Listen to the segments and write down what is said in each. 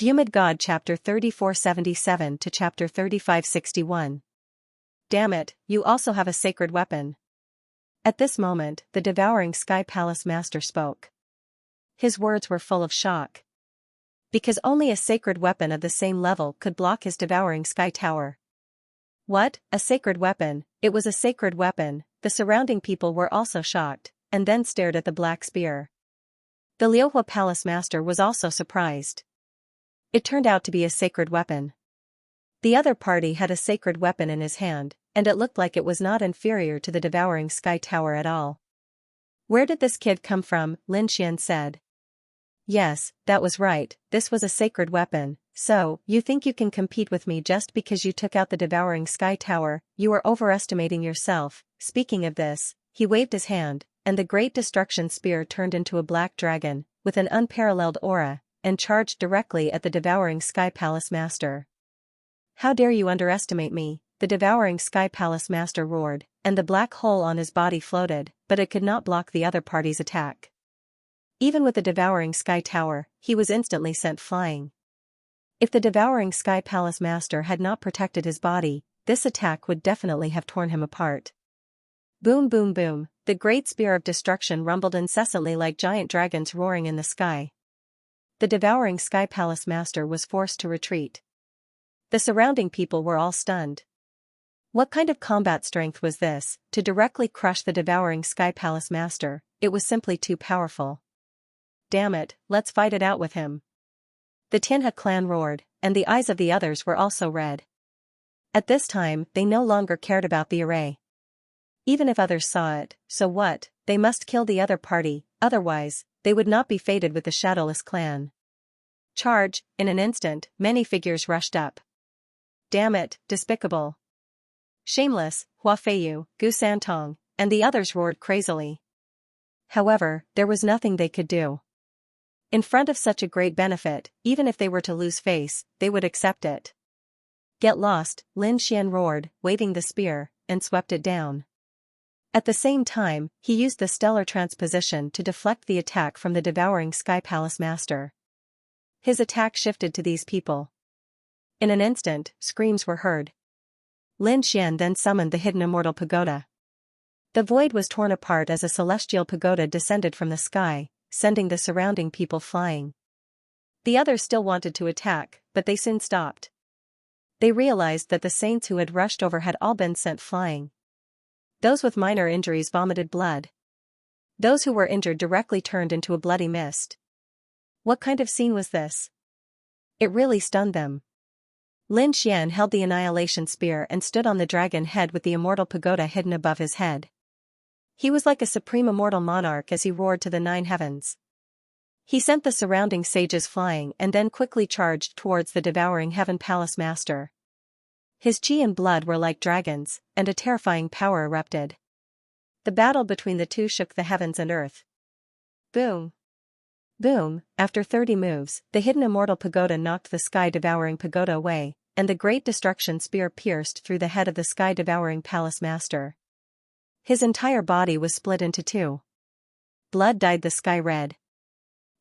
Vhumad God chapter 3477 to chapter 3561. Damn it, you also have a sacred weapon. At this moment, the devouring Sky Palace Master spoke. His words were full of shock. Because only a sacred weapon of the same level could block his devouring sky tower. What, a sacred weapon? It was a sacred weapon. The surrounding people were also shocked, and then stared at the black spear. The Liuhua Palace Master was also surprised. It turned out to be a sacred weapon. The other party had a sacred weapon in his hand, and it looked like it was not inferior to the devouring sky tower at all. Where did this kid come from? Lin Xian said. Yes, that was right, this was a sacred weapon. So, you think you can compete with me just because you took out the devouring sky tower? You are overestimating yourself. Speaking of this, he waved his hand, and the great destruction spear turned into a black dragon, with an unparalleled aura, and charged directly at the devouring Sky Palace Master. How dare you underestimate me? The devouring Sky Palace Master roared, and the black hole on his body floated, but it could not block the other party's attack. Even with the devouring sky tower, he was instantly sent flying. If the devouring Sky Palace Master had not protected his body, this attack would definitely have torn him apart. Boom boom boom, the great spear of destruction rumbled incessantly like giant dragons roaring in the sky. The devouring Sky Palace Master was forced to retreat. The surrounding people were all stunned. What kind of combat strength was this? To directly crush the devouring Sky Palace Master, it was simply too powerful. Damn it, let's fight it out with him. The Tianhe clan roared, and the eyes of the others were also red. At this time, they no longer cared about the array. Even if others saw it, so what? They must kill the other party, otherwise, they would not be fated with the Shadowless clan. Charge! In an instant, many figures rushed up. Damn it, despicable! Shameless, Hua Feiyu, Gu Santong, and the others roared crazily. However, there was nothing they could do. In front of such a great benefit, even if they were to lose face, they would accept it. Get lost, Lin Xian roared, waving the spear, and swept it down. At the same time, he used the stellar transposition to deflect the attack from the devouring Sky Palace Master. His attack shifted to these people. In an instant, screams were heard. Lin Xian then summoned the hidden immortal pagoda. The void was torn apart as a celestial pagoda descended from the sky, sending the surrounding people flying. The others still wanted to attack, but they soon stopped. They realized that the saints who had rushed over had all been sent flying. Those with minor injuries vomited blood. Those who were injured directly turned into a bloody mist. What kind of scene was this? It really stunned them. Lin Xian held the annihilation spear and stood on the dragon head with the immortal pagoda hidden above his head. He was like a supreme immortal monarch as he roared to the 9 heavens. He sent the surrounding sages flying and then quickly charged towards the devouring Heaven Palace Master. His chi and blood were like dragons, and a terrifying power erupted. The battle between the two shook the heavens and earth. Boom! Boom! After 30 moves, the hidden immortal pagoda knocked the sky-devouring pagoda away, and the great destruction spear pierced through the head of the sky-devouring palace master. His entire body was split into 2. Blood dyed the sky red.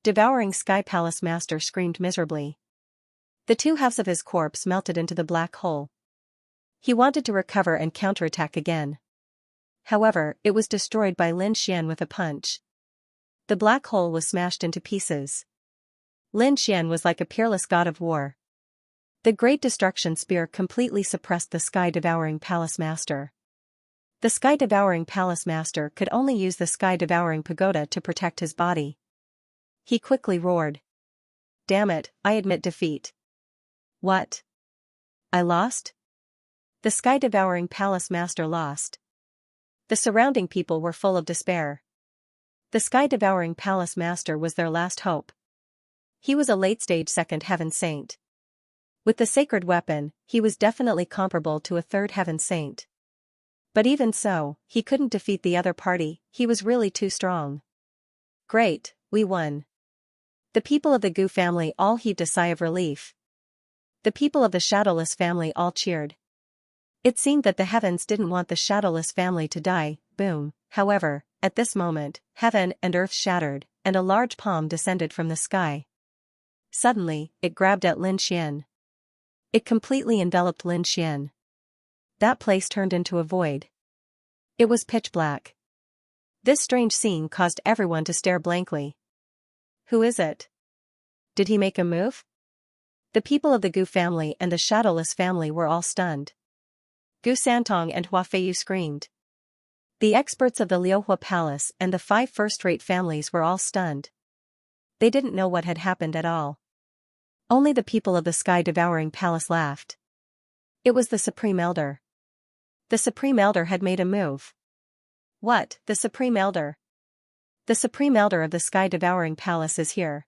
Devouring Sky Palace Master screamed miserably. The 2 halves of his corpse melted into the black hole. He wanted to recover and counterattack again. However, it was destroyed by Lin Xian with a punch. The black hole was smashed into pieces. Lin Xian was like a peerless god of war. The great destruction spear completely suppressed the sky-devouring palace master. The sky-devouring palace master could only use the sky-devouring pagoda to protect his body. He quickly roared. Damn it, I admit defeat. What? I lost? The sky-devouring palace master lost. The surrounding people were full of despair. The sky-devouring palace master was their last hope. He was a late-stage second heaven saint. With the sacred weapon, he was definitely comparable to a third heaven saint. But even so, he couldn't defeat the other party, he was really too strong. Great, we won. The people of the Gu family all heaved a sigh of relief. The people of the Shadowless family all cheered. It seemed that the heavens didn't want the Shadowless family to die. Boom. However, at this moment, heaven and earth shattered, and a large palm descended from the sky. Suddenly, it grabbed at Lin Xian. It completely enveloped Lin Xian. That place turned into a void. It was pitch black. This strange scene caused everyone to stare blankly. Who is it? Did he make a move? The people of the Gu family and the Shadowless family were all stunned. Gu Santong and Hua Feiyu screamed. The experts of the Liuhua Palace and the 5 first-rate families were all stunned. They didn't know what had happened at all. Only the people of the Sky-Devouring Palace laughed. It was the Supreme Elder. The Supreme Elder had made a move. What, the Supreme Elder? The Supreme Elder of the Sky-Devouring Palace is here.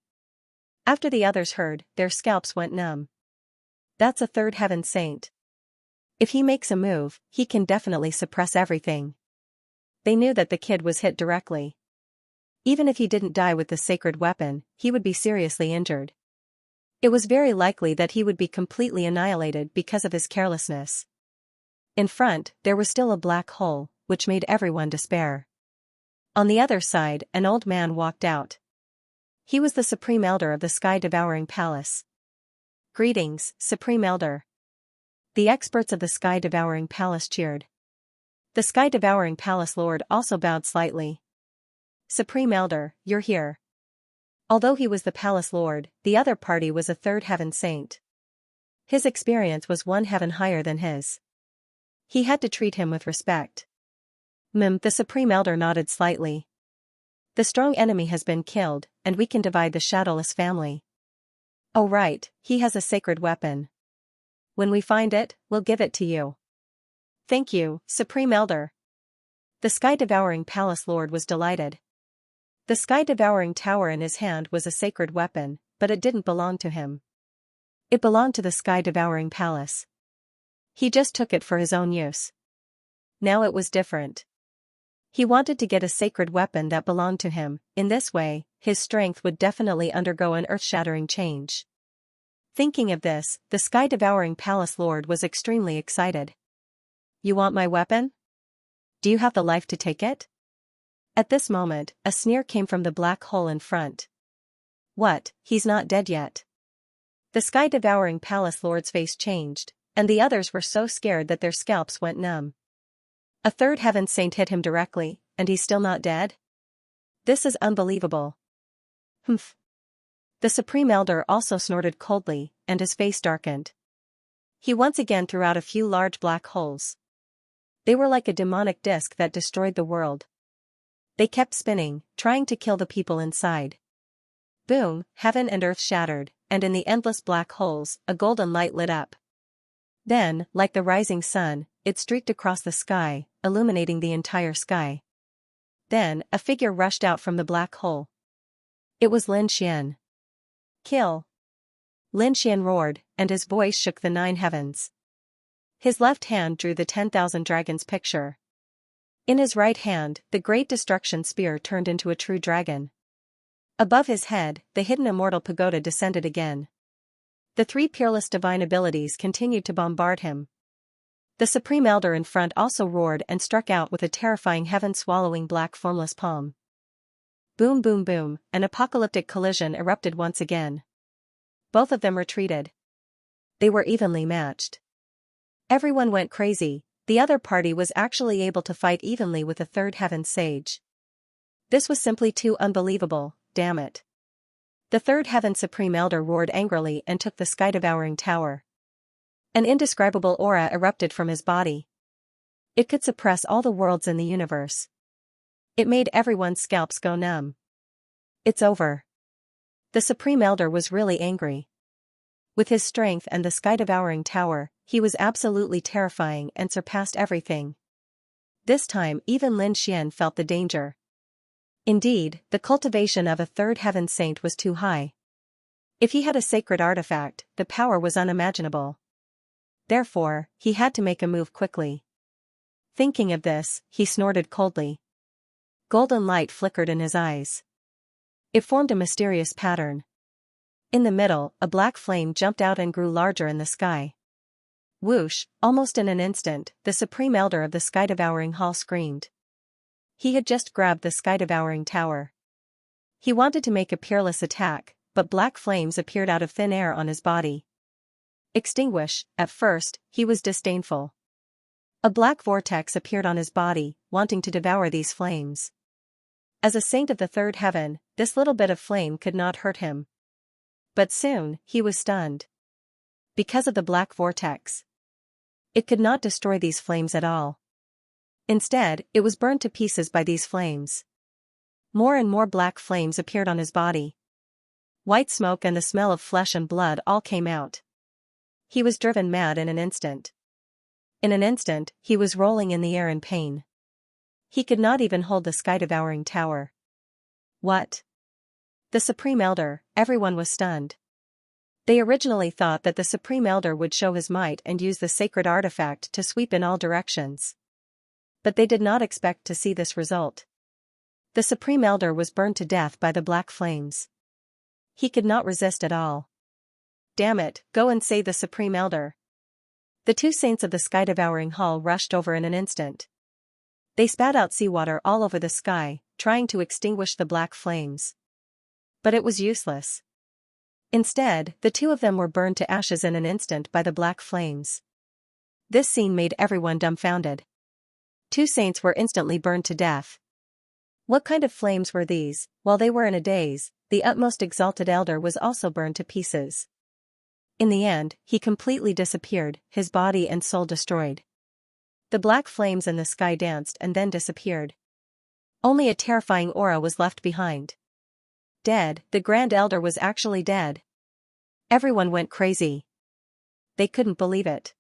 After the others heard, their scalps went numb. That's a third heaven saint. If he makes a move, he can definitely suppress everything. They knew that the kid was hit directly. Even if he didn't die with the sacred weapon, he would be seriously injured. It was very likely that he would be completely annihilated because of his carelessness. In front, there was still a black hole, which made everyone despair. On the other side, an old man walked out. He was the Supreme Elder of the Sky-Devouring Palace. Greetings, Supreme Elder. The experts of the Sky-Devouring Palace cheered. The Sky-Devouring Palace Lord also bowed slightly. Supreme Elder, you're here. Although he was the Palace Lord, the other party was a third heaven saint. His experience was 1 heaven higher than his. He had to treat him with respect. The Supreme Elder nodded slightly. The strong enemy has been killed, and we can divide the Shadowless family. Oh right, he has a sacred weapon. When we find it, we'll give it to you. Thank you, Supreme Elder. The Sky-Devouring Palace Lord was delighted. The Sky-Devouring Tower in his hand was a sacred weapon, but it didn't belong to him. It belonged to the Sky-Devouring Palace. He just took it for his own use. Now it was different. He wanted to get a sacred weapon that belonged to him. In this way, his strength would definitely undergo an earth-shattering change. Thinking of this, the Sky-Devouring Palace Lord was extremely excited. You want my weapon? Do you have the life to take it? At this moment, a sneer came from the black hole in front. What, he's not dead yet? The Sky-Devouring Palace Lord's face changed, and the others were so scared that their scalps went numb. A third heaven saint hit him directly, and he's still not dead? This is unbelievable. Humph. The Supreme Elder also snorted coldly, and his face darkened. He once again threw out a few large black holes. They were like a demonic disc that destroyed the world. They kept spinning, trying to kill the people inside. Boom, heaven and earth shattered, and in the endless black holes, a golden light lit up. Then, like the rising sun, it streaked across the sky, illuminating the entire sky. Then, a figure rushed out from the black hole. It was Lin Xian. Kill! Lin Xian roared, and his voice shook the 9 heavens. His left hand drew the 10,000 dragons picture. In his right hand, the great destruction spear turned into a true dragon. Above his head, the hidden immortal pagoda descended again. The 3 peerless divine abilities continued to bombard him. The Supreme Elder in front also roared and struck out with a terrifying heaven-swallowing black formless palm. Boom boom boom, an apocalyptic collision erupted once again. Both of them retreated. They were evenly matched. Everyone went crazy. The other party was actually able to fight evenly with a third heaven sage. This was simply too unbelievable, damn it. The third heaven Supreme Elder roared angrily and took the Sky-Devouring Tower. An indescribable aura erupted from his body. It could suppress all the worlds in the universe. It made everyone's scalps go numb. It's over. The Supreme Elder was really angry. With his strength and the Sky-Devouring Tower, he was absolutely terrifying and surpassed everything. This time even Lin Xian felt the danger. Indeed, the cultivation of a third heaven saint was too high. If he had a sacred artifact, the power was unimaginable. Therefore, he had to make a move quickly. Thinking of this, he snorted coldly. Golden light flickered in his eyes. It formed a mysterious pattern. In the middle, a black flame jumped out and grew larger in the sky. Whoosh, almost in an instant, the Supreme Elder of the Sky-Devouring Hall screamed. He had just grabbed the Sky-Devouring Tower. He wanted to make a peerless attack, but black flames appeared out of thin air on his body. Extinguish. At first, he was disdainful. A black vortex appeared on his body, wanting to devour these flames. As a saint of the third heaven, this little bit of flame could not hurt him. But soon, he was stunned. Because of the black vortex. It could not destroy these flames at all. Instead, it was burned to pieces by these flames. More and more black flames appeared on his body. White smoke and the smell of flesh and blood all came out. He was driven mad in an instant. In an instant, he was rolling in the air in pain. He could not even hold the sky-devouring tower. What? The Supreme Elder, everyone was stunned. They originally thought that the Supreme Elder would show his might and use the sacred artifact to sweep in all directions. But they did not expect to see this result. The Supreme Elder was burned to death by the black flames. He could not resist at all. Damn it, go and save the Supreme Elder. The two saints of the sky-devouring hall rushed over in an instant. They spat out seawater all over the sky, trying to extinguish the black flames. But it was useless. Instead, the two of them were burned to ashes in an instant by the black flames. This scene made everyone dumbfounded. Two saints were instantly burned to death. What kind of flames were these? While they were in a daze, the utmost exalted elder was also burned to pieces. In the end, he completely disappeared, his body and soul destroyed. The black flames in the sky danced and then disappeared. Only a terrifying aura was left behind. Dead, the Grand Elder was actually dead. Everyone went crazy. They couldn't believe it.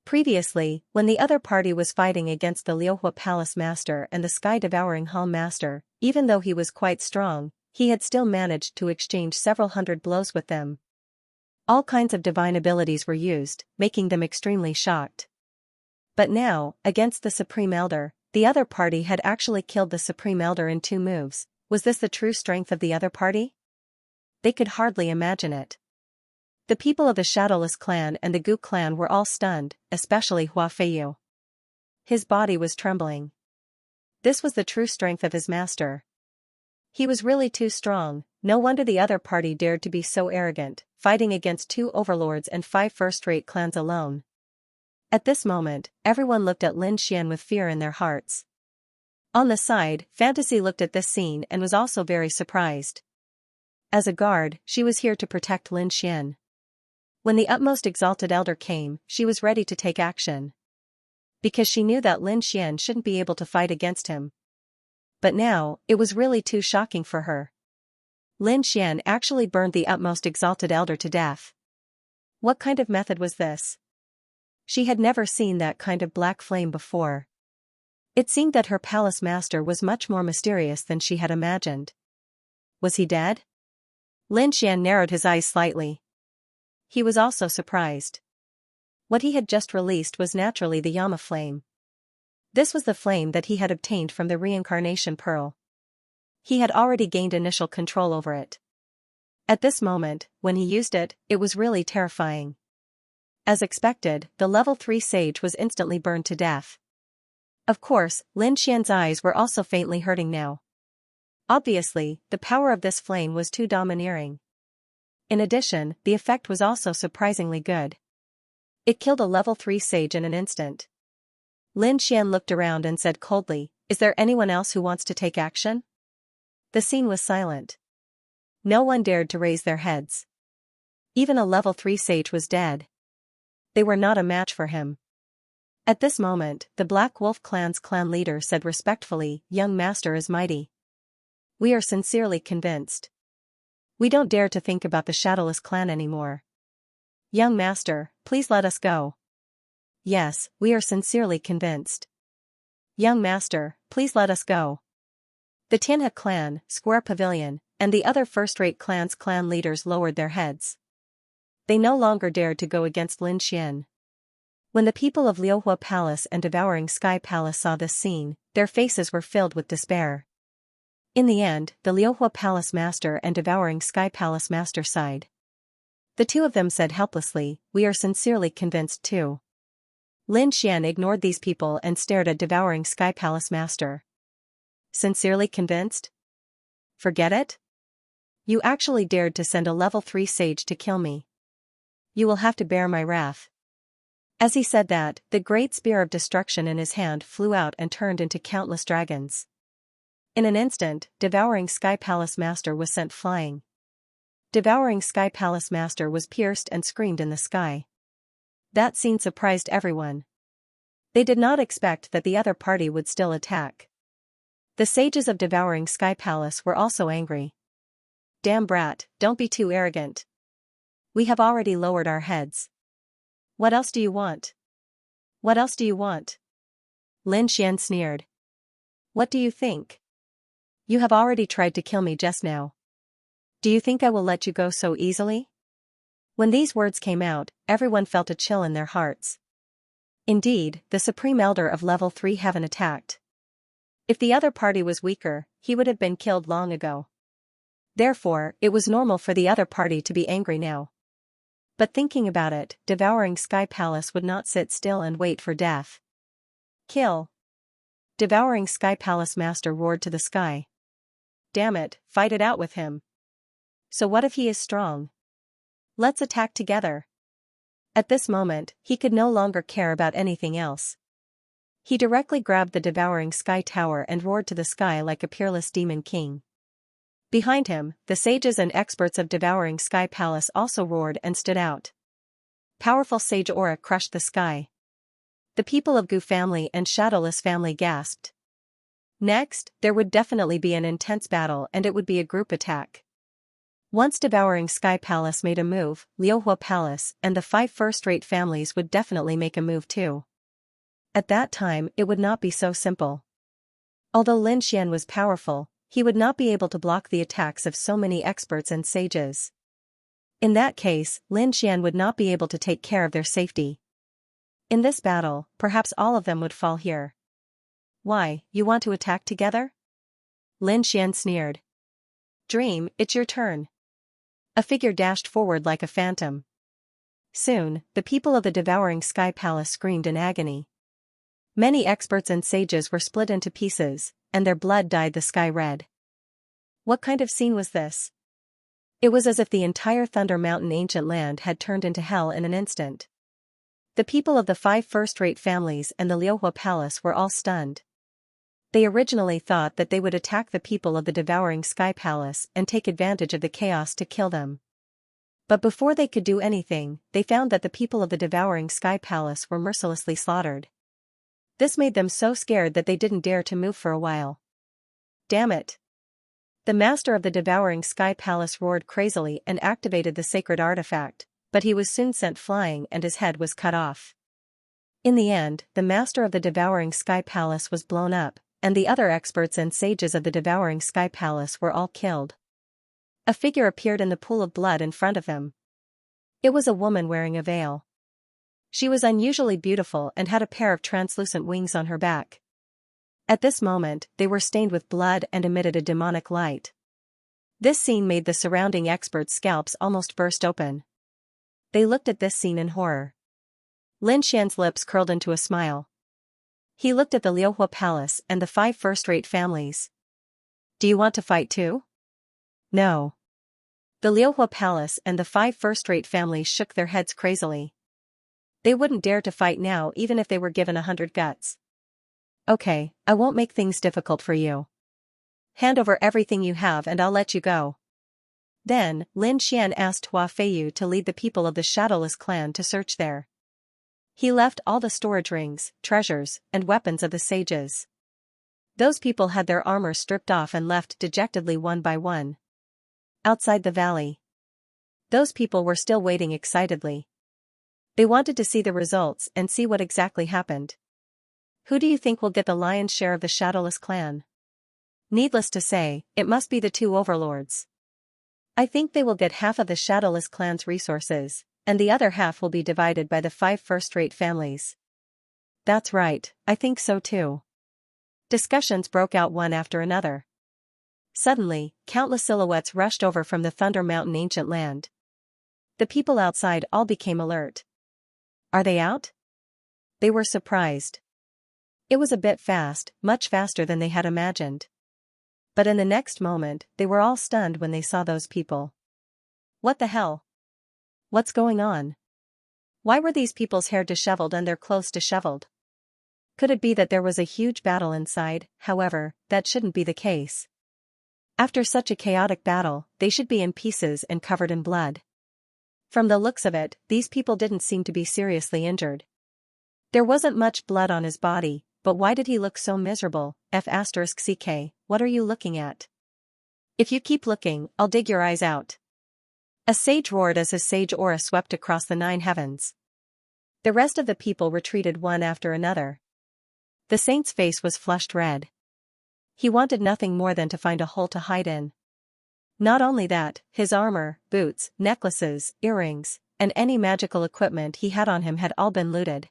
Previously, when the other party was fighting against the Liuhua Palace Master and the Sky-Devouring Hall Master, even though he was quite strong, he had still managed to exchange several hundred blows with them. All kinds of divine abilities were used, making them extremely shocked. But now, against the Supreme Elder, the other party had actually killed the Supreme Elder in 2 moves. Was this the true strength of the other party? They could hardly imagine it. The people of the Shadowless clan and the Gu clan were all stunned, especially Hua Feiyu. His body was trembling. This was the true strength of his master. He was really too strong, no wonder the other party dared to be so arrogant, fighting against 2 overlords and 5 first-rate clans alone. At this moment, everyone looked at Lin Xian with fear in their hearts. On the side, Fantasy looked at this scene and was also very surprised. As a guard, she was here to protect Lin Xian. When the utmost exalted elder came, she was ready to take action. Because she knew that Lin Xian shouldn't be able to fight against him. But now, it was really too shocking for her. Lin Xian actually burned the utmost exalted elder to death. What kind of method was this? She had never seen that kind of black flame before. It seemed that her palace master was much more mysterious than she had imagined. Was he dead? Lin Xian narrowed his eyes slightly. He was also surprised. What he had just released was naturally the Yama flame. This was the flame that he had obtained from the reincarnation pearl. He had already gained initial control over it. At this moment, when he used it, it was really terrifying. As expected, the level 3 sage was instantly burned to death. Of course, Lin Xian's eyes were also faintly hurting now. Obviously, the power of this flame was too domineering. In addition, the effect was also surprisingly good. It killed a level 3 sage in an instant. Lin Xian looked around and said coldly, "Is there anyone else who wants to take action?" The scene was silent. No one dared to raise their heads. Even a level 3 sage was dead. They were not a match for him. At this moment, the Black Wolf clan's clan leader said respectfully, "Young master is mighty. We are sincerely convinced. We don't dare to think about the Shadowless clan anymore. Young master, please let us go." "Yes, we are sincerely convinced. Young master, please let us go." The Tianhe clan, Square Pavilion, and the other first-rate clans' clan leaders lowered their heads. They no longer dared to go against Lin Xian. When the people of Liuhua Palace and Devouring Sky Palace saw this scene, their faces were filled with despair. In the end, the Liuhua Palace Master and Devouring Sky Palace Master sighed. The two of them said helplessly, "We are sincerely convinced too." Lin Xian ignored these people and stared at Devouring Sky Palace Master. "Sincerely convinced? Forget it? You actually dared to send a level 3 sage to kill me. You will have to bear my wrath. As he said that, the great spear of destruction in his hand flew out and turned into countless dragons. In an instant, Devouring Sky Palace Master was sent flying. Devouring Sky Palace Master was pierced and screamed in the sky. That scene surprised everyone. They did not expect that the other party would still attack. The sages of Devouring Sky Palace were also angry. Damn brat, don't be too arrogant. We have already lowered our heads. What else do you want? What else do you want? Lin Xian sneered. What do you think? You have already tried to kill me just now. Do you think I will let you go so easily? When these words came out, everyone felt a chill in their hearts. Indeed, the Supreme Elder of Level 3 Heaven attacked. If the other party was weaker, he would have been killed long ago. Therefore, it was normal for the other party to be angry now. But thinking about it, Devouring Sky Palace would not sit still and wait for death. Kill! Devouring Sky Palace Master roared to the sky. Damn it, fight it out with him. So what if he is strong? Let's attack together. At this moment, he could no longer care about anything else. He directly grabbed the Devouring Sky Tower and roared to the sky like a peerless demon king. Behind him, the sages and experts of Devouring Sky Palace also roared and stood out. Powerful sage aura crushed the sky. The people of Gu family and Shadowless family gasped. Next, there would definitely be an intense battle and it would be a group attack. Once Devouring Sky Palace made a move, Liuhua Palace and the 5 first-rate families would definitely make a move too. At that time, it would not be so simple. Although Lin Xian was powerful, he would not be able to block the attacks of so many experts and sages. In that case, Lin Xian would not be able to take care of their safety. In this battle, perhaps all of them would fall here. Why, you want to attack together? Lin Xian sneered. Dream, it's your turn. A figure dashed forward like a phantom. Soon, the people of the Devouring Sky Palace screamed in agony. Many experts and sages were split into pieces, and their blood dyed the sky red. What kind of scene was this? It was as if the entire Thunder Mountain ancient land had turned into hell in an instant. The people of the 5 first-rate families and the Liuhua Palace were all stunned. They originally thought that they would attack the people of the Devouring Sky Palace and take advantage of the chaos to kill them. But before they could do anything, they found that the people of the Devouring Sky Palace were mercilessly slaughtered. This made them so scared that they didn't dare to move for a while. Damn it! The master of the Devouring Sky Palace roared crazily and activated the sacred artifact, but he was soon sent flying and his head was cut off. In the end, the master of the Devouring Sky Palace was blown up, and the other experts and sages of the Devouring Sky Palace were all killed. A figure appeared in the pool of blood in front of him. It was a woman wearing a veil. She was unusually beautiful and had a pair of translucent wings on her back. At this moment, they were stained with blood and emitted a demonic light. This scene made the surrounding experts' scalps almost burst open. They looked at this scene in horror. Lin Xian's lips curled into a smile. He looked at the Liuhua Palace and the 5 first-rate families. Do you want to fight too? No. The Liuhua Palace and the 5 first-rate families shook their heads crazily. They wouldn't dare to fight now even if they were given 100 guts. Okay, I won't make things difficult for you. Hand over everything you have and I'll let you go. Then, Lin Xian asked Hua Feiyu to lead the people of the Shadowless clan to search there. He left all the storage rings, treasures, and weapons of the sages. Those people had their armor stripped off and left dejectedly one by one. Outside the valley, those people were still waiting excitedly. They wanted to see the results and see what exactly happened. Who do you think will get the lion's share of the Shadowless clan? Needless to say, it must be the 2 overlords. I think they will get half of the Shadowless clan's resources, and the other half will be divided by the 5 first-rate families. That's right, I think so too. Discussions broke out one after another. Suddenly, countless silhouettes rushed over from the Thunder Mountain ancient land. The people outside all became alert. Are they out? They were surprised. It was a bit fast, much faster than they had imagined. But in the next moment, they were all stunned when they saw those people. What the hell? What's going on? Why were these people's hair disheveled and their clothes disheveled? Could it be that there was a huge battle inside? However, that shouldn't be the case. After such a chaotic battle, they should be in pieces and covered in blood. From the looks of it, these people didn't seem to be seriously injured. There wasn't much blood on his body, but why did he look so miserable? F***ck, what are you looking at? If you keep looking, I'll dig your eyes out. A sage roared as his sage aura swept across the 9 heavens. The rest of the people retreated one after another. The saint's face was flushed red. He wanted nothing more than to find a hole to hide in. Not only that, his armor, boots, necklaces, earrings, and any magical equipment he had on him had all been looted.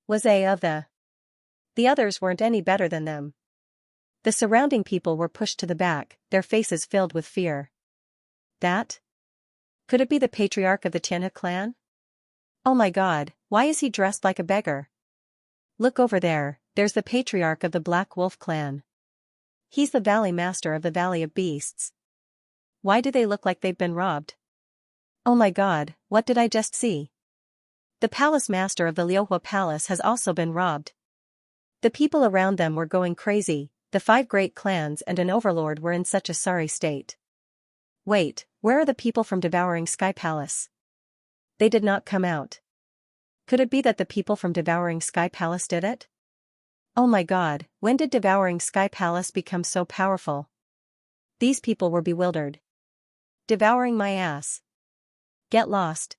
Was a of the others weren't any better than them. The surrounding people were pushed to the back, their faces filled with fear. That? Could it be the patriarch of the Xianxia clan? Oh my god, why is he dressed like a beggar? Look over there, there's the patriarch of the Black Wolf clan. He's the valley master of the Valley of Beasts. Why do they look like they've been robbed? Oh my god, what did I just see? The palace master of the Liuhua Palace has also been robbed. The people around them were going crazy, the 5 great clans and an overlord were in such a sorry state. Wait, where are the people from Devouring Sky Palace? They did not come out. Could it be that the people from Devouring Sky Palace did it? Oh my god, when did Devouring Sky Palace become so powerful? These people were bewildered. Devouring my ass. Get lost.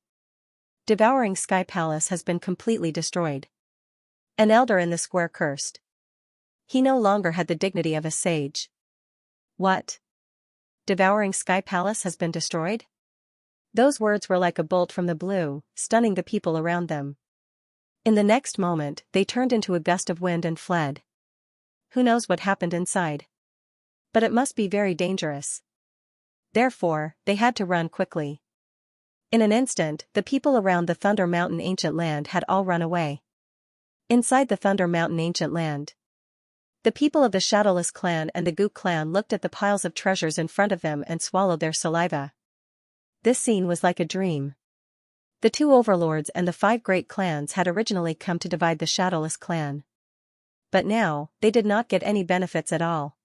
Devouring Sky Palace has been completely destroyed. An elder in the square cursed. He no longer had the dignity of a sage. What? Devouring Sky Palace has been destroyed? Those words were like a bolt from the blue, stunning the people around them. In the next moment, they turned into a gust of wind and fled. Who knows what happened inside? But it must be very dangerous. Therefore, they had to run quickly. In an instant, the people around the Thunder Mountain Ancient Land had all run away. Inside the Thunder Mountain Ancient Land, the people of the Shadowless clan and the Gook clan looked at the piles of treasures in front of them and swallowed their saliva. This scene was like a dream. The 2 overlords and the 5 great clans had originally come to divide the Shadowless clan. But now, they did not get any benefits at all.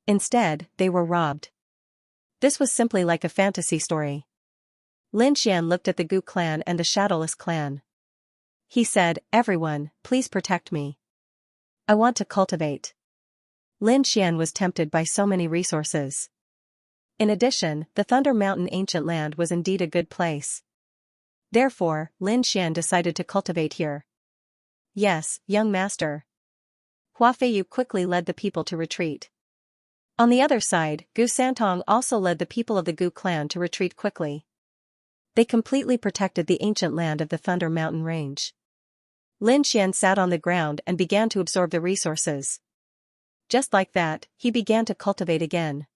Instead, they were robbed. This was simply like a fantasy story. Lin Xian looked at the Gook clan and the Shadowless clan. He said, "Everyone, please protect me. I want to cultivate." Lin Xian was tempted by so many resources. In addition, the Thunder Mountain Ancient Land was indeed a good place. Therefore, Lin Xian decided to cultivate here. Yes, young master. Hua Feiyu quickly led the people to retreat. On the other side, Gu Santong also led the people of the Gu clan to retreat quickly. They completely protected the ancient land of the Thunder Mountain Range. Lin Xian sat on the ground and began to absorb the resources. Just like that, he began to cultivate again.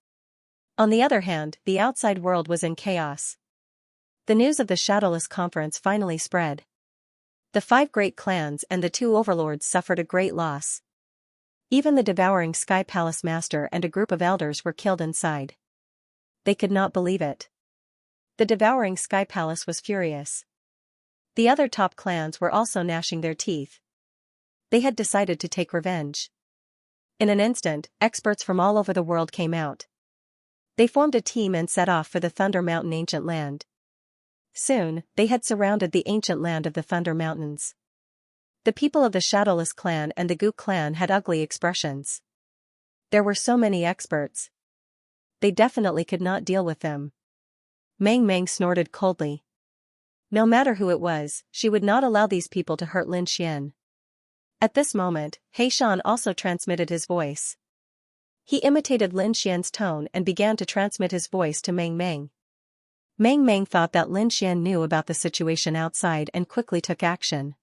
On the other hand, the outside world was in chaos. The news of the Shadowless Conference finally spread. The 5 great clans and the 2 overlords suffered a great loss. Even the Devouring Sky Palace Master and a group of elders were killed inside. They could not believe it. The Devouring Sky Palace was furious. The other top clans were also gnashing their teeth. They had decided to take revenge. In an instant, experts from all over the world came out. They formed a team and set off for the Thunder Mountain Ancient Land. Soon, they had surrounded the ancient land of the Thunder Mountains. The people of the Shadowless clan and the Gook clan had ugly expressions. There were so many experts. They definitely could not deal with them. Meng Meng snorted coldly. No matter who it was, she would not allow these people to hurt Lin Xian. At this moment, He Shan also transmitted his voice. He imitated Lin Xian's tone and began to transmit his voice to Meng Meng. Meng Meng thought that Lin Xian knew about the situation outside and quickly took action.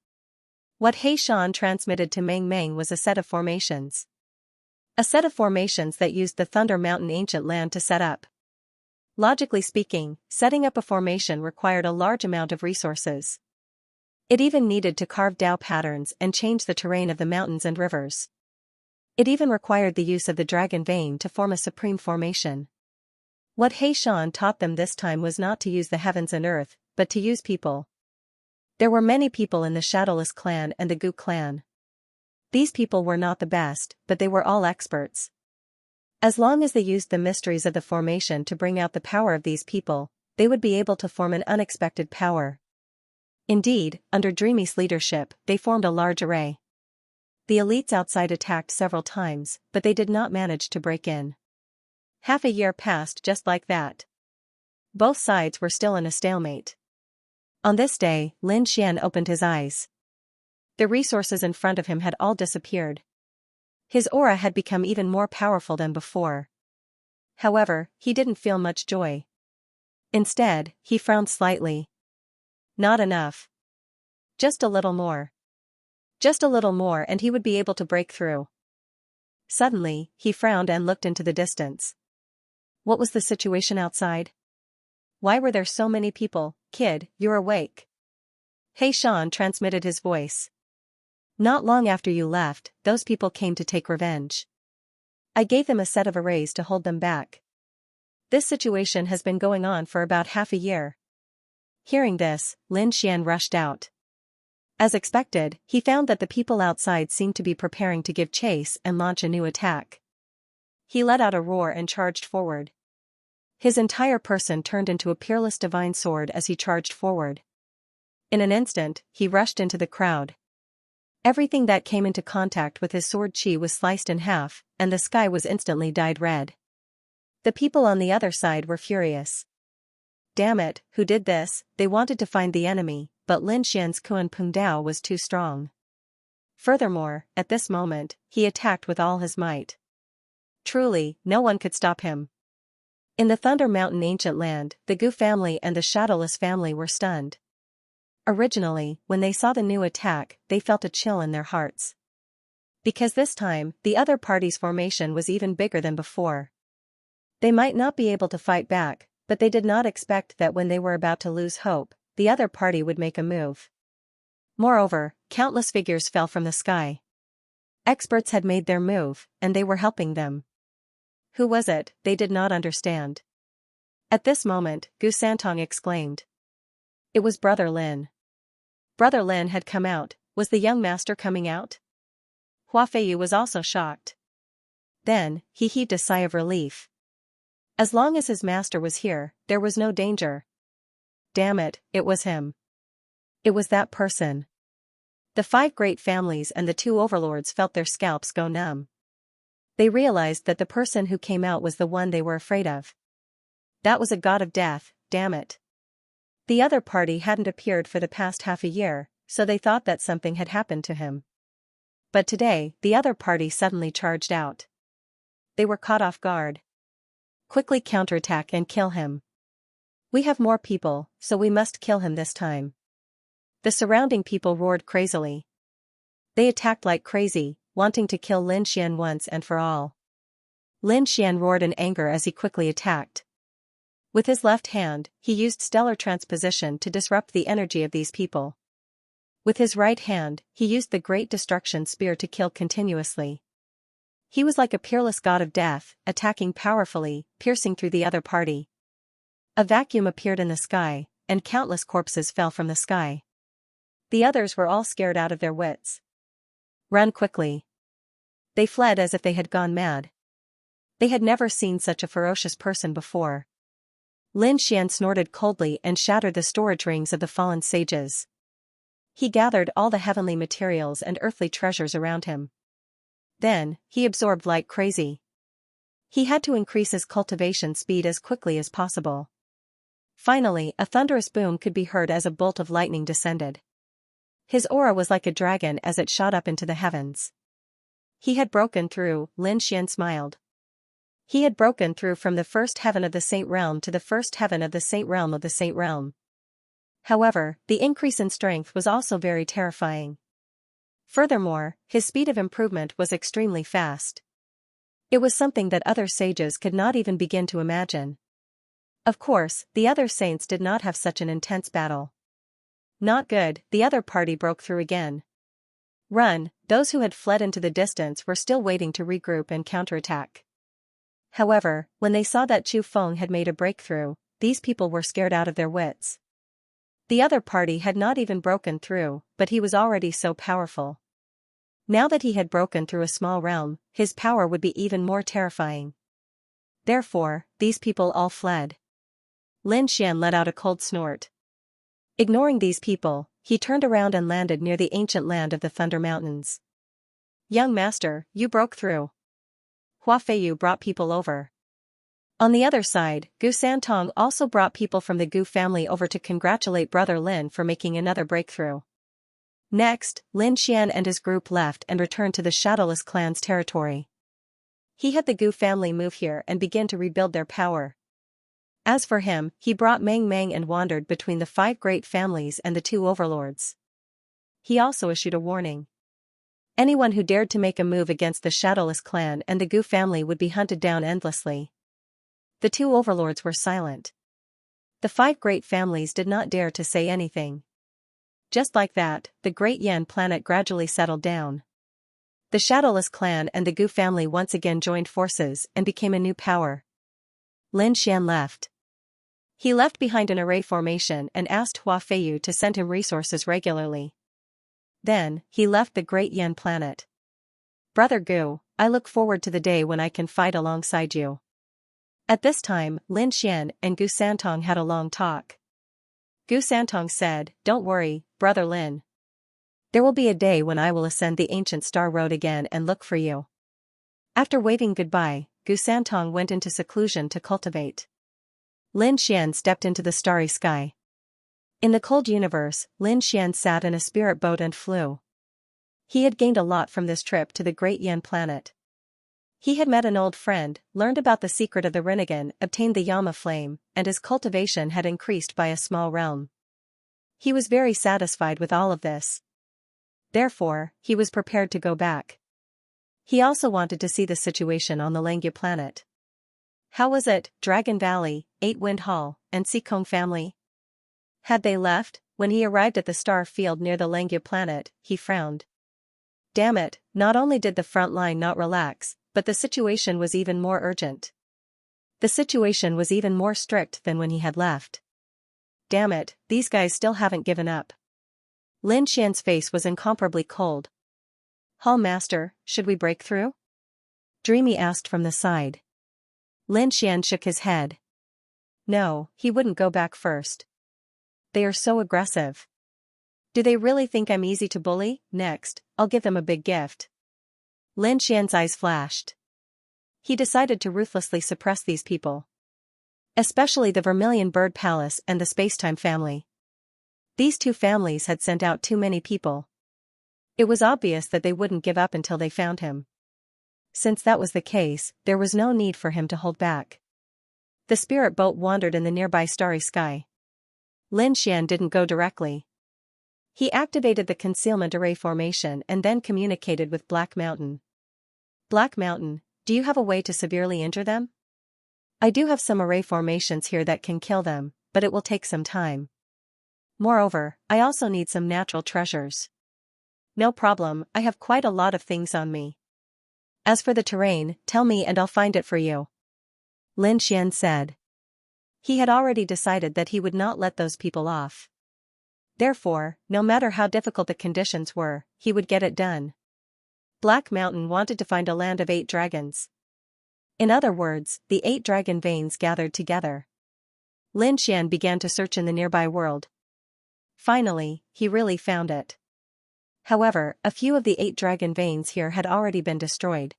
What He Shan transmitted to Meng Meng was a set of formations. A set of formations that used the Thunder Mountain Ancient Land to set up. Logically speaking, setting up a formation required a large amount of resources. It even needed to carve Dao patterns and change the terrain of the mountains and rivers. It even required the use of the dragon vein to form a supreme formation. What He Shan taught them this time was not to use the heavens and earth, but to use people. There were many people in the Shadowless clan and the Gu clan. These people were not the best, but they were all experts. As long as they used the mysteries of the formation to bring out the power of these people, they would be able to form an unexpected power. Indeed, under Dreamy's leadership, they formed a large array. The elites outside attacked several times, but they did not manage to break in. Half a year passed just like that. Both sides were still in a stalemate. On this day, Lin Xian opened his eyes. The resources in front of him had all disappeared. His aura had become even more powerful than before. However, he didn't feel much joy. Instead, he frowned slightly. Not enough. Just a little more. Just a little more and he would be able to break through. Suddenly, he frowned and looked into the distance. What was the situation outside? Why were there so many people? Kid, you're awake. He Shan transmitted his voice. Not long after you left, those people came to take revenge. I gave them a set of arrays to hold them back. This situation has been going on for about half a year. Hearing this, Lin Xian rushed out. As expected, he found that the people outside seemed to be preparing to give chase and launch a new attack. He let out a roar and charged forward. His entire person turned into a peerless divine sword as he charged forward. In an instant, he rushed into the crowd. Everything that came into contact with his sword chi was sliced in half, and the sky was instantly dyed red. The people on the other side were furious. Damn it, who did this? They wanted to find the enemy, but Lin Xian's Kuan Pung Dao was too strong. Furthermore, at this moment, he attacked with all his might. Truly, no one could stop him. In the Thunder Mountain ancient land, the Gu family and the Shadowless family were stunned. Originally, when they saw the new attack, they felt a chill in their hearts. Because this time, the other party's formation was even bigger than before. They might not be able to fight back, but they did not expect that when they were about to lose hope, the other party would make a move. Moreover, countless figures fell from the sky. Experts had made their move, and they were helping them. Who was it? They did not understand. At this moment, Gu Santong exclaimed. It was Brother Lin. Brother Lin had come out. Was the young master coming out? Hua Feiyu was also shocked. Then, he heaved a sigh of relief. As long as his master was here, there was no danger. Damn it, it was him. It was that person. The 5 great families and the 2 overlords felt their scalps go numb. They realized that the person who came out was the one they were afraid of. That was a god of death, damn it. The other party hadn't appeared for the past half a year, so they thought that something had happened to him. But today, the other party suddenly charged out. They were caught off guard. Quickly counterattack and kill him. We have more people, so we must kill him this time. The surrounding people roared crazily. They attacked like crazy, wanting to kill Lin Xian once and for all. Lin Xian roared in anger as he quickly attacked. With his left hand, he used stellar transposition to disrupt the energy of these people. With his right hand, he used the Great Destruction Spear to kill continuously. He was like a peerless god of death, attacking powerfully, piercing through the other party. A vacuum appeared in the sky, and countless corpses fell from the sky. The others were all scared out of their wits. Run quickly. They fled as if they had gone mad. They had never seen such a ferocious person before. Lin Xian snorted coldly and shattered the storage rings of the fallen sages. He gathered all the heavenly materials and earthly treasures around him. Then, he absorbed like crazy. He had to increase his cultivation speed as quickly as possible. Finally, a thunderous boom could be heard as a bolt of lightning descended. His aura was like a dragon as it shot up into the heavens. He had broken through, Lin Xian smiled. He had broken through from the first heaven of the Saint Realm to the first heaven of the Saint Realm of the Saint Realm. However, the increase in strength was also very terrifying. Furthermore, his speed of improvement was extremely fast. It was something that other sages could not even begin to imagine. Of course, the other saints did not have such an intense battle. Not good, the other party broke through again. Run, those who had fled into the distance were still waiting to regroup and counterattack. However, when they saw that Chu Feng had made a breakthrough, these people were scared out of their wits. The other party had not even broken through, but he was already so powerful. Now that he had broken through a small realm, his power would be even more terrifying. Therefore, these people all fled. Lin Xian let out a cold snort. Ignoring these people, he turned around and landed near the ancient land of the Thunder Mountains. Young master, you broke through. Hua Feiyu brought people over. On the other side, Gu Santong also brought people from the Gu family over to congratulate brother Lin for making another breakthrough. Next, Lin Xian and his group left and returned to the Shadowless clan's territory. He had the Gu family move here and begin to rebuild their power. As for him, he brought Meng Meng and wandered between the 5 great families and the 2 overlords. He also issued a warning. Anyone who dared to make a move against the Shadowless clan and the Gu family would be hunted down endlessly. The 2 overlords were silent. The 5 great families did not dare to say anything. Just like that, the Great Yan planet gradually settled down. The Shadowless clan and the Gu family once again joined forces and became a new power. Lin Xian left. He left behind an array formation and asked Hua Feiyu to send him resources regularly. Then, he left the Great Yan planet. Brother Gu, I look forward to the day when I can fight alongside you. At this time, Lin Xian and Gu Santong had a long talk. Gu Santong said, "Don't worry, brother Lin. There will be a day when I will ascend the ancient star road again and look for you." After waving goodbye, Gu Santong went into seclusion to cultivate. Lin Xian stepped into the starry sky. In the cold universe, Lin Xian sat in a spirit boat and flew. He had gained a lot from this trip to the Great Yan planet. He had met an old friend, learned about the secret of the Rinnegan, obtained the Yama flame, and his cultivation had increased by a small realm. He was very satisfied with all of this. Therefore, he was prepared to go back. He also wanted to see the situation on the Langya planet. How was it, Dragon Valley, 8 Wind Hall, and Sikong family? Had they left? When he arrived at the star field near the Langya planet, he frowned. Damn it, not only did the front line not relax, but the situation was even more urgent. The situation was even more strict than when he had left. Damn it, these guys still haven't given up. Lin Xian's face was incomparably cold. Hall Master, should we break through? Dreamy asked from the side. Lin Xian shook his head. No, he wouldn't go back first. They are so aggressive. Do they really think I'm easy to bully? Next, I'll give them a big gift. Lin Xian's eyes flashed. He decided to ruthlessly suppress these people. Especially the Vermilion Bird Palace and the Spacetime family. These 2 families had sent out too many people. It was obvious that they wouldn't give up until they found him. Since that was the case, there was no need for him to hold back. The spirit boat wandered in the nearby starry sky. Lin Xian didn't go directly. He activated the concealment array formation and then communicated with Black Mountain. Black Mountain, do you have a way to severely injure them? I do have some array formations here that can kill them, but it will take some time. Moreover, I also need some natural treasures. No problem, I have quite a lot of things on me. As for the terrain, tell me and I'll find it for you. Lin Xian said. He had already decided that he would not let those people off. Therefore, no matter how difficult the conditions were, he would get it done. Black Mountain wanted to find a land of 8 dragons. In other words, the 8 dragon veins gathered together. Lin Xian began to search in the nearby world. Finally, he really found it. However, a few of the 8 dragon veins here had already been destroyed.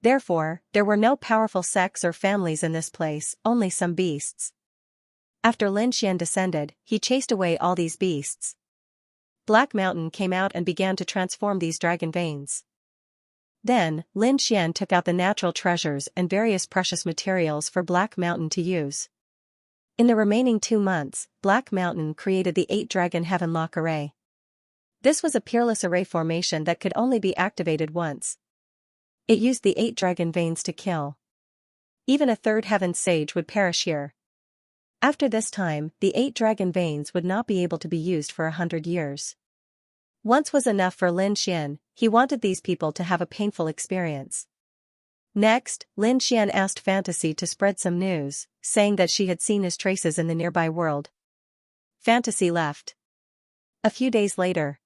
Therefore, there were no powerful sects or families in this place, only some beasts. After Lin Xian descended, he chased away all these beasts. Black Mountain came out and began to transform these dragon veins. Then, Lin Xian took out the natural treasures and various precious materials for Black Mountain to use. In the remaining 2 months, Black Mountain created the 8 dragon heaven lock array. This was a peerless array formation that could only be activated once. It used the 8 dragon veins to kill. Even a 3rd heaven sage would perish here. After this time, the 8 dragon veins would not be able to be used for 100 years. Once was enough for Lin Xian, he wanted these people to have a painful experience. Next, Lin Xian asked Fantasy to spread some news, saying that she had seen his traces in the nearby world. Fantasy left. A few days later,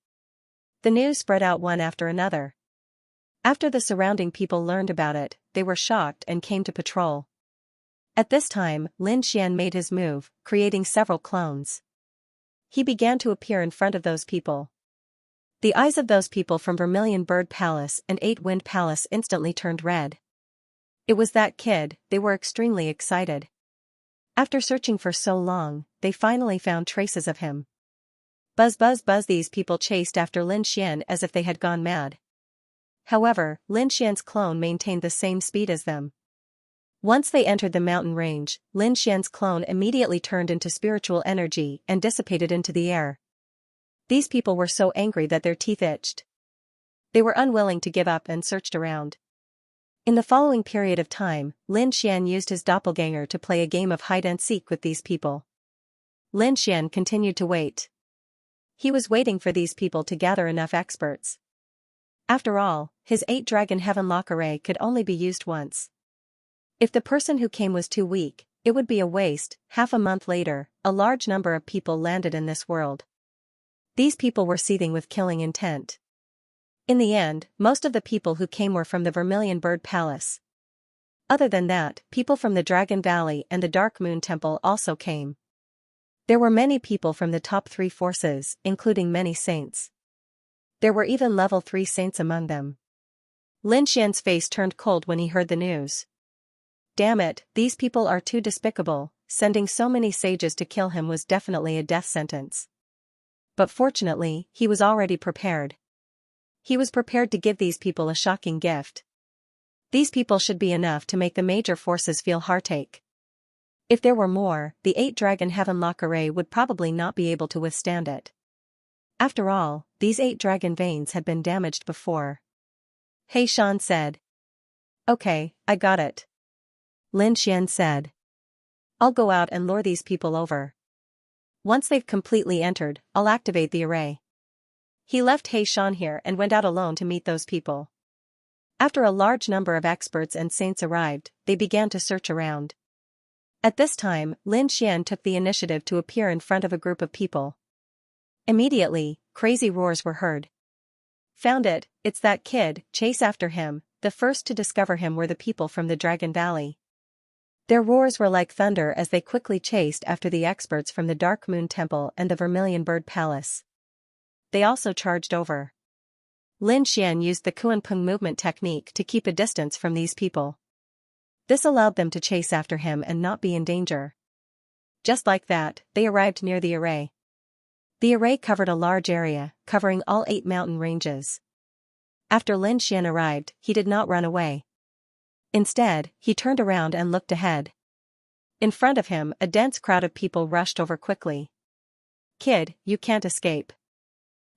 the news spread out one after another. After the surrounding people learned about it, they were shocked and came to patrol. At this time, Lin Xian made his move, creating several clones. He began to appear in front of those people. The eyes of those people from Vermilion Bird Palace and Eight Wind Palace instantly turned red. It was that kid, they were extremely excited. After searching for so long, they finally found traces of him. Buzz buzz buzz, these people chased after Lin Xian as if they had gone mad. However, Lin Xian's clone maintained the same speed as them. Once they entered the mountain range, Lin Xian's clone immediately turned into spiritual energy and dissipated into the air. These people were so angry that their teeth itched. They were unwilling to give up and searched around. In the following period of time, Lin Xian used his doppelganger to play a game of hide-and-seek with these people. Lin Xian continued to wait. He was waiting for these people to gather enough experts. After all, his 8-dragon heaven lock array could only be used once. If the person who came was too weak, it would be a waste. Half a month later, a large number of people landed in this world. These people were seething with killing intent. In the end, most of the people who came were from the Vermilion Bird Palace. Other than that, people from the Dragon Valley and the Dark Moon Temple also came. There were many people from the top 3 forces, including many saints. There were even level 3 saints among them. Lin Xian's face turned cold when he heard the news. Damn it, these people are too despicable, sending so many sages to kill him was definitely a death sentence. But fortunately, he was already prepared. He was prepared to give these people a shocking gift. These people should be enough to make the major forces feel heartache. If there were more, the 8-dragon heaven lock array would probably not be able to withstand it. After all, these 8 dragon veins had been damaged before. He Shan said. Okay, I got it. Lin Xian said. I'll go out and lure these people over. Once they've completely entered, I'll activate the array. He left He Shan here and went out alone to meet those people. After a large number of experts and saints arrived, they began to search around. At this time, Lin Xian took the initiative to appear in front of a group of people. Immediately, crazy roars were heard. Found it, it's that kid, chase after him. The first to discover him were the people from the Dragon Valley. Their roars were like thunder as they quickly chased after the experts from the Dark Moon Temple and the Vermilion Bird Palace. They also charged over. Lin Xian used the Kuanpeng movement technique to keep a distance from these people. This allowed them to chase after him and not be in danger. Just like that, they arrived near the array. The array covered a large area, covering all 8 mountain ranges. After Lin Xian arrived, he did not run away. Instead, he turned around and looked ahead. In front of him, a dense crowd of people rushed over quickly. Kid, you can't escape.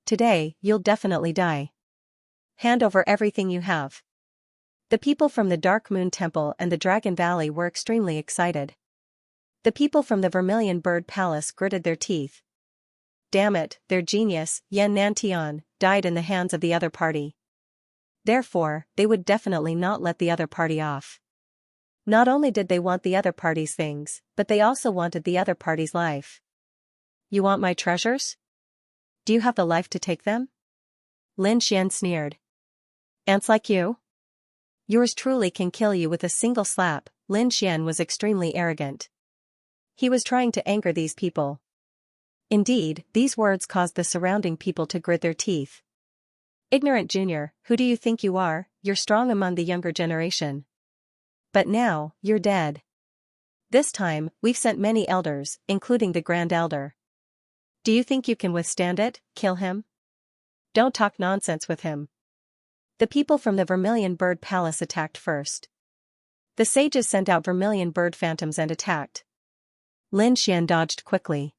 Today, you'll definitely die. Hand over everything you have. The people from the Dark Moon Temple and the Dragon Valley were extremely excited. The people from the Vermilion Bird Palace gritted their teeth. Damn it, their genius, Yan Nantian, died in the hands of the other party. Therefore, they would definitely not let the other party off. Not only did they want the other party's things, but they also wanted the other party's life. You want my treasures? Do you have the life to take them? Lin Xian sneered. Ants like you? Yours truly can kill you with a single slap. Lin Xian was extremely arrogant. He was trying to anger these people. Indeed, these words caused the surrounding people to grit their teeth. Ignorant junior, who do you think you are? You're strong among the younger generation. But now, you're dead. This time, we've sent many elders, including the Grand Elder. Do you think you can withstand it? Kill him? Don't talk nonsense with him. The people from the Vermilion Bird Palace attacked first. The sages sent out Vermilion Bird Phantoms and attacked. Lin Xian dodged quickly.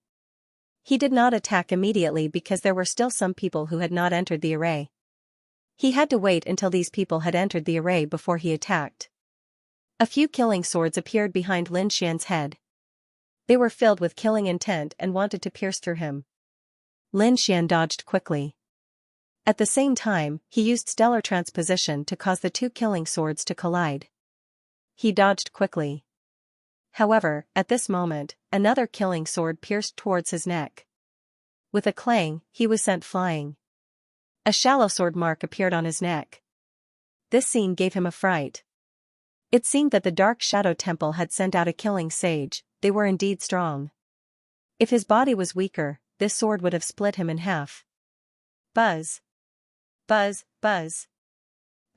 He did not attack immediately because there were still some people who had not entered the array. He had to wait until these people had entered the array before he attacked. A few killing swords appeared behind Lin Xian's head. They were filled with killing intent and wanted to pierce through him. Lin Xian dodged quickly. At the same time, he used stellar transposition to cause the two killing swords to collide. He dodged quickly. However, at this moment, another killing sword pierced towards his neck. With a clang, he was sent flying. A shallow sword mark appeared on his neck. This scene gave him a fright. It seemed that the Dark Shadow Temple had sent out a killing sage. They were indeed strong. If his body was weaker, this sword would have split him in half. Buzz. Buzz, buzz.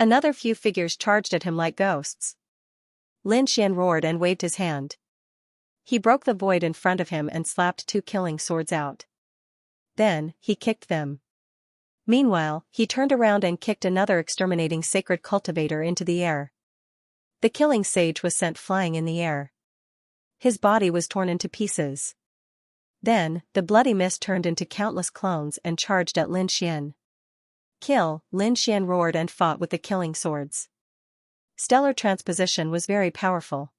Another few figures charged at him like ghosts. Lin Xian roared and waved his hand. He broke the void in front of him and slapped two killing swords out. Then, he kicked them. Meanwhile, he turned around and kicked another exterminating sacred cultivator into the air. The killing sage was sent flying in the air. His body was torn into pieces. Then, the bloody mist turned into countless clones and charged at Lin Xian. Kill, Lin Xian roared and fought with the killing swords. Stellar transposition was very powerful.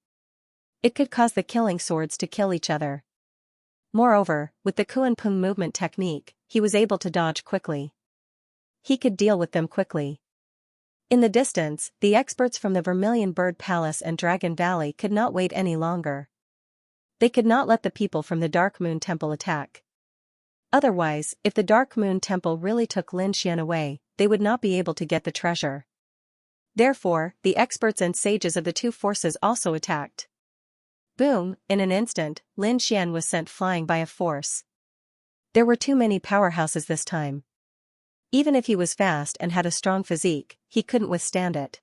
It could cause the killing swords to kill each other. Moreover, with the Kuan Pung movement technique, he was able to dodge quickly. He could deal with them quickly. In the distance, the experts from the Vermilion Bird Palace and Dragon Valley could not wait any longer. They could not let the people from the Dark Moon Temple attack. Otherwise, if the Dark Moon Temple really took Lin Xian away, they would not be able to get the treasure. Therefore, the experts and sages of the two forces also attacked. Boom, in an instant, Lin Xian was sent flying by a force. There were too many powerhouses this time. Even if he was fast and had a strong physique, he couldn't withstand it.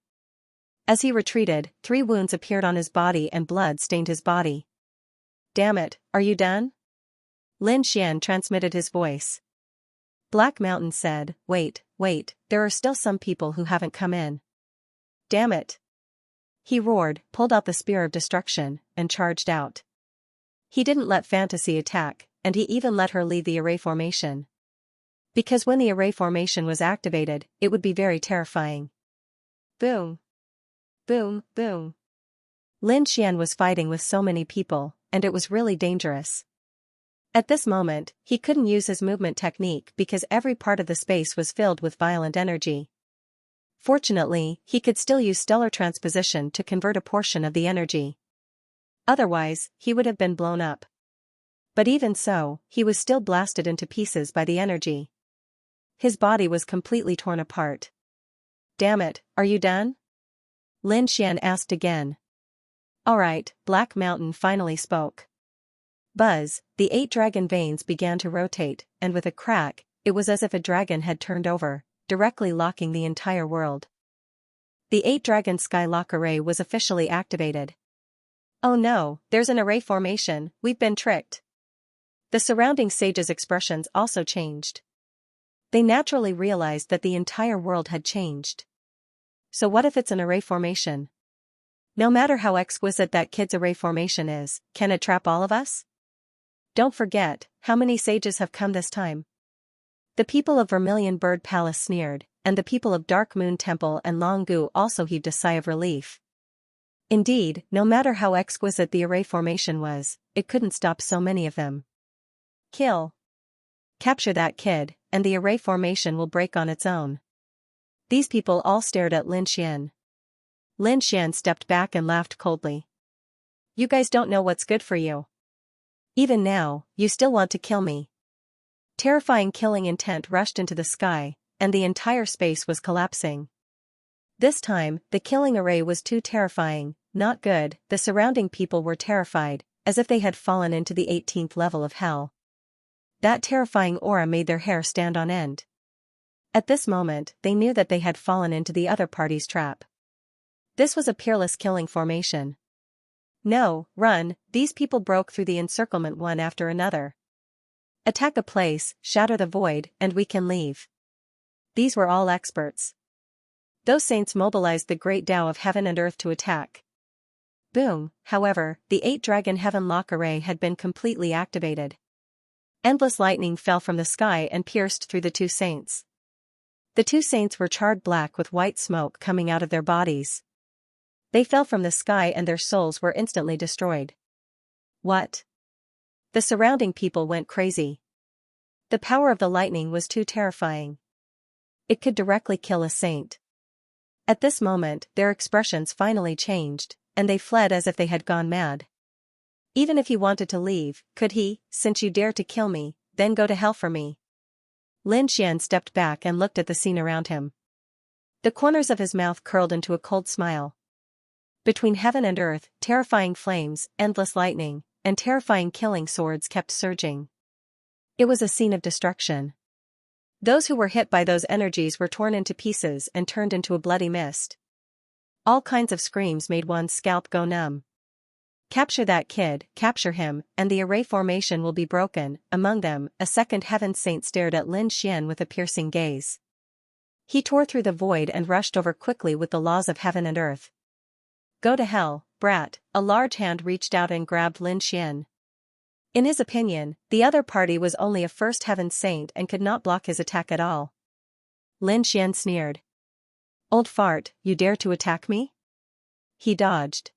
As he retreated, 3 wounds appeared on his body and blood stained his body. Damn it, are you done? Lin Xian transmitted his voice. Black Mountain said, wait, there are still some people who haven't come in. Damn it. He roared, pulled out the Spear of Destruction, and charged out. He didn't let Fantasy attack, and he even let her leave the array formation. Because when the array formation was activated, it would be very terrifying. Boom. Boom, boom. Lin Xian was fighting with so many people, and it was really dangerous. At this moment, he couldn't use his movement technique because every part of the space was filled with violent energy. Fortunately, he could still use stellar transposition to convert a portion of the energy. Otherwise, he would have been blown up. But even so, he was still blasted into pieces by the energy. His body was completely torn apart. Damn it, are you done? Lin Xian asked again. Alright, Black Mountain finally spoke. Buzz, the 8 dragon veins began to rotate, and with a crack, it was as if a dragon had turned over, directly locking the entire world. The 8 dragon sky lock array was officially activated. Oh no, there's an array formation, we've been tricked. The surrounding sages' expressions also changed. They naturally realized that the entire world had changed. So what if it's an array formation? No matter how exquisite that kid's array formation is, can it trap all of us? Don't forget, how many sages have come this time? The people of Vermilion Bird Palace sneered, and the people of Dark Moon Temple and Longgu also heaved a sigh of relief. Indeed, no matter how exquisite the array formation was, it couldn't stop so many of them. Kill. Capture that kid, and the array formation will break on its own. These people all stared at Lin Xian. Lin Xian stepped back and laughed coldly. You guys don't know what's good for you. Even now, you still want to kill me. Terrifying killing intent rushed into the sky, and the entire space was collapsing. This time, the killing array was too terrifying, not good. The surrounding people were terrified, as if they had fallen into the 18th level of hell. That terrifying aura made their hair stand on end. At this moment, they knew that they had fallen into the other party's trap. This was a peerless killing formation. No, run, these people broke through the encirclement one after another. Attack a place, shatter the void, and we can leave. These were all experts. Those saints mobilized the great Tao of heaven and earth to attack. Boom, however, the 8 dragon heaven lock array had been completely activated. Endless lightning fell from the sky and pierced through the 2 saints. The 2 saints were charred black with white smoke coming out of their bodies. They fell from the sky and their souls were instantly destroyed. What? The surrounding people went crazy. The power of the lightning was too terrifying. It could directly kill a saint. At this moment, their expressions finally changed, and they fled as if they had gone mad. Even if he wanted to leave, could he, since you dare to kill me, then go to hell for me? Lin Xian stepped back and looked at the scene around him. The corners of his mouth curled into a cold smile. Between heaven and earth, terrifying flames, endless lightning, and terrifying killing swords kept surging. It was a scene of destruction. Those who were hit by those energies were torn into pieces and turned into a bloody mist. All kinds of screams made one's scalp go numb. Capture that kid, capture him, and the array formation will be broken. Among them, a second heaven saint stared at Lin Xian with a piercing gaze. He tore through the void and rushed over quickly with the laws of heaven and earth. Go to hell, brat. A large hand reached out and grabbed Lin Xian. In his opinion, the other party was only a first heaven saint and could not block his attack at all. Lin Xian sneered. Old fart, you dare to attack me? He dodged.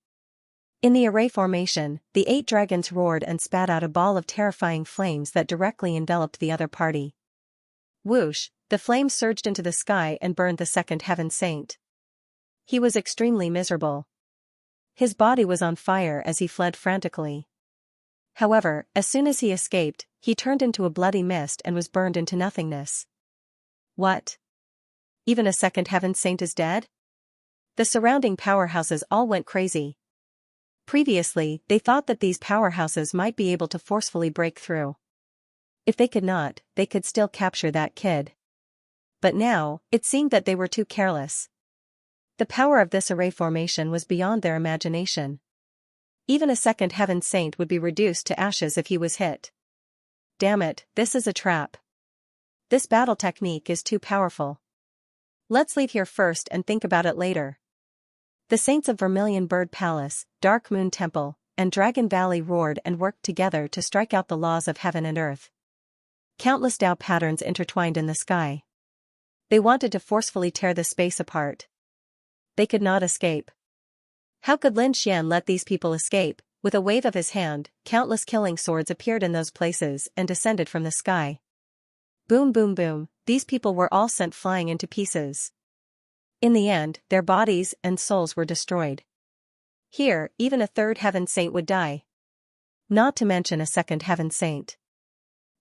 In the array formation, the 8 dragons roared and spat out a ball of terrifying flames that directly enveloped the other party. Whoosh, the flames surged into the sky and burned the second heaven saint. He was extremely miserable. His body was on fire as he fled frantically. However, as soon as he escaped, he turned into a bloody mist and was burned into nothingness. What? Even a second heaven saint is dead? The surrounding powerhouses all went crazy. Previously, they thought that these powerhouses might be able to forcefully break through. If they could not, they could still capture that kid. But now, it seemed that they were too careless. The power of this array formation was beyond their imagination. Even a second heaven saint would be reduced to ashes if he was hit. Damn it, this is a trap. This battle technique is too powerful. Let's leave here first and think about it later. The saints of Vermilion Bird Palace, Dark Moon Temple, and Dragon Valley roared and worked together to strike out the laws of heaven and earth. Countless Tao patterns intertwined in the sky. They wanted to forcefully tear the space apart. They could not escape. How could Lin Xian let these people escape? With a wave of his hand, countless killing swords appeared in those places and descended from the sky. Boom boom boom, these people were all sent flying into pieces. In the end, their bodies and souls were destroyed. Here, even a third heaven saint would die. Not to mention a second heaven saint.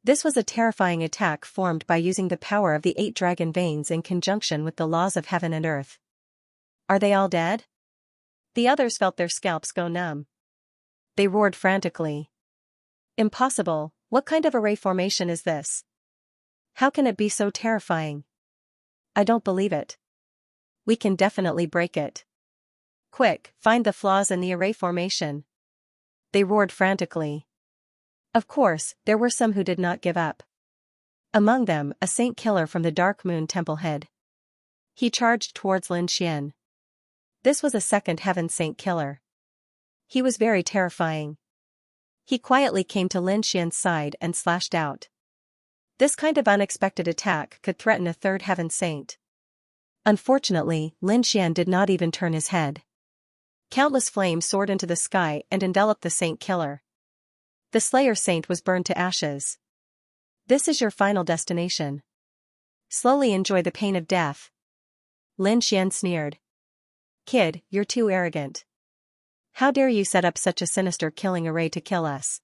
This was a terrifying attack formed by using the power of the 8 dragon veins in conjunction with the laws of heaven and earth. Are they all dead? The others felt their scalps go numb. They roared frantically. Impossible, what kind of array formation is this? How can it be so terrifying? I don't believe it. We can definitely break it. Quick, find the flaws in the array formation. They roared frantically. Of course, there were some who did not give up. Among them, a saint killer from the Dark Moon Temple head. He charged towards Lin Xian. This was a second heaven saint killer. He was very terrifying. He quietly came to Lin Xian's side and slashed out. This kind of unexpected attack could threaten a third heaven saint. Unfortunately, Lin Xian did not even turn his head. Countless flames soared into the sky and enveloped the saint killer. The Slayer Saint was burned to ashes. This is your final destination. Slowly enjoy the pain of death. Lin Xian sneered. Kid, you're too arrogant. How dare you set up such a sinister killing array to kill us?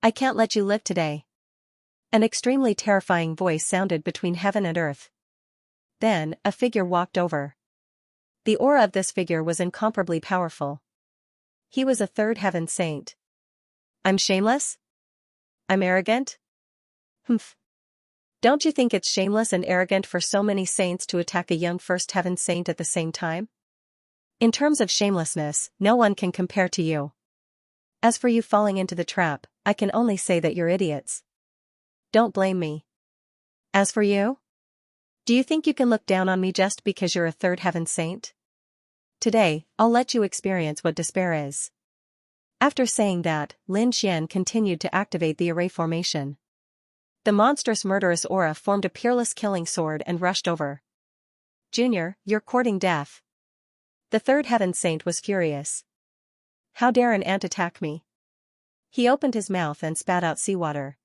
I can't let you live today. An extremely terrifying voice sounded between heaven and earth. Then, a figure walked over. The aura of this figure was incomparably powerful. He was a third heaven saint. I'm shameless? I'm arrogant? Humph. Don't you think it's shameless and arrogant for so many saints to attack a young first heaven saint at the same time? In terms of shamelessness, no one can compare to you. As for you falling into the trap, I can only say that you're idiots. Don't blame me. As for you? Do you think you can look down on me just because you're a third heaven saint? Today, I'll let you experience what despair is. After saying that, Lin Xian continued to activate the array formation. The monstrous murderous aura formed a peerless killing sword and rushed over. Junior, you're courting death. The third heaven saint was furious. How dare an ant attack me? He opened his mouth and spat out seawater.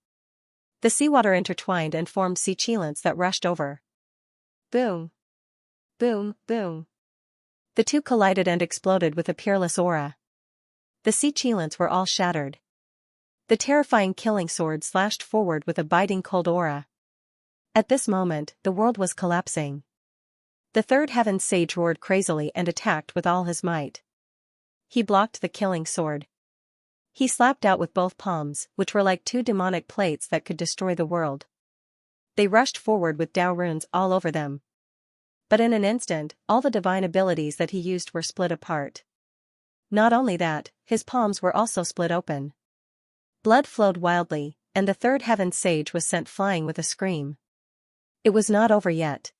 The seawater intertwined and formed sea cheilants that rushed over. Boom. Boom, boom. The two collided and exploded with a peerless aura. The sea cheilants were all shattered. The terrifying killing sword slashed forward with a biting cold aura. At this moment, the world was collapsing. The third heaven sage roared crazily and attacked with all his might. He blocked the killing sword. He slapped out with both palms, which were like two demonic plates that could destroy the world. They rushed forward with Dao runes all over them. But in an instant, all the divine abilities that he used were split apart. Not only that, his palms were also split open. Blood flowed wildly, and the third heaven sage was sent flying with a scream. It was not over yet.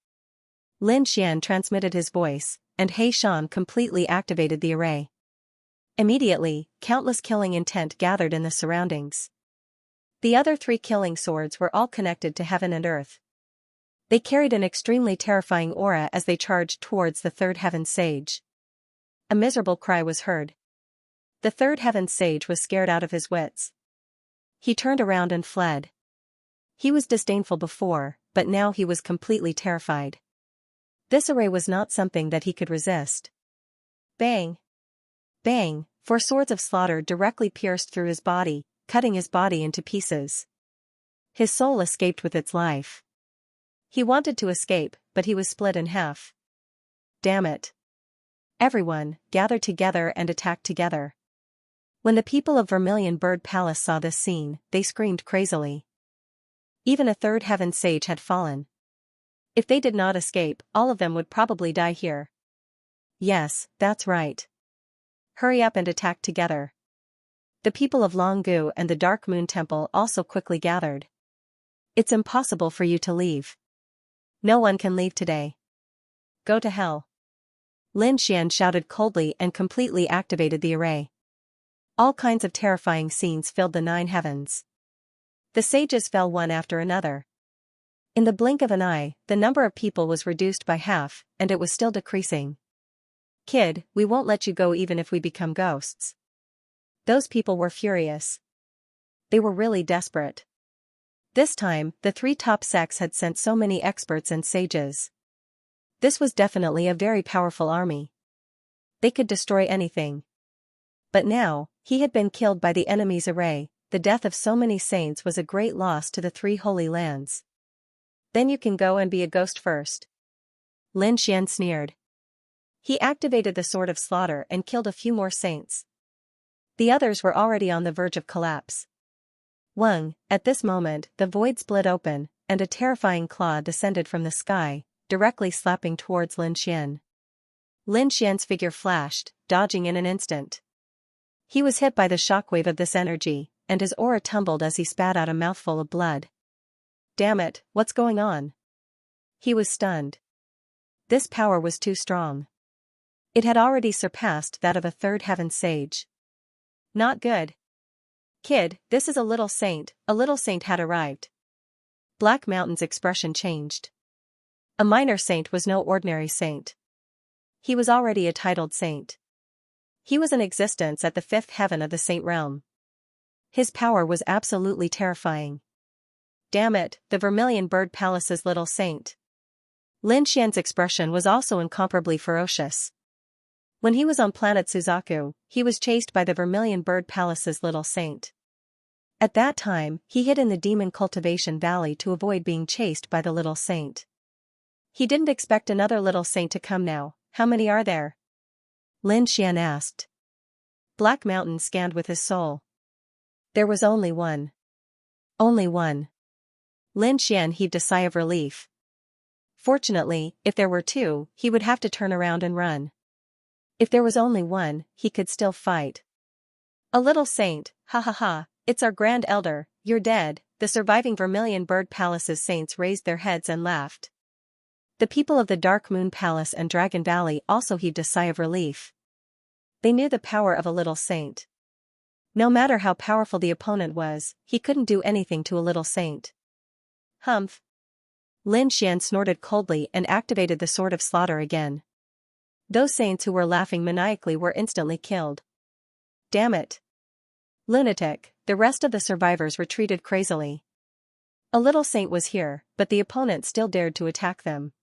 Lin Xian transmitted his voice, and He Shan completely activated the array. Immediately, countless killing intent gathered in the surroundings. The other three killing swords were all connected to heaven and earth. They carried an extremely terrifying aura as they charged towards the third heaven sage. A miserable cry was heard. The third heaven sage was scared out of his wits. He turned around and fled. He was disdainful before, but now he was completely terrified. This array was not something that he could resist. Bang! Bang! 4 swords of slaughter directly pierced through his body, cutting his body into pieces. His soul escaped with its life. He wanted to escape, but he was split in half. Damn it! Everyone gathered together and attacked together. When the people of Vermilion Bird Palace saw this scene, they screamed crazily. Even a third heaven sage had fallen. If they did not escape, all of them would probably die here. Yes, that's right. Hurry up and attack together. The people of Longgu and the Dark Moon Temple also quickly gathered. It's impossible for you to leave. No one can leave today. Go to hell. Lin Xian shouted coldly and completely activated the array. All kinds of terrifying scenes filled the 9 heavens. The sages fell one after another. In the blink of an eye, the number of people was reduced by half, and it was still decreasing. Kid, we won't let you go even if we become ghosts. Those people were furious. They were really desperate. This time, the 3 top sects had sent so many experts and sages. This was definitely a very powerful army. They could destroy anything. But now, he had been killed by the enemy's array. The death of so many saints was a great loss to the 3 holy lands. Then you can go and be a ghost first. Lin Xian sneered. He activated the Sword of Slaughter and killed a few more saints. The others were already on the verge of collapse. At this moment, the void split open, and a terrifying claw descended from the sky, directly slapping towards Lin Xian. Lin Xian's figure flashed, dodging in an instant. He was hit by the shockwave of this energy, and his aura tumbled as he spat out a mouthful of blood. Damn it, what's going on? He was stunned. This power was too strong. It had already surpassed that of a third heaven sage. Not good. Kid, this is a little saint had arrived. Black Mountain's expression changed. A minor saint was no ordinary saint. He was already a titled saint. He was in existence at the 5th heaven of the saint realm. His power was absolutely terrifying. Damn it, the Vermilion Bird Palace's little saint. Lin Xian's expression was also incomparably ferocious. When he was on planet Suzaku, he was chased by the Vermilion Bird Palace's little saint. At that time, he hid in the Demon Cultivation Valley to avoid being chased by the little saint. He didn't expect another little saint to come now. How many are there? Lin Xian asked. Black Mountain scanned with his soul. There was only one. Only one. Lin Xian heaved a sigh of relief. Fortunately, if there were 2, he would have to turn around and run. If there was only one, he could still fight. A little saint, ha ha ha, it's our Grand Elder, you're dead. The surviving Vermilion Bird Palace's saints raised their heads and laughed. The people of the Dark Moon Palace and Dragon Valley also heaved a sigh of relief. They knew the power of a little saint. No matter how powerful the opponent was, he couldn't do anything to a little saint. Humph. Lin Xian snorted coldly and activated the Sword of Slaughter again. Those saints who were laughing maniacally were instantly killed. Damn it. Lunatic, the rest of the survivors retreated crazily. A little saint was here, but the opponent still dared to attack them.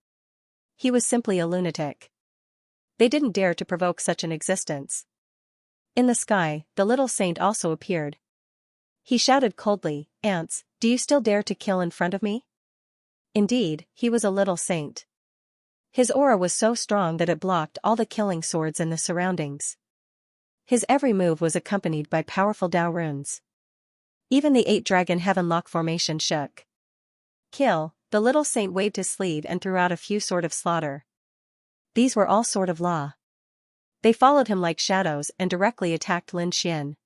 He was simply a lunatic. They didn't dare to provoke such an existence. In the sky, the little saint also appeared. He shouted coldly, "Ants, do you still dare to kill in front of me?" Indeed, he was a little saint. His aura was so strong that it blocked all the killing swords in the surroundings. His every move was accompanied by powerful Dao runes. Even the 8-dragon heaven lock formation shook. Kill, the little saint waved his sleeve and threw out a few sword of slaughter. These were all sword of law. They followed him like shadows and directly attacked Lin Xian.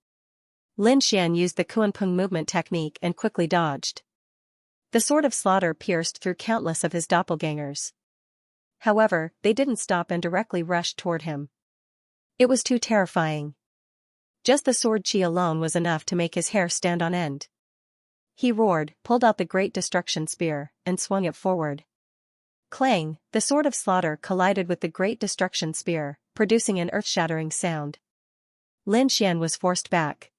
Lin Xian used the Kuanpeng movement technique and quickly dodged. The sword of slaughter pierced through countless of his doppelgangers. However, they didn't stop and directly rushed toward him. It was too terrifying. Just the sword chi alone was enough to make his hair stand on end. He roared, pulled out the great destruction spear, and swung it forward. Clang, the sword of slaughter collided with the great destruction spear, producing an earth-shattering sound. Lin Xian was forced back.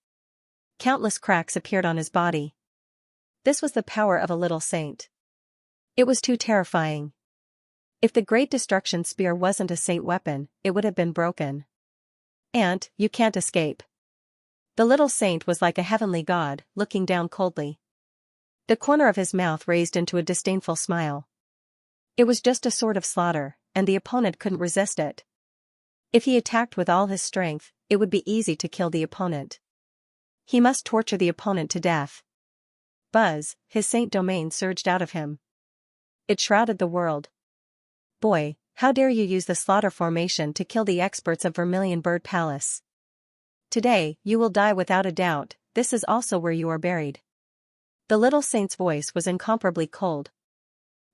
Countless cracks appeared on his body. This was the power of a little saint. It was too terrifying. If the great destruction spear wasn't a saint weapon, it would have been broken. "Ant, you can't escape." The little saint was like a heavenly god, looking down coldly. The corner of his mouth raised into a disdainful smile. It was just a sword of slaughter, and the opponent couldn't resist it. If he attacked with all his strength, it would be easy to kill the opponent. He must torture the opponent to death. Buzz, his saint domain surged out of him. It shrouded the world. "Boy, how dare you use the slaughter formation to kill the experts of Vermilion Bird Palace? Today, you will die without a doubt, this is also where you are buried." The little saint's voice was incomparably cold.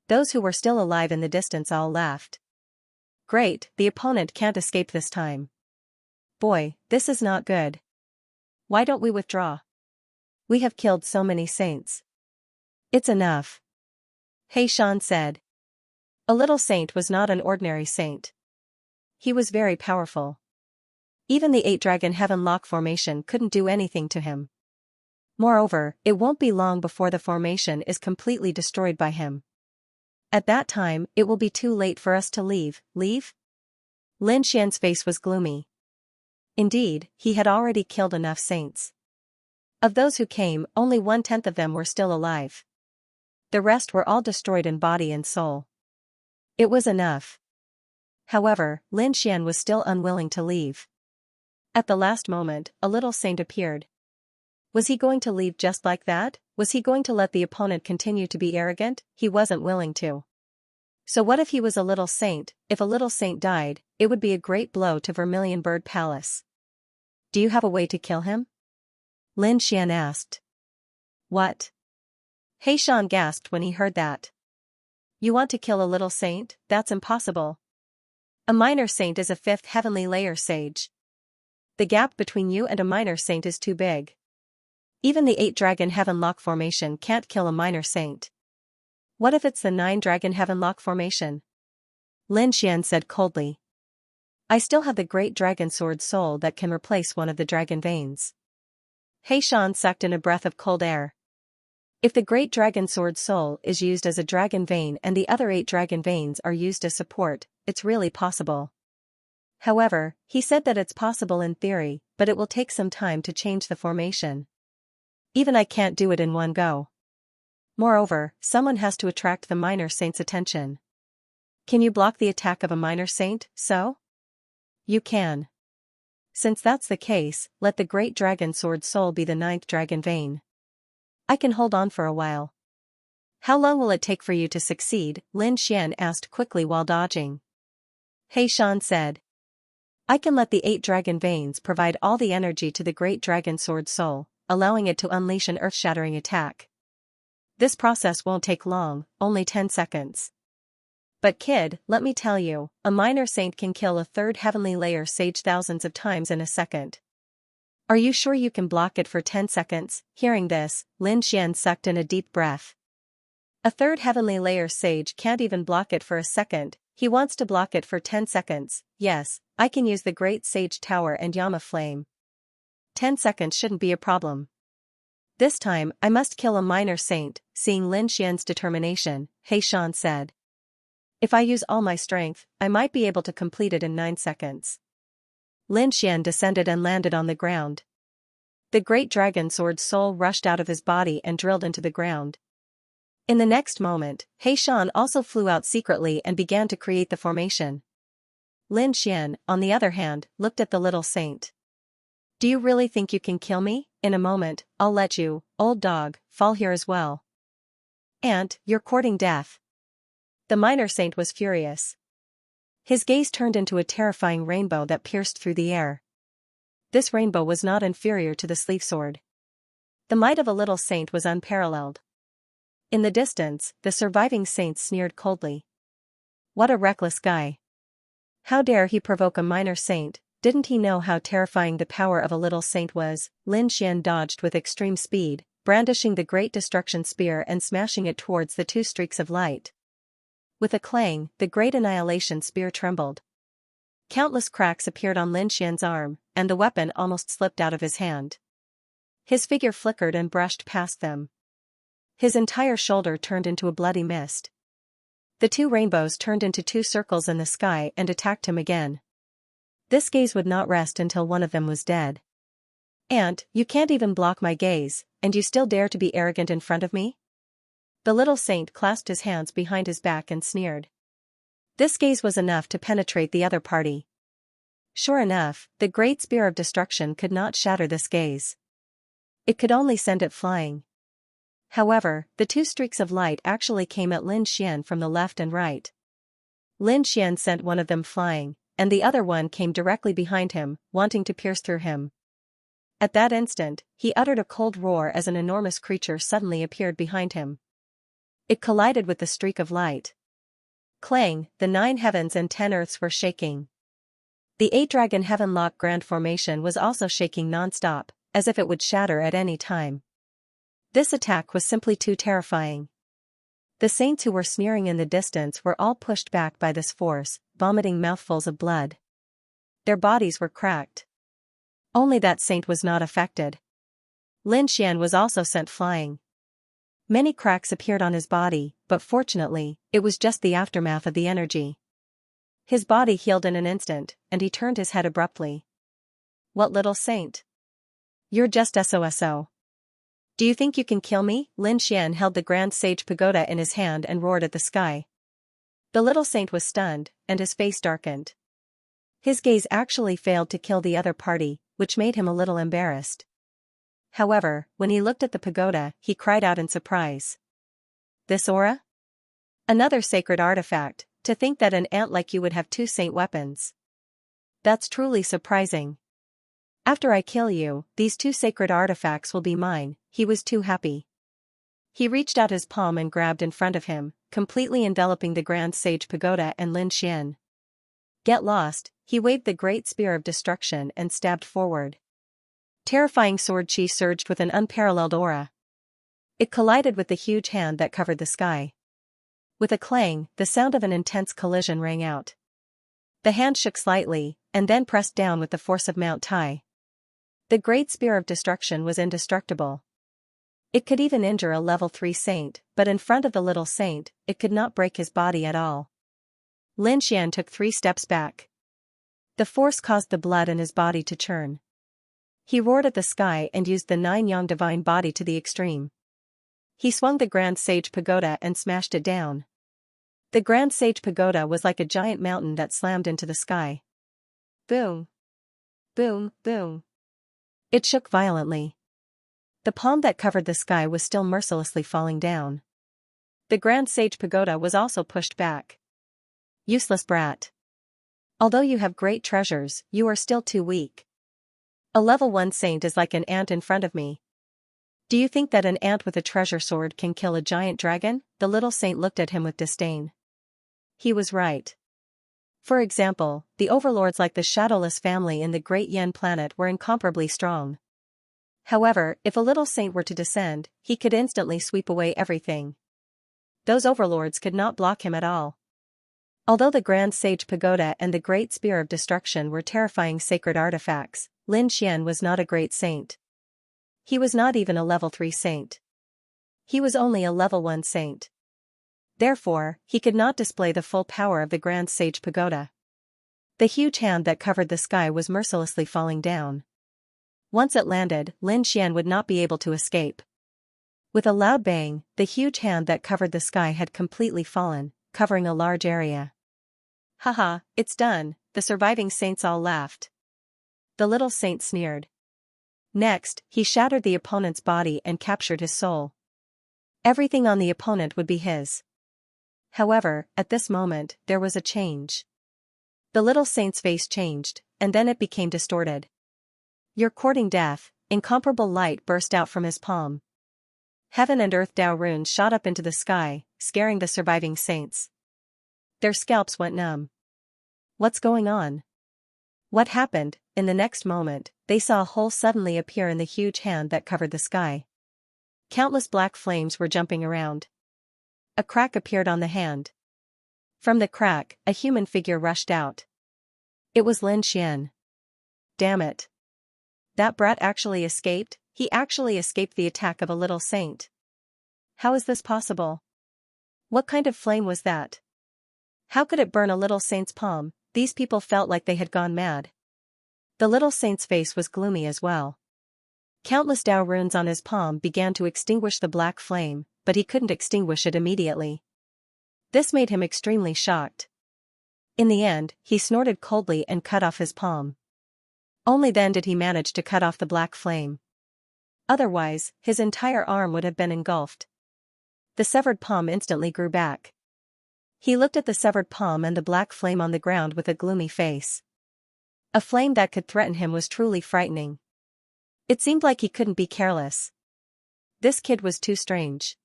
Those who were still alive in the distance all laughed. "Great, the opponent can't escape this time. Boy, this is not good. Why don't we withdraw? We have killed so many saints. It's enough." He Shan said. A little saint was not an ordinary saint. He was very powerful. Even the 8-dragon heaven lock formation couldn't do anything to him. Moreover, it won't be long before the formation is completely destroyed by him. At that time, it will be too late for us to leave. Leave? Lin Xian's face was gloomy. Indeed, he had already killed enough saints. Of those who came, only 1/10 of them were still alive. The rest were all destroyed in body and soul. It was enough. However, Lin Xian was still unwilling to leave. At the last moment, a little saint appeared. Was he going to leave just like that? Was he going to let the opponent continue to be arrogant? He wasn't willing to. So what if he was a little saint? If a little saint died, it would be a great blow to Vermilion Bird Palace. "Do you have a way to kill him?" Lin Xian asked. "What?" He Shan gasped when he heard that. "You want to kill a little saint? That's impossible. A minor saint is a 5th heavenly layer sage. The gap between you and a minor saint is too big. Even the 8-dragon heaven lock formation can't kill a minor saint. What if it's the 9-dragon heaven lock formation?" Lin Xian said coldly. "I still have the great dragon sword soul that can replace one of the dragon veins." He Shan sucked in a breath of cold air. If the great dragon sword soul is used as a dragon vein and the other 8 dragon veins are used as support, it's really possible. However, he said that it's possible in theory, but it will take some time to change the formation. Even I can't do it in one go. Moreover, someone has to attract the minor saint's attention. Can you block the attack of a minor saint, so? You can. Since that's the case, let the great dragon sword soul be the 9th dragon vein. I can hold on for a while. How long will it take for you to succeed? Lin Xian asked quickly while dodging. He Shan said. I can let the 8 dragon veins provide all the energy to the great dragon sword soul, allowing it to unleash an earth-shattering attack. This process won't take long, only 10 seconds. But kid, let me tell you, a minor saint can kill a 3rd heavenly layer sage thousands of times in a second. Are you sure you can block it for 10 seconds? Hearing this, Lin Xian sucked in a deep breath. A 3rd heavenly layer sage can't even block it for a second, he wants to block it for 10 seconds, yes, I can use the great sage tower and Yama flame. 10 seconds shouldn't be a problem. This time, I must kill a minor saint, seeing Lin Xian's determination, He Shan said. If I use all my strength, I might be able to complete it in 9 seconds. Lin Xian descended and landed on the ground. The great dragon sword's soul rushed out of his body and drilled into the ground. In the next moment, He Shan also flew out secretly and began to create the formation. Lin Xian, on the other hand, looked at the little saint. Do you really think you can kill me? In a moment, I'll let you, old dog, fall here as well. And, you're courting death. The minor saint was furious. His gaze turned into a terrifying rainbow that pierced through the air. This rainbow was not inferior to the sleeve sword. The might of a little saint was unparalleled. In the distance, the surviving saints sneered coldly. What a reckless guy. How dare he provoke a minor saint? Didn't he know how terrifying the power of a little saint was? Lin Xian dodged with extreme speed, brandishing the great destruction spear and smashing it towards the 2 streaks of light. With a clang, the great annihilation spear trembled. Countless cracks appeared on Lin Xian's arm, and the weapon almost slipped out of his hand. His figure flickered and brushed past them. His entire shoulder turned into a bloody mist. The 2 rainbows turned into 2 circles in the sky and attacked him again. This gaze would not rest until one of them was dead. And, you can't even block my gaze, and you still dare to be arrogant in front of me? The little saint clasped his hands behind his back and sneered. This gaze was enough to penetrate the other party. Sure enough, the great spear of destruction could not shatter this gaze. It could only send it flying. However, the 2 streaks of light actually came at Lin Xian from the left and right. Lin Xian sent one of them flying, and the other one came directly behind him, wanting to pierce through him. At that instant, he uttered a cold roar as an enormous creature suddenly appeared behind him. It collided with the streak of light. Clang, the 9 heavens and 10 earths were shaking. The 8-dragon heavenlock grand formation was also shaking non-stop, as if it would shatter at any time. This attack was simply too terrifying. The saints who were sneering in the distance were all pushed back by this force, vomiting mouthfuls of blood. Their bodies were cracked. Only that saint was not affected. Lin Xian was also sent flying. Many cracks appeared on his body, but fortunately, it was just the aftermath of the energy. His body healed in an instant, and he turned his head abruptly. What little saint? You're just SOSO. Do you think you can kill me? Lin Xian held the Grand Sage Pagoda in his hand and roared at the sky. The little saint was stunned, and his face darkened. His gaze actually failed to kill the other party, which made him a little embarrassed. However, when he looked at the pagoda, he cried out in surprise. This aura? Another sacred artifact. To think that an ant like you would have 2 saint weapons. That's truly surprising. After I kill you, these 2 sacred artifacts will be mine. He was too happy. He reached out his palm and grabbed in front of him, completely enveloping the Grand Sage Pagoda and Lin Xian. Get lost, he waved the great spear of destruction and stabbed forward. Terrifying sword chi surged with an unparalleled aura. It collided with the huge hand that covered the sky. With a clang, the sound of an intense collision rang out. The hand shook slightly, and then pressed down with the force of Mount Tai. The great spear of destruction was indestructible. It could even injure a level 3 saint, but in front of the little saint, it could not break his body at all. Lin Xian took 3 steps back. The force caused the blood in his body to churn. He roared at the sky and used the 9-yang divine body to the extreme. He swung the Grand Sage Pagoda and smashed it down. The Grand Sage Pagoda was like a giant mountain that slammed into the sky. Boom! Boom, boom! It shook violently. The palm that covered the sky was still mercilessly falling down. The Grand Sage Pagoda was also pushed back. Useless brat. Although you have great treasures, you are still too weak. A level 1 saint is like an ant in front of me. Do you think that an ant with a treasure sword can kill a giant dragon? The little saint looked at him with disdain. He was right. For example, the overlords like the Shadowless family in the Great Yen planet were incomparably strong. However, if a little saint were to descend, he could instantly sweep away everything. Those overlords could not block him at all. Although the Grand Sage Pagoda and the Great Spear of Destruction were terrifying sacred artifacts, Lin Xian was not a great saint. He was not even a level 3 saint. He was only a level 1 saint. Therefore, he could not display the full power of the Grand Sage Pagoda. The huge hand that covered the sky was mercilessly falling down. Once it landed, Lin Xian would not be able to escape. With a loud bang, the huge hand that covered the sky had completely fallen, covering a large area. Haha, it's done, the surviving saints all laughed. The little saint sneered. Next, he shattered the opponent's body and captured his soul. Everything on the opponent would be his. However, at this moment, there was a change. The little saint's face changed, and then it became distorted. You're courting death, incomparable light burst out from his palm. Heaven and earth Dao runes shot up into the sky, scaring the surviving saints. Their scalps went numb. What's going on? What happened? In the next moment, they saw a hole suddenly appear in the huge hand that covered the sky. Countless black flames were jumping around. A crack appeared on the hand. From the crack, a human figure rushed out. It was Lin Xian. Damn it. That brat actually escaped? He actually escaped the attack of a little saint. How is this possible? What kind of flame was that? How could it burn a little saint's palm? These people felt like they had gone mad. The little saint's face was gloomy as well. Countless Dao runes on his palm began to extinguish the black flame, but he couldn't extinguish it immediately. This made him extremely shocked. In the end, he snorted coldly and cut off his palm. Only then did he manage to cut off the black flame. Otherwise, his entire arm would have been engulfed. The severed palm instantly grew back. He looked at the severed palm and the black flame on the ground with a gloomy face. A flame that could threaten him was truly frightening. It seemed like he couldn't be careless. This kid was too strange.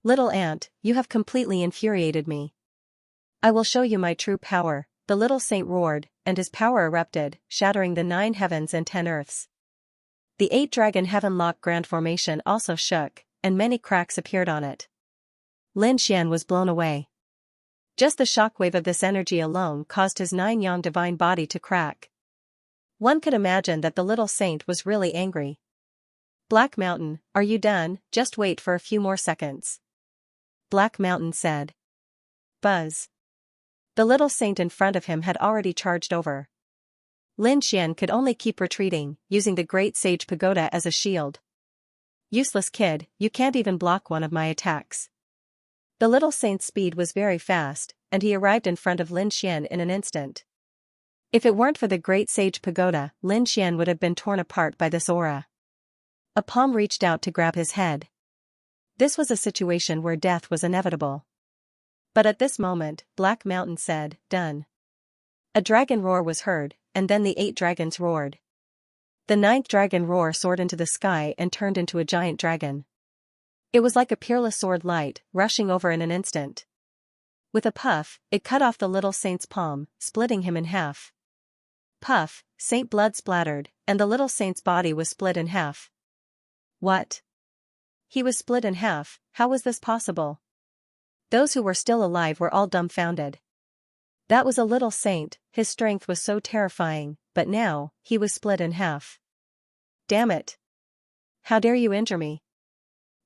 Little ant, you have completely infuriated me. I will show you my true power, the little saint roared, and his power erupted, shattering the 9 heavens and 10 earths. The 8-dragon heaven-lock grand formation also shook, and many cracks appeared on it. Lin Xian was blown away. Just the shockwave of this energy alone caused his 9-yang divine body to crack. One could imagine that the little saint was really angry. Black Mountain, are you done? Just wait for a few more seconds. Black Mountain said. Buzz. The little saint in front of him had already charged over. Lin Xian could only keep retreating, using the Great Sage Pagoda as a shield. Useless kid, you can't even block one of my attacks. The little saint's speed was very fast, and he arrived in front of Lin Xian in an instant. If it weren't for the Great Sage Pagoda, Lin Xian would have been torn apart by this aura. A palm reached out to grab his head. This was a situation where death was inevitable. But at this moment, Black Mountain said, done. A dragon roar was heard, and then the 8 dragons roared. The 9th dragon roar soared into the sky and turned into a giant dragon. It was like a peerless sword light, rushing over in an instant. With a puff, it cut off the little saint's palm, splitting him in half. Puff, saint blood splattered, and the little saint's body was split in half. What? He was split in half, how was this possible? Those who were still alive were all dumbfounded. That was a little saint, his strength was so terrifying, but now, he was split in half. Damn it! How dare you injure me?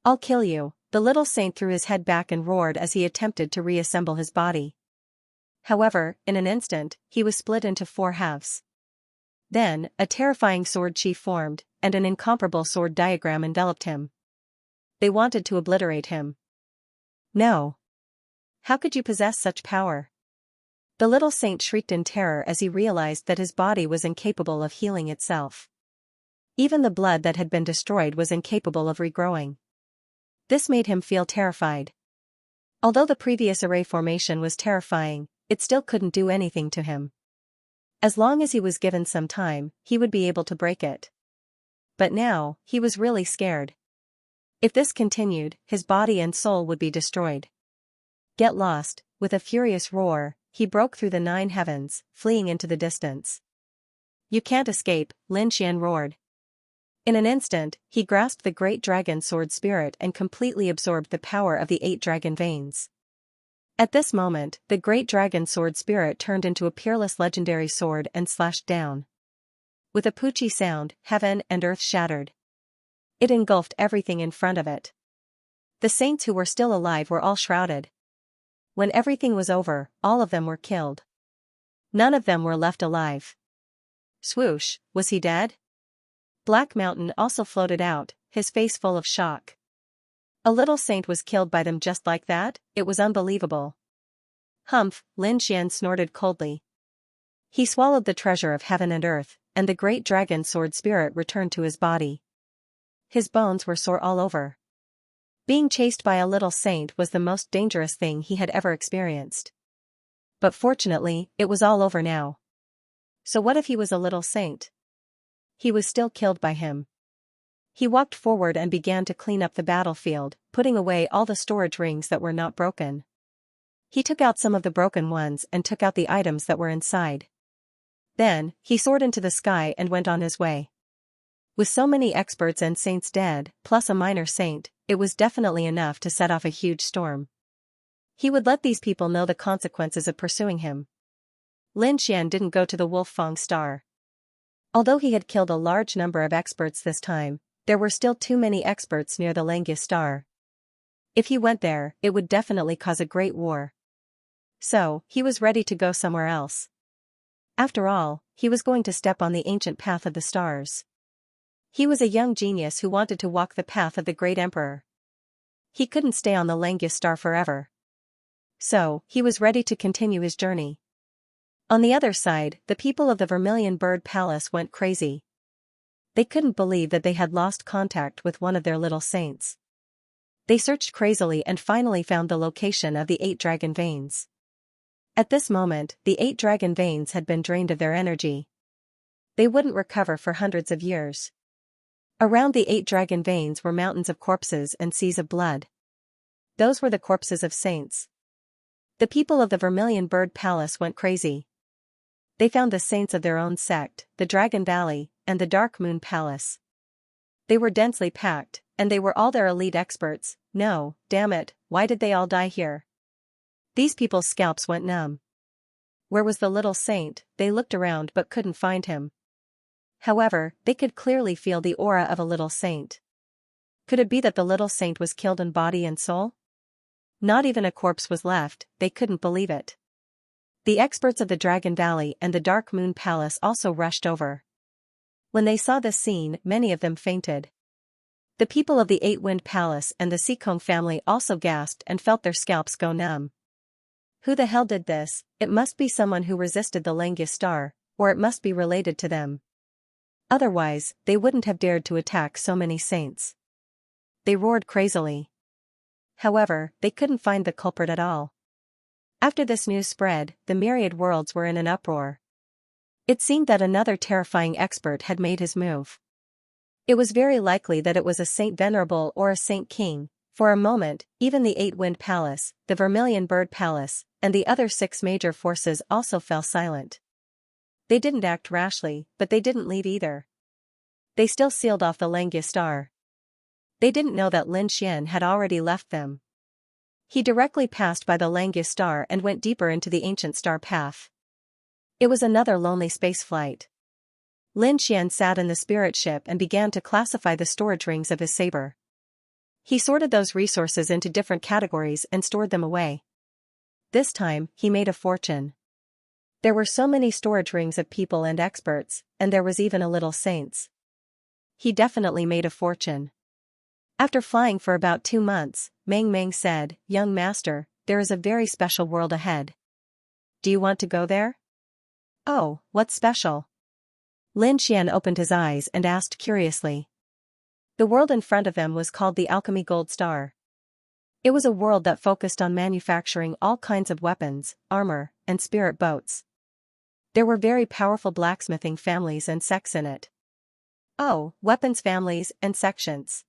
I'll kill you, the little saint threw his head back and roared as he attempted to reassemble his body. However, in an instant, he was split into 4 halves. Then, a terrifying sword chi formed, and an incomparable sword diagram enveloped him. They wanted to obliterate him. No. How could you possess such power? The little saint shrieked in terror as he realized that his body was incapable of healing itself. Even the blood that had been destroyed was incapable of regrowing. This made him feel terrified. Although the previous array formation was terrifying, it still couldn't do anything to him. As long as he was given some time, he would be able to break it. But now, he was really scared. If this continued, his body and soul would be destroyed. Get lost, with a furious roar, he broke through the 9 heavens, fleeing into the distance. You can't escape, Lin Xian roared. In an instant, he grasped the great dragon sword spirit and completely absorbed the power of the 8 dragon veins. At this moment, the great dragon sword spirit turned into a peerless legendary sword and slashed down. With a poochie sound, heaven and earth shattered. It engulfed everything in front of it. The saints who were still alive were all shrouded. When everything was over, all of them were killed. None of them were left alive. Swoosh, was he dead? Black Mountain also floated out, his face full of shock. A little saint was killed by them just like that? It was unbelievable. Humph, Lin Xian snorted coldly. He swallowed the treasure of heaven and earth, and the great dragon sword spirit returned to his body. His bones were sore all over. Being chased by a little saint was the most dangerous thing he had ever experienced. But fortunately, it was all over now. So what if he was a little saint? He was still killed by him. He walked forward and began to clean up the battlefield, putting away all the storage rings that were not broken. He took out some of the broken ones and took out the items that were inside. Then, he soared into the sky and went on his way. With so many experts and saints dead, plus a minor saint, it was definitely enough to set off a huge storm. He would let these people know the consequences of pursuing him. Lin Xian didn't go to the Wolf-Fang Star. Although he had killed a large number of experts this time, there were still too many experts near the Xianxia Star. If he went there, it would definitely cause a great war. So, he was ready to go somewhere else. After all, he was going to step on the ancient path of the stars. He was a young genius who wanted to walk the path of the great emperor. He couldn't stay on the Xianxia Star forever. So, he was ready to continue his journey. On the other side, the people of the Vermilion Bird Palace went crazy. They couldn't believe that they had lost contact with one of their little saints. They searched crazily and finally found the location of the 8 dragon veins. At this moment, the 8 dragon veins had been drained of their energy. They wouldn't recover for hundreds of years. Around the 8 dragon veins were mountains of corpses and seas of blood. Those were the corpses of saints. The people of the Vermilion Bird Palace went crazy. They found the saints of their own sect, the Dragon Valley, and the Dark Moon Palace. They were densely packed, and they were all their elite experts. No, damn it, why did they all die here? These people's scalps went numb. Where was the little saint? They looked around but couldn't find him. However, they could clearly feel the aura of a little saint. Could it be that the little saint was killed in body and soul? Not even a corpse was left, they couldn't believe it. The experts of the Dragon Valley and the Dark Moon Palace also rushed over. When they saw this scene, many of them fainted. The people of the 8 Wind Palace and the Sikong family also gasped and felt their scalps go numb. Who the hell did this? It must be someone who resisted the Xianxia Star, or it must be related to them. Otherwise, they wouldn't have dared to attack so many saints. They roared crazily. However, they couldn't find the culprit at all. After this news spread, the myriad worlds were in an uproar. It seemed that another terrifying expert had made his move. It was very likely that it was a Saint Venerable or a Saint King. For a moment, even the 8 Wind Palace, the Vermilion Bird Palace, and the other 6 major forces also fell silent. They didn't act rashly, but they didn't leave either. They still sealed off the Xianxia Star. They didn't know that Lin Xian had already left them. He directly passed by the Xianxia Star and went deeper into the ancient star path. It was another lonely space flight. Lin Xian sat in the spirit ship and began to classify the storage rings of his saber. He sorted those resources into different categories and stored them away. This time, he made a fortune. There were so many storage rings of people and experts, and there was even a little saints. He definitely made a fortune. After flying for about 2 months, Meng Meng said, "Young master, there is a very special world ahead. Do you want to go there?" "Oh, what's special?" Lin Xian opened his eyes and asked curiously. The world in front of them was called the Alchemy Gold Star. It was a world that focused on manufacturing all kinds of weapons, armor, and spirit boats. There were very powerful blacksmithing families and sects in it. Oh, weapons families and sections.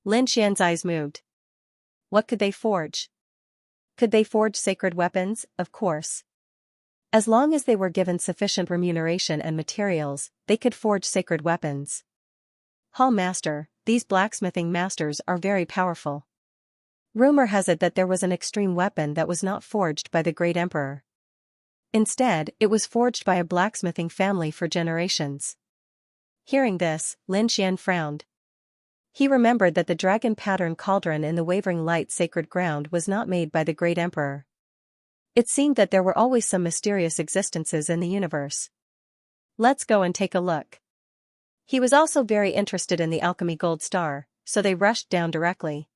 Lin Xian's eyes moved. What could they forge? Could they forge sacred weapons? Of course. As long as they were given sufficient remuneration and materials, they could forge sacred weapons. Hall Master, these blacksmithing masters are very powerful. Rumor has it that there was an extreme weapon that was not forged by the great emperor. Instead, it was forged by a blacksmithing family for generations. Hearing this, Lin Xian frowned. He remembered that the dragon pattern cauldron in the Wavering Light sacred ground was not made by the great emperor. It seemed that there were always some mysterious existences in the universe. Let's go and take a look. He was also very interested in the alchemy gold star, so they rushed down directly.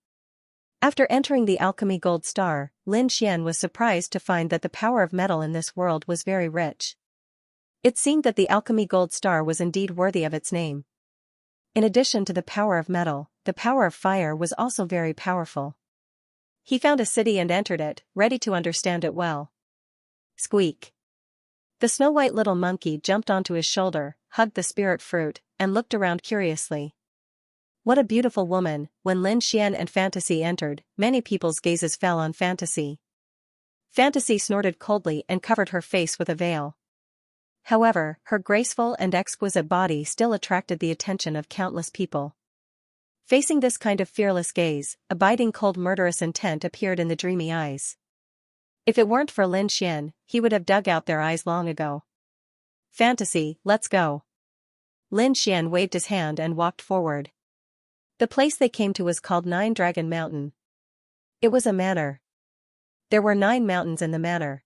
After entering the alchemy gold star, Lin Xian was surprised to find that the power of metal in this world was very rich. It seemed that the alchemy gold star was indeed worthy of its name. In addition to the power of metal, the power of fire was also very powerful. He found a city and entered it, ready to understand it well. Squeak. The snow-white little monkey jumped onto his shoulder, hugged the spirit fruit, and looked around curiously. What a beautiful woman. When Lin Xian and Fantasy entered, many people's gazes fell on Fantasy. Fantasy snorted coldly and covered her face with a veil. However, her graceful and exquisite body still attracted the attention of countless people. Facing this kind of fearless gaze, a biting cold murderous intent appeared in the dreamy eyes. If it weren't for Lin Xian, he would have dug out their eyes long ago. Fantasy, let's go. Lin Xian waved his hand and walked forward. The place they came to was called Nine Dragon Mountain. It was a manor. There were 9 mountains in the manor.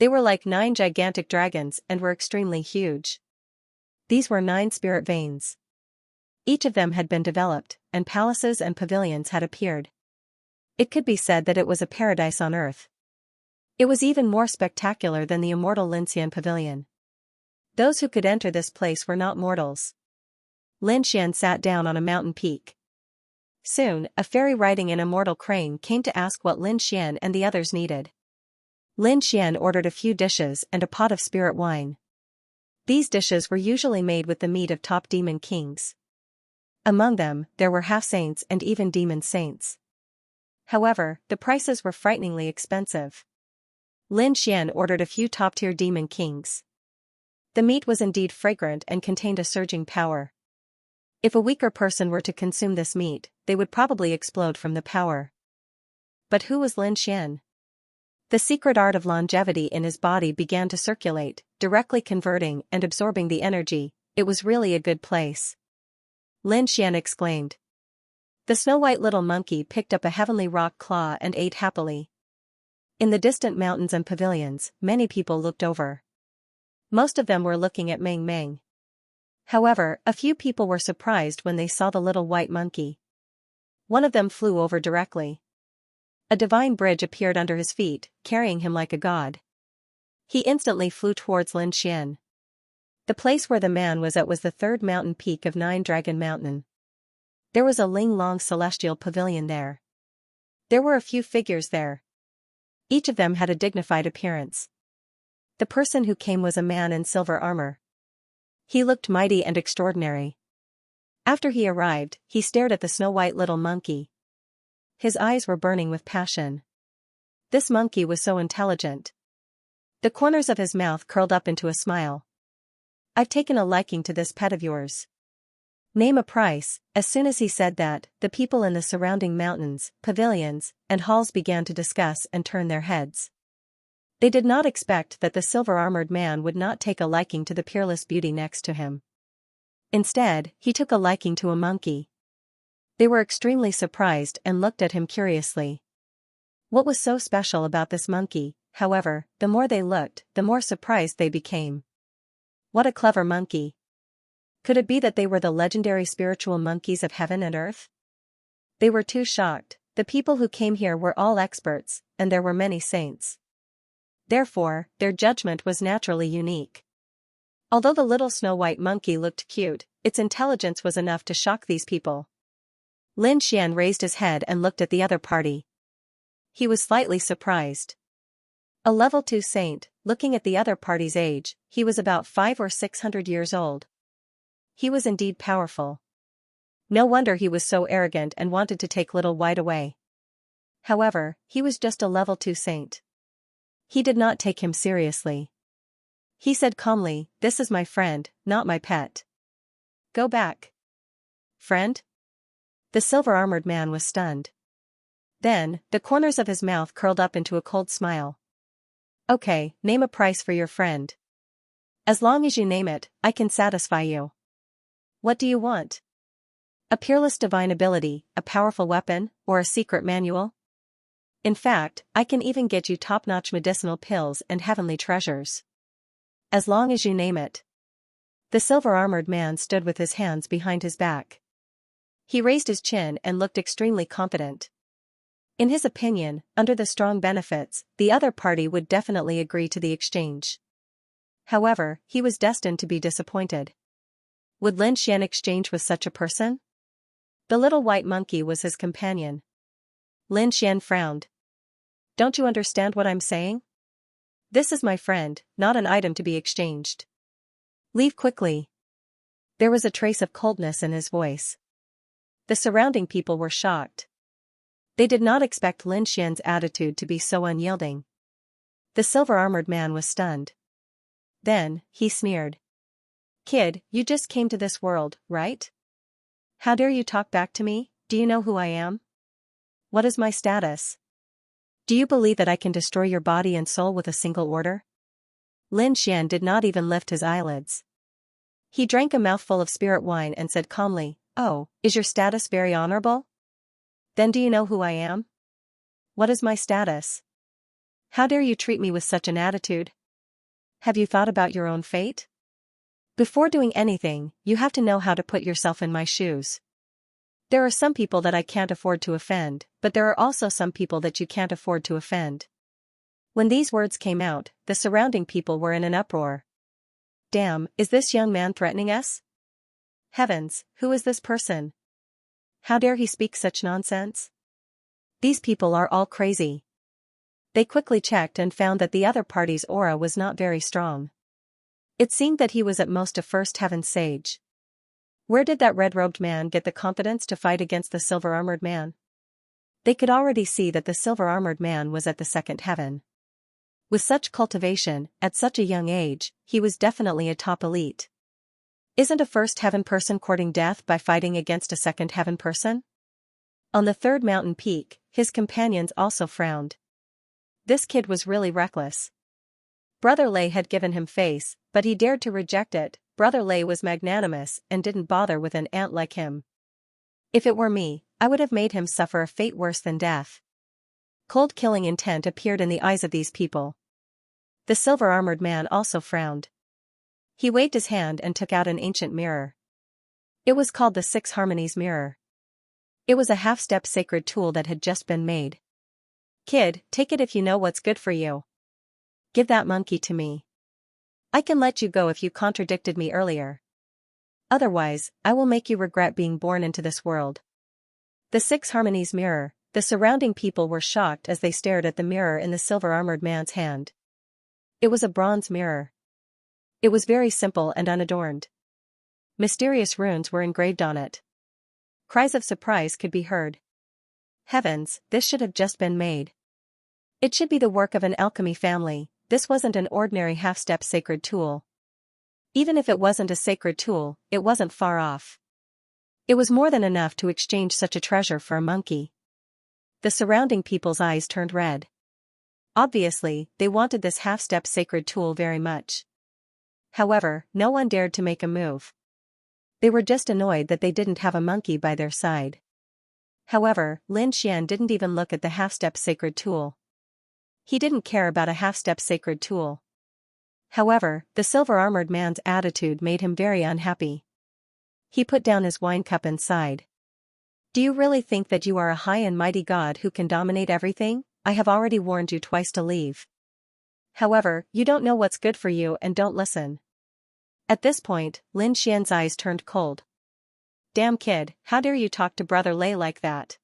They were like 9 gigantic dragons and were extremely huge. These were 9 spirit veins. Each of them had been developed, and palaces and pavilions had appeared. It could be said that it was a paradise on earth. It was even more spectacular than the immortal Lin Xian pavilion. Those who could enter this place were not mortals. Lin Xian sat down on a mountain peak. Soon, a fairy riding an immortal crane came to ask what Lin Xian and the others needed. Lin Xian ordered a few dishes and a pot of spirit wine. These dishes were usually made with the meat of top demon kings. Among them, there were half-saints and even demon saints. However, the prices were frighteningly expensive. Lin Xian ordered a few top-tier demon kings. The meat was indeed fragrant and contained a surging power. If a weaker person were to consume this meat, they would probably explode from the power. But who was Lin Xian? The secret art of longevity in his body began to circulate, directly converting and absorbing the energy. It was really a good place. Lin Xian exclaimed. The snow-white little monkey picked up a heavenly rock claw and ate happily. In the distant mountains and pavilions, many people looked over. Most of them were looking at Meng Meng. However, a few people were surprised when they saw the little white monkey. One of them flew over directly. A divine bridge appeared under his feet, carrying him like a god. He instantly flew towards Lin Xian. The place where the man was at was the 3rd mountain peak of Nine Dragon Mountain. There was a Ling-Long celestial pavilion there. There were a few figures there. Each of them had a dignified appearance. The person who came was a man in silver armor. He looked mighty and extraordinary. After he arrived, he stared at the snow-white little monkey. His eyes were burning with passion. This monkey was so intelligent. The corners of his mouth curled up into a smile. I've taken a liking to this pet of yours. Name a price. As soon as he said that, the people in the surrounding mountains, pavilions, and halls began to discuss and turn their heads. They did not expect that the silver-armored man would not take a liking to the peerless beauty next to him. Instead, he took a liking to a monkey. They were extremely surprised and looked at him curiously. What was so special about this monkey? However, the more they looked, the more surprised they became. What a clever monkey! Could it be that they were the legendary spiritual monkeys of heaven and earth? They were too shocked. The people who came here were all experts, and there were many saints. Therefore, their judgment was naturally unique. Although the little snow-white monkey looked cute, its intelligence was enough to shock these people. Lin Xian raised his head and looked at the other party. He was slightly surprised. A level 2 saint, looking at the other party's age, he was about 500 or 600 years old. He was indeed powerful. No wonder he was so arrogant and wanted to take little white away. However, he was just a level 2 saint. He did not take him seriously. He said calmly, "This is my friend, not my pet. Go back." Friend? The silver-armored man was stunned. Then, the corners of his mouth curled up into a cold smile. Okay, name a price for your friend. As long as you name it, I can satisfy you. What do you want? A peerless divine ability, a powerful weapon, or a secret manual? In fact, I can even get you top-notch medicinal pills and heavenly treasures. As long as you name it. The silver-armored man stood with his hands behind his back. He raised his chin and looked extremely confident. In his opinion, under the strong benefits, the other party would definitely agree to the exchange. However, he was destined to be disappointed. Would Lin Xian exchange with such a person? The little white monkey was his companion. Lin Xian frowned. Don't you understand what I'm saying? This is my friend, not an item to be exchanged. Leave quickly. There was a trace of coldness in his voice. The surrounding people were shocked. They did not expect Lin Xian's attitude to be so unyielding. The silver-armored man was stunned. Then, he sneered. Kid, you just came to this world, right? How dare you talk back to me? Do you know who I am? What is my status? Do you believe that I can destroy your body and soul with a single order? Lin Xian did not even lift his eyelids. He drank a mouthful of spirit wine and said calmly, Oh, is your status very honorable? Then do you know who I am? What is my status? How dare you treat me with such an attitude? Have you thought about your own fate? Before doing anything, you have to know how to put yourself in my shoes. There are some people that I can't afford to offend, but there are also some people that you can't afford to offend. When these words came out, the surrounding people were in an uproar. Damn, is this young man threatening us? Heavens, who is this person? How dare he speak such nonsense? These people are all crazy. They quickly checked and found that the other party's aura was not very strong. It seemed that he was at most a first heaven sage. Where did that red-robed man get the confidence to fight against the silver-armored man? They could already see that the silver-armored man was at the second heaven. With such cultivation, at such a young age, he was definitely a top elite. Isn't a first heaven person courting death by fighting against a second heaven person? On the third mountain peak, his companions also frowned. This kid was really reckless. Brother Lei had given him face, but he dared to reject it. Brother Lei was magnanimous and didn't bother with an ant like him. If it were me, I would have made him suffer a fate worse than death. Cold killing intent appeared in the eyes of these people. The silver-armored man also frowned. He waved his hand and took out an ancient mirror. It was called the Six Harmonies Mirror. It was a half-step sacred tool that had just been made. Kid, take it if you know what's good for you. Give that monkey to me. I can let you go if you contradicted me earlier. Otherwise, I will make you regret being born into this world. The Six Harmonies Mirror. The surrounding people were shocked as they stared at the mirror in the silver-armored man's hand. It was a bronze mirror. It was very simple and unadorned. Mysterious runes were engraved on it. Cries of surprise could be heard. Heavens, this should have just been made. It should be the work of an alchemy family. This wasn't an ordinary half-step sacred tool. Even if it wasn't a sacred tool, it wasn't far off. It was more than enough to exchange such a treasure for a monkey. The surrounding people's eyes turned red. Obviously, they wanted this half-step sacred tool very much. However, no one dared to make a move. They were just annoyed that they didn't have a monkey by their side. However, Lin Xian didn't even look at the half-step sacred tool. He didn't care about a half-step sacred tool. However, the silver-armored man's attitude made him very unhappy. He put down his wine cup and sighed. Do you really think that you are a high and mighty god who can dominate everything? I have already warned you twice to leave. However, you don't know what's good for you and don't listen. At this point, Lin Xian's eyes turned cold. Damn kid, how dare you talk to Brother Lei like that?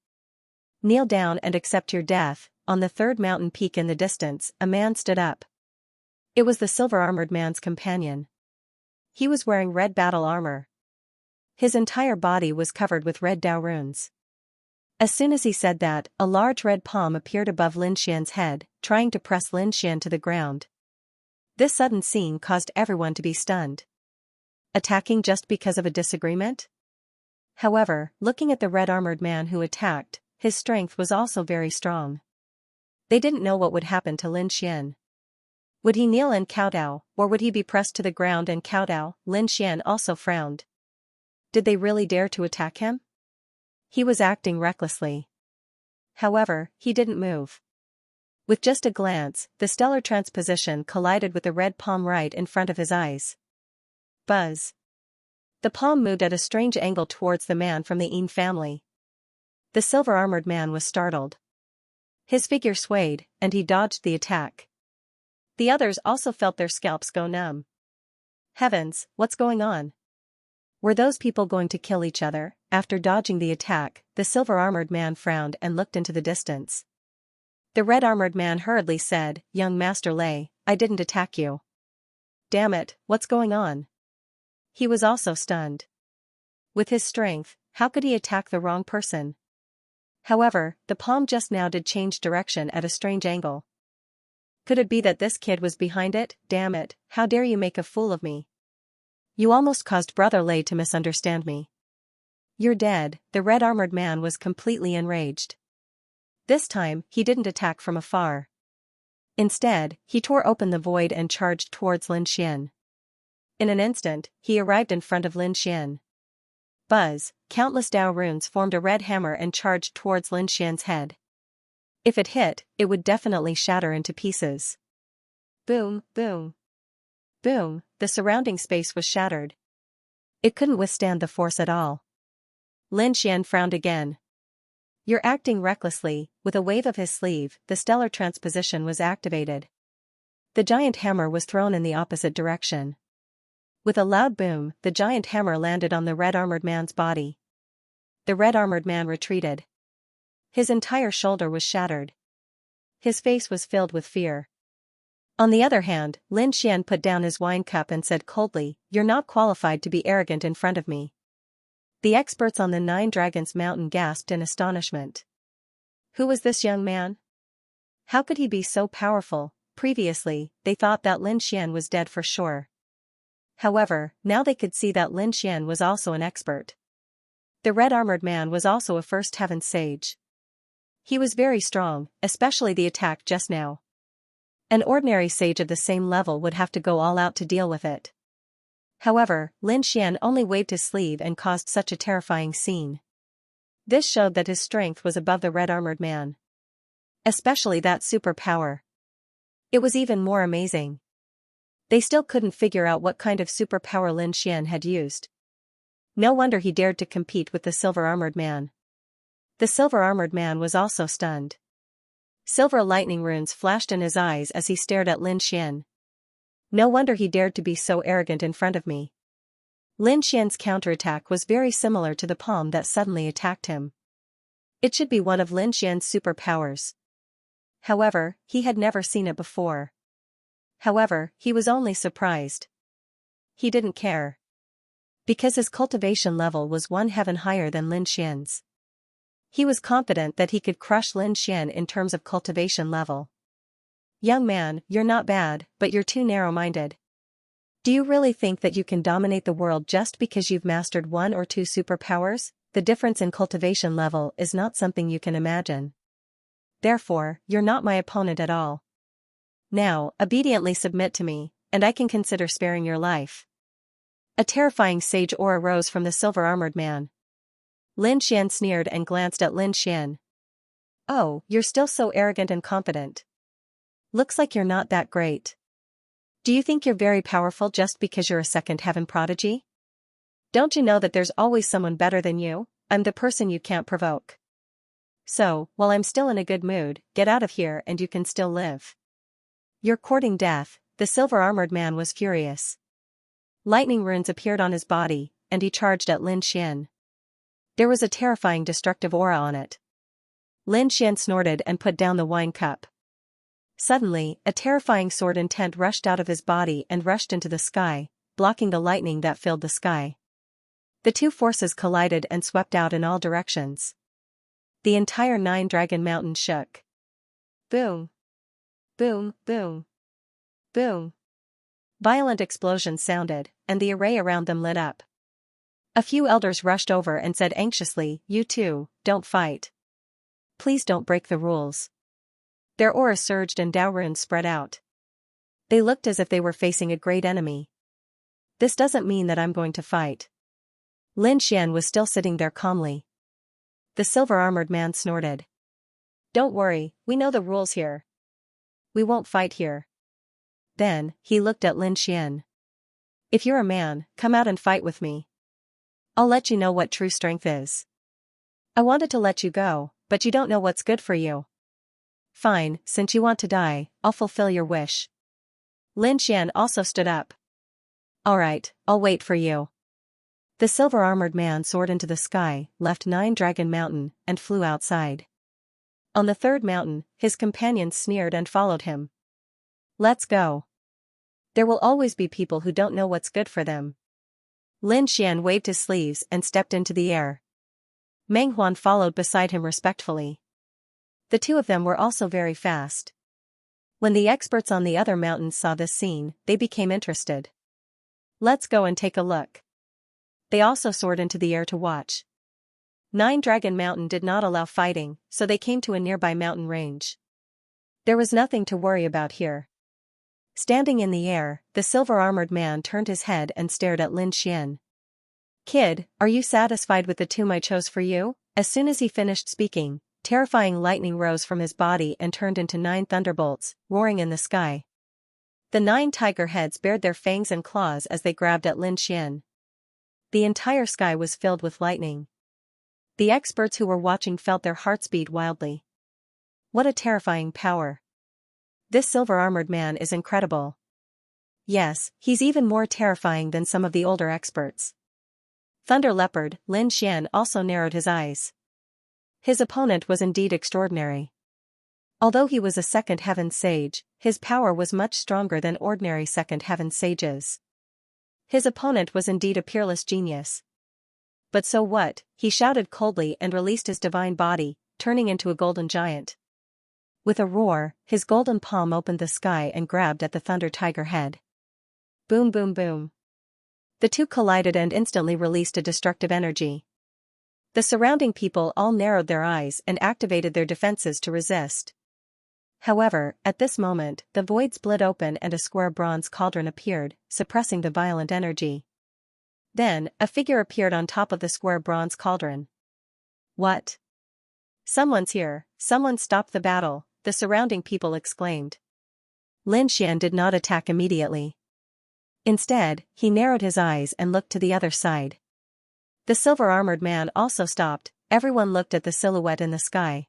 Kneel down and accept your death. On the third mountain peak in the distance, a man stood up. It was the silver-armored man's companion. He was wearing red battle armor. His entire body was covered with red Dao runes. As soon as he said that, a large red palm appeared above Lin Xian's head, trying to press Lin Xian to the ground. This sudden scene caused everyone to be stunned. Attacking just because of a disagreement? However, looking at the red-armored man who attacked, his strength was also very strong. They didn't know what would happen to Lin Xian. Would he kneel and kowtow, or would he be pressed to the ground and kowtow? Lin Xian also frowned. Did they really dare to attack him? He was acting recklessly. However, he didn't move. With just a glance, the stellar transposition collided with the red palm right in front of his eyes. Buzz. The palm moved at a strange angle towards the man from the Yin family. The silver-armored man was startled. His figure swayed, and he dodged the attack. The others also felt their scalps go numb. Heavens, what's going on? Were those people going to kill each other? After dodging the attack, the silver-armored man frowned and looked into the distance. The red-armored man hurriedly said, "Young Master Lei, I didn't attack you." "Damn it, what's going on?" He was also stunned. With his strength, how could he attack the wrong person? However, the palm just now did change direction at a strange angle. Could it be that this kid was behind it? Damn it, how dare you make a fool of me? You almost caused Brother Lei to misunderstand me. You're dead. The red-armored man was completely enraged. This time, he didn't attack from afar. Instead, he tore open the void and charged towards Lin Xian. In an instant, he arrived in front of Lin Xian. Buzz, countless Dao runes formed a red hammer and charged towards Lin Xian's head. If it hit, it would definitely shatter into pieces. Boom, boom. Boom, the surrounding space was shattered. It couldn't withstand the force at all. Lin Xian frowned again. You're acting recklessly. With a wave of his sleeve, the stellar transposition was activated. The giant hammer was thrown in the opposite direction. With a loud boom, the giant hammer landed on the red-armored man's body. The red-armored man retreated. His entire shoulder was shattered. His face was filled with fear. On the other hand, Lin Xian put down his wine cup and said coldly, "You're not qualified to be arrogant in front of me." The experts on the Nine Dragons Mountain gasped in astonishment. Who was this young man? How could he be so powerful? Previously, they thought that Lin Xian was dead for sure. However, now they could see that Lin Xian was also an expert. The red-armored man was also a First Heaven sage. He was very strong, especially the attack just now. An ordinary sage of the same level would have to go all out to deal with it. However, Lin Xian only waved his sleeve and caused such a terrifying scene. This showed that his strength was above the red-armored man. Especially that superpower. It was even more amazing. They still couldn't figure out what kind of superpower Lin Xian had used. No wonder he dared to compete with the silver-armored man. The silver-armored man was also stunned. Silver lightning runes flashed in his eyes as he stared at Lin Xian. No wonder he dared to be so arrogant in front of me. Lin Xian's counterattack was very similar to the palm that suddenly attacked him. It should be one of Lin Xian's superpowers. However, he had never seen it before. However, he was only surprised. He didn't care. Because his cultivation level was one heaven higher than Lin Xian's. He was confident that he could crush Lin Xian in terms of cultivation level. Young man, you're not bad, but you're too narrow-minded. Do you really think that you can dominate the world just because you've mastered one or two superpowers? The difference in cultivation level is not something you can imagine. Therefore, you're not my opponent at all. Now, obediently submit to me, and I can consider sparing your life. A terrifying sage aura rose from the silver-armored man. Lin Xian sneered and glanced at Lin Xian. Oh, you're still so arrogant and confident. Looks like you're not that great. Do you think you're very powerful just because you're a second heaven prodigy? Don't you know that there's always someone better than you? I'm the person you can't provoke. So, while I'm still in a good mood, get out of here and you can still live. You're courting death. The silver-armored man was furious. Lightning runes appeared on his body, and he charged at Lin Xian. There was a terrifying destructive aura on it. Lin Xian snorted and put down the wine cup. Suddenly, a terrifying sword intent rushed out of his body and rushed into the sky, blocking the lightning that filled the sky. The two forces collided and swept out in all directions. The entire Nine-Dragon Mountain shook. Boom. Boom, boom. Boom. Violent explosions sounded, and the array around them lit up. A few elders rushed over and said anxiously, "You two, don't fight. Please don't break the rules." Their auras surged and Dao runes spread out. They looked as if they were facing a great enemy. This doesn't mean that I'm going to fight. Lin Xian was still sitting there calmly. The silver-armored man snorted. Don't worry, we know the rules here. we won't fight here. Then, he looked at Lin Xian. If you're a man, come out and fight with me. I'll let you know what true strength is. I wanted to let you go, but you don't know what's good for you. Fine, since you want to die, I'll fulfill your wish. Lin Xian also stood up. Alright, I'll wait for you. The silver-armored man soared into the sky, left 9-Dragon Mountain, and flew outside. On the 3rd mountain, his companions sneered and followed him. Let's go. There will always be people who don't know what's good for them. Lin Xian waved his sleeves and stepped into the air. Meng Huan followed beside him respectfully. The two of them were also very fast. When the experts on the other mountains saw this scene, they became interested. Let's go and take a look. They also soared into the air to watch. 9-Dragon Mountain did not allow fighting, so they came to a nearby mountain range. There was nothing to worry about here. Standing in the air, the silver-armored man turned his head and stared at Lin Xian. Kid, are you satisfied with the tomb I chose for you? As soon as he finished speaking, terrifying lightning rose from his body and turned into 9 thunderbolts, roaring in the sky. The 9 tiger heads bared their fangs and claws as they grabbed at Lin Xian. The entire sky was filled with lightning. The experts who were watching felt their hearts beat wildly. What a terrifying power. This silver-armored man is incredible. Yes, he's even more terrifying than some of the older experts. Thunder Leopard, Lin Xian also narrowed his eyes. His opponent was indeed extraordinary. Although he was a second heaven sage, his power was much stronger than ordinary second heaven sages. His opponent was indeed a peerless genius. But so what, he shouted coldly and released his divine body, turning into a golden giant. With a roar, his golden palm opened the sky and grabbed at the thunder tiger head. Boom boom boom. The two collided and instantly released a destructive energy. The surrounding people all narrowed their eyes and activated their defenses to resist. However, at this moment, the void split open and a square bronze cauldron appeared, suppressing the violent energy. Then, a figure appeared on top of the square bronze cauldron. What? Someone's here, someone stop the battle, the surrounding people exclaimed. Lin Xian did not attack immediately. Instead, he narrowed his eyes and looked to the other side. The silver-armored man also stopped, everyone looked at the silhouette in the sky.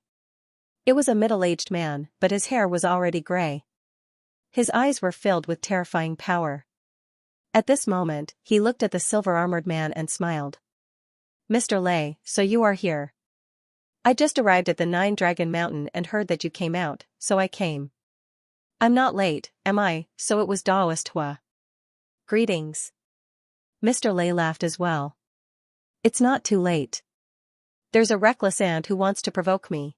It was a middle-aged man, but his hair was already gray. His eyes were filled with terrifying power. At this moment, he looked at the silver-armored man and smiled. Mr. Lei, so you are here. I just arrived at the 9-Dragon Mountain and heard that you came out, so I came. I'm not late, am I? So it was Daoist Hua. Greetings. Mr. Lei laughed as well. It's not too late. There's a reckless ant who wants to provoke me.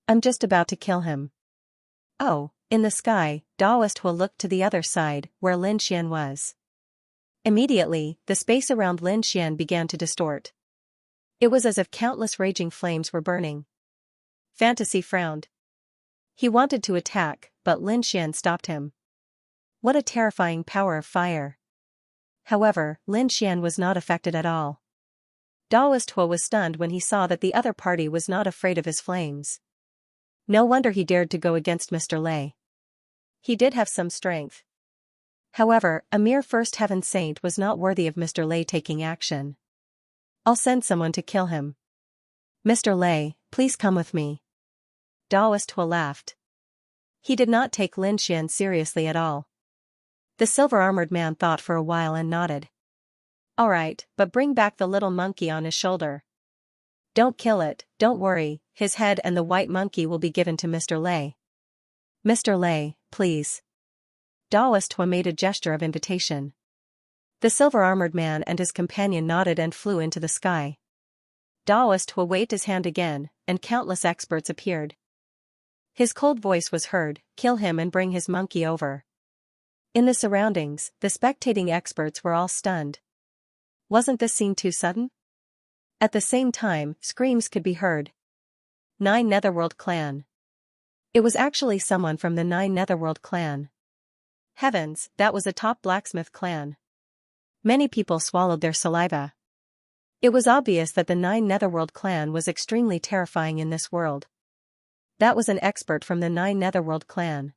I'm just about to kill him. Oh, in the sky, Daoist Hua looked to the other side, where Lin Xian was. Immediately, the space around Lin Xian began to distort. It was as if countless raging flames were burning. Fantasy frowned. He wanted to attack, but Lin Xian stopped him. What a terrifying power of fire. However, Lin Xian was not affected at all. Daoist Hua was stunned when he saw that the other party was not afraid of his flames. No wonder he dared to go against Mr. Lei. He did have some strength. However, a mere first heaven saint was not worthy of Mr. Lei taking action. I'll send someone to kill him. Mr. Lei, please come with me. Daoist Hua laughed. He did not take Lin Xian seriously at all. The silver-armored man thought for a while and nodded. Alright, but bring back the little monkey on his shoulder. Don't kill it, don't worry, his head and the white monkey will be given to Mr. Lei. Mr. Lei, please. Daoist Hua made a gesture of invitation. The silver-armored man and his companion nodded and flew into the sky. Daoist Hua waved his hand again, and countless experts appeared. His cold voice was heard, kill him and bring his monkey over. In the surroundings, the spectating experts were all stunned. Wasn't this scene too sudden? At the same time, screams could be heard. 9 Netherworld Clan. It was actually someone from the 9 Netherworld Clan. Heavens, that was a top blacksmith clan. Many people swallowed their saliva. It was obvious that the 9 Netherworld clan was extremely terrifying in this world. That was an expert from the 9 Netherworld clan.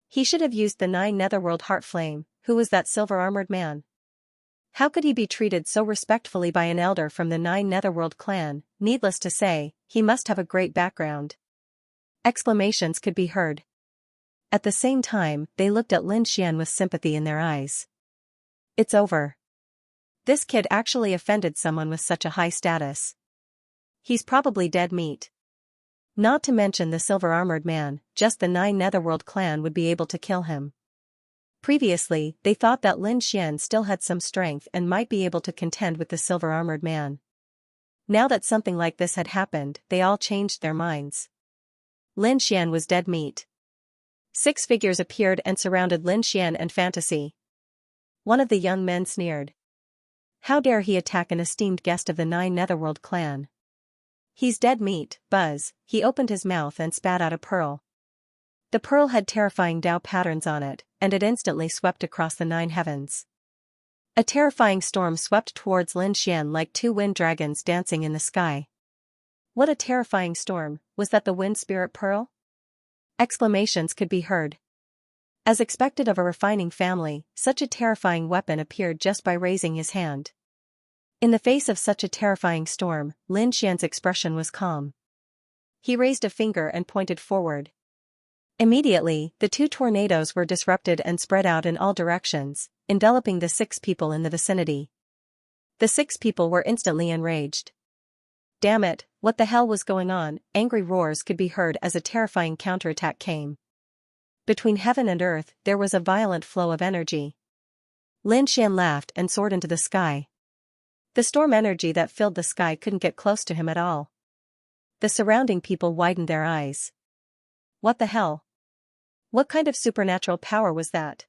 He should have used the 9 netherworld heart flame. Who was that silver-armored man? How could he be treated so respectfully by an elder from the 9 netherworld clan? Needless to say, he must have a great background. Exclamations could be heard. At the same time, they looked at Lin Xian with sympathy in their eyes. It's over. This kid actually offended someone with such a high status. He's probably dead meat. Not to mention the silver-armored man, just the 9 netherworld clan would be able to kill him. Previously, they thought that Lin Xian still had some strength and might be able to contend with the silver-armored man. Now that something like this had happened, they all changed their minds. Lin Xian was dead meat. 6 figures appeared and surrounded Lin Xian and Fantasy. One of the young men sneered. How dare he attack an esteemed guest of the 9 netherworld clan? He's dead meat, Buzz. He opened his mouth and spat out a pearl. The pearl had terrifying Tao patterns on it, and it instantly swept across the 9 heavens. A terrifying storm swept towards Lin Xian like 2 wind dragons dancing in the sky. What a terrifying storm! Was that the wind spirit pearl? Exclamations could be heard. As expected of a refining family, such a terrifying weapon appeared just by raising his hand. In the face of such a terrifying storm, Lin Xian's expression was calm. He raised a finger and pointed forward. Immediately, the 2 tornadoes were disrupted and spread out in all directions, enveloping the 6 people in the vicinity. The 6 people were instantly enraged. Damn it, what the hell was going on? Angry roars could be heard as a terrifying counterattack came. Between heaven and earth, there was a violent flow of energy. Lin Xian laughed and soared into the sky. The storm energy that filled the sky couldn't get close to him at all. The surrounding people widened their eyes. What the hell? What kind of supernatural power was that?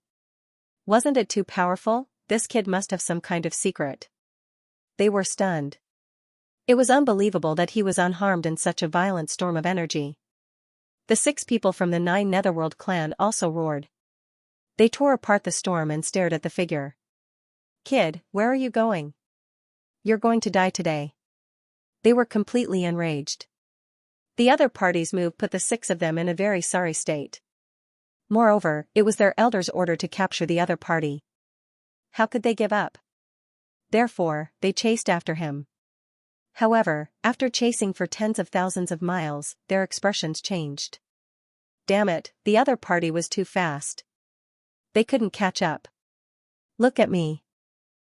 Wasn't it too powerful? This kid must have some kind of secret. They were stunned. It was unbelievable that he was unharmed in such a violent storm of energy. The 6 people from the 9 netherworld clan also roared. They tore apart the storm and stared at the figure. Kid, where are you going? You're going to die today. They were completely enraged. The other party's move put the 6 of them in a very sorry state. Moreover, it was their elder's order to capture the other party. How could they give up? Therefore, they chased after him. However, after chasing for tens of thousands of miles, their expressions changed. Damn it, the other party was too fast. They couldn't catch up. Look at me.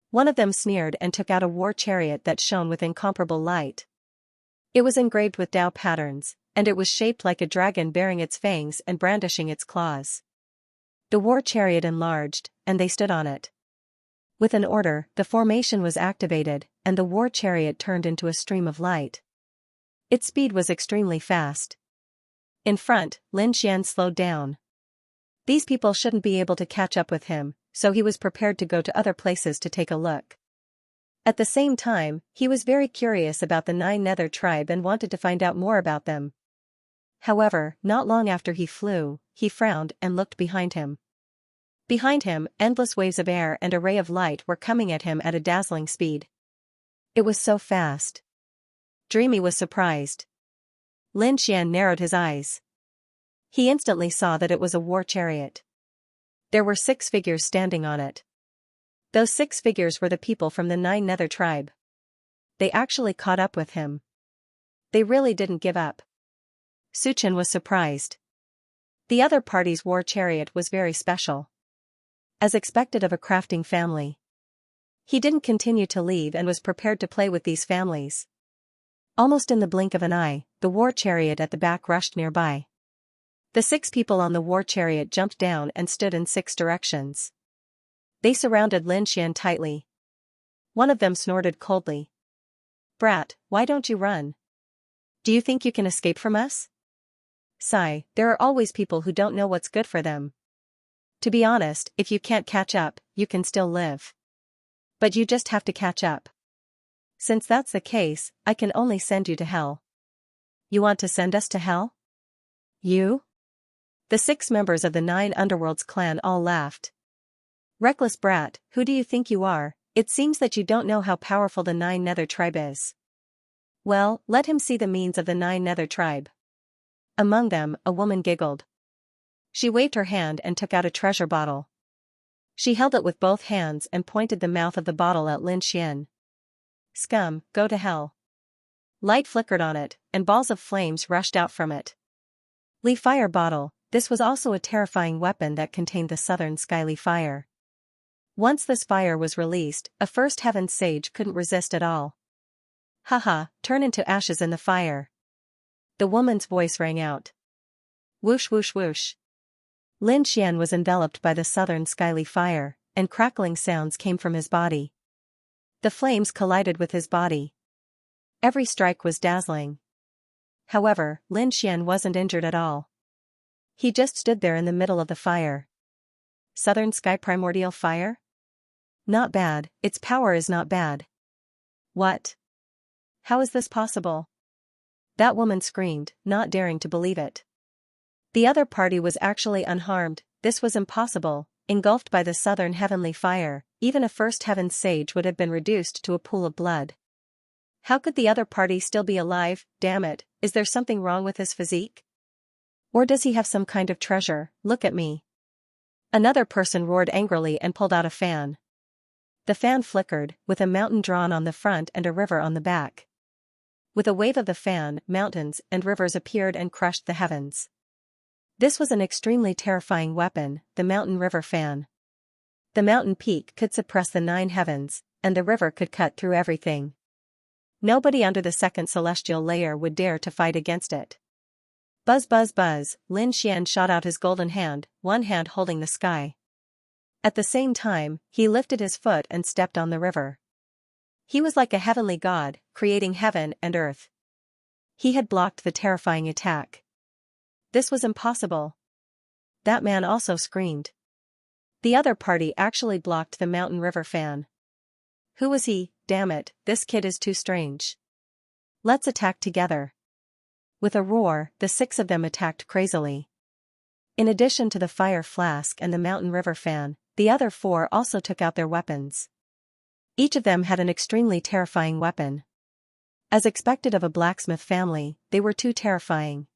One of them sneered and took out a war chariot that shone with incomparable light. It was engraved with Tao patterns, and it was shaped like a dragon bearing its fangs and brandishing its claws. The war chariot enlarged, and they stood on it. With an order, the formation was activated, and the war chariot turned into a stream of light. Its speed was extremely fast. In front, Lin Xian slowed down. These people shouldn't be able to catch up with him, so he was prepared to go to other places to take a look. At the same time, he was very curious about the 9 Nether tribe and wanted to find out more about them. However, not long after he flew, he frowned and looked behind him. Behind him, endless waves of air and a ray of light were coming at him at a dazzling speed. It was so fast. Dreamy was surprised. Lin Xian narrowed his eyes. He instantly saw that it was a war chariot. There were 6 figures standing on it. Those 6 figures were the people from the 9 Nether tribe. They actually caught up with him. They really didn't give up. Suchen was surprised. The other party's war chariot was very special. As expected of a crafting family. He didn't continue to leave and was prepared to play with these families. Almost in the blink of an eye, the war chariot at the back rushed nearby. The 6 people on the war chariot jumped down and stood in 6 directions. They surrounded Lin Xian tightly. One of them snorted coldly. Brat, why don't you run? Do you think you can escape from us? Sigh, there are always people who don't know what's good for them. To be honest, if you can't catch up, you can still live. But you just have to catch up. Since that's the case, I can only send you to hell. You want to send us to hell? You? The 6 members of the 9 Underworlds clan all laughed. Reckless brat, who do you think you are? It seems that you don't know how powerful the 9 Nether tribe is. Well, let him see the means of the 9 Nether tribe. Among them, a woman giggled. She waved her hand and took out a treasure bottle. She held it with both hands and pointed the mouth of the bottle at Lin Xian. Scum, go to hell. Light flickered on it, and balls of flames rushed out from it. Li fire bottle, this was also a terrifying weapon that contained the southern skyly fire. Once this fire was released, a first heaven sage couldn't resist at all. Haha, turn into ashes in the fire. The woman's voice rang out. Whoosh whoosh whoosh. Lin Xian was enveloped by the southern skyly fire, and crackling sounds came from his body. The flames collided with his body. Every strike was dazzling. However, Lin Xian wasn't injured at all. He just stood there in the middle of the fire. Southern sky primordial fire? Not bad, its power is not bad. What? How is this possible? That woman screamed, not daring to believe it. The other party was actually unharmed. This was impossible. Engulfed by the southern heavenly fire, even a first heaven sage would have been reduced to a pool of blood. How could the other party still be alive? Damn it, is there something wrong with his physique? Or does he have some kind of treasure? Look at me. Another person roared angrily and pulled out a fan. The fan flickered, with a mountain drawn on the front and a river on the back. With a wave of the fan, mountains and rivers appeared and crushed the heavens. This was an extremely terrifying weapon, the mountain river fan. The mountain peak could suppress the 9 heavens, and the river could cut through everything. Nobody under the second celestial layer would dare to fight against it. Buzz buzz buzz, Lin Xian shot out his golden hand, one hand holding the sky. At the same time, he lifted his foot and stepped on the river. He was like a heavenly god, creating heaven and earth. He had blocked the terrifying attack. This was impossible. That man also screamed. The other party actually blocked the mountain river fan. Who was he? Damn it, this kid is too strange. Let's attack together. With a roar, the 6 of them attacked crazily. In addition to the fire flask and the mountain river fan, the other 4 also took out their weapons. Each of them had an extremely terrifying weapon. As expected of a blacksmith family, they were too terrifying.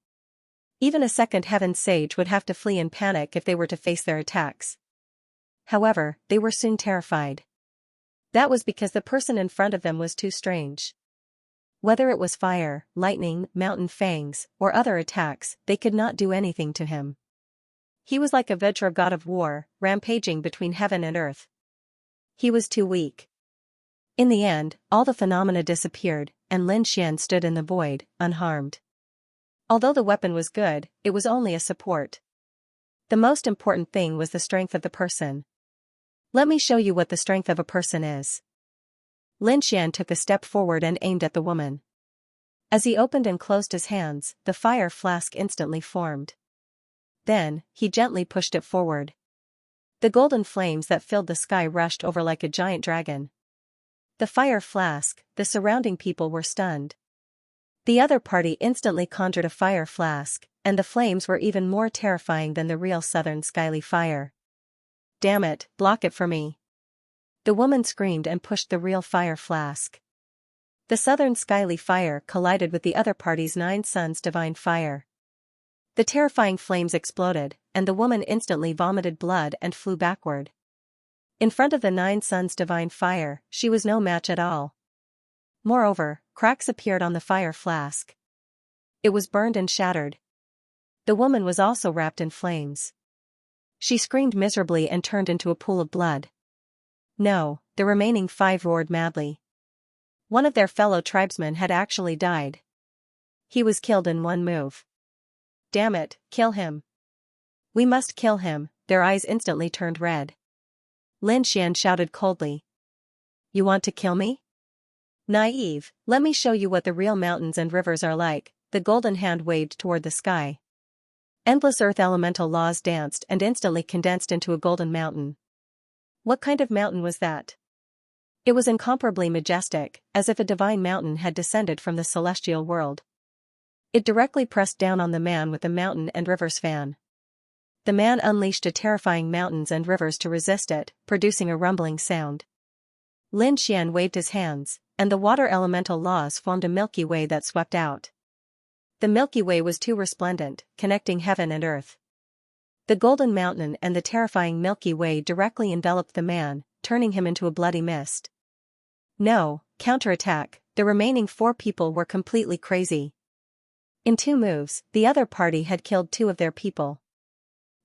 Even a second heaven sage would have to flee in panic if they were to face their attacks. However, they were soon terrified. That was because the person in front of them was too strange. Whether it was fire, lightning, mountain fangs, or other attacks, they could not do anything to him. He was like a Vajra god of war, rampaging between heaven and earth. He was too weak. In the end, all the phenomena disappeared, and Lin Xian stood in the void, unharmed. Although the weapon was good, it was only a support. The most important thing was the strength of the person. Let me show you what the strength of a person is. Lin Xian took a step forward and aimed at the woman. As he opened and closed his hands, the fire flask instantly formed. Then, he gently pushed it forward. The golden flames that filled the sky rushed over like a giant dragon. The fire flask, the surrounding people were stunned. The other party instantly conjured a fire flask, and the flames were even more terrifying than the real southern skyly fire. Damn it, block it for me. The woman screamed and pushed the real fire flask. The southern skyly fire collided with the other party's 9 suns divine fire. The terrifying flames exploded, and the woman instantly vomited blood and flew backward. In front of the 9 suns divine fire, she was no match at all. Moreover, cracks appeared on the fire flask. It was burned and shattered. The woman was also wrapped in flames. She screamed miserably and turned into a pool of blood. No, the remaining 5 roared madly. One of their fellow tribesmen had actually died. He was killed in one move. Damn it, kill him. We must kill him, their eyes instantly turned red. Lin Xian shouted coldly. You want to kill me? Naive, let me show you what the real mountains and rivers are like. The golden hand waved toward the sky. Endless earth elemental laws danced and instantly condensed into a golden mountain. What kind of mountain was that? It was incomparably majestic, as if a divine mountain had descended from the celestial world. It directly pressed down on the man with the mountain and rivers fan. The man unleashed a terrifying mountains and rivers to resist it, producing a rumbling sound. Lin Xian waved his hands, and the water elemental laws formed a Milky Way that swept out. The Milky Way was too resplendent, connecting heaven and earth. The Golden Mountain and the terrifying Milky Way directly enveloped the man, turning him into a bloody mist. No, counterattack, the remaining 4 people were completely crazy. In 2 moves, the other party had killed 2 of their people.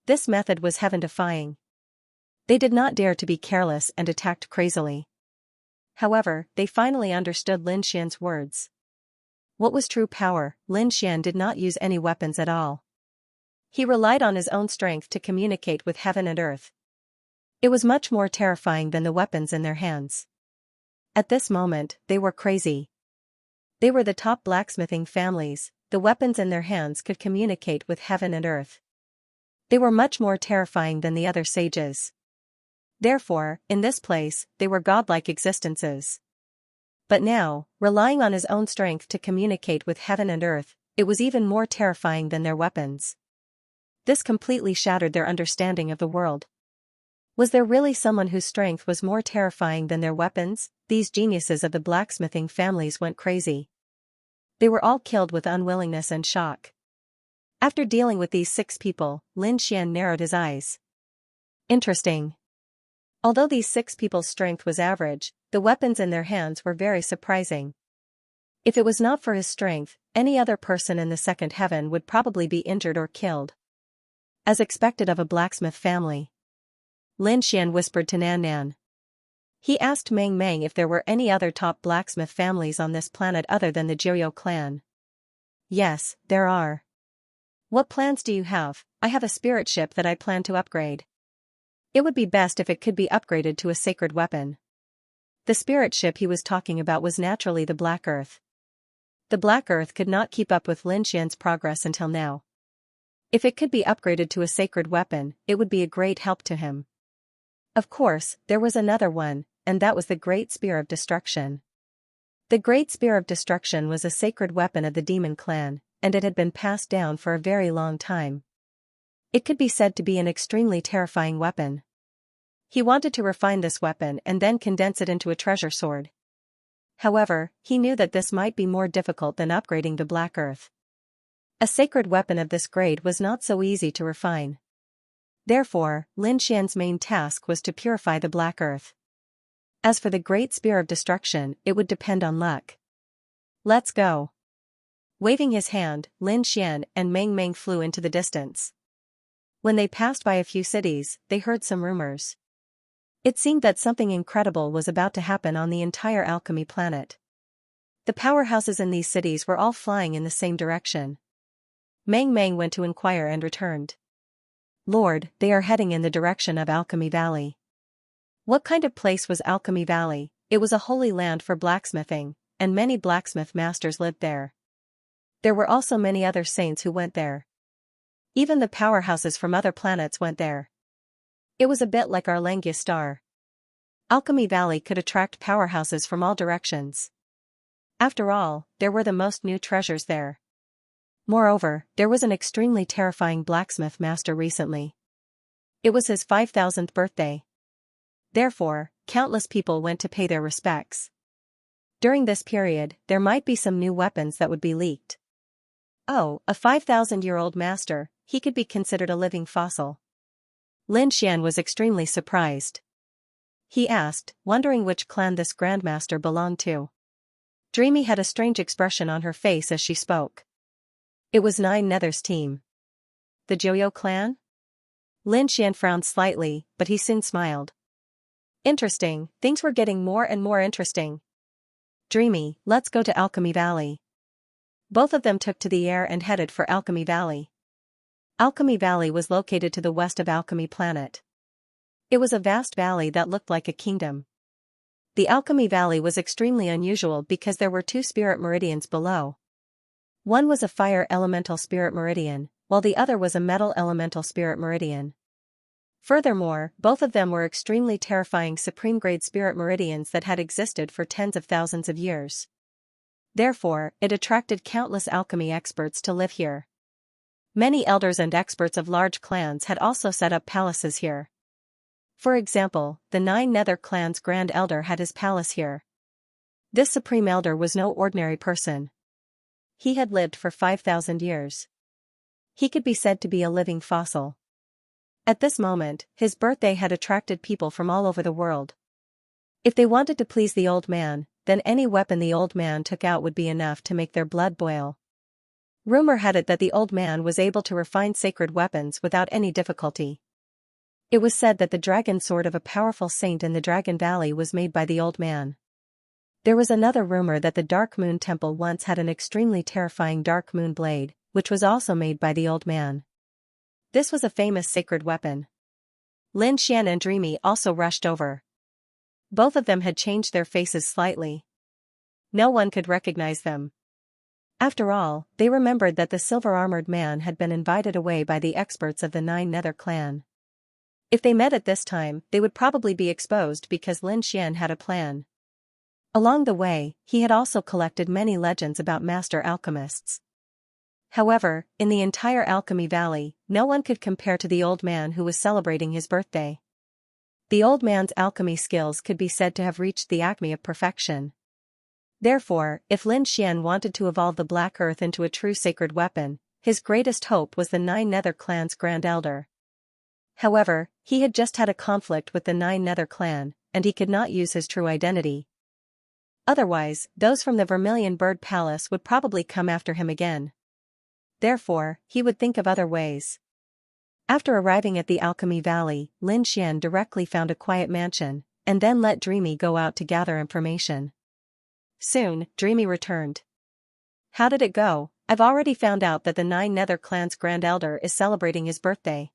This method was heaven-defying. They did not dare to be careless and attacked crazily. However, they finally understood Lin Xian's words. What was true power? Lin Xian did not use any weapons at all. He relied on his own strength to communicate with heaven and earth. It was much more terrifying than the weapons in their hands. At this moment, they were crazy. They were the top blacksmithing families, the weapons in their hands could communicate with heaven and earth. They were much more terrifying than the other sages. Therefore, in this place, they were godlike existences. But now, relying on his own strength to communicate with heaven and earth, it was even more terrifying than their weapons. This completely shattered their understanding of the world. Was there really someone whose strength was more terrifying than their weapons? These geniuses of the blacksmithing families went crazy. They were all killed with unwillingness and shock. After dealing with these 6 people, Lin Xian narrowed his eyes. Interesting. Although these 6 people's strength was average, the weapons in their hands were very surprising. If it was not for his strength, any other person in the second heaven would probably be injured or killed. As expected of a blacksmith family. Lin Xian whispered to Nan Nan. He asked Meng Meng if there were any other top blacksmith families on this planet other than the Jiuyou clan. Yes, there are. What plans do you have? I have a spirit ship that I plan to upgrade. It would be best if it could be upgraded to a sacred weapon. The spirit ship he was talking about was naturally the Black Earth. The Black Earth could not keep up with Lin Xian's progress until now. If it could be upgraded to a sacred weapon, it would be a great help to him. Of course, there was another one, and that was the Great Spear of Destruction. The Great Spear of Destruction was a sacred weapon of the Demon Clan, and it had been passed down for a very long time. It could be said to be an extremely terrifying weapon. He wanted to refine this weapon and then condense it into a treasure sword. However, he knew that this might be more difficult than upgrading the Black Earth. A sacred weapon of this grade was not so easy to refine. Therefore, Lin Xian's main task was to purify the Black Earth. As for the Great Spear of Destruction, it would depend on luck. Let's go. Waving his hand, Lin Xian and Meng Meng flew into the distance. When they passed by a few cities, they heard some rumors. It seemed that something incredible was about to happen on the entire alchemy planet. The powerhouses in these cities were all flying in the same direction. Meng Meng went to inquire and returned. Lord, they are heading in the direction of Alchemy Valley. What kind of place was Alchemy Valley? It was a holy land for blacksmithing, and many blacksmith masters lived there. There were also many other saints who went there. Even the powerhouses from other planets went there. It was a bit like our Langia star. Alchemy Valley could attract powerhouses from all directions. After all, there were the most new treasures there. Moreover, there was an extremely terrifying blacksmith master recently. It was his 5,000th birthday. Therefore, countless people went to pay their respects. During this period, there might be some new weapons that would be leaked. Oh, a 5,000-year-old master, he could be considered a living fossil. Lin Xian was extremely surprised. He asked, wondering which clan this grandmaster belonged to. Dreamy had a strange expression on her face as she spoke. It was Nine Nether's team. The Jiuyou clan? Lin Xian frowned slightly, but he soon smiled. Interesting, things were getting more and more interesting. Dreamy, let's go to Alchemy Valley. Both of them took to the air and headed for Alchemy Valley. Alchemy Valley was located to the west of Alchemy Planet. It was a vast valley that looked like a kingdom. The Alchemy Valley was extremely unusual because there were 2 spirit meridians below. One was a fire elemental spirit meridian, while the other was a metal elemental spirit meridian. Furthermore, both of them were extremely terrifying supreme-grade spirit meridians that had existed for tens of thousands of years. Therefore, it attracted countless alchemy experts to live here. Many elders and experts of large clans had also set up palaces here. For example, the Nine Nether clan's Grand Elder had his palace here. This Supreme Elder was no ordinary person. He had lived for 5,000 years. He could be said to be a living fossil. At this moment, his birthday had attracted people from all over the world. If they wanted to please the old man, then any weapon the old man took out would be enough to make their blood boil. Rumor had it that the old man was able to refine sacred weapons without any difficulty. It was said that the dragon sword of a powerful saint in the Dragon Valley was made by the old man. There was another rumor that the Dark Moon Temple once had an extremely terrifying Dark Moon blade, which was also made by the old man. This was a famous sacred weapon. Lin Xian and Dreamy also rushed over. Both of them had changed their faces slightly. No one could recognize them. After all, they remembered that the silver-armored man had been invited away by the experts of the Nine Nether clan. If they met at this time, they would probably be exposed because Lin Xian had a plan. Along the way, he had also collected many legends about master alchemists. However, in the entire Alchemy Valley, no one could compare to the old man who was celebrating his birthday. The old man's alchemy skills could be said to have reached the acme of perfection. Therefore, if Lin Xian wanted to evolve the Black Earth into a true sacred weapon, his greatest hope was the Nine Nether clan's Grand Elder. However, he had just had a conflict with the Nine Nether clan, and he could not use his true identity. Otherwise, those from the Vermilion Bird Palace would probably come after him again. Therefore, he would think of other ways. After arriving at the Alchemy Valley, Lin Xian directly found a quiet mansion, and then let Dreamy go out to gather information. Soon, Dreamy returned. How did it go? I've already found out that the Nine Nether clan's Grand Elder is celebrating his birthday.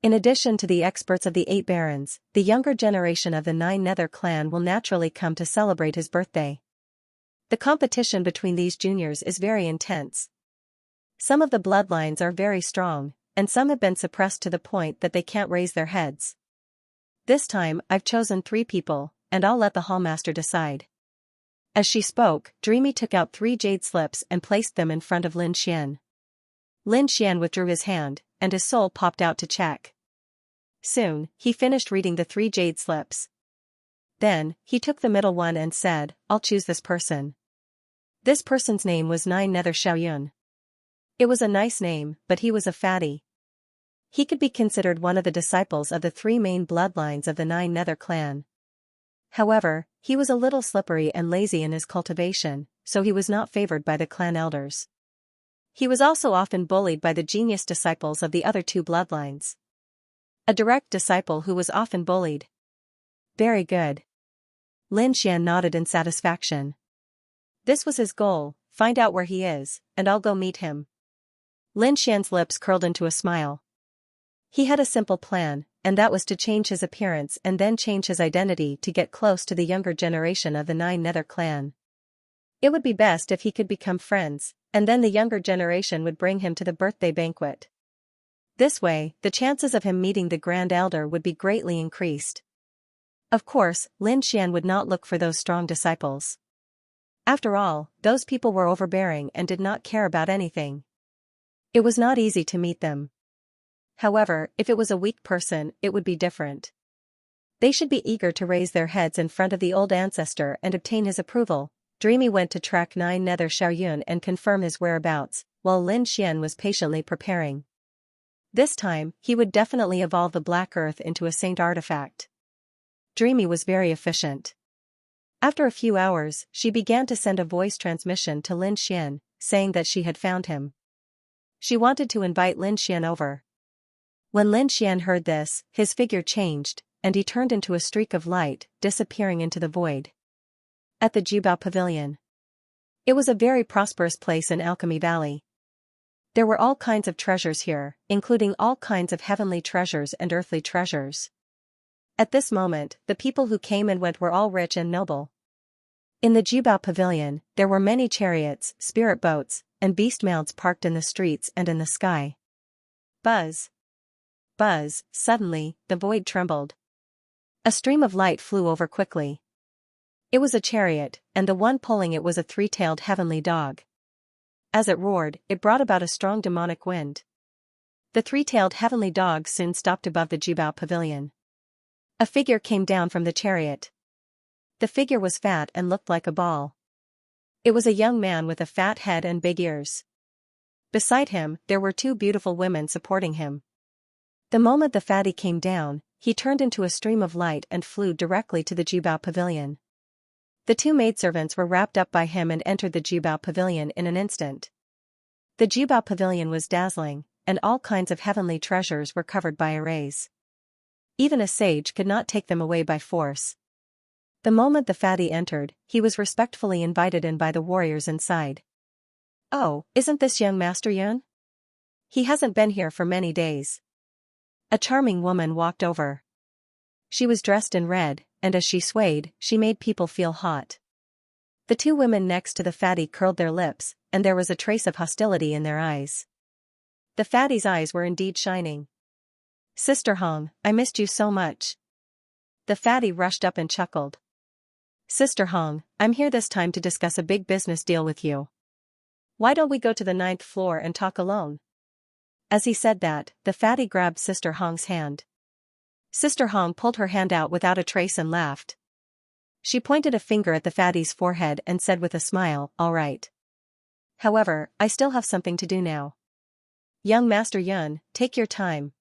In addition to the experts of the 8 barons, the younger generation of the Nine Nether clan will naturally come to celebrate his birthday. The competition between these juniors is very intense. Some of the bloodlines are very strong, and some have been suppressed to the point that they can't raise their heads. This time, I've chosen 3 people, and I'll let the hallmaster decide. As she spoke, Dreamy took out 3 jade slips and placed them in front of Lin Xian. Lin Xian withdrew his hand, and his soul popped out to check. Soon, he finished reading the 3 jade slips. Then, he took the middle one and said, I'll choose this person. This person's name was Nine Nether Xiaoyun. It was a nice name, but he was a fatty. He could be considered one of the disciples of the 3 main bloodlines of the Nine Nether clan. However, he was a little slippery and lazy in his cultivation, so he was not favored by the clan elders. He was also often bullied by the genius disciples of the other 2 bloodlines. A direct disciple who was often bullied. Very good. Lin Xian nodded in satisfaction. This was his goal, find out where he is, and I'll go meet him. Lin Xian's lips curled into a smile. He had a simple plan, and that was to change his appearance and then change his identity to get close to the younger generation of the Nine Nether clan. It would be best if he could become friends, and then the younger generation would bring him to the birthday banquet. This way, the chances of him meeting the Grand Elder would be greatly increased. Of course, Lin Xian would not look for those strong disciples. After all, those people were overbearing and did not care about anything. It was not easy to meet them. However, if it was a weak person, it would be different. They should be eager to raise their heads in front of the old ancestor and obtain his approval. Dreamy went to track Nine Nether Xiaoyun and confirm his whereabouts, while Lin Xian was patiently preparing. This time, he would definitely evolve the Black Earth into a saint artifact. Dreamy was very efficient. After a few hours, she began to send a voice transmission to Lin Xian, saying that she had found him. She wanted to invite Lin Xian over. When Lin Xian heard this, his figure changed, and he turned into a streak of light, disappearing into the void. At the Jubao Pavilion. It was a very prosperous place in Alchemy Valley. There were all kinds of treasures here, including all kinds of heavenly treasures and earthly treasures. At this moment, the people who came and went were all rich and noble. In the Jubao Pavilion, there were many chariots, spirit boats, and beast mounts parked in the streets and in the sky. Buzz. Buzz, suddenly, the void trembled. A stream of light flew over quickly. It was a chariot, and the one pulling it was a 3-tailed heavenly dog. As it roared, it brought about a strong demonic wind. The 3-tailed heavenly dog soon stopped above the Jubao Pavilion. A figure came down from the chariot. The figure was fat and looked like a ball. It was a young man with a fat head and big ears. Beside him, there were 2 beautiful women supporting him. The moment the fatty came down, he turned into a stream of light and flew directly to the Jubao pavilion. The two maidservants were wrapped up by him and entered the Jubao pavilion in an instant. The Jubao pavilion was dazzling, and all kinds of heavenly treasures were covered by arrays. Even a sage could not take them away by force. The moment the fatty entered, he was respectfully invited in by the warriors inside. "Oh, isn't this young Master Yun? He hasn't been here for many days." A charming woman walked over. She was dressed in red, and as she swayed, she made people feel hot. The two women next to the fatty curled their lips, and there was a trace of hostility in their eyes. The fatty's eyes were indeed shining. "Sister Hong, I missed you so much." The fatty rushed up and chuckled. "Sister Hong, I'm here this time to discuss a big business deal with you. Why don't we go to the 9th floor and talk alone?" As he said that, the fatty grabbed Sister Hong's hand. Sister Hong pulled her hand out without a trace and laughed. She pointed a finger at the fatty's forehead and said with a smile, "All right. However, I still have something to do now. Young Master Yun, take your time.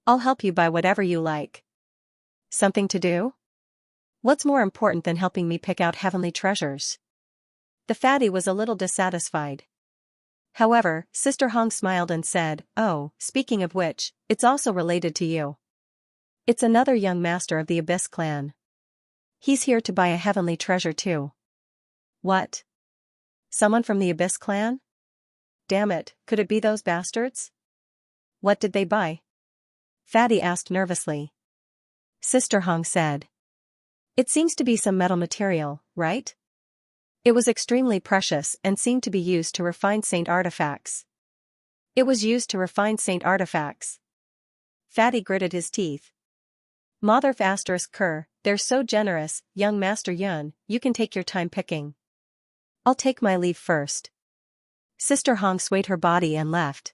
I'll help you buy whatever you like." "Something to do? What's more important than helping me pick out heavenly treasures?" The fatty was a little dissatisfied. However, Sister Hong smiled and said, "Oh, speaking of which, it's also related to you. It's another young master of the Abyss clan. He's here to buy a heavenly treasure too." "What? Someone from the Abyss clan? Damn it, could it be those bastards? What did they buy?" Fatty asked nervously. Sister Hong said, "It seems to be some metal material, right? It was extremely precious and seemed to be used to refine saint artifacts." "It was used to refine saint artifacts." Fatty gritted his teeth. "Mother asterisk cur, they're so generous, young Master Yun, you can take your time picking. I'll take my leave first." Sister Hong swayed her body and left.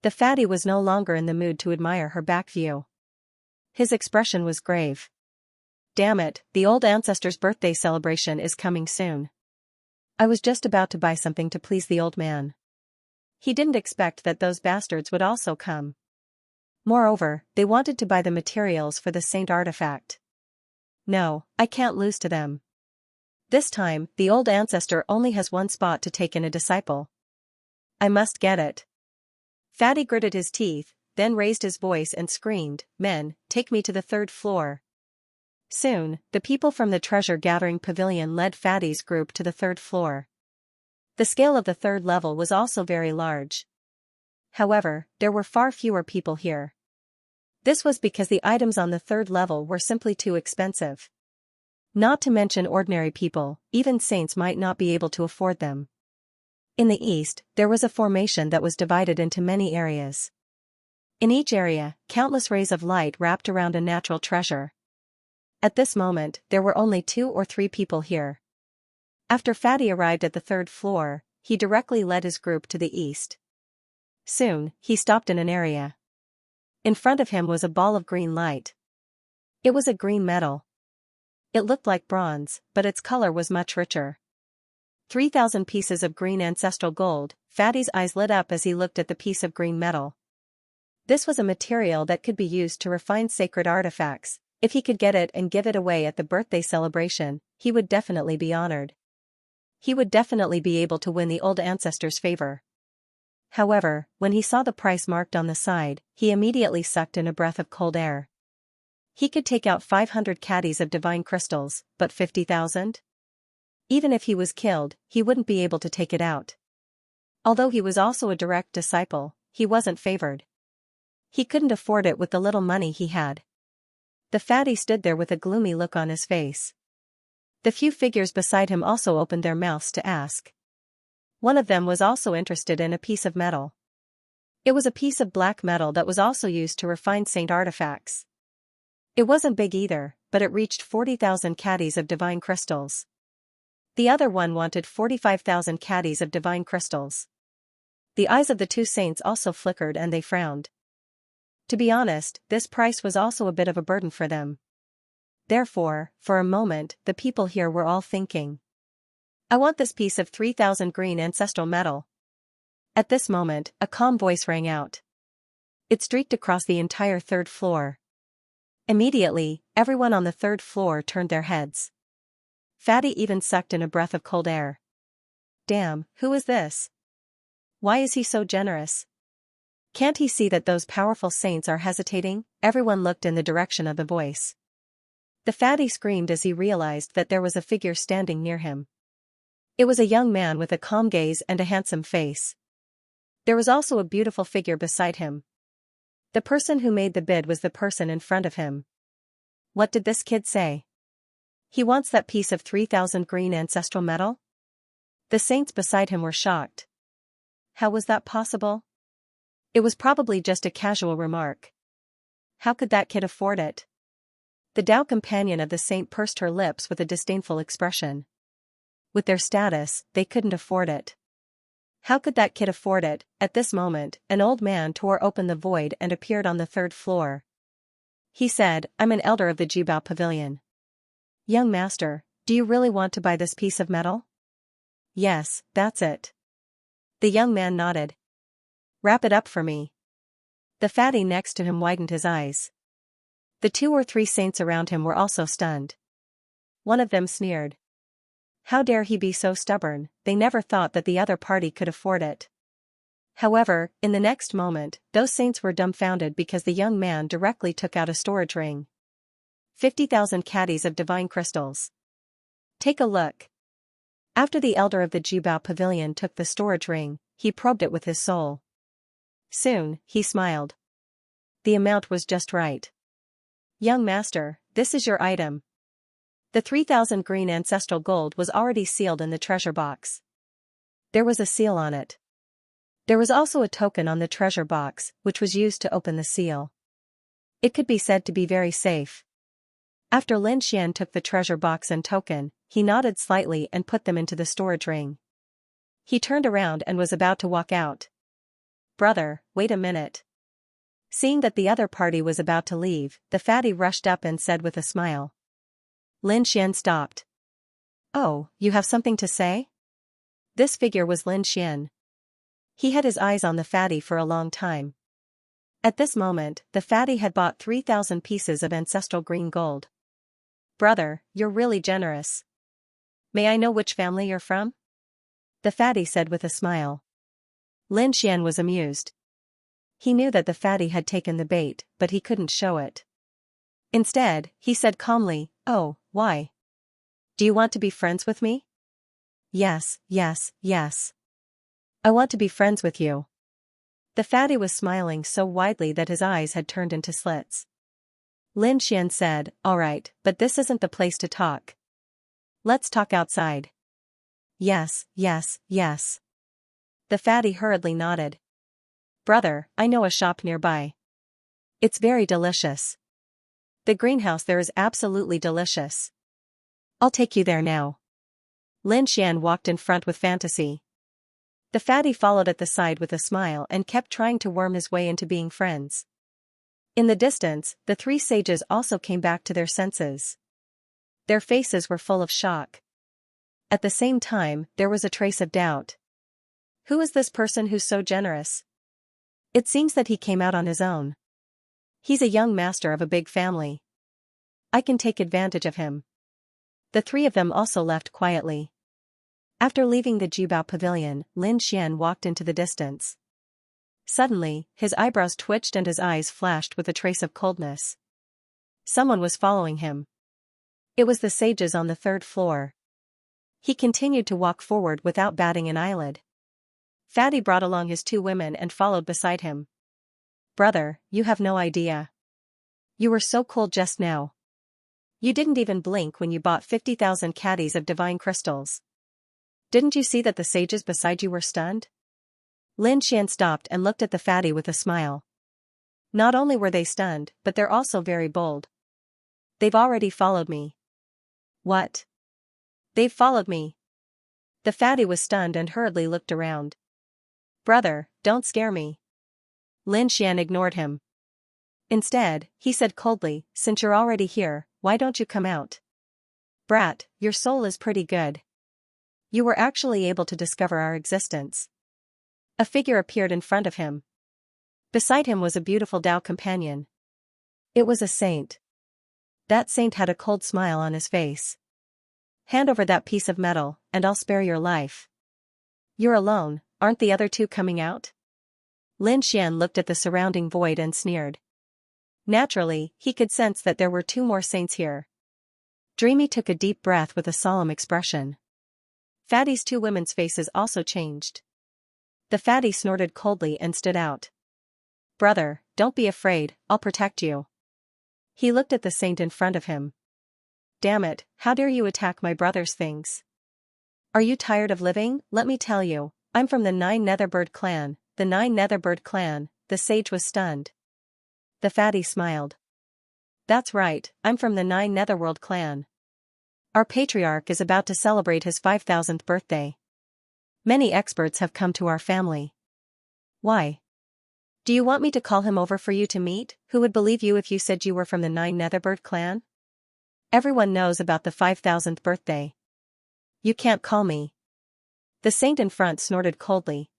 The fatty was no longer in the mood to admire her back view. His expression was grave. "Damn it, the old ancestor's birthday celebration is coming soon. I was just about to buy something to please the old man. He didn't expect that those bastards would also come. Moreover, they wanted to buy the materials for the saint artifact. No, I can't lose to them. This time, the old ancestor only has one spot to take in a disciple. I must get it." Fatty gritted his teeth, then raised his voice and screamed, "Men, take me to the 3rd floor." Soon, the people from the treasure-gathering pavilion led Fatty's group to the 3rd floor. The scale of the 3rd level was also very large. However, there were far fewer people here. This was because the items on the 3rd level were simply too expensive. Not to mention ordinary people, even saints might not be able to afford them. In the east, there was a formation that was divided into many areas. In each area, countless rays of light wrapped around a natural treasure. At this moment, there were only 2 or 3 people here. After Fatty arrived at the 3rd floor, he directly led his group to the east. Soon, he stopped in an area. In front of him was a ball of green light. It was a green metal. It looked like bronze, but its color was much richer. 3,000 pieces of green ancestral gold. Fatty's eyes lit up as he looked at the piece of green metal. This was a material that could be used to refine sacred artifacts. If he could get it and give it away at the birthday celebration, he would definitely be honored. He would definitely be able to win the old ancestor's favor. However, when he saw the price marked on the side, he immediately sucked in a breath of cold air. He could take out 500 caddies of divine crystals, but 50,000? Even if he was killed, he wouldn't be able to take it out. Although he was also a direct disciple, he wasn't favored. He couldn't afford it with the little money he had. The fatty stood there with a gloomy look on his face. The few figures beside him also opened their mouths to ask. One of them was also interested in a piece of metal. It was a piece of black metal that was also used to refine saint artifacts. It wasn't big either, but it reached 40,000 caddies of divine crystals. The other one wanted 45,000 caddies of divine crystals. The eyes of the 2 saints also flickered and they frowned. To be honest, this price was also a bit of a burden for them. Therefore, for a moment, the people here were all thinking, "I want this piece of 3,000 green ancestral metal." At this moment, a calm voice rang out. It streaked across the entire third floor. Immediately, everyone on the third floor turned their heads. Fatty even sucked in a breath of cold air. Damn, who is this? Why is he so generous? Can't he see that those powerful saints are hesitating? Everyone looked in the direction of the voice. The fatty screamed as he realized that there was a figure standing near him. It was a young man with a calm gaze and a handsome face. There was also a beautiful figure beside him. The person who made the bid was the person in front of him. What did this kid say? He wants that piece of 3,000 green ancestral metal? The saints beside him were shocked. How was that possible? It was probably just a casual remark. How could that kid afford it? The Tao companion of the saint pursed her lips with a disdainful expression. With their status, they couldn't afford it. How could that kid afford it? At this moment, an old man tore open the void and appeared on the third floor. He said, I'm an elder of the Jibao Pavilion. Young master, do you really want to buy this piece of metal? Yes, that's it. The young man nodded. Wrap it up for me. The fatty next to him widened his eyes. The 2 or 3 saints around him were also stunned. One of them sneered. How dare he be so stubborn? They never thought that the other party could afford it. However, in the next moment, those saints were dumbfounded because the young man directly took out a storage ring. 50,000 caddies of divine crystals. Take a look. After the elder of the Jibao Pavilion took the storage ring, he probed it with his soul. Soon, he smiled. The amount was just right. Young master, this is your item. The 3,000 green ancestral gold was already sealed in the treasure box. There was a seal on it. There was also a token on the treasure box, which was used to open the seal. It could be said to be very safe. After Lin Xian took the treasure box and token, he nodded slightly and put them into the storage ring. He turned around and was about to walk out. Brother, wait a minute. Seeing that the other party was about to leave, the fatty rushed up and said with a smile. Lin Xian stopped. Oh, you have something to say? This figure was Lin Xian. He had his eyes on the fatty for a long time. At this moment, the fatty had bought 3,000 pieces of ancestral green gold. Brother, you're really generous. May I know which family you're from? The fatty said with a smile. Lin Xian was amused. He knew that the fatty had taken the bait, but he couldn't show it. Instead, he said calmly, Oh, why? Do you want to be friends with me? Yes, yes, yes. I want to be friends with you. The fatty was smiling so widely that his eyes had turned into slits. Lin Xian said, All right, but this isn't the place to talk. Let's talk outside. Yes, yes, yes. The fatty hurriedly nodded. Brother, I know a shop nearby. It's very delicious. The greenhouse there is absolutely delicious. I'll take you there now. Lin Xian walked in front with fantasy. The fatty followed at the side with a smile and kept trying to worm his way into being friends. In the distance, the 3 sages also came back to their senses. Their faces were full of shock. At the same time, there was a trace of doubt. Who is this person who's so generous? It seems that he came out on his own. He's a young master of a big family. I can take advantage of him. The 3 of them also left quietly. After leaving the Jibao Pavilion, Lin Xian walked into the distance. Suddenly, his eyebrows twitched and his eyes flashed with a trace of coldness. Someone was following him. It was the sages on the 3rd floor. He continued to walk forward without batting an eyelid. Fatty brought along his 2 women and followed beside him. Brother, you have no idea. You were so cold just now. You didn't even blink when you bought 50,000 caddies of divine crystals. Didn't you see that the sages beside you were stunned? Lin Xian stopped and looked at the fatty with a smile. Not only were they stunned, but they're also very bold. They've already followed me. What? They've followed me. The fatty was stunned and hurriedly looked around. Brother, don't scare me. Lin Xian ignored him. Instead, he said coldly, Since you're already here, why don't you come out? Brat, your soul is pretty good. You were actually able to discover our existence. A figure appeared in front of him. Beside him was a beautiful Dao companion. It was a saint. That saint had a cold smile on his face. Hand over that piece of metal, and I'll spare your life. You're alone, aren't the other two coming out? Lin Xian looked at the surrounding void and sneered. Naturally, he could sense that there were two more saints here. Dreamy took a deep breath with a solemn expression. Fatty's two women's faces also changed. The fatty snorted coldly and stood out. Brother, don't be afraid, I'll protect you. He looked at the saint in front of him. Damn it, how dare you attack my brother's things? Are you tired of living? Let me tell you, I'm from the Nine Netherbird clan, the Nine Netherbird clan. The sage was stunned. The fatty smiled. That's right, I'm from the Nine Netherworld clan. Our patriarch is about to celebrate his 5,000th birthday. Many experts have come to our family. Why? Do you want me to call him over for you to meet? Who would believe you if you said you were from the Nine Netherbird clan? Everyone knows about the 5,000th birthday. You can't call me. The saint in front snorted coldly.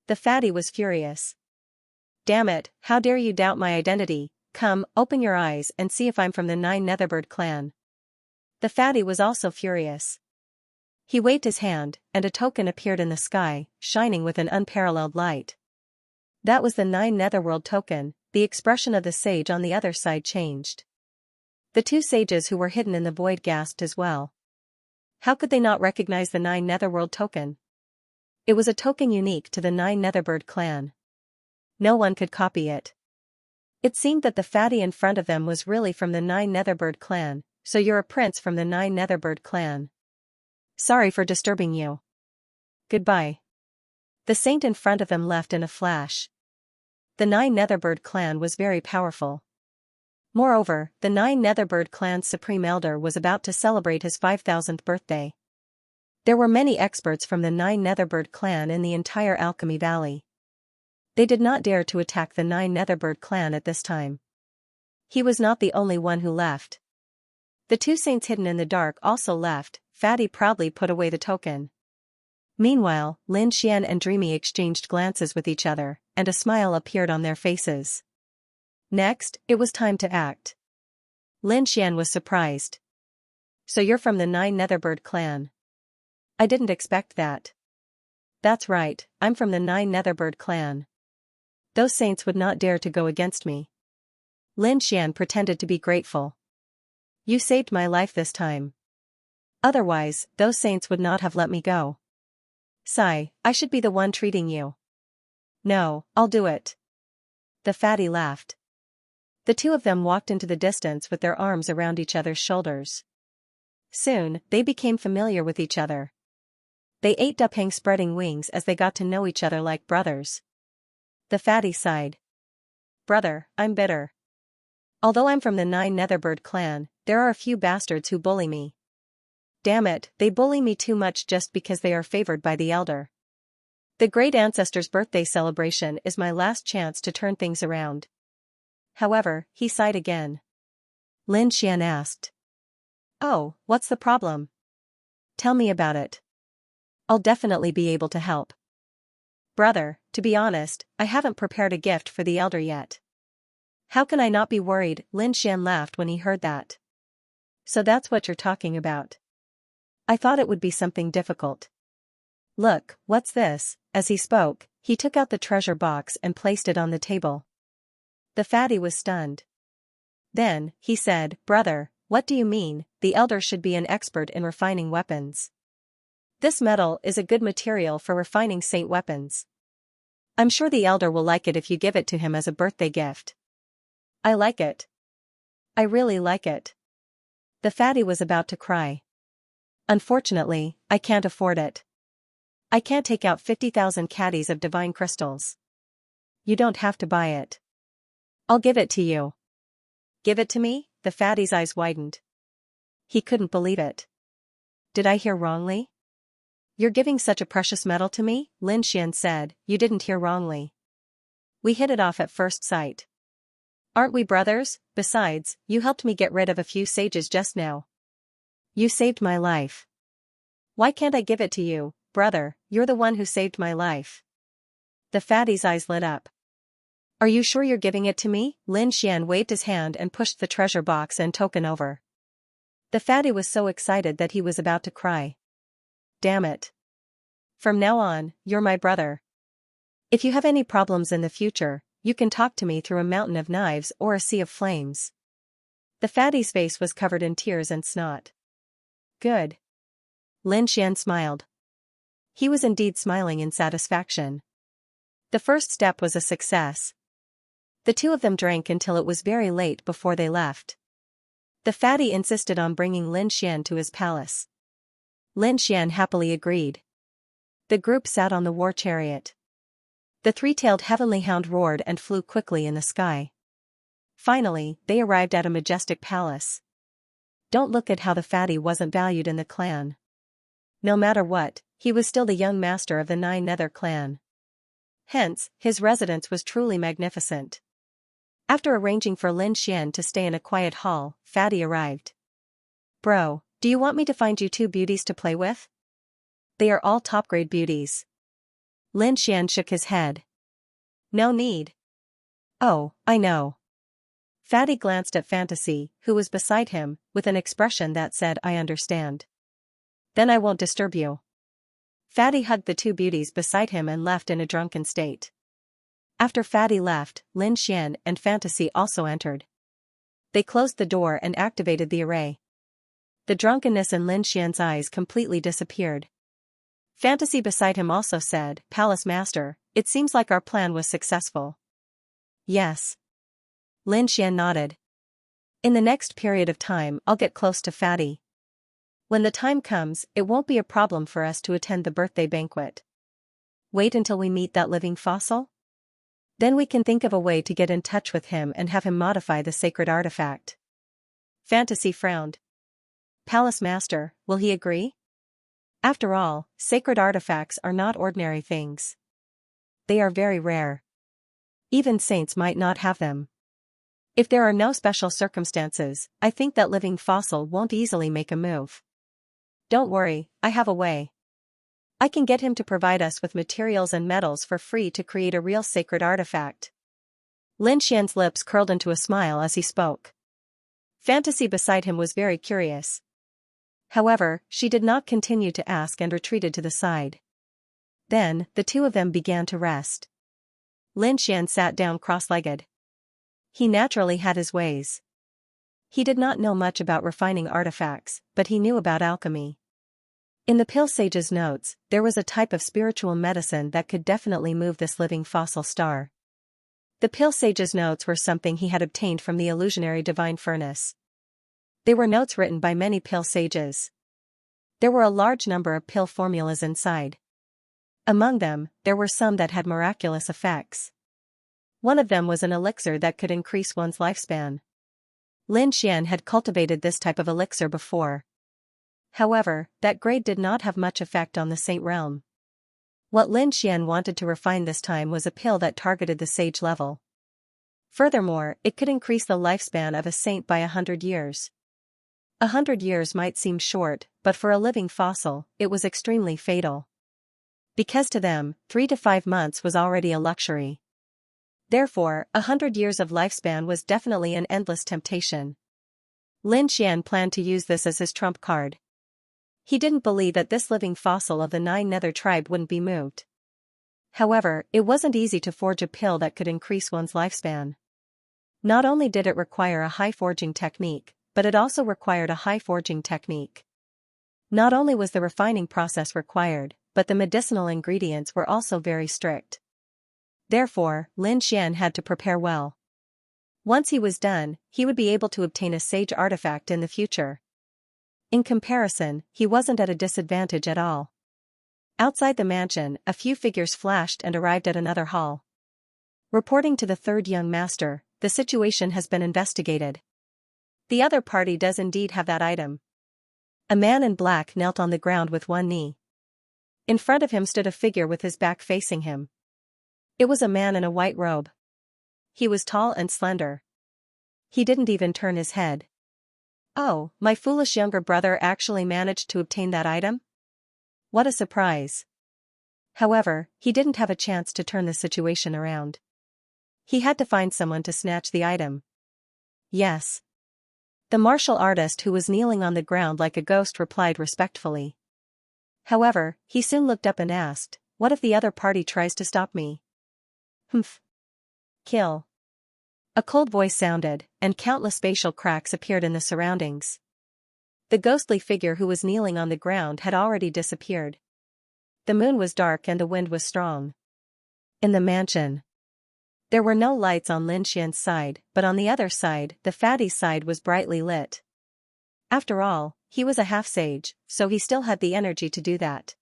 The fatty was furious. Damn it, how dare you doubt my identity? Come, open your eyes and see if I'm from the Nine Netherbird clan. The fatty was also furious. He waved his hand, and a token appeared in the sky, shining with an unparalleled light. That was the Nine Netherworld token. The expression of the sage on the other side changed. The two sages who were hidden in the void gasped as well. How could they not recognize the Nine Netherworld token? It was a token unique to the Nine Netherbird clan. No one could copy it. It seemed that the fatty in front of them was really from the Nine Netherbird clan, so you're a prince from the Nine Netherbird clan. Sorry for disturbing you. Goodbye. The saint in front of them left in a flash. The Nine Netherbird clan was very powerful. Moreover, the Nine Netherbird clan's supreme elder was about to celebrate his 5,000th birthday. There were many experts from the Nine Netherbird clan in the entire Alchemy Valley. They did not dare to attack the Nine Netherbird clan at this time. He was not the only one who left. The two saints hidden in the dark also left. Fatty proudly put away the token. Meanwhile, Lin Xian and Dreamy exchanged glances with each other, and a smile appeared on their faces. Next, it was time to act. Lin Xian was surprised. So you're from the Nine Netherbird clan. I didn't expect that. That's right, I'm from the Nine Netherbird clan. Those saints would not dare to go against me. Lin Xian pretended to be grateful. You saved my life this time. Otherwise, those saints would not have let me go. Sigh, I should be the one treating you. No, I'll do it. The fatty laughed. The two of them walked into the distance with their arms around each other's shoulders. Soon, they became familiar with each other. They ate Dupang spreading wings as they got to know each other like brothers. The fatty sighed. Brother, I'm bitter. Although I'm from the Nine Netherbird clan, there are a few bastards who bully me. Damn it, they bully me too much just because they are favored by the elder. The great ancestor's birthday celebration is my last chance to turn things around. However, he sighed again. Lin Xian asked. Oh, what's the problem? Tell me about it. I'll definitely be able to help. Brother, to be honest, I haven't prepared a gift for the elder yet. How can I not be worried? Lin Xian laughed when he heard that. So that's what you're talking about. I thought it would be something difficult. Look, what's this? As he spoke, he took out the treasure box and placed it on the table. The fatty was stunned. Then, he said, Brother, what do you mean? The elder should be an expert in refining weapons. This metal is a good material for refining saint weapons. I'm sure the elder will like it if you give it to him as a birthday gift. I like it. I really like it. The fatty was about to cry. Unfortunately, I can't afford it. I can't take out 50,000 caddies of divine crystals. You don't have to buy it. I'll give it to you. Give it to me? The fatty's eyes widened. He couldn't believe it. Did I hear wrongly? You're giving such a precious metal to me? Lin Xian said, You didn't hear wrongly. We hit it off at first sight. Aren't we brothers? Besides, you helped me get rid of a few sages just now. You saved my life. Why can't I give it to you, brother? You're the one who saved my life. The fatty's eyes lit up. Are you sure you're giving it to me? Lin Xian waved his hand and pushed the treasure box and token over. The fatty was so excited that he was about to cry. Damn it. From now on, you're my brother. If you have any problems in the future, you can talk to me through a mountain of knives or a sea of flames. The fatty's face was covered in tears and snot. Good. Lin Xian smiled. He was indeed smiling in satisfaction. The first step was a success. The two of them drank until it was very late before they left. The fatty insisted on bringing Lin Xian to his palace. Lin Xian happily agreed. The group sat on the war chariot. The three-tailed heavenly hound roared and flew quickly in the sky. Finally, they arrived at a majestic palace. Don't look at how the fatty wasn't valued in the clan. No matter what, he was still the young master of the Nine Nether clan. Hence, his residence was truly magnificent. After arranging for Lin Xian to stay in a quiet hall, Fatty arrived. Bro, do you want me to find you two beauties to play with? They are all top-grade beauties. Lin Xian shook his head. No need. Oh, I know. Fatty glanced at Fantasy, who was beside him, with an expression that said, I understand. Then I won't disturb you. Fatty hugged the two beauties beside him and left in a drunken state. After Fatty left, Lin Xian and Fantasy also entered. They closed the door and activated the array. The drunkenness in Lin Xian's eyes completely disappeared. Fantasy beside him also said, Palace Master, it seems like our plan was successful. Yes. Lin Xian nodded. In the next period of time I'll get close to Fatty. When the time comes, it won't be a problem for us to attend the birthday banquet. Wait until we meet that living fossil? Then we can think of a way to get in touch with him and have him modify the sacred artifact. Fantasy frowned. Palace Master, will he agree? After all, sacred artifacts are not ordinary things. They are very rare. Even saints might not have them. If there are no special circumstances, I think that living fossil won't easily make a move. Don't worry, I have a way. I can get him to provide us with materials and metals for free to create a real sacred artifact. Lin Xian's lips curled into a smile as he spoke. Fantasy beside him was very curious. However, she did not continue to ask and retreated to the side. Then, the two of them began to rest. Lin Xian sat down cross-legged. He naturally had his ways. He did not know much about refining artifacts, but he knew about alchemy. In the Pill Sage's notes, there was a type of spiritual medicine that could definitely move this living fossil star. The Pill Sage's notes were something he had obtained from the illusionary divine furnace. They were notes written by many Pill Sages. There were a large number of pill formulas inside. Among them, there were some that had miraculous effects. One of them was an elixir that could increase one's lifespan. Lin Xian had cultivated this type of elixir before. However, that grade did not have much effect on the saint realm. What Lin Xian wanted to refine this time was a pill that targeted the sage level. Furthermore, it could increase the lifespan of a saint by 100 years. 100 years might seem short, but for a living fossil, it was extremely fatal. Because to them, 3 to 5 months was already a luxury. Therefore, 100 years of lifespan was definitely an endless temptation. Lin Xian planned to use this as his trump card. He didn't believe that this living fossil of the Nine Nether tribe wouldn't be moved. However, it wasn't easy to forge a pill that could increase one's lifespan. Not only did it require a high forging technique, but it also required a high forging technique. Not only was the refining process required, but the medicinal ingredients were also very strict. Therefore, Lin Xian had to prepare well. Once he was done, he would be able to obtain a sage artifact in the future. In comparison, he wasn't at a disadvantage at all. Outside the mansion, a few figures flashed and arrived at another hall. Reporting to the third young master, the situation has been investigated. The other party does indeed have that item. A man in black knelt on the ground with one knee. In front of him stood a figure with his back facing him. It was a man in a white robe. He was tall and slender. He didn't even turn his head. Oh, my foolish younger brother actually managed to obtain that item? What a surprise. However, he didn't have a chance to turn the situation around. He had to find someone to snatch the item. Yes. The martial artist who was kneeling on the ground like a ghost replied respectfully. However, he soon looked up and asked, "What if the other party tries to stop me?" Humph. Kill. A cold voice sounded, and countless spatial cracks appeared in the surroundings. The ghostly figure who was kneeling on the ground had already disappeared. The moon was dark and the wind was strong. In the mansion, there were no lights on Lin Xian's side, but on the other side, the fatty's side was brightly lit. After all, he was a half-sage, so he still had the energy to do that.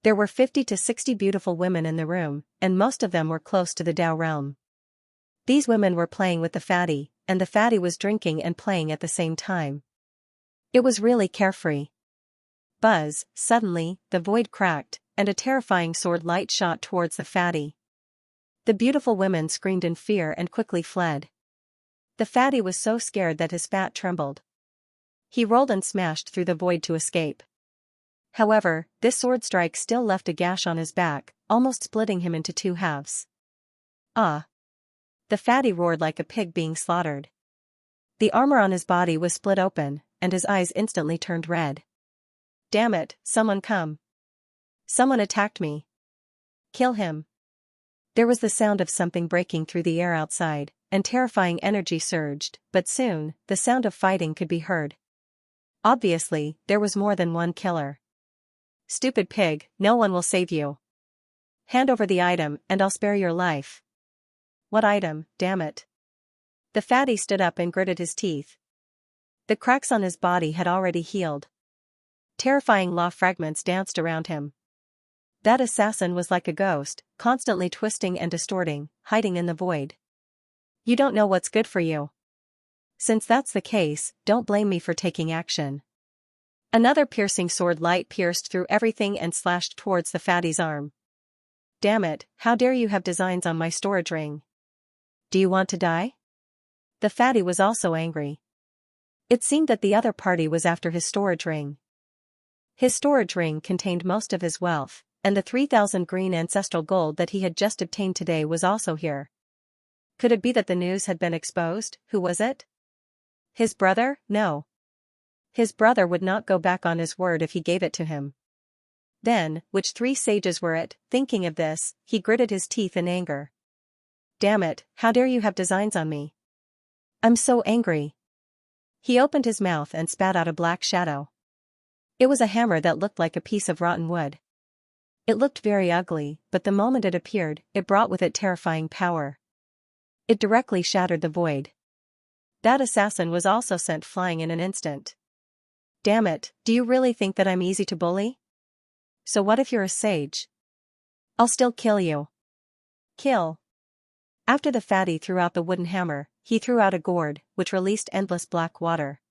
There were 50 to 60 beautiful women in the room, and most of them were close to the Dao realm. These women were playing with the fatty, and the fatty was drinking and playing at the same time. It was really carefree. Buzz, suddenly, the void cracked, and a terrifying sword light shot towards the fatty. The beautiful women screamed in fear and quickly fled. The fatty was so scared that his fat trembled. He rolled and smashed through the void to escape. However, this sword strike still left a gash on his back, almost splitting him into two halves. Ah! The fatty roared like a pig being slaughtered. The armor on his body was split open, and his eyes instantly turned red. Damn it, someone come. Someone attacked me. Kill him. There was the sound of something breaking through the air outside, and terrifying energy surged, but soon, the sound of fighting could be heard. Obviously, there was more than one killer. Stupid pig, no one will save you. Hand over the item and I'll spare your life. What item, damn it? The fatty stood up and gritted his teeth. The cracks on his body had already healed. Terrifying law fragments danced around him. That assassin was like a ghost, constantly twisting and distorting, hiding in the void. You don't know what's good for you. Since that's the case, don't blame me for taking action. Another piercing sword light pierced through everything and slashed towards the fatty's arm. Damn it, how dare you have designs on my storage ring? Do you want to die? The fatty was also angry. It seemed that the other party was after his storage ring. His storage ring contained most of his wealth, and the 3,000 green ancestral gold that he had just obtained today was also here. Could it be that the news had been exposed? Who was it? His brother? No. His brother would not go back on his word if he gave it to him. Then, which three sages were it? Thinking of this, he gritted his teeth in anger. Damn it, how dare you have designs on me? I'm so angry. He opened his mouth and spat out a black shadow. It was a hammer that looked like a piece of rotten wood. It looked very ugly, but the moment it appeared, it brought with it terrifying power. It directly shattered the void. That assassin was also sent flying in an instant. Damn it, do you really think that I'm easy to bully? So what if you're a sage? I'll still kill you. Kill. After the fatty threw out the wooden hammer, he threw out a gourd, which released endless black water.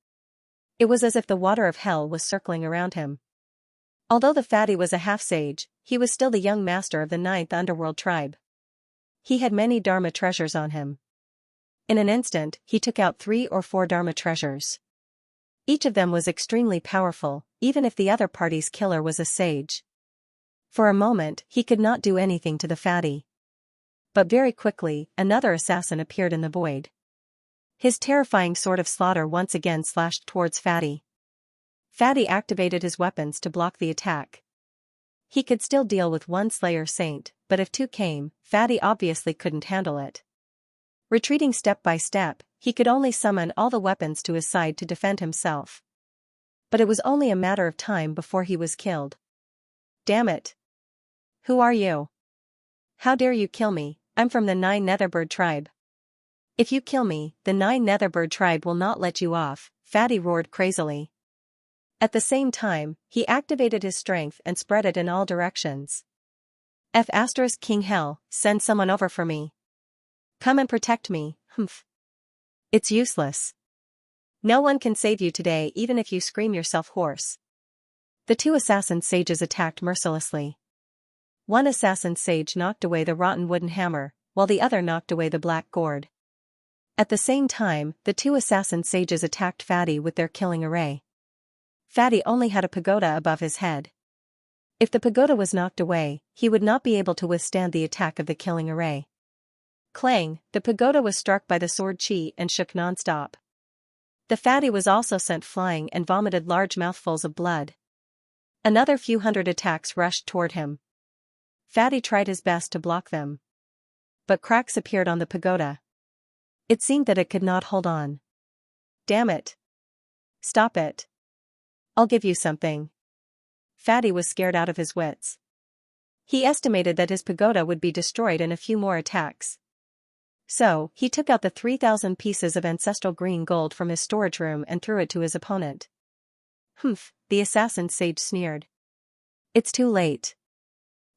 It was as if the water of hell was circling around him. Although the fatty was a half-sage, he was still the young master of the 9th underworld tribe. He had many Dharma treasures on him. In an instant, he took out 3 or 4 Dharma treasures. Each of them was extremely powerful, even if the other party's killer was a sage. For a moment, he could not do anything to the fatty. But very quickly, another assassin appeared in the void. His terrifying sword of slaughter once again slashed towards Fatty. Fatty activated his weapons to block the attack. He could still deal with one Slayer Saint, but if 2 came, Fatty obviously couldn't handle it. Retreating step by step, he could only summon all the weapons to his side to defend himself. But it was only a matter of time before he was killed. Damn it! Who are you? How dare you kill me? I'm from the 9 Netherbird tribe. If you kill me, the 9 Netherbird tribe will not let you off, Fatty roared crazily. At the same time, he activated his strength and spread it in all directions. King Hell, send someone over for me. Come and protect me, humph. It's useless. No one can save you today even if you scream yourself hoarse. The 2 assassin sages attacked mercilessly. One assassin sage knocked away the rotten wooden hammer, while the other knocked away the black gourd. At the same time, the 2 assassin sages attacked Fatty with their killing array. Fatty only had a pagoda above his head. If the pagoda was knocked away, he would not be able to withstand the attack of the killing array. Clang, the pagoda was struck by the sword chi and shook nonstop. The fatty was also sent flying and vomited large mouthfuls of blood. Another few hundred attacks rushed toward him. Fatty tried his best to block them. But cracks appeared on the pagoda. It seemed that it could not hold on. Damn it. Stop it. I'll give you something. Fatty was scared out of his wits. He estimated that his pagoda would be destroyed in a few more attacks. So, he took out the 3,000 pieces of ancestral green gold from his storage room and threw it to his opponent. Humph, the assassin sage sneered. It's too late.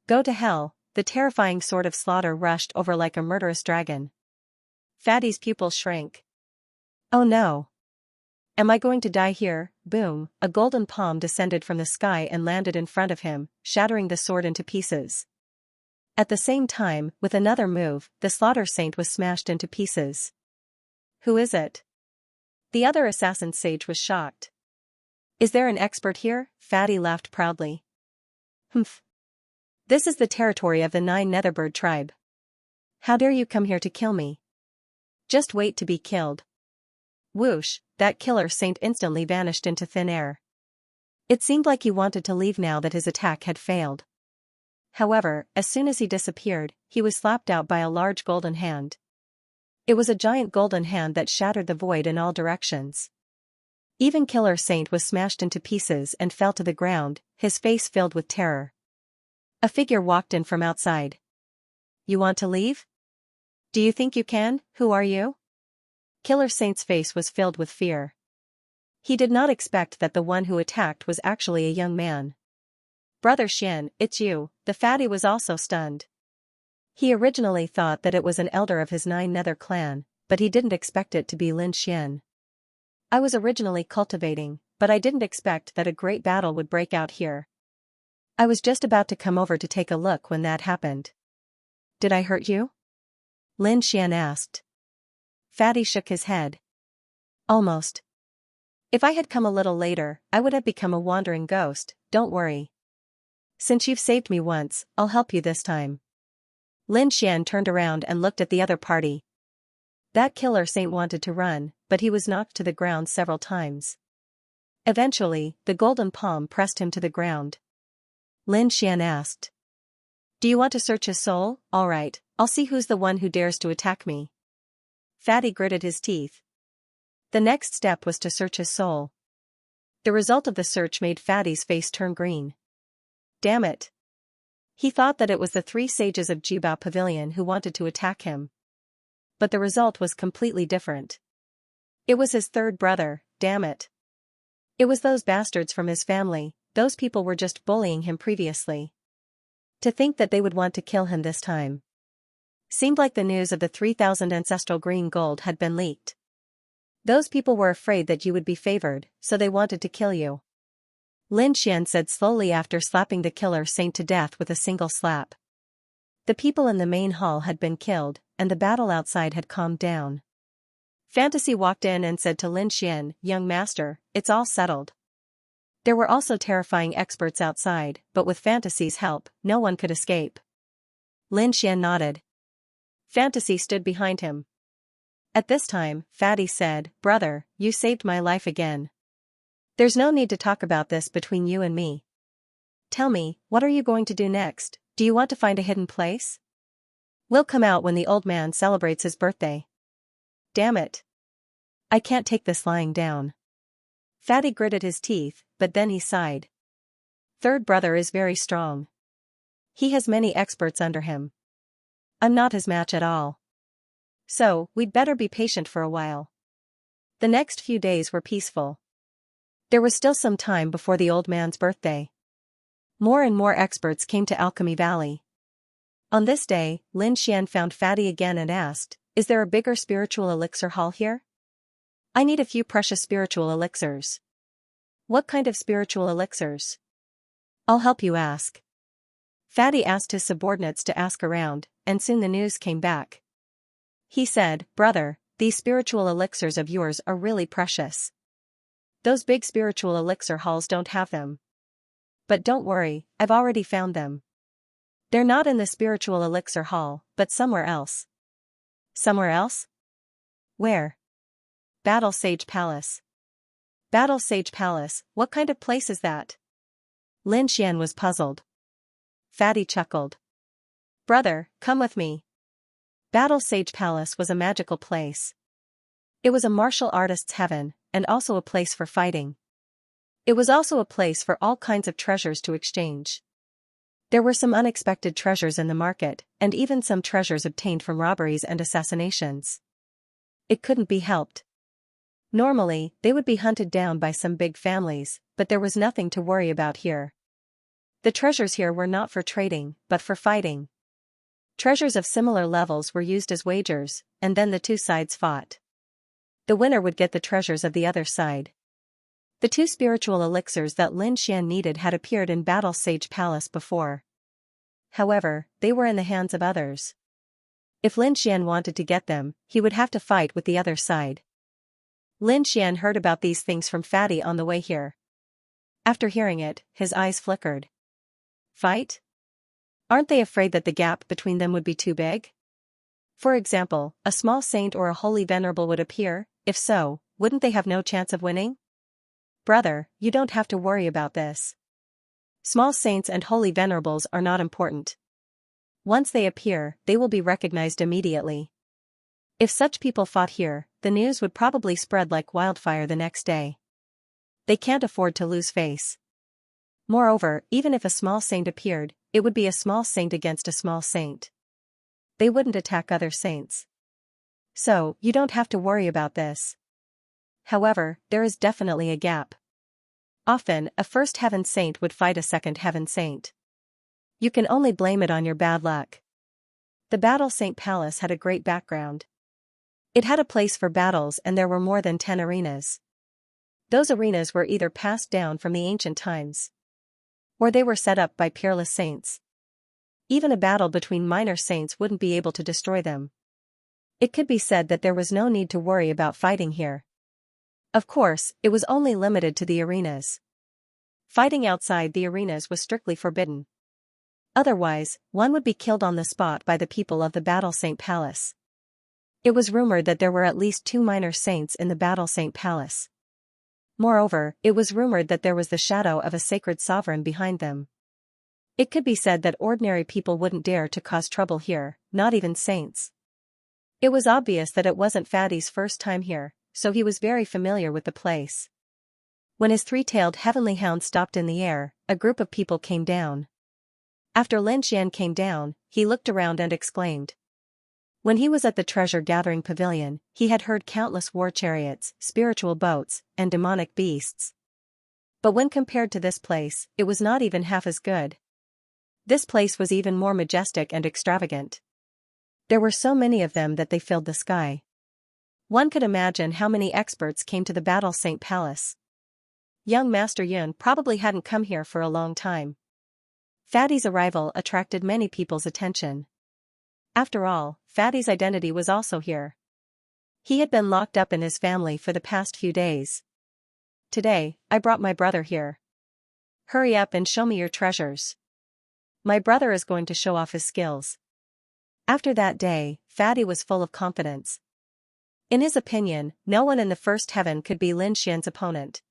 Go to hell, the terrifying sword of slaughter rushed over like a murderous dragon. Fatty's pupils shrank. Oh no. Am I going to die here? Boom, a golden palm descended from the sky and landed in front of him, shattering the sword into pieces. At the same time, with another move, the slaughter saint was smashed into pieces. Who is it? The other assassin sage was shocked. Is there an expert here? Fatty laughed proudly. Humph. This is the territory of the 9 Netherbird tribe. How dare you come here to kill me? Just wait to be killed. Whoosh, that killer saint instantly vanished into thin air. It seemed like he wanted to leave now that his attack had failed. However, as soon as he disappeared, he was slapped out by a large golden hand. It was a giant golden hand that shattered the void in all directions. Even Killer Saint was smashed into pieces and fell to the ground, his face filled with terror. A figure walked in from outside. You want to leave? Do you think you can? Who are you? Killer Saint's face was filled with fear. He did not expect that the one who attacked was actually a young man. Brother Xian, it's you. The fatty was also stunned. He originally thought that it was an elder of his 9 Nether clan, but he didn't expect it to be Lin Xian. I was originally cultivating, but I didn't expect that a great battle would break out here. I was just about to come over to take a look when that happened. Did I hurt you? Lin Xian asked. Fatty shook his head. Almost. If I had come a little later, I would have become a wandering ghost, don't worry. Since you've saved me once, I'll help you this time. Lin Xian turned around and looked at the other party. That killer saint wanted to run, but he was knocked to the ground several times. Eventually, the golden palm pressed him to the ground. Lin Xian asked. Do you want to search his soul? All right, I'll see who's the one who dares to attack me. Fatty gritted his teeth. The next step was to search his soul. The result of the search made Fatty's face turn green. Damn it. He thought that it was the 3 sages of Jibao Pavilion who wanted to attack him. But the result was completely different. It was his third brother, damn it. It was those bastards from his family, those people were just bullying him previously. To think that they would want to kill him this time. Seemed like the news of the 3,000 ancestral green gold had been leaked. Those people were afraid that you would be favored, so they wanted to kill you. Lin Xian said slowly after slapping the killer saint to death with a single slap. The people in the main hall had been killed, and the battle outside had calmed down. Fantasy walked in and said to Lin Xian, young master, it's all settled. There were also terrifying experts outside, but with Fantasy's help, no one could escape. Lin Xian nodded. Fantasy stood behind him. At this time, Fatty said, brother, you saved my life again. There's no need to talk about this between you and me. Tell me, what are you going to do next? Do you want to find a hidden place? We'll come out when the old man celebrates his birthday. Damn it. I can't take this lying down. Fatty gritted his teeth, but then he sighed. Third brother is very strong. He has many experts under him. I'm not his match at all. So, we'd better be patient for a while. The next few days were peaceful. There was still some time before the old man's birthday. More and more experts came to Alchemy Valley. On this day, Lin Xian found Fatty again and asked, is there a bigger spiritual elixir hall here? I need a few precious spiritual elixirs. What kind of spiritual elixirs? I'll help you ask. Fatty asked his subordinates to ask around, and soon the news came back. He said, brother, these spiritual elixirs of yours are really precious. Those big spiritual elixir halls don't have them. But don't worry, I've already found them. They're not in the spiritual elixir hall, but somewhere else. Somewhere else? Where? Battle Sage Palace. Battle Sage Palace, what kind of place is that? Lin Xian was puzzled. Fatty chuckled. Brother, come with me. Battle Sage Palace was a magical place. It was a martial artist's heaven, and also a place for fighting. It was also a place for all kinds of treasures to exchange. There were some unexpected treasures in the market, and even some treasures obtained from robberies and assassinations. It couldn't be helped. Normally, they would be hunted down by some big families, but there was nothing to worry about here. The treasures here were not for trading, but for fighting. Treasures of similar levels were used as wagers, and then the two sides fought. The winner would get the treasures of the other side. The two spiritual elixirs that Lin Xian needed had appeared in Battle Sage Palace before. However, they were in the hands of others. If Lin Xian wanted to get them, he would have to fight with the other side. Lin Xian heard about these things from Fatty on the way here. After hearing it, his eyes flickered. Fight? Aren't they afraid that the gap between them would be too big? For example, a small saint or a holy venerable would appear. If so, wouldn't they have no chance of winning? Brother, you don't have to worry about this. Small saints and holy venerables are not important. Once they appear, they will be recognized immediately. If such people fought here, the news would probably spread like wildfire the next day. They can't afford to lose face. Moreover, even if a small saint appeared, it would be a small saint against a small saint. They wouldn't attack other saints. So, you don't have to worry about this. However, there is definitely a gap. Often, a first heaven saint would fight a second heaven saint. You can only blame it on your bad luck. The Battle Saint Palace had a great background. It had a place for battles and there were more than 10 arenas. Those arenas were either passed down from the ancient times, or they were set up by peerless saints. Even a battle between minor saints wouldn't be able to destroy them. It could be said that there was no need to worry about fighting here. Of course, it was only limited to the arenas. Fighting outside the arenas was strictly forbidden. Otherwise, one would be killed on the spot by the people of the Battle Saint Palace. It was rumored that there were at least 2 minor saints in the Battle Saint Palace. Moreover, it was rumored that there was the shadow of a sacred sovereign behind them. It could be said that ordinary people wouldn't dare to cause trouble here, not even saints. It was obvious that it wasn't Fatty's first time here, so he was very familiar with the place. When his 3-tailed heavenly hound stopped in the air, a group of people came down. After Lin Xian came down, he looked around and exclaimed. When he was at the treasure-gathering pavilion, he had heard countless war chariots, spiritual boats, and demonic beasts. But when compared to this place, it was not even half as good. This place was even more majestic and extravagant. There were so many of them that they filled the sky. One could imagine how many experts came to the Battle Saint Palace. Young Master Yun probably hadn't come here for a long time. Fatty's arrival attracted many people's attention. After all, Fatty's identity was also here. He had been locked up in his family for the past few days. Today, I brought my brother here. Hurry up and show me your treasures. My brother is going to show off his skills. After that day, Fatty was full of confidence. In his opinion, no one in the first heaven could be Lin Xian's opponent.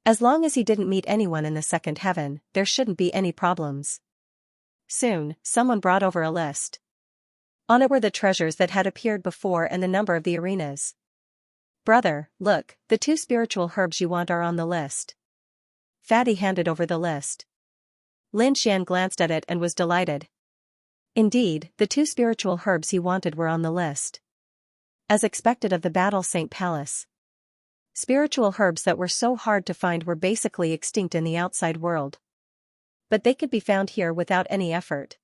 As long as he didn't meet anyone in the second heaven, there shouldn't be any problems. Soon, someone brought over a list. On it were the treasures that had appeared before and the number of the arenas. Brother, look, the 2 spiritual herbs you want are on the list. Fatty handed over the list. Lin Xian glanced at it and was delighted. Indeed, the 2 spiritual herbs he wanted were on the list. As expected of the Battle Saint Palace. Spiritual herbs that were so hard to find were basically extinct in the outside world. But they could be found here without any effort.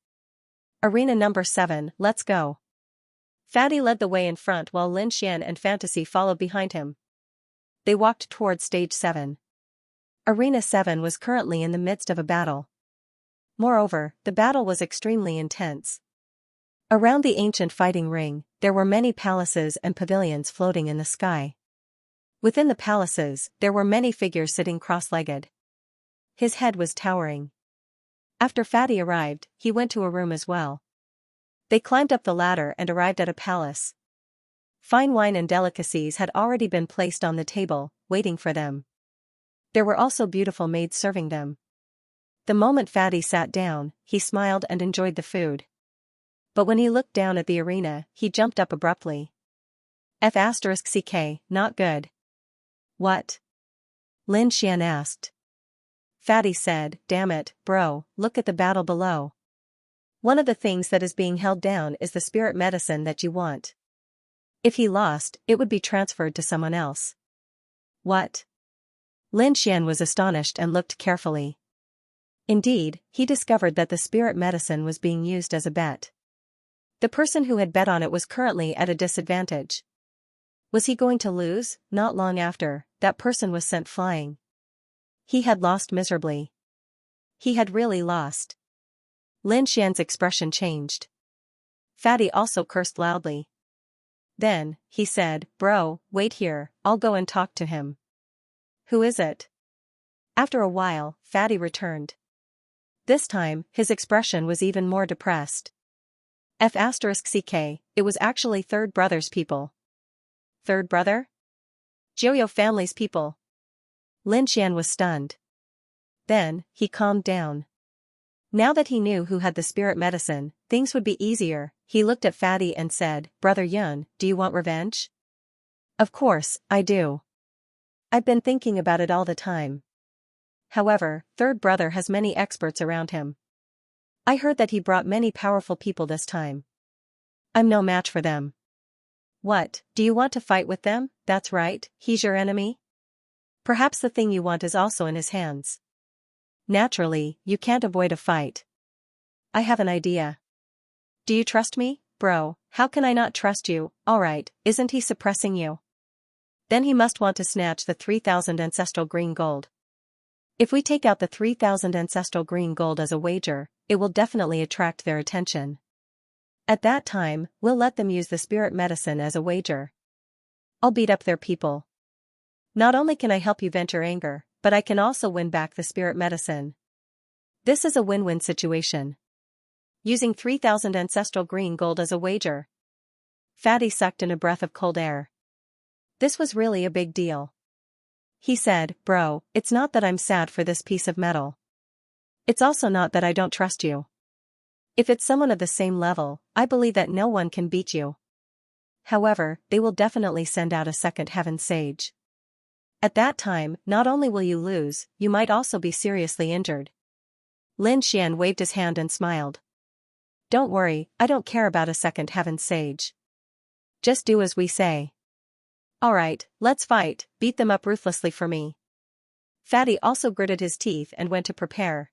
Arena number 7, let's go. Fatty led the way in front while Lin Xian and Fantasy followed behind him. They walked towards stage 7. Arena 7 was currently in the midst of a battle. Moreover, the battle was extremely intense. Around the ancient fighting ring, there were many palaces and pavilions floating in the sky. Within the palaces, there were many figures sitting cross-legged. His head was towering. After Fatty arrived, he went to a room as well. They climbed up the ladder and arrived at a palace. Fine wine and delicacies had already been placed on the table, waiting for them. There were also beautiful maids serving them. The moment Fatty sat down, he smiled and enjoyed the food. But when he looked down at the arena, he jumped up abruptly. F***ck, not good. What? Lin Xian asked. Fatty said, damn it, bro, look at the battle below. One of the things that is being held down is the spirit medicine that you want. If he lost, it would be transferred to someone else. What? Lin Xian was astonished and looked carefully. Indeed, he discovered that the spirit medicine was being used as a bet. The person who had bet on it was currently at a disadvantage. Was he going to lose? Not long after, that person was sent flying. He had lost miserably. He had really lost. Lin Xian's expression changed. Fatty also cursed loudly. Then, he said, bro, wait here, I'll go and talk to him. Who is it? After a while, Fatty returned. This time, his expression was even more depressed. F***ck, it was actually third brother's people. Third brother? Jiuyou family's people. Lin Xian was stunned. Then, he calmed down. Now that he knew who had the spirit medicine, things would be easier. He looked at Fatty and said, Brother Yun, do you want revenge? Of course, I do. I've been thinking about it all the time. However, third brother has many experts around him. I heard that he brought many powerful people this time. I'm no match for them. What, do you want to fight with them? That's right, he's your enemy? Perhaps the thing you want is also in his hands. Naturally, you can't avoid a fight. I have an idea. Do you trust me, bro? How can I not trust you? Alright, isn't he suppressing you? Then he must want to snatch the 3,000 ancestral green gold. If we take out the 3,000 ancestral green gold as a wager, it will definitely attract their attention. At that time, we'll let them use the spirit medicine as a wager. I'll beat up their people. Not only can I help you vent your anger, but I can also win back the spirit medicine. This is a win-win situation. Using 3,000 ancestral green gold as a wager. Fatty sucked in a breath of cold air. This was really a big deal. He said, bro, it's not that I'm sad for this piece of metal. It's also not that I don't trust you. If it's someone of the same level, I believe that no one can beat you. However, they will definitely send out a second heaven sage. At that time, not only will you lose, you might also be seriously injured. Lin Xian waved his hand and smiled. Don't worry, I don't care about a second heaven sage. Just do as we say. Alright, let's fight, beat them up ruthlessly for me. Fatty also gritted his teeth and went to prepare.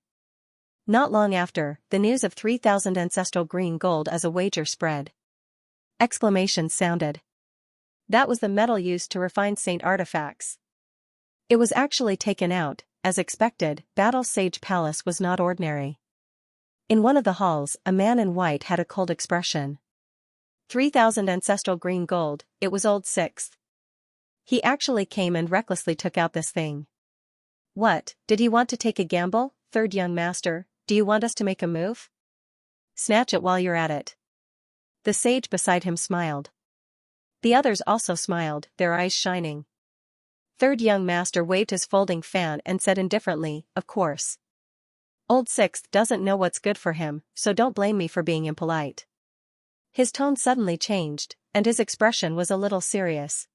Not long after, the news of 3,000 ancestral green gold as a wager spread. Exclamations sounded. That was the metal used to refine saint artifacts. It was actually taken out. As expected, Battle Sage Palace was not ordinary. In one of the halls, a man in white had a cold expression. 3,000 ancestral green gold, it was old sixth. He actually came and recklessly took out this thing. What, did he want to take a gamble? Third young master, do you want us to make a move? Snatch it while you're at it. The sage beside him smiled. The others also smiled, their eyes shining. Third young master waved his folding fan and said indifferently, of course. Old sixth doesn't know what's good for him, so don't blame me for being impolite. His tone suddenly changed, and his expression was a little serious.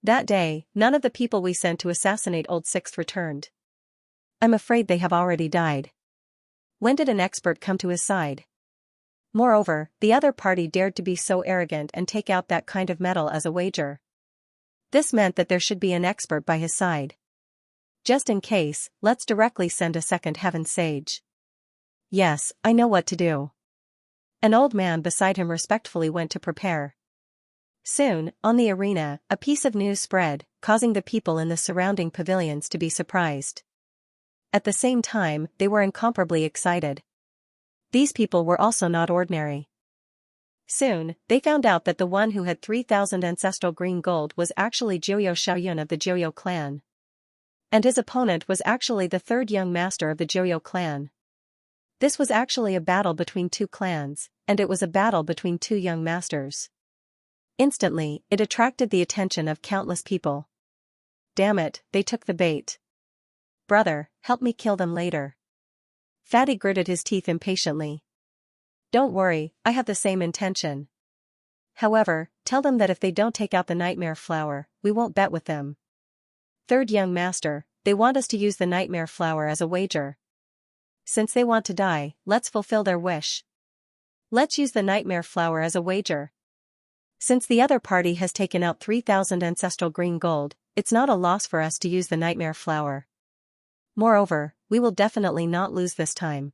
That day, none of the people we sent to assassinate Old Sixth returned. I'm afraid they have already died. When did an expert come to his side? Moreover, the other party dared to be so arrogant and take out that kind of metal as a wager. This meant that there should be an expert by his side. Just in case, let's directly send a second heaven sage. Yes, I know what to do. An old man beside him respectfully went to prepare. Soon, on the arena, a piece of news spread, causing the people in the surrounding pavilions to be surprised. At the same time, they were incomparably excited. These people were also not ordinary. Soon, they found out that the one who had 3,000 ancestral green gold was actually Jiuyou Xiaoyun of the Jiuyou clan. And his opponent was actually the third young master of the Jiuyou clan. This was actually a battle between two clans, and it was a battle between two young masters. Instantly, it attracted the attention of countless people. Damn it, they took the bait. Brother, help me kill them later. Fatty gritted his teeth impatiently. Don't worry, I have the same intention. However, tell them that if they don't take out the nightmare flower, we won't bet with them. Third young master, they want us to use the nightmare flower as a wager. Since they want to die, let's fulfill their wish. Let's use the nightmare flower as a wager. Since the other party has taken out 3,000 ancestral green gold, it's not a loss for us to use the nightmare flower. Moreover, we will definitely not lose this time.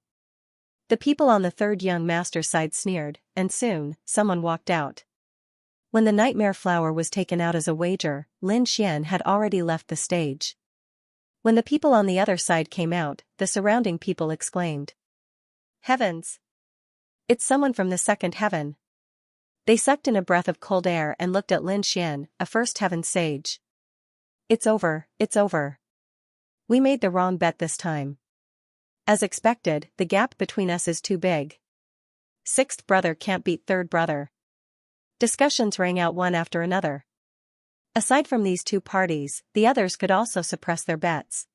The people on the third young master's side sneered, and soon, someone walked out. When the nightmare flower was taken out as a wager, Lin Xian had already left the stage. When the people on the other side came out, the surrounding people exclaimed. Heavens! It's someone from the second heaven. They sucked in a breath of cold air and looked at Lin Xian, a first heaven sage. It's over, it's over. We made the wrong bet this time. As expected, the gap between us is too big. Sixth brother can't beat third brother. Discussions rang out one after another. Aside from these two parties, the others could also suppress their bets.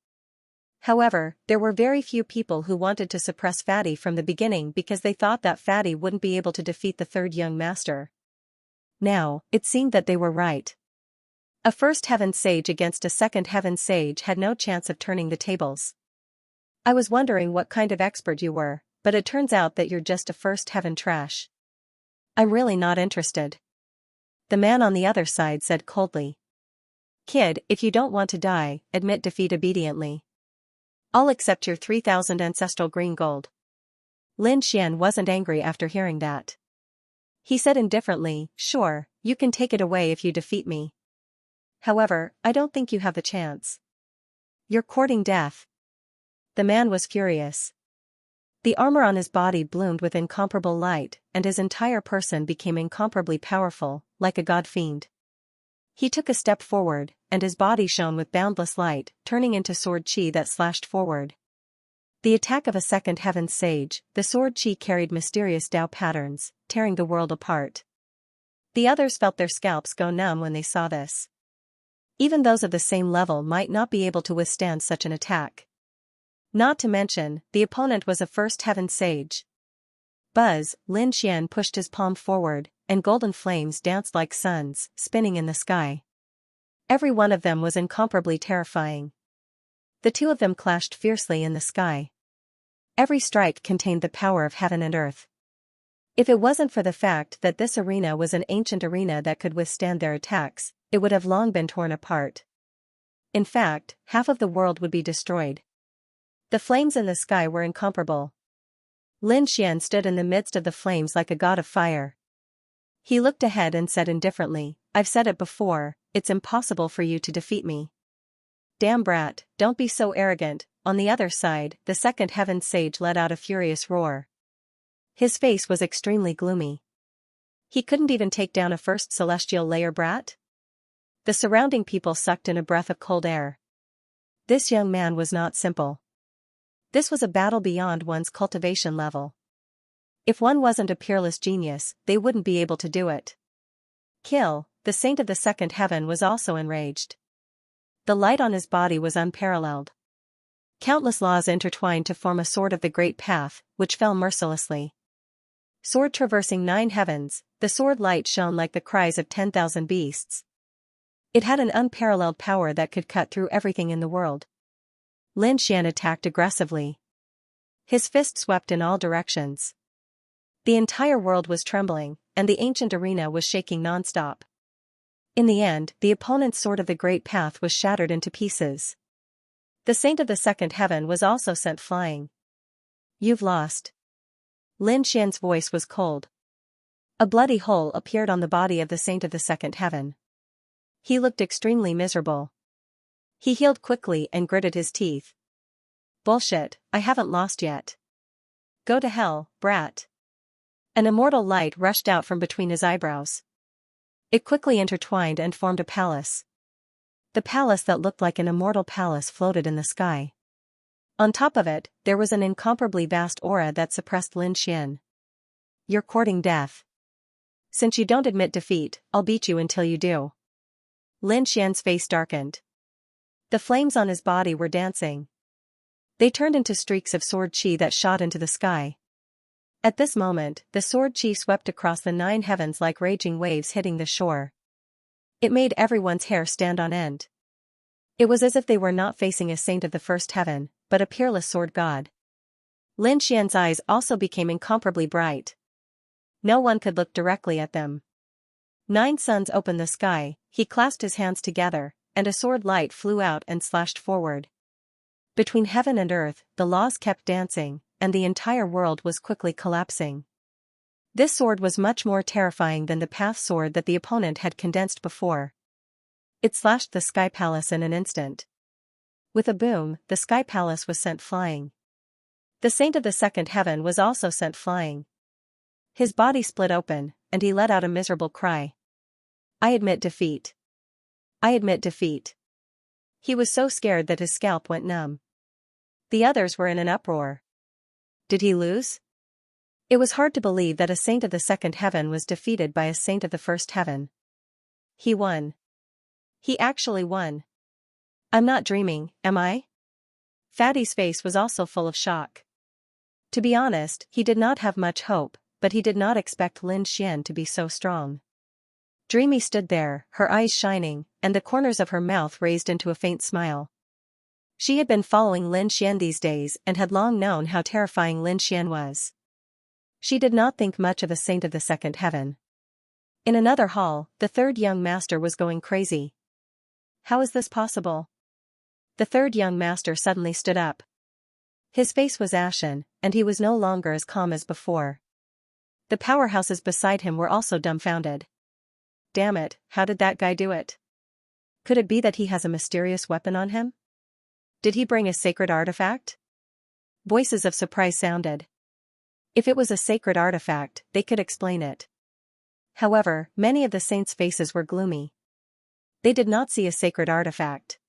However, there were very few people who wanted to suppress Fatty from the beginning because they thought that Fatty wouldn't be able to defeat the third young master. Now, it seemed that they were right. A first heaven sage against a second heaven sage had no chance of turning the tables. I was wondering what kind of expert you were, but it turns out that you're just a first heaven trash. I'm really not interested. The man on the other side said coldly. Kid, if you don't want to die, admit defeat obediently. I'll accept your 3,000 ancestral green gold. Lin Xian wasn't angry after hearing that. He said indifferently, sure, you can take it away if you defeat me. However, I don't think you have the chance. You're courting death. The man was furious. The armor on his body bloomed with incomparable light, and his entire person became incomparably powerful, like a god fiend. He took a step forward, and his body shone with boundless light, turning into sword chi that slashed forward. The attack of a second heaven sage, the sword chi carried mysterious Tao patterns, tearing the world apart. The others felt their scalps go numb when they saw this. Even those of the same level might not be able to withstand such an attack. Not to mention, the opponent was a first heaven sage. Buzz, Lin Xian pushed his palm forward, and golden flames danced like suns, spinning in the sky. Every one of them was incomparably terrifying. The two of them clashed fiercely in the sky. Every strike contained the power of heaven and earth. If it wasn't for the fact that this arena was an ancient arena that could withstand their attacks, it would have long been torn apart. In fact, half of the world would be destroyed. The flames in the sky were incomparable. Lin Xian stood in the midst of the flames like a god of fire. He looked ahead and said indifferently, I've said it before, it's impossible for you to defeat me. Damn brat, don't be so arrogant. On the other side, the second heaven sage let out a furious roar. His face was extremely gloomy. He couldn't even take down a first celestial layer brat? The surrounding people sucked in a breath of cold air. This young man was not simple. This was a battle beyond one's cultivation level. If one wasn't a peerless genius, they wouldn't be able to do it. Kill, the saint of the second heaven was also enraged. The light on his body was unparalleled. Countless laws intertwined to form a sword of the great path, which fell mercilessly. Sword traversing 9 heavens, the sword light shone like the cries of 10,000 beasts. It had an unparalleled power that could cut through everything in the world. Lin Xian attacked aggressively. His fist swept in all directions. The entire world was trembling, and the ancient arena was shaking non-stop. In the end, the opponent's sword of the great path was shattered into pieces. The saint of the second heaven was also sent flying. You've lost. Lin Xian's voice was cold. A bloody hole appeared on the body of the saint of the second heaven. He looked extremely miserable. He healed quickly and gritted his teeth. Bullshit, I haven't lost yet. Go to hell, brat. An immortal light rushed out from between his eyebrows. It quickly intertwined and formed a palace. The palace that looked like an immortal palace floated in the sky. On top of it, there was an incomparably vast aura that suppressed Lin Xian. You're courting death. Since you don't admit defeat, I'll beat you until you do. Lin Xian's face darkened. The flames on his body were dancing. They turned into streaks of sword chi that shot into the sky. At this moment, the sword chi swept across the 9 heavens like raging waves hitting the shore. It made everyone's hair stand on end. It was as if they were not facing a saint of the first heaven, but a peerless sword god. Lin Xian's eyes also became incomparably bright. No one could look directly at them. 9 suns opened the sky, he clasped his hands together, and a sword light flew out and slashed forward. Between heaven and earth, the laws kept dancing, and the entire world was quickly collapsing. This sword was much more terrifying than the path sword that the opponent had condensed before. It slashed the Sky Palace in an instant. With a boom, the Sky Palace was sent flying. The saint of the second heaven was also sent flying. His body split open, and he let out a miserable cry. I admit defeat. I admit defeat. He was so scared that his scalp went numb. The others were in an uproar. Did he lose? It was hard to believe that a saint of the second heaven was defeated by a saint of the first heaven. He won. He actually won. I'm not dreaming, am I? Fatty's face was also full of shock. To be honest, he did not have much hope, but he did not expect Lin Xian to be so strong. Dreamy stood there, her eyes shining, and the corners of her mouth raised into a faint smile. She had been following Lin Xian these days and had long known how terrifying Lin Xian was. She did not think much of a saint of the second heaven. In another hall, the third young master was going crazy. How is this possible? The third young master suddenly stood up. His face was ashen, and he was no longer as calm as before. The powerhouses beside him were also dumbfounded. Damn it, how did that guy do it? Could it be that he has a mysterious weapon on him? Did he bring a sacred artifact? Voices of surprise sounded. If it was a sacred artifact, they could explain it. However, many of the saints' faces were gloomy. They did not see a sacred artifact.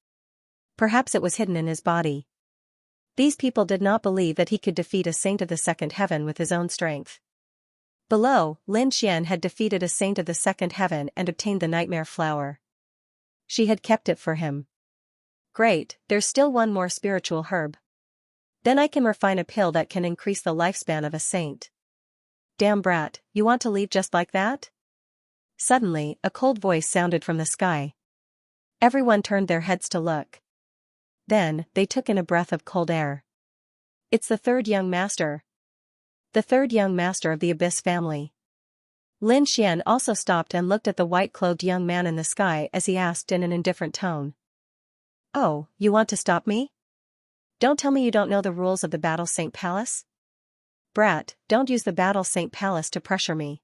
Perhaps it was hidden in his body. These people did not believe that he could defeat a saint of the second heaven with his own strength. Below, Lin Xian had defeated a saint of the second heaven and obtained the nightmare flower. She had kept it for him. Great, there's still one more spiritual herb. Then I can refine a pill that can increase the lifespan of a saint. Damn brat, you want to leave just like that? Suddenly, a cold voice sounded from the sky. Everyone turned their heads to look. Then, they took in a breath of cold air. It's the third young master. The third young master of the Abyss family. Lin Xian also stopped and looked at the white-clothed young man in the sky as he asked in an indifferent tone. Oh, you want to stop me? Don't tell me you don't know the rules of the Battle Saint Palace? Brat, don't use the Battle Saint Palace to pressure me.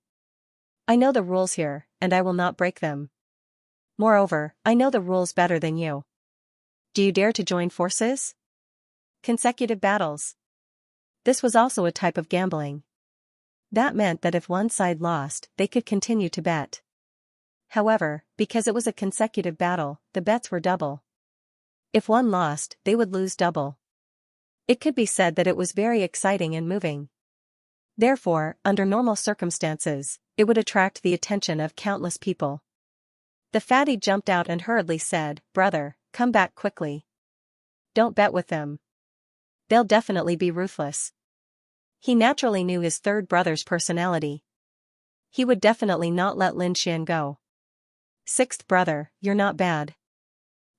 I know the rules here, and I will not break them. Moreover, I know the rules better than you. Do you dare to join forces? Consecutive battles. This was also a type of gambling. That meant that if one side lost, they could continue to bet. However, because it was a consecutive battle, the bets were double. If one lost, they would lose double. It could be said that it was very exciting and moving. Therefore, under normal circumstances, it would attract the attention of countless people. The fatty jumped out and hurriedly said, "Brother, come back quickly. Don't bet with them. They'll definitely be ruthless." He naturally knew his third brother's personality. He would definitely not let Lin Xian go. Sixth brother, you're not bad.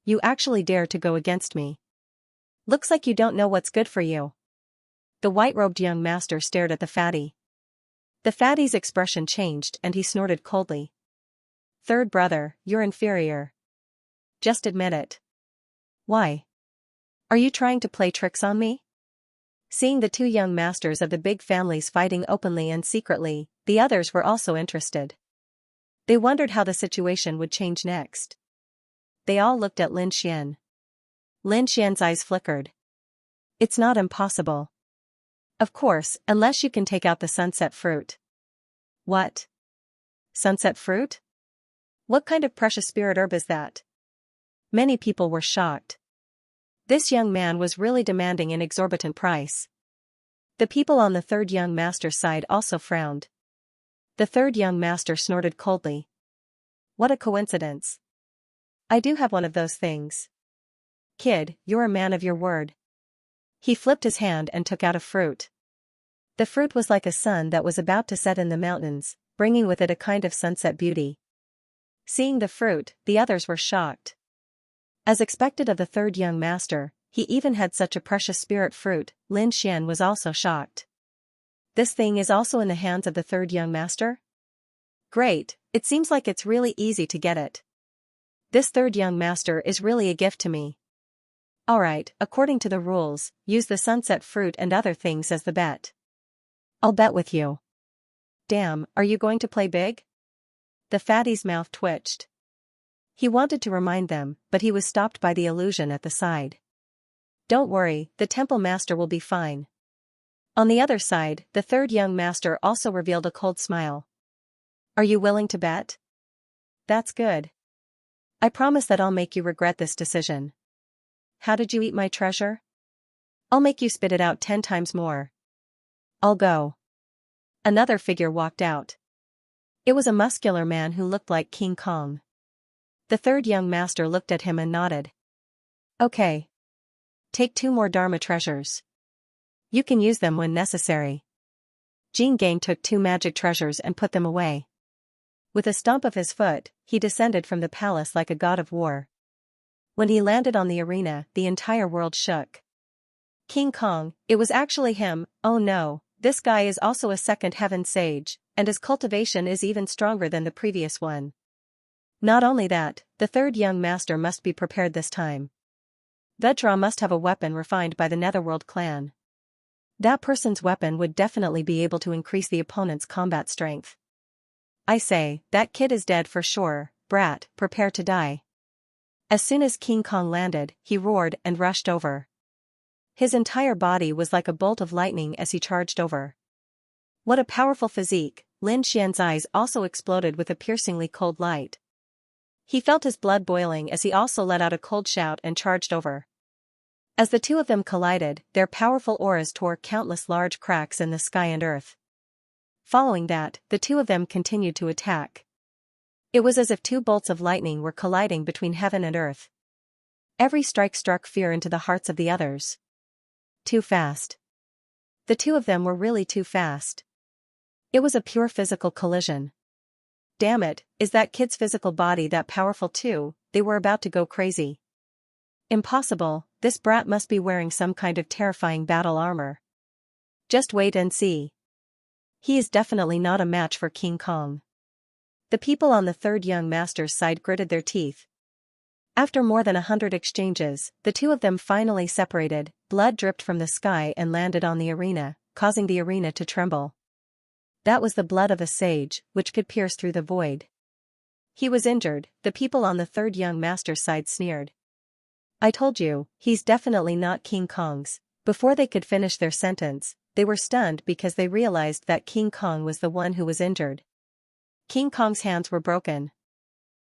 You actually dare to go against me. Looks like you don't know what's good for you. The white-robed young master stared at the fatty. The fatty's expression changed and he snorted coldly. Third brother, you're inferior. Just admit it. Why? Are you trying to play tricks on me? Seeing the two young masters of the big families fighting openly and secretly, the others were also interested. They wondered how the situation would change next. They all looked at Lin Xian. Lin Xian's eyes flickered. It's not impossible. Of course, unless you can take out the sunset fruit. What? Sunset fruit? What kind of precious spirit herb is that? Many people were shocked. This young man was really demanding an exorbitant price. The people on the third young master's side also frowned. The third young master snorted coldly. What a coincidence. I do have one of those things. Kid, you're a man of your word. He flipped his hand and took out a fruit. The fruit was like a sun that was about to set in the mountains, bringing with it a kind of sunset beauty. Seeing the fruit, the others were shocked. As expected of the third young master, he even had such a precious spirit fruit. Lin Xian was also shocked. This thing is also in the hands of the third young master? Great, it seems like it's really easy to get it. This third young master is really a gift to me. Alright, according to the rules, use the sunset fruit and other things as the bet. I'll bet with you. Damn, are you going to play big? The fatty's mouth twitched. He wanted to remind them, but he was stopped by the illusion at the side. Don't worry, the temple master will be fine. On the other side, the third young master also revealed a cold smile. Are you willing to bet? That's good. I promise that I'll make you regret this decision. How did you eat my treasure? I'll make you spit it out 10 times more. I'll go. Another figure walked out. It was a muscular man who looked like King Kong. The third young master looked at him and nodded. Okay. Take 2 more Dharma treasures. You can use them when necessary. Jin Gang took 2 magic treasures and put them away. With a stomp of his foot, he descended from the palace like a god of war. When he landed on the arena, the entire world shook. King Kong, it was actually him. Oh no, this guy is also a second heaven sage, and his cultivation is even stronger than the previous one. Not only that, the third young master must be prepared this time. Vedra must have a weapon refined by the Netherworld clan. That person's weapon would definitely be able to increase the opponent's combat strength. I say, that kid is dead for sure. Brat, prepare to die. As soon as King Kong landed, he roared and rushed over. His entire body was like a bolt of lightning as he charged over. What a powerful physique. Lin Xian's eyes also exploded with a piercingly cold light. He felt his blood boiling as he also let out a cold shout and charged over. As the two of them collided, their powerful auras tore countless large cracks in the sky and earth. Following that, the two of them continued to attack. It was as if 2 bolts of lightning were colliding between heaven and earth. Every strike struck fear into the hearts of the others. Too fast. The two of them were really too fast. It was a pure physical collision. Damn it, is that kid's physical body that powerful too? They were about to go crazy. Impossible, this brat must be wearing some kind of terrifying battle armor. Just wait and see. He is definitely not a match for King Kong. The people on the third young master's side gritted their teeth. After more than 100 exchanges, the two of them finally separated. Blood dripped from the sky and landed on the arena, causing the arena to tremble. That was the blood of a sage, which could pierce through the void. He was injured. The people on the third young master's side sneered. I told you, he's definitely not King Kong's. Before they could finish their sentence, they were stunned because they realized that King Kong was the one who was injured. King Kong's hands were broken.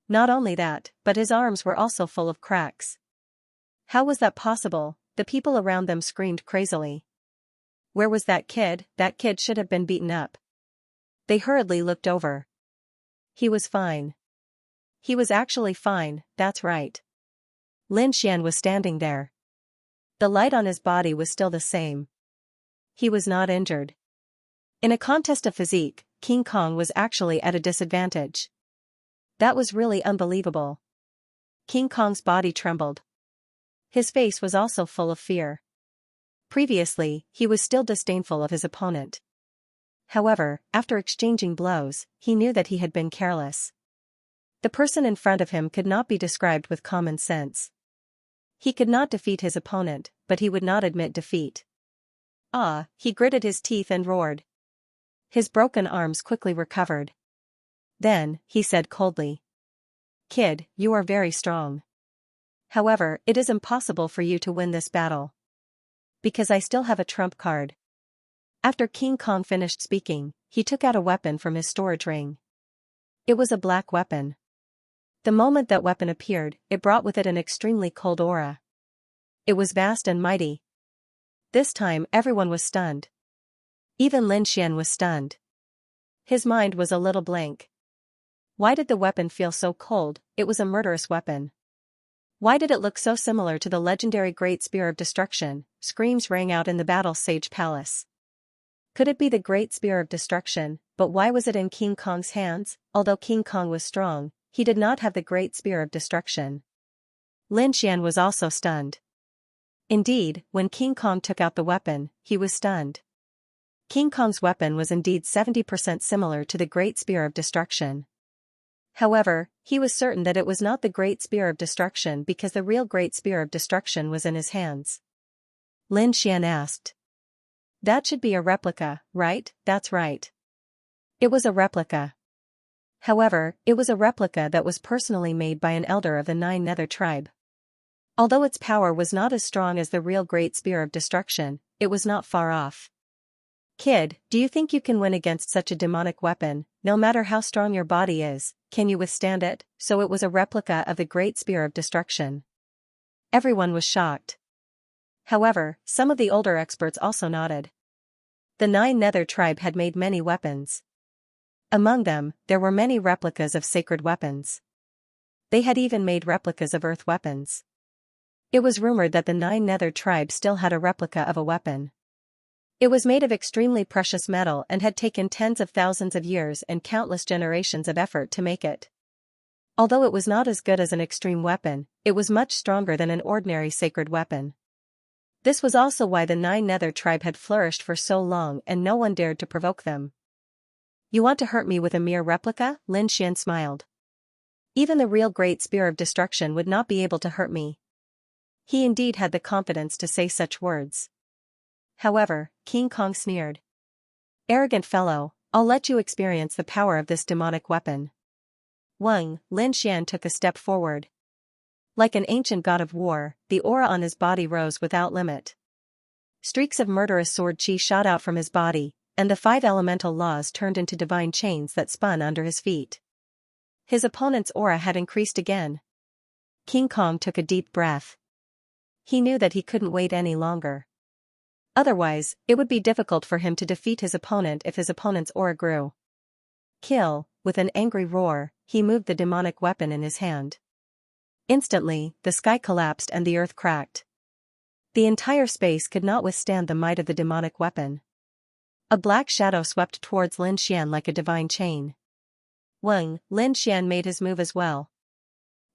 Not only that, but his arms were also full of cracks. How was that possible? The people around them screamed crazily. Where was that kid? That kid should have been beaten up. They hurriedly looked over. He was fine. He was actually fine, that's right. Lin Xian was standing there. The light on his body was still the same. He was not injured. In a contest of physique, King Kong was actually at a disadvantage. That was really unbelievable. King Kong's body trembled. His face was also full of fear. Previously, he was still disdainful of his opponent. However, after exchanging blows, he knew that he had been careless. The person in front of him could not be described with common sense. He could not defeat his opponent, but he would not admit defeat. Ah, he gritted his teeth and roared. His broken arms quickly recovered. Then, he said coldly. Kid, you are very strong. However, it is impossible for you to win this battle. Because I still have a trump card. After King Kong finished speaking, he took out a weapon from his storage ring. It was a black weapon. The moment that weapon appeared, it brought with it an extremely cold aura. It was vast and mighty. This time everyone was stunned. Even Lin Xian was stunned. His mind was a little blank. Why did the weapon feel so cold? It was a murderous weapon. Why did it look so similar to the legendary Great Spear of Destruction? Screams rang out in the battle sage palace. Could it be the Great Spear of Destruction? But why was it in King Kong's hands? Although King Kong was strong, he did not have the Great Spear of Destruction. Lin Xian was also stunned. Indeed, when King Kong took out the weapon, he was stunned. King Kong's weapon was indeed 70% similar to the Great Spear of Destruction. However, he was certain that it was not the Great Spear of Destruction because the real Great Spear of Destruction was in his hands. Lin Xian asked. That should be a replica, right? That's right. It was a replica. However, it was a replica that was personally made by an elder of the Nine Nether tribe. Although its power was not as strong as the real Great Spear of Destruction, it was not far off. Kid, do you think you can win against such a demonic weapon? No matter how strong your body is, can you withstand it? So it was a replica of the Great Spear of Destruction. Everyone was shocked. However, some of the older experts also nodded. The Nine Nether tribe had made many weapons. Among them, there were many replicas of sacred weapons. They had even made replicas of earth weapons. It was rumored that the Nine Nether tribe still had a replica of a weapon. It was made of extremely precious metal and had taken tens of thousands of years and countless generations of effort to make it. Although it was not as good as an extreme weapon, it was much stronger than an ordinary sacred weapon. This was also why the Nine Nether tribe had flourished for so long and no one dared to provoke them. You want to hurt me with a mere replica? Lin Xian smiled. Even the real Great Spear of Destruction would not be able to hurt me. He indeed had the confidence to say such words. However, King Kong sneered. Arrogant fellow, I'll let you experience the power of this demonic weapon. Lin Xian took a step forward. Like an ancient god of war, the aura on his body rose without limit. Streaks of murderous sword chi shot out from his body, and the 5 elemental laws turned into divine chains that spun under his feet. His opponent's aura had increased again. King Kong took a deep breath. He knew that he couldn't wait any longer. Otherwise, it would be difficult for him to defeat his opponent if his opponent's aura grew. Kill, with an angry roar, he moved the demonic weapon in his hand. Instantly, the sky collapsed and the earth cracked. The entire space could not withstand the might of the demonic weapon. A black shadow swept towards Lin Xian like a divine chain. Lin Xian made his move as well.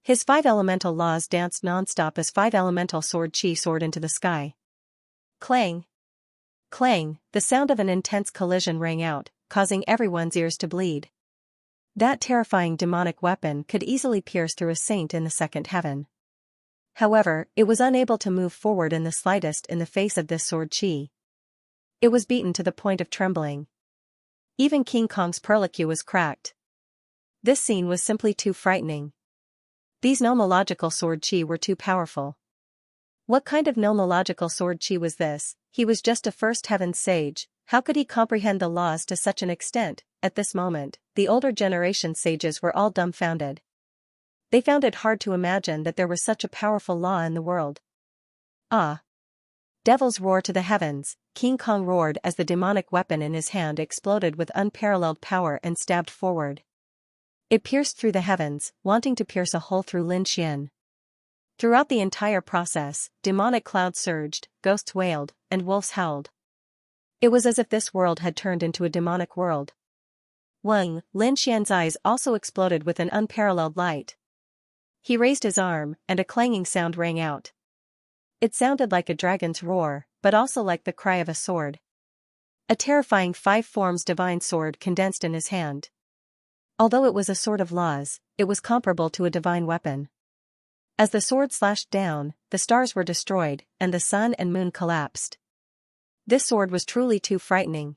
His 5 elemental laws danced non-stop as 5 elemental sword chi soared into the sky. Clang! Clang! The sound of an intense collision rang out, causing everyone's ears to bleed. That terrifying demonic weapon could easily pierce through a saint in the second heaven. However, it was unable to move forward in the slightest in the face of this sword chi. It was beaten to the point of trembling. Even King Kong's perlique was cracked. This scene was simply too frightening. These nomological sword chi were too powerful. What kind of nomological sword chi was this? He was just a first heaven sage. How could he comprehend the laws to such an extent? At this moment, the older generation sages were all dumbfounded. They found it hard to imagine that there was such a powerful law in the world. Ah! Devils roar to the heavens, King Kong roared as the demonic weapon in his hand exploded with unparalleled power and stabbed forward. It pierced through the heavens, wanting to pierce a hole through Lin Xian. Throughout the entire process, demonic clouds surged, ghosts wailed, and wolves howled. It was as if this world had turned into a demonic world. Lin Xian's eyes also exploded with an unparalleled light. He raised his arm, and a clanging sound rang out. It sounded like a dragon's roar, but also like the cry of a sword. A terrifying 5 forms divine sword condensed in his hand. Although it was a sword of laws, it was comparable to a divine weapon. As the sword slashed down, the stars were destroyed, and the sun and moon collapsed. This sword was truly too frightening.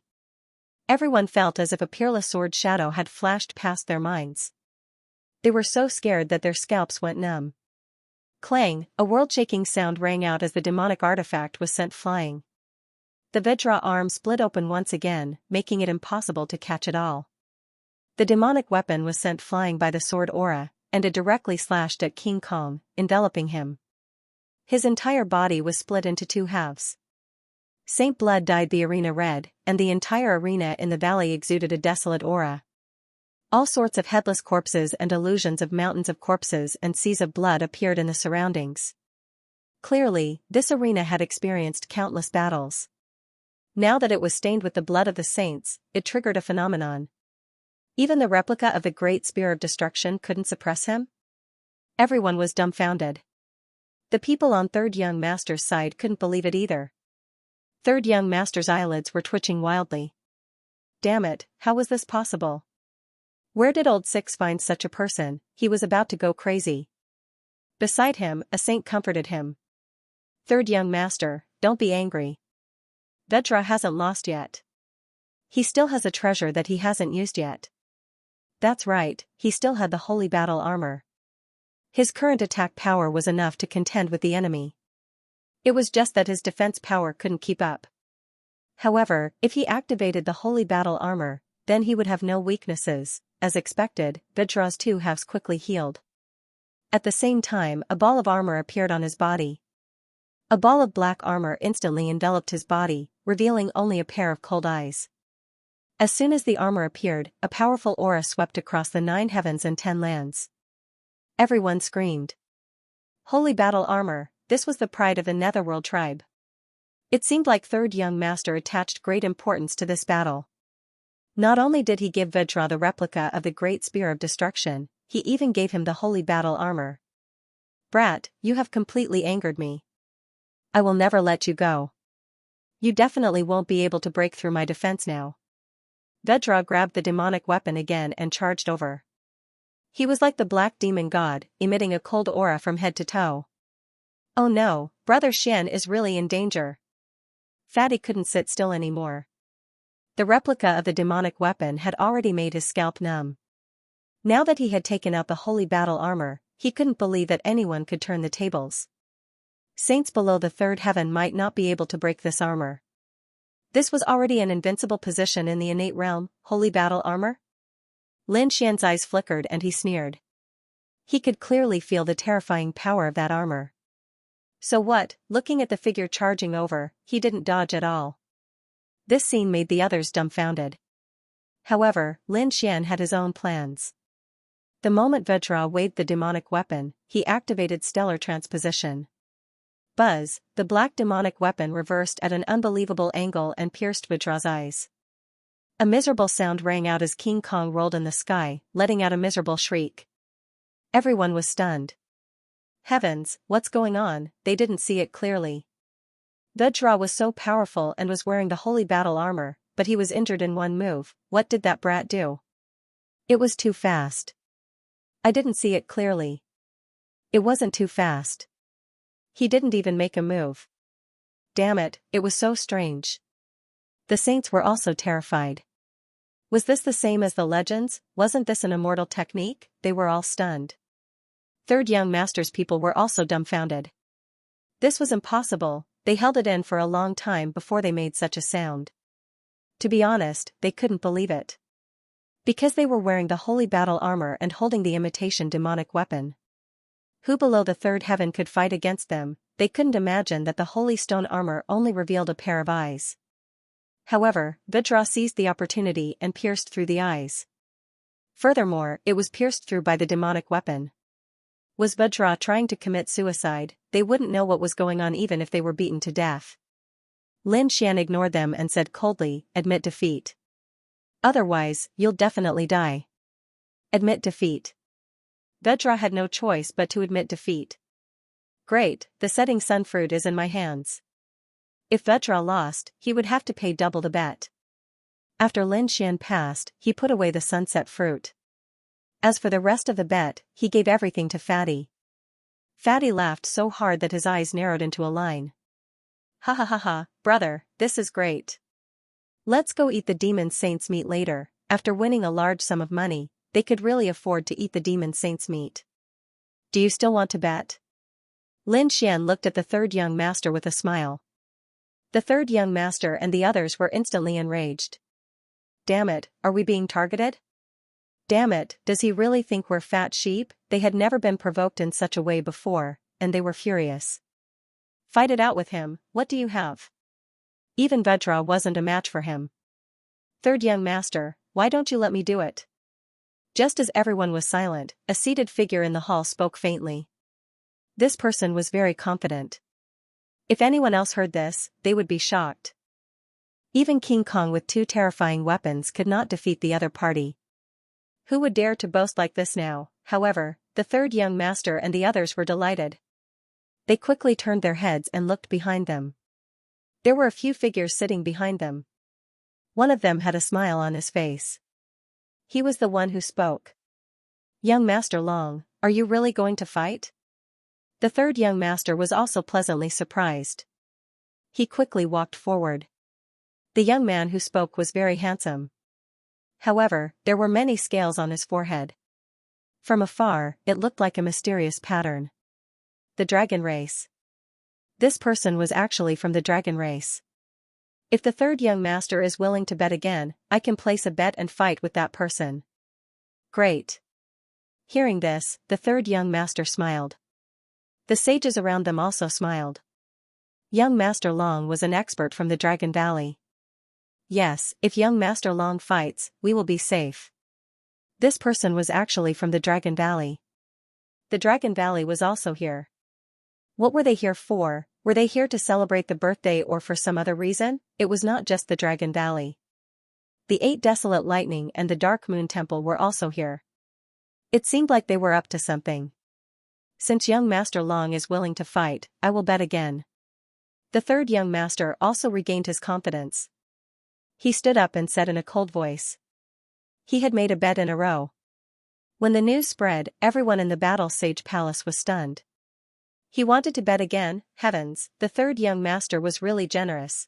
Everyone felt as if a peerless sword shadow had flashed past their minds. They were so scared that their scalps went numb. Clang! A world-shaking sound rang out as the demonic artifact was sent flying. The Vajra arm split open once again, making it impossible to catch it all. The demonic weapon was sent flying by the sword aura, and it directly slashed at King Kong, enveloping him. His entire body was split into two halves. Saint blood dyed the arena red, and the entire arena in the valley exuded a desolate aura. All sorts of headless corpses and illusions of mountains of corpses and seas of blood appeared in the surroundings. Clearly, this arena had experienced countless battles. Now that it was stained with the blood of the saints, it triggered a phenomenon. Even the replica of the Great Spear of Destruction couldn't suppress him? Everyone was dumbfounded. The people on Third Young Master's side couldn't believe it either. Third Young Master's eyelids were twitching wildly. Damn it, how was this possible? Where did old Six find such a person? He was about to go crazy. Beside him, a saint comforted him. Third Young Master, don't be angry. Vedra hasn't lost yet. He still has a treasure that he hasn't used yet. That's right, he still had the holy battle armor. His current attack power was enough to contend with the enemy. It was just that his defense power couldn't keep up. However, if he activated the holy battle armor, then he would have no weaknesses. As expected, Vedra's two halves quickly healed. At the same time, a ball of armor appeared on his body. A ball of black armor instantly enveloped his body, revealing only a pair of cold eyes. As soon as the armor appeared, a powerful aura swept across the 9 heavens and 10 lands. Everyone screamed. Holy battle armor, this was the pride of the Netherworld tribe. It seemed like Third Young Master attached great importance to this battle. Not only did he give Vedra the replica of the Great Spear of Destruction, he even gave him the holy battle armor. Brat, you have completely angered me. I will never let you go. You definitely won't be able to break through my defense now. Vedra grabbed the demonic weapon again and charged over. He was like the black demon god, emitting a cold aura from head to toe. Oh no, Brother Xian is really in danger. Fatty couldn't sit still anymore. The replica of the demonic weapon had already made his scalp numb. Now that he had taken out the holy battle armor, he couldn't believe that anyone could turn the tables. Saints below the third heaven might not be able to break this armor. This was already an invincible position in the innate realm, holy battle armor? Lin Xian's eyes flickered and he sneered. He could clearly feel the terrifying power of that armor. So what, looking at the figure charging over, he didn't dodge at all. This scene made the others dumbfounded. However, Lin Xian had his own plans. The moment Vedra waved the demonic weapon, he activated stellar transposition. Buzz, the black demonic weapon reversed at an unbelievable angle and pierced Vedra's eyes. A miserable sound rang out as King Kong rolled in the sky, letting out a miserable shriek. Everyone was stunned. Heavens, what's going on? They didn't see it clearly. Vedra was so powerful and was wearing the holy battle armor, but he was injured in one move. What did that brat do? It was too fast. I didn't see it clearly. It wasn't too fast. He didn't even make a move. Damn it, it was so strange. The saints were also terrified. Was this the same as the legends? Wasn't this an immortal technique? They were all stunned. Third Young Master's people were also dumbfounded. This was impossible, they held it in for a long time before they made such a sound. To be honest, they couldn't believe it. Because they were wearing the holy battle armor and holding the imitation demonic weapon. Who below the third heaven could fight against them? They couldn't imagine that the holy stone armor only revealed a pair of eyes. However, Vedra seized the opportunity and pierced through the eyes. Furthermore, it was pierced through by the demonic weapon. Was Vedra trying to commit suicide? They wouldn't know what was going on even if they were beaten to death. Lin Xian ignored them and said coldly, "Admit defeat. Otherwise, you'll definitely die." Admit defeat. Vedra had no choice but to admit defeat. Great, the setting sun fruit is in my hands. If Vedra lost, he would have to pay double the bet. After Lin Xian passed, he put away the sunset fruit. As for the rest of the bet, he gave everything to Fatty. Fatty laughed so hard that his eyes narrowed into a line. Ha ha ha ha, brother, this is great. Let's go eat the demon saint's meat later. After winning a large sum of money, they could really afford to eat the demon saint's meat. Do you still want to bet? Lin Xian looked at the third young master with a smile. The third young master and the others were instantly enraged. Damn it, are we being targeted? Damn it, does he really think we're fat sheep? They had never been provoked in such a way before, and they were furious. Fight it out with him, what do you have? Even Vajra wasn't a match for him. Third young master, why don't you let me do it? Just as everyone was silent, a seated figure in the hall spoke faintly. This person was very confident. If anyone else heard this, they would be shocked. Even King Kong with 2 terrifying weapons could not defeat the other party. Who would dare to boast like this now? However, the third young master and the others were delighted. They quickly turned their heads and looked behind them. There were a few figures sitting behind them. One of them had a smile on his face. He was the one who spoke. Young Master Long, are you really going to fight? The third young master was also pleasantly surprised. He quickly walked forward. The young man who spoke was very handsome. However, there were many scales on his forehead. From afar, it looked like a mysterious pattern. The dragon race. This person was actually from the dragon race. If the third young master is willing to bet again, I can place a bet and fight with that person. Great. Hearing this, the third young master smiled. The sages around them also smiled. Young Master Long was an expert from the Dragon Valley. Yes, if young Master Long fights, we will be safe. This person was actually from the Dragon Valley. The Dragon Valley was also here. What were they here for? Were they here to celebrate the birthday or for some other reason? It was not just the Dragon Valley. The 8 Desolate Lightning and the Dark Moon Temple were also here. It seemed like they were up to something. Since young Master Long is willing to fight, I will bet again. The third young master also regained his confidence. He stood up and said in a cold voice. He had made a bet in a row. When the news spread, everyone in the Battle Sage Palace was stunned. He wanted to bet again. Heavens, the third young master was really generous.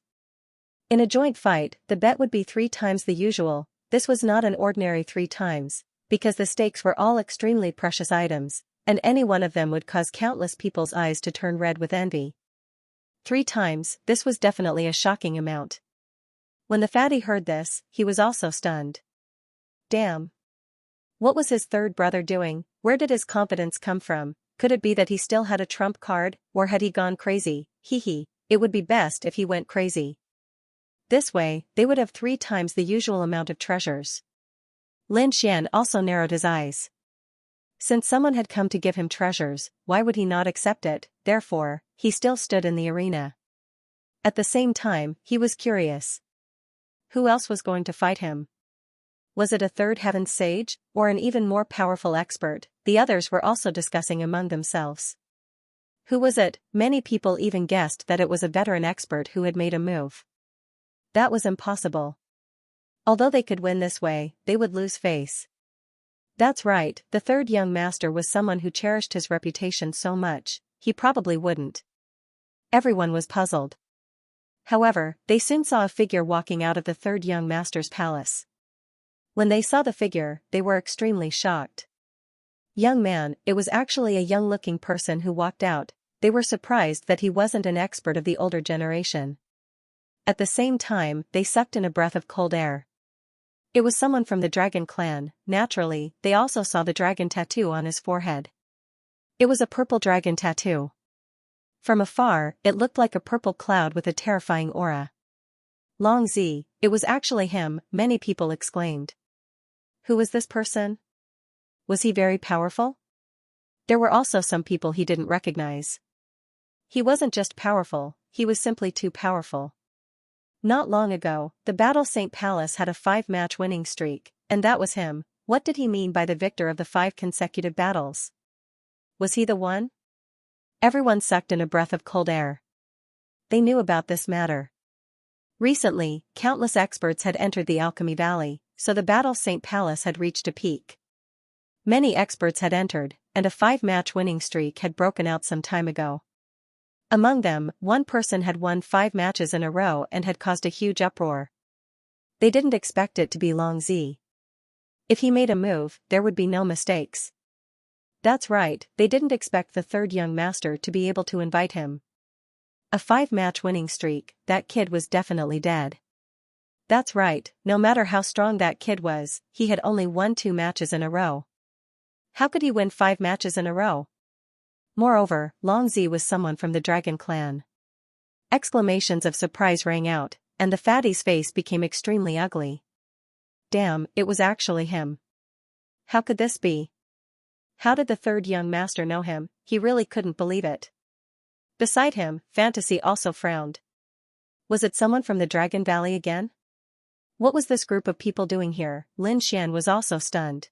In a joint fight, the bet would be 3 times the usual. This was not an ordinary 3 times, because the stakes were all extremely precious items, and any one of them would cause countless people's eyes to turn red with envy. 3 times, this was definitely a shocking amount. When the fatty heard this, he was also stunned. Damn. What was his third brother doing? Where did his confidence come from? Could it be that he still had a trump card, or had he gone crazy? Hee, it would be best if he went crazy. This way, they would have 3 times the usual amount of treasures. Lin Xian also narrowed his eyes. Since someone had come to give him treasures, why would he not accept it? Therefore, he still stood in the arena. At the same time, he was curious. Who else was going to fight him? Was it a third heaven sage, or an even more powerful expert? The others were also discussing among themselves. Who was it? Many people even guessed that it was a veteran expert who had made a move. That was impossible. Although they could win this way, they would lose face. That's right, the third young master was someone who cherished his reputation so much, he probably wouldn't. Everyone was puzzled. However, they soon saw a figure walking out of the third young master's palace. When they saw the figure, they were extremely shocked. Young man, it was actually a young-looking person who walked out. They were surprised that he wasn't an expert of the older generation. At the same time, they sucked in a breath of cold air. It was someone from the dragon clan. Naturally, they also saw the dragon tattoo on his forehead. It was a purple dragon tattoo. From afar, it looked like a purple cloud with a terrifying aura. Long Zi, it was actually him, many people exclaimed. Who was this person? Was he very powerful? There were also some people he didn't recognize. He wasn't just powerful, he was simply too powerful. Not long ago, the Battle St. Palace had a 5-match winning streak, and that was him. What did he mean by the victor of the 5 consecutive battles? Was he the one? Everyone sucked in a breath of cold air. They knew about this matter. Recently, countless experts had entered the Alchemy Valley, so the Battle St. Palace had reached a peak. Many experts had entered, and a 5-match winning streak had broken out some time ago. Among them, one person had won 5 matches in a row and had caused a huge uproar. They didn't expect it to be Long Zi. If he made a move, there would be no mistakes. That's right, they didn't expect the third young master to be able to invite him. A 5-match winning streak, that kid was definitely dead. That's right, no matter how strong that kid was, he had only won 2 matches in a row. How could he win 5 matches in a row? Moreover, Long Zi was someone from the Dragon Clan. Exclamations of surprise rang out, and the fatty's face became extremely ugly. Damn, it was actually him. How could this be? How did the third young master know him? He really couldn't believe it. Beside him, Fantasy also frowned. Was it someone from the Dragon Valley again? What was this group of people doing here? Lin Xian was also stunned.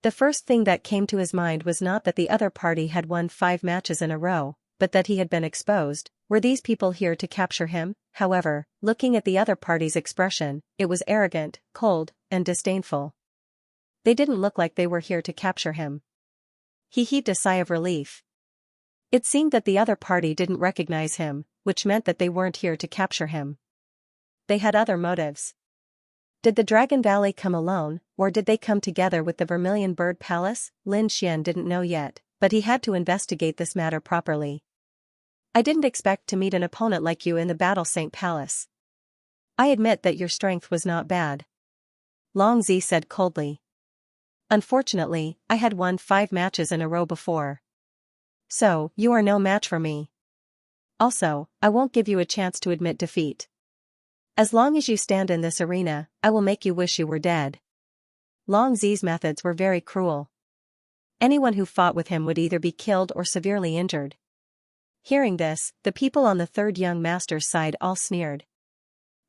The first thing that came to his mind was not that the other party had won 5 matches in a row, but that he had been exposed. Were these people here to capture him? However, looking at the other party's expression, it was arrogant, cold, and disdainful. They didn't look like they were here to capture him. He heaved a sigh of relief. It seemed that the other party didn't recognize him, which meant that they weren't here to capture him. They had other motives. Did the Dragon Valley come alone, or did they come together with the Vermilion Bird Palace? Lin Xian didn't know yet, but he had to investigate this matter properly. I didn't expect to meet an opponent like you in the Battle Saint Palace. I admit that your strength was not bad. Long Zi said coldly. Unfortunately, I had won 5 matches in a row before. So, you are no match for me. Also, I won't give you a chance to admit defeat. As long as you stand in this arena, I will make you wish you were dead. Long Zi's methods were very cruel. Anyone who fought with him would either be killed or severely injured. Hearing this, the people on the third young master's side all sneered.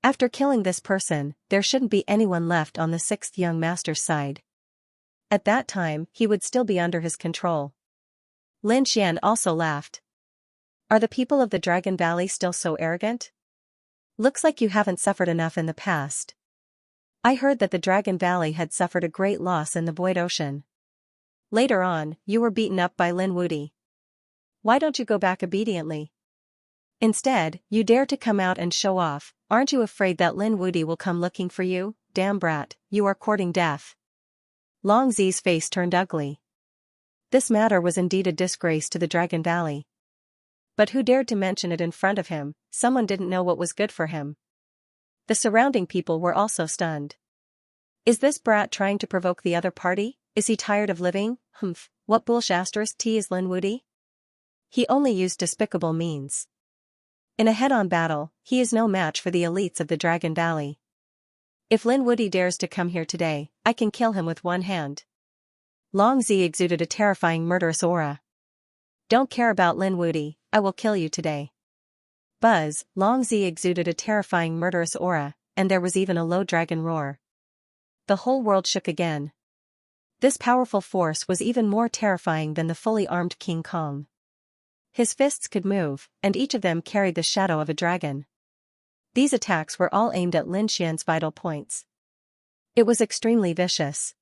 After killing this person, there shouldn't be anyone left on the 6th young master's side. At that time, he would still be under his control. Lin Xian also laughed. Are the people of the Dragon Valley still so arrogant? Looks like you haven't suffered enough in the past. I heard that the Dragon Valley had suffered a great loss in the Void Ocean. Later on, you were beaten up by Lin Wuti. Why don't you go back obediently? Instead, you dare to come out and show off. Aren't you afraid that Lin Wuti will come looking for you? Damn brat, you are courting death. Long Zi's face turned ugly. This matter was indeed a disgrace to the Dragon Valley. But who dared to mention it in front of him? Someone didn't know what was good for him. The surrounding people were also stunned. Is this brat trying to provoke the other party? Is he tired of living? Humph, what bullshit is Lin Wuti? He only used despicable means. In a head-on battle, he is no match for the elites of the Dragon Valley. If Lin Wuti dares to come here today, I can kill him with one hand. Long Zi exuded a terrifying murderous aura. Don't care about Lin Wuti, I will kill you today. Buzz, Long Zi exuded a terrifying murderous aura, and there was even a low dragon roar. The whole world shook again. This powerful force was even more terrifying than the fully armed King Kong. His fists could move, and each of them carried the shadow of a dragon. These attacks were all aimed at Lin Xian's vital points. It was extremely vicious.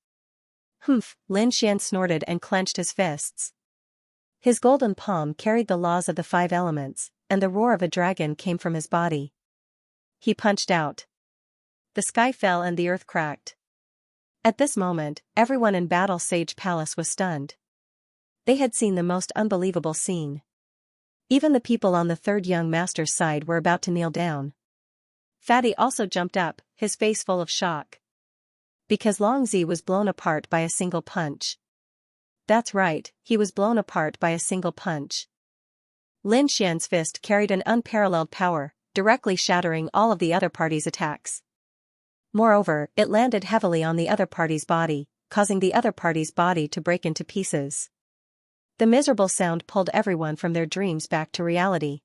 Humph, Lin Xian snorted and clenched his fists. His golden palm carried the laws of the 5 elements, and the roar of a dragon came from his body. He punched out. The sky fell and the earth cracked. At this moment, everyone in Battle Sage Palace was stunned. They had seen the most unbelievable scene. Even the people on the third young master's side were about to kneel down. Fatty also jumped up, his face full of shock. Because Long Zi was blown apart by a single punch. That's right, he was blown apart by a single punch. Lin Xian's fist carried an unparalleled power, directly shattering all of the other party's attacks. Moreover, it landed heavily on the other party's body, causing the other party's body to break into pieces. The miserable sound pulled everyone from their dreams back to reality.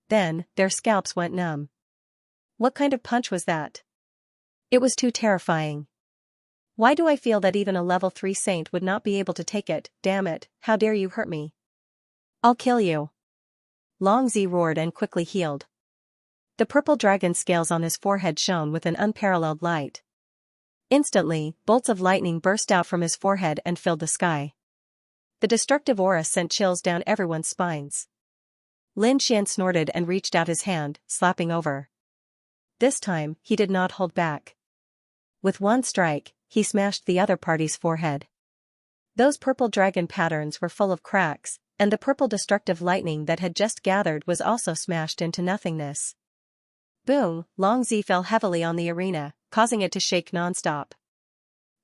Then, their scalps went numb. What kind of punch was that? It was too terrifying. Why do I feel that even a level 3 saint would not be able to take it? Damn it, how dare you hurt me? I'll kill you. Long Zi roared and quickly healed. The purple dragon scales on his forehead shone with an unparalleled light. Instantly, bolts of lightning burst out from his forehead and filled the sky. The destructive aura sent chills down everyone's spines. Lin Xian snorted and reached out his hand, slapping over. This time, he did not hold back. With one strike, he smashed the other party's forehead. Those purple dragon patterns were full of cracks, and the purple destructive lightning that had just gathered was also smashed into nothingness. Boom, Long Zi fell heavily on the arena, causing it to shake non-stop.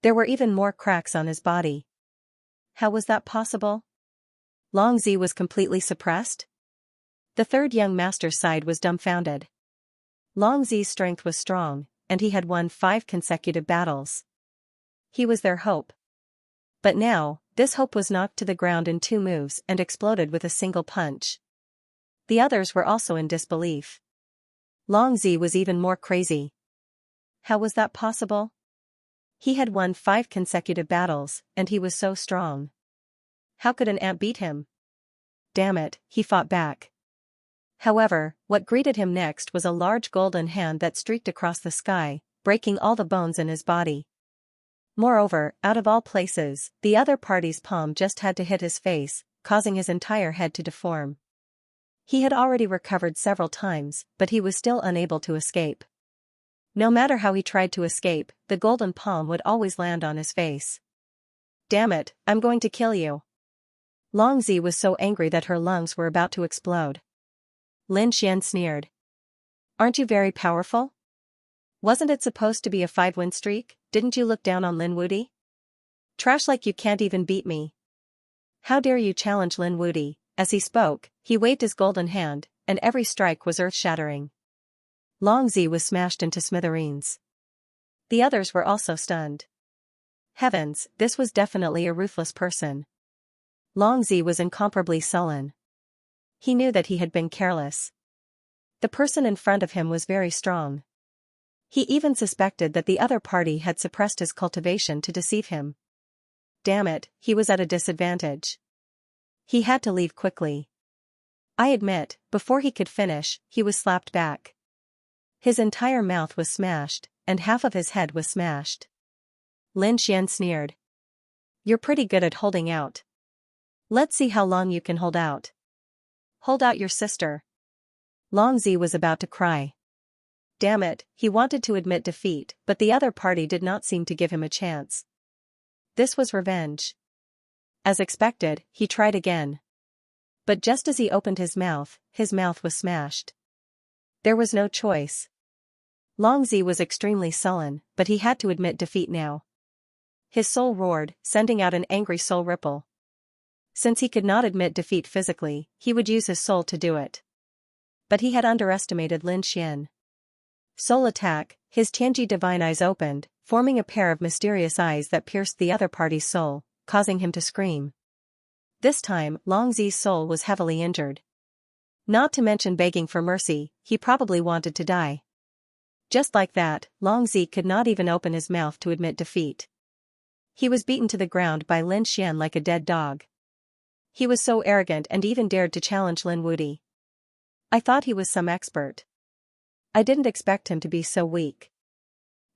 There were even more cracks on his body. How was that possible? Long Zi was completely suppressed? The third young master's side was dumbfounded. Long Zi's strength was strong, and he had won 5 consecutive battles. He was their hope. But now, this hope was knocked to the ground in 2 moves and exploded with a single punch. The others were also in disbelief. Long Zi was even more crazy. How was that possible? He had won 5 consecutive battles, and he was so strong. How could an ant beat him? Damn it, he fought back. However, what greeted him next was a large golden hand that streaked across the sky, breaking all the bones in his body. Moreover, out of all places, the other party's palm just had to hit his face, causing his entire head to deform. He had already recovered several times, but he was still unable to escape. No matter how he tried to escape, the golden palm would always land on his face. Damn it, I'm going to kill you. Long Zi was so angry that her lungs were about to explode. Lin Xian sneered. Aren't you very powerful? Wasn't it supposed to be a 5-win streak? Didn't you look down on Lin Wudi? Trash like you can't even beat me. How dare you challenge Lin Wudi? As he spoke, he waved his golden hand, and every strike was earth-shattering. Long Zi was smashed into smithereens. The others were also stunned. Heavens, this was definitely a ruthless person. Long Zi was incomparably sullen. He knew that he had been careless. The person in front of him was very strong. He even suspected that the other party had suppressed his cultivation to deceive him. Damn it, he was at a disadvantage. He had to leave quickly. I admit, before he could finish, he was slapped back. His entire mouth was smashed, and half of his head was smashed. Lin Xian sneered. You're pretty good at holding out. Let's see how long you can hold out. Hold out your sister. Long Zi was about to cry. Damn it, he wanted to admit defeat, but the other party did not seem to give him a chance. This was revenge. As expected, he tried again. But just as he opened his mouth was smashed. There was no choice. Long Zi was extremely sullen, but he had to admit defeat now. His soul roared, sending out an angry soul ripple. Since he could not admit defeat physically, he would use his soul to do it. But he had underestimated Lin Xian. Soul attack, his Tianji divine eyes opened, forming a pair of mysterious eyes that pierced the other party's soul, causing him to scream. This time, Long Zi's soul was heavily injured. Not to mention begging for mercy, he probably wanted to die. Just like that, Long Zi could not even open his mouth to admit defeat. He was beaten to the ground by Lin Xian like a dead dog. He was so arrogant and even dared to challenge Lin Wudi. I thought he was some expert. I didn't expect him to be so weak.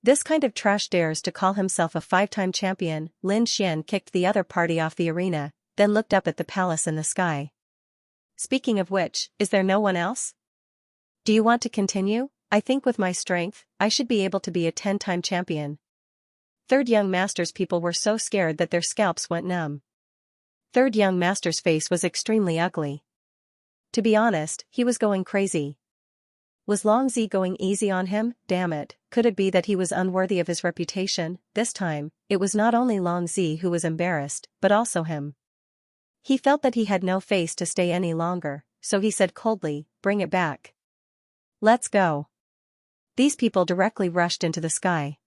This kind of trash dares to call himself a 5-time champion. Lin Xian kicked the other party off the arena, then looked up at the palace in the sky. Speaking of which, is there no one else? Do you want to continue? I think with my strength, I should be able to be a 10-time champion. Third young master's people were so scared that their scalps went numb. Third young master's face was extremely ugly. To be honest, he was going crazy. Was Long Zi going easy on him? Damn it, could it be that he was unworthy of his reputation? This time, it was not only Long Zi who was embarrassed, but also him. He felt that he had no face to stay any longer, so he said coldly, bring it back. Let's go. These people directly rushed into the sky.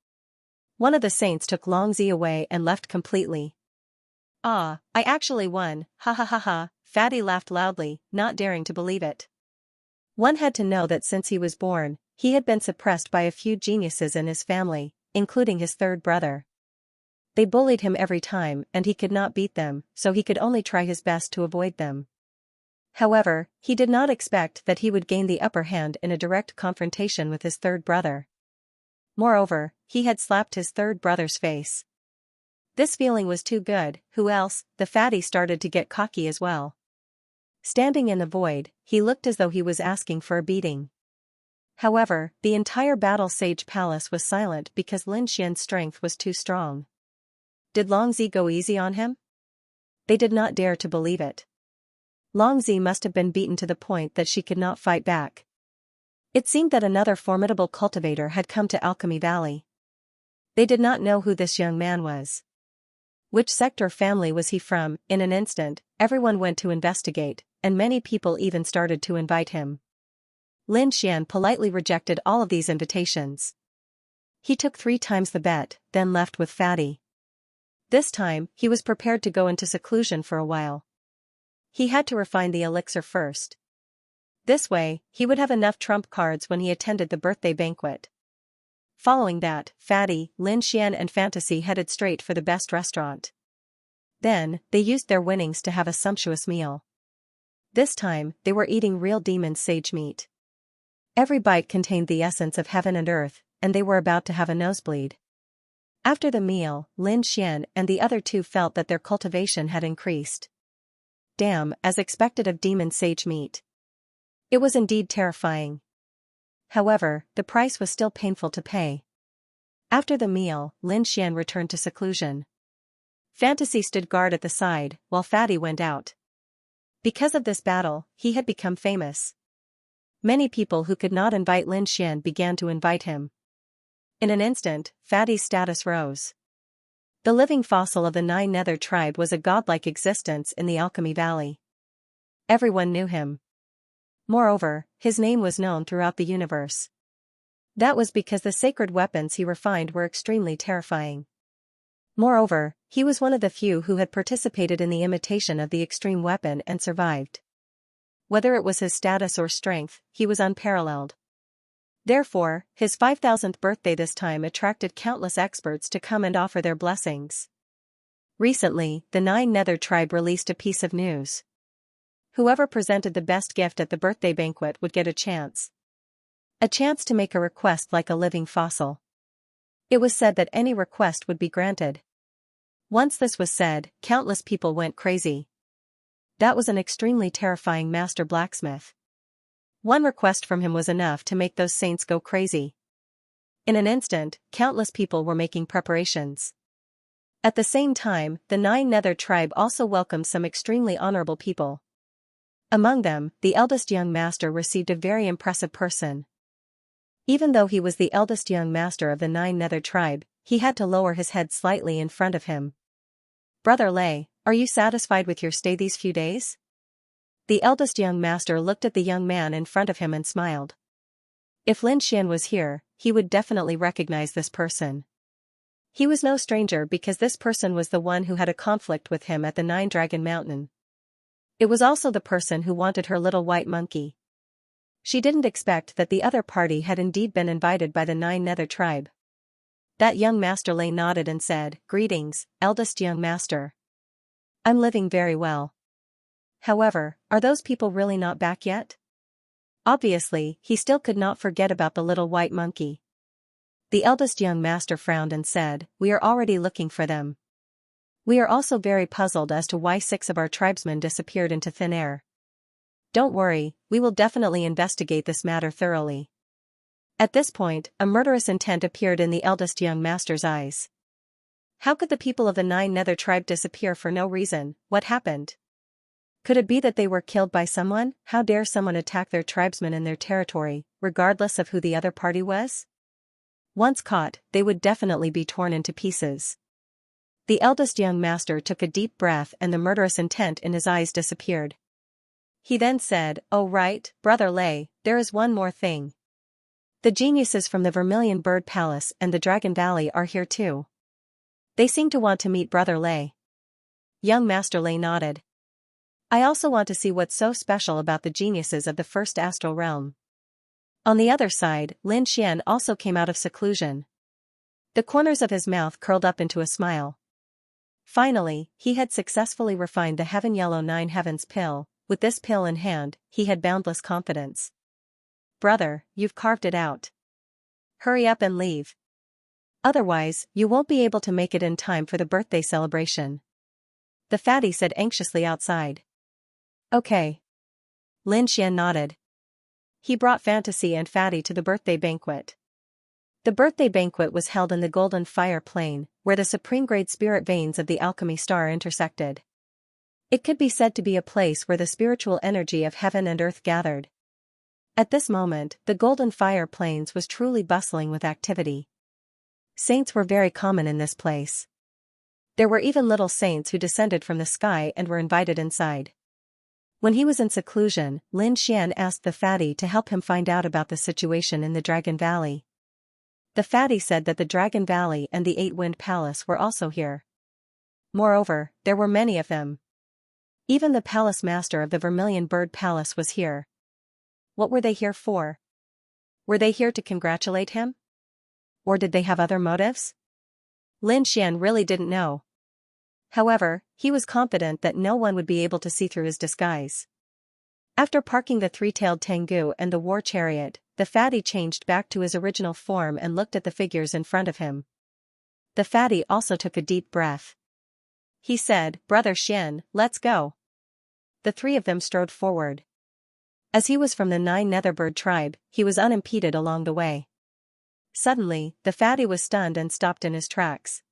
One of the saints took Long Zi away and left completely. Ah, I actually won, ha ha ha ha, Fatty laughed loudly, not daring to believe it. One had to know that since he was born, he had been suppressed by a few geniuses in his family, including his third brother. They bullied him every time and he could not beat them, so he could only try his best to avoid them. However, he did not expect that he would gain the upper hand in a direct confrontation with his third brother. Moreover, he had slapped his third brother's face. This feeling was too good. Who else? The fatty started to get cocky as well. Standing in the void, he looked as though he was asking for a beating. However, the entire Battle Sage Palace was silent because Lin Xian's strength was too strong. Did Long Zi go easy on him? They did not dare to believe it. Long Zi must have been beaten to the point that she could not fight back. It seemed that another formidable cultivator had come to Alchemy Valley. They did not know who this young man was. Which sect or family was he from? In an instant, everyone went to investigate, and many people even started to invite him. Lin Xian politely rejected all of these invitations. He took 3 times the bet, then left with Fatty. This time, he was prepared to go into seclusion for a while. He had to refine the elixir first. This way, he would have enough trump cards when he attended the birthday banquet. Following that, Fatty, Lin Xian and Fantasy headed straight for the best restaurant. Then, they used their winnings to have a sumptuous meal. This time, they were eating real demon sage meat. Every bite contained the essence of heaven and earth, and they were about to have a nosebleed. After the meal, Lin Xian and the other 2 felt that their cultivation had increased. Damn, as expected of demon sage meat. It was indeed terrifying. However, the price was still painful to pay. After the meal, Lin Xian returned to seclusion. Fantasy stood guard at the side, while Fatty went out. Because of this battle, he had become famous. Many people who could not invite Lin Xian began to invite him. In an instant, Fatty's status rose. The living fossil of the 9 Nether tribe was a godlike existence in the Alchemy Valley. Everyone knew him. Moreover, his name was known throughout the universe. That was because the sacred weapons he refined were extremely terrifying. Moreover, he was one of the few who had participated in the imitation of the extreme weapon and survived. Whether it was his status or strength, he was unparalleled. Therefore, his 5,000th birthday this time attracted countless experts to come and offer their blessings. Recently, the 9 Nether tribe released a piece of news. Whoever presented the best gift at the birthday banquet would get a chance. A chance to make a request like a living fossil. It was said that any request would be granted. Once this was said, countless people went crazy. That was an extremely terrifying master blacksmith. One request from him was enough to make those saints go crazy. In an instant, countless people were making preparations. At the same time, the 9 Nether tribe also welcomed some extremely honorable people. Among them, the eldest young master received a very impressive person. Even though he was the eldest young master of the 9 Nether tribe, he had to lower his head slightly in front of him. "Brother Lei, are you satisfied with your stay these few days?" The eldest young master looked at the young man in front of him and smiled. If Lin Xian was here, he would definitely recognize this person. He was no stranger because this person was the one who had a conflict with him at the 9 Dragon Mountain. It was also the person who wanted her little white monkey. She didn't expect that the other party had indeed been invited by the 9 Nether tribe. That young master Lei nodded and said, "Greetings, eldest young master. I'm living very well. However, are those people really not back yet?" Obviously, he still could not forget about the little white monkey. The eldest young master frowned and said, "We are already looking for them. We are also very puzzled as to why 6 of our tribesmen disappeared into thin air. Don't worry, we will definitely investigate this matter thoroughly." At this point, a murderous intent appeared in the eldest young master's eyes. How could the people of the 9 Nether tribe disappear for no reason? What happened? Could it be that they were killed by someone? How dare someone attack their tribesmen in their territory, regardless of who the other party was? Once caught, they would definitely be torn into pieces. The eldest young master took a deep breath and the murderous intent in his eyes disappeared. He then said, "Oh right, Brother Lei, there is one more thing. The geniuses from the Vermilion Bird Palace and the Dragon Valley are here too. They seem to want to meet Brother Lei." Young Master Lei nodded. "I also want to see what's so special about the geniuses of the first astral realm." On the other side, Lin Xian also came out of seclusion. The corners of his mouth curled up into a smile. Finally, he had successfully refined the Heaven Yellow 9 Heavens pill. With this pill in hand, he had boundless confidence. "Brother, you've carved it out. Hurry up and leave. Otherwise, you won't be able to make it in time for the birthday celebration." The fatty said anxiously outside. "Okay." Lin Xian nodded. He brought Fantasy and Fatty to the birthday banquet. The birthday banquet was held in the Golden Fire Plain, where the supreme-grade spirit veins of the alchemy star intersected. It could be said to be a place where the spiritual energy of heaven and earth gathered. At this moment, the Golden Fire Plains was truly bustling with activity. Saints were very common in this place. There were even little saints who descended from the sky and were invited inside. When he was in seclusion, Lin Xian asked the fatty to help him find out about the situation in the Dragon Valley. The fatty said that the Dragon Valley and the Eight-Wind Palace were also here. Moreover, there were many of them. Even the palace master of the Vermilion Bird Palace was here. What were they here for? Were they here to congratulate him? Or did they have other motives? Lin Xian really didn't know. However, he was confident that no one would be able to see through his disguise. After parking the three-tailed Tengu and the war chariot, the fatty changed back to his original form and looked at the figures in front of him. The fatty also took a deep breath. He said, "Brother Xian, let's go." The three of them strode forward. As he was from the Nine Netherbird tribe, he was unimpeded along the way. Suddenly, the fatty was stunned and stopped in his tracks.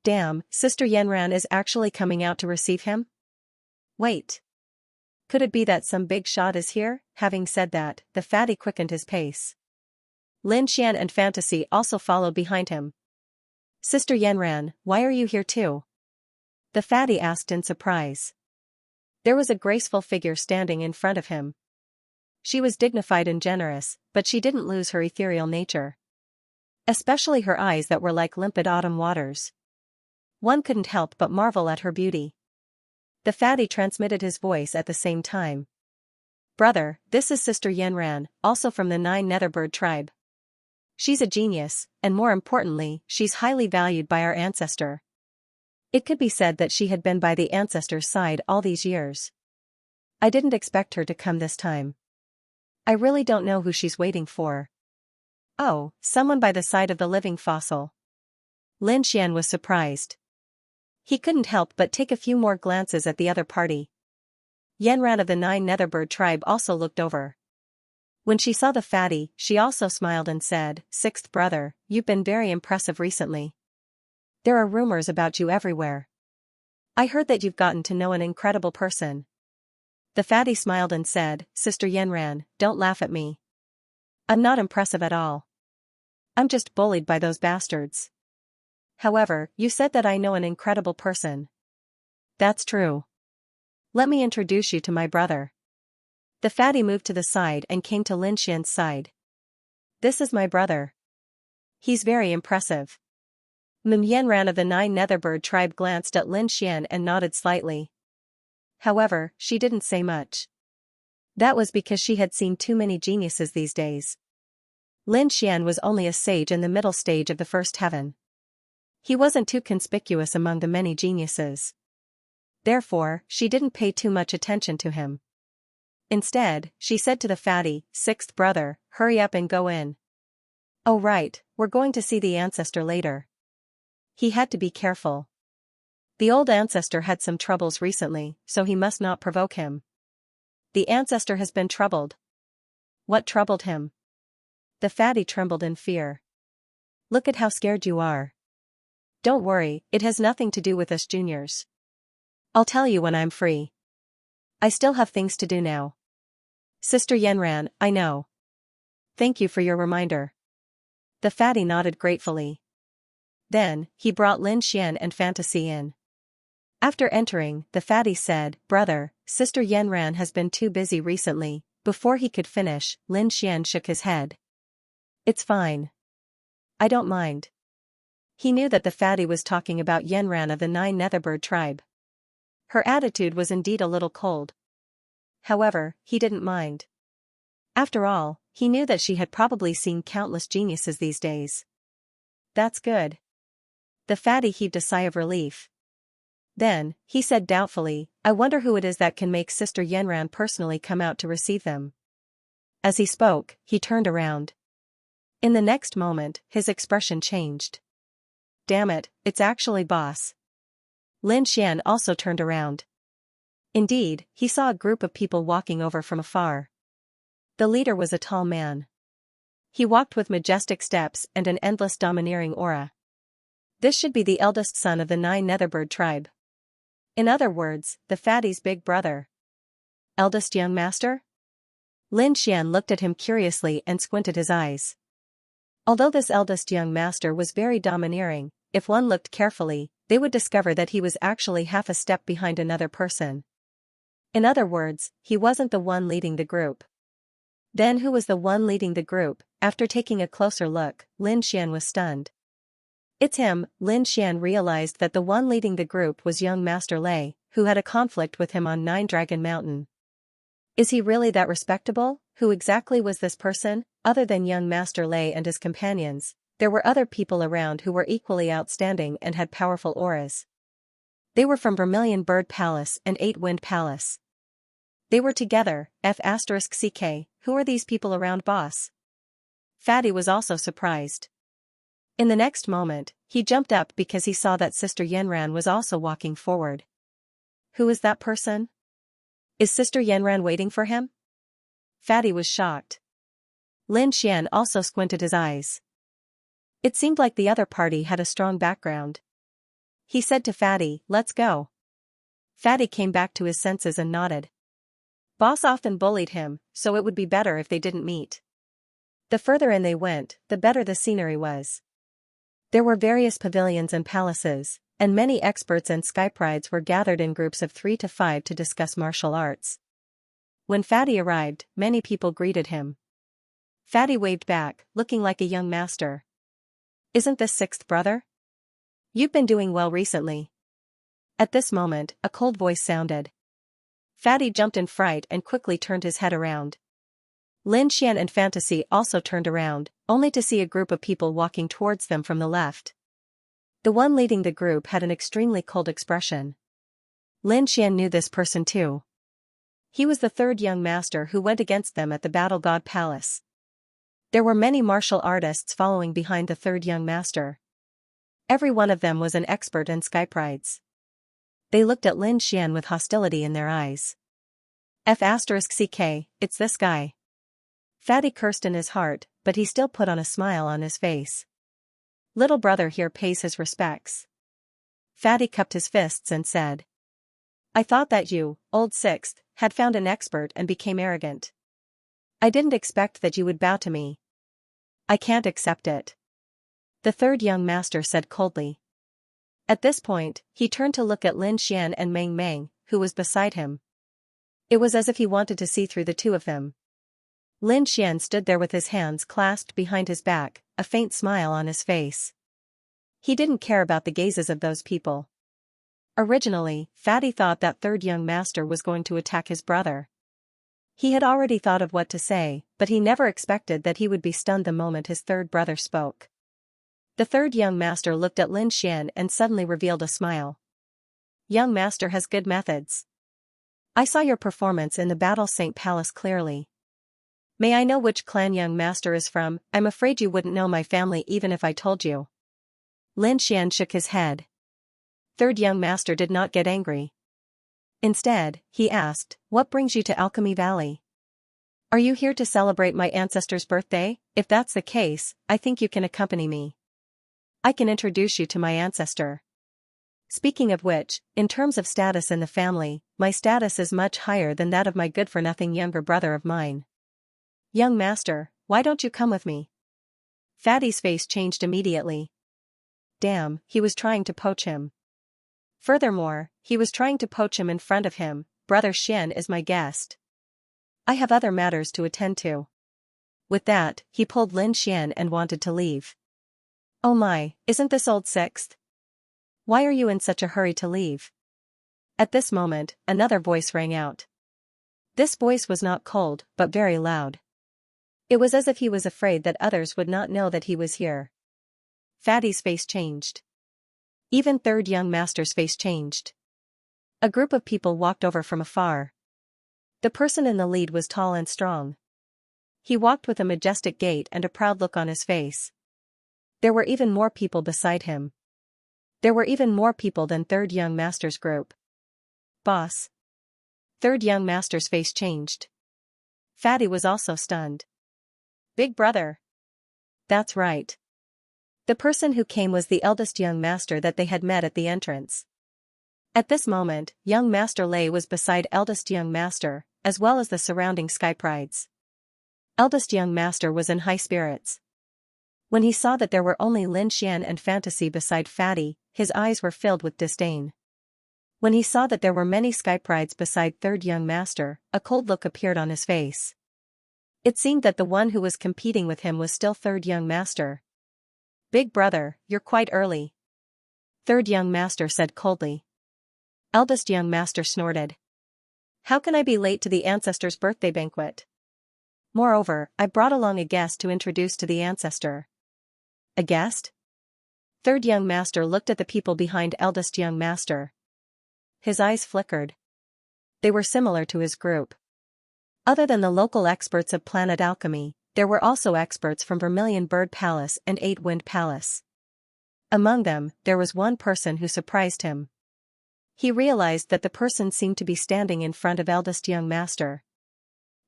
Damn, Sister Yanran is actually coming out to receive him? Wait. Could it be that some big shot is here? Having said that, the fatty quickened his pace. Lin Xian and Fantasy also followed behind him. Sister Yanran, why are you here too? The fatty asked in surprise. There was a graceful figure standing in front of him. She was dignified and generous, but she didn't lose her ethereal nature. Especially her eyes that were like limpid autumn waters. One couldn't help but marvel at her beauty. The fatty transmitted his voice at the same time. Brother, this is Sister Yanran, also from the Nine Netherbird tribe. She's a genius, and more importantly, she's highly valued by our ancestor. It could be said that she had been by the ancestor's side all these years. I didn't expect her to come this time. I really don't know who she's waiting for. Oh, someone by the side of the living fossil. Lin Xian was surprised. He couldn't help but take a few more glances at the other party. Yanran of the Nine Netherbird tribe also looked over. When she saw the fatty, she also smiled and said, "Sixth brother, you've been very impressive recently. There are rumors about you everywhere. I heard that you've gotten to know an incredible person." The fatty smiled and said, "Sister Yanran, don't laugh at me. I'm not impressive at all. I'm just bullied by those bastards." However, you said that I know an incredible person. That's true. Let me introduce you to my brother. The fatty moved to the side and came to Lin Xian's side. This is my brother. He's very impressive. Yanran of the Nine Netherbird tribe glanced at Lin Xian and nodded slightly. However, she didn't say much. That was because she had seen too many geniuses these days. Lin Xian was only a sage in the middle stage of the first heaven. He wasn't too conspicuous among the many geniuses. Therefore, she didn't pay too much attention to him. Instead, she said to the fatty, "Sixth brother, hurry up and go in." "Oh right, we're going to see the ancestor later." He had to be careful. The old ancestor had some troubles recently, so he must not provoke him. The ancestor has been troubled. What troubled him? The fatty trembled in fear. Look at how scared you are. Don't worry, it has nothing to do with us juniors. I'll tell you when I'm free. I still have things to do now. Sister Yanran, I know. Thank you for your reminder. The fatty nodded gratefully. Then, he brought Lin Xian and Fantasy in. After entering, the fatty said, "Brother, Sister Yanran has been too busy recently." Before he could finish, Lin Xian shook his head. "It's fine. I don't mind." He knew that the fatty was talking about Yanran of the Nine Netherbird tribe. Her attitude was indeed a little cold. However, he didn't mind. After all, he knew that she had probably seen countless geniuses these days. That's good. The fatty heaved a sigh of relief. Then, he said doubtfully, "I wonder who it is that can make Sister Yanran personally come out to receive them." As he spoke, he turned around. In the next moment, his expression changed. Damn it, it's actually Boss. Lin Xian also turned around. Indeed, he saw a group of people walking over from afar. The leader was a tall man. He walked with majestic steps and an endless domineering aura. This should be the eldest son of the Nine Netherbird tribe. In other words, the fatty's big brother. Eldest young master? Lin Xian looked at him curiously and squinted his eyes. Although this eldest young master was very domineering, if one looked carefully, they would discover that he was actually half a step behind another person. In other words, he wasn't the one leading the group. Then who was the one leading the group? After taking a closer look, Lin Xian was stunned. It's him. Lin Xian realized that the one leading the group was young Master Lei, who had a conflict with him on Nine Dragon Mountain. Is he really that respectable? Who exactly was this person? Other than young Master Lei and his companions, there were other people around who were equally outstanding and had powerful auras. They were from Vermilion Bird Palace and Eight Wind Palace. They were together. F***ck, who are these people around, boss? Fatty was also surprised. In the next moment, he jumped up because he saw that Sister Yenran was also walking forward. Who is that person? Is Sister Yenran waiting for him? Fatty was shocked. Lin Xian also squinted his eyes. It seemed like the other party had a strong background. He said to Fatty, "Let's go." Fatty came back to his senses and nodded. Boss often bullied him, so it would be better if they didn't meet. The further in they went, the better the scenery was. There were various pavilions and palaces, and many experts and skyprides were gathered in groups of 3 to 5 to discuss martial arts. When Fatty arrived, many people greeted him. Fatty waved back, looking like a young master. "Isn't this sixth brother? You've been doing well recently." At this moment, a cold voice sounded. Fatty jumped in fright and quickly turned his head around. Lin Xian and Fantasy also turned around, only to see a group of people walking towards them from the left. The one leading the group had an extremely cold expression. Lin Xian knew this person too. He was the third young master who went against them at the Battle God Palace. There were many martial artists following behind the third young master. Every one of them was an expert in skyprides. They looked at Lin Xian with hostility in their eyes. F***ck, it's this guy. Fatty cursed in his heart, but he still put on a smile on his face. Little brother here pays his respects. Fatty cupped his fists and said. I thought that you, old sixth, had found an expert and became arrogant. I didn't expect that you would bow to me. I can't accept it. The third young master said coldly. At this point, he turned to look at Lin Xian and Meng Meng, who was beside him. It was as if he wanted to see through the two of them. Lin Xian stood there with his hands clasped behind his back, a faint smile on his face. He didn't care about the gazes of those people. Originally, Fatty thought that third young master was going to attack his brother. He had already thought of what to say, but he never expected that he would be stunned the moment his third brother spoke. The third young master looked at Lin Xian and suddenly revealed a smile. Young master has good methods. I saw your performance in the Battle Saint Palace clearly. May I know which clan young master is from? I'm afraid you wouldn't know my family even if I told you. Lin Xian shook his head. Third young master did not get angry. Instead, he asked, what brings you to Alchemy Valley? Are you here to celebrate my ancestor's birthday? If that's the case, I think you can accompany me. I can introduce you to my ancestor. Speaking of which, in terms of status in the family, my status is much higher than that of my good-for-nothing younger brother of mine. Young master, why don't you come with me? Fatty's face changed immediately. Damn, he was trying to poach him. Furthermore, he was trying to poach him in front of him. Brother Xian is my guest. I have other matters to attend to. With that, he pulled Lin Xian and wanted to leave. Oh my, isn't this old sixth? Why are you in such a hurry to leave? At this moment, another voice rang out. This voice was not cold, but very loud. It was as if he was afraid that others would not know that he was here. Fatty's face changed. Even third young master's face changed. A group of people walked over from afar. The person in the lead was tall and strong. He walked with a majestic gait and a proud look on his face. There were even more people beside him. There were even more people than third young master's group. Boss. Third young master's face changed. Fatty was also stunned. Big brother. That's right. The person who came was the eldest young master that they had met at the entrance. At this moment, young Master Lei was beside eldest young master, as well as the surrounding skyprides. Eldest young master was in high spirits. When he saw that there were only Lin Xian and Fantasy beside Fatty, his eyes were filled with disdain. When he saw that there were many Skype rides beside third young master, a cold look appeared on his face. It seemed that the one who was competing with him was still third young master. Big brother, you're quite early. Third young master said coldly. Eldest young master snorted. How can I be late to the ancestor's birthday banquet? Moreover, I brought along a guest to introduce to the ancestor. A guest? Third young master looked at the people behind eldest young master. His eyes flickered. They were similar to his group. Other than the local experts of Planet Alchemy, there were also experts from Vermilion Bird Palace and Eight Wind Palace. Among them, there was one person who surprised him. He realized that the person seemed to be standing in front of eldest young master.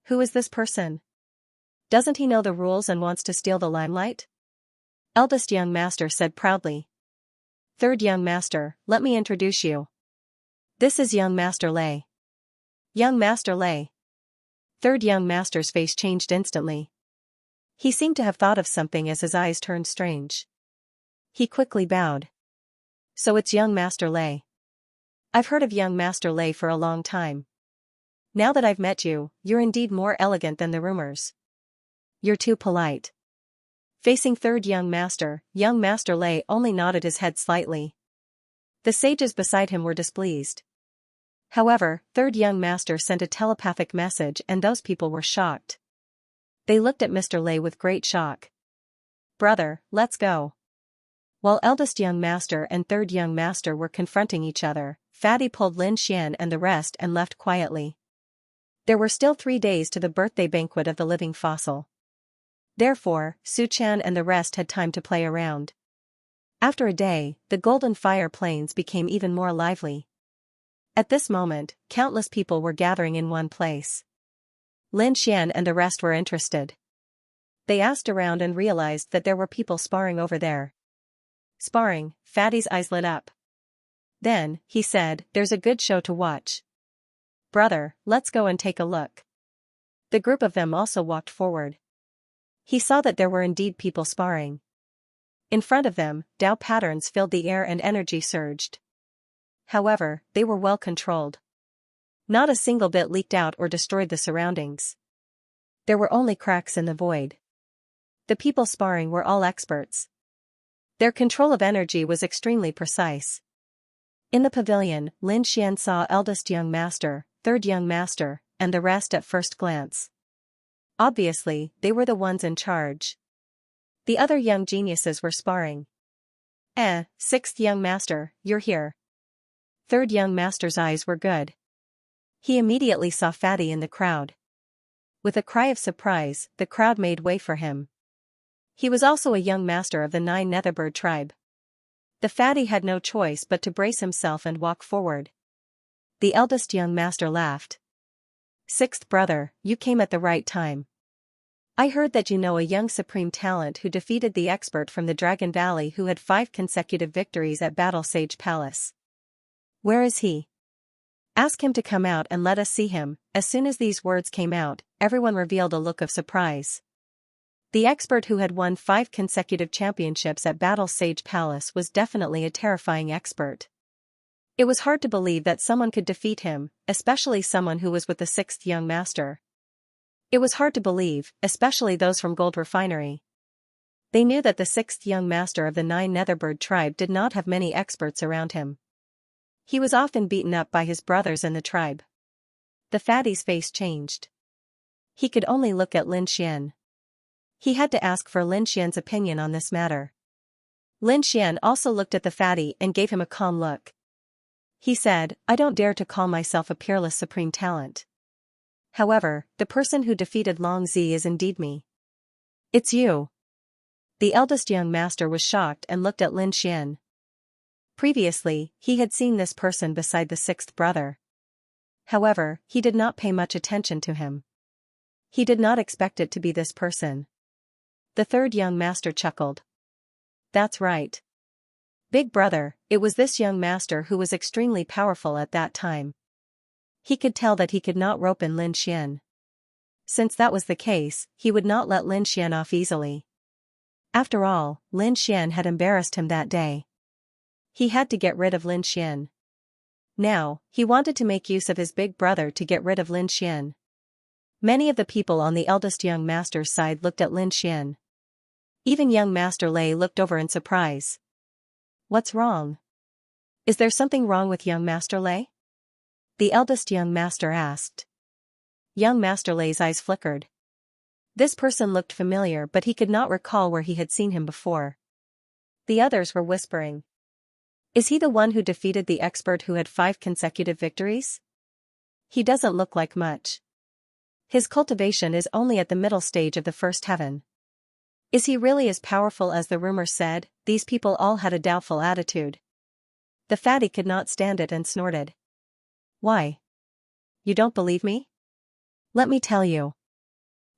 Who is this person? Doesn't he know the rules and wants to steal the limelight? Eldest young master said proudly. Third young master, let me introduce you. This is young master Lei. Young master Lei. Third young master's face changed instantly. He seemed to have thought of something as his eyes turned strange. He quickly bowed. So it's young master Lei. I've heard of young master Lei for a long time. Now that I've met you, you're indeed more elegant than the rumors. You're too polite. Facing third young master Lei only nodded his head slightly. The sages beside him were displeased. However, third young master sent a telepathic message and those people were shocked. They looked at Mr. Lei with great shock. Brother, let's go. While eldest young master and third young master were confronting each other, Fatty pulled Lin Xian and the rest and left quietly. There were still 3 days to the birthday banquet of the living fossil. Therefore, Su Chan and the rest had time to play around. After a day, the golden fire plains became even more lively. At this moment, countless people were gathering in one place. Lin Xian and the rest were interested. They asked around and realized that there were people sparring over there. Sparring, Fatty's eyes lit up. Then, he said, there's a good show to watch. Brother, let's go and take a look. The group of them also walked forward. He saw that there were indeed people sparring. In front of them, Tao patterns filled the air and energy surged. However, they were well controlled. Not a single bit leaked out or destroyed the surroundings. There were only cracks in the void. The people sparring were all experts. Their control of energy was extremely precise. In the pavilion, Lin Xian saw eldest young master, third young master, and the rest at first glance. Obviously, they were the ones in charge. The other young geniuses were sparring. Sixth young master, you're here. Third young master's eyes were good. He immediately saw Fatty in the crowd. With a cry of surprise, the crowd made way for him. He was also a young master of the 9 Netherbird tribe. The Fatty had no choice but to brace himself and walk forward. The eldest young master laughed. Sixth brother, you came at the right time. I heard that you know a young supreme talent who defeated the expert from the Dragon Valley who had 5 consecutive victories at Battle Sage Palace. Where is he? Ask him to come out and let us see him. As soon as these words came out, everyone revealed a look of surprise. The expert who had won 5 consecutive championships at Battle Sage Palace was definitely a terrifying expert. It was hard to believe that someone could defeat him, especially someone who was with the 6th young master. It was hard to believe, especially those from Gold Refinery. They knew that the 6th young master of the 9 Netherbird tribe did not have many experts around him. He was often beaten up by his brothers in the tribe. The Fatty's face changed. He could only look at Lin Xian. He had to ask for Lin Xian's opinion on this matter. Lin Xian also looked at the Fatty and gave him a calm look. He said, I don't dare to call myself a peerless supreme talent. However, the person who defeated Long Zi is indeed me. It's you. The eldest young master was shocked and looked at Lin Xian. Previously, he had seen this person beside the 6th brother. However, he did not pay much attention to him. He did not expect it to be this person. The 3rd young master chuckled. That's right. Big brother, it was this young master who was extremely powerful at that time. He could tell that he could not rope in Lin Xian. Since that was the case, he would not let Lin Xian off easily. After all, Lin Xian had embarrassed him that day. He had to get rid of Lin Xian. Now, he wanted to make use of his big brother to get rid of Lin Xian. Many of the people on the eldest young master's side looked at Lin Xian. Even young Master Lei looked over in surprise. What's wrong? Is there something wrong with young Master Lei? The eldest young master asked. Young Master Lei's eyes flickered. This person looked familiar, but he could not recall where he had seen him before. The others were whispering. Is he the one who defeated the expert who had 5 consecutive victories? He doesn't look like much. His cultivation is only at the middle stage of the first heaven. Is he really as powerful as the rumor said? These people all had a doubtful attitude. The fatty could not stand it and snorted. Why? You don't believe me? Let me tell you.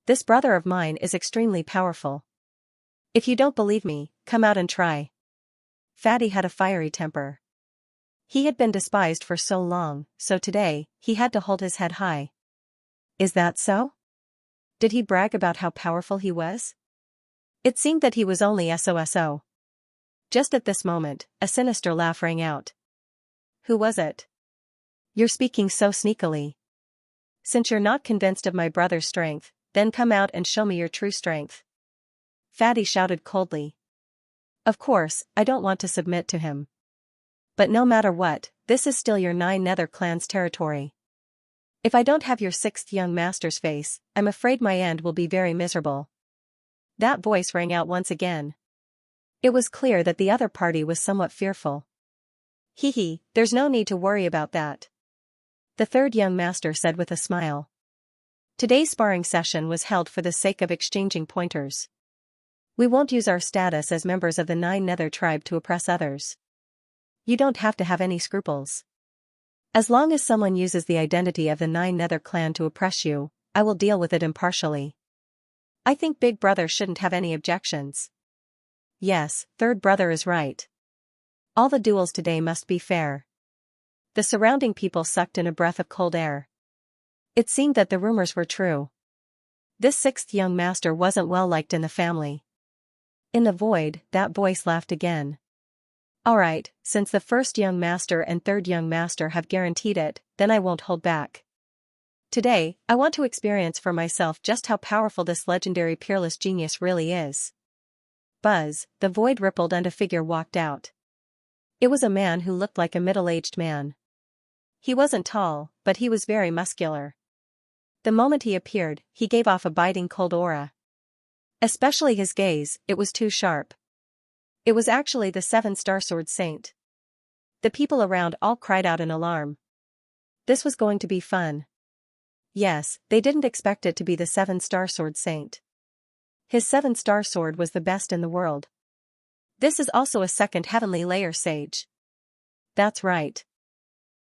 This brother of mine is extremely powerful. If you don't believe me, come out and try. Fatty had a fiery temper. He had been despised for so long, so today, he had to hold his head high. Is that so? Did he brag about how powerful he was? It seemed that he was only SOSO. Just at this moment, a sinister laugh rang out. Who was it? You're speaking so sneakily. Since you're not convinced of my brother's strength, then come out and show me your true strength. Fatty shouted coldly. Of course, I don't want to submit to him. But no matter what, this is still your 9 Nether clans' territory. If I don't have your 6th young master's face, I'm afraid my end will be very miserable. That voice rang out once again. It was clear that the other party was somewhat fearful. Hee, there's no need to worry about that. The 3rd young master said with a smile. Today's sparring session was held for the sake of exchanging pointers. We won't use our status as members of the 9 Nether tribe to oppress others. You don't have to have any scruples. As long as someone uses the identity of the 9 Nether clan to oppress you, I will deal with it impartially. I think Big Brother shouldn't have any objections. Yes, 3rd brother is right. All the duels today must be fair. The surrounding people sucked in a breath of cold air. It seemed that the rumors were true. This 6th young master wasn't well liked in the family. In the void, that voice laughed again. Alright, since the 1st young master and 3rd young master have guaranteed it, then I won't hold back. Today, I want to experience for myself just how powerful this legendary peerless genius really is. Buzz, the void rippled and a figure walked out. It was a man who looked like a middle-aged man. He wasn't tall, but he was very muscular. The moment he appeared, he gave off a biting cold aura. Especially his gaze, it was too sharp. It was actually the 7-star sword saint. The people around all cried out in alarm. This was going to be fun. Yes, they didn't expect it to be the 7-star sword saint. His 7-star sword was the best in the world. This is also a 2nd heavenly layer sage. That's right.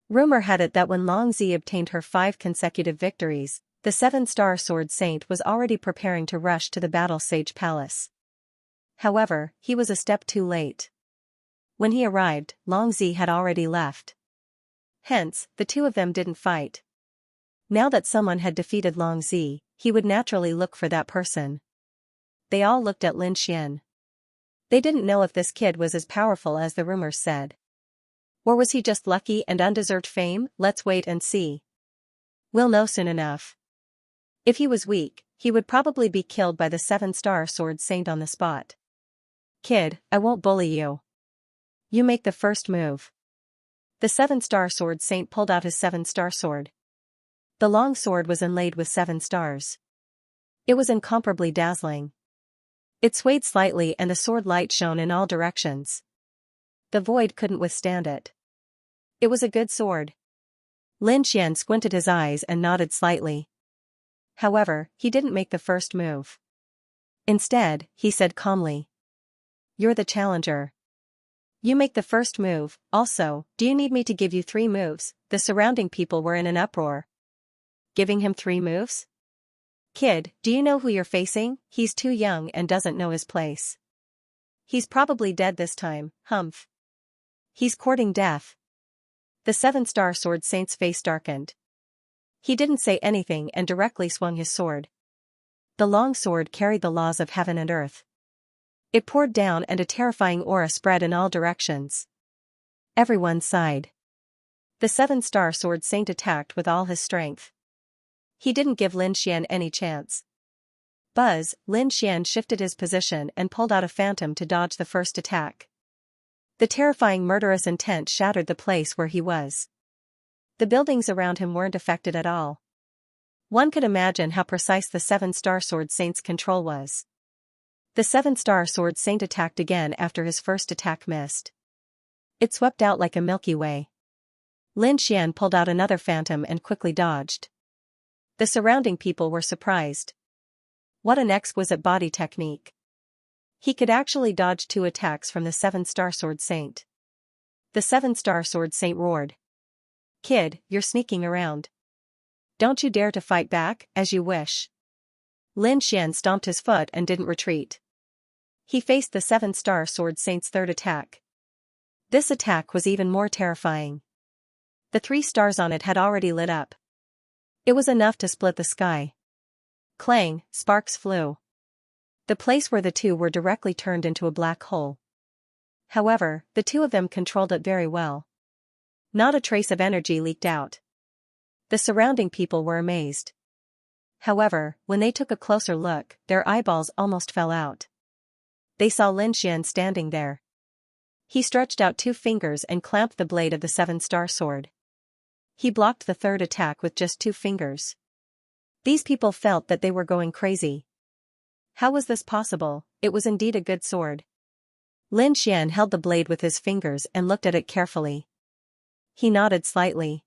Rumor had it that when Long Zi obtained her 5 consecutive victories, the 7-star sword saint was already preparing to rush to the battle sage palace. However, he was a step too late. When he arrived, Long Zi had already left. Hence, the two of them didn't fight. Now that someone had defeated Long Zi, he would naturally look for that person. They all looked at Lin Xian. They didn't know if this kid was as powerful as the rumors said. Or was he just lucky and undeserved fame? Let's wait and see. We'll know soon enough. If he was weak, he would probably be killed by the 7-star sword saint on the spot. Kid, I won't bully you. You make the first move. The 7-star sword saint pulled out his 7-star sword. The long sword was inlaid with 7 stars. It was incomparably dazzling. It swayed slightly and the sword light shone in all directions. The void couldn't withstand it. It was a good sword. Lin Xian squinted his eyes and nodded slightly. However, he didn't make the first move. Instead, he said calmly. You're the challenger. You make the first move. Also, do you need me to give you 3 moves? The surrounding people were in an uproar. Giving him 3 moves? Kid, do you know who you're facing? He's too young and doesn't know his place. He's probably dead this time, humph. He's courting death. The 7-star sword saint's face darkened. He didn't say anything and directly swung his sword. The long sword carried the laws of heaven and earth. It poured down and a terrifying aura spread in all directions. Everyone sighed. The seven-star sword saint attacked with all his strength. He didn't give Lin Xian any chance. Buzz, Lin Xian shifted his position and pulled out a phantom to dodge the first attack. The terrifying murderous intent shattered the place where he was. The buildings around him weren't affected at all. One could imagine how precise the seven-star sword saint's control was. The seven-star sword saint attacked again after his first attack missed. It swept out like a Milky Way. Lin Xian pulled out another phantom and quickly dodged. The surrounding people were surprised. What an exquisite body technique. He could actually dodge 2 attacks from the seven-star sword saint. The seven-star sword saint roared. "Kid, you're sneaking around. Don't you dare to fight back, as you wish." Lin Xian stomped his foot and didn't retreat. He faced the seven-star sword saint's third attack. This attack was even more terrifying. The 3 stars on it had already lit up. It was enough to split the sky. Clang, sparks flew. The place where the 2 were directly turned into a black hole. However, the 2 of them controlled it very well. Not a trace of energy leaked out. The surrounding people were amazed. However, when they took a closer look, their eyeballs almost fell out. They saw Lin Xian standing there. He stretched out 2 fingers and clamped the blade of the seven-star sword. He blocked the third attack with just 2 fingers. These people felt that they were going crazy. How was this possible? It was indeed a good sword. Lin Xian held the blade with his fingers and looked at it carefully. He nodded slightly.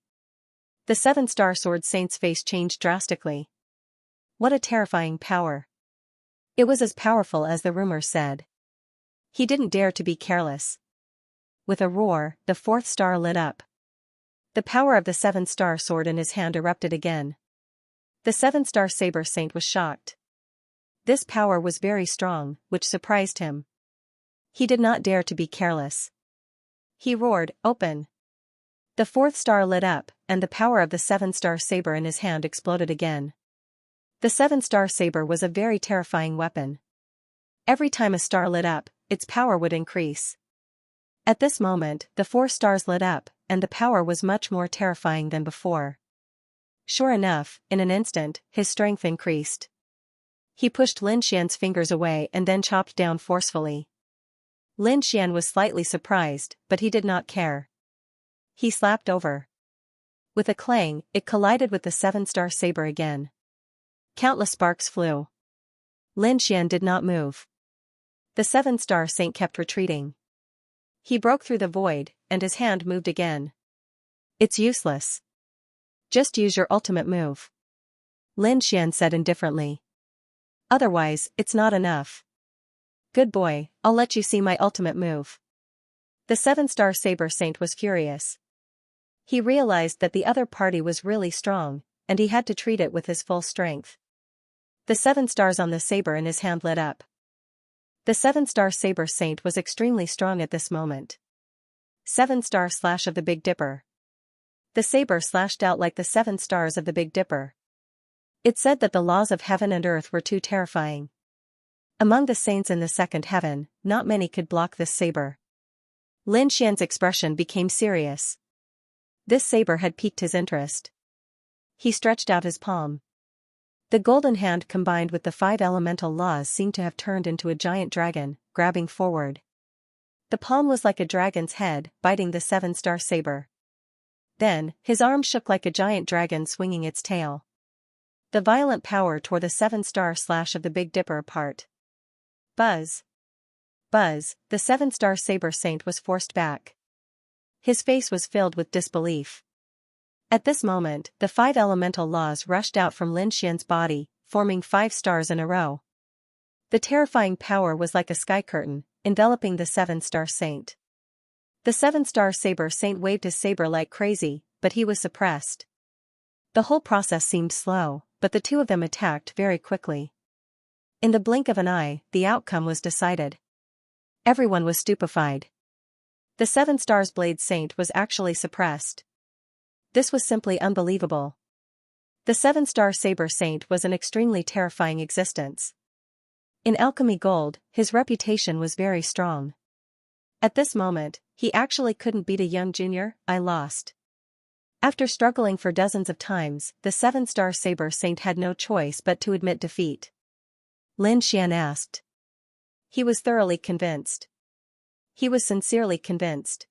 The seven-star sword saint's face changed drastically. What a terrifying power. It was as powerful as the rumors said. He didn't dare to be careless. With a roar, the 4th star lit up. The power of the seven-star sword in his hand erupted again. The seven-star saber saint was shocked. This power was very strong, which surprised him. He did not dare to be careless. He roared, "Open!" The 4th star lit up, and the power of the seven-star saber in his hand exploded again. The seven-star saber was a very terrifying weapon. Every time a star lit up, its power would increase. At this moment, the 4 stars lit up, and the power was much more terrifying than before. Sure enough, in an instant, his strength increased. He pushed Lin Xian's fingers away and then chopped down forcefully. Lin Xian was slightly surprised, but he did not care. He slapped over. With a clang, it collided with the seven-star saber again. Countless sparks flew. Lin Xian did not move. The seven-star saint kept retreating. He broke through the void, and his hand moved again. "It's useless. Just use your ultimate move," Lin Xian said indifferently. "Otherwise, it's not enough." "Good boy, I'll let you see my ultimate move." The seven-star saber saint was furious. He realized that the other party was really strong, and he had to treat it with his full strength. The 7 stars on the saber in his hand lit up. The seven-star saber saint was extremely strong at this moment. 7-star slash of the Big Dipper. The saber slashed out like the 7 stars of the Big Dipper. It said that the laws of heaven and earth were too terrifying. Among the saints in the second heaven, not many could block this saber. Lin Xian's expression became serious. This saber had piqued his interest. He stretched out his palm. The golden hand combined with the 5 elemental laws seemed to have turned into a giant dragon, grabbing forward. The palm was like a dragon's head, biting the 7-star saber. Then, his arm shook like a giant dragon swinging its tail. The violent power tore the 7-star slash of the Big Dipper apart. Buzz. Buzz, the 7-star saber saint was forced back. His face was filled with disbelief. At this moment, the 5 elemental laws rushed out from Lin Xian's body, forming 5 stars in a row. The terrifying power was like a sky curtain, enveloping the 7-star saint. The 7-star saber saint waved his saber like crazy, but he was suppressed. The whole process seemed slow, but the 2 of them attacked very quickly. In the blink of an eye, the outcome was decided. Everyone was stupefied. The 7 stars blade saint was actually suppressed. This was simply unbelievable. The 7-star saber saint was an extremely terrifying existence. In Alchemy Gold, his reputation was very strong. At this moment, he actually couldn't beat a young junior. "I lost." After struggling for dozens of times, the 7-star saber saint had no choice but to admit defeat. Lin Xian asked. He was thoroughly convinced. He was sincerely convinced.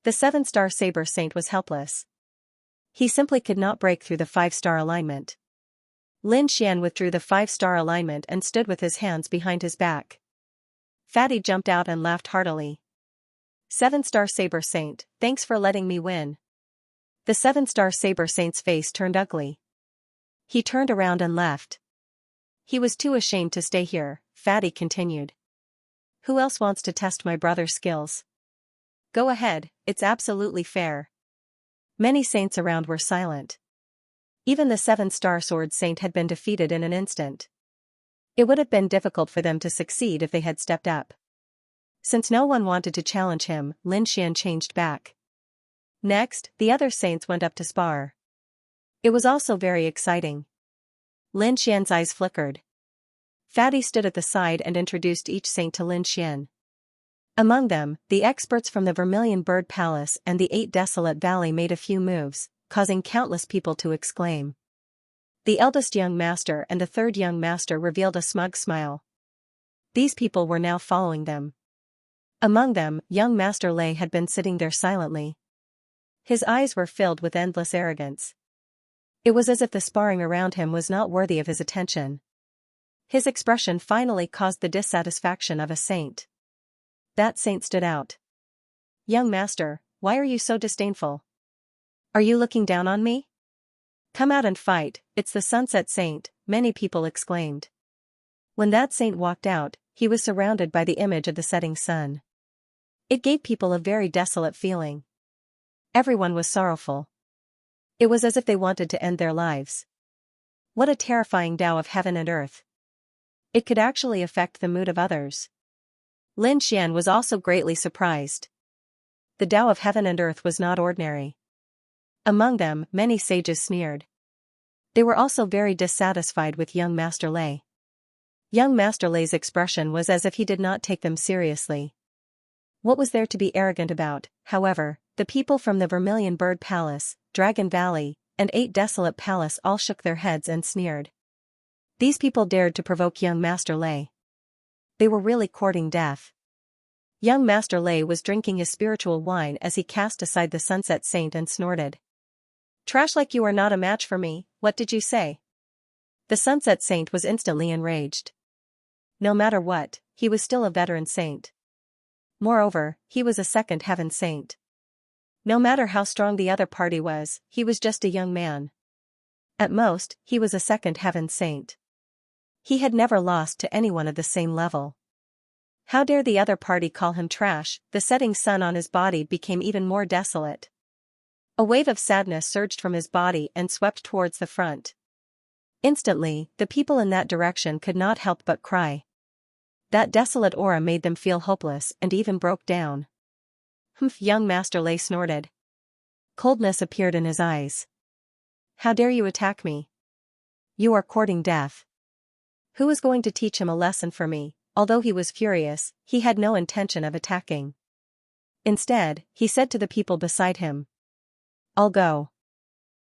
The 7-star saber saint was helpless. He simply could not break through the 5-star alignment. Lin Xian withdrew the 5-star alignment and stood with his hands behind his back. Fatty jumped out and laughed heartily. 7-star saber saint, thanks for letting me win. The 7-star saber saint's face turned ugly. He turned around and left. He was too ashamed to stay here, Fatty continued. Who else wants to test my brother's skills? Go ahead, it's absolutely fair. Many saints around were silent. Even the 7-star sword saint had been defeated in an instant. It would have been difficult for them to succeed if they had stepped up. Since no one wanted to challenge him, Lin Xian changed back. Next, the other saints went up to spar. It was also very exciting. Lin Xian's eyes flickered. Fatty stood at the side and introduced each saint to Lin Xian. Among them, the experts from the Vermilion Bird Palace and the 8 Desolate Valley made a few moves, causing countless people to exclaim. The eldest young master and the 3rd young master revealed a smug smile. These people were now following them. Among them, young Master Lei had been sitting there silently. His eyes were filled with endless arrogance. It was as if the sparring around him was not worthy of his attention. His expression finally caused the dissatisfaction of a saint. That saint stood out. Young master, why are you so disdainful? Are you looking down on me? Come out and fight, it's the Sunset Saint, many people exclaimed. When that saint walked out, he was surrounded by the image of the setting sun. It gave people a very desolate feeling. Everyone was sorrowful. It was as if they wanted to end their lives. What a terrifying Tao of heaven and earth. It could actually affect the mood of others. Lin Xian was also greatly surprised. The Tao of heaven and earth was not ordinary. Among them, many sages sneered. They were also very dissatisfied with young Master Lei. Young Master Lei's expression was as if he did not take them seriously. What was there to be arrogant about, however? The people from the Vermilion Bird Palace, Dragon Valley, and 8 Desolate Palace all shook their heads and sneered. These people dared to provoke young Master Lei. They were really courting death. Young Master Lei was drinking his spiritual wine as he cast aside the Sunset Saint and snorted. Trash like you are not a match for me, what did you say? The Sunset Saint was instantly enraged. No matter what, he was still a veteran saint. Moreover, he was a 2nd heaven saint. No matter how strong the other party was, he was just a young man. At most, he was a 2nd heaven saint. He had never lost to anyone of the same level. How dare the other party call him trash? The setting sun on his body became even more desolate. A wave of sadness surged from his body and swept towards the front. Instantly, the people in that direction could not help but cry. That desolate aura made them feel hopeless and even broke down. Humph! Young Master Lei snorted. Coldness appeared in his eyes. How dare you attack me? You are courting death. Who is going to teach him a lesson for me? Although he was furious, he had no intention of attacking. Instead, he said to the people beside him, I'll go.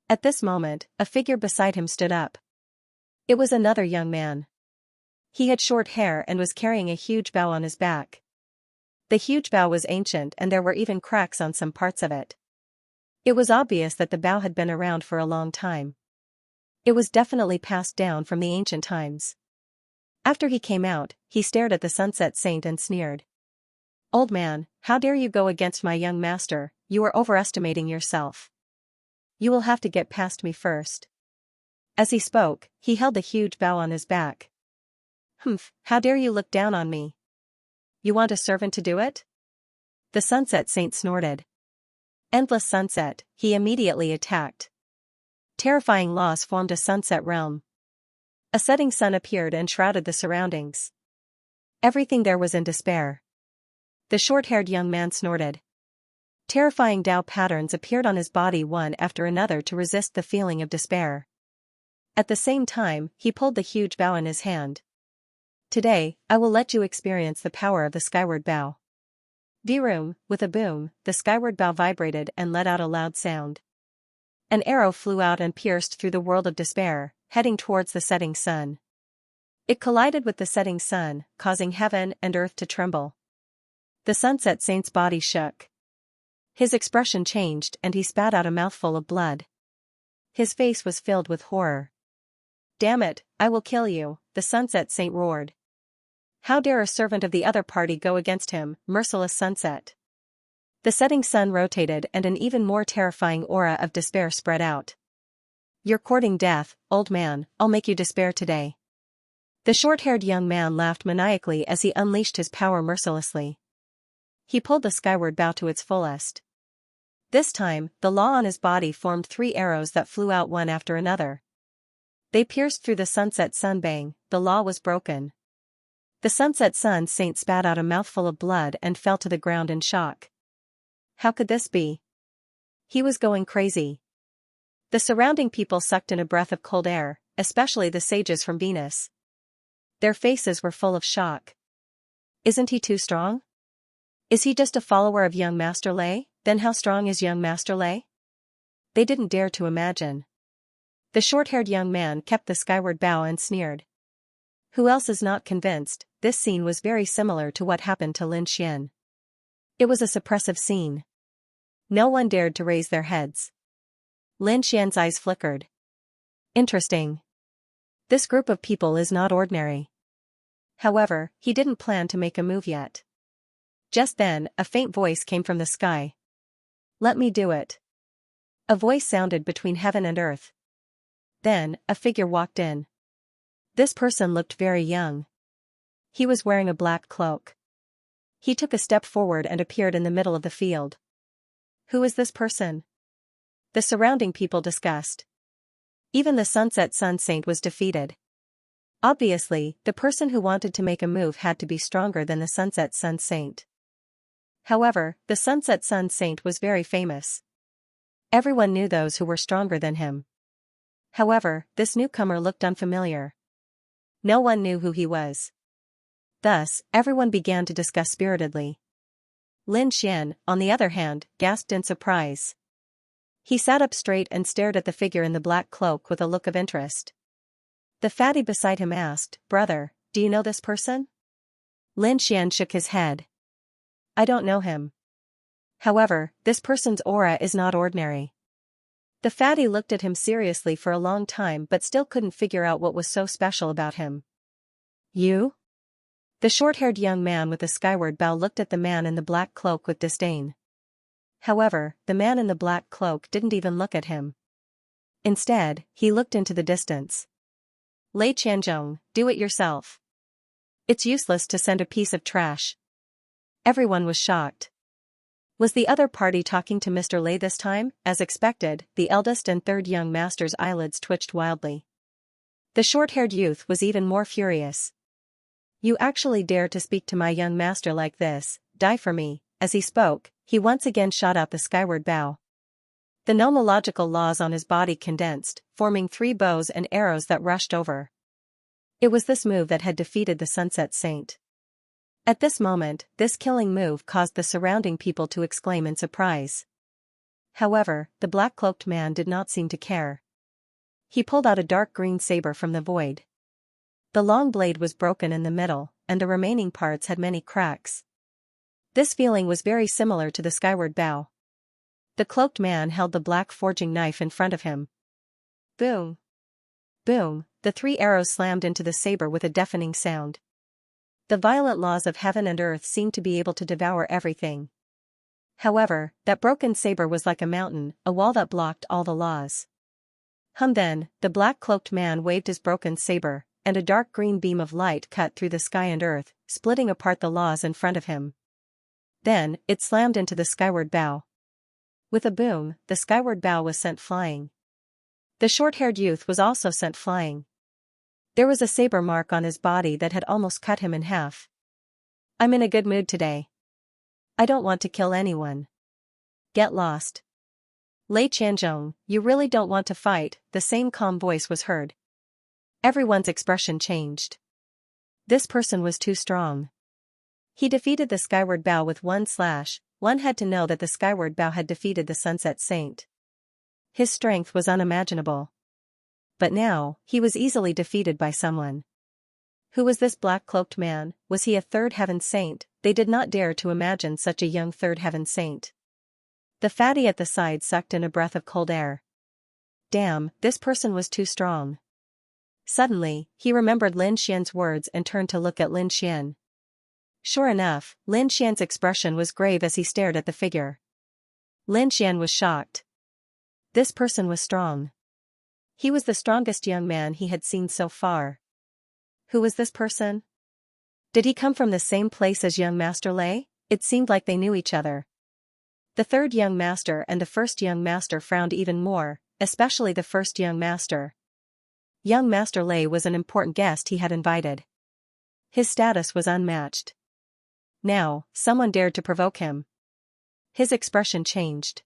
At this moment, a figure beside him stood up. It was another young man. He had short hair and was carrying a huge bow on his back. The huge bow was ancient and there were even cracks on some parts of it. It was obvious that the bow had been around for a long time. It was definitely passed down from the ancient times. After he came out, he stared at the Sunset Saint and sneered. Old man, how dare you go against my young master? You are overestimating yourself. You will have to get past me first. As he spoke, he held the huge bow on his back. Humph, how dare you look down on me? You want a servant to do it? The Sunset Saint snorted. Endless sunset, he immediately attacked. Terrifying laws formed a sunset realm. A setting sun appeared and shrouded the surroundings. Everything there was in despair. The short-haired young man snorted. Terrifying Tao patterns appeared on his body one after another to resist the feeling of despair. At the same time, he pulled the huge bow in his hand. Today, I will let you experience the power of the skyward bow. Vroom, with a boom, the skyward bow vibrated and let out a loud sound. An arrow flew out and pierced through the world of despair, heading towards the setting sun. It collided with the setting sun, causing heaven and earth to tremble. The Sunset Saint's body shook. His expression changed and he spat out a mouthful of blood. His face was filled with horror. "Damn it, I will kill you," the Sunset Saint roared. "How dare a servant of the other party go against him, merciless sunset?" The setting sun rotated and an even more terrifying aura of despair spread out. "You're courting death, old man, I'll make you despair today." The short-haired young man laughed maniacally as he unleashed his power mercilessly. He pulled the skyward bow to its fullest. This time, the law on his body formed 3 arrows that flew out one after another. They pierced through the sunset sun. Bang, the law was broken. The Sunset Sun Saint spat out a mouthful of blood and fell to the ground in shock. How could this be? He was going crazy. The surrounding people sucked in a breath of cold air, especially the sages from Venus. Their faces were full of shock. Isn't he too strong? Is he just a follower of young Master Lei? Then how strong is young Master Lei? They didn't dare to imagine. The short-haired young man kept the skyward bow and sneered. Who else is not convinced? This scene was very similar to what happened to Lin Xian. It was a suppressive scene. No one dared to raise their heads. Lin Xian's eyes flickered. Interesting. This group of people is not ordinary. However, he didn't plan to make a move yet. Just then, a faint voice came from the sky. "Let me do it." A voice sounded between heaven and earth. Then, a figure walked in. This person looked very young. He was wearing a black cloak. He took a step forward and appeared in the middle of the field. Who is this person? The surrounding people discussed. Even the Sunset Sun Saint was defeated. Obviously, the person who wanted to make a move had to be stronger than the Sunset Sun Saint. However, the Sunset Sun Saint was very famous. Everyone knew those who were stronger than him. However, this newcomer looked unfamiliar. No one knew who he was. Thus, everyone began to discuss spiritedly. Lin Xian, on the other hand, gasped in surprise. He sat up straight and stared at the figure in the black cloak with a look of interest. The fatty beside him asked, "Brother, do you know this person?" Lin Xian shook his head. "I don't know him. However, this person's aura is not ordinary." The fatty looked at him seriously for a long time but still couldn't figure out what was so special about him. "You?" The short-haired young man with the skyward bow looked at the man in the black cloak with disdain. However, the man in the black cloak didn't even look at him. Instead, he looked into the distance. "Lei Qianzhong, do it yourself. It's useless to send a piece of trash." Everyone was shocked. Was the other party talking to Mr. Lei this time? As expected, the eldest and third young master's eyelids twitched wildly. The short-haired youth was even more furious. "You actually dare to speak to my young master like this? Die for me." As he spoke, he once again shot out the skyward bow. The nomological laws on his body condensed, forming 3 bows and arrows that rushed over. It was this move that had defeated the Sunset Saint. At this moment, this killing move caused the surrounding people to exclaim in surprise. However, the black-cloaked man did not seem to care. He pulled out a dark green saber from the void. The long blade was broken in the middle, and the remaining parts had many cracks. This feeling was very similar to the skyward bow. The cloaked man held the black forging knife in front of him. Boom! Boom! The 3 arrows slammed into the saber with a deafening sound. The violent laws of heaven and earth seemed to be able to devour everything. However, that broken saber was like a mountain, a wall that blocked all the laws. Then, the black-cloaked man waved his broken saber, and a dark green beam of light cut through the sky and earth, splitting apart the laws in front of him. Then, it slammed into the skyward bow. With a boom, the skyward bow was sent flying. The short-haired youth was also sent flying. There was a saber mark on his body that had almost cut him in half. "I'm in a good mood today. I don't want to kill anyone. Get lost." "Lei Qianzhong, you really don't want to fight," the same calm voice was heard. Everyone's expression changed. This person was too strong. He defeated the skyward bow with one slash. One had to know that the skyward bow had defeated the Sunset Saint. His strength was unimaginable. But now, he was easily defeated by someone. Who was this black-cloaked man? Was he a third heaven saint? They did not dare to imagine such a young third heaven saint. The fatty at the side sucked in a breath of cold air. Damn, this person was too strong. Suddenly, he remembered Lin Xian's words and turned to look at Lin Xian. Sure enough, Lin Xian's expression was grave as he stared at the figure. Lin Xian was shocked. This person was strong. He was the strongest young man he had seen so far. Who was this person? Did he come from the same place as young Master Lei? It seemed like they knew each other. The third young master and the first young master frowned even more, especially the first young master. Young Master Lei was an important guest he had invited. His status was unmatched. Now, someone dared to provoke him. His expression changed.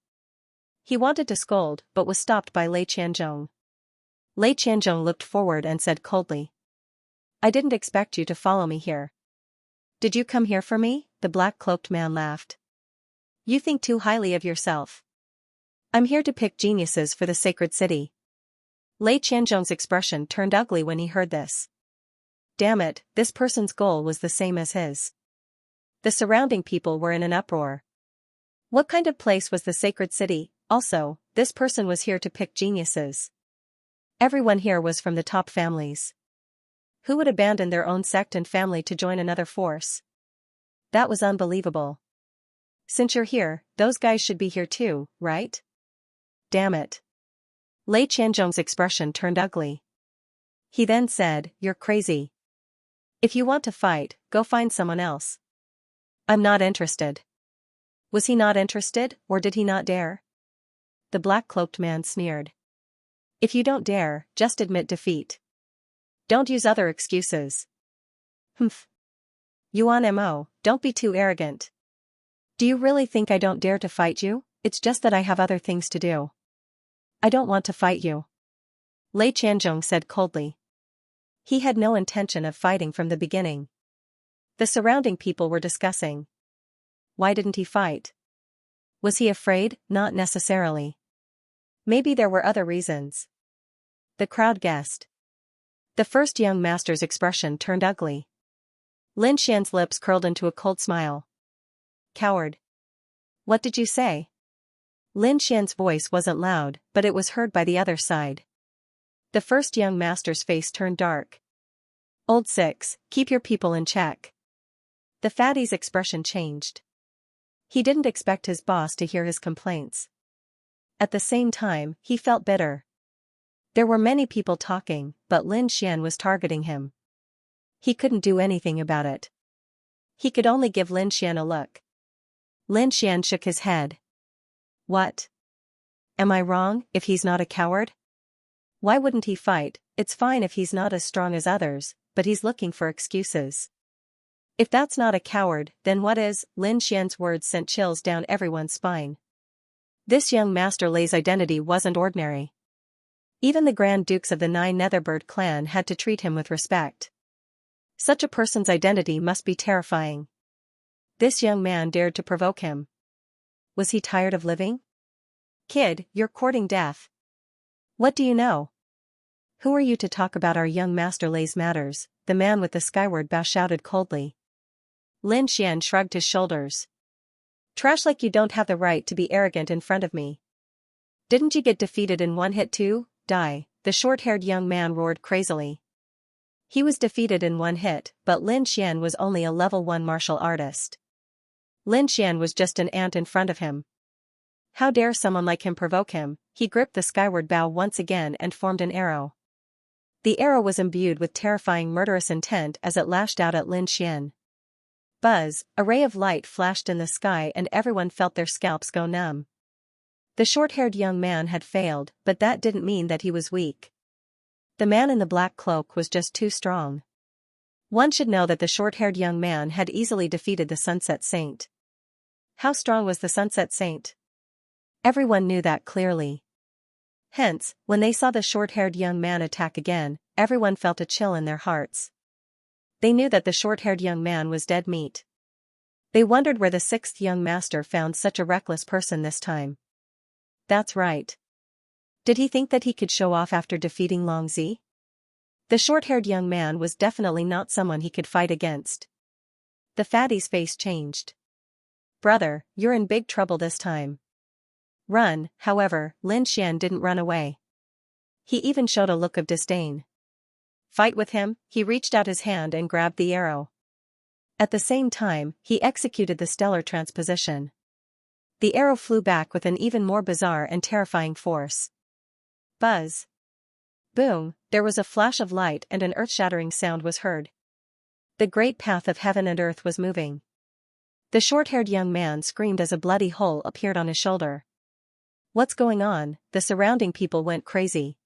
He wanted to scold but was stopped by Lei Qianzhong. Lei Qianzhong looked forward and said coldly, "I didn't expect you to follow me here." "Did you come here for me?" The black-cloaked man laughed. "You think too highly of yourself. I'm here to pick geniuses for the sacred city." Lei Qianzhong's expression turned ugly when he heard this. Damn it, this person's goal was the same as his. The surrounding people were in an uproar. What kind of place was the sacred city? Also, this person was here to pick geniuses. Everyone here was from the top families. Who would abandon their own sect and family to join another force? That was unbelievable. Since you're here, those guys should be here too, right? Damn it. Lei Qianzhong's expression turned ugly. He then said, "You're crazy. If you want to fight, go find someone else. I'm not interested." Was he not interested, or did he not dare? The black-cloaked man sneered. "If you don't dare, just admit defeat. Don't use other excuses." "Humph. Yuan Mo, don't be too arrogant. Do you really think I don't dare to fight you? It's just that I have other things to do." "I don't want to fight you," Lei Qianzhong said coldly. He had no intention of fighting from the beginning. The surrounding people were discussing. Why didn't he fight? Was he afraid? Not necessarily. Maybe there were other reasons. The crowd guessed. The first young master's expression turned ugly. Lin Xian's lips curled into a cold smile. "Coward. What did you say?" Lin Xian's voice wasn't loud, but it was heard by the other side. The first young master's face turned dark. "Old Six, keep your people in check." The fatty's expression changed. He didn't expect his boss to hear his complaints. At the same time, he felt bitter. There were many people talking, but Lin Xian was targeting him. He couldn't do anything about it. He could only give Lin Xian a look. Lin Xian shook his head. "What? Am I wrong? If he's not a coward? Why wouldn't he fight? It's fine if he's not as strong as others, but he's looking for excuses. If that's not a coward, then what is?" Lin Xian's words sent chills down everyone's spine. This young Master Lei's identity wasn't ordinary. Even the Grand Dukes of the Nine Netherbird clan had to treat him with respect. Such a person's identity must be terrifying. This young man dared to provoke him. Was he tired of living? "Kid, you're courting death. What do you know? Who are you to talk about our young Master Lei's matters?" The man with the skyward bow shouted coldly. Lin Xian shrugged his shoulders. "Trash like you don't have the right to be arrogant in front of me. Didn't you get defeated in one hit too? Die," the short-haired young man roared crazily. He was defeated in one hit, but Lin Xian was only a level 1 martial artist. Lin Xian was just an ant in front of him. How dare someone like him provoke him? He gripped the skyward bow once again and formed an arrow. The arrow was imbued with terrifying murderous intent as it lashed out at Lin Xian. Buzz, a ray of light flashed in the sky and everyone felt their scalps go numb. The short-haired young man had failed, but that didn't mean that he was weak. The man in the black cloak was just too strong. One should know that the short-haired young man had easily defeated the Sunset Saint. How strong was the Sunset Saint? Everyone knew that clearly. Hence, when they saw the short-haired young man attack again, everyone felt a chill in their hearts. They knew that the short-haired young man was dead meat. They wondered where the sixth young master found such a reckless person this time. That's right. Did he think that he could show off after defeating Long Zi? The short-haired young man was definitely not someone he could fight against. The fatty's face changed. Brother, you're in big trouble this time. Run, however, Lin Xian didn't run away. He even showed a look of disdain. Fight with him, he reached out his hand and grabbed the arrow. At the same time, he executed the stellar transposition. The arrow flew back with an even more bizarre and terrifying force. Buzz. Boom, there was a flash of light and an earth-shattering sound was heard. The great path of heaven and earth was moving. The short-haired young man screamed as a bloody hole appeared on his shoulder. What's going on? The surrounding people went crazy.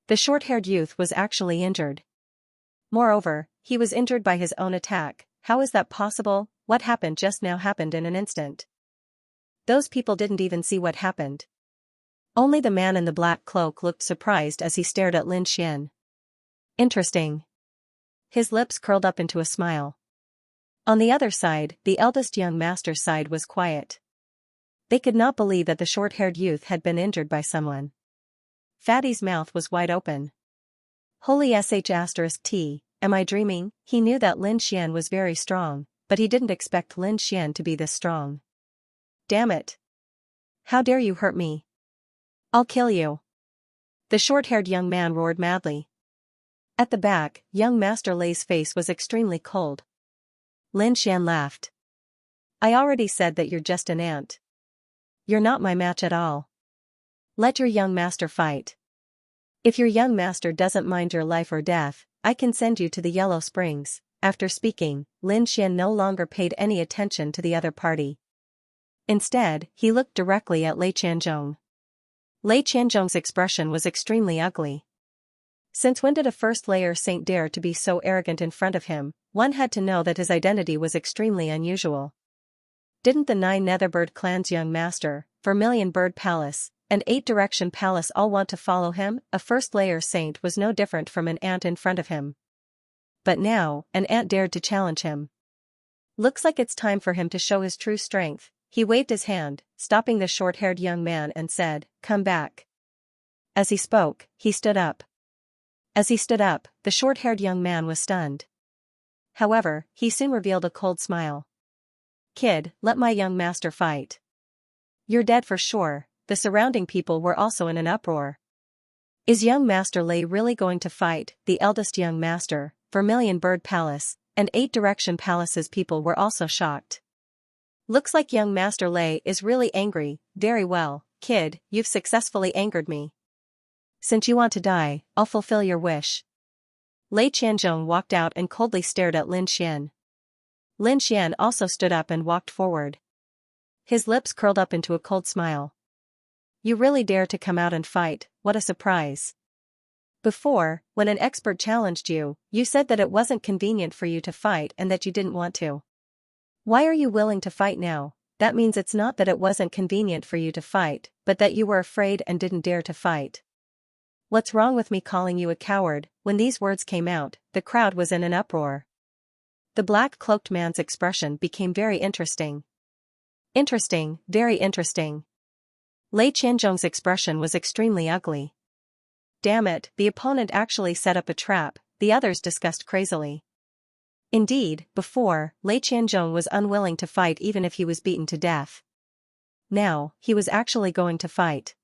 The short-haired youth was actually injured. Moreover, he was injured by his own attack. How is that possible? What happened just now happened in an instant. Those people didn't even see what happened. Only the man in the black cloak looked surprised as he stared at Lin Xian. Interesting. His lips curled up into a smile. On the other side, the eldest young master's side was quiet. They could not believe that the short-haired youth had been injured by someone. Fatty's mouth was wide open. Holy sh*t, am I dreaming? He knew that Lin Xian was very strong, but he didn't expect Lin Xian to be this strong. Damn it. How dare you hurt me? I'll kill you. The short-haired young man roared madly. At the back, young Master Lei's face was extremely cold. Lin Xian laughed. I already said that you're just an ant. You're not my match at all. Let your young master fight. If your young master doesn't mind your life or death, I can send you to the Yellow Springs. After speaking, Lin Xian no longer paid any attention to the other party. Instead, he looked directly at Lei Qianzhong. Lei Qianzhong's expression was extremely ugly. Since when did a first-layer saint dare to be so arrogant in front of him? One had to know that his identity was extremely unusual. Didn't the 9 Netherbird clans young master, Vermilion Bird Palace, and 8 Direction Palace all want to follow him? A first-layer saint was no different from an ant in front of him. But now, an ant dared to challenge him. Looks like it's time for him to show his true strength. He waved his hand, stopping the short-haired young man and said, "Come back." As he spoke, he stood up. As he stood up, the short-haired young man was stunned. However, he soon revealed a cold smile. Kid, let my young master fight. You're dead for sure. The surrounding people were also in an uproar. Is young Master Lei really going to fight? The eldest young master, Vermilion Bird Palace, and 8 Direction Palace's people were also shocked. Looks like young Master Lei is really angry. Very well, kid, you've successfully angered me. Since you want to die, I'll fulfill your wish. Lei Qianzhong walked out and coldly stared at Lin Xian. Lin Xian also stood up and walked forward. His lips curled up into a cold smile. You really dare to come out and fight, what a surprise. Before, when an expert challenged you, you said that it wasn't convenient for you to fight and that you didn't want to. Why are you willing to fight now? That means it's not that it wasn't convenient for you to fight, but that you were afraid and didn't dare to fight. What's wrong with me calling you a coward? When these words came out, the crowd was in an uproar. The black-cloaked man's expression became very interesting. Interesting, very interesting. Lei Qianzhong's expression was extremely ugly. Damn it, the opponent actually set up a trap, the others discussed crazily. Indeed, before, Lei Qianzhong was unwilling to fight even if he was beaten to death. Now, he was actually going to fight.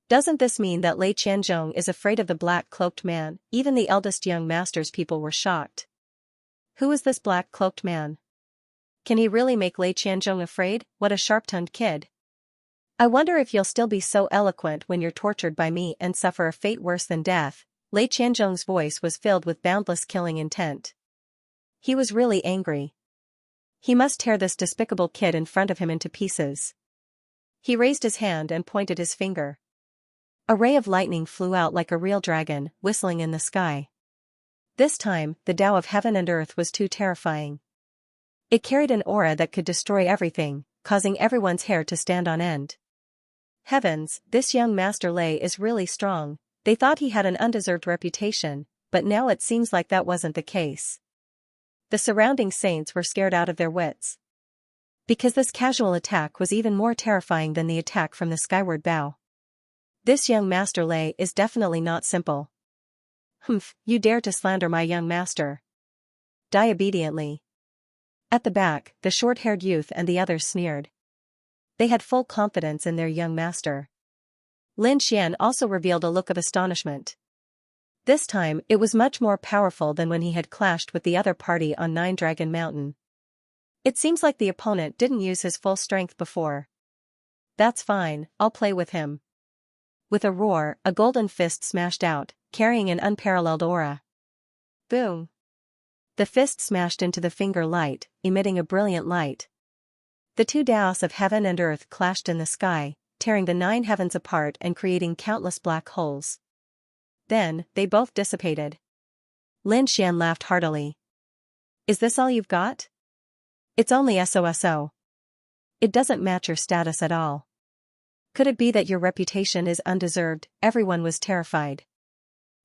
Doesn't this mean that Lei Qianzhong is afraid of the black-cloaked man? Even the eldest young master's people were shocked. Who is this black-cloaked man? Can he really make Lei Qianzhong afraid? What a sharp-tongued kid. I wonder if you'll still be so eloquent when you're tortured by me and suffer a fate worse than death. Lei Qianzhong's voice was filled with boundless killing intent. He was really angry. He must tear this despicable kid in front of him into pieces. He raised his hand and pointed his finger. A ray of lightning flew out like a real dragon, whistling in the sky. This time, the Tao of heaven and earth was too terrifying. It carried an aura that could destroy everything, causing everyone's hair to stand on end. Heavens, this young Master Lei is really strong. They thought he had an undeserved reputation, but now it seems like that wasn't the case. The surrounding saints were scared out of their wits. Because this casual attack was even more terrifying than the attack from the skyward bow. This young master Lei is definitely not simple. Humph, you dare to slander my young master. Die obediently. At the back, the short-haired youth and the others sneered. They had full confidence in their young master. Lin Xian also revealed a look of astonishment. This time, it was much more powerful than when he had clashed with the other party on Nine Dragon Mountain. It seems like the opponent didn't use his full strength before. That's fine, I'll play with him. With a roar, a golden fist smashed out, carrying an unparalleled aura. Boom! The fist smashed into the finger light, emitting a brilliant light. The two daos of heaven and earth clashed in the sky, tearing the 9 heavens apart and creating countless black holes. Then, they both dissipated. Lin Xian laughed heartily. Is this all you've got? It's only SOSO. It doesn't match your status at all. Could it be that your reputation is undeserved? Everyone was terrified.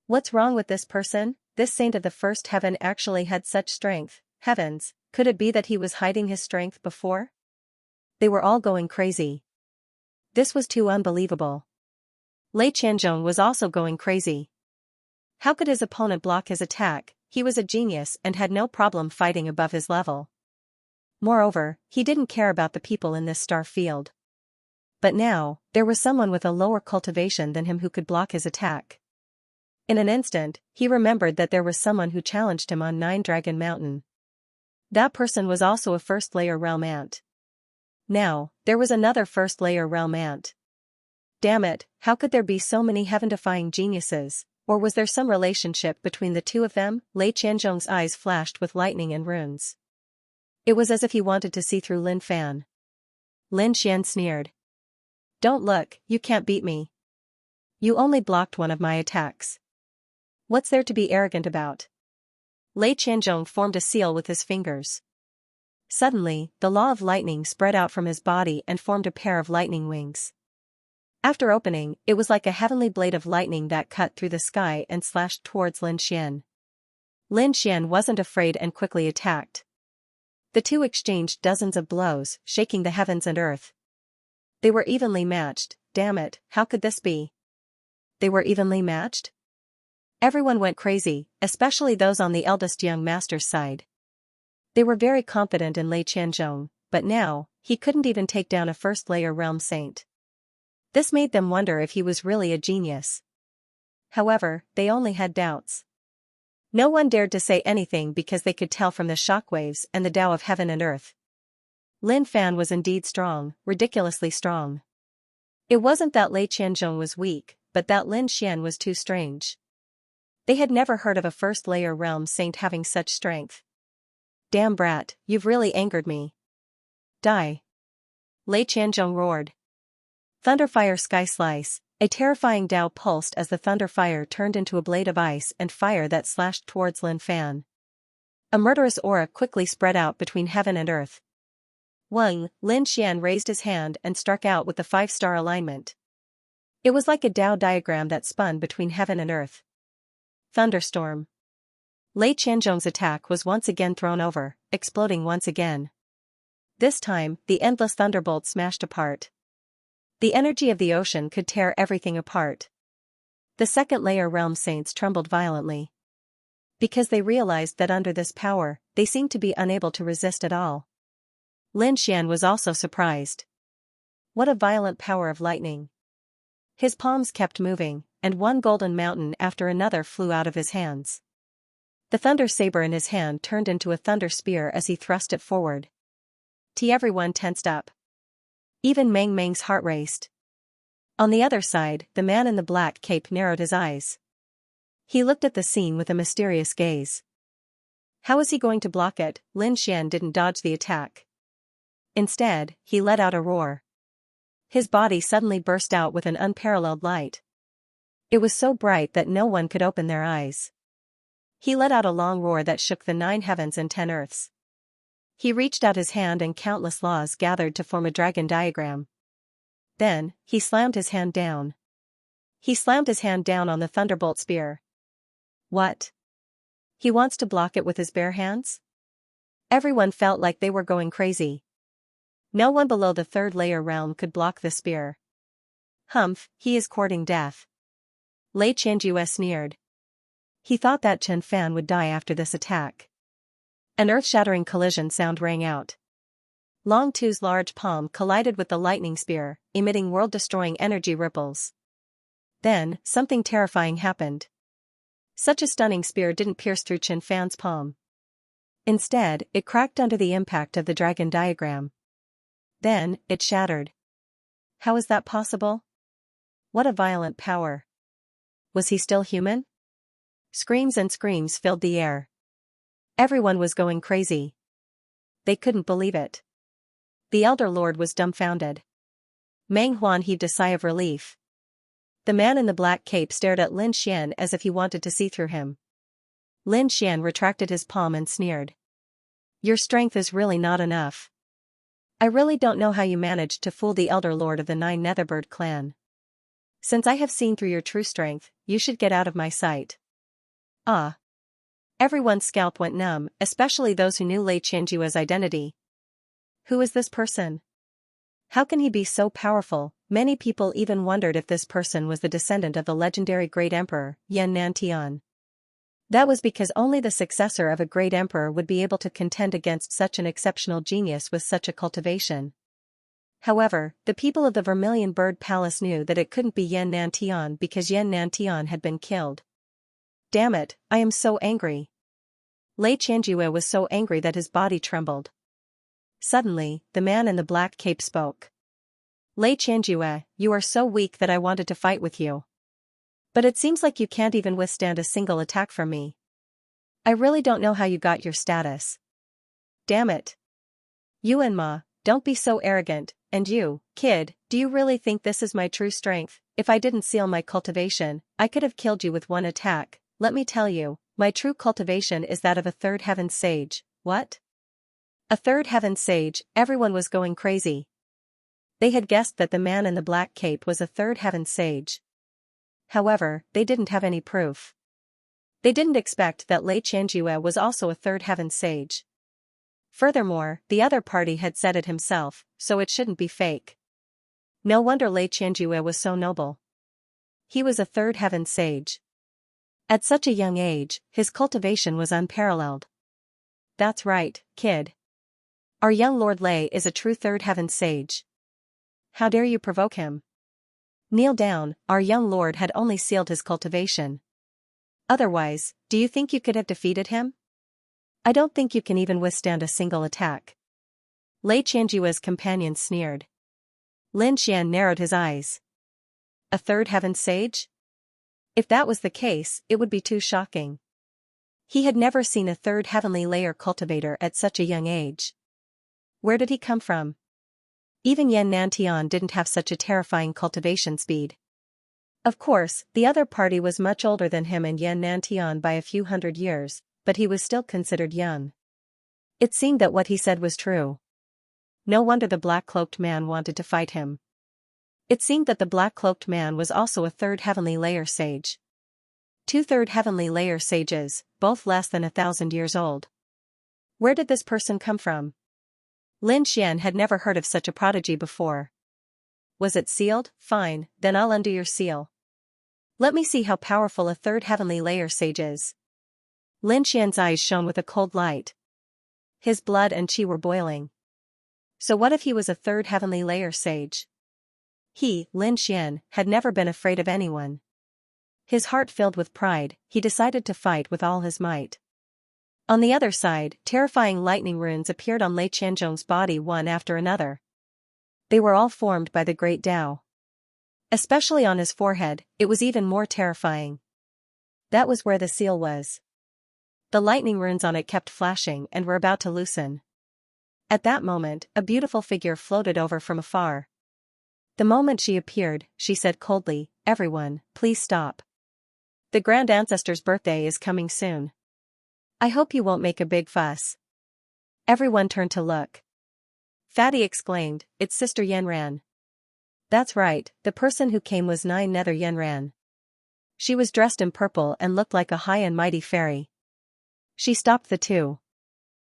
What's wrong with this person? This saint of the first heaven actually had such strength. Heavens, could it be that he was hiding his strength before? They were all going crazy. This was too unbelievable. Lei Qianzhong was also going crazy. How could his opponent block his attack? He was a genius and had no problem fighting above his level. Moreover, he didn't care about the people in this star field. But now, there was someone with a lower cultivation than him who could block his attack. In an instant, he remembered that there was someone who challenged him on Nine Dragon Mountain. That person was also a first-layer realm ant. Now, there was another first-layer realm ant. Damn it, how could there be so many heaven-defying geniuses, or was there some relationship between the two of them? Lei Qianzhong's eyes flashed with lightning and runes. It was as if he wanted to see through Lin Fan. Lin Xian sneered. Don't look, you can't beat me. You only blocked one of my attacks. What's there to be arrogant about? Lei Qianzhong formed a seal with his fingers. Suddenly, the law of lightning spread out from his body and formed a pair of lightning wings. After opening, it was like a heavenly blade of lightning that cut through the sky and slashed towards Lin Xian. Lin Xian wasn't afraid and quickly attacked. The two exchanged dozens of blows, shaking the heavens and earth. They were evenly matched. Damn it, how could this be? They were evenly matched? Everyone went crazy, especially those on the eldest young master's side. They were very confident in Lei Qianzhong, but now, he couldn't even take down a first-layer realm saint. This made them wonder if he was really a genius. However, they only had doubts. No one dared to say anything because they could tell from the shockwaves and the Tao of heaven and earth. Lin Fan was indeed strong, ridiculously strong. It wasn't that Lei Qianzhong was weak, but that Lin Xian was too strange. They had never heard of a first-layer realm saint having such strength. Damn brat, you've really angered me. Die. Lei Qianzhong roared. Thunderfire Sky Slice. A terrifying Tao pulsed as the thunderfire turned into a blade of ice and fire that slashed towards Lin Fan. A murderous aura quickly spread out between heaven and earth. Lin Xian raised his hand and struck out with the 5-star alignment. It was like a Tao diagram that spun between heaven and earth. Thunderstorm. Lei Qianzhong's attack was once again thrown over, exploding once again. This time, the endless thunderbolt smashed apart. The energy of the ocean could tear everything apart. The second-layer realm saints trembled violently. Because they realized that under this power, they seemed to be unable to resist at all. Lin Xian was also surprised. What a violent power of lightning. His palms kept moving, and one golden mountain after another flew out of his hands. The thunder saber in his hand turned into a thunder spear as he thrust it forward. Everyone tensed up. Even Meng Meng's heart raced. On the other side, the man in the black cape narrowed his eyes. He looked at the scene with a mysterious gaze. How was he going to block it? Lin Xian didn't dodge the attack. Instead, he let out a roar. His body suddenly burst out with an unparalleled light. It was so bright that no one could open their eyes. He let out a long roar that shook the 9 heavens and 10 earths. He reached out his hand and countless laws gathered to form a dragon diagram. Then, he slammed his hand down. He slammed his hand down on the thunderbolt spear. What? He wants to block it with his bare hands? Everyone felt like they were going crazy. No one below the 3rd-layer realm could block the spear. Humph, he is courting death. Lei Qianjue sneered. He thought that Chen Fan would die after this attack. An earth-shattering collision sound rang out. Long Tu's large palm collided with the lightning spear, emitting world-destroying energy ripples. Then, something terrifying happened. Such a stunning spear didn't pierce through Chen Fan's palm. Instead, it cracked under the impact of the dragon diagram. Then, it shattered. How is that possible? What a violent power. Was he still human? Screams and screams filled the air. Everyone was going crazy. They couldn't believe it. The Elder Lord was dumbfounded. Meng Huan heaved a sigh of relief. The man in the black cape stared at Lin Xian as if he wanted to see through him. Lin Xian retracted his palm and sneered. Your strength is really not enough. I really don't know how you managed to fool the Elder Lord of the Nine Netherbird clan. Since I have seen through your true strength, you should get out of my sight. Ah. Everyone's scalp went numb, especially those who knew Lei Qianjue's identity. Who is this person? How can he be so powerful? Many people even wondered if this person was the descendant of the legendary Great Emperor, Yan Nantian. That was because only the successor of a great emperor would be able to contend against such an exceptional genius with such a cultivation. However, the people of the Vermilion Bird Palace knew that it couldn't be Yan Nantian because Yan Nantian had been killed. Damn it, I am so angry. Lei Qianjue was so angry that his body trembled. Suddenly, the man in the black cape spoke. Lei Qianjue, you are so weak that I wanted to fight with you. But it seems like you can't even withstand a single attack from me. I really don't know how you got your status. Damn it. Yuan Ma, don't be so arrogant, and you, kid, do you really think this is my true strength? If I didn't seal my cultivation, I could have killed you with one attack. Let me tell you, my true cultivation is that of a third heaven sage. What? A third heaven sage, everyone was going crazy. They had guessed that the man in the black cape was a third heaven sage. However, they didn't have any proof. They didn't expect that Lei Qianjue was also a third heaven sage. Furthermore, the other party had said it himself, so it shouldn't be fake. No wonder Lei Qianjue was so noble. He was a third heaven sage. At such a young age, his cultivation was unparalleled. That's right, kid. Our young Lord Lei is a true third heaven sage. How dare you provoke him? Kneel down, our young lord had only sealed his cultivation. Otherwise, do you think you could have defeated him? I don't think you can even withstand a single attack. Lei Qianjue's companion sneered. Lin Xian narrowed his eyes. A third heaven sage? If that was the case, it would be too shocking. He had never seen a third heavenly layer cultivator at such a young age. Where did he come from? Even Yan Nantian didn't have such a terrifying cultivation speed. Of course, the other party was much older than him and Yan Nantian by a few hundred years, but he was still considered young. It seemed that what he said was true. No wonder the black-cloaked man wanted to fight him. It seemed that the black-cloaked man was also a third heavenly layer sage. 2 third heavenly layer sages, both less than 1,000 years old. Where did this person come from? Lin Xian had never heard of such a prodigy before. Was it sealed? Fine, then I'll undo your seal. Let me see how powerful a third heavenly layer sage is. Lin Xian's eyes shone with a cold light. His blood and qi were boiling. So what if he was a third heavenly layer sage? He, Lin Xian, had never been afraid of anyone. His heart filled with pride, he decided to fight with all his might. On the other side, terrifying lightning runes appeared on Lei Qianzhong's body one after another. They were all formed by the Great Tao. Especially on his forehead, it was even more terrifying. That was where the seal was. The lightning runes on it kept flashing and were about to loosen. At that moment, a beautiful figure floated over from afar. The moment she appeared, she said coldly, "Everyone, please stop. The Grand Ancestor's birthday is coming soon. I hope you won't make a big fuss." Everyone turned to look. Fatty exclaimed, "It's Sister Yanran." That's right, the person who came was Nine Nether Yanran. She was dressed in purple and looked like a high and mighty fairy. She stopped the two.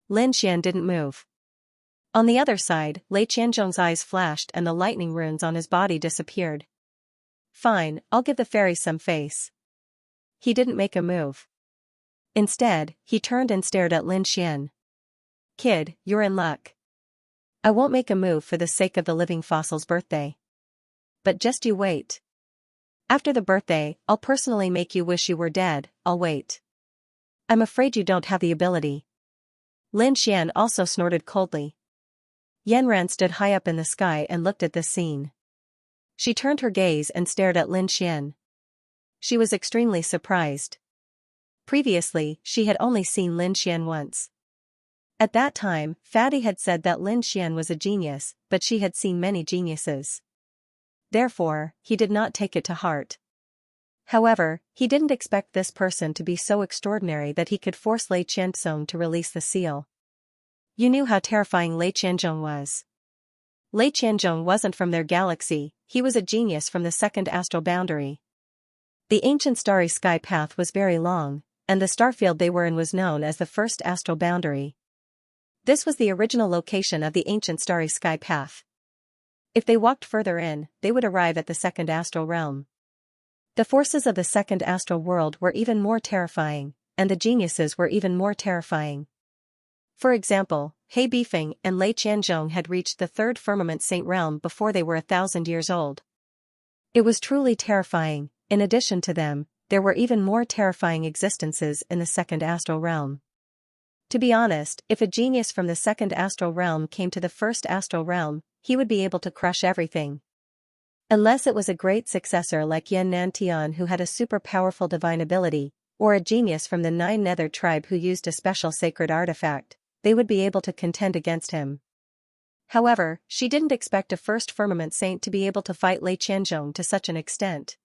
Lin Xian didn't move. On the other side, Lei Qianzhong's eyes flashed and the lightning runes on his body disappeared. Fine, I'll give the fairy some face. He didn't make a move. Instead, he turned and stared at Lin Xian. Kid, you're in luck. I won't make a move for the sake of the living fossil's birthday. But just you wait. After the birthday, I'll personally make you wish you were dead. I'll wait. I'm afraid you don't have the ability. Lin Xian also snorted coldly. Yanran stood high up in the sky and looked at this scene. She turned her gaze and stared at Lin Xian. She was extremely surprised. Previously, she had only seen Lin Xian once. At that time, Fatty had said that Lin Xian was a genius, but she had seen many geniuses. Therefore, he did not take it to heart. However, he didn't expect this person to be so extraordinary that he could force Lei Qianzong to release the seal. You knew how terrifying Lei Qianzong was. Lei Qianzong wasn't from their galaxy, he was a genius from the second astral boundary. The ancient starry sky path was very long, and the starfield they were in was known as the first astral boundary. This was the original location of the ancient starry sky path. If they walked further in, they would arrive at the second astral realm. The forces of the second astral world were even more terrifying, and the geniuses were even more terrifying. For example, He Bifeng and Lei Qianzong had reached the third firmament saint realm before they were 1,000 years old. It was truly terrifying. In addition to them, there were even more terrifying existences in the second astral realm. To be honest, if a genius from the second astral realm came to the first astral realm, he would be able to crush everything. Unless it was a great successor like Yan Nantian who had a super powerful divine ability, or a genius from the Nine Nether tribe who used a special sacred artifact, they would be able to contend against him. However, she didn't expect a first firmament saint to be able to fight Lei Qianzong to such an extent.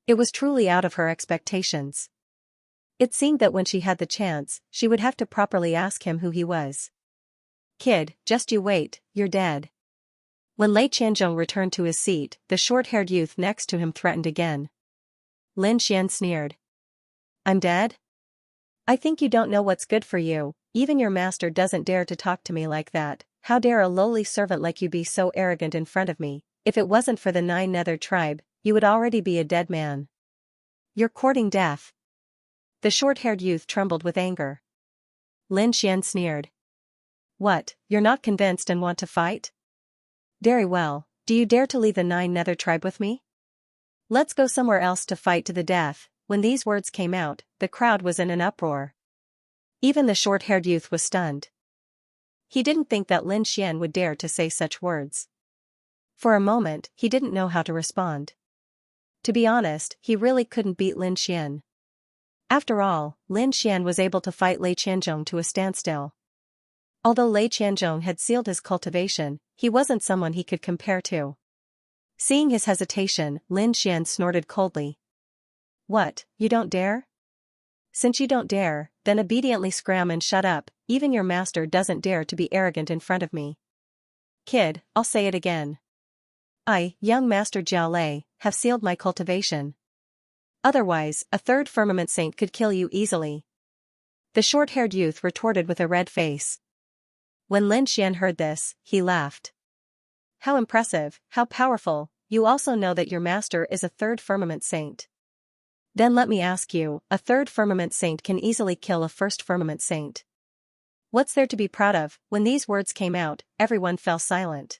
It was truly out of her expectations. It seemed that when she had the chance, she would have to properly ask him who he was. Kid, just you wait, you're dead. When Lei Qianzong returned to his seat, the short-haired youth next to him threatened again. Lin Xian sneered. I'm dead? I think you don't know what's good for you, even your master doesn't dare to talk to me like that. How dare a lowly servant like you be so arrogant in front of me? If it wasn't for the Nine Nether tribe, you would already be a dead man. You're courting death. The short-haired youth trembled with anger. Lin Xian sneered. What, you're not convinced and want to fight? Very well, do you dare to leave the Nine Nether tribe with me? Let's go somewhere else to fight to the death. When these words came out, the crowd was in an uproar. Even the short-haired youth was stunned. He didn't think that Lin Xian would dare to say such words. For a moment, he didn't know how to respond. To be honest, he really couldn't beat Lin Xian. After all, Lin Xian was able to fight Lei Qianzong to a standstill. Although Lei Qianzong had sealed his cultivation, he wasn't someone he could compare to. Seeing his hesitation, Lin Xian snorted coldly. What, you don't dare? Since you don't dare, then obediently scram and shut up, even your master doesn't dare to be arrogant in front of me. Kid, I'll say it again. I, young Master Jiao Lei, have sealed my cultivation. Otherwise, a third firmament saint could kill you easily. The short-haired youth retorted with a red face. When Lin Xian heard this, he laughed. How impressive, how powerful, you also know that your master is a third firmament saint. Then let me ask you, a third firmament saint can easily kill a first firmament saint. What's there to be proud of? When these words came out, everyone fell silent.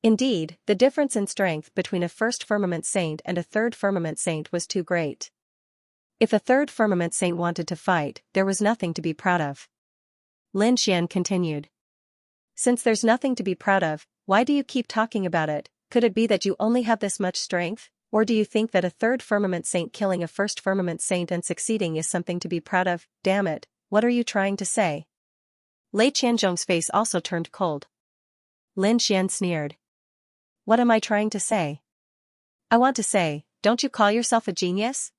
Indeed, the difference in strength between a first firmament saint and a third firmament saint was too great. If a third firmament saint wanted to fight, there was nothing to be proud of. Lin Xian continued. Since there's nothing to be proud of, why do you keep talking about it? Could it be that you only have this much strength? Or do you think that a third firmament saint killing a first firmament saint and succeeding is something to be proud of? Damn it, what are you trying to say? Lei Qianzhong's face also turned cold. Lin Xian sneered. What am I trying to say? I want to say, don't you call yourself a genius?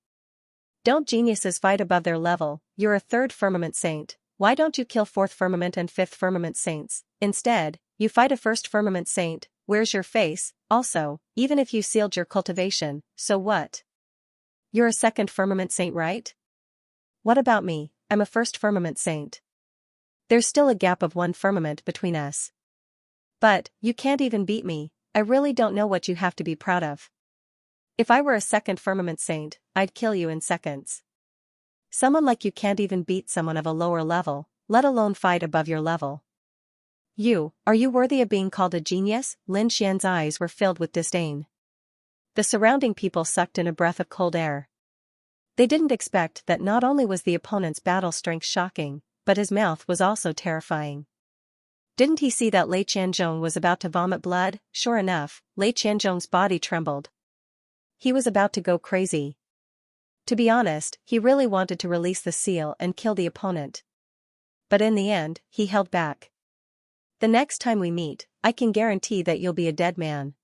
Don't geniuses fight above their level? You're a third firmament saint. Why don't you kill fourth firmament and fifth firmament saints? Instead, you fight a first firmament saint. Where's your face? Also, even if you sealed your cultivation, so what? You're a second firmament saint, right? What about me? I'm a first firmament saint. There's still a gap of one firmament between us. But, you can't even beat me. I really don't know what you have to be proud of. If I were a second firmament saint, I'd kill you in seconds. Someone like you can't even beat someone of a lower level, let alone fight above your level. Are you worthy of being called a genius? Lin Xian's eyes were filled with disdain. The surrounding people sucked in a breath of cold air. They didn't expect that not only was the opponent's battle strength shocking, but his mouth was also terrifying. Didn't he see that Lei Qianzhong was about to vomit blood? Sure enough, Lei Qianzhong's body trembled. He was about to go crazy. To be honest, he really wanted to release the seal and kill the opponent. But in the end, he held back. The next time we meet, I can guarantee that you'll be a dead man.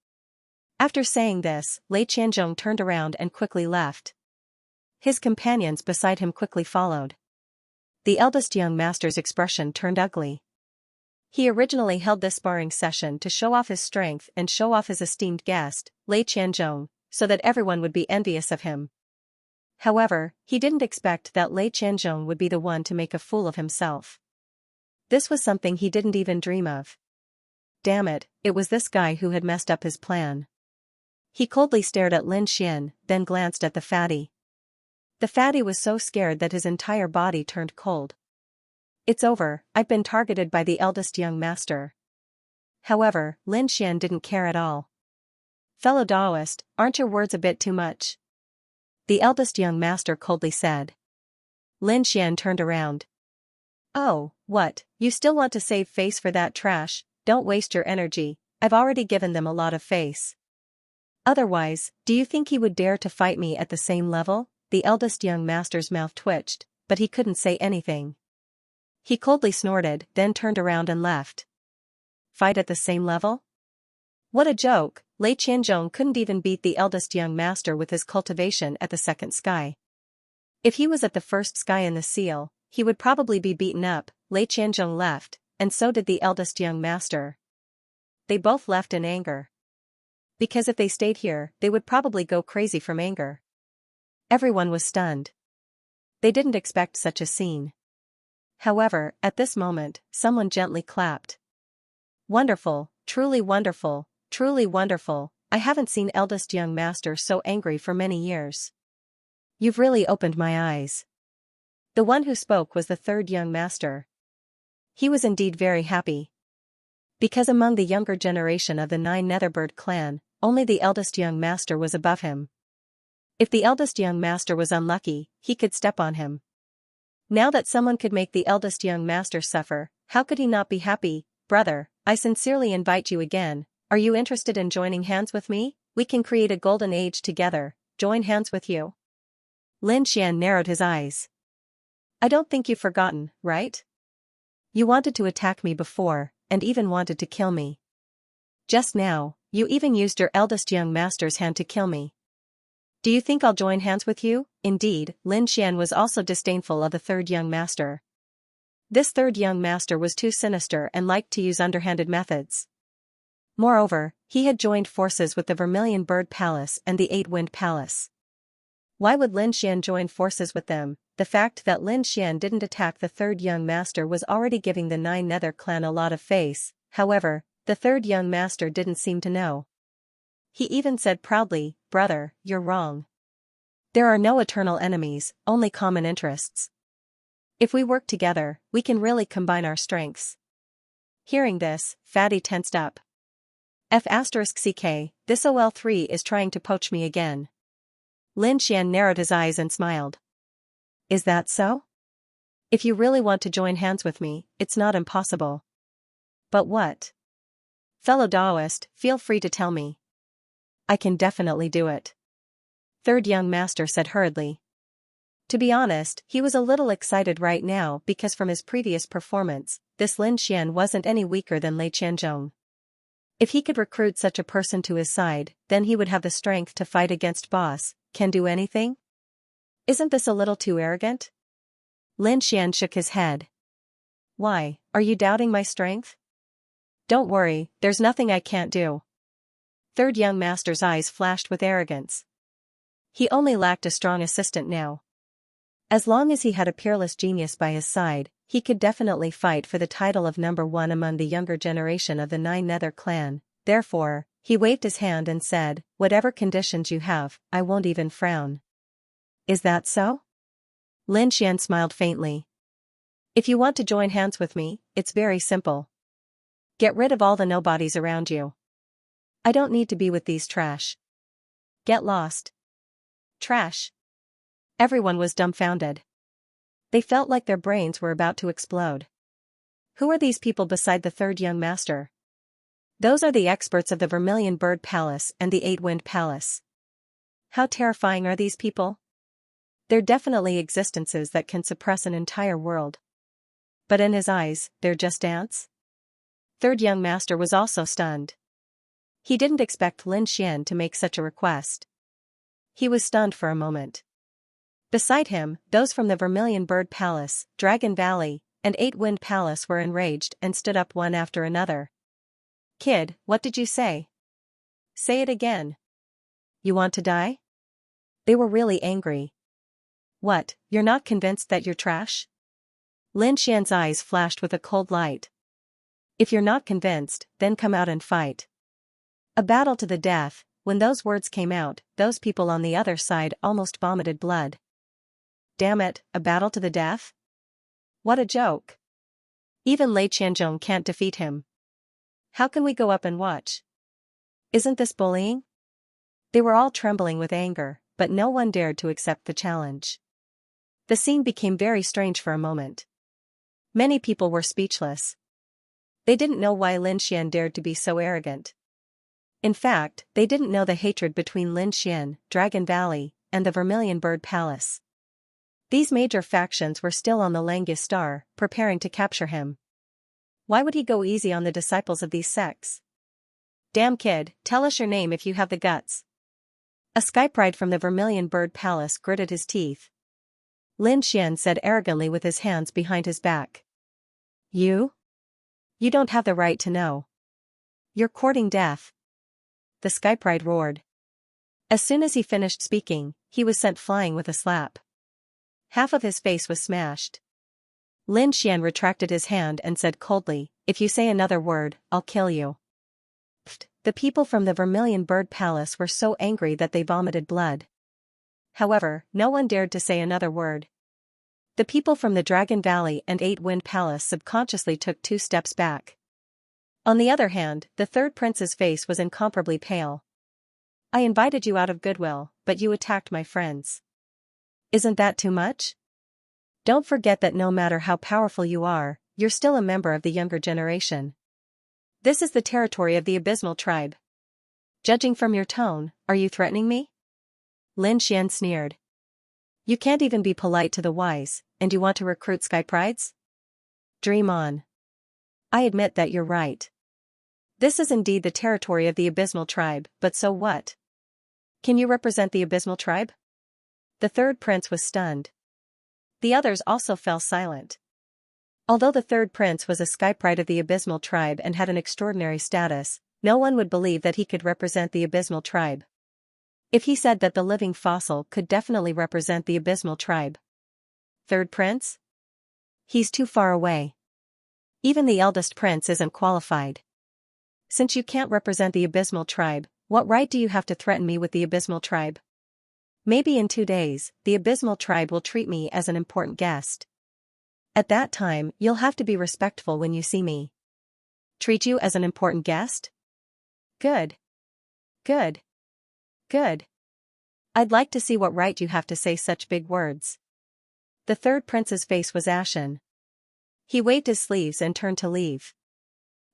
After saying this, Lei Qianzhong turned around and quickly left. His companions beside him quickly followed. The eldest young master's expression turned ugly. He originally held this sparring session to show off his strength and show off his esteemed guest, Lei Qianzhong, so that everyone would be envious of him. However, he didn't expect that Lei Qianzhong would be the one to make a fool of himself. This was something he didn't even dream of. Damn it, it was this guy who had messed up his plan. He coldly stared at Lin Xian, then glanced at the fatty. The fatty was so scared that his entire body turned cold. It's over, I've been targeted by the eldest young master. However, Lin Xian didn't care at all. Fellow Daoist, aren't your words a bit too much? The eldest young master coldly said. Lin Xian turned around. Oh, what, you still want to save face for that trash? Don't waste your energy, I've already given them a lot of face. Otherwise, do you think he would dare to fight me at the same level? The eldest young master's mouth twitched, but he couldn't say anything. He coldly snorted, then turned around and left. Fight at the same level? What a joke, Lei Qianzhong couldn't even beat the eldest young master with his cultivation at the second sky. If he was at the first sky in the seal, he would probably be beaten up. Lei Qianzhong left, and so did the eldest young master. They both left in anger. Because if they stayed here, they would probably go crazy from anger. Everyone was stunned. They didn't expect such a scene. However, at this moment, someone gently clapped. Wonderful, truly wonderful, truly wonderful, I haven't seen eldest young master so angry for many years. You've really opened my eyes. The one who spoke was the third young master. He was indeed very happy. Because among the younger generation of the 9 Netherbird clan, only the eldest young master was above him. If the eldest young master was unlucky, he could step on him. Now that someone could make the eldest young master suffer, how could he not be happy? Brother, I sincerely invite you again, are you interested in joining hands with me? We can create a golden age together, join hands with you. Lin Xian narrowed his eyes. I don't think you've forgotten, right? You wanted to attack me before, and even wanted to kill me. Just now, you even used your eldest young master's hand to kill me. Do you think I'll join hands with you? Indeed, Lin Xian was also disdainful of the third young master. This third young master was too sinister and liked to use underhanded methods. Moreover, he had joined forces with the Vermilion Bird Palace and the Eight-Wind Palace. Why would Lin Xian join forces with them? The fact that Lin Xian didn't attack the third young master was already giving the 9 Nether clan a lot of face. However, the third young master didn't seem to know. He even said proudly, brother, you're wrong. There are no eternal enemies, only common interests. If we work together, we can really combine our strengths. Hearing this, Fatty tensed up. F*CK, this OL3 is trying to poach me again. Lin Xian narrowed his eyes and smiled. Is that so? If you really want to join hands with me, it's not impossible. But what? Fellow Daoist, feel free to tell me. I can definitely do it. Third young master said hurriedly. To be honest, he was a little excited right now because from his previous performance, this Lin Xian wasn't any weaker than Lei Qianzhong. If he could recruit such a person to his side, then he would have the strength to fight against boss, can do anything? Isn't this a little too arrogant? Lin Xian shook his head. Why, are you doubting my strength? Don't worry, there's nothing I can't do. Third young master's eyes flashed with arrogance. He only lacked a strong assistant now. As long as he had a peerless genius by his side, he could definitely fight for the title of #1 among the younger generation of the 9 Nether clan. Therefore, He waved his hand and said, "Whatever conditions you have, I won't even frown." "Is that so?" Lin Xian smiled faintly. "If you want to join hands with me, it's very simple. Get rid of all the nobodies around you. I don't need to be with these trash." "Get lost." "Trash?" Everyone was dumbfounded. They felt like their brains were about to explode. Who are these people beside the third young master? Those are the experts of the Vermilion Bird Palace and the Eight-Wind Palace. How terrifying are these people? They're definitely existences that can suppress an entire world. But in his eyes, they're just ants? Third young master was also stunned. He didn't expect Lin Xian to make such a request. He was stunned for a moment. Beside him, those from the Vermilion Bird Palace, Dragon Valley, and Eight-Wind Palace were enraged and stood up one after another. "Kid, what did you say? Say it again. You want to die?" They were really angry. "What, you're not convinced that you're trash?" Lin Xian's eyes flashed with a cold light. "If you're not convinced, then come out and fight." A battle to the death. When those words came out, those people on the other side almost vomited blood. Damn it, a battle to the death? What a joke. Even Lei Qianzhong can't defeat him. How can we go up and watch? Isn't this bullying? They were all trembling with anger, but no one dared to accept the challenge. The scene became very strange for a moment. Many people were speechless. They didn't know why Lin Xian dared to be so arrogant. In fact, they didn't know the hatred between Lin Xian, Dragon Valley, and the Vermilion Bird Palace. These major factions were still on the Langus Star, preparing to capture him. Why would he go easy on the disciples of these sects? "Damn kid, tell us your name if you have the guts." A skypride from the Vermilion Bird Palace gritted his teeth. Lin Xian said arrogantly with his hands behind his back. You? You don't have the right to know. You're courting death." The skypride roared. As soon as he finished speaking, he was sent flying with a slap. Half of his face was smashed. Lin Xian retracted his hand and said coldly, "If you say another word, I'll kill you." Pfft. The people from the Vermilion Bird Palace were so angry that they vomited blood. However, no one dared to say another word. The people from the Dragon Valley and Eight-Wind Palace subconsciously took 2 steps back. On the other hand, the third prince's face was incomparably pale. "I invited you out of goodwill, but you attacked my friends. Isn't that too much? Don't forget that no matter how powerful you are, you're still a member of the younger generation. This is the territory of the Abysmal Tribe. Judging from your tone, are you threatening me?" Lin Xian sneered. "You can't even be polite to the wise, and you want to recruit skyprides? Dream on. I admit that you're right. This is indeed the territory of the Abysmal Tribe, but so what? Can you represent the Abysmal Tribe?" The third prince was stunned. The others also fell silent. Although the third prince was a skypride of the Abysmal Tribe and had an extraordinary status, no one would believe that he could represent the Abysmal Tribe. If he said that the living fossil could definitely represent the Abysmal Tribe. Third prince? He's too far away. Even the eldest prince isn't qualified. Since you can't represent the Abysmal Tribe, what right do you have to threaten me with the Abysmal Tribe? Maybe in 2 days, the Abysmal Tribe will treat me as an important guest. At that time, you'll have to be respectful when you see me. Treat you as an important guest? Good. Good. Good. I'd like to see what right you have to say such big words. The third prince's face was ashen. He waved his sleeves and turned to leave.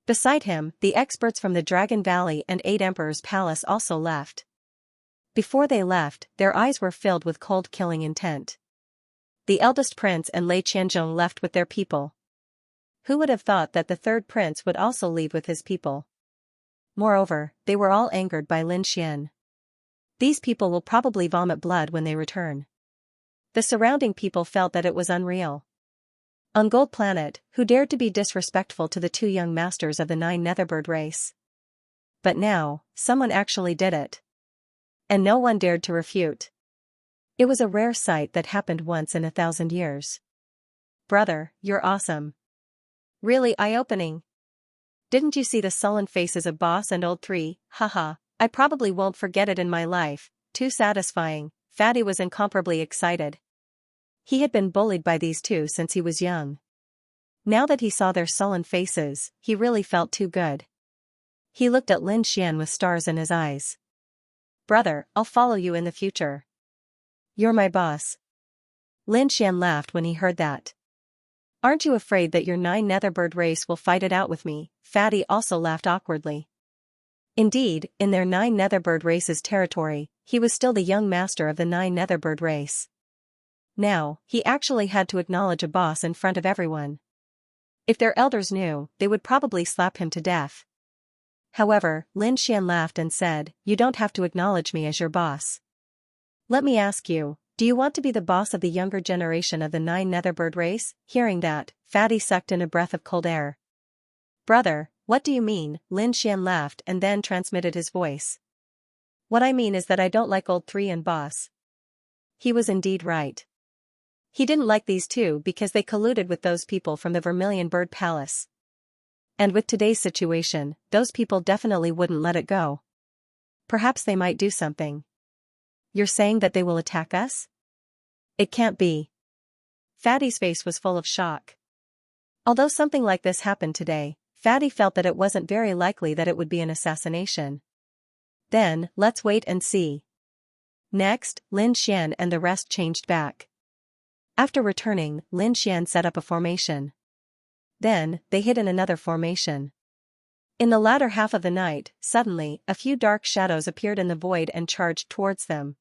Beside him, the experts from the Dragon Valley and 8 Emperors Palace also left. Before they left, their eyes were filled with cold killing intent. The eldest prince and Lei Qianzhong left with their people. Who would have thought that the third prince would also leave with his people? Moreover, they were all angered by Lin Xian. These people will probably vomit blood when they return. The surrounding people felt that it was unreal. On Gold Planet, who dared to be disrespectful to the 2 young masters of the 9 Netherbird race? But now, someone actually did it. And no one dared to refute. It was a rare sight that happened once in 1,000 years. Brother, you're awesome. Really eye-opening. Didn't you see the sullen faces of Boss and Old Three? Haha, I probably won't forget it in my life. Too satisfying. Fatty was incomparably excited. He had been bullied by these two since he was young. Now that he saw their sullen faces, he really felt too good. He looked at Lin Xian with stars in his eyes. Brother, I'll follow you in the future. You're my boss. Lin Xian laughed when he heard that. Aren't you afraid that your 9 Netherbird race will fight it out with me? Fatty also laughed awkwardly. Indeed, in their 9 Netherbird race's territory, he was still the young master of the 9 Netherbird race. Now, he actually had to acknowledge a boss in front of everyone. If their elders knew, they would probably slap him to death. However, Lin Xian laughed and said, "You don't have to acknowledge me as your boss. Let me ask you, do you want to be the boss of the younger generation of the 9 Netherbird race?" Hearing that, Fatty sucked in a breath of cold air. Brother, what do you mean? Lin Xian laughed and then transmitted his voice. What I mean is that I don't like Old Three and Boss. He was indeed right. He didn't like these two because they colluded with those people from the Vermilion Bird Palace. And with today's situation, those people definitely wouldn't let it go. Perhaps they might do something. You're saying that they will attack us? It can't be. Fatty's face was full of shock. Although something like this happened today, Fatty felt that it wasn't very likely that it would be an assassination. Then, let's wait and see. Next, Lin Xian and the rest changed back. After returning, Lin Xian set up a formation. Then, they hid in another formation. In the latter half of the night, suddenly, a few dark shadows appeared in the void and charged towards them.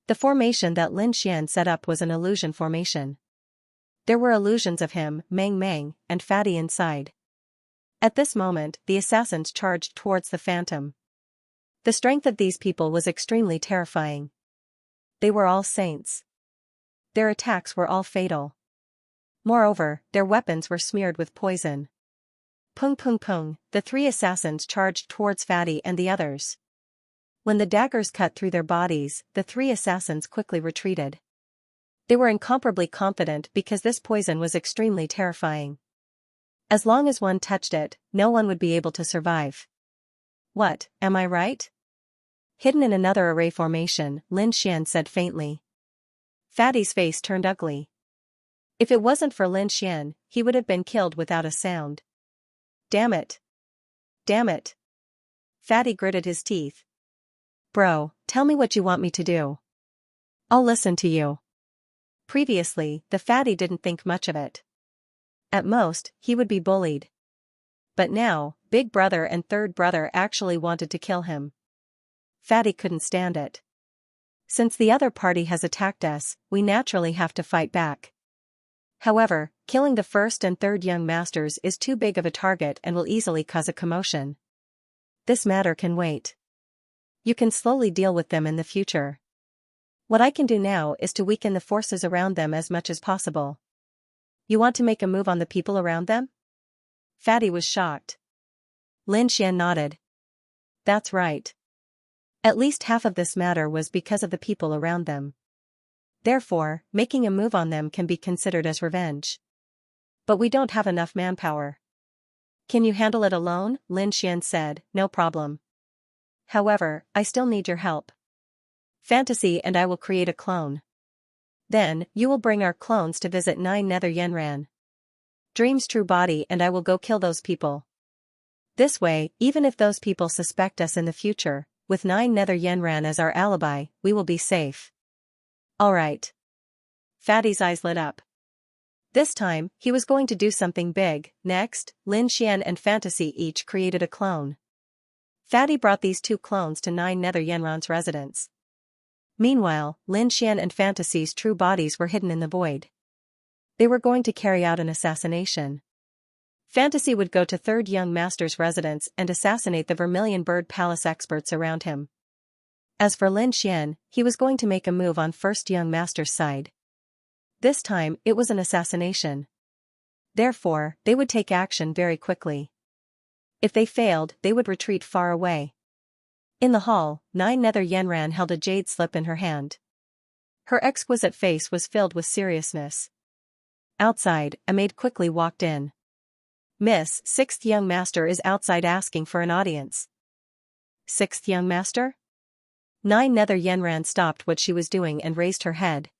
The formation that Lin Xian set up was an illusion formation. There were illusions of him, Mang Mang, and Fatty inside. At this moment, the assassins charged towards the phantom. The strength of these people was extremely terrifying. They were all saints. Their attacks were all fatal. Moreover, their weapons were smeared with poison. Pung pung pung, the 3 assassins charged towards Fatty and the others. When the daggers cut through their bodies, the 3 assassins quickly retreated. They were incomparably confident because this poison was extremely terrifying. As long as one touched it, no one would be able to survive. What, am I right? Hidden in another array formation, Lin Xian said faintly. Fatty's face turned ugly. If it wasn't for Lin Xian, he would have been killed without a sound. Damn it. Damn it. Fatty gritted his teeth. Bro, tell me what you want me to do. I'll listen to you. Previously, the Fatty didn't think much of it. At most, he would be bullied. But now, Big Brother and Third Brother actually wanted to kill him. Fatty couldn't stand it. Since the other party has attacked us, we naturally have to fight back. However, killing the first and third young masters is too big of a target and will easily cause a commotion. This matter can wait. You can slowly deal with them in the future. What I can do now is to weaken the forces around them as much as possible. You want to make a move on the people around them? Fatty was shocked. Lin Xian nodded. That's right. At least half of this matter was because of the people around them. Therefore, making a move on them can be considered as revenge. But we don't have enough manpower. Can you handle it alone? Lin Xian said, no problem. However, I still need your help. Fantasy and I will create a clone. Then, you will bring our clones to visit 9 Nether Yenran. Dream's true body and I will go kill those people. This way, even if those people suspect us in the future, with 9 Nether Yenran as our alibi, we will be safe. Alright. Fatty's eyes lit up. This time, he was going to do something big. Next, Lin Xian and Fantasy each created a clone. Fatty brought these 2 clones to 9 Nether Yenran's residence. Meanwhile, Lin Xian and Fantasy's true bodies were hidden in the void. They were going to carry out an assassination. Fantasy would go to Third Young Master's residence and assassinate the Vermilion Bird Palace experts around him. As for Lin Xian, he was going to make a move on First Young Master's side. This time, it was an assassination. Therefore, they would take action very quickly. If they failed, they would retreat far away. In the hall, 9 Nether Yenran held a jade slip in her hand. Her exquisite face was filled with seriousness. Outside, a maid quickly walked in. Miss, sixth young master is outside asking for an audience. Sixth young master? Nine Nether Yenran stopped what she was doing and raised her head.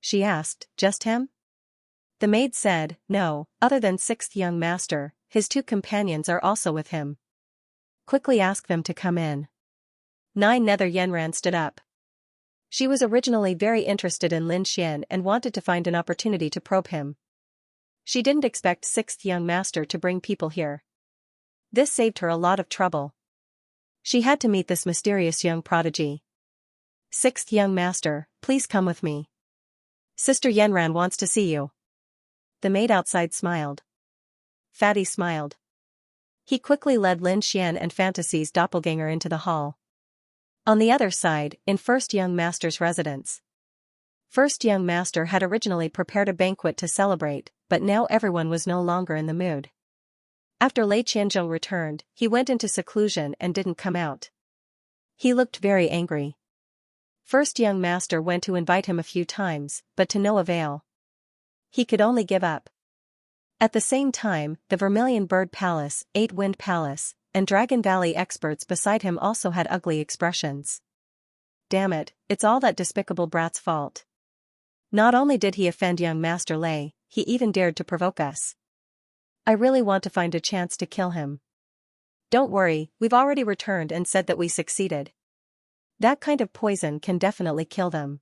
She asked, just him? The maid said, no, other than sixth young master, his two companions are also with him. Quickly ask them to come in. Nine Nether Yenran stood up. She was originally very interested in Lin Xian and wanted to find an opportunity to probe him. She didn't expect sixth young master to bring people here. This saved her a lot of trouble. She had to meet this mysterious young prodigy. Sixth young master, please come with me. Sister Yenran wants to see you. The maid outside smiled. Fatty smiled. He quickly led Lin Xian and Fantasy's doppelganger into the hall. On the other side, in First Young Master's residence. First Young Master had originally prepared a banquet to celebrate, but now everyone was no longer in the mood. After Lei Qianzhong returned, he went into seclusion and didn't come out. He looked very angry. First Young Master went to invite him a few times, but to no avail. He could only give up. At the same time, the Vermilion Bird Palace, Eight Wind Palace, and Dragon Valley experts beside him also had ugly expressions. Damn it, it's all that despicable brat's fault. Not only did he offend young Master Lei, he even dared to provoke us. I really want to find a chance to kill him. Don't worry, we've already returned and said that we succeeded. That kind of poison can definitely kill them.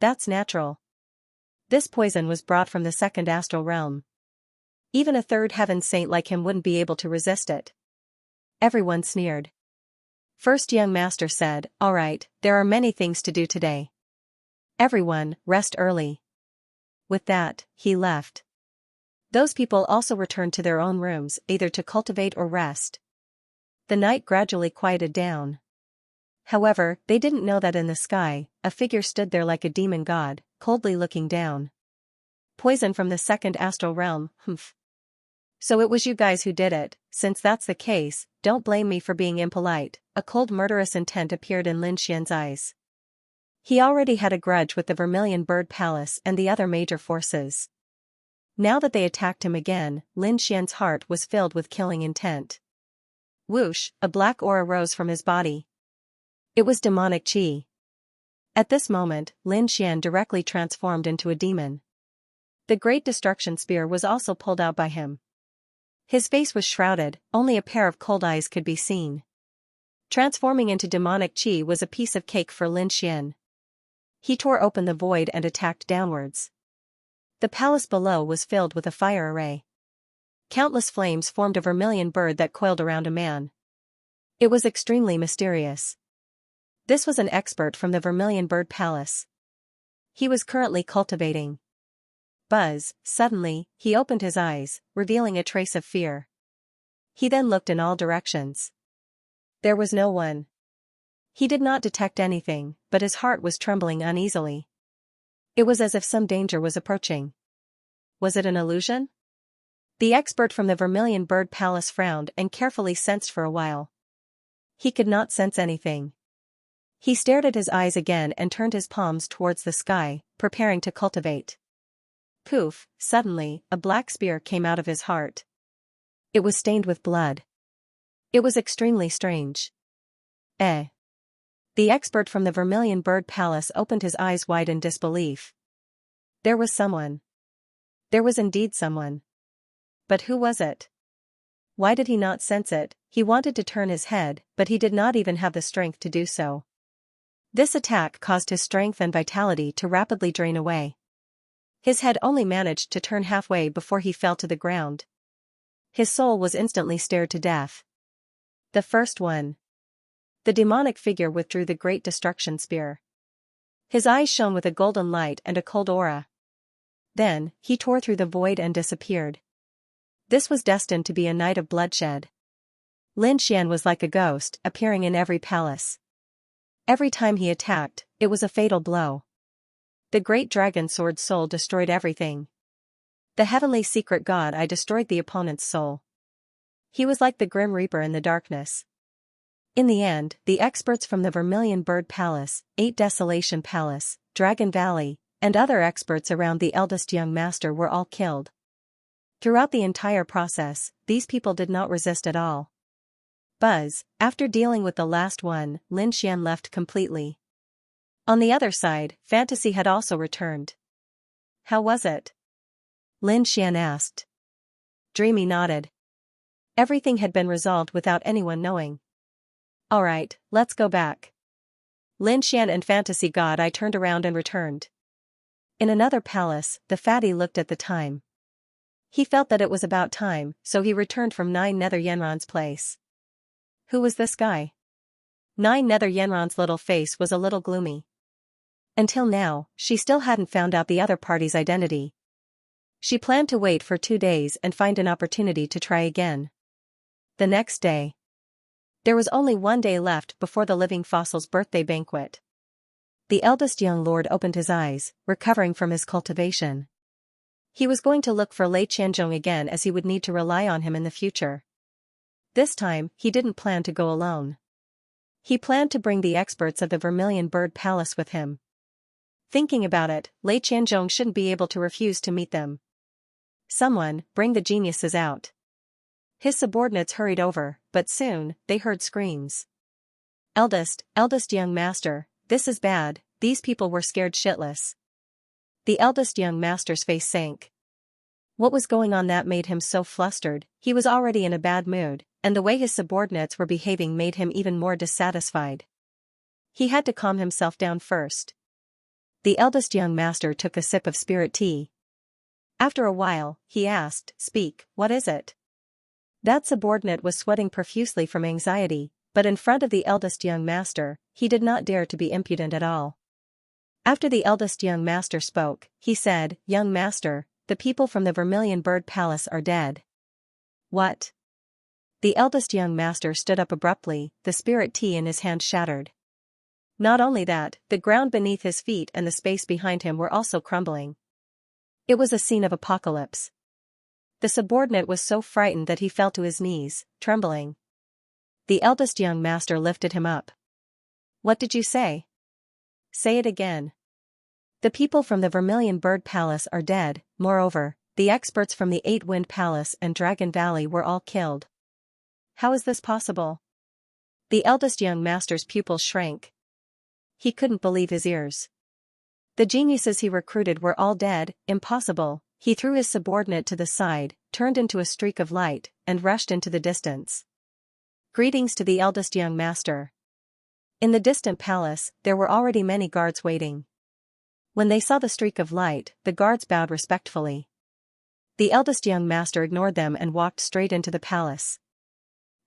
That's natural. This poison was brought from the second astral realm. Even a third heaven saint like him wouldn't be able to resist it. Everyone sneered. First Young Master said, all right, there are many things to do today. Everyone, rest early. With that, he left. Those people also returned to their own rooms, either to cultivate or rest. The night gradually quieted down. However, they didn't know that in the sky, a figure stood there like a demon god, coldly looking down. Poison from the second astral realm, humph. So it was you guys who did it. Since that's the case, don't blame me for being impolite. A cold murderous intent appeared in Lin Xian's eyes. He already had a grudge with the Vermilion Bird Palace and the other major forces. Now that they attacked him again, Lin Xian's heart was filled with killing intent. Whoosh, a black aura rose from his body. It was demonic qi. At this moment, Lin Xian directly transformed into a demon. The Great Destruction Spear was also pulled out by him. His face was shrouded, only a pair of cold eyes could be seen. Transforming into demonic qi was a piece of cake for Lin Xian. He tore open the void and attacked downwards. The palace below was filled with a fire array. Countless flames formed a vermilion bird that coiled around a man. It was extremely mysterious. This was an expert from the Vermilion Bird Palace. He was currently cultivating. Buzz, suddenly, he opened his eyes, revealing a trace of fear. He then looked in all directions. There was no one. He did not detect anything, but his heart was trembling uneasily. It was as if some danger was approaching. Was it an illusion? The expert from the Vermilion Bird Palace frowned and carefully sensed for a while. He could not sense anything. He stared at his eyes again and turned his palms towards the sky, preparing to cultivate. Poof, suddenly, a black spear came out of his heart. It was stained with blood. It was extremely strange. Eh? The expert from the Vermilion Bird Palace opened his eyes wide in disbelief. There was someone. There was indeed someone. But who was it? Why did he not sense it? He wanted to turn his head, but he did not even have the strength to do so. This attack caused his strength and vitality to rapidly drain away. His head only managed to turn halfway before he fell to the ground. His soul was instantly stared to death. The first one. The demonic figure withdrew the Great Destruction Spear. His eyes shone with a golden light and a cold aura. Then, he tore through the void and disappeared. This was destined to be a night of bloodshed. Lin Xian was like a ghost, appearing in every palace. Every time he attacked, it was a fatal blow. The great dragon sword soul destroyed everything. The heavenly secret god I destroyed the opponent's soul. He was like the Grim Reaper in the darkness. In the end, the experts from the Vermilion Bird Palace, Eight Desolation Palace, Dragon Valley, and other experts around the eldest young master were all killed. Throughout the entire process, these people did not resist at all. Buzz, after dealing with the last one, Lin Xian left completely. On the other side, Fantasy had also returned. How was it? Lin Xian asked. Dreamy nodded. Everything had been resolved without anyone knowing. Alright, let's go back. Lin Xian and Fantasy God I turned around and returned. In another palace, the fatty looked at the time. He felt that it was about time, so he returned from Nine Nether Yenron's place. Who was this guy? Nine Nether Yenron's little face was a little gloomy. Until now, she still hadn't found out the other party's identity. She planned to wait for 2 days and find an opportunity to try again. The next day. There was only 1 day left before the living fossil's birthday banquet. The eldest young lord opened his eyes, recovering from his cultivation. He was going to look for Lei Qianzhong again as he would need to rely on him in the future. This time, he didn't plan to go alone. He planned to bring the experts of the Vermilion Bird Palace with him. Thinking about it, Lei Qianzhong shouldn't be able to refuse to meet them. Someone, bring the geniuses out. His subordinates hurried over, but soon, they heard screams. Eldest young master, this is bad, these people were scared shitless. The eldest young master's face sank. What was going on that made him so flustered? He was already in a bad mood, and the way his subordinates were behaving made him even more dissatisfied. He had to calm himself down first. The eldest young master took a sip of spirit tea. After a while, he asked, "Speak, what is it?" That subordinate was sweating profusely from anxiety, but in front of the eldest young master, he did not dare to be impudent at all. After the eldest young master spoke, he said, "Young master, the people from the Vermilion Bird Palace are dead." What? The eldest young master stood up abruptly, the spirit tea in his hand shattered. Not only that, the ground beneath his feet and the space behind him were also crumbling. It was a scene of apocalypse. The subordinate was so frightened that he fell to his knees, trembling. The eldest young master lifted him up. "What did you say?" "Say it again." "The people from the Vermilion Bird Palace are dead, moreover, the experts from the Eight Wind Palace and Dragon Valley were all killed." "How is this possible?" The eldest young master's pupils shrank. He couldn't believe his ears. The geniuses he recruited were all dead, impossible. He threw his subordinate to the side, turned into a streak of light, and rushed into the distance. Greetings to the eldest young master. In the distant palace, there were already many guards waiting. When they saw the streak of light, the guards bowed respectfully. The eldest young master ignored them and walked straight into the palace.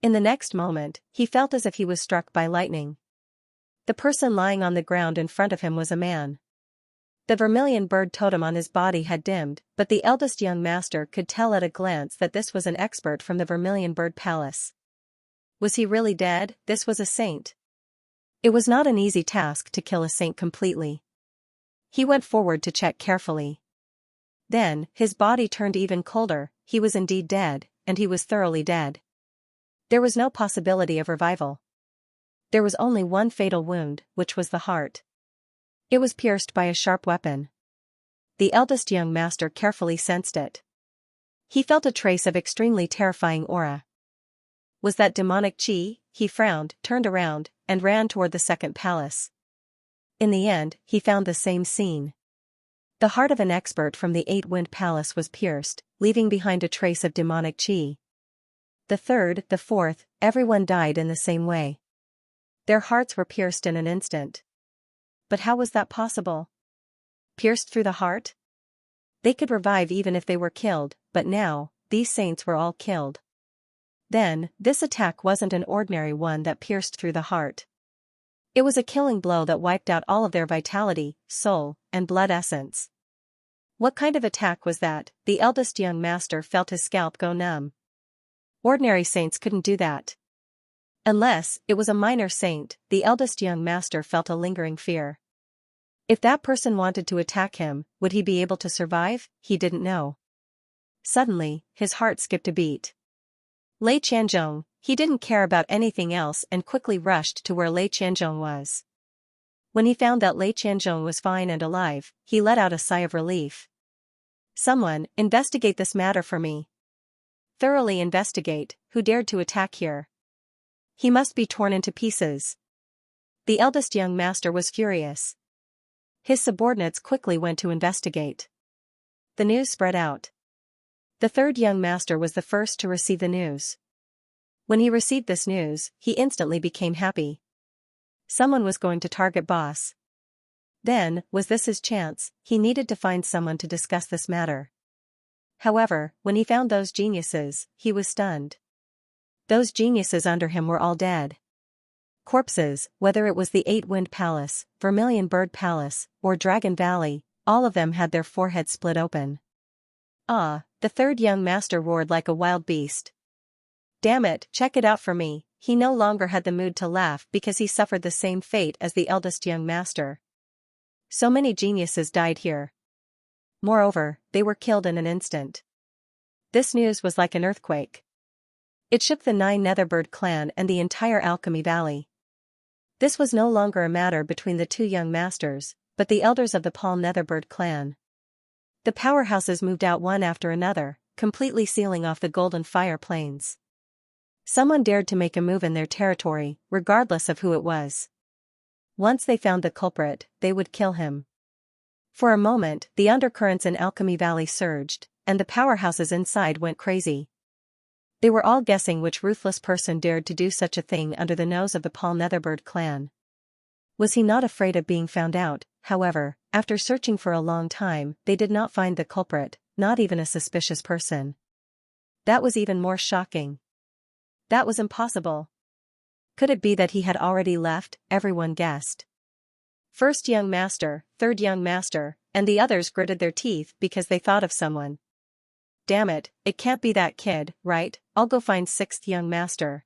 In the next moment, he felt as if he was struck by lightning. The person lying on the ground in front of him was a man. The vermilion bird totem on his body had dimmed, but the eldest young master could tell at a glance that this was an expert from the Vermilion Bird Palace. Was he really dead? This was a saint. It was not an easy task to kill a saint completely. He went forward to check carefully. Then, his body turned even colder. He was indeed dead, and he was thoroughly dead. There was no possibility of revival. There was only one fatal wound, which was the heart. It was pierced by a sharp weapon. The eldest young master carefully sensed it. He felt a trace of extremely terrifying aura. Was that demonic chi? He frowned, turned around, and ran toward the second palace. In the end, he found the same scene. The heart of an expert from the Eight-Wind Palace was pierced, leaving behind a trace of demonic chi. The third, the fourth, everyone died in the same way. Their hearts were pierced in an instant. But how was that possible? Pierced through the heart? They could revive even if they were killed, but now, these saints were all killed. Then, this attack wasn't an ordinary one that pierced through the heart. It was a killing blow that wiped out all of their vitality, soul, and blood essence. What kind of attack was that? The eldest young master felt his scalp go numb. Ordinary saints couldn't do that. Unless it was a minor saint, the eldest young master felt a lingering fear. If that person wanted to attack him, would he be able to survive? He didn't know. Suddenly, his heart skipped a beat. Lei Qianzhong, he didn't care about anything else and quickly rushed to where Lei Qianzhong was. When he found that Lei Qianzhong was fine and alive, he let out a sigh of relief. Someone, investigate this matter for me. Thoroughly investigate, who dared to attack here. He must be torn into pieces. The eldest young master was furious. His subordinates quickly went to investigate. The news spread out. The third young master was the first to receive the news. When he received this news, he instantly became happy. Someone was going to target boss. Then, was this his chance? He needed to find someone to discuss this matter. However, when he found those geniuses, he was stunned. Those geniuses under him were all dead. Corpses, whether it was the Eight-Wind Palace, Vermilion Bird Palace, or Dragon Valley, all of them had their foreheads split open. Ah, the third young master roared like a wild beast. Damn it, check it out for me. He no longer had the mood to laugh because he suffered the same fate as the eldest young master. So many geniuses died here. Moreover, they were killed in an instant. This news was like an earthquake. It shook the 9 Netherbird clan and the entire Alchemy Valley. This was no longer a matter between the 2 young masters, but the elders of the Paul Netherbird clan. The powerhouses moved out one after another, completely sealing off the golden fire plains. Someone dared to make a move in their territory, regardless of who it was. Once they found the culprit, they would kill him. For a moment, the undercurrents in Alchemy Valley surged, and the powerhouses inside went crazy. They were all guessing which ruthless person dared to do such a thing under the nose of the Paul Netherbird clan. Was he not afraid of being found out? However, after searching for a long time, they did not find the culprit, not even a suspicious person. That was even more shocking. That was impossible. Could it be that he had already left? Everyone guessed. First young master, third young master, and the others gritted their teeth because they thought of someone. Damn it can't be that kid, right? I'll go find sixth young master.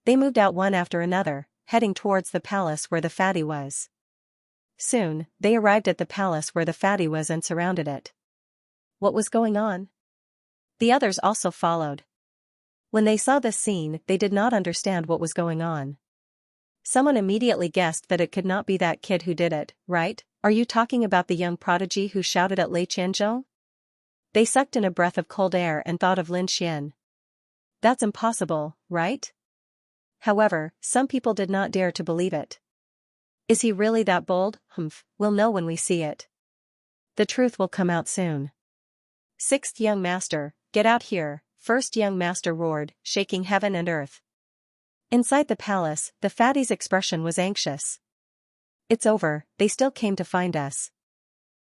They moved out one after another, heading towards the palace where the fatty was. Soon, they arrived at the palace where the fatty was and surrounded it. What was going on? The others also followed. When they saw this scene, they did not understand what was going on. Someone immediately guessed that it could not be that kid who did it, right? Are you talking about the young prodigy who shouted at Lei Qianzhou? They sucked in a breath of cold air and thought of Lin Xian. That's impossible, right? However, some people did not dare to believe it. Is he really that bold? We'll know when we see it. The truth will come out soon. Sixth young master, get out here, first young master roared, shaking heaven and earth. Inside the palace, the fatty's expression was anxious. It's over, they still came to find us.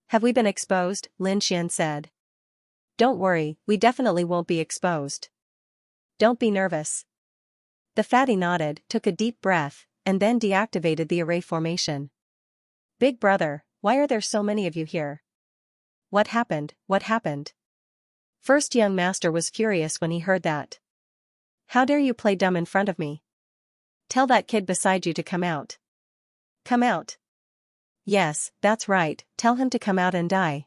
Have we been exposed? Lin Xian said. Don't worry, we definitely won't be exposed. Don't be nervous. The fatty nodded, took a deep breath, and then deactivated the array formation. Big brother, why are there so many of you here? What happened? What happened? First young master was furious when he heard that. How dare you play dumb in front of me? Tell that kid beside you to come out. Come out. Yes, that's right, tell him to come out and die.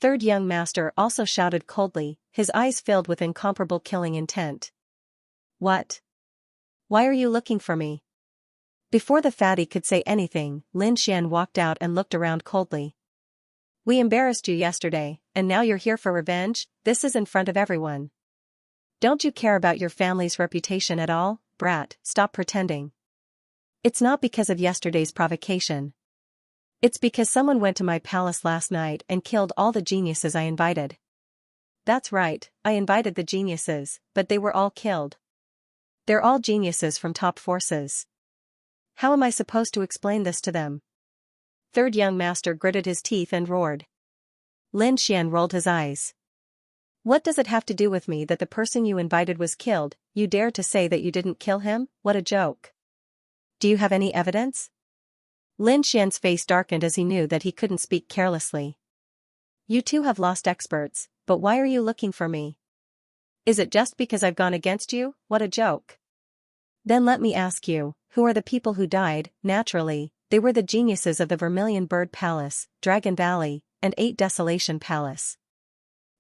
Third young master also shouted coldly, his eyes filled with incomparable killing intent. What? Why are you looking for me? Before the fatty could say anything, Lin Xian walked out and looked around coldly. We embarrassed you yesterday, and now you're here for revenge? This is in front of everyone. Don't you care about your family's reputation at all? Brat, stop pretending. It's not because of yesterday's provocation. It's because someone went to my palace last night and killed all the geniuses I invited. That's right, I invited the geniuses, but they were all killed. They're all geniuses from top forces. How am I supposed to explain this to them? Third young master gritted his teeth and roared. Lin Xian rolled his eyes. What does it have to do with me that the person you invited was killed? You dare to say that you didn't kill him? What a joke. Do you have any evidence? Lin Xian's face darkened as he knew that he couldn't speak carelessly. You two have lost experts, but why are you looking for me? Is it just because I've gone against you? What a joke. Then let me ask you, who are the people who died? Naturally, they were the geniuses of the Vermilion Bird Palace, Dragon Valley, and 8 Desolation Palace.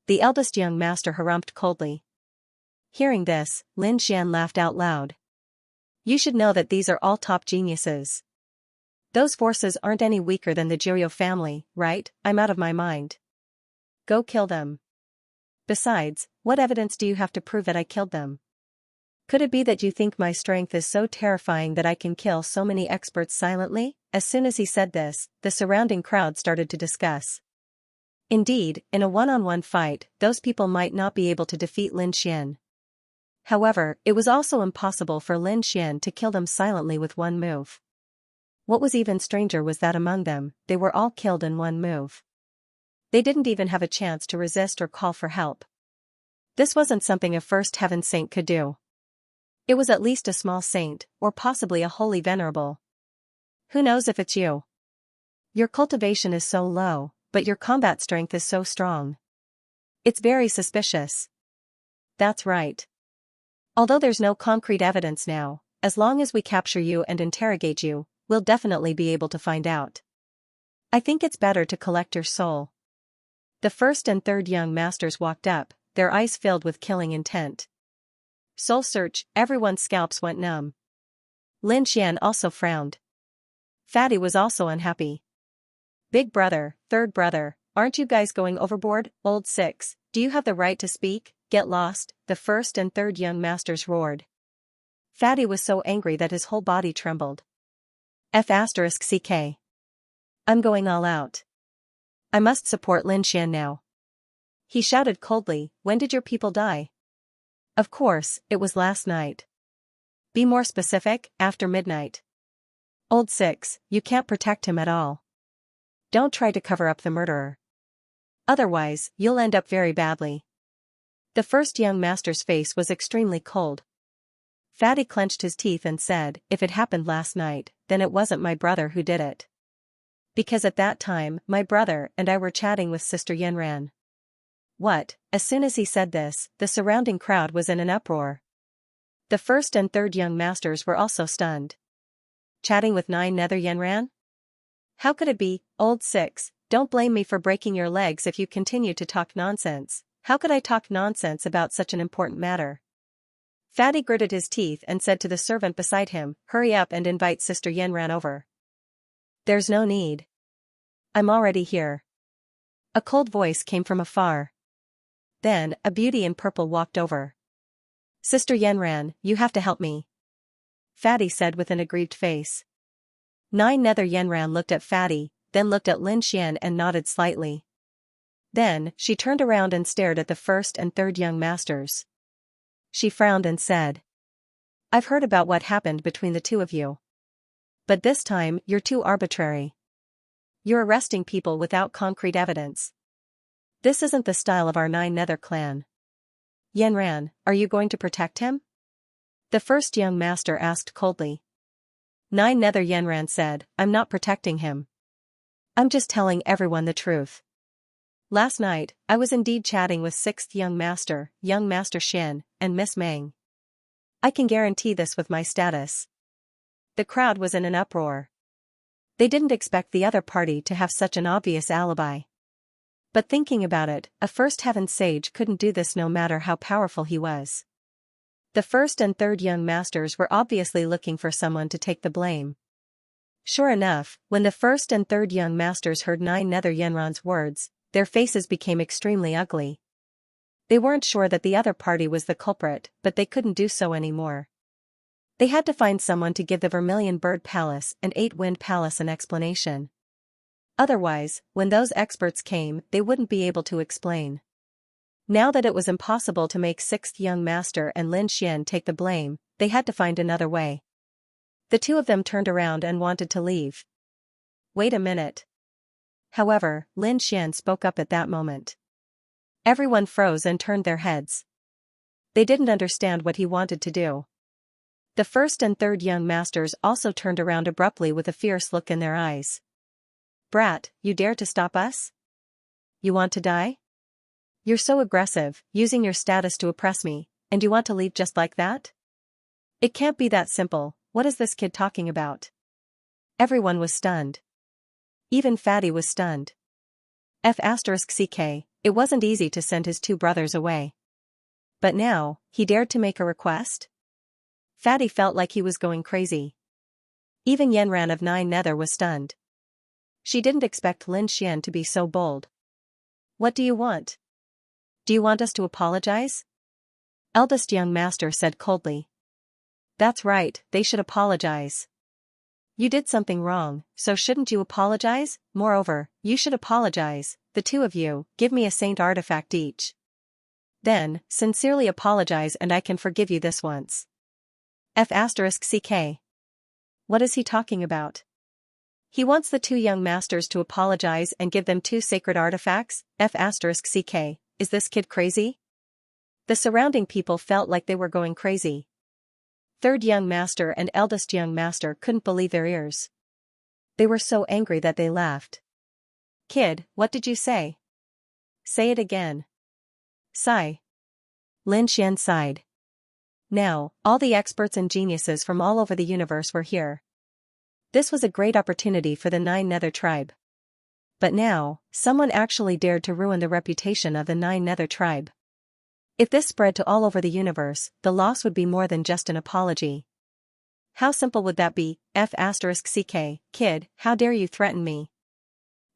The eldest young master harumphed coldly. Hearing this, Lin Xian laughed out loud. You should know that these are all top geniuses. Those forces aren't any weaker than the Jirio family, right? I'm out of my mind. Go kill them. Besides, what evidence do you have to prove that I killed them? Could it be that you think my strength is so terrifying that I can kill so many experts silently? As soon as he said this, the surrounding crowd started to discuss. Indeed, in a one-on-one fight, those people might not be able to defeat Lin Xian. However, it was also impossible for Lin Xian to kill them silently with one move. What was even stranger was that among them, they were all killed in one move. They didn't even have a chance to resist or call for help. This wasn't something a first heaven saint could do. It was at least a small saint, or possibly a holy venerable. Who knows if it's you? Your cultivation is so low, but your combat strength is so strong. It's very suspicious. That's right. Although there's no concrete evidence now, as long as we capture you and interrogate you, we'll definitely be able to find out. I think it's better to collect your soul. The first and third young masters walked up, their eyes filled with killing intent. Soul search, everyone's scalps went numb. Lin Xian also frowned. Fatty was also unhappy. Big brother, third brother, aren't you guys going overboard? Old Six, do you have the right to speak? Get lost, the first and third young masters roared. Fatty was so angry that his whole body trembled. F***ck. I'm going all out. I must support Lin Xian now. He shouted coldly, when did your people die? Of course, it was last night. Be more specific, after midnight. Old Six, you can't protect him at all. Don't try to cover up the murderer. Otherwise, you'll end up very badly. The first young master's face was extremely cold. Fatty clenched his teeth and said, if it happened last night, then it wasn't my brother who did it. Because at that time, my brother and I were chatting with Sister Yanran. What? As soon as he said this, the surrounding crowd was in an uproar. The first and third young masters were also stunned. Chatting with 9 Nether Yanran? How could it be? Old Six, don't blame me for breaking your legs if you continue to talk nonsense. How could I talk nonsense about such an important matter? Fatty gritted his teeth and said to the servant beside him, hurry up and invite Sister Yanran over. There's no need. I'm already here. A cold voice came from afar. Then, a beauty in purple walked over. Sister Yanran, you have to help me. Fatty said with an aggrieved face. 9 Nether Yanran looked at Fatty, then looked at Lin Xian and nodded slightly. Then, she turned around and stared at the first and third young masters. She frowned and said, I've heard about what happened between the two of you. But this time, you're too arbitrary. You're arresting people without concrete evidence. This isn't the style of our 9 Nether clan. Yanran, are you going to protect him? The first young master asked coldly. 9 Nether Yanran said, I'm not protecting him. I'm just telling everyone the truth. Last night, I was indeed chatting with 6th young master Shin, and Miss Meng. I can guarantee this with my status. The crowd was in an uproar. They didn't expect the other party to have such an obvious alibi. But thinking about it, a first heaven sage couldn't do this no matter how powerful he was. The first and third young masters were obviously looking for someone to take the blame. Sure enough, when the first and third young masters heard 9 Nether Yanran's words, their faces became extremely ugly. They weren't sure that the other party was the culprit, but they couldn't do so anymore. They had to find someone to give the Vermilion Bird Palace and 8 Wind Palace an explanation. Otherwise, when those experts came, they wouldn't be able to explain. Now that it was impossible to make 6th young master and Lin Xian take the blame, they had to find another way. The two of them turned around and wanted to leave. Wait a minute. However, Lin Xian spoke up at that moment. Everyone froze and turned their heads. They didn't understand what he wanted to do. The first and third young masters also turned around abruptly with a fierce look in their eyes. Brat, you dare to stop us? You want to die? You're so aggressive, using your status to oppress me, and you want to leave just like that? It can't be that simple. What is this kid talking about? Everyone was stunned. Even Fatty was stunned. F***ck, it wasn't easy to send his 2 brothers away. But now, he dared to make a request? Fatty felt like he was going crazy. Even Yanran of 9 Nether was stunned. She didn't expect Lin Xian to be so bold. What do you want? Do you want us to apologize? Eldest young master said coldly. That's right, they should apologize. You did something wrong, so shouldn't you apologize? Moreover, you should apologize, the two of you, give me a saint artifact each. Then, sincerely apologize and I can forgive you this once. F***ck. What is he talking about? He wants the two young masters to apologize and give them two sacred artifacts, F***ck. Is this kid crazy? The surrounding people felt like they were going crazy. Third young master and eldest young master couldn't believe their ears. They were so angry that they laughed. Kid, what did you say? Say it again. Sigh. Lin Xian sighed. Now, all the experts and geniuses from all over the universe were here. This was a great opportunity for the Nine Nether tribe. But now, someone actually dared to ruin the reputation of the Nine Nether tribe. If this spread to all over the universe, the loss would be more than just an apology. How simple would that be? F***ck, kid, how dare you threaten me?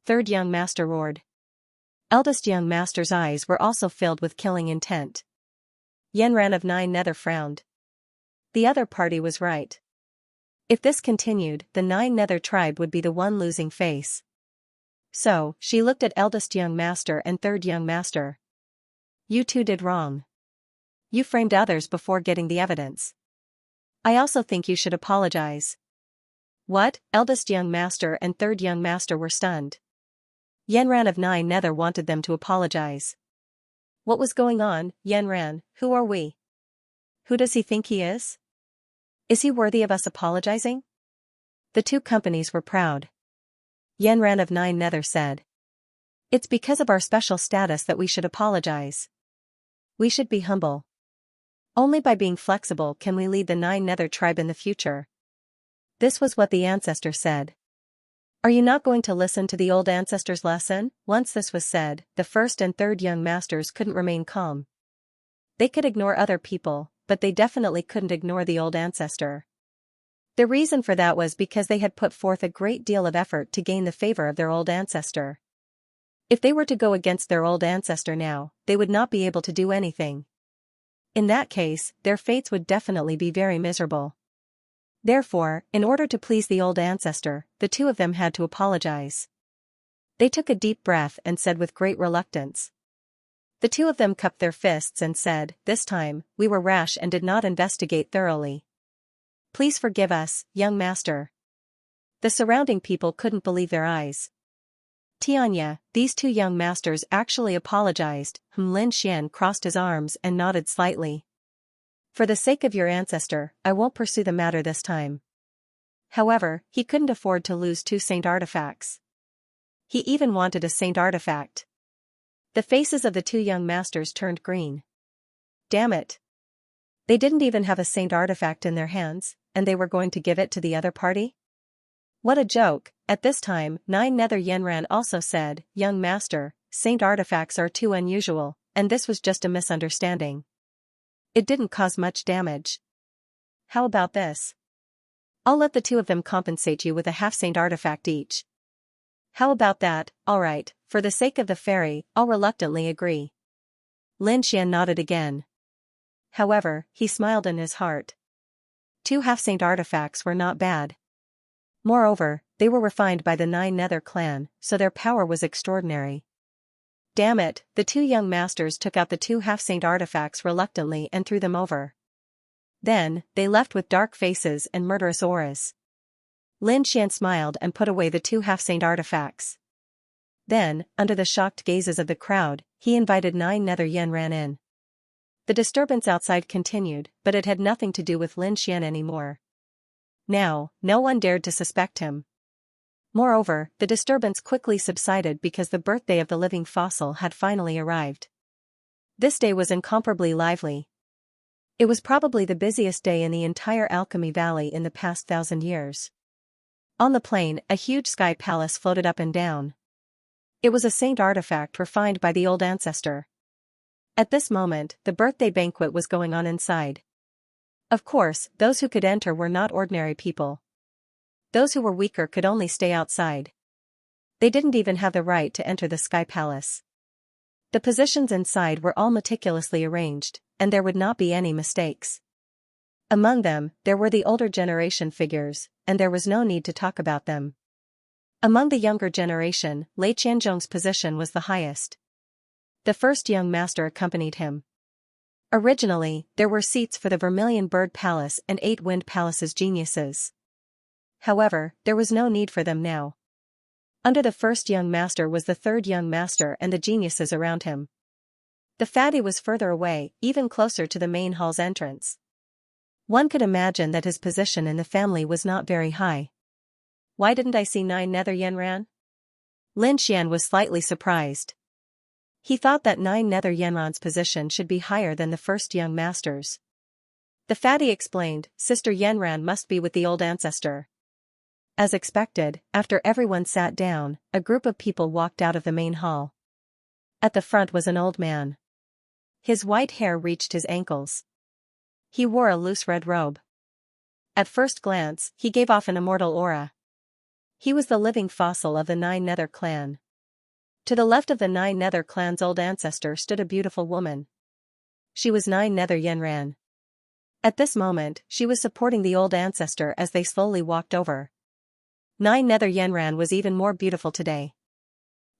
Third young master roared. Eldest young master's eyes were also filled with killing intent. Yanran of Nine Nether frowned. The other party was right. If this continued, the Nine Nether tribe would be the one losing face. So, she looked at eldest young master and third young master. You two did wrong. You framed others before getting the evidence. I also think you should apologize. What? Eldest young master and third young master were stunned. Yanran of Nine Nether wanted them to apologize. What was going on? Yanran, who are we? Who does he think he is? Is he worthy of us apologizing? The two companies were proud. Yanran of Nine Nether said. It's because of our special status that we should apologize. We should be humble. Only by being flexible can we lead the Nine Nether tribe in the future. This was what the ancestor said. Are you not going to listen to the old ancestor's lesson? Once this was said, the first and third young masters couldn't remain calm. They could ignore other people, but they definitely couldn't ignore the old ancestor. The reason for that was because they had put forth a great deal of effort to gain the favor of their old ancestor. If they were to go against their old ancestor now, they would not be able to do anything. In that case, their fates would definitely be very miserable. Therefore, in order to please the old ancestor, the two of them had to apologize. They took a deep breath and said with great reluctance. The two of them cupped their fists and said, this time, we were rash and did not investigate thoroughly. Please forgive us, young master. The surrounding people couldn't believe their eyes. Xianxia, these two young masters actually apologized. Lin Xian crossed his arms and nodded slightly. For the sake of your ancestor, I won't pursue the matter this time. However, he couldn't afford to lose two saint artifacts. He even wanted a saint artifact. The faces of the two young masters turned green. Damn it. They didn't even have a saint artifact in their hands, and they were going to give it to the other party? What a joke. At this time, Nine Nether Yanran also said, young master, saint artifacts are too unusual, and this was just a misunderstanding. It didn't cause much damage. How about this? I'll let the two of them compensate you with a half-saint artifact each. How about that? Alright, for the sake of the fairy, I'll reluctantly agree. Lin Xian nodded again. However, he smiled in his heart. Two half-saint artifacts were not bad. Moreover, they were refined by the Nine Nether clan, so their power was extraordinary. Damn it, the two young masters took out the two half-saint artifacts reluctantly and threw them over. Then, they left with dark faces and murderous auras. Lin Xian smiled and put away the two half-saint artifacts. Then, under the shocked gazes of the crowd, he invited Nine Nether Yanran in. The disturbance outside continued, but it had nothing to do with Lin Xian anymore. Now, no one dared to suspect him. Moreover, the disturbance quickly subsided because the birthday of the living fossil had finally arrived. This day was incomparably lively. It was probably the busiest day in the entire Alchemy Valley in the past 1,000 years. On the plain, a huge sky palace floated up and down. It was a saint artifact refined by the old ancestor. At this moment, the birthday banquet was going on inside. Of course, those who could enter were not ordinary people. Those who were weaker could only stay outside. They didn't even have the right to enter the Sky Palace. The positions inside were all meticulously arranged, and there would not be any mistakes. Among them, there were the older generation figures, and there was no need to talk about them. Among the younger generation, Lei Qianzhong's position was the highest. The first young master accompanied him. Originally, there were seats for the Vermilion Bird Palace and 8 Wind Palace's geniuses. However, there was no need for them now. Under the first young master was the third young master and the geniuses around him. The fatty was further away, even closer to the main hall's entrance. One could imagine that his position in the family was not very high. Why didn't I see 9 Nether Yenran? Lin Xian was slightly surprised. He thought that 9 Nether Yenran's position should be higher than the first young master's. The fatty explained, Sister Yenran must be with the old ancestor. As expected, after everyone sat down, a group of people walked out of the main hall. At the front was an old man. His white hair reached his ankles. He wore a loose red robe. At first glance, he gave off an immortal aura. He was the living fossil of the 9 Nether clan. To the left of the 9 Nether clan's old ancestor stood a beautiful woman. She was 9 Nether Yenran. At this moment, she was supporting the old ancestor as they slowly walked over. 9 Nether Yenran was even more beautiful today.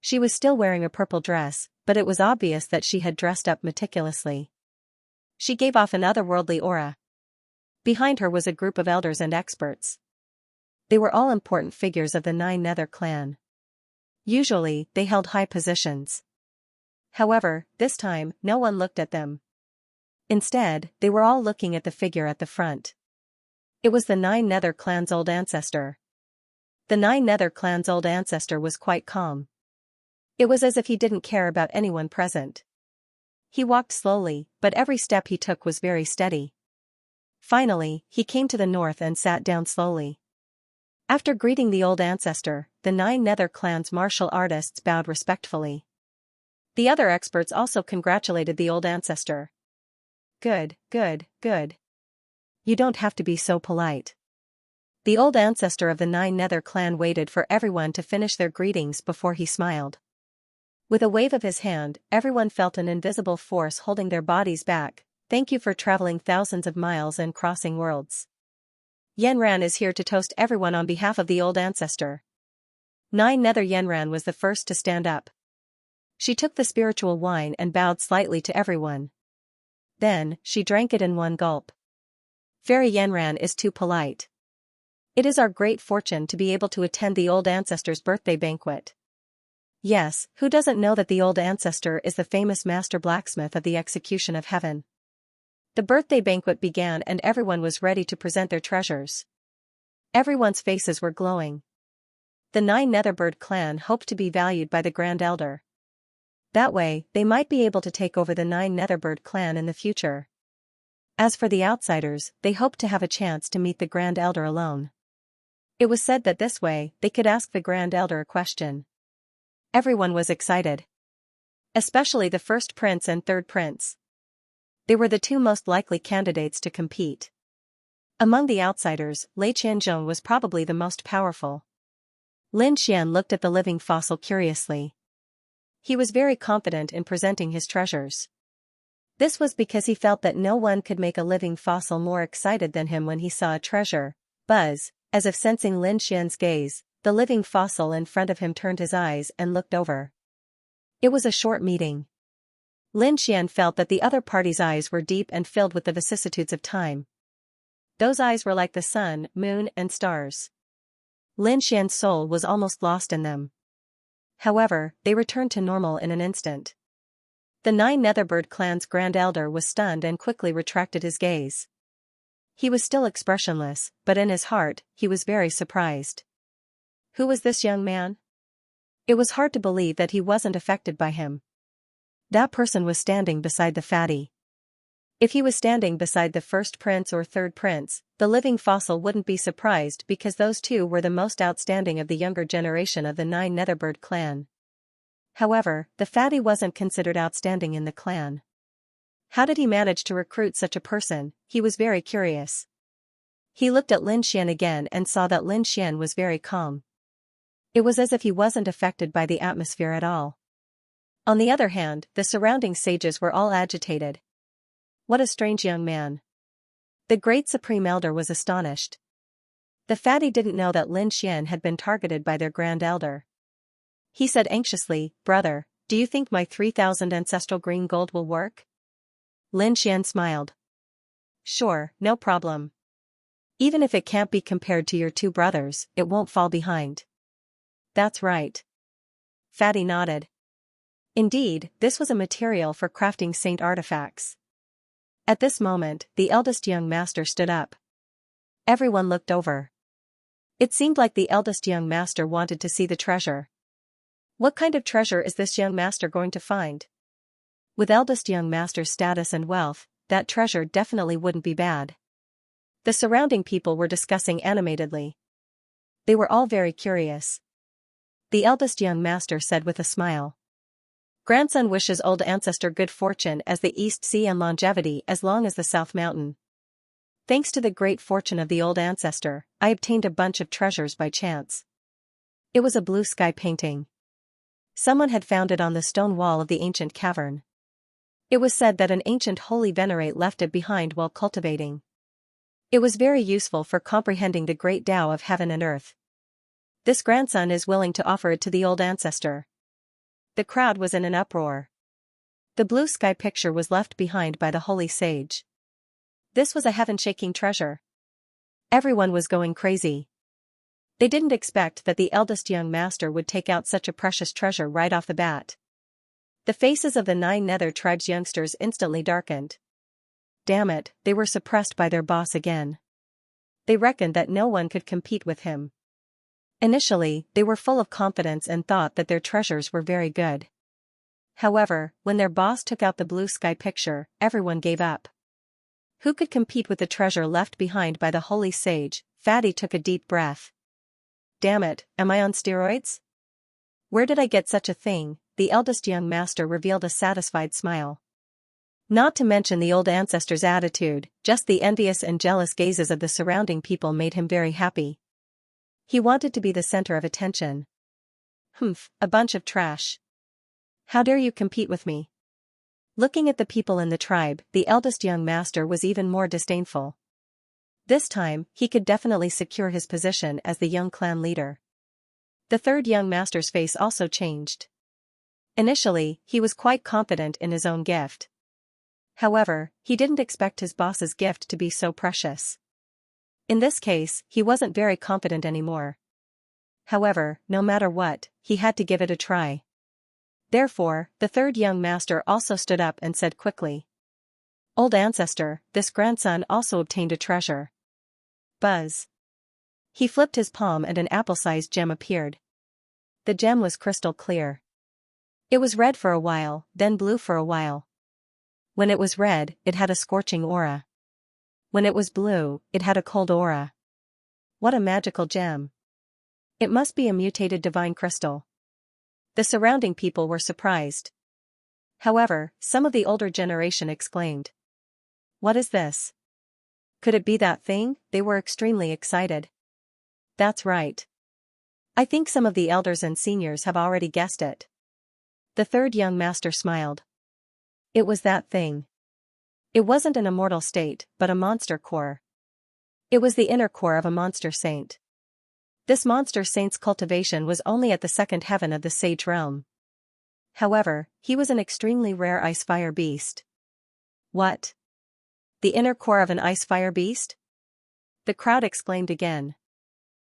She was still wearing a purple dress, but it was obvious that she had dressed up meticulously. She gave off an otherworldly aura. Behind her was a group of elders and experts. They were all important figures of the 9 Nether clan. Usually, they held high positions. However, this time, no one looked at them. Instead, they were all looking at the figure at the front. It was the 9 Nether clan's old ancestor. The 9 Nether clan's old ancestor was quite calm. It was as if he didn't care about anyone present. He walked slowly, but every step he took was very steady. Finally, he came to the north and sat down slowly. After greeting the old ancestor, the 9 Nether clan's martial artists bowed respectfully. The other experts also congratulated the old ancestor. Good, good, good. You don't have to be so polite. The old ancestor of the 9 Nether clan waited for everyone to finish their greetings before he smiled. With a wave of his hand, everyone felt an invisible force holding their bodies back. Thank you for traveling thousands of miles and crossing worlds. Yenran is here to toast everyone on behalf of the old ancestor. 9 Nether Yenran was the first to stand up. She took the spiritual wine and bowed slightly to everyone. Then, she drank it in one gulp. Fairy Yenran is too polite. It is our great fortune to be able to attend the old ancestor's birthday banquet. Yes, who doesn't know that the old ancestor is the famous master blacksmith of the execution of heaven? The birthday banquet began and everyone was ready to present their treasures. Everyone's faces were glowing. The 9 Netherbird clan hoped to be valued by the Grand Elder. That way, they might be able to take over the 9 Netherbird clan in the future. As for the outsiders, they hoped to have a chance to meet the Grand Elder alone. It was said that this way, they could ask the Grand Elder a question. Everyone was excited. Especially the first prince and third prince. They were the 2 most likely candidates to compete. Among the outsiders, Lei Qianzhong was probably the most powerful. Lin Xian looked at the living fossil curiously. He was very confident in presenting his treasures. This was because he felt that no one could make a living fossil more excited than him when he saw a treasure. Buzz, as if sensing Lin Xian's gaze, the living fossil in front of him turned his eyes and looked over. It was a short meeting. Lin Xian felt that the other party's eyes were deep and filled with the vicissitudes of time. Those eyes were like the sun, moon, and stars. Lin Xian's soul was almost lost in them. However, they returned to normal in an instant. The 9 Netherbird clan's Grand Elder was stunned and quickly retracted his gaze. He was still expressionless, but in his heart, he was very surprised. Who was this young man? It was hard to believe that he wasn't affected by him. That person was standing beside the fatty. If he was standing beside the first prince or third prince, the living fossil wouldn't be surprised because those 2 were the most outstanding of the younger generation of the 9 Netherbird clan. However, the fatty wasn't considered outstanding in the clan. How did he manage to recruit such a person? He was very curious. He looked at Lin Xian again and saw that Lin Xian was very calm. It was as if he wasn't affected by the atmosphere at all. On the other hand, the surrounding sages were all agitated. What a strange young man. The great Supreme Elder was astonished. The fatty didn't know that Lin Xian had been targeted by their Grand Elder. He said anxiously, "Brother, do you think my 3,000 ancestral green gold will work?" Lin Xian smiled. "Sure, no problem. Even if it can't be compared to your two brothers, it won't fall behind." "That's right." Fatty nodded. Indeed, this was a material for crafting saint artifacts. At this moment, the eldest young master stood up. Everyone looked over. It seemed like the eldest young master wanted to see the treasure. What kind of treasure is this young master going to find? With eldest young master's status and wealth, that treasure definitely wouldn't be bad. The surrounding people were discussing animatedly. They were all very curious. The eldest young master said with a smile. "Grandson wishes old ancestor good fortune as the East Sea and longevity as long as the South Mountain. Thanks to the great fortune of the old ancestor, I obtained a bunch of treasures by chance." It was a blue sky painting. Someone had found it on the stone wall of the ancient cavern. It was said that an ancient holy venerate left it behind while cultivating. It was very useful for comprehending the great Tao of heaven and earth. This grandson is willing to offer it to the old ancestor. The crowd was in an uproar. The blue sky picture was left behind by the holy sage. This was a heaven-shaking treasure. Everyone was going crazy. They didn't expect that the eldest young master would take out such a precious treasure right off the bat. The faces of the 9 Nether Tribes youngsters instantly darkened. Damn it, they were suppressed by their boss again. They reckoned that no one could compete with him. Initially, they were full of confidence and thought that their treasures were very good. However, when their boss took out the blue sky picture, everyone gave up. Who could compete with the treasure left behind by the holy sage? Fatty took a deep breath. Damn it, am I on steroids? Where did I get such a thing? The eldest young master revealed a satisfied smile. Not to mention the old ancestor's attitude, just the envious and jealous gazes of the surrounding people made him very happy. He wanted to be the center of attention. "Humph, a bunch of trash. How dare you compete with me?" Looking at the people in the tribe, the eldest young master was even more disdainful. This time, he could definitely secure his position as the young clan leader. The third young master's face also changed. Initially, he was quite confident in his own gift. However, he didn't expect his boss's gift to be so precious. In this case, he wasn't very confident anymore. However, no matter what, he had to give it a try. Therefore, the third young master also stood up and said quickly. "Old ancestor, this grandson also obtained a treasure." Buzz. He flipped his palm and an apple-sized gem appeared. The gem was crystal clear. It was red for a while, then blue for a while. When it was red, it had a scorching aura. When it was blue, it had a cold aura. What a magical gem. It must be a mutated divine crystal. The surrounding people were surprised. However, some of the older generation exclaimed. "What is this? Could it be that thing?" They were extremely excited. "That's right. I think some of the elders and seniors have already guessed it." The third young master smiled. It was that thing. It wasn't an immortal state, but a monster core. It was the inner core of a monster saint. This monster saint's cultivation was only at the second heaven of the sage realm. However, he was an extremely rare ice-fire beast. What? The inner core of an ice-fire beast? The crowd exclaimed again.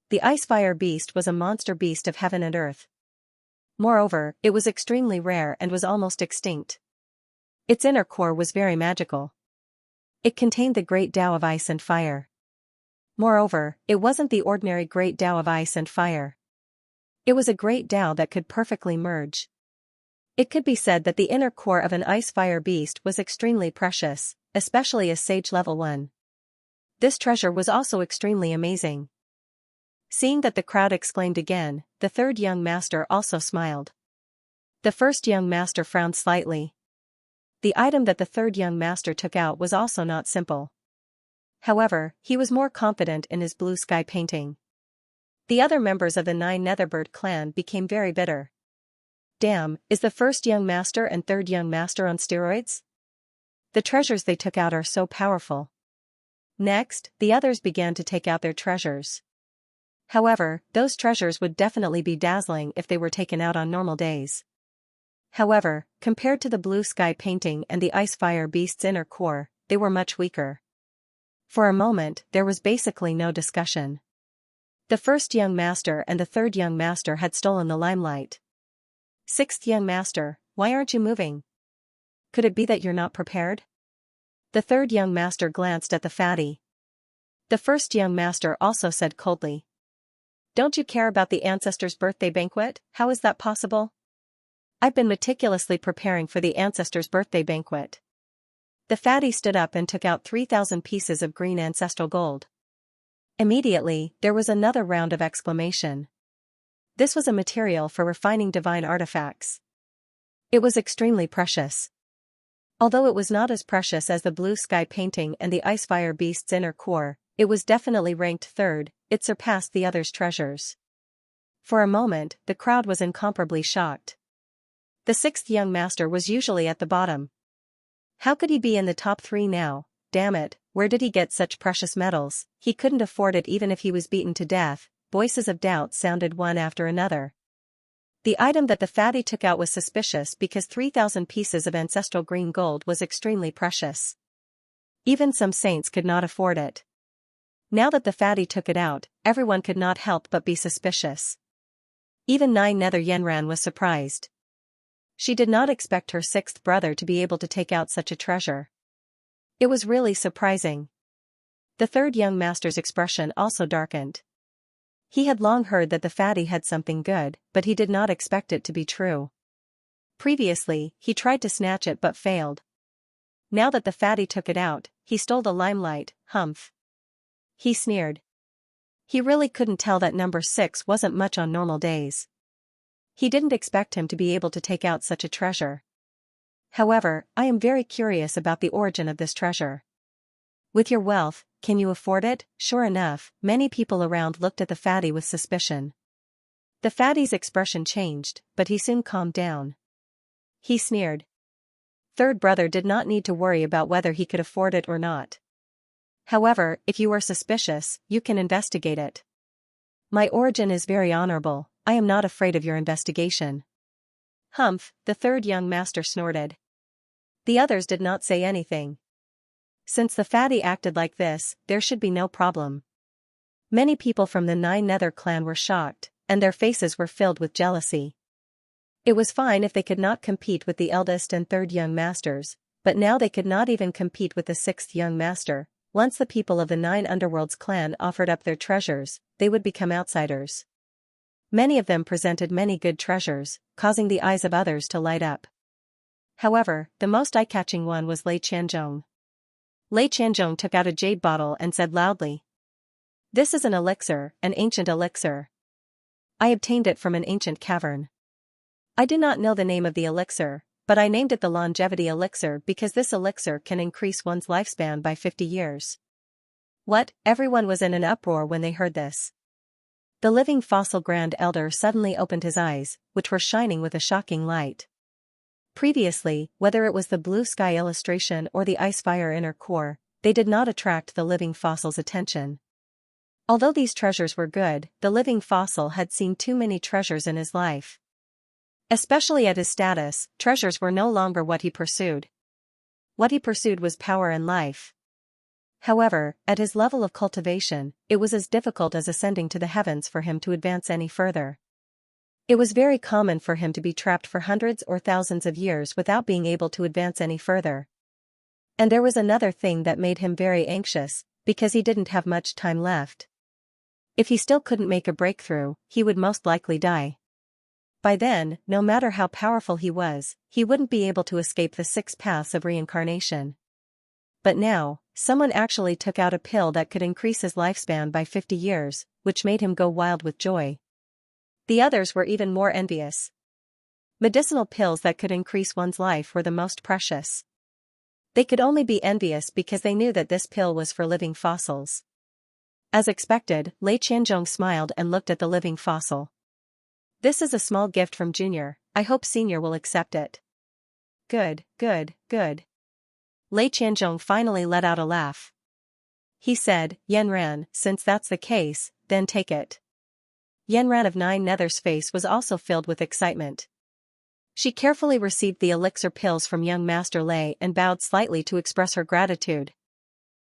The ice-fire beast was a monster beast of heaven and earth. Moreover, it was extremely rare and was almost extinct. Its inner core was very magical. It contained the great Tao of ice and fire. Moreover, it wasn't the ordinary great Tao of ice and fire. It was a great Tao that could perfectly merge. It could be said that the inner core of an ice-fire beast was extremely precious, especially a sage level 1. This treasure was also extremely amazing. Seeing that the crowd exclaimed again, the third young master also smiled. The first young master frowned slightly. The item that the third young master took out was also not simple. However, he was more confident in his blue sky painting. The other members of the 9 Netherbird clan became very bitter. Damn, is the first young master and third young master on steroids? The treasures they took out are so powerful. Next, the others began to take out their treasures. However, those treasures would definitely be dazzling if they were taken out on normal days. However, compared to the blue sky painting and the ice fire beast's inner core, they were much weaker. For a moment, there was basically no discussion. The first young master and the third young master had stolen the limelight. Sixth young master, why aren't you moving? Could it be that you're not prepared? The third young master glanced at the fatty. The first young master also said coldly. Don't you care about the ancestor's birthday banquet? How is that possible? I've been meticulously preparing for the ancestor's birthday banquet. The fatty stood up and took out 3,000 pieces of green ancestral gold. Immediately, there was another round of exclamation. This was a material for refining divine artifacts. It was extremely precious. Although it was not as precious as the blue sky painting and the icefire beast's inner core, it was definitely ranked third. It surpassed the others' treasures. For a moment, the crowd was incomparably shocked. The sixth young master was usually at the bottom. How could he be in the top 3 now? Damn it, where did he get such precious metals? He couldn't afford it even if he was beaten to death. Voices of doubt sounded one after another. The item that the fatty took out was suspicious because 3,000 pieces of ancestral green gold was extremely precious. Even some saints could not afford it. Now that the fatty took it out, everyone could not help but be suspicious. Even Nine Nether Yenran was surprised. She did not expect her sixth brother to be able to take out such a treasure. It was really surprising. The third young master's expression also darkened. He had long heard that the fatty had something good, but he did not expect it to be true. Previously, he tried to snatch it but failed. Now that the fatty took it out, he stole the limelight. Humph. He sneered. He really couldn't tell that number 6 wasn't much on normal days. He didn't expect him to be able to take out such a treasure. However, I am very curious about the origin of this treasure. With your wealth, can you afford it? Sure enough, many people around looked at the fatty with suspicion. The fatty's expression changed, but he soon calmed down. He sneered. Third brother did not need to worry about whether he could afford it or not. However, if you are suspicious, you can investigate it. My origin is very honorable. I am not afraid of your investigation. Humph, the third young master snorted. The others did not say anything. Since the fatty acted like this, there should be no problem. Many people from the Nine Nether clan were shocked, and their faces were filled with jealousy. It was fine if they could not compete with the eldest and third young masters, but now they could not even compete with the sixth young master. Once the people of the Nine Underworlds clan offered up their treasures, they would become outsiders. Many of them presented many good treasures, causing the eyes of others to light up. However, the most eye-catching one was Lei Qianzhong. Lei Qianzhong took out a jade bottle and said loudly, "This is an elixir, an ancient elixir. I obtained it from an ancient cavern. I do not know the name of the elixir, but I named it the longevity elixir because this elixir can increase one's lifespan by 50 years. What? Everyone was in an uproar when they heard this. The living fossil Grand Elder suddenly opened his eyes, which were shining with a shocking light. Previously, whether it was the blue sky illustration or the icefire inner core, they did not attract the living fossil's attention. Although these treasures were good, the living fossil had seen too many treasures in his life. Especially at his status, treasures were no longer what he pursued. What he pursued was power and life. However, at his level of cultivation, it was as difficult as ascending to the heavens for him to advance any further. It was very common for him to be trapped for hundreds or thousands of years without being able to advance any further. And there was another thing that made him very anxious, because he didn't have much time left. If he still couldn't make a breakthrough, he would most likely die. By then, no matter how powerful he was, he wouldn't be able to escape the 6 paths of reincarnation. But now, someone actually took out a pill that could increase his lifespan by 50 years, which made him go wild with joy. The others were even more envious. Medicinal pills that could increase one's life were the most precious. They could only be envious because they knew that this pill was for living fossils. As expected, Lei Qianzhong smiled and looked at the living fossil. This is a small gift from Junior. I hope Senior will accept it. Good, good, good. Lei Qianzhong finally let out a laugh. He said, Yanran, since that's the case, then take it. Yanran of Nine Nether's face was also filled with excitement. She carefully received the elixir pills from young Master Lei and bowed slightly to express her gratitude.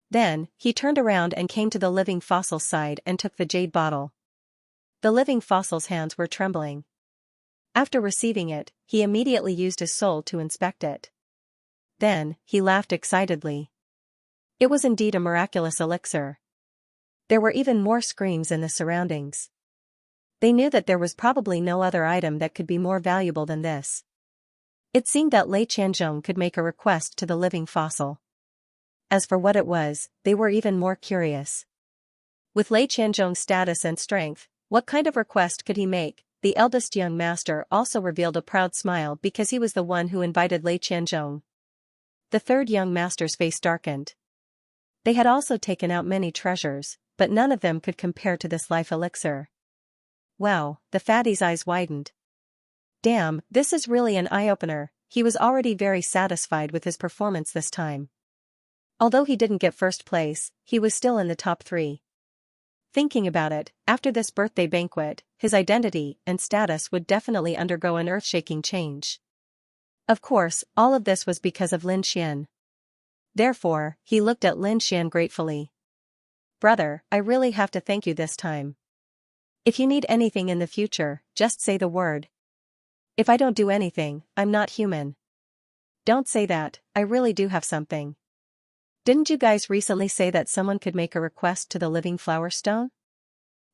Then, he turned around and came to the living fossil's side and took the jade bottle. The living fossil's hands were trembling. After receiving it, he immediately used his soul to inspect it. Then, he laughed excitedly. It was indeed a miraculous elixir. There were even more screams in the surroundings. They knew that there was probably no other item that could be more valuable than this. It seemed that Lei Qianzhong could make a request to the living fossil. As for what it was, they were even more curious. With Lei Qianzhong's status and strength, what kind of request could he make? The eldest young master also revealed a proud smile because he was the one who invited Lei Qianzhong. The third young master's face darkened. They had also taken out many treasures, but none of them could compare to this life elixir. Wow, the fatty's eyes widened. Damn, this is really an eye-opener. He was already very satisfied with his performance this time. Although he didn't get first place, he was still in the top 3. Thinking about it, after this birthday banquet, his identity and status would definitely undergo an earth-shaking change. Of course, all of this was because of Lin Xian. Therefore, he looked at Lin Xian gratefully. Brother, I really have to thank you this time. If you need anything in the future, just say the word. If I don't do anything, I'm not human. Don't say that, I really do have something. Didn't you guys recently say that someone could make a request to the living flower stone?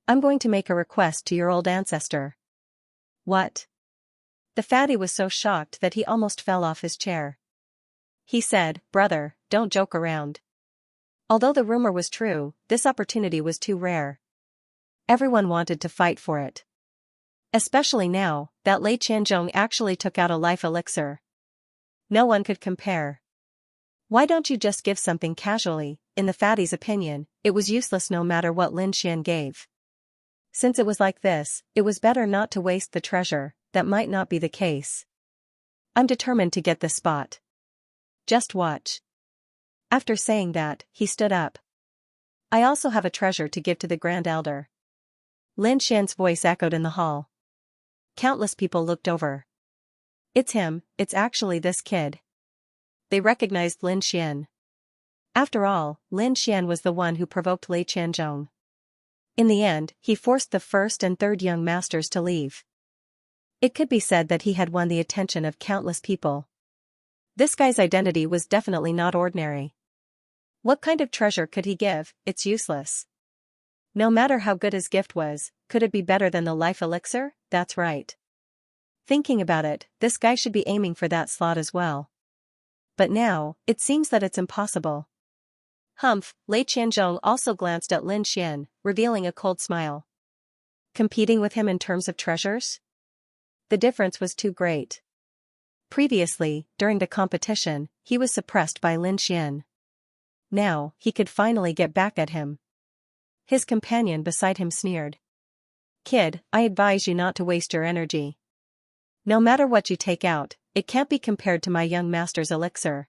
I'm going to make a request to your old ancestor. What? The fatty was so shocked that he almost fell off his chair. He said, Brother, don't joke around. Although the rumor was true, this opportunity was too rare. Everyone wanted to fight for it. Especially now, that Lei Qianzhong actually took out a life elixir. No one could compare. Why don't you just give something casually? In the fatty's opinion, it was useless no matter what Lin Xian gave. Since it was like this, it was better not to waste the treasure. That might not be the case. I'm determined to get this spot. Just watch. After saying that, he stood up. I also have a treasure to give to the Grand Elder. Lin Xian's voice echoed in the hall. Countless people looked over. It's him, it's actually this kid. They recognized Lin Xian. After all, Lin Xian was the one who provoked Lei Qianzhong. In the end, he forced the first and third young masters to leave. It could be said that he had won the attention of countless people. This guy's identity was definitely not ordinary. What kind of treasure could he give? It's useless. No matter how good his gift was, could it be better than the life elixir? That's right. Thinking about it, this guy should be aiming for that slot as well. But now, it seems that it's impossible. Humph, Lei Qianzhong also glanced at Lin Xian, revealing a cold smile. Competing with him in terms of treasures? The difference was too great. Previously, during the competition, he was suppressed by Lin Xian. Now, he could finally get back at him. His companion beside him sneered. Kid, I advise you not to waste your energy. No matter what you take out, it can't be compared to my young master's elixir.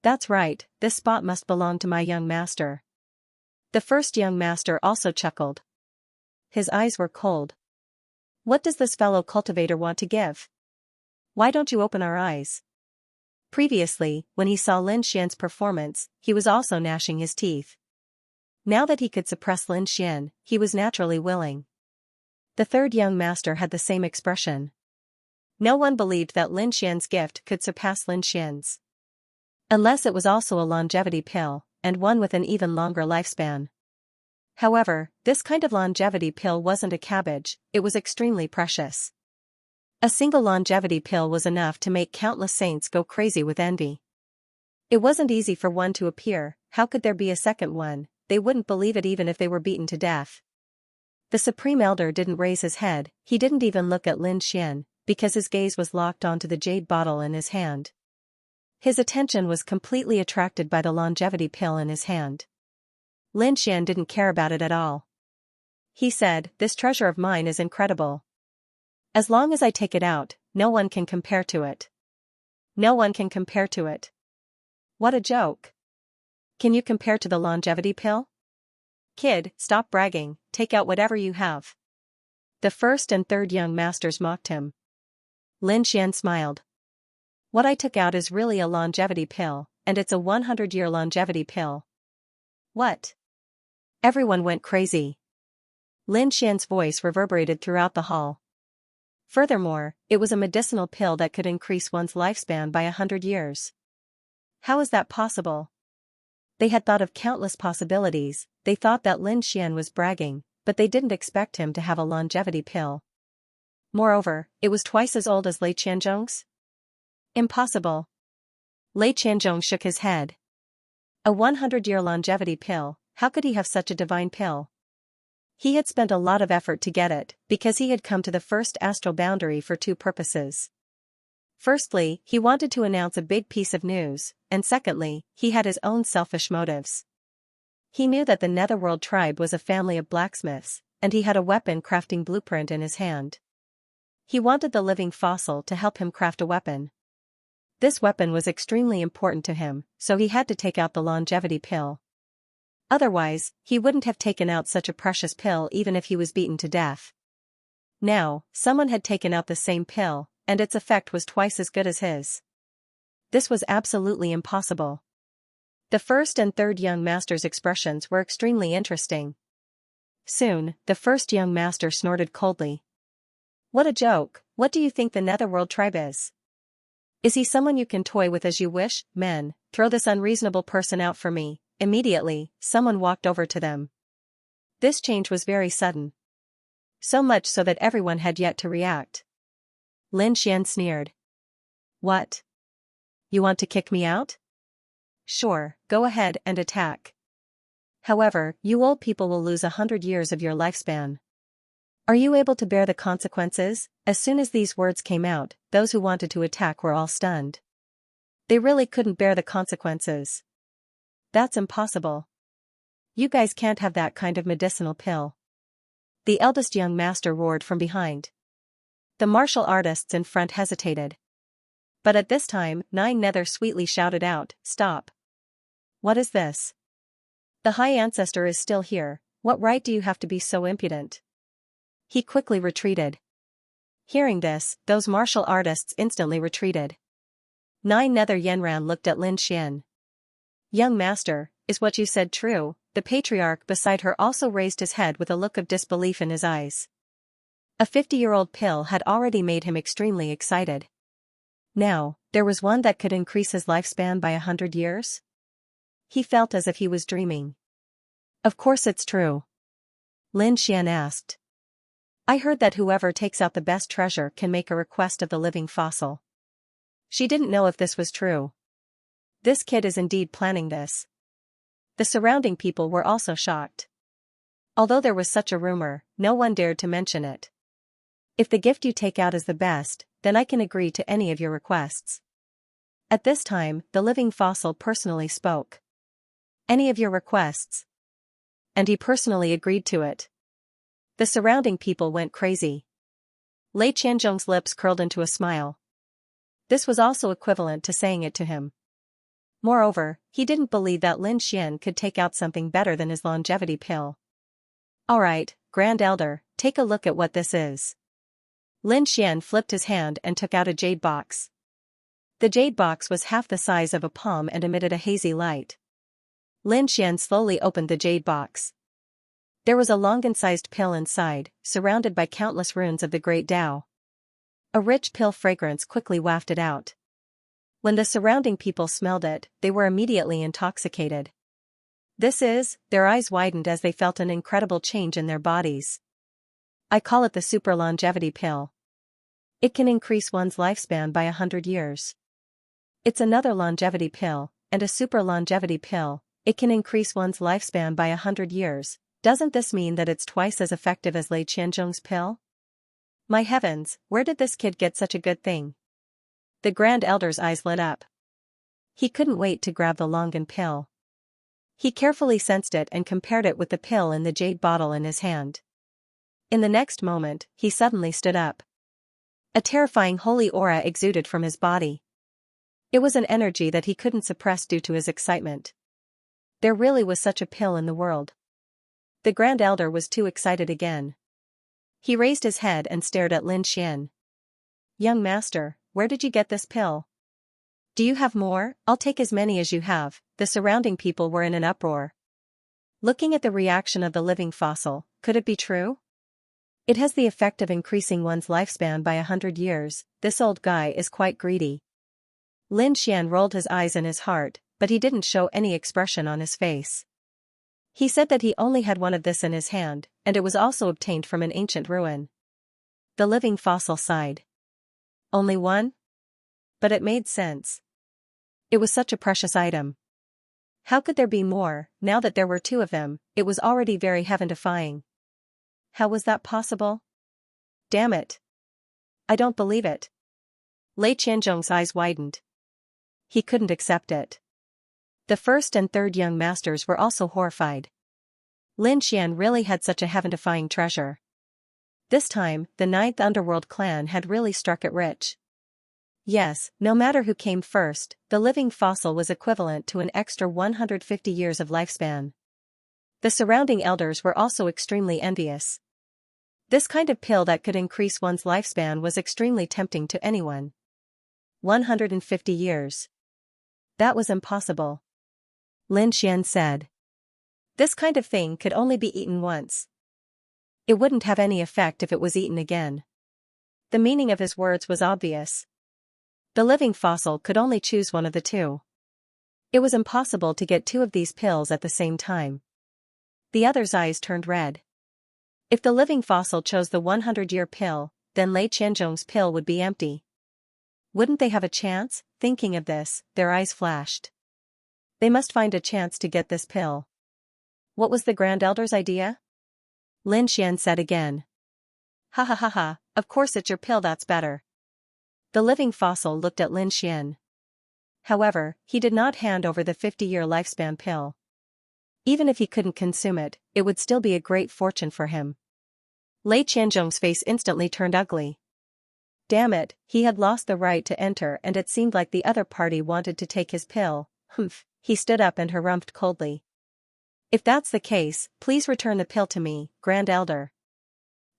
That's right, this spot must belong to my young master. The first young master also chuckled. His eyes were cold. What does this fellow cultivator want to give? Why don't you open our eyes? Previously, when he saw Lin Xian's performance, he was also gnashing his teeth. Now that he could suppress Lin Xian, he was naturally willing. The third young master had the same expression. No one believed that Lin Xian's gift could surpass Lin Xian's. Unless it was also a longevity pill, and one with an even longer lifespan. However, this kind of longevity pill wasn't a cabbage, it was extremely precious. A single longevity pill was enough to make countless saints go crazy with envy. It wasn't easy for one to appear, how could there be a second one? They wouldn't believe it even if they were beaten to death. The Supreme Elder didn't raise his head, he didn't even look at Lin Xian, because his gaze was locked onto the jade bottle in his hand. His attention was completely attracted by the longevity pill in his hand. Lin Xian didn't care about it at all. He said, this treasure of mine is incredible. As long as I take it out, no one can compare to it. No one can compare to it. What a joke. Can you compare to the longevity pill? Kid, stop bragging, take out whatever you have. The first and third young masters mocked him. Lin Xian smiled. What I took out is really a longevity pill, and it's a 100-year longevity pill. What? Everyone went crazy. Lin Xian's voice reverberated throughout the hall. Furthermore, it was a medicinal pill that could increase one's lifespan by 100 years. How is that possible? They had thought of countless possibilities. They thought that Lin Xian was bragging, but they didn't expect him to have a longevity pill. Moreover, it was twice as old as Lei Qianzhong's. Impossible. Lei Qianzhong shook his head. A 100-year longevity pill, how could he have such a divine pill? He had spent a lot of effort to get it, because he had come to the first astral boundary for two purposes. Firstly, he wanted to announce a big piece of news, and secondly, he had his own selfish motives. He knew that the Netherworld tribe was a family of blacksmiths, and he had a weapon crafting blueprint in his hand. He wanted the living fossil to help him craft a weapon. This weapon was extremely important to him, so he had to take out the longevity pill. Otherwise, he wouldn't have taken out such a precious pill even if he was beaten to death. Now, someone had taken out the same pill, and its effect was twice as good as his. This was absolutely impossible. The first and third young master's expressions were extremely interesting. Soon, the first young master snorted coldly. What a joke, what do you think the Netherworld tribe is? Is he someone you can toy with as you wish? Men, throw this unreasonable person out for me. Immediately, someone walked over to them. This change was very sudden. So much so that everyone had yet to react. Lin Xian sneered. What? You want to kick me out? Sure, go ahead and attack. However, you old people will lose 100 years of your lifespan. Are you able to bear the consequences? As soon as these words came out, those who wanted to attack were all stunned. They really couldn't bear the consequences. That's impossible. You guys can't have that kind of medicinal pill. The eldest young master roared from behind. The martial artists in front hesitated. But at this time, Nine Nether sweetly shouted out, Stop! What is this? The High Ancestor is still here, what right do you have to be so impudent? He quickly retreated. Hearing this, those martial artists instantly retreated. Nine Nether Yenran looked at Lin Xian. Young master, is what you said true? The patriarch beside her also raised his head with a look of disbelief in his eyes. A 50-year-old pill had already made him extremely excited. Now, there was one that could increase his lifespan by 100 years? He felt as if he was dreaming. Of course it's true. Lin Xian asked. I heard that whoever takes out the best treasure can make a request of the living fossil. She didn't know if this was true. This kid is indeed planning this. The surrounding people were also shocked. Although there was such a rumor, no one dared to mention it. If the gift you take out is the best, then I can agree to any of your requests. At this time, the living fossil personally spoke. Any of your requests? And he personally agreed to it. The surrounding people went crazy. Lei Qianzhong's lips curled into a smile. This was also equivalent to saying it to him. Moreover, he didn't believe that Lin Xian could take out something better than his longevity pill. Alright, Grand Elder, take a look at what this is. Lin Xian flipped his hand and took out a jade box. The jade box was half the size of a palm and emitted a hazy light. Lin Xian slowly opened the jade box. There was a longan-sized pill inside, surrounded by countless runes of the Great Tao. A rich pill fragrance quickly wafted out. When the surrounding people smelled it, they were immediately intoxicated. Their eyes widened as they felt an incredible change in their bodies. I call it the super longevity pill. It can increase one's lifespan by 100 years. It's another longevity pill, and a super longevity pill. It can increase one's lifespan by 100 years. Doesn't this mean that it's twice as effective as Lei Qianzhong's pill? My heavens, where did this kid get such a good thing? The Grand Elder's eyes lit up. He couldn't wait to grab the longan pill. He carefully sensed it and compared it with the pill in the jade bottle in his hand. In the next moment, he suddenly stood up. A terrifying holy aura exuded from his body. It was an energy that he couldn't suppress due to his excitement. There really was such a pill in the world. The Grand Elder was too excited again. He raised his head and stared at Lin Xian. Young master, where did you get this pill? Do you have more? I'll take as many as you have. The surrounding people were in an uproar. Looking at the reaction of the living fossil, could it be true? It has the effect of increasing one's lifespan by 100 years, this old guy is quite greedy. Lin Xian rolled his eyes in his heart, but he didn't show any expression on his face. He said that he only had one of this in his hand, and it was also obtained from an ancient ruin. The living fossil sighed. Only one? But it made sense. It was such a precious item. How could there be more? Now that there were two of them, it was already very heaven-defying. How was that possible? Damn it. I don't believe it. Lei Qianzhong's eyes widened. He couldn't accept it. The first and third young masters were also horrified. Lin Xian really had such a heaven-defying treasure. This time, the ninth underworld clan had really struck it rich. Yes, no matter who came first, the living fossil was equivalent to an extra 150 years of lifespan. The surrounding elders were also extremely envious. This kind of pill that could increase one's lifespan was extremely tempting to anyone. 150 years. That was impossible. Lin Xian said. This kind of thing could only be eaten once. It wouldn't have any effect if it was eaten again. The meaning of his words was obvious. The living fossil could only choose one of the two. It was impossible to get two of these pills at the same time. The other's eyes turned red. If the living fossil chose the 100-year pill, then Lei Qianzhong's pill would be empty. Wouldn't they have a chance? Thinking of this, their eyes flashed. They must find a chance to get this pill. What was the Grand Elder's idea? Lin Xian said again. Ha ha ha ha, of course it's your pill that's better. The living fossil looked at Lin Xian. However, he did not hand over the 50-year lifespan pill. Even if he couldn't consume it, it would still be a great fortune for him. Lei Qianzhong's face instantly turned ugly. Damn it, he had lost the right to enter and it seemed like the other party wanted to take his pill. Humph, he stood up and harumphed coldly. If that's the case, please return the pill to me, Grand Elder.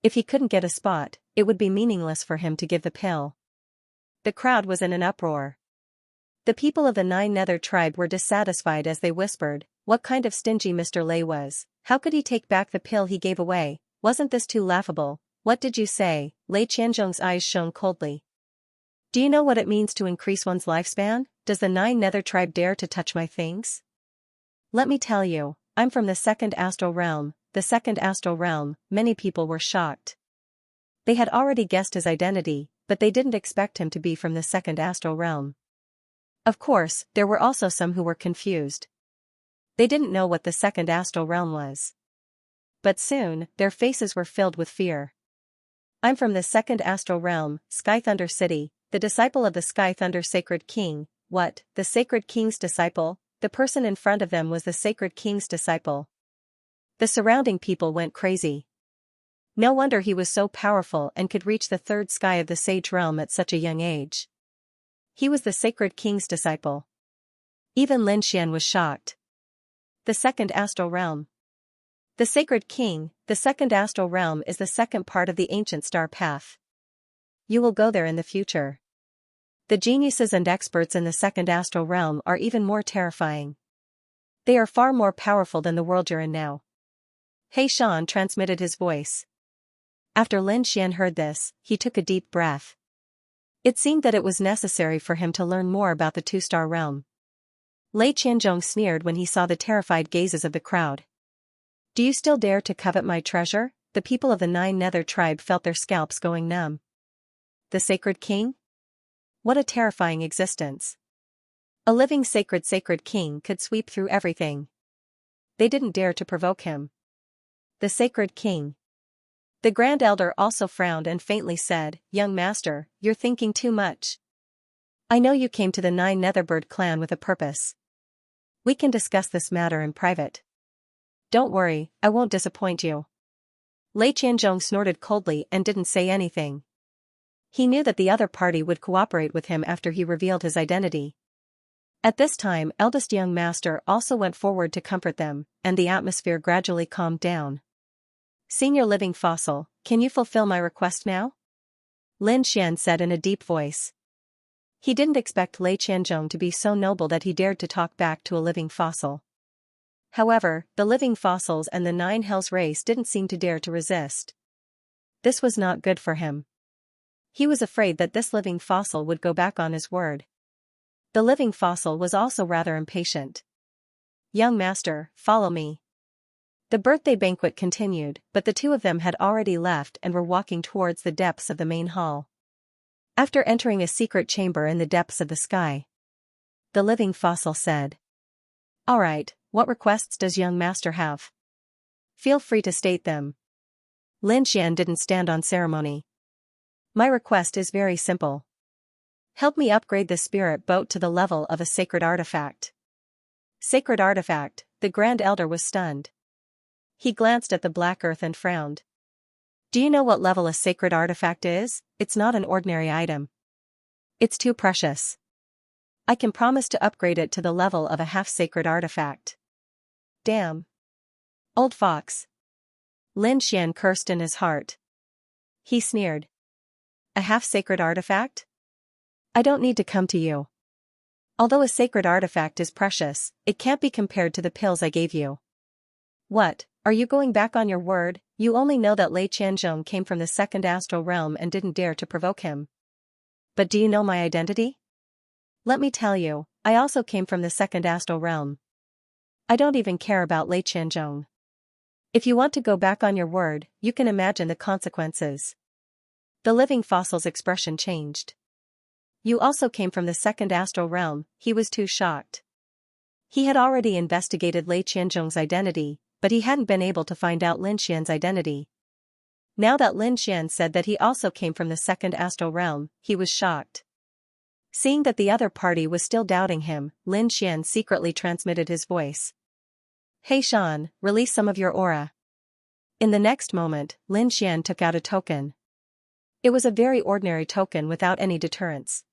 If he couldn't get a spot, it would be meaningless for him to give the pill. The crowd was in an uproar. The people of the Nine Nether tribe were dissatisfied as they whispered, what kind of stingy Mr. Lei was, how could he take back the pill he gave away, wasn't this too laughable, what did you say? Lei Qianzhong's eyes shone coldly. Do you know what it means to increase one's lifespan? Does the Nine Nether tribe dare to touch my things? Let me tell you, I'm from the second astral realm, many people were shocked. They had already guessed his identity, but they didn't expect him to be from the second astral realm. Of course, there were also some who were confused. They didn't know what the second astral realm was. But soon, their faces were filled with fear. I'm from the second astral realm, Sky Thunder City, the disciple of the Sky Thunder Sacred King. What, the Sacred King's disciple? The person in front of them was the Sacred King's disciple. The surrounding people went crazy. No wonder he was so powerful and could reach the third sky of the Sage Realm at such a young age. He was the Sacred King's disciple. Even Lin Xian was shocked. The second astral realm. The Sacred King, the second astral realm is the second part of the ancient star path. You will go there in the future. The geniuses and experts in the second astral realm are even more terrifying. They are far more powerful than the world you're in now. He Shan transmitted his voice. After Lin Xian heard this, he took a deep breath. It seemed that it was necessary for him to learn more about the two-star realm. Lei Qianzhong sneered when he saw the terrified gazes of the crowd. Do you still dare to covet my treasure? The people of the Nine Nether tribe felt their scalps going numb. The Sacred King? What a terrifying existence. A living sacred king could sweep through everything. They didn't dare to provoke him. The Sacred King. The Grand Elder also frowned and faintly said, Young master, you're thinking too much. I know you came to the Nine Netherbird clan with a purpose. We can discuss this matter in private. Don't worry, I won't disappoint you. Lei Qianzhong snorted coldly and didn't say anything. He knew that the other party would cooperate with him after he revealed his identity. At this time, eldest young master also went forward to comfort them, and the atmosphere gradually calmed down. Senior living fossil, can you fulfill my request now? Lin Xian said in a deep voice. He didn't expect Lei Qianzhong to be so noble that he dared to talk back to a living fossil. However, the living fossils and the Nine Hells race didn't seem to dare to resist. This was not good for him. He was afraid that this living fossil would go back on his word. The living fossil was also rather impatient. Young master, follow me. The birthday banquet continued, but the two of them had already left and were walking towards the depths of the main hall. After entering a secret chamber in the depths of the sky, the living fossil said, "All right, what requests does young master have? Feel free to state them." Lin Xian didn't stand on ceremony. "My request is very simple. Help me upgrade the spirit boat to the level of a sacred artifact." Sacred artifact, the Grand Elder was stunned. He glanced at the black earth and frowned. "Do you know what level a sacred artifact is? It's not an ordinary item. It's too precious. I can promise to upgrade it to the level of a half-sacred artifact." "Damn. Old fox." Lin Xian cursed in his heart. He sneered. "A half-sacred artifact? I don't need to come to you. Although a sacred artifact is precious, it can't be compared to the pills I gave you." "What, are you going back on your word? You only know that Lei Qianzhong came from the second astral realm and didn't dare to provoke him. But do you know my identity? Let me tell you, I also came from the second astral realm. I don't even care about Lei Qianzhong. If you want to go back on your word, you can imagine the consequences." The living fossil's expression changed. "You also came from the second astral realm," he was too shocked. He had already investigated Lei Qianzhong's identity, but he hadn't been able to find out Lin Xian's identity. Now that Lin Xian said that he also came from the second astral realm, he was shocked. Seeing that the other party was still doubting him, Lin Xian secretly transmitted his voice. "Hey Shan, release some of your aura." In the next moment, Lin Xian took out a token. It was a very ordinary token without any deterrence.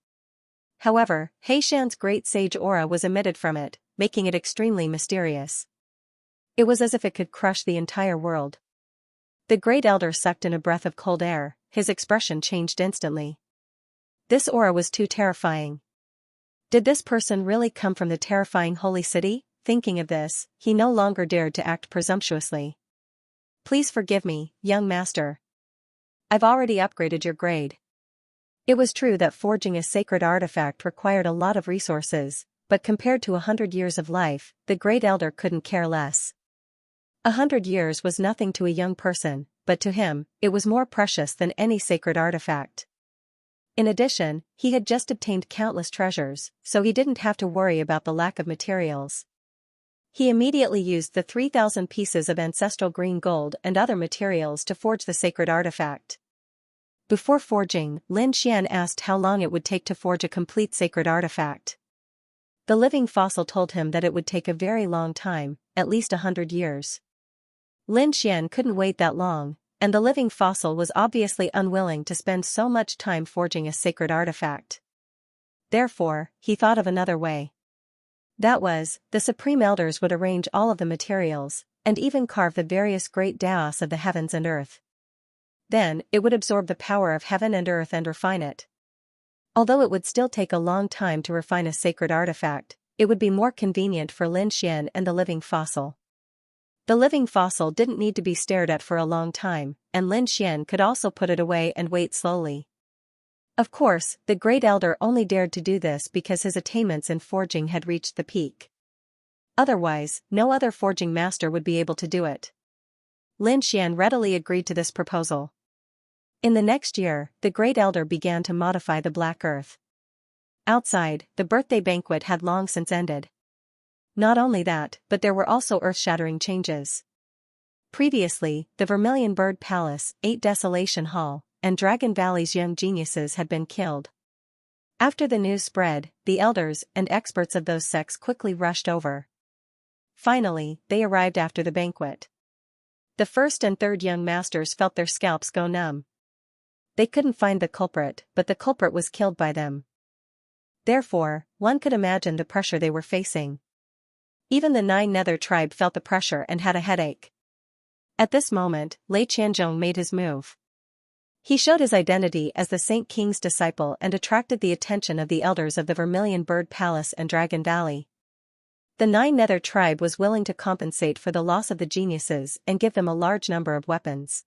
However, He Shan's great sage aura was emitted from it, making it extremely mysterious. It was as if it could crush the entire world. The great elder sucked in a breath of cold air, his expression changed instantly. This aura was too terrifying. Did this person really come from the terrifying holy city? Thinking of this, he no longer dared to act presumptuously. "Please forgive me, young master. I've already upgraded your grade." It was true that forging a sacred artifact required a lot of resources, but compared to 100 years of life, the great elder couldn't care less. 100 years was nothing to a young person, but to him, it was more precious than any sacred artifact. In addition, he had just obtained countless treasures, so he didn't have to worry about the lack of materials. He immediately used the 3,000 pieces of ancestral green gold and other materials to forge the sacred artifact. Before forging, Lin Xian asked how long it would take to forge a complete sacred artifact. The living fossil told him that it would take a very long time, at least 100 years. Lin Xian couldn't wait that long, and the living fossil was obviously unwilling to spend so much time forging a sacred artifact. Therefore, he thought of another way. That was, the Supreme Elders would arrange all of the materials, and even carve the various great Daos of the heavens and earth. Then, it would absorb the power of heaven and earth and refine it. Although it would still take a long time to refine a sacred artifact, it would be more convenient for Lin Xian and the living fossil. The living fossil didn't need to be stared at for a long time, and Lin Xian could also put it away and wait slowly. Of course, the great elder only dared to do this because his attainments in forging had reached the peak. Otherwise, no other forging master would be able to do it. Lin Xian readily agreed to this proposal. In the next year, the great elder began to modify the black earth. Outside, the birthday banquet had long since ended. Not only that, but there were also earth-shattering changes. Previously, the Vermilion Bird Palace, 8 Desolation Hall, and Dragon Valley's young geniuses had been killed. After the news spread, the elders and experts of those sects quickly rushed over. Finally, they arrived after the banquet. The first and third young masters felt their scalps go numb. They couldn't find the culprit, but the culprit was killed by them. Therefore, one could imagine the pressure they were facing. Even the Nine Nether tribe felt the pressure and had a headache. At this moment, Lei Qianzhong made his move. He showed his identity as the Saint King's disciple and attracted the attention of the elders of the Vermilion Bird Palace and Dragon Valley. The Nine Nether tribe was willing to compensate for the loss of the geniuses and give them a large number of weapons.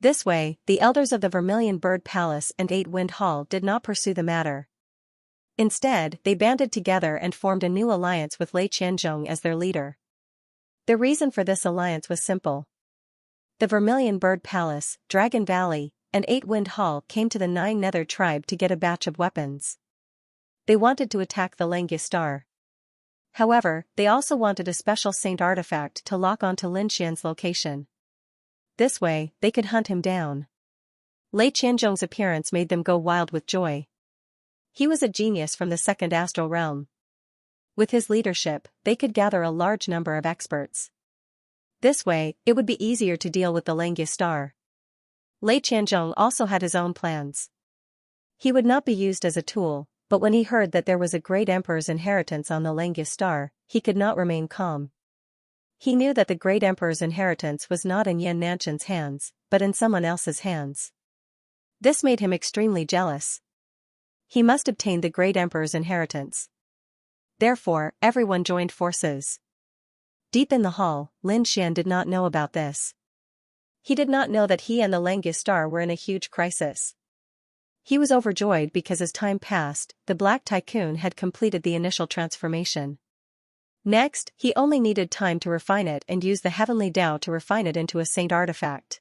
This way, the elders of the Vermilion Bird Palace and Eight Wind Hall did not pursue the matter. Instead, they banded together and formed a new alliance with Lei Qianzhong as their leader. The reason for this alliance was simple. The Vermilion Bird Palace, Dragon Valley, and Eight Wind Hall came to the Nine Nether tribe to get a batch of weapons. They wanted to attack the Xianxia star. However, they also wanted a special saint artifact to lock onto Lin Xian's location. This way, they could hunt him down. Lei Qianzhong's appearance made them go wild with joy. He was a genius from the second astral realm. With his leadership, they could gather a large number of experts. This way, it would be easier to deal with the Xianxia star. Lei Qianzhong also had his own plans. He would not be used as a tool, but when he heard that there was a great emperor's inheritance on the Xianxia star, he could not remain calm. He knew that the great emperor's inheritance was not in Yan Nanshan's hands, but in someone else's hands. This made him extremely jealous. He must obtain the great emperor's inheritance. Therefore, everyone joined forces. Deep in the hall, Lin Xian did not know about this. He did not know that he and the Xianxia star were in a huge crisis. He was overjoyed because as time passed, the Black Tycoon had completed the initial transformation. Next, he only needed time to refine it and use the heavenly Tao to refine it into a saint artifact.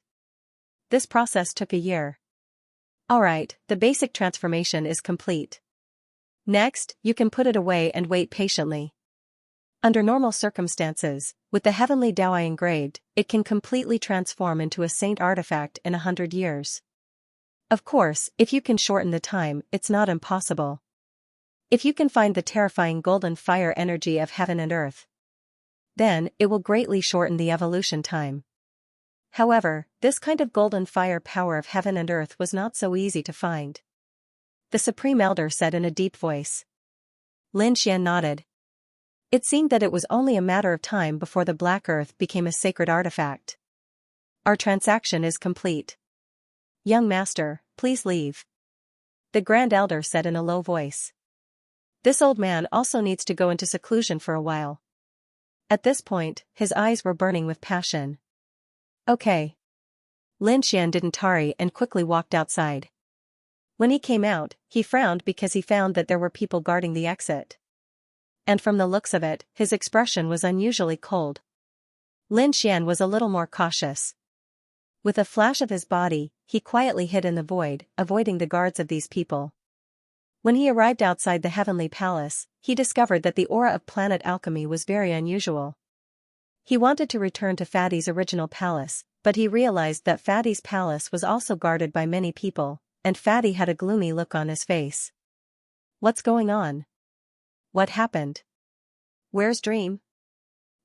This process took a year. Alright, the basic transformation is complete. Next, you can put it away and wait patiently. Under normal circumstances, with the heavenly Tao engraved, it can completely transform into a saint artifact in 100 years. Of course, if you can shorten the time, it's not impossible. If you can find the terrifying golden fire energy of heaven and earth, then it will greatly shorten the evolution time. However, this kind of golden fire power of heaven and earth was not so easy to find. The Supreme Elder said in a deep voice. Lin Xian nodded. It seemed that it was only a matter of time before the Black Earth became a sacred artifact. Our transaction is complete. Young master, please leave. The Grand Elder said in a low voice. This old man also needs to go into seclusion for a while. At this point, his eyes were burning with passion. Okay. Lin Xian didn't tarry and quickly walked outside. When he came out, he frowned because he found that there were people guarding the exit. And from the looks of it, his expression was unusually cold. Lin Xian was a little more cautious. With a flash of his body, he quietly hid in the void, avoiding the guards of these people. When he arrived outside the heavenly palace, he discovered that the aura of planet alchemy was very unusual. He wanted to return to Fatty's original palace, but he realized that Fatty's palace was also guarded by many people, and Fatty had a gloomy look on his face. What's going on? What happened? Where's Dream?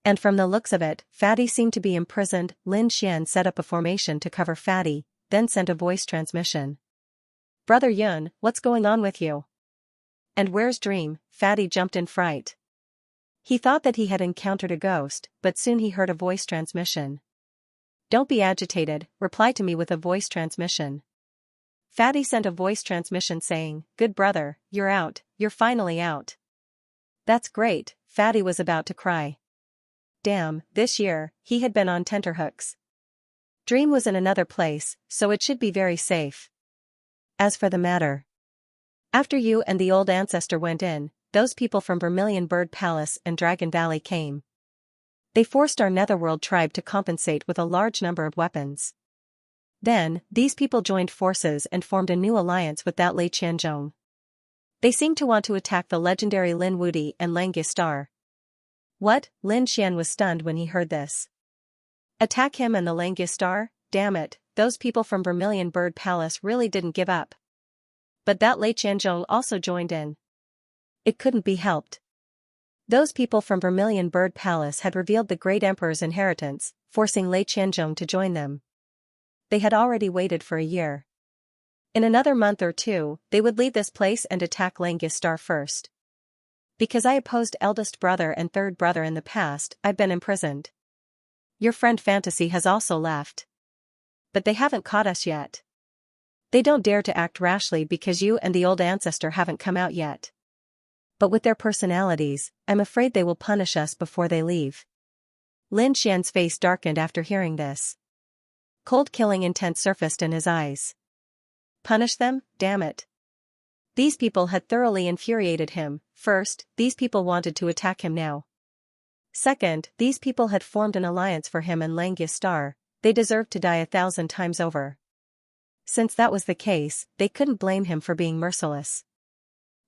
And from the looks of it, Fatty seemed to be imprisoned. Lin Xian set up a formation to cover Fatty, then sent a voice transmission. Brother Yun, what's going on with you? And where's Dream? Fatty jumped in fright. He thought that he had encountered a ghost, but soon he heard a voice transmission. Don't be agitated, reply to me with a voice transmission. Fatty sent a voice transmission saying, Good brother, you're out, you're finally out. That's great, Fatty was about to cry. Damn, this year, he had been on tenterhooks. Dream was in another place, so it should be very safe. As for the matter, after you and the old ancestor went in, those people from Vermilion Bird Palace and Dragon Valley came. They forced our Netherworld tribe to compensate with a large number of weapons. Then, these people joined forces and formed a new alliance with that Lei Qianzhong. They seemed to want to attack the legendary Lin Wudi and Xianxia star. What? Lin Xian was stunned when he heard this. Attack him and the Xianxia star? Damn it, those people from Vermilion Bird Palace really didn't give up. But that Lei Qianzhong also joined in. It couldn't be helped. Those people from Vermilion Bird Palace had revealed the great emperor's inheritance, forcing Lei Qianzhong to join them. They had already waited for a year. In another month or two, they would leave this place and attack Xianxia first. Because I opposed eldest brother and third brother in the past, I've been imprisoned. Your friend Fantasy has also left. But they haven't caught us yet. They don't dare to act rashly because you and the old ancestor haven't come out yet. But with their personalities, I'm afraid they will punish us before they leave. Lin Xian's face darkened after hearing this. Cold killing intent surfaced in his eyes. Punish them? Damn it. These people had thoroughly infuriated him. First, these people wanted to attack him now. Second, these people had formed an alliance for him and Xianxia. They deserved to die 1,000 times over. Since that was the case, they couldn't blame him for being merciless.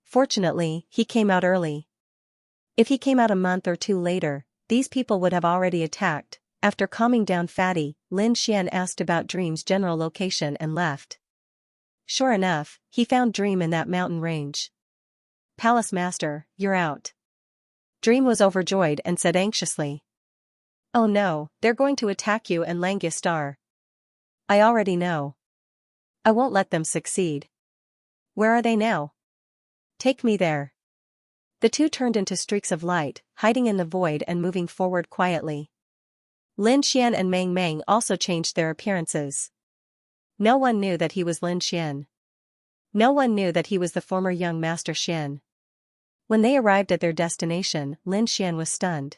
Fortunately, he came out early. If he came out a month or two later, these people would have already attacked. After calming down Fatty, Lin Xian asked about Dream's general location and left. Sure enough, he found Dream in that mountain range. Palace Master, you're out. Dream was overjoyed and said anxiously. Oh no, they're going to attack you and Xianxia. I already know. I won't let them succeed. Where are they now? Take me there. The two turned into streaks of light, hiding in the void and moving forward quietly. Lin Xian and Meng Meng also changed their appearances. No one knew that he was Lin Xian. No one knew that he was the former young Master Xian. When they arrived at their destination, Lin Xian was stunned.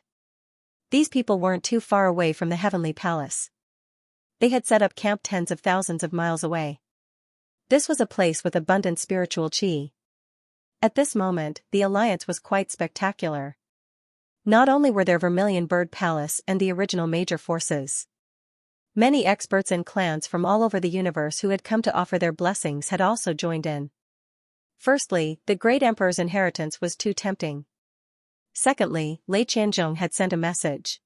These people weren't too far away from the Heavenly Palace. They had set up camp tens of thousands of miles away. This was a place with abundant spiritual qi. At this moment, the alliance was quite spectacular. Not only were there Vermilion Bird Palace and the original major forces. Many experts and clans from all over the universe who had come to offer their blessings had also joined in. Firstly, the Great Emperor's inheritance was too tempting. Secondly, Lei Qianzhong had sent a message.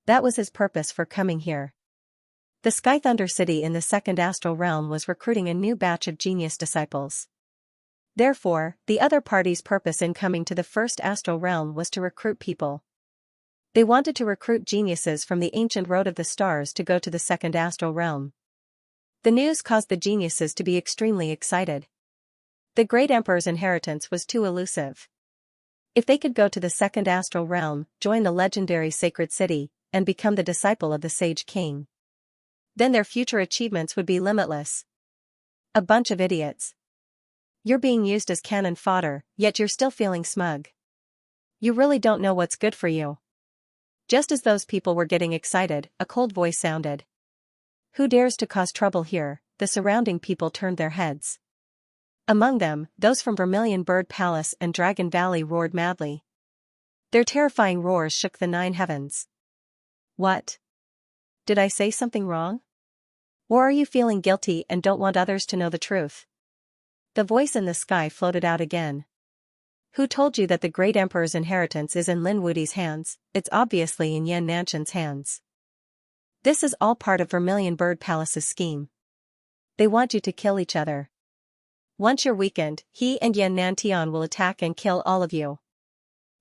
That was his purpose for coming here. The Sky Thunder City in the second astral realm was recruiting a new batch of genius disciples. Therefore, the other party's purpose in coming to the first astral realm was to recruit people. They wanted to recruit geniuses from the ancient road of the stars to go to the second astral realm. The news caused the geniuses to be extremely excited. The Great Emperor's inheritance was too elusive. If they could go to the second astral realm, join the legendary sacred city, and become the disciple of the Sage King, then their future achievements would be limitless. A bunch of idiots. You're being used as cannon fodder, yet you're still feeling smug. You really don't know what's good for you. Just as those people were getting excited, a cold voice sounded. Who dares to cause trouble here? The surrounding people turned their heads. Among them, those from Vermilion Bird Palace and Dragon Valley roared madly. Their terrifying roars shook the 9 heavens. What? Did I say something wrong? Or are you feeling guilty and don't want others to know the truth? The voice in the sky floated out again. Who told you that the Great Emperor's inheritance is in Lin Wudi's hands? It's obviously in Yan Nanshan's hands. This is all part of Vermilion Bird Palace's scheme. They want you to kill each other. Once you're weakened, he and Yan Nantian will attack and kill all of you.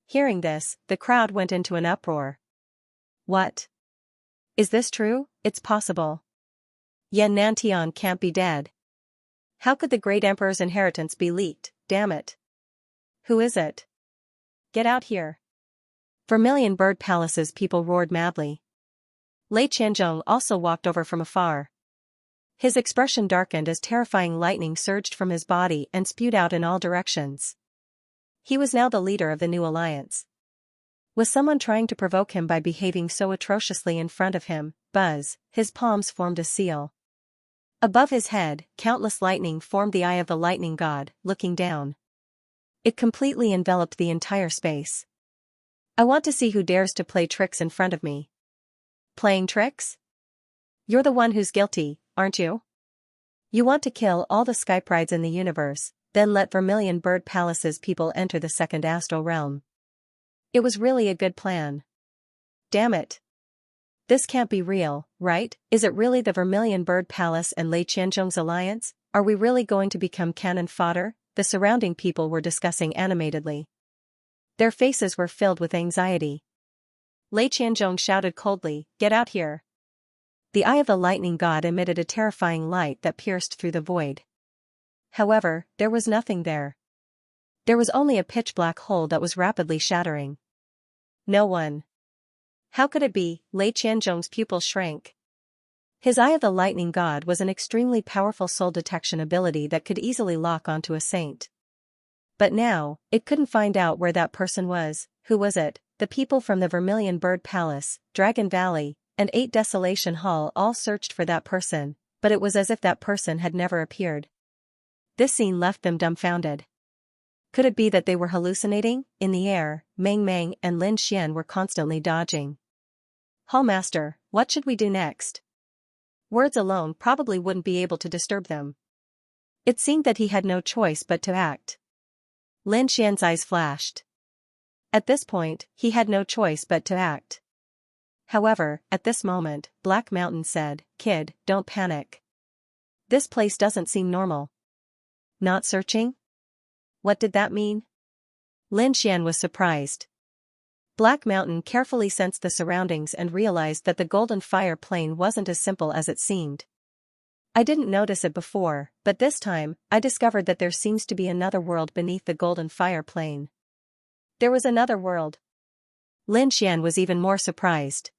Hearing this, the crowd went into an uproar. What? Is this true? It's possible. Yan Nantian can't be dead. How could the Great Emperor's inheritance be leaked? Damn it. Who is it? Get out here. Vermilion Bird Palace's people roared madly. Lei Qianzhong also walked over from afar. His expression darkened as terrifying lightning surged from his body and spewed out in all directions. He was now the leader of the new alliance. Was someone trying to provoke him by behaving so atrociously in front of him? Buzz, his palms formed a seal. Above his head, countless lightning formed the eye of the lightning god, looking down. It completely enveloped the entire space. I want to see who dares to play tricks in front of me. Playing tricks? You're the one who's guilty, aren't you? You want to kill all the sky prides in the universe, then let Vermilion Bird Palace's people enter the second astral realm. It was really a good plan. Damn it. This can't be real, right? Is it really the Vermilion Bird Palace and Lei Qianzhong's alliance? Are we really going to become cannon fodder? The surrounding people were discussing animatedly. Their faces were filled with anxiety. Lei Qianzhong shouted coldly, "Get out here." The eye of the lightning god emitted a terrifying light that pierced through the void. However, there was nothing there. There was only a pitch-black hole that was rapidly shattering. No one. How could it be? Lei Qianzhong's pupil shrank. His Eye of the Lightning God was an extremely powerful soul detection ability that could easily lock onto a saint. But now, it couldn't find out where that person was. Who was it? The people from the Vermilion Bird Palace, Dragon Valley, and 8 Desolation Hall all searched for that person, but it was as if that person had never appeared. This scene left them dumbfounded. Could it be that they were hallucinating? In the air, Meng Meng and Lin Xian were constantly dodging. Hallmaster, what should we do next? Words alone probably wouldn't be able to disturb them. It seemed that he had no choice but to act. Lin Xian's eyes flashed. At this point, he had no choice but to act. However, at this moment, Black Mountain said, "Kid, don't panic. This place doesn't seem normal." Not searching? What did that mean? Lin Xian was surprised. Black Mountain carefully sensed the surroundings and realized that the golden fire plane wasn't as simple as it seemed. I didn't notice it before, but this time, I discovered that there seems to be another world beneath the golden fire plane. There was another world. Lin Xian was even more surprised.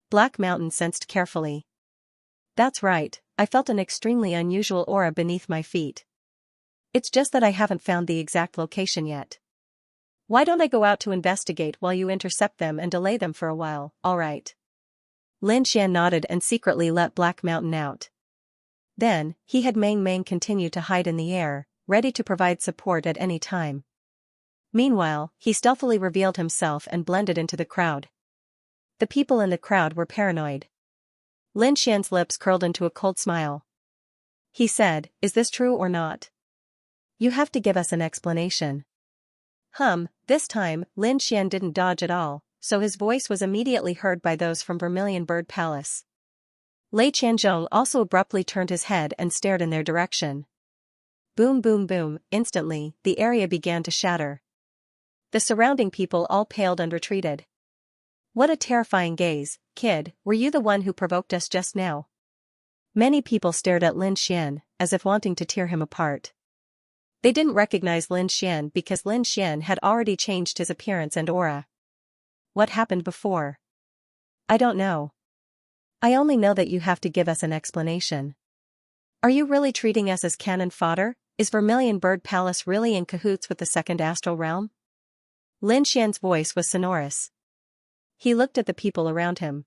Black Mountain sensed carefully. That's right, I felt an extremely unusual aura beneath my feet. It's just that I haven't found the exact location yet. Why don't I go out to investigate while you intercept them and delay them for a while? All right. Lin Xian nodded and secretly let Black Mountain out. Then, he had Meng Meng continue to hide in the air, ready to provide support at any time. Meanwhile, he stealthily revealed himself and blended into the crowd. The people in the crowd were paranoid. Lin Xian's lips curled into a cold smile. He said, "Is this true or not? You have to give us an explanation." This time, Lin Xian didn't dodge at all, so his voice was immediately heard by those from Vermilion Bird Palace. Lei Qianzhong also abruptly turned his head and stared in their direction. Boom boom boom, instantly, the area began to shatter. The surrounding people all paled and retreated. What a terrifying gaze, kid, were you the one who provoked us just now? Many people stared at Lin Xian, as if wanting to tear him apart. They didn't recognize Lin Xian because Lin Xian had already changed his appearance and aura. What happened before? I don't know. I only know that you have to give us an explanation. Are you really treating us as cannon fodder? Is Vermilion Bird Palace really in cahoots with the second astral realm? Lin Xian's voice was sonorous. He looked at the people around him.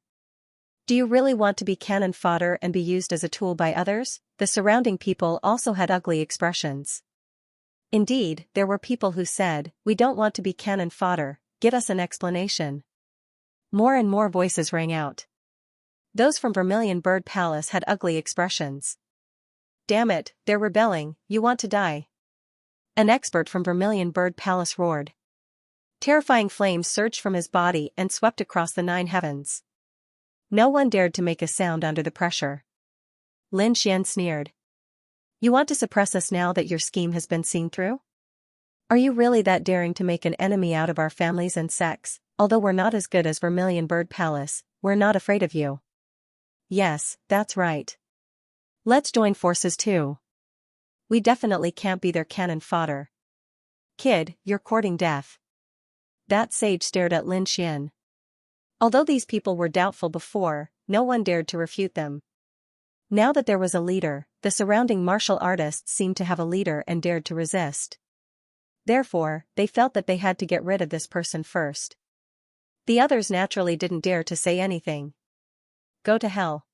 Do you really want to be cannon fodder and be used as a tool by others? The surrounding people also had ugly expressions. Indeed, there were people who said, "We don't want to be cannon fodder, give us an explanation." More and more voices rang out. Those from Vermilion Bird Palace had ugly expressions. Damn it, they're rebelling, you want to die. An expert from Vermilion Bird Palace roared. Terrifying flames surged from his body and swept across the 9 heavens. No one dared to make a sound under the pressure. Lin Xian sneered. You want to suppress us now that your scheme has been seen through? Are you really that daring to make an enemy out of our families and sects? Although we're not as good as Vermilion Bird Palace, we're not afraid of you. Yes, that's right. Let's join forces too. We definitely can't be their cannon fodder. Kid, you're courting death. That sage stared at Lin Xian. Although these people were doubtful before, no one dared to refute them. Now that there was a leader, the surrounding martial artists seemed to have a leader and dared to resist. Therefore, they felt that they had to get rid of this person first. The others naturally didn't dare to say anything. Go to hell.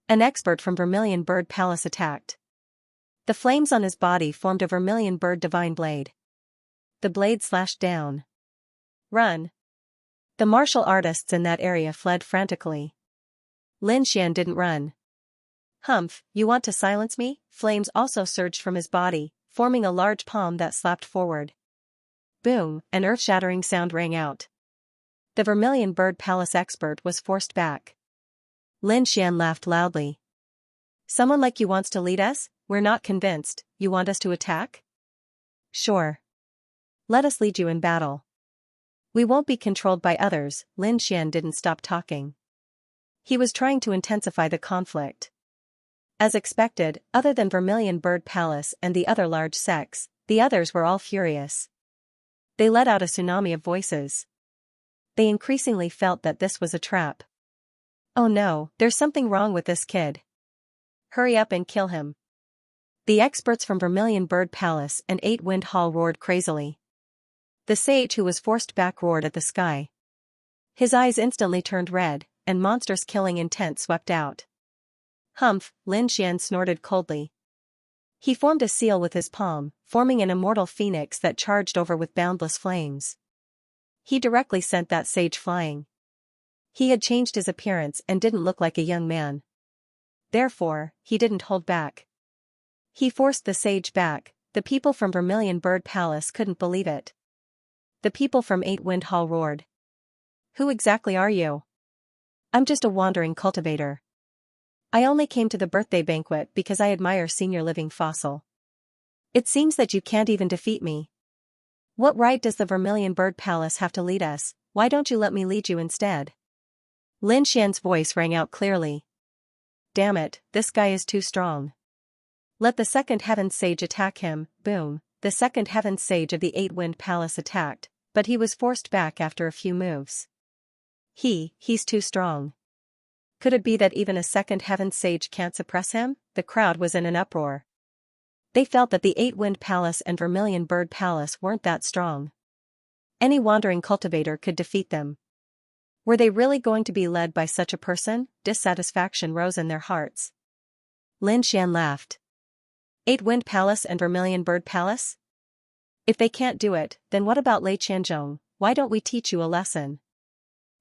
An expert from Vermilion Bird Palace attacked. The flames on his body formed a Vermilion Bird Divine Blade. The blade slashed down. Run. The martial artists in that area fled frantically. Lin Xian didn't run. You want to silence me? Flames also surged from his body, forming a large palm that slapped forward. Boom, an earth-shattering sound rang out. The Vermilion Bird Palace expert was forced back. Lin Xian laughed loudly. Someone like you wants to lead us? We're not convinced. You want us to attack? Sure. Let us lead you in battle. We won't be controlled by others. Lin Xian didn't stop talking. He was trying to intensify the conflict. As expected, other than Vermilion Bird Palace and the other large sects, the others were all furious. They let out a tsunami of voices. They increasingly felt that this was a trap. Oh no, there's something wrong with this kid. Hurry up and kill him. The experts from Vermilion Bird Palace and Eight Wind Hall roared crazily. The sage who was forced back roared at the sky. His eyes instantly turned red, and monstrous killing intent swept out. Humph, Lin Xian snorted coldly. He formed a seal with his palm, forming an immortal phoenix that charged over with boundless flames. He directly sent that sage flying. He had changed his appearance and didn't look like a young man. Therefore, he didn't hold back. He forced the sage back. The people from Vermilion Bird Palace couldn't believe it. The people from Eight Wind Hall roared. Who exactly are you? I'm just a wandering cultivator. I only came to the birthday banquet because I admire senior living fossil. It seems that you can't even defeat me. What right does the Vermilion Bird Palace have to lead us? Why don't you let me lead you instead? Lin Xian's voice rang out clearly. Damn it, this guy is too strong. Let the second Heaven Sage attack him. Boom, the second Heaven Sage of the Eight Wind Palace attacked, but he was forced back after a few moves. He's too strong. Could it be that even a second Heaven Sage can't suppress him? The crowd was in an uproar. They felt that the Eight Wind Palace and Vermilion Bird Palace weren't that strong. Any wandering cultivator could defeat them. Were they really going to be led by such a person? Dissatisfaction rose in their hearts. Lin Xian laughed. Eight Wind Palace and Vermilion Bird Palace? If they can't do it, then what about Lei Qianzhong? Why don't we teach you a lesson?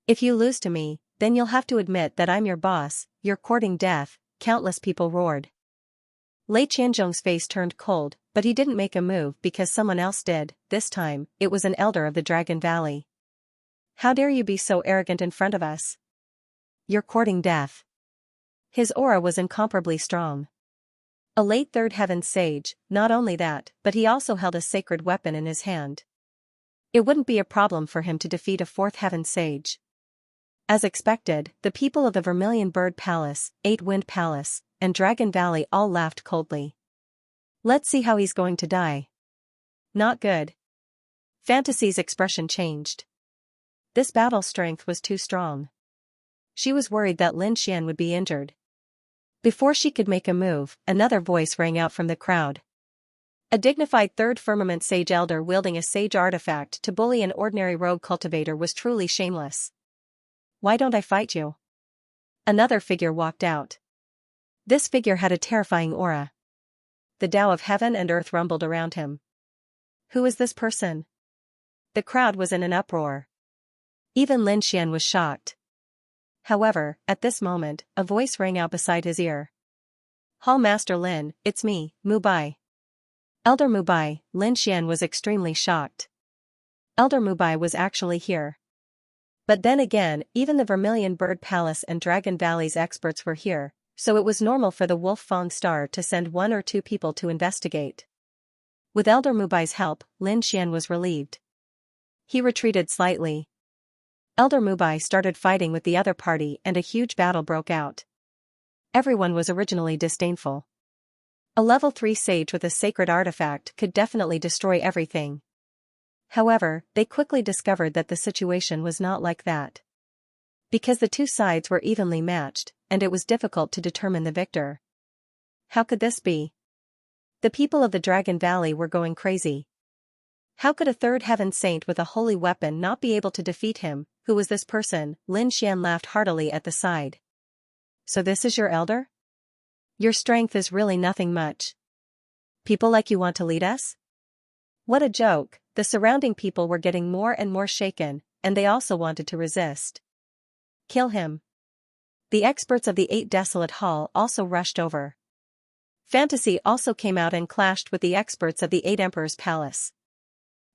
If you lose to me, then you'll have to admit that I'm your boss. You're courting death, countless people roared. Lei Qianzhong's face turned cold, but he didn't make a move because someone else did. This time, it was an elder of the Dragon Valley. How dare you be so arrogant in front of us? You're courting death. His aura was incomparably strong. A late third heaven sage, not only that, but he also held a sacred weapon in his hand. It wouldn't be a problem for him to defeat a fourth heaven sage. As expected, the people of the Vermilion Bird Palace, Eight Wind Palace, and Dragon Valley all laughed coldly. Let's see how he's going to die. Not good. Fantasy's expression changed. This battle strength was too strong. She was worried that Lin Xian would be injured. Before she could make a move, another voice rang out from the crowd. A dignified third firmament sage elder wielding a sage artifact to bully an ordinary rogue cultivator was truly shameless. Why don't I fight you? Another figure walked out. This figure had a terrifying aura. The Tao of heaven and earth rumbled around him. Who is this person? The crowd was in an uproar. Even Lin Xian was shocked. However, at this moment, a voice rang out beside his ear. Hall Master Lin, it's me, Mu Bai. Elder Mu Bai. Lin Xian was extremely shocked. Elder Mu Bai was actually here. But then again, even the Vermilion Bird Palace and Dragon Valley's experts were here, so it was normal for the Wolf Fong Star to send one or two people to investigate. With Elder Mu Bai's help, Lin Xian was relieved. He retreated slightly. Elder Mu Bai started fighting with the other party and a huge battle broke out. Everyone was originally disdainful. A level 3 sage with a sacred artifact could definitely destroy everything. However, they quickly discovered that the situation was not like that. Because the two sides were evenly matched, and it was difficult to determine the victor. How could this be? The people of the Dragon Valley were going crazy. How could a third heaven saint with a holy weapon not be able to defeat him? Who was this person? Lin Xian laughed heartily at the side. So this is your elder? Your strength is really nothing much. People like you want to lead us? What a joke. The surrounding people were getting more and more shaken, and they also wanted to resist. Kill him. The experts of the 8 Desolate Hall also rushed over. Fantasy also came out and clashed with the experts of the 8 Emperor's Palace.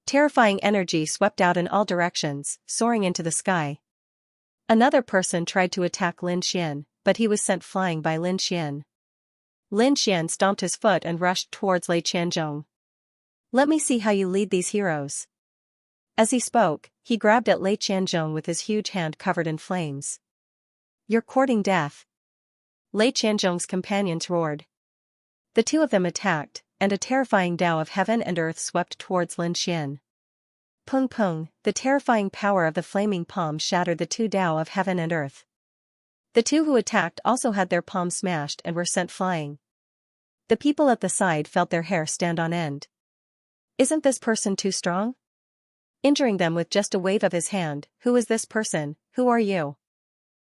Terrifying energy swept out in all directions, soaring into the sky. Another person tried to attack Lin Xian, but he was sent flying by Lin Xian. Lin Xian stomped his foot and rushed towards Lei Qianzhong. Let me see how you lead these heroes. As he spoke, he grabbed at Lei Qianzhong with his huge hand covered in flames. You're courting death. Lei Qianzhong's companions roared. The two of them attacked, and a terrifying Tao of heaven and earth swept towards Lin Xian. Pung pung, the terrifying power of the flaming palm shattered the two Tao of heaven and earth. The two who attacked also had their palms smashed and were sent flying. The people at the side felt their hair stand on end. Isn't this person too strong? Injuring them with just a wave of his hand. Who is this person? Who are you?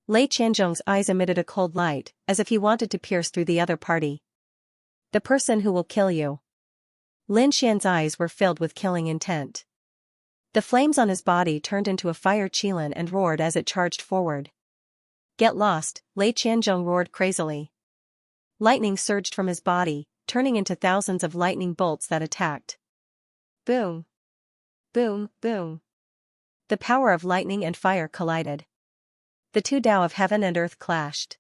Lei Qianzhong's eyes emitted a cold light, as if he wanted to pierce through the other party. The person who will kill you. Lin Xian's eyes were filled with killing intent. The flames on his body turned into a fire qilin and roared as it charged forward. Get lost, Lei Qianzhong roared crazily. Lightning surged from his body, turning into thousands of lightning bolts that attacked. Boom! Boom, boom! The power of lightning and fire collided. The two Tao of heaven and earth clashed.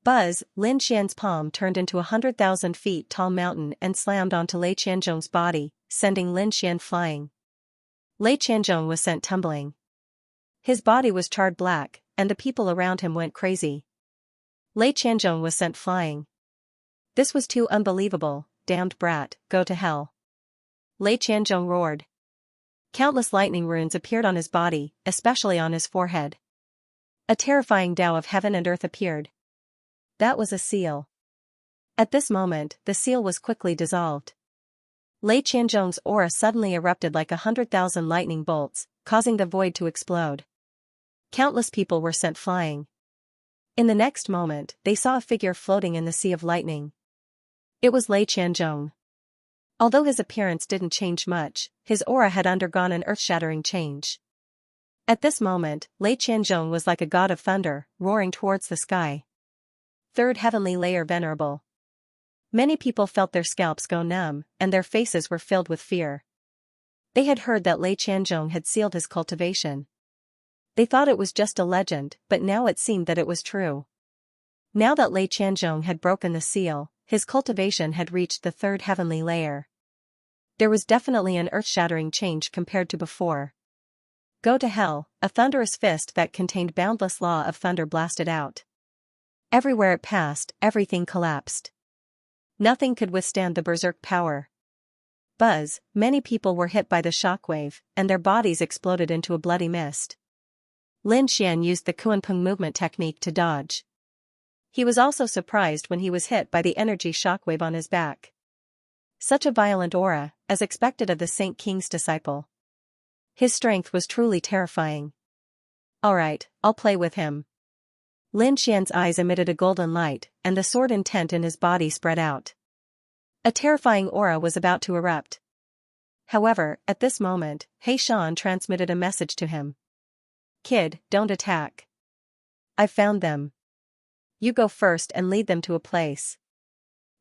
Buzz, Lin Xian's palm turned into 100,000 feet tall mountain and slammed onto Lei Qianzhong's body, sending Lin Xian flying. Lei Qianzhong was sent tumbling. His body was charred black, and the people around him went crazy. Lei Qianzhong was sent flying. This was too unbelievable, damned brat, go to hell. Lei Qianzhong roared. Countless lightning runes appeared on his body, especially on his forehead. A terrifying Tao of heaven and earth appeared. That was a seal. At this moment, the seal was quickly dissolved. Lei Qianzhong's aura suddenly erupted like 100,000 lightning bolts, causing the void to explode. Countless people were sent flying. In the next moment, they saw a figure floating in the sea of lightning. It was Lei Qianzhong. Although his appearance didn't change much, his aura had undergone an earth-shattering change. At this moment, Lei Qianzhong was like a god of thunder, roaring towards the sky. Third heavenly layer venerable. Many people felt their scalps go numb, and their faces were filled with fear. They had heard that Lei Qianzhong had sealed his cultivation. They thought it was just a legend, but now it seemed that it was true. Now that Lei Qianzhong had broken the seal, his cultivation had reached the third heavenly layer. There was definitely an earth-shattering change compared to before. Go to hell, a thunderous fist that contained boundless law of thunder blasted out. Everywhere it passed, everything collapsed. Nothing could withstand the berserk power. Buzz, many people were hit by the shockwave, and their bodies exploded into a bloody mist. Lin Xian used the Kuanpeng movement technique to dodge. He was also surprised when he was hit by the energy shockwave on his back. Such a violent aura, as expected of the Saint King's disciple. His strength was truly terrifying. Alright, I'll play with him. Lin Xian's eyes emitted a golden light, and the sword intent in his body spread out. A terrifying aura was about to erupt. However, at this moment, He Shan transmitted a message to him. Kid, don't attack. I found them. You go first and lead them to a place.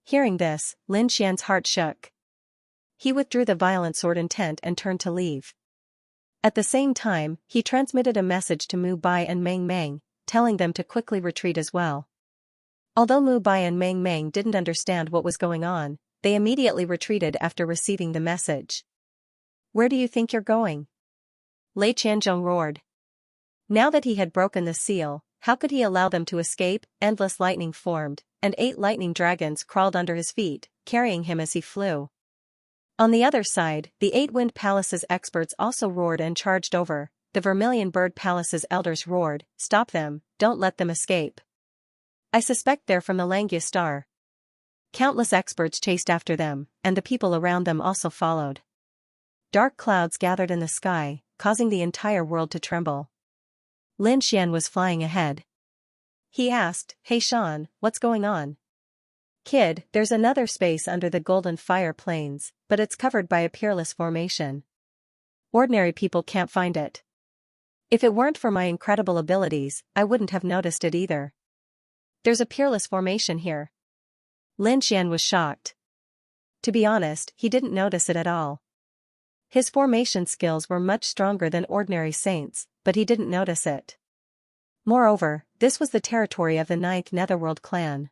Hearing this, Lin Xian's heart shook. He withdrew the violent sword intent and turned to leave. At the same time, he transmitted a message to Mu Bai and Meng Meng, telling them to quickly retreat as well. Although Mu Bai and Meng Meng didn't understand what was going on, they immediately retreated after receiving the message. Where do you think you're going? Lei Qianzhong roared. Now that he had broken the seal, how could he allow them to escape? Endless lightning formed, and 8 lightning dragons crawled under his feet, carrying him as he flew. On the other side, the 8 Wind Palace's experts also roared and charged over. The Vermilion Bird Palace's elders roared, stop them, don't let them escape. I suspect they're from the Langya Star. Countless experts chased after them, and the people around them also followed. Dark clouds gathered in the sky, causing the entire world to tremble. Lin Xian was flying ahead. He asked, Hey Shan, what's going on? Kid, there's another space under the golden fire plains, but it's covered by a peerless formation. Ordinary people can't find it. If it weren't for my incredible abilities, I wouldn't have noticed it either. There's a peerless formation here. Lin Xian was shocked. To be honest, he didn't notice it at all. His formation skills were much stronger than ordinary saints, but he didn't notice it. Moreover, this was the territory of the 9th Netherworld clan.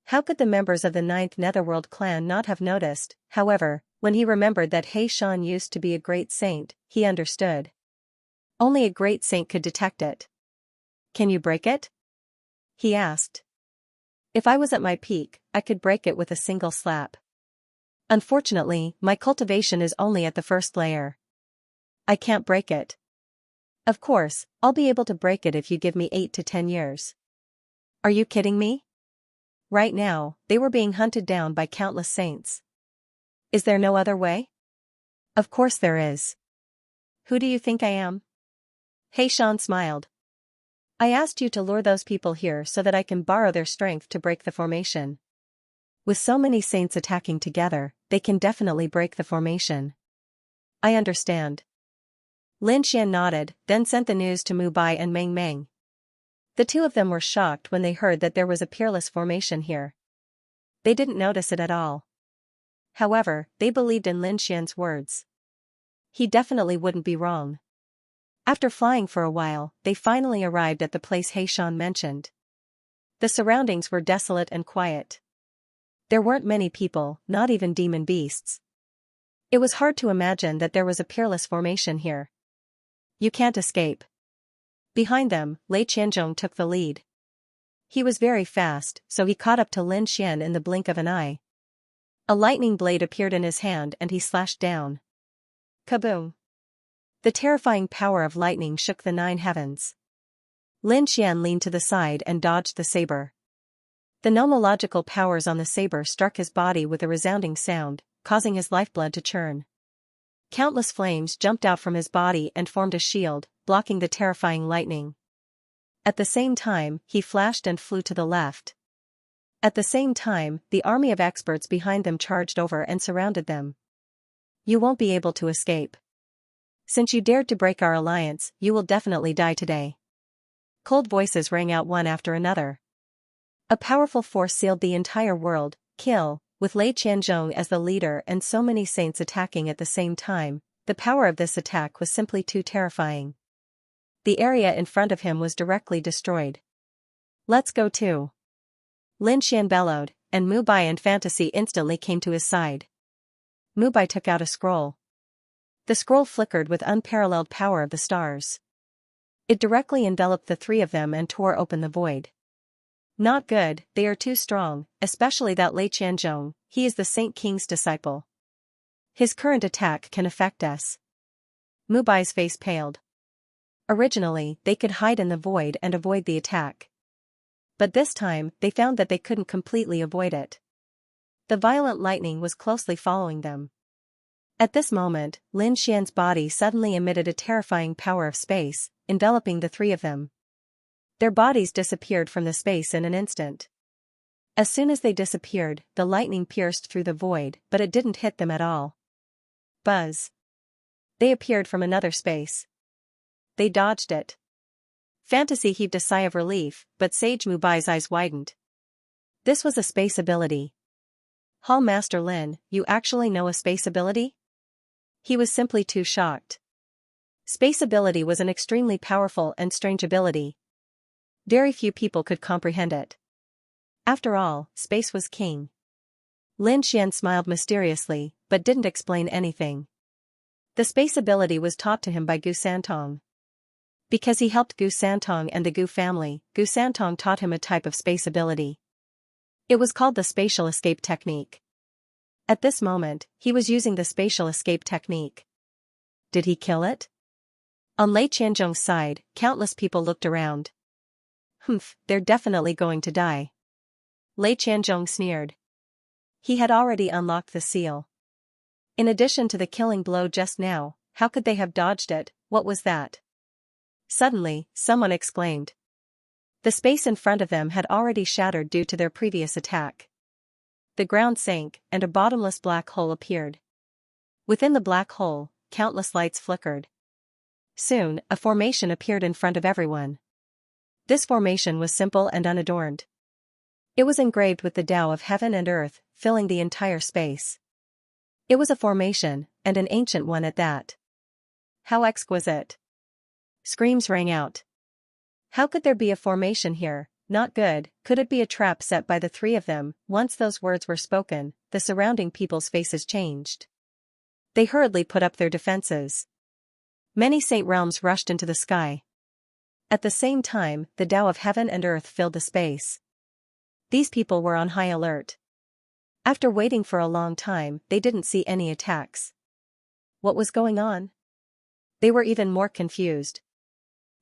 How could the members of the 9th Netherworld clan not have noticed? However, when he remembered that He Shan used to be a great saint, he understood. Only a great saint could detect it. Can you break it? He asked. If I was at my peak, I could break it with a single slap. Unfortunately, my cultivation is only at the first layer. I can't break it. Of course, I'll be able to break it if you give me 8 to 10 years. Are you kidding me? Right now, they were being hunted down by countless saints. Is there no other way? Of course there is. Who do you think I am? Xian smiled. I asked you to lure those people here so that I can borrow their strength to break the formation. With so many saints attacking together, they can definitely break the formation. I understand. Lin Xian nodded, then sent the news to Mu Bai and Meng Meng. The two of them were shocked when they heard that there was a peerless formation here. They didn't notice it at all. However, they believed in Lin Xian's words. He definitely wouldn't be wrong. After flying for a while, they finally arrived at the place Xian mentioned. The surroundings were desolate and quiet. There weren't many people, not even demon beasts. It was hard to imagine that there was a peerless formation here. You can't escape. Behind them, Lei Qianzhong took the lead. He was very fast, so he caught up to Lin Xian in the blink of an eye. A lightning blade appeared in his hand and he slashed down. Kaboom! The terrifying power of lightning shook the 9 heavens. Lin Xian leaned to the side and dodged the saber. The nomological powers on the saber struck his body with a resounding sound, causing his lifeblood to churn. Countless flames jumped out from his body and formed a shield, blocking the terrifying lightning. At the same time, he flashed and flew to the left. At the same time, the army of experts behind them charged over and surrounded them. You won't be able to escape. Since you dared to break our alliance, you will definitely die today. Cold voices rang out one after another. A powerful force sealed the entire world, kill, with Lei Qianzhong as the leader and so many saints attacking at the same time. The power of this attack was simply too terrifying. The area in front of him was directly destroyed. Let's go too. Lin Xian bellowed, and Mu Bai and Fantasy instantly came to his side. Mu Bai took out a scroll. The scroll flickered with unparalleled power of the stars. It directly enveloped the 3 of them and tore open the void. Not good, they are too strong, especially that Lei Qianzhong, he is the Saint King's disciple. His current attack can affect us. Mu Bai's face paled. Originally, they could hide in the void and avoid the attack. But this time, they found that they couldn't completely avoid it. The violent lightning was closely following them. At this moment, Lin Xian's body suddenly emitted a terrifying power of space, enveloping the 3 of them. Their bodies disappeared from the space in an instant. As soon as they disappeared, the lightning pierced through the void, but it didn't hit them at all. Buzz! They appeared from another space. They dodged it. Fantasy heaved a sigh of relief, but Sage Mu Bai's eyes widened. This was a space ability. Hall Master Lin, you actually know a space ability? He was simply too shocked. Space ability was an extremely powerful and strange ability. Very few people could comprehend it. After all, space was king. Lin Xian smiled mysteriously, but didn't explain anything. The space ability was taught to him by Gu Santong. Because he helped Gu Santong and the Gu family, Gu Santong taught him a type of space ability. It was called the spatial escape technique. At this moment, he was using the spatial escape technique. Did he kill it? On Lei Qianzhong's side, countless people looked around. They're definitely going to die. Lei Qianzhong sneered. He had already unlocked the seal. In addition to the killing blow just now, how could they have dodged it? What was that? Suddenly, someone exclaimed. The space in front of them had already shattered due to their previous attack. The ground sank, and a bottomless black hole appeared. Within the black hole, countless lights flickered. Soon, a formation appeared in front of everyone. This formation was simple and unadorned. It was engraved with the Tao of heaven and earth, filling the entire space. It was a formation, and an ancient one at that. How exquisite! Screams rang out. How could there be a formation here? Not good. Could it be a trap set by the 3 of them? Once those words were spoken, the surrounding people's faces changed. They hurriedly put up their defenses. Many saint realms rushed into the sky. At the same time, the Tao of heaven and earth filled the space. These people were on high alert. After waiting for a long time, they didn't see any attacks. What was going on? They were even more confused.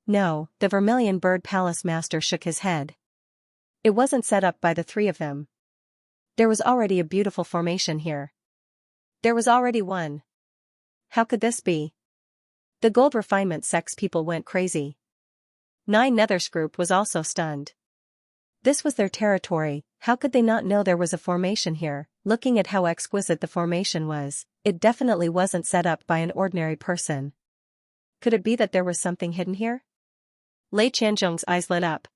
No, the Vermilion Bird Palace Master shook his head. It wasn't set up by the three of them. There was already a beautiful formation here. There was already one. How could this be? The gold refinement sex people went crazy. Nine Nethers group was also stunned. This was their territory, how could they not know there was a formation here? Looking at how exquisite the formation was, it definitely wasn't set up by an ordinary person. Could it be that there was something hidden here? Lei Qianzhong's eyes lit up.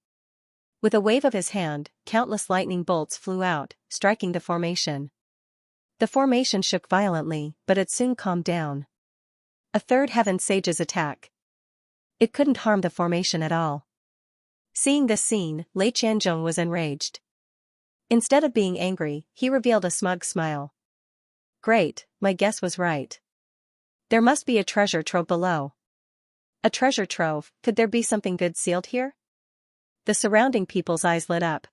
With a wave of his hand, countless lightning bolts flew out, striking the formation. The formation shook violently, but it soon calmed down. A third Heaven Sage's attack. It couldn't harm the formation at all. Seeing this scene, Lei Qianzhong was enraged. Instead of being angry, he revealed a smug smile. Great, my guess was right. There must be a treasure trove below. A treasure trove, could there be something good sealed here? The surrounding people's eyes lit up.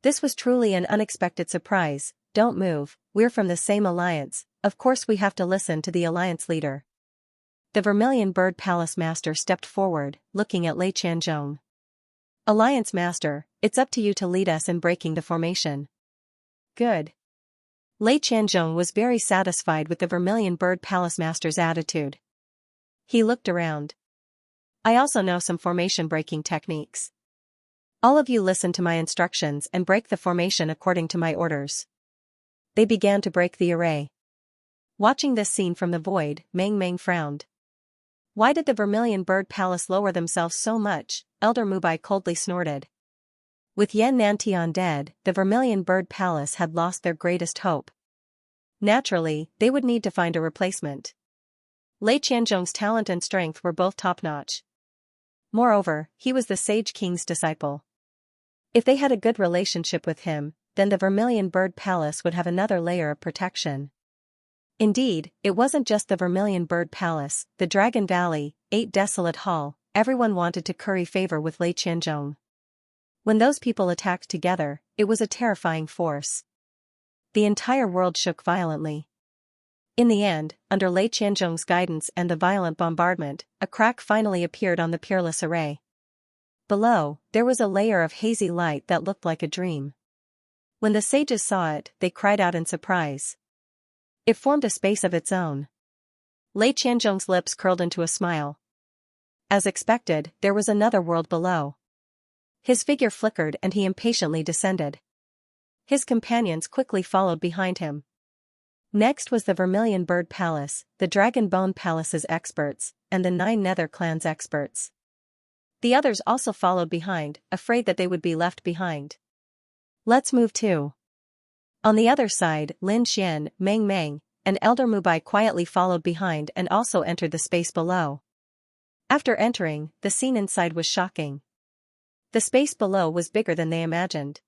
This was truly an unexpected surprise. Don't move, we're from the same alliance, of course we have to listen to the alliance leader. The Vermilion Bird Palace Master stepped forward, looking at Lei Qianzhong. Alliance Master, it's up to you to lead us in breaking the formation. Good. Lei Qianzhong was very satisfied with the Vermilion Bird Palace Master's attitude. He looked around. I also know some formation breaking techniques. All of you listen to my instructions and break the formation according to my orders. They began to break the array. Watching this scene from the void, Meng Meng frowned. Why did the Vermilion Bird Palace lower themselves so much? Elder Mubai coldly snorted. With Yan Nantian dead, the Vermilion Bird Palace had lost their greatest hope. Naturally, they would need to find a replacement. Lei Qianzhong's talent and strength were both top-notch. Moreover, he was the Sage King's disciple. If they had a good relationship with him, then the Vermilion Bird Palace would have another layer of protection. Indeed, it wasn't just the Vermilion Bird Palace, the Dragon Valley, 8 Desolate Hall, everyone wanted to curry favor with Lei Qianzhong. When those people attacked together, it was a terrifying force. The entire world shook violently. In the end, under Lei Qianzhong's guidance and the violent bombardment, a crack finally appeared on the peerless array. Below, there was a layer of hazy light that looked like a dream. When the sages saw it, they cried out in surprise. It formed a space of its own. Lei Qianzhong's lips curled into a smile. As expected, there was another world below. His figure flickered and he impatiently descended. His companions quickly followed behind him. Next was the Vermilion Bird Palace, the Dragon Bone Palace's experts, and the 9 Nether Clan's experts. The others also followed behind, afraid that they would be left behind. Let's move too. On the other side, Lin Xian, Meng Meng, and Elder Mubai quietly followed behind and also entered the space below. After entering, the scene inside was shocking. The space below was bigger than they imagined.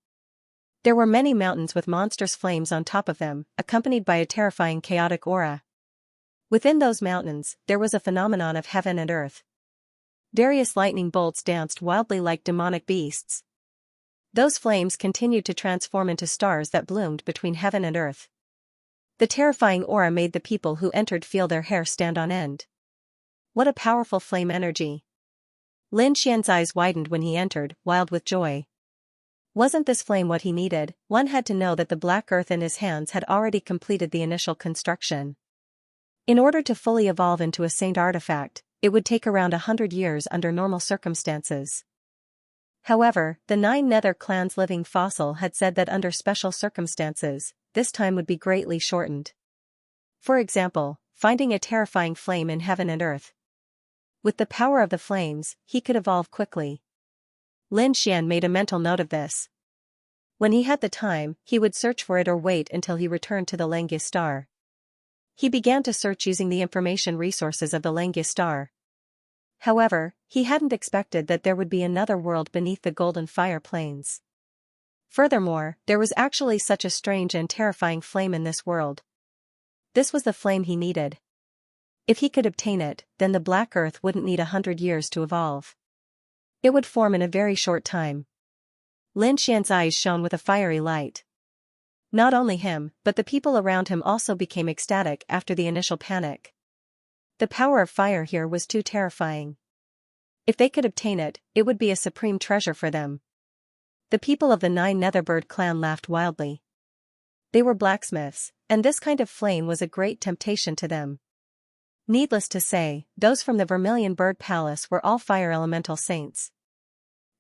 There were many mountains with monstrous flames on top of them, accompanied by a terrifying chaotic aura. Within those mountains, there was a phenomenon of heaven and earth. Various lightning bolts danced wildly like demonic beasts. Those flames continued to transform into stars that bloomed between heaven and earth. The terrifying aura made the people who entered feel their hair stand on end. What a powerful flame energy! Lin Xian's eyes widened when he entered, wild with joy. Wasn't this flame what he needed? One had to know that the black earth in his hands had already completed the initial construction. In order to fully evolve into a saint artifact, it would take around 100 years under normal circumstances. However, the 9 Nether Clan's living fossil had said that under special circumstances, this time would be greatly shortened. For example, finding a terrifying flame in heaven and earth. With the power of the flames, he could evolve quickly. Lin Xian made a mental note of this. When he had the time, he would search for it or wait until he returned to the Xianxia star. He began to search using the information resources of the Xianxia star. However, he hadn't expected that there would be another world beneath the golden fire plains. Furthermore, there was actually such a strange and terrifying flame in this world. This was the flame he needed. If he could obtain it, then the Black Earth wouldn't need 100 years to evolve. It would form in a very short time. Lin Xian's eyes shone with a fiery light. Not only him, but the people around him also became ecstatic after the initial panic. The power of fire here was too terrifying. If they could obtain it, it would be a supreme treasure for them. The people of the Nine Netherbird clan laughed wildly. They were blacksmiths, and this kind of flame was a great temptation to them. Needless to say, those from the Vermilion Bird Palace were all fire elemental saints.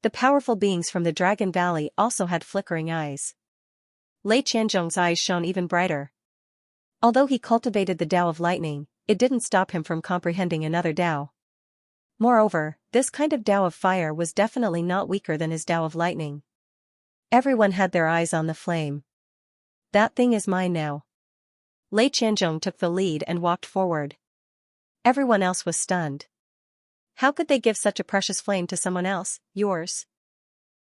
The powerful beings from the Dragon Valley also had flickering eyes. Lei Qianzhong's eyes shone even brighter. Although he cultivated the Tao of Lightning, it didn't stop him from comprehending another Tao. Moreover, this kind of Tao of Fire was definitely not weaker than his Tao of Lightning. Everyone had their eyes on the flame. That thing is mine now. Lei Qianzhong took the lead and walked forward. Everyone else was stunned. How could they give such a precious flame to someone else? Yours?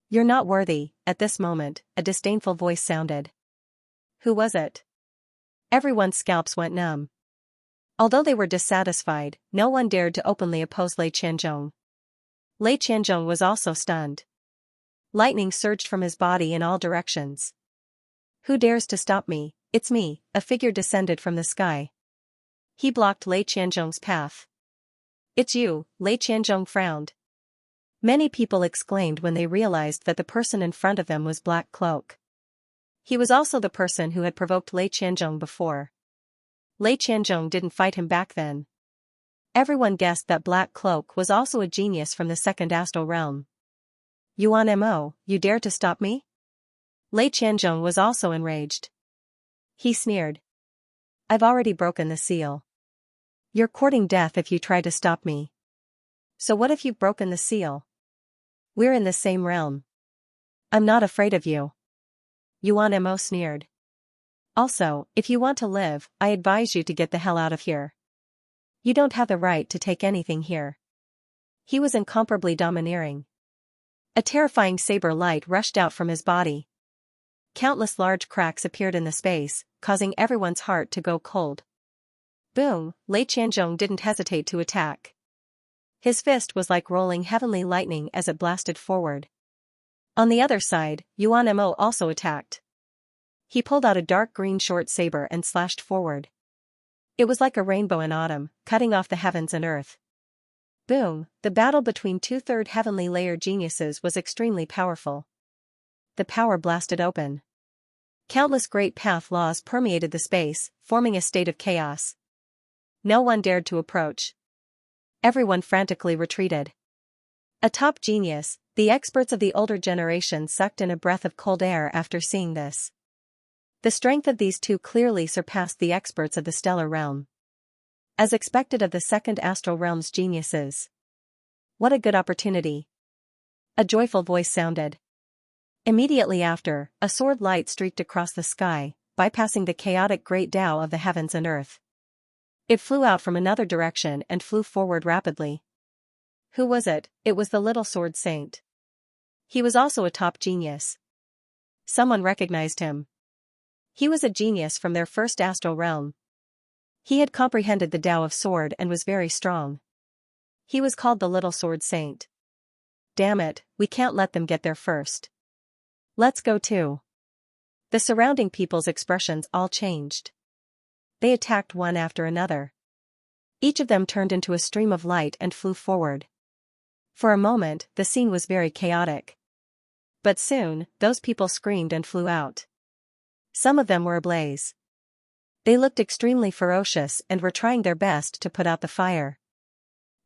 You're not worthy. At this moment, a disdainful voice sounded. Who was it? Everyone's scalps went numb. Although they were dissatisfied, no one dared to openly oppose Lei Qianzhong. Lei Qianzhong was also stunned. Lightning surged from his body in all directions. Who dares to stop me? It's me, a figure descended from the sky. He blocked Lei Qianzhong's path. It's you, Lei Qianzhong frowned. Many people exclaimed when they realized that the person in front of them was Black Cloak. He was also the person who had provoked Lei Qianzhong before. Lei Qianzhong didn't fight him back then. Everyone guessed that Black Cloak was also a genius from the second astral realm. Yuan Mo, you dare to stop me? Lei Qianzhong was also enraged. He sneered. I've already broken the seal. You're courting death if you try to stop me. So what if you've broken the seal? We're in the same realm. I'm not afraid of you. Yuan Mo sneered. Also, if you want to live, I advise you to get the hell out of here. You don't have the right to take anything here. He was incomparably domineering. A terrifying saber light rushed out from his body. Countless large cracks appeared in the space, causing everyone's heart to go cold. Boom, Lei Qianzhong didn't hesitate to attack. His fist was like rolling heavenly lightning as it blasted forward. On the other side, Yuan Mo also attacked. He pulled out a dark green short saber and slashed forward. It was like a rainbow in autumn, cutting off the heavens and earth. Boom, the battle between two third heavenly layer geniuses was extremely powerful. The power blasted open. Countless great path laws permeated the space, forming a state of chaos. No one dared to approach. Everyone frantically retreated. A top genius, the experts of the older generation sucked in a breath of cold air after seeing this. The strength of these two clearly surpassed the experts of the stellar realm. As expected of the second astral realm's geniuses. What a good opportunity. A joyful voice sounded. Immediately after, a sword light streaked across the sky, bypassing the chaotic great Tao of the heavens and earth. It flew out from another direction and flew forward rapidly. Who was it? It was the little sword saint. He was also a top genius. Someone recognized him. He was a genius from their first astral realm. He had comprehended the Tao of sword and was very strong. He was called the Little Sword Saint. Damn it, we can't let them get there first. Let's go too. The surrounding people's expressions all changed. They attacked one after another. Each of them turned into a stream of light and flew forward. For a moment, the scene was very chaotic. But soon, those people screamed and flew out. Some of them were ablaze. They looked extremely ferocious and were trying their best to put out the fire.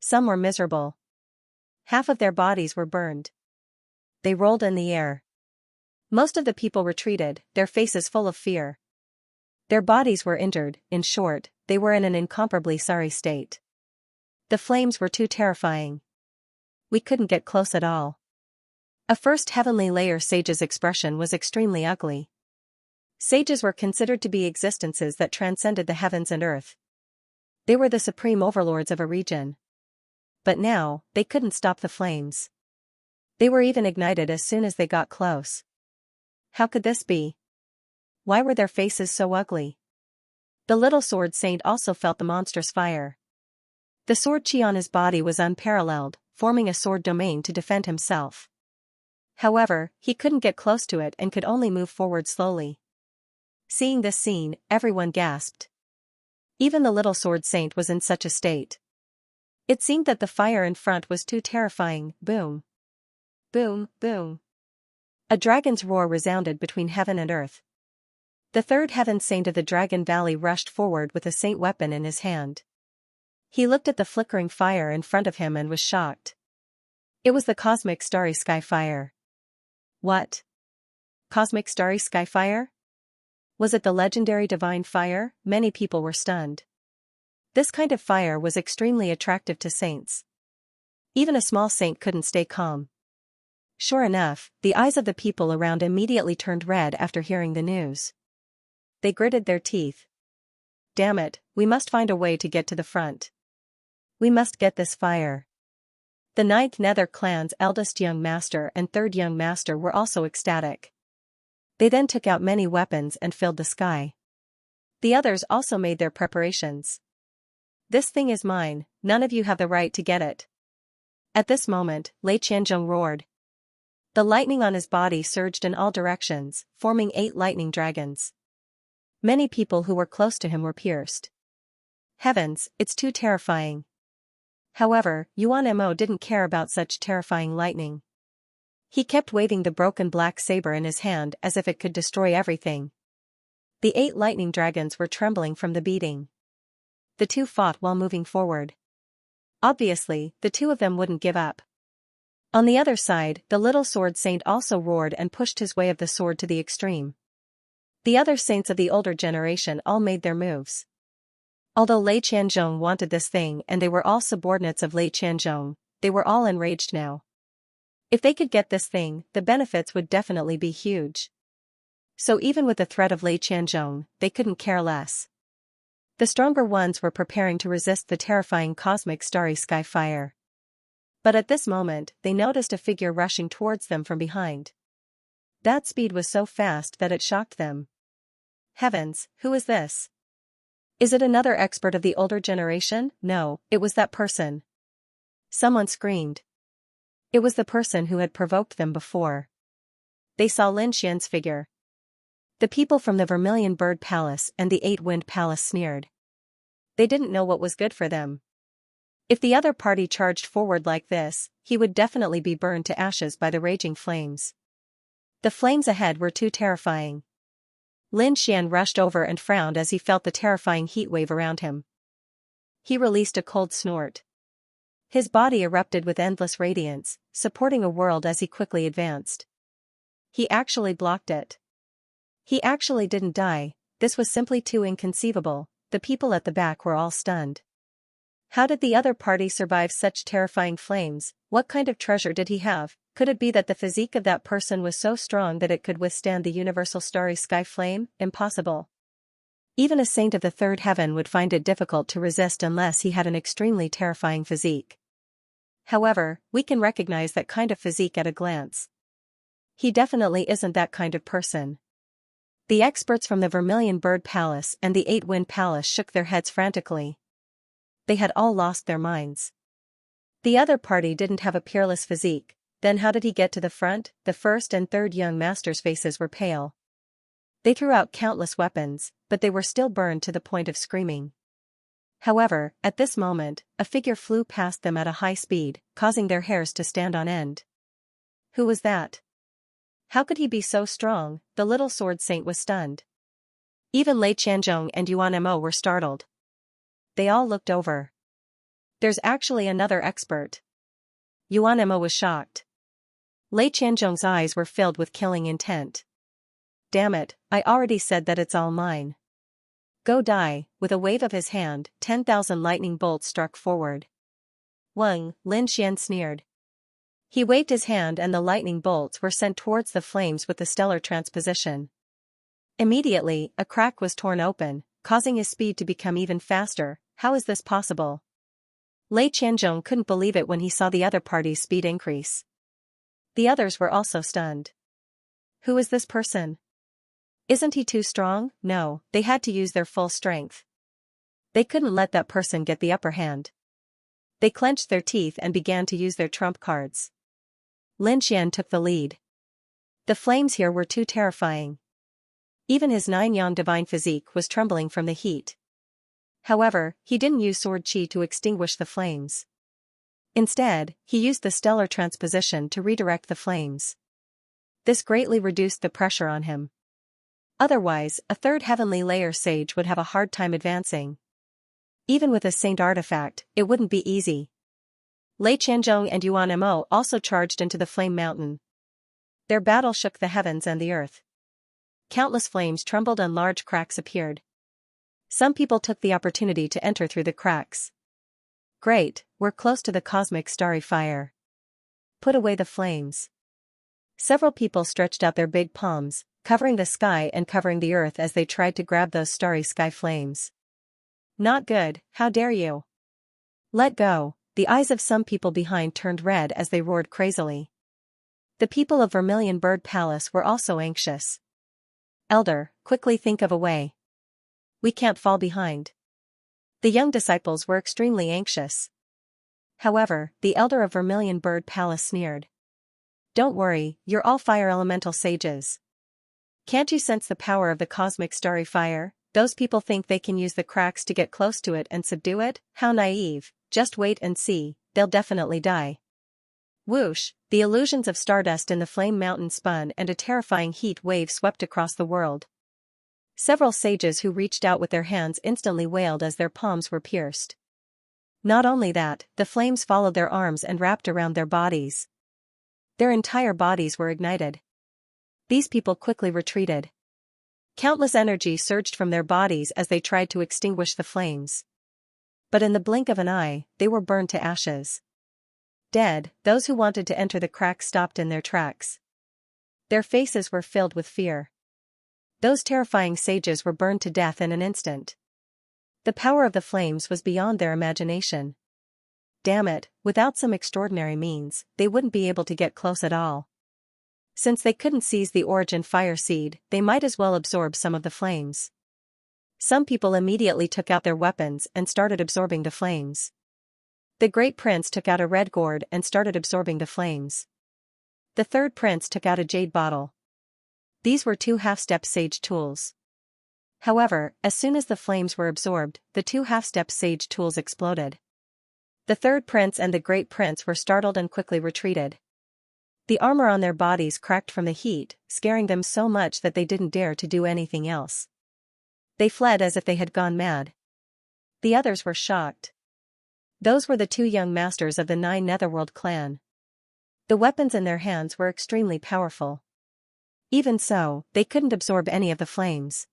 Some were miserable. Half of their bodies were burned. They rolled in the air. Most of the people retreated, their faces full of fear. Their bodies were injured, in short, they were in an incomparably sorry state. The flames were too terrifying. We couldn't get close at all. A first heavenly layer sage's expression was extremely ugly. Sages were considered to be existences that transcended the heavens and earth. They were the supreme overlords of a region. But now, they couldn't stop the flames. They were even ignited as soon as they got close. How could this be? Why were their faces so ugly? The little sword saint also felt the monstrous fire. The sword chi on his body was unparalleled, forming a sword domain to defend himself. However, he couldn't get close to it and could only move forward slowly. Seeing this scene, everyone gasped. Even the little sword saint was in such a state. It seemed that the fire in front was too terrifying. Boom. Boom, boom. A dragon's roar resounded between heaven and earth. The third heaven saint of the Dragon Valley rushed forward with a saint weapon in his hand. He looked at the flickering fire in front of him and was shocked. It was the cosmic starry sky fire. What? Cosmic starry sky fire? Was it the legendary divine fire? Many people were stunned. This kind of fire was extremely attractive to saints. Even a small saint couldn't stay calm. Sure enough, the eyes of the people around immediately turned red after hearing the news. They gritted their teeth. Damn it, we must find a way to get to the front. We must get this fire. The ninth Nether clan's eldest young master and third young master were also ecstatic. They then took out many weapons and filled the sky. The others also made their preparations. This thing is mine, none of you have the right to get it. At this moment, Lei Qianzhong roared. The lightning on his body surged in all directions, forming 8 lightning dragons. Many people who were close to him were pierced. Heavens, it's too terrifying. However, Yuan Mo didn't care about such terrifying lightning. He kept waving the broken black saber in his hand as if it could destroy everything. The 8 lightning dragons were trembling from the beating. The two fought while moving forward. Obviously, the two of them wouldn't give up. On the other side, the little sword saint also roared and pushed his way of the sword to the extreme. The other saints of the older generation all made their moves. Although Lei Qianzhong wanted this thing and they were all subordinates of Lei Qianzhong, they were all enraged now. If they could get this thing, the benefits would definitely be huge. So even with the threat of Lei Qianzhong, they couldn't care less. The stronger ones were preparing to resist the terrifying cosmic starry sky fire. But at this moment, they noticed a figure rushing towards them from behind. That speed was so fast that it shocked them. Heavens, who is this? Is it another expert of the older generation? No, it was that person. Someone screamed. It was the person who had provoked them before. They saw Lin Xian's figure. The people from the Vermilion Bird Palace and the 8-Wind Palace sneered. They didn't know what was good for them. If the other party charged forward like this, he would definitely be burned to ashes by the raging flames. The flames ahead were too terrifying. Lin Xian rushed over and frowned as he felt the terrifying heat wave around him. He released a cold snort. His body erupted with endless radiance, supporting a world as he quickly advanced. He actually blocked it. He actually didn't die. This was simply too inconceivable. The people at the back were all stunned. How did the other party survive such terrifying flames? What kind of treasure did he have? Could it be that the physique of that person was so strong that it could withstand the universal starry sky flame? Impossible. Even a saint of the third heaven would find it difficult to resist unless he had an extremely terrifying physique. However, we can recognize that kind of physique at a glance. He definitely isn't that kind of person. The experts from the Vermilion Bird Palace and the 8-Wind Palace shook their heads frantically. They had all lost their minds. The other party didn't have a peerless physique, then how did he get to the front? The first and third young masters' faces were pale. They threw out countless weapons, but they were still burned to the point of screaming. However, at this moment, a figure flew past them at a high speed, causing their hairs to stand on end. Who was that? How could he be so strong? The little sword saint was stunned. Even Lei Qianzhong and Yuan Mo were startled. They all looked over. There's actually another expert. Yuan Mo was shocked. Lei Qianzhong's eyes were filled with killing intent. Damn it, I already said that it's all mine. Go die. With a wave of his hand, 10,000 lightning bolts struck forward. Wang, Lin Xian sneered. He waved his hand and the lightning bolts were sent towards the flames with the stellar transposition. Immediately, a crack was torn open, causing his speed to become even faster. How is this possible? Lei Qianzhong couldn't believe it when he saw the other party's speed increase. The others were also stunned. Who is this person? Isn't he too strong? No, they had to use their full strength. They couldn't let that person get the upper hand. They clenched their teeth and began to use their trump cards. Lin Xian took the lead. The flames here were too terrifying. Even his 9-yang divine physique was trembling from the heat. However, he didn't use sword chi to extinguish the flames. Instead, he used the stellar transposition to redirect the flames. This greatly reduced the pressure on him. Otherwise, a third heavenly layer sage would have a hard time advancing. Even with a saint artifact, it wouldn't be easy. Lei Qianzhong and Yuan Mo also charged into the flame mountain. Their battle shook the heavens and the earth. Countless flames trembled and large cracks appeared. Some people took the opportunity to enter through the cracks. Great, we're close to the cosmic starry fire. Put away the flames. Several people stretched out their big palms, covering the sky and covering the earth as they tried to grab those starry sky flames. Not good, how dare you? Let go. The eyes of some people behind turned red as they roared crazily. The people of Vermilion Bird Palace were also anxious. Elder, quickly think of a way. We can't fall behind. The young disciples were extremely anxious. However, the elder of Vermilion Bird Palace sneered. Don't worry, you're all fire elemental sages. Can't you sense the power of the cosmic starry fire? Those people think they can use the cracks to get close to it and subdue it? How naive, just wait and see, they'll definitely die. Whoosh, the illusions of stardust in the flame mountain spun and a terrifying heat wave swept across the world. Several sages who reached out with their hands instantly wailed as their palms were pierced. Not only that, the flames followed their arms and wrapped around their bodies. Their entire bodies were ignited. These people quickly retreated. Countless energy surged from their bodies as they tried to extinguish the flames. But in the blink of an eye, they were burned to ashes. Dead, those who wanted to enter the cracks stopped in their tracks. Their faces were filled with fear. Those terrifying sages were burned to death in an instant. The power of the flames was beyond their imagination. Damn it, without some extraordinary means, they wouldn't be able to get close at all. Since they couldn't seize the origin fire seed, they might as well absorb some of the flames. Some people immediately took out their weapons and started absorbing the flames. The great prince took out a red gourd and started absorbing the flames. The third prince took out a jade bottle. These were 2 half-step sage tools. However, as soon as the flames were absorbed, the 2 half-step sage tools exploded. The third prince and the great prince were startled and quickly retreated. The armor on their bodies cracked from the heat, scaring them so much that they didn't dare to do anything else. They fled as if they had gone mad. The others were shocked. Those were the 2 young masters of the 9 Netherworld clan. The weapons in their hands were extremely powerful. Even so, they couldn't absorb any of the flames.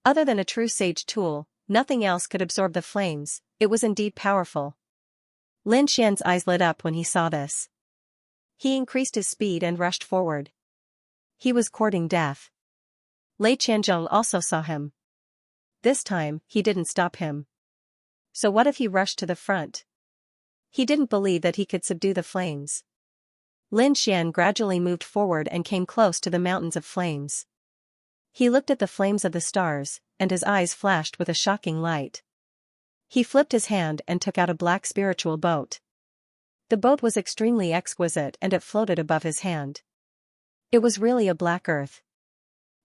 Other than a true sage tool, nothing else could absorb the flames. It was indeed powerful. Lin Xian's eyes lit up when he saw this. He increased his speed and rushed forward. He was courting death. Lei Qianzhong also saw him. This time, he didn't stop him. So what if he rushed to the front? He didn't believe that he could subdue the flames. Lin Xian gradually moved forward and came close to the mountains of flames. He looked at the flames of the stars, and his eyes flashed with a shocking light. He flipped his hand and took out a black spiritual boat. The boat was extremely exquisite and it floated above his hand. It was really a black earth.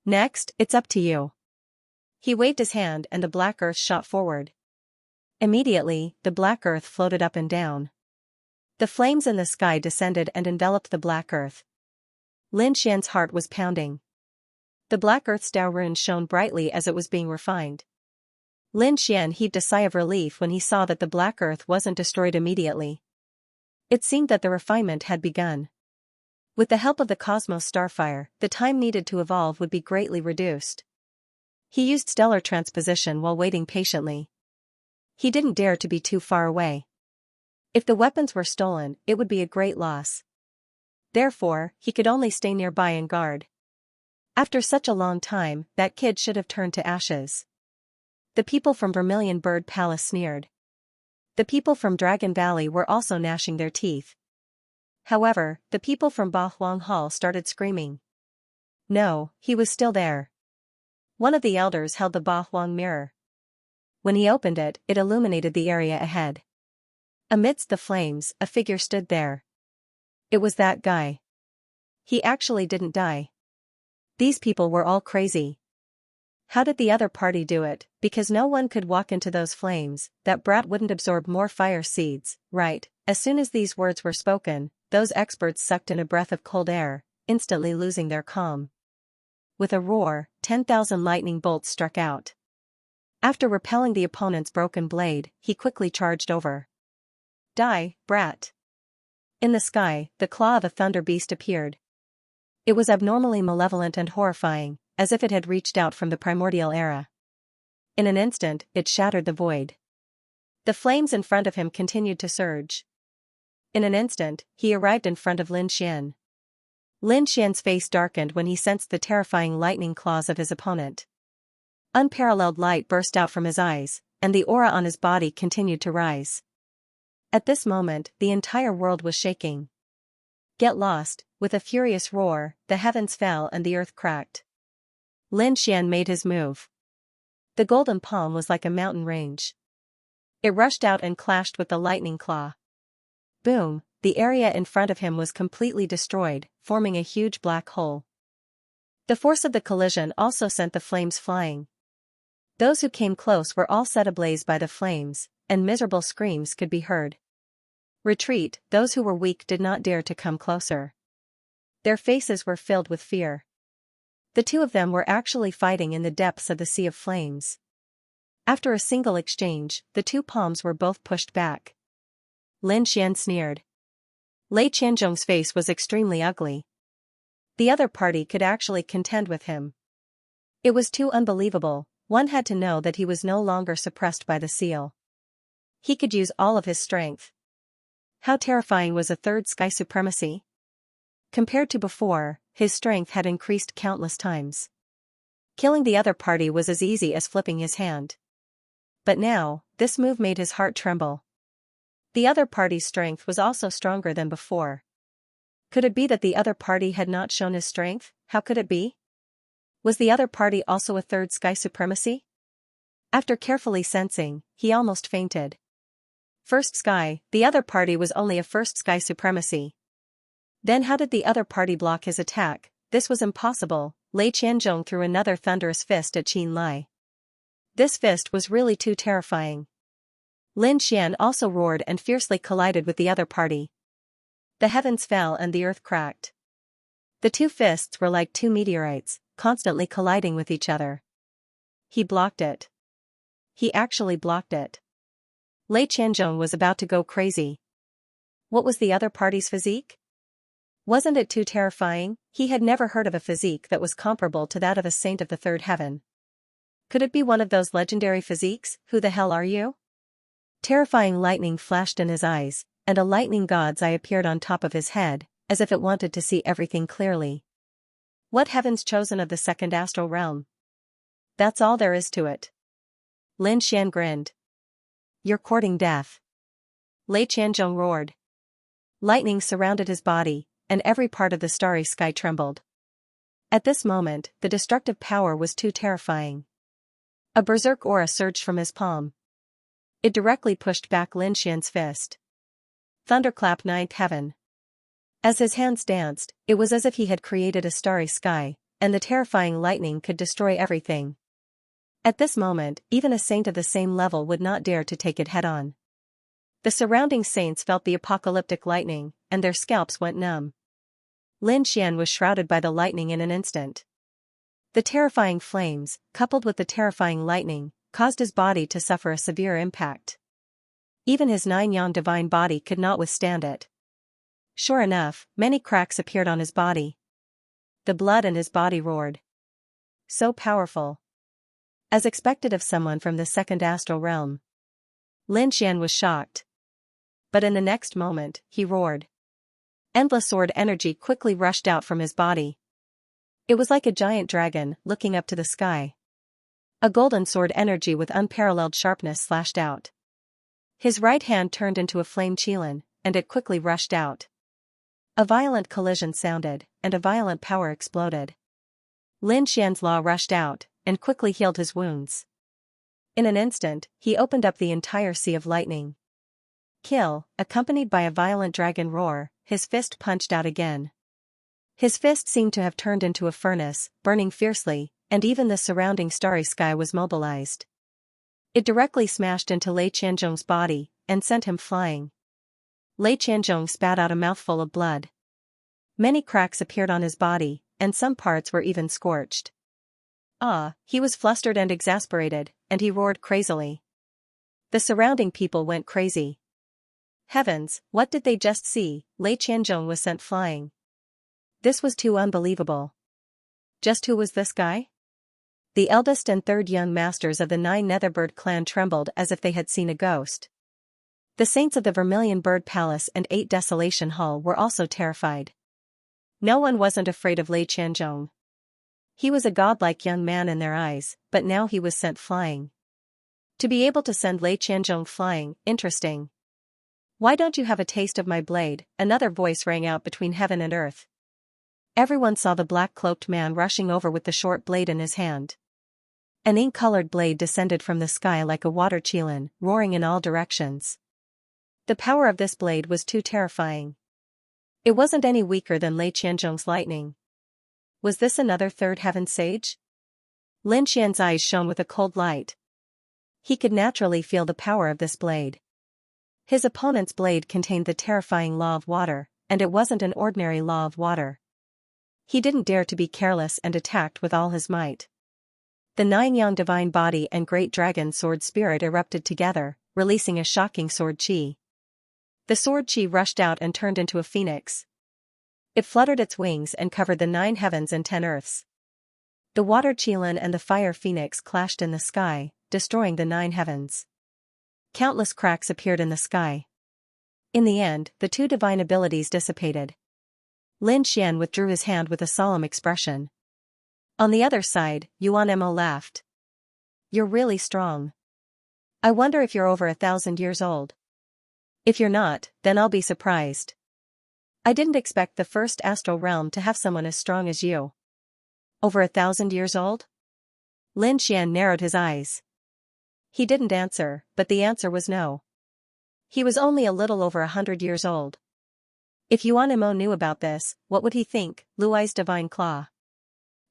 Next, it's up to you. He waved his hand and the black earth shot forward. Immediately, the black earth floated up and down. The flames in the sky descended and enveloped the black earth. Lin Xian's heart was pounding. The black earth's Dao rune shone brightly as it was being refined. Lin Xian heaved a sigh of relief when he saw that the black earth wasn't destroyed immediately. It seemed that the refinement had begun. With the help of the Cosmos Starfire, the time needed to evolve would be greatly reduced. He used stellar transposition while waiting patiently. He didn't dare to be too far away. If the weapons were stolen, it would be a great loss. Therefore, he could only stay nearby and guard. After such a long time, that kid should have turned to ashes. The people from Vermilion Bird Palace sneered. The people from Dragon Valley were also gnashing their teeth. However, the people from Ba Huang Hall started screaming. No, he was still there. One of the elders held the Ba Huang mirror. When he opened it, it illuminated the area ahead. Amidst the flames, a figure stood there. It was that guy. He actually didn't die. These people were all crazy. How did the other party do it? Because no one could walk into those flames, that brat wouldn't absorb more fire seeds, right? As soon as these words were spoken, those experts sucked in a breath of cold air, instantly losing their calm. With a roar, 10,000 lightning bolts struck out. After repelling the opponent's broken blade, he quickly charged over. Die, brat! In the sky, the claw of a thunder beast appeared. It was abnormally malevolent and horrifying, as if it had reached out from the primordial era. In an instant, it shattered the void. The flames in front of him continued to surge. In an instant, he arrived in front of Lin Xian. Lin Xian's face darkened when he sensed the terrifying lightning claws of his opponent. Unparalleled light burst out from his eyes, and the aura on his body continued to rise. At this moment, the entire world was shaking. Get lost! With a furious roar, the heavens fell and the earth cracked. Lin Xian made his move. The golden palm was like a mountain range. It rushed out and clashed with the lightning claw. Boom! The area in front of him was completely destroyed, forming a huge black hole. The force of the collision also sent the flames flying. Those who came close were all set ablaze by the flames, and miserable screams could be heard. Retreat! Those who were weak did not dare to come closer. Their faces were filled with fear. The two of them were actually fighting in the depths of the sea of flames. After a single exchange, the two palms were both pushed back. Lin Xian sneered. Lei Qianzhong's face was extremely ugly. The other party could actually contend with him. It was too unbelievable. One had to know that he was no longer suppressed by the seal. He could use all of his strength. How terrifying was a third sky supremacy? Compared to before, his strength had increased countless times. Killing the other party was as easy as flipping his hand. But now, this move made his heart tremble. The other party's strength was also stronger than before. Could it be that the other party had not shown his strength? How could it be? Was the other party also a third sky supremacy? After carefully sensing, he almost fainted. First sky, the other party was only a first sky supremacy. Then how did the other party block his attack? This was impossible. Lei Qianzhong threw another thunderous fist at Qin Lai. This fist was really too terrifying. Lin Xian also roared and fiercely collided with the other party. The heavens fell and the earth cracked. The two fists were like two meteorites, constantly colliding with each other. He blocked it. He actually blocked it. Lei Qianzhong was about to go crazy. What was the other party's physique? Wasn't it too terrifying? He had never heard of a physique that was comparable to that of a saint of the third heaven. Could it be one of those legendary physiques? Who the hell are you? Terrifying lightning flashed in his eyes, and a lightning god's eye appeared on top of his head, as if it wanted to see everything clearly. What heavens chosen of the second astral realm? That's all there is to it. Lin Xian grinned. You're courting death. Lei Qianzhong roared. Lightning surrounded his body, and every part of the starry sky trembled. At this moment, the destructive power was too terrifying. A berserk aura surged from his palm. It directly pushed back Lin Xian's fist. Thunderclap ninth heaven. As his hands danced, it was as if he had created a starry sky, and the terrifying lightning could destroy everything. At this moment, even a saint of the same level would not dare to take it head-on. The surrounding saints felt the apocalyptic lightning, and their scalps went numb. Lin Xian was shrouded by the lightning in an instant. The terrifying flames, coupled with the terrifying lightning, caused his body to suffer a severe impact. Even his 9-yang divine body could not withstand it. Sure enough, many cracks appeared on his body. The blood in his body roared. So powerful. As expected of someone from the second astral realm. Lin Xian was shocked. But in the next moment, he roared. Endless sword energy quickly rushed out from his body. It was like a giant dragon, looking up to the sky. A golden sword energy with unparalleled sharpness slashed out. His right hand turned into a flame qilin, and it quickly rushed out. A violent collision sounded, and a violent power exploded. Lin Xian's law rushed out, and quickly healed his wounds. In an instant, he opened up the entire sea of lightning. Kill, accompanied by a violent dragon roar, his fist punched out again. His fist seemed to have turned into a furnace, burning fiercely, and even the surrounding starry sky was mobilized. It directly smashed into Lei Qianzhong's body, and sent him flying. Lei Qianzhong spat out a mouthful of blood. Many cracks appeared on his body, and some parts were even scorched. He was flustered and exasperated, and he roared crazily. The surrounding people went crazy. Heavens, what did they just see? Lei Qianzhong was sent flying. This was too unbelievable. Just who was this guy? The eldest and third young masters of the 9 Netherbird clan trembled as if they had seen a ghost. The saints of the Vermilion Bird Palace and 8 Desolation Hall were also terrified. No one wasn't afraid of Lei Qianzhong. He was a godlike young man in their eyes, but now he was sent flying. To be able to send Lei Qianzhong flying, interesting. Why don't you have a taste of my blade? Another voice rang out between heaven and earth. Everyone saw the black-cloaked man rushing over with the short blade in his hand. An ink-colored blade descended from the sky like a water chelan, roaring in all directions. The power of this blade was too terrifying. It wasn't any weaker than Lei Qianzhong's lightning. Was this another third heaven sage? Lin Xian's eyes shone with a cold light. He could naturally feel the power of this blade. His opponent's blade contained the terrifying law of water, and it wasn't an ordinary law of water. He didn't dare to be careless and attacked with all his might. The 9 yang divine body and great dragon sword spirit erupted together, releasing a shocking sword chi. The sword chi rushed out and turned into a phoenix. It fluttered its wings and covered the 9 heavens and 10 earths. The water chelan and the fire phoenix clashed in the sky, destroying the 9 heavens. Countless cracks appeared in the sky. In the end, the 2 divine abilities dissipated. Lin Xian withdrew his hand with a solemn expression. On the other side, Yuan Mo laughed. You're really strong. I wonder if you're over 1,000 years old. If you're not, then I'll be surprised. I didn't expect the first astral realm to have someone as strong as you. Over 1,000 years old? Lin Xian narrowed his eyes. He didn't answer, but the answer was no. He was only a little over 100 years old. If Yuan Mo knew about this, what would he think? Luai's divine claw.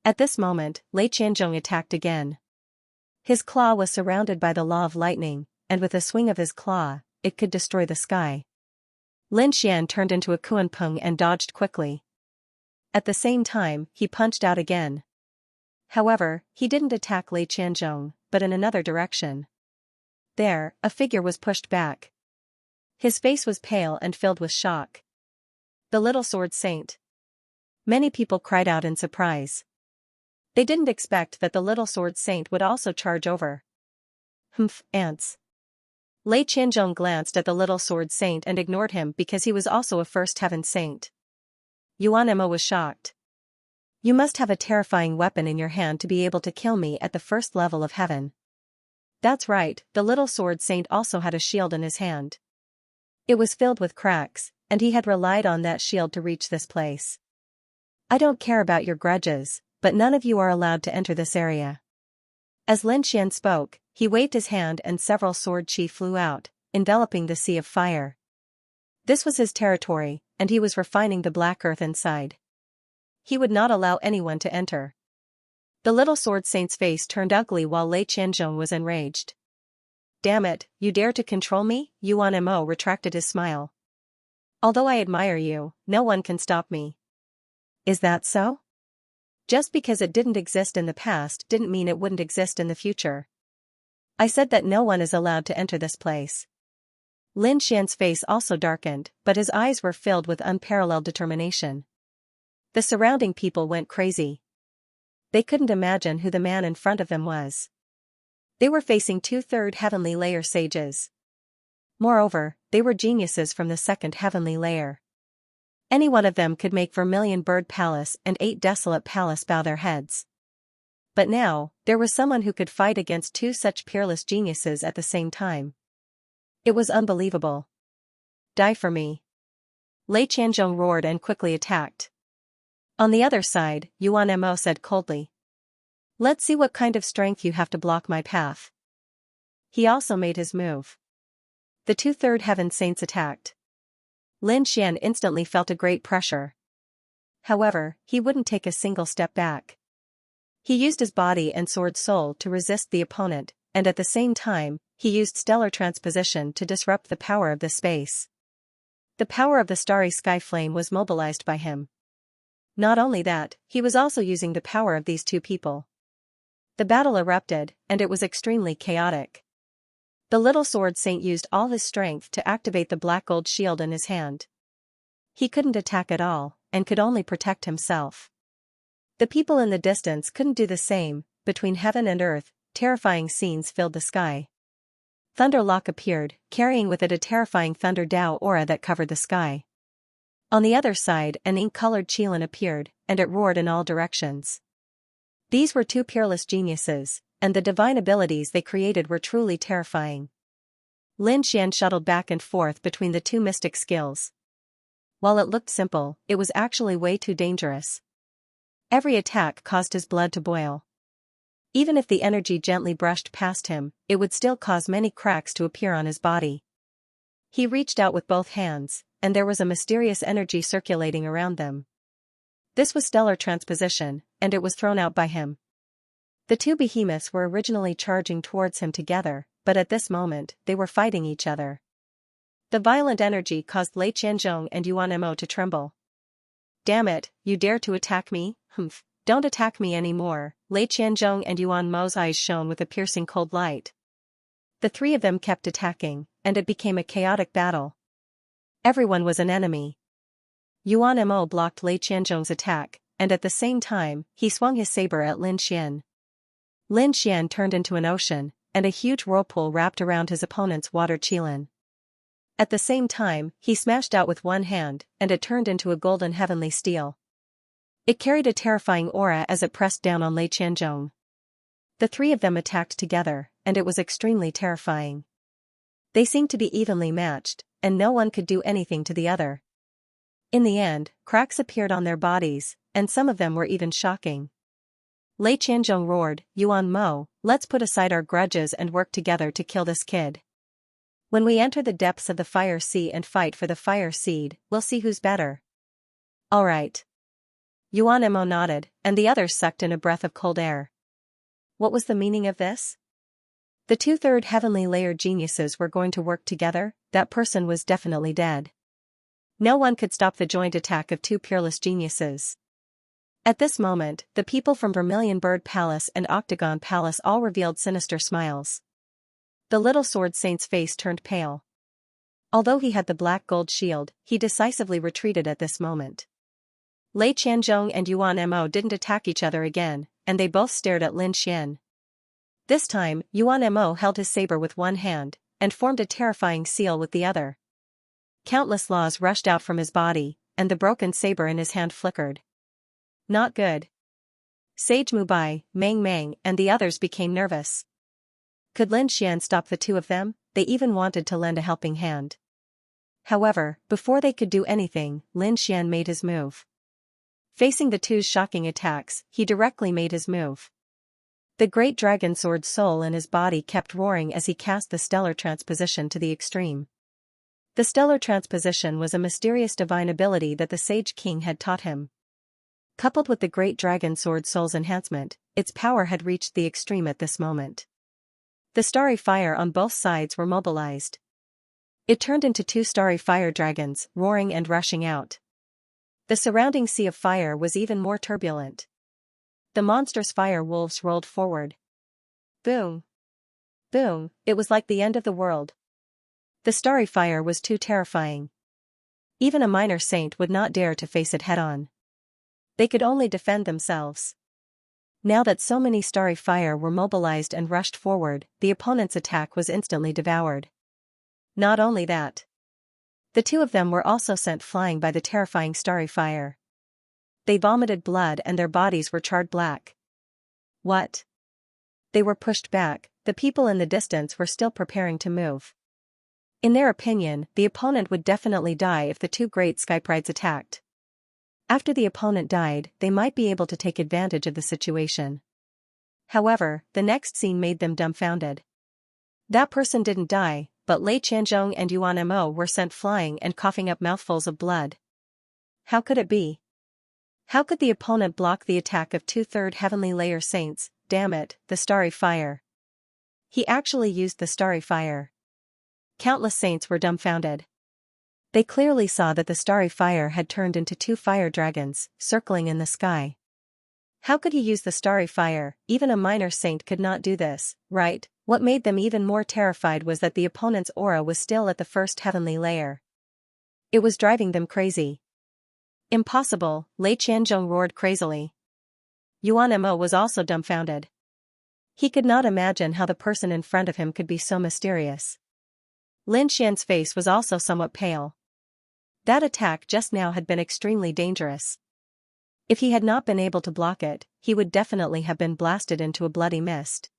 At this moment, Lei Qianzhong attacked again. His claw was surrounded by the law of lightning, and with a swing of his claw, it could destroy the sky. Lin Xian turned into a kuanpeng and dodged quickly. At the same time, he punched out again. However, he didn't attack Lei Qianzhong, but in another direction. There, a figure was pushed back. His face was pale and filled with shock. The little sword saint. Many people cried out in surprise. They didn't expect that the little sword saint would also charge over. Ants. Lei Qianzhong glanced at the little sword saint and ignored him because he was also a first heaven saint. Yuan Mo was shocked. You must have a terrifying weapon in your hand to be able to kill me at the first level of heaven. That's right, the little sword saint also had a shield in his hand. It was filled with cracks, and he had relied on that shield to reach this place. I don't care about your grudges, but none of you are allowed to enter this area. As Lin Xian spoke, he waved his hand and several sword chi flew out, enveloping the sea of fire. This was his territory, and he was refining the black earth inside. He would not allow anyone to enter. The little sword saint's face turned ugly while Lei Qianzhong was enraged. Damn it, you dare to control me? Yuan Mo retracted his smile. Although I admire you, no one can stop me. Is that so? Just because it didn't exist in the past didn't mean it wouldn't exist in the future. I said that no one is allowed to enter this place. Lin Xian's face also darkened, but his eyes were filled with unparalleled determination. The surrounding people went crazy. They couldn't imagine who the man in front of them was. They were facing 2/3 heavenly layer sages. Moreover, they were geniuses from the 2nd heavenly layer. Any one of them could make Vermilion Bird Palace and 8 Desolate Palace bow their heads. But now, there was someone who could fight against 2 such peerless geniuses at the same time. It was unbelievable. Die for me. Lei Qianzhong roared and quickly attacked. On the other side, Yuan Mo said coldly. Let's see what kind of strength you have to block my path. He also made his move. The 2/3 heaven saints attacked. Lin Xian instantly felt a great pressure. However, he wouldn't take a single step back. He used his body and sword soul to resist the opponent, and at the same time, he used stellar transposition to disrupt the power of the space. The power of the starry sky flame was mobilized by him. Not only that, he was also using the power of these two people. The battle erupted, and it was extremely chaotic. The little sword saint used all his strength to activate the black gold shield in his hand. He couldn't attack at all, and could only protect himself. The people in the distance couldn't do the same. Between heaven and earth, terrifying scenes filled the sky. Thunderlock appeared, carrying with it a terrifying Thunder Dao aura that covered the sky. On the other side, an ink-colored Qilin appeared, and it roared in all directions. These were two peerless geniuses, and the divine abilities they created were truly terrifying. Lin Xian shuttled back and forth between the two mystic skills. While it looked simple, it was actually way too dangerous. Every attack caused his blood to boil. Even if the energy gently brushed past him, it would still cause many cracks to appear on his body. He reached out with both hands, and there was a mysterious energy circulating around them. This was stellar transposition, and it was thrown out by him. The two behemoths were originally charging towards him together, but at this moment, they were fighting each other. The violent energy caused Lei Qianzhong and Yuan Mo to tremble. "Damn it, you dare to attack me? Humph, don't attack me anymore." Lei Qianzhong and Yuan Mo's eyes shone with a piercing cold light. The three of them kept attacking, and it became a chaotic battle. Everyone was an enemy. Yuan Mo blocked Lei Qianzhong's attack, and at the same time, he swung his saber at Lin Xian. Lin Xian turned into an ocean, and a huge whirlpool wrapped around his opponent's water Qilin. At the same time, he smashed out with one hand, and it turned into a golden heavenly steel. It carried a terrifying aura as it pressed down on Lei Qianzhong. The three of them attacked together, and it was extremely terrifying. They seemed to be evenly matched, and no one could do anything to the other. In the end, cracks appeared on their bodies, and some of them were even shocking. Lei Qianzhong roared, "Yuan Mo, let's put aside our grudges and work together to kill this kid. When we enter the depths of the fire sea and fight for the fire seed, we'll see who's better." "All right." Yuan Mo nodded, and the others sucked in a breath of cold air. What was the meaning of this? The two third heavenly layered geniuses were going to work together. That person was definitely dead. No one could stop the joint attack of two peerless geniuses. At this moment, the people from Vermilion Bird Palace and Octagon Palace all revealed sinister smiles. The little sword saint's face turned pale. Although he had the black gold shield, he decisively retreated at this moment. Lei Qianzhong and Yuan Mo didn't attack each other again, and they both stared at Lin Xian. This time, Yuan Mo held his saber with one hand, and formed a terrifying seal with the other. Countless laws rushed out from his body, and the broken saber in his hand flickered. Not good. Sage Mubai, Meng Meng, and the others became nervous. Could Lin Xian stop the two of them? They even wanted to lend a helping hand. However, before they could do anything, Lin Xian made his move. Facing the two's shocking attacks, he directly made his move. The great dragon sword soul in his body kept roaring as he cast the stellar transposition to the extreme. The stellar transposition was a mysterious divine ability that the Sage King had taught him. Coupled with the great dragon sword soul's enhancement, its power had reached the extreme at this moment. The starry fire on both sides were mobilized. It turned into two starry fire dragons, roaring and rushing out. The surrounding sea of fire was even more turbulent. The monstrous fire wolves rolled forward. Boom! Boom! It was like the end of the world. The starry fire was too terrifying. Even a minor saint would not dare to face it head-on. They could only defend themselves. Now that so many starry fire were mobilized and rushed forward, the opponent's attack was instantly devoured. Not only that. The two of them were also sent flying by the terrifying starry fire. They vomited blood and their bodies were charred black. What? They were pushed back. The people in the distance were still preparing to move. In their opinion, the opponent would definitely die if the two great sky prides attacked. After the opponent died, they might be able to take advantage of the situation. However, the next scene made them dumbfounded. That person didn't die, but Lei Qianzhong and Yuan Mo were sent flying and coughing up mouthfuls of blood. How could it be? How could the opponent block the attack of two third heavenly layer saints? Damn it, the starry fire. He actually used the starry fire. Countless saints were dumbfounded. They clearly saw that the starry fire had turned into two fire dragons, circling in the sky. How could he use the starry fire? Even a minor saint could not do this, right? What made them even more terrified was that the opponent's aura was still at the first heavenly layer. It was driving them crazy. Impossible, Lei Qianzhong roared crazily. Yuan Mo was also dumbfounded. He could not imagine how the person in front of him could be so mysterious. Lin Xian's face was also somewhat pale. That attack just now had been extremely dangerous. If he had not been able to block it, he would definitely have been blasted into a bloody mist.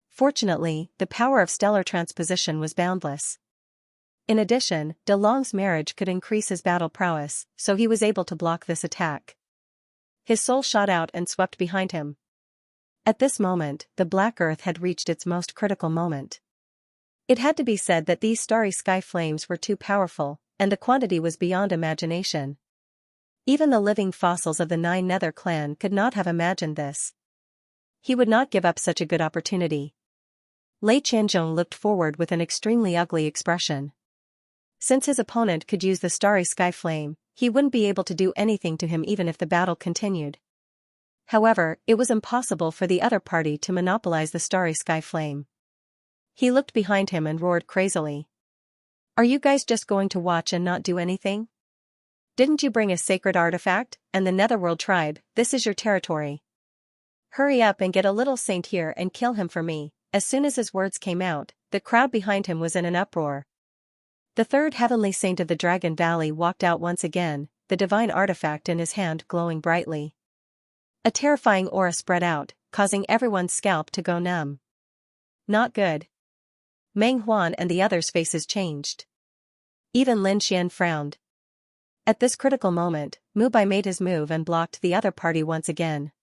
Fortunately, the power of stellar transposition was boundless. In addition, De Long's marriage could increase his battle prowess, so he was able to block this attack. His soul shot out and swept behind him. At this moment, the Black Earth had reached its most critical moment. It had to be said that these starry sky flames were too powerful, and the quantity was beyond imagination. Even the living fossils of the Nine Nether clan could not have imagined this. He would not give up such a good opportunity. Lei Qianzhong looked forward with an extremely ugly expression. Since his opponent could use the starry sky flame, he wouldn't be able to do anything to him even if the battle continued. However, it was impossible for the other party to monopolize the starry sky flame. He looked behind him and roared crazily. Are you guys just going to watch and not do anything? Didn't you bring a sacred artifact? And the Netherworld tribe, this is your territory. Hurry up and get a little saint here and kill him for me. As soon as his words came out, the crowd behind him was in an uproar. The third heavenly saint of the Dragon Valley walked out once again, the divine artifact in his hand glowing brightly. A terrifying aura spread out, causing everyone's scalp to go numb. Not good. Meng Huan and the others' faces changed. Even Lin Xian frowned. At this critical moment, Mu Bai made his move and blocked the other party once again.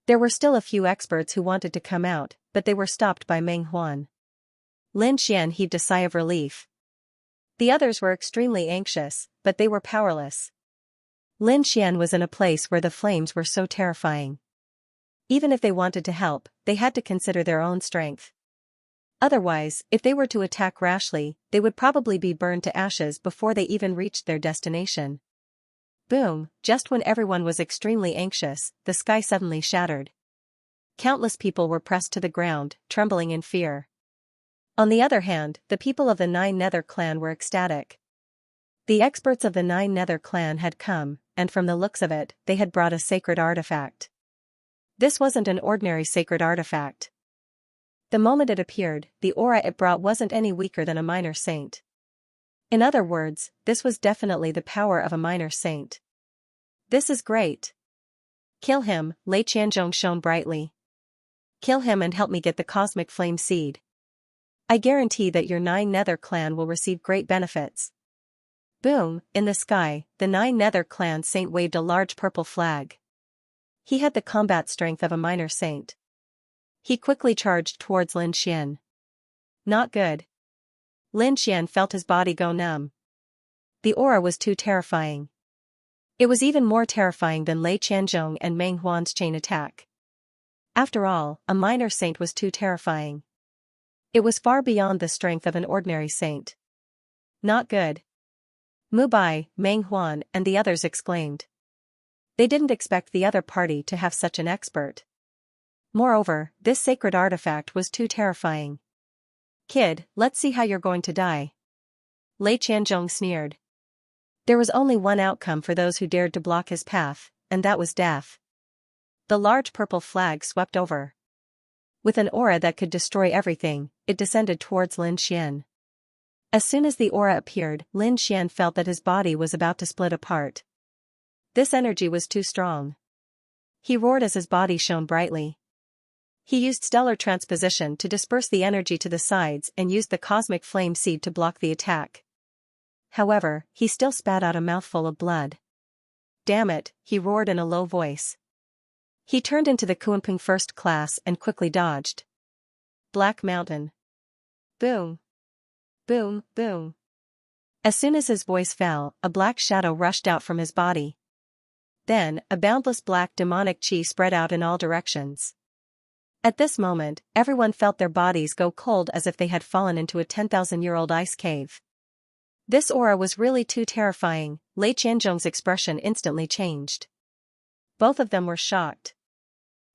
There were still a few experts who wanted to come out, but they were stopped by Meng Huan. Lin Xian heaved a sigh of relief. The others were extremely anxious, but they were powerless. Lin Xian was in a place where the flames were so terrifying. Even if they wanted to help, they had to consider their own strength. Otherwise, if they were to attack rashly, they would probably be burned to ashes before they even reached their destination. Boom, just when everyone was extremely anxious, the sky suddenly shattered. Countless people were pressed to the ground, trembling in fear. On the other hand, the people of the Nine Nether clan were ecstatic. The experts of the Nine Nether clan had come, and from the looks of it, they had brought a sacred artifact. This wasn't an ordinary sacred artifact. The moment it appeared, the aura it brought wasn't any weaker than a minor saint. In other words, this was definitely the power of a minor saint. This is great. Kill him, Lei Qianzhong shone brightly. Kill him and help me get the cosmic flame seed. I guarantee that your Nine Nether clan will receive great benefits. Boom, in the sky, the Nine Nether clan saint waved a large purple flag. He had the combat strength of a minor saint. He quickly charged towards Lin Xian. Not good. Lin Xian felt his body go numb. The aura was too terrifying. It was even more terrifying than Lei Qianzhong and Meng Huan's chain attack. After all, a minor saint was too terrifying. It was far beyond the strength of an ordinary saint. Not good. Mu Bai, Meng Huan, and the others exclaimed. They didn't expect the other party to have such an expert. Moreover, this sacred artifact was too terrifying. Kid, let's see how you're going to die. Lei Qianzhong sneered. There was only one outcome for those who dared to block his path, and that was death. The large purple flag swept over. With an aura that could destroy everything, it descended towards Lin Xian. As soon as the aura appeared, Lin Xian felt that his body was about to split apart. This energy was too strong. He roared as his body shone brightly. He used stellar transposition to disperse the energy to the sides and used the cosmic flame seed to block the attack. However, he still spat out a mouthful of blood. Damn it, he roared in a low voice. He turned into the Kunping first class and quickly dodged. Black Mountain. Boom. Boom, boom. As soon as his voice fell, a black shadow rushed out from his body. Then, a boundless black demonic chi spread out in all directions. At this moment, everyone felt their bodies go cold as if they had fallen into a 10,000-year-old ice cave. This aura was really too terrifying. Lei Qianzhong's expression instantly changed. Both of them were shocked.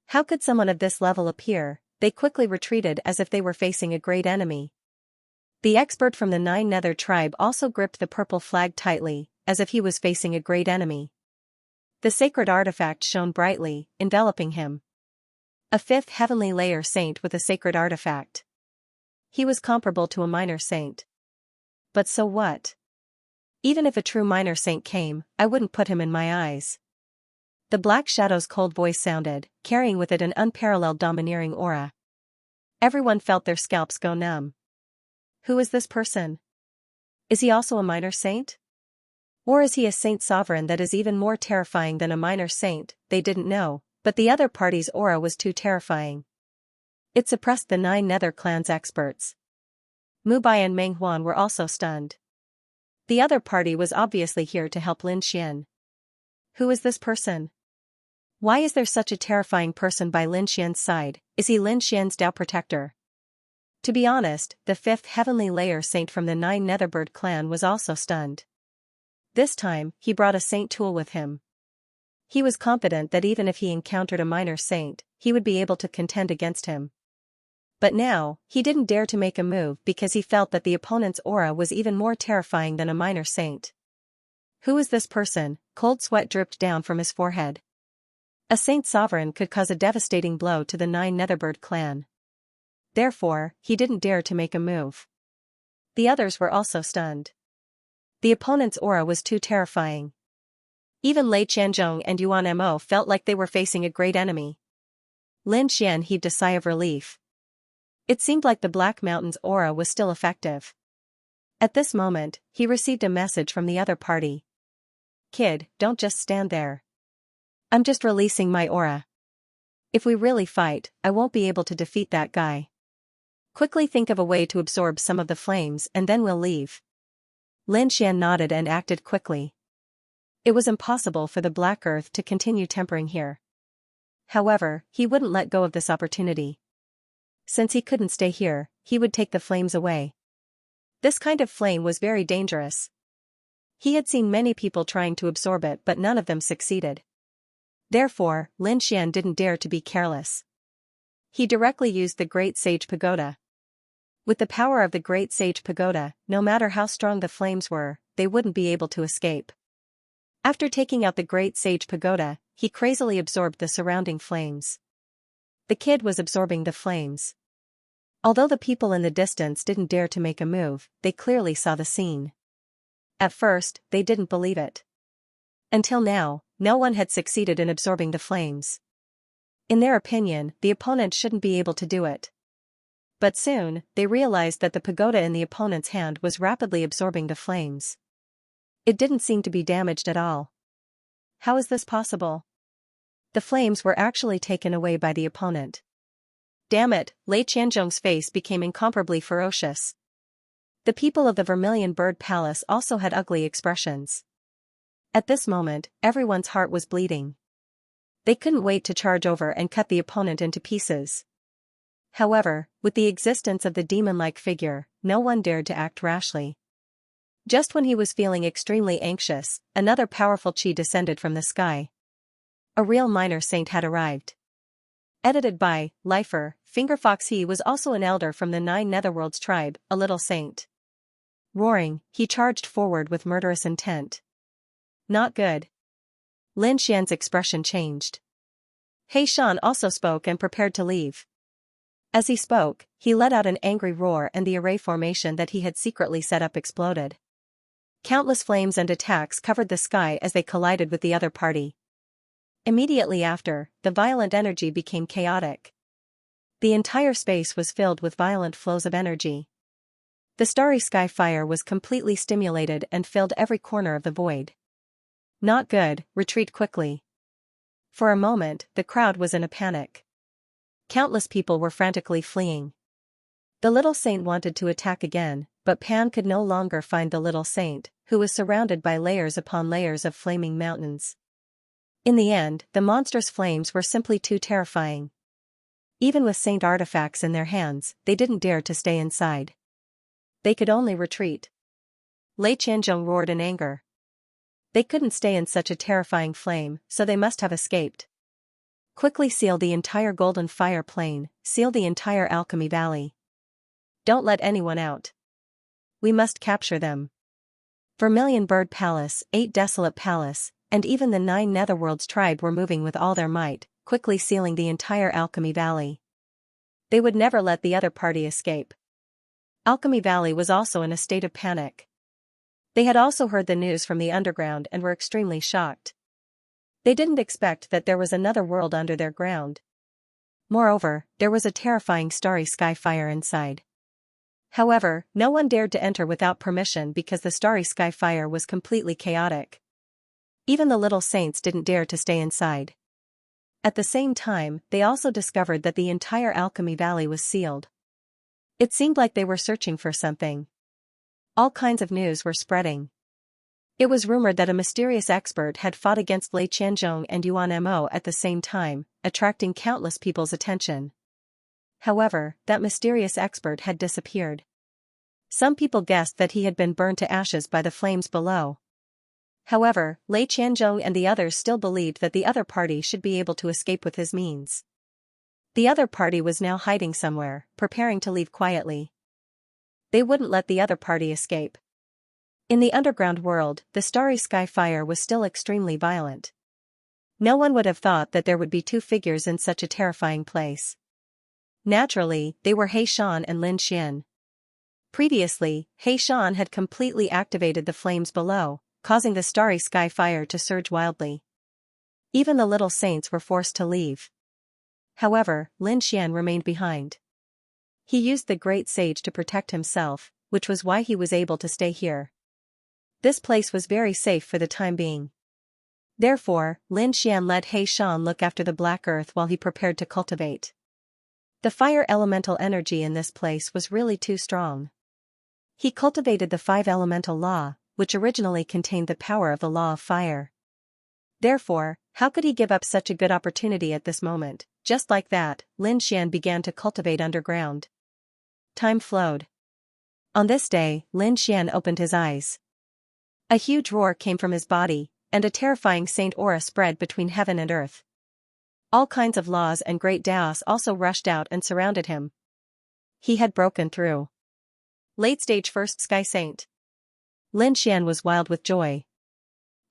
How could someone of this level appear? They quickly retreated as if they were facing a great enemy. The expert from the Nine Nether tribe also gripped the purple flag tightly, as if he was facing a great enemy. The sacred artifact shone brightly, enveloping him. A fifth heavenly layer saint with a sacred artifact. He was comparable to a minor saint. But so what? Even if a true minor saint came, I wouldn't put him in my eyes. The Black Shadow's cold voice sounded, carrying with it an unparalleled domineering aura. Everyone felt their scalps go numb. Who is this person? Is he also a minor saint? Or is he a saint sovereign that is even more terrifying than a minor saint? They didn't know, but the other party's aura was too terrifying. It suppressed the Nine Nether clan's experts. Mubai and Meng Huan were also stunned. The other party was obviously here to help Lin Xian. Who is this person? Why is there such a terrifying person by Lin Xian's side? Is he Lin Xian's Dao protector? To be honest, the fifth heavenly layer saint from the Nine Netherbird clan was also stunned. This time, he brought a saint tool with him. He was confident that even if he encountered a minor saint, he would be able to contend against him. But now, he didn't dare to make a move because he felt that the opponent's aura was even more terrifying than a minor saint. Who is this person? Cold sweat dripped down from his forehead. A saint sovereign could cause a devastating blow to the Nine Netherbird clan. Therefore, he didn't dare to make a move. The others were also stunned. The opponent's aura was too terrifying. Even Lei Qianzhong and Yuan Mo felt like they were facing a great enemy. Lin Xian heaved a sigh of relief. It seemed like the Black Mountain's aura was still effective. At this moment, he received a message from the other party. Kid, don't just stand there. I'm just releasing my aura. If we really fight, I won't be able to defeat that guy. Quickly think of a way to absorb some of the flames and then we'll leave. Lin Xian nodded and acted quickly. It was impossible for the Black Earth to continue tempering here. However, he wouldn't let go of this opportunity. Since he couldn't stay here, he would take the flames away. This kind of flame was very dangerous. He had seen many people trying to absorb it but none of them succeeded. Therefore, Lin Xian didn't dare to be careless. He directly used the Great Sage Pagoda. With the power of the Great Sage Pagoda, no matter how strong the flames were, they wouldn't be able to escape. After taking out the Great Sage Pagoda, he crazily absorbed the surrounding flames. The kid was absorbing the flames. Although the people in the distance didn't dare to make a move, they clearly saw the scene. At first, they didn't believe it. Until now, no one had succeeded in absorbing the flames. In their opinion, the opponent shouldn't be able to do it. But soon, they realized that the pagoda in the opponent's hand was rapidly absorbing the flames. It didn't seem to be damaged at all. How is this possible? The flames were actually taken away by the opponent. Damn it, Lei Qianzhong's face became incomparably ferocious. The people of the Vermilion Bird Palace also had ugly expressions. At this moment, everyone's heart was bleeding. They couldn't wait to charge over and cut the opponent into pieces. However, with the existence of the demon-like figure, no one dared to act rashly. Just when he was feeling extremely anxious, another powerful chi descended from the sky. A real minor saint had arrived. Edited by Lifer, Fingerfox. He was also an elder from the Nine Netherworlds tribe, a little saint. Roaring, he charged forward with murderous intent. Not good. Lin Xian's expression changed. He Shan also spoke and prepared to leave. As he spoke, he let out an angry roar and the array formation that he had secretly set up exploded. Countless flames and attacks covered the sky as they collided with the other party. Immediately after, the violent energy became chaotic. The entire space was filled with violent flows of energy. The starry sky fire was completely stimulated and filled every corner of the void. Not good, retreat quickly. For a moment, the crowd was in a panic. Countless people were frantically fleeing. The little saint wanted to attack again, but Pan could no longer find the little saint, who was surrounded by layers upon layers of flaming mountains. In the end, the monstrous flames were simply too terrifying. Even with saint artifacts in their hands, they didn't dare to stay inside. They could only retreat. Lei Qianzhong roared in anger. They couldn't stay in such a terrifying flame, so they must have escaped. Quickly seal the entire golden fire plain, seal the entire alchemy valley. Don't let anyone out. We must capture them. Vermilion Bird Palace, 8 Desolate Palace, and even the 9 Netherworlds tribe were moving with all their might, quickly sealing the entire alchemy valley. They would never let the other party escape. Alchemy Valley was also in a state of panic. They had also heard the news from the underground and were extremely shocked. They didn't expect that there was another world under their ground. Moreover, there was a terrifying starry sky fire inside. However, no one dared to enter without permission because the starry sky fire was completely chaotic. Even the little saints didn't dare to stay inside. At the same time, they also discovered that the entire alchemy valley was sealed. It seemed like they were searching for something. All kinds of news were spreading. It was rumored that a mysterious expert had fought against Lei Qianzhong and Yuan Mo at the same time, attracting countless people's attention. However, that mysterious expert had disappeared. Some people guessed that he had been burned to ashes by the flames below. However, Lei Qianzhong and the others still believed that the other party should be able to escape with his means. The other party was now hiding somewhere, preparing to leave quietly. They wouldn't let the other party escape. In the underground world, the starry sky fire was still extremely violent. No one would have thought that there would be 2 figures in such a terrifying place. Naturally, they were He Shan and Lin Xian. Previously, He Shan had completely activated the flames below, causing the starry sky fire to surge wildly. Even the little saints were forced to leave. However, Lin Xian remained behind. He used the great sage to protect himself, which was why he was able to stay here. This place was very safe for the time being. Therefore, Lin Xian let He Shan look after the black earth while he prepared to cultivate. The fire elemental energy in this place was really too strong. He cultivated the 5 elemental law, which originally contained the power of the law of fire. Therefore, how could he give up such a good opportunity at this moment? Just like that, Lin Xian began to cultivate underground. Time flowed. On this day, Lin Xian opened his eyes. A huge roar came from his body, and a terrifying saint aura spread between heaven and earth. All kinds of laws and great Daos also rushed out and surrounded him. He had broken through. Late stage first sky saint. Lin Xian was wild with joy.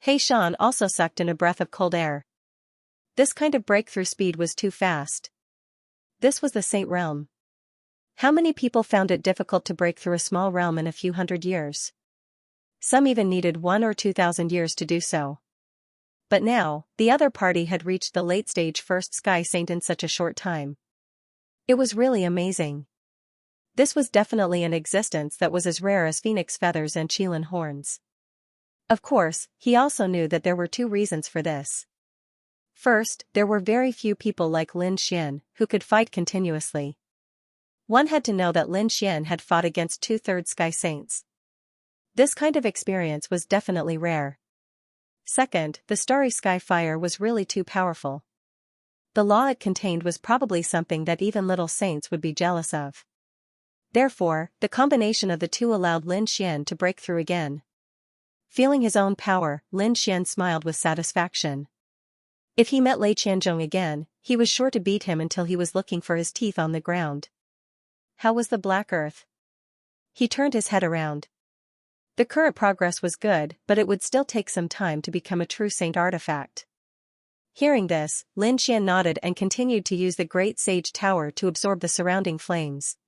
He Shan also sucked in a breath of cold air. This kind of breakthrough speed was too fast. This was the saint realm. How many people found it difficult to break through a small realm in a few hundred years? Some even needed 1 or 2,000 years to do so. But now, the other party had reached the late stage first sky saint in such a short time. It was really amazing. This was definitely an existence that was as rare as phoenix feathers and qilin horns. Of course, he also knew that there were 2 reasons for this. First, there were very few people like Lin Xian who could fight continuously. One had to know that Lin Xian had fought against 2/3 sky saints. This kind of experience was definitely rare. Second, the starry sky fire was really too powerful. The law it contained was probably something that even little saints would be jealous of. Therefore, the combination of the 2 allowed Lin Xian to break through again. Feeling his own power, Lin Xian smiled with satisfaction. If he met Lei Qianzhong again, he was sure to beat him until he was looking for his teeth on the ground. How was the black earth? He turned his head around. The current progress was good, but it would still take some time to become a true saint artifact. Hearing this, Lin Xian nodded and continued to use the great sage tower to absorb the surrounding flames.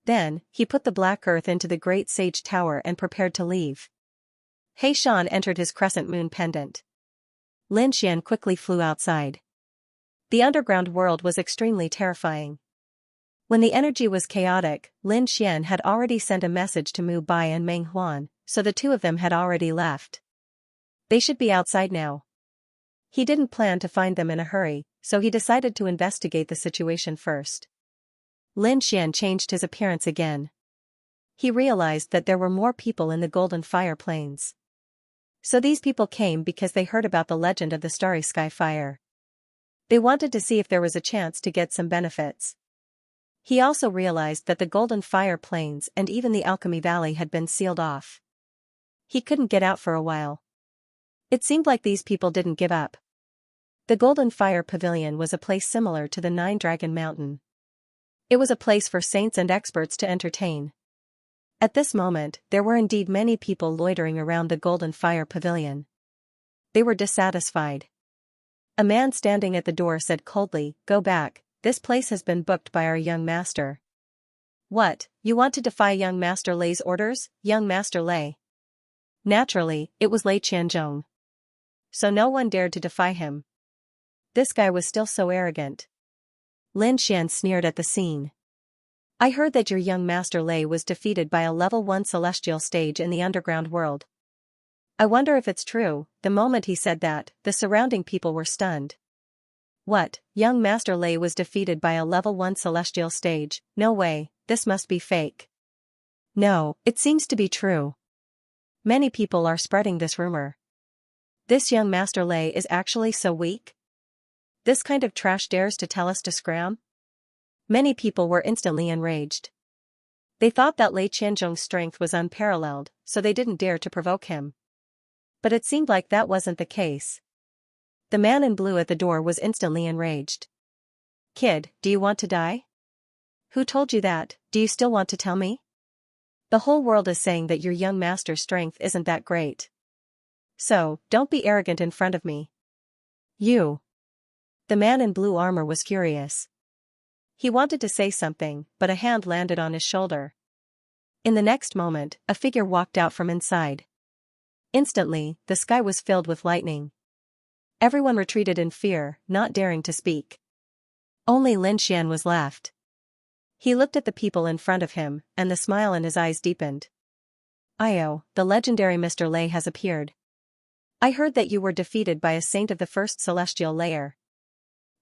Then, he put the black earth into the great sage tower and prepared to leave. He Shan entered his crescent moon pendant. Lin Xian quickly flew outside. The underground world was extremely terrifying. When the energy was chaotic, Lin Xian had already sent a message to Mu Bai and Meng Huan, so the 2 of them had already left. They should be outside now. He didn't plan to find them in a hurry, so he decided to investigate the situation first. Lin Xian changed his appearance again. He realized that there were more people in the golden fire plains. So these people came because they heard about the legend of the starry sky fire. They wanted to see if there was a chance to get some benefits. He also realized that the Golden Fire Plains and even the Alchemy Valley had been sealed off. He couldn't get out for a while. It seemed like these people didn't give up. The Golden Fire Pavilion was a place similar to the Nine Dragon Mountain. It was a place for saints and experts to entertain. At this moment, there were indeed many people loitering around the Golden Fire Pavilion. They were dissatisfied. A man standing at the door said coldly, "Go back, this place has been booked by our young master." "What, you want to defy young Master Lei's orders, young Master Lei?" Naturally, it was Lei Qianzhong. So no one dared to defy him. This guy was still so arrogant. Lin Xian sneered at the scene. "I heard that your young Master Lei was defeated by a level 1 celestial stage in the underground world. I wonder if it's true." The moment he said that, the surrounding people were stunned. What, young Master Lei was defeated by a level 1 celestial stage? No way, this must be fake. No, it seems to be true. Many people are spreading this rumor. This young Master Lei is actually so weak? This kind of trash dares to tell us to scram? Many people were instantly enraged. They thought that Lei Qianzhong's strength was unparalleled, so they didn't dare to provoke him. But it seemed like that wasn't the case. The man in blue at the door was instantly enraged. "Kid, do you want to die? Who told you that? Do you still want to tell me? The whole world is saying that your young master's strength isn't that great. So, don't be arrogant in front of me. You." The man in blue armor was furious. He wanted to say something, but a hand landed on his shoulder. In the next moment, a figure walked out from inside. Instantly, the sky was filled with lightning. Everyone retreated in fear, not daring to speak. Only Lin Xian was left. He looked at the people in front of him, and the smile in his eyes deepened. "Io, the legendary Mr. Lei has appeared. I heard that you were defeated by a saint of the first celestial layer.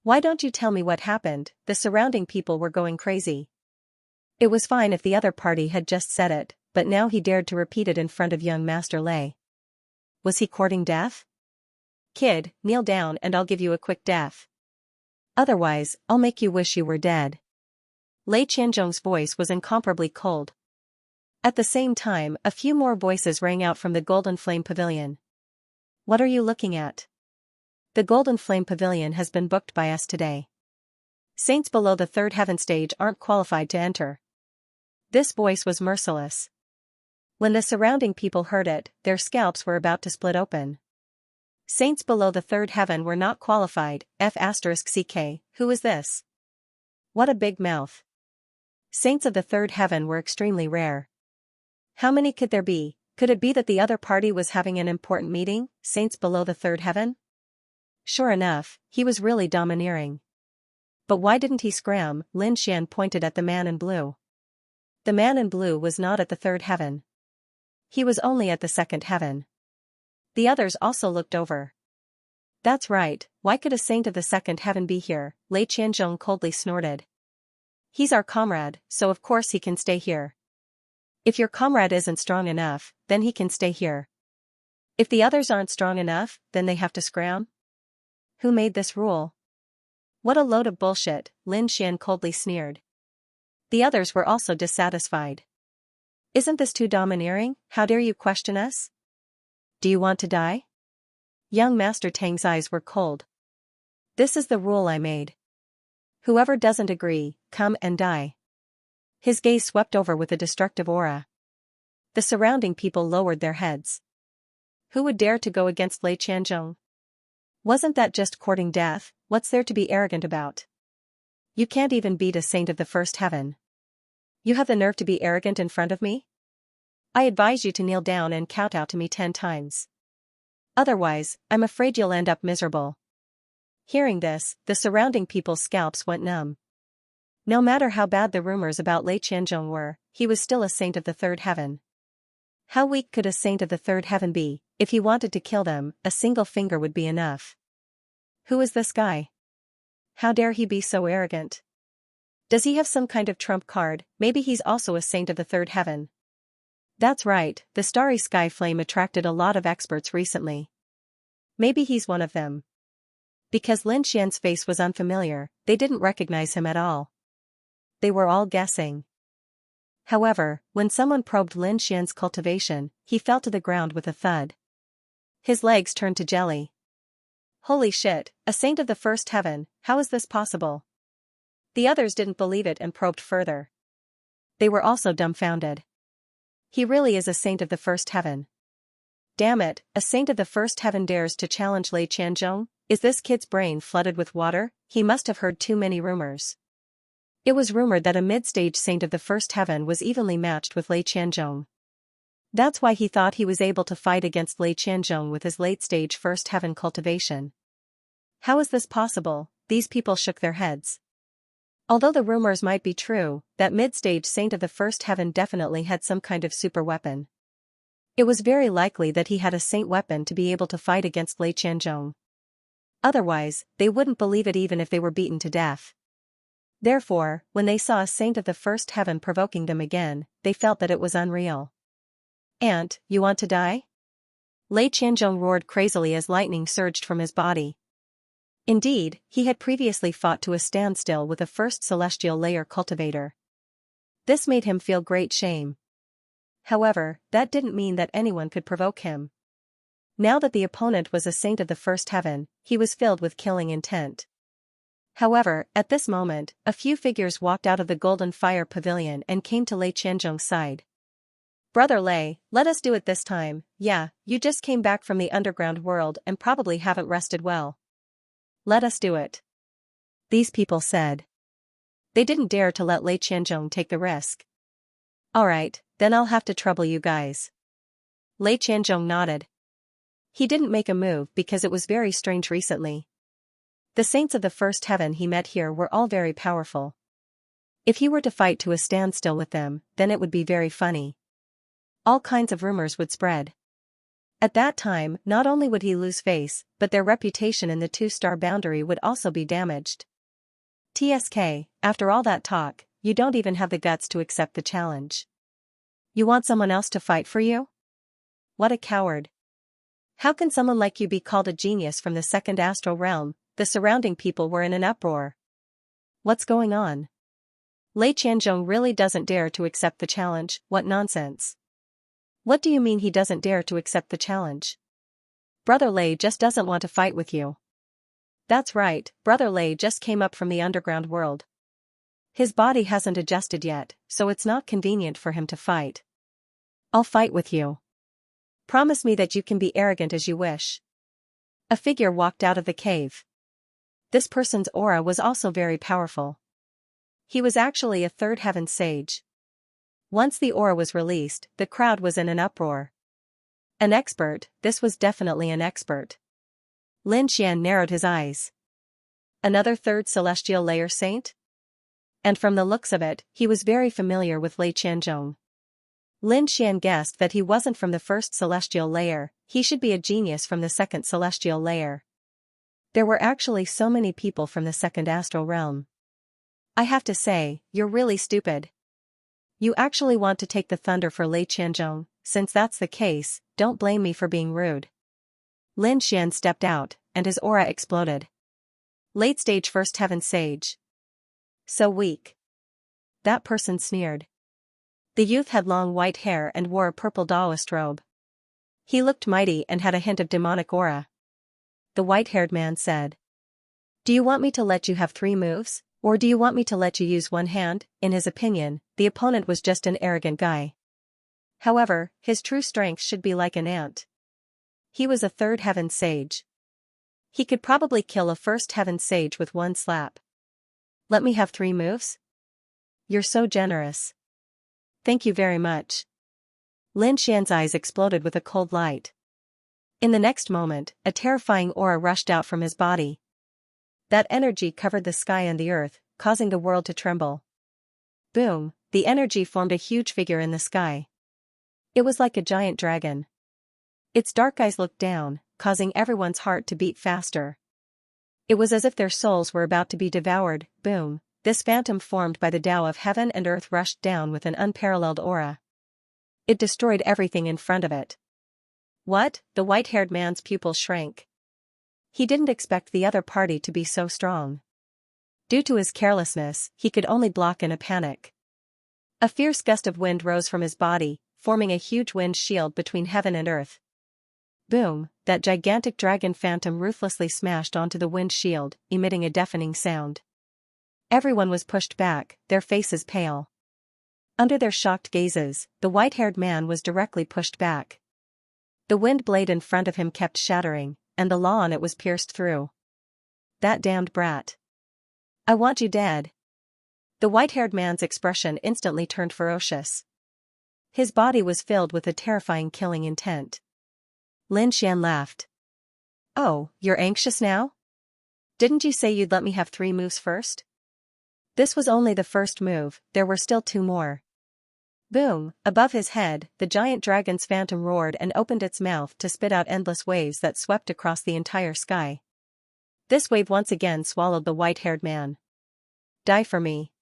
Why don't you tell me what happened?" The surrounding people were going crazy. It was fine if the other party had just said it, but now he dared to repeat it in front of young Master Lei. Was he courting death? "Kid, kneel down and I'll give you a quick death. Otherwise, I'll make you wish you were dead." Lei Qianzhong's voice was incomparably cold. At the same time, a few more voices rang out from the Golden Flame Pavilion. "What are you looking at? The Golden Flame Pavilion has been booked by us today. Saints below the third heaven stage aren't qualified to enter." This voice was merciless. When the surrounding people heard it, their scalps were about to split open. Saints below the third heaven were not qualified. F***ck, who is this? What a big mouth. Saints of the third heaven were extremely rare. How many could there be? Could it be that the other party was having an important meeting? Saints below the third heaven? Sure enough, he was really domineering. But why didn't he scram? Lin Xian pointed at the man in blue. The man in blue was not at the third heaven. He was only at the second heaven. The others also looked over. "That's right, why could a saint of the second heaven be here?" Lei Qianzhong coldly snorted. "He's our comrade, so of course he can stay here. If your comrade isn't strong enough, then he can stay here. If the others aren't strong enough, then they have to scram? Who made this rule?" "What a load of bullshit," Lin Xian coldly sneered. The others were also dissatisfied. "Isn't this too domineering? How dare you question us? Do you want to die?" Young Master Tang's eyes were cold. "This is the rule I made. Whoever doesn't agree, come and die." His gaze swept over with a destructive aura. The surrounding people lowered their heads. Who would dare to go against Lei Qianzhong? Wasn't that just courting death? What's there to be arrogant about? You can't even beat a saint of the first heaven. You have the nerve to be arrogant in front of me? I advise you to kneel down and kowtow to me 10 times. Otherwise, I'm afraid you'll end up miserable." Hearing this, the surrounding people's scalps went numb. No matter how bad the rumors about Lei Qianzhong were, he was still a saint of the third heaven. How weak could a saint of the third heaven be? If he wanted to kill them, a single finger would be enough. Who is this guy? How dare he be so arrogant? Does he have some kind of trump card? Maybe he's also a saint of the third heaven. That's right, the starry sky flame attracted a lot of experts recently. Maybe he's one of them. Because Lin Xian's face was unfamiliar, they didn't recognize him at all. They were all guessing. However, when someone probed Lin Xian's cultivation, he fell to the ground with a thud. His legs turned to jelly. Holy shit, a saint of the first heaven, how is this possible? The others didn't believe it and probed further. They were also dumbfounded. He really is a saint of the first heaven. Damn it, a saint of the first heaven dares to challenge Lei Qianzhong? Is this kid's brain flooded with water? He must have heard too many rumors. It was rumored that a mid-stage saint of the first heaven was evenly matched with Lei Qianzhong. That's why he thought he was able to fight against Lei Qianzhong with his late-stage first heaven cultivation. How is this possible? These people shook their heads. Although the rumors might be true, that mid-stage saint of the first heaven definitely had some kind of super weapon. It was very likely that he had a saint weapon to be able to fight against Lei Qianzhong. Otherwise, they wouldn't believe it even if they were beaten to death. Therefore, when they saw a saint of the first heaven provoking them again, they felt that it was unreal. "Aunt, you want to die?" Lei Qianzhong roared crazily as lightning surged from his body. Indeed, he had previously fought to a standstill with a first celestial layer cultivator. This made him feel great shame. However, that didn't mean that anyone could provoke him. Now that the opponent was a saint of the first heaven, he was filled with killing intent. However, at this moment, a few figures walked out of the Golden Fire Pavilion and came to Lei Qianzhong's side. "Brother Lei, let us do it this time. Yeah, you just came back from the underground world and probably haven't rested well. Let us do it," these people said. They didn't dare to let Lei Qianzhong take the risk. "Alright, then I'll have to trouble you guys." Lei Qianzhong nodded. He didn't make a move because it was very strange recently. The saints of the first heaven he met here were all very powerful. If he were to fight to a standstill with them, then it would be very funny. All kinds of rumors would spread. At that time, not only would he lose face, but their reputation in the two-star boundary would also be damaged. TSK, after all that talk, you don't even have the guts to accept the challenge. You want someone else to fight for you? What a coward. How can someone like you be called a genius from the second astral realm? The surrounding people were in an uproar. What's going on? Lei Qianzhong really doesn't dare to accept the challenge, what nonsense. What do you mean he doesn't dare to accept the challenge? Brother Lei just doesn't want to fight with you. That's right, Brother Lei just came up from the underground world. His body hasn't adjusted yet, so it's not convenient for him to fight. I'll fight with you. Promise me that you can be arrogant as you wish. A figure walked out of the cave. This person's aura was also very powerful. He was actually a third heaven sage. Once the aura was released, the crowd was in an uproar. An expert, this was definitely an expert. Lin Xian narrowed his eyes. Another third celestial layer saint? And from the looks of it, he was very familiar with Lei Qianzhong. Lin Xian guessed that he wasn't from the first celestial layer, he should be a genius from the second celestial layer. There were actually so many people from the second astral realm. I have to say, you're really stupid. You actually want to take the thunder for Lei Qianzhong. Since that's the case, don't blame me for being rude. Lin Xian stepped out, and his aura exploded. Late stage first heaven sage. So weak. That person sneered. The youth had long white hair and wore a purple Taoist robe. He looked mighty and had a hint of demonic aura. The white-haired man said. "Do you want me to let you have 3 moves, or do you want me to let you use one hand?" In his opinion, the opponent was just an arrogant guy. However, his true strength should be like an ant. He was a third heaven sage. He could probably kill a first heaven sage with one slap. "Let me have 3 moves? You're so generous. Thank you very much." Lin Xian's eyes exploded with a cold light. In the next moment, a terrifying aura rushed out from his body. That energy covered the sky and the earth, causing the world to tremble. Boom, the energy formed a huge figure in the sky. It was like a giant dragon. Its dark eyes looked down, causing everyone's heart to beat faster. It was as if their souls were about to be devoured. Boom, this phantom formed by the Tao of heaven and earth rushed down with an unparalleled aura. It destroyed everything in front of it. What? The white-haired man's pupils shrank. He didn't expect the other party to be so strong. Due to his carelessness, he could only block in a panic. A fierce gust of wind rose from his body, forming a huge wind shield between heaven and earth. Boom, that gigantic dragon phantom ruthlessly smashed onto the wind shield, emitting a deafening sound. Everyone was pushed back, their faces pale. Under their shocked gazes, the white-haired man was directly pushed back. The wind blade in front of him kept shattering, and the law on it was pierced through. That damned brat. I want you dead. The white-haired man's expression instantly turned ferocious. His body was filled with a terrifying killing intent. Lin Xian laughed. Oh, you're anxious now? Didn't you say you'd let me have 3 moves first? This was only the first move, there were still 2 more. Boom, above his head, the giant dragon's phantom roared and opened its mouth to spit out endless waves that swept across the entire sky. This wave once again swallowed the white-haired man. Die for me.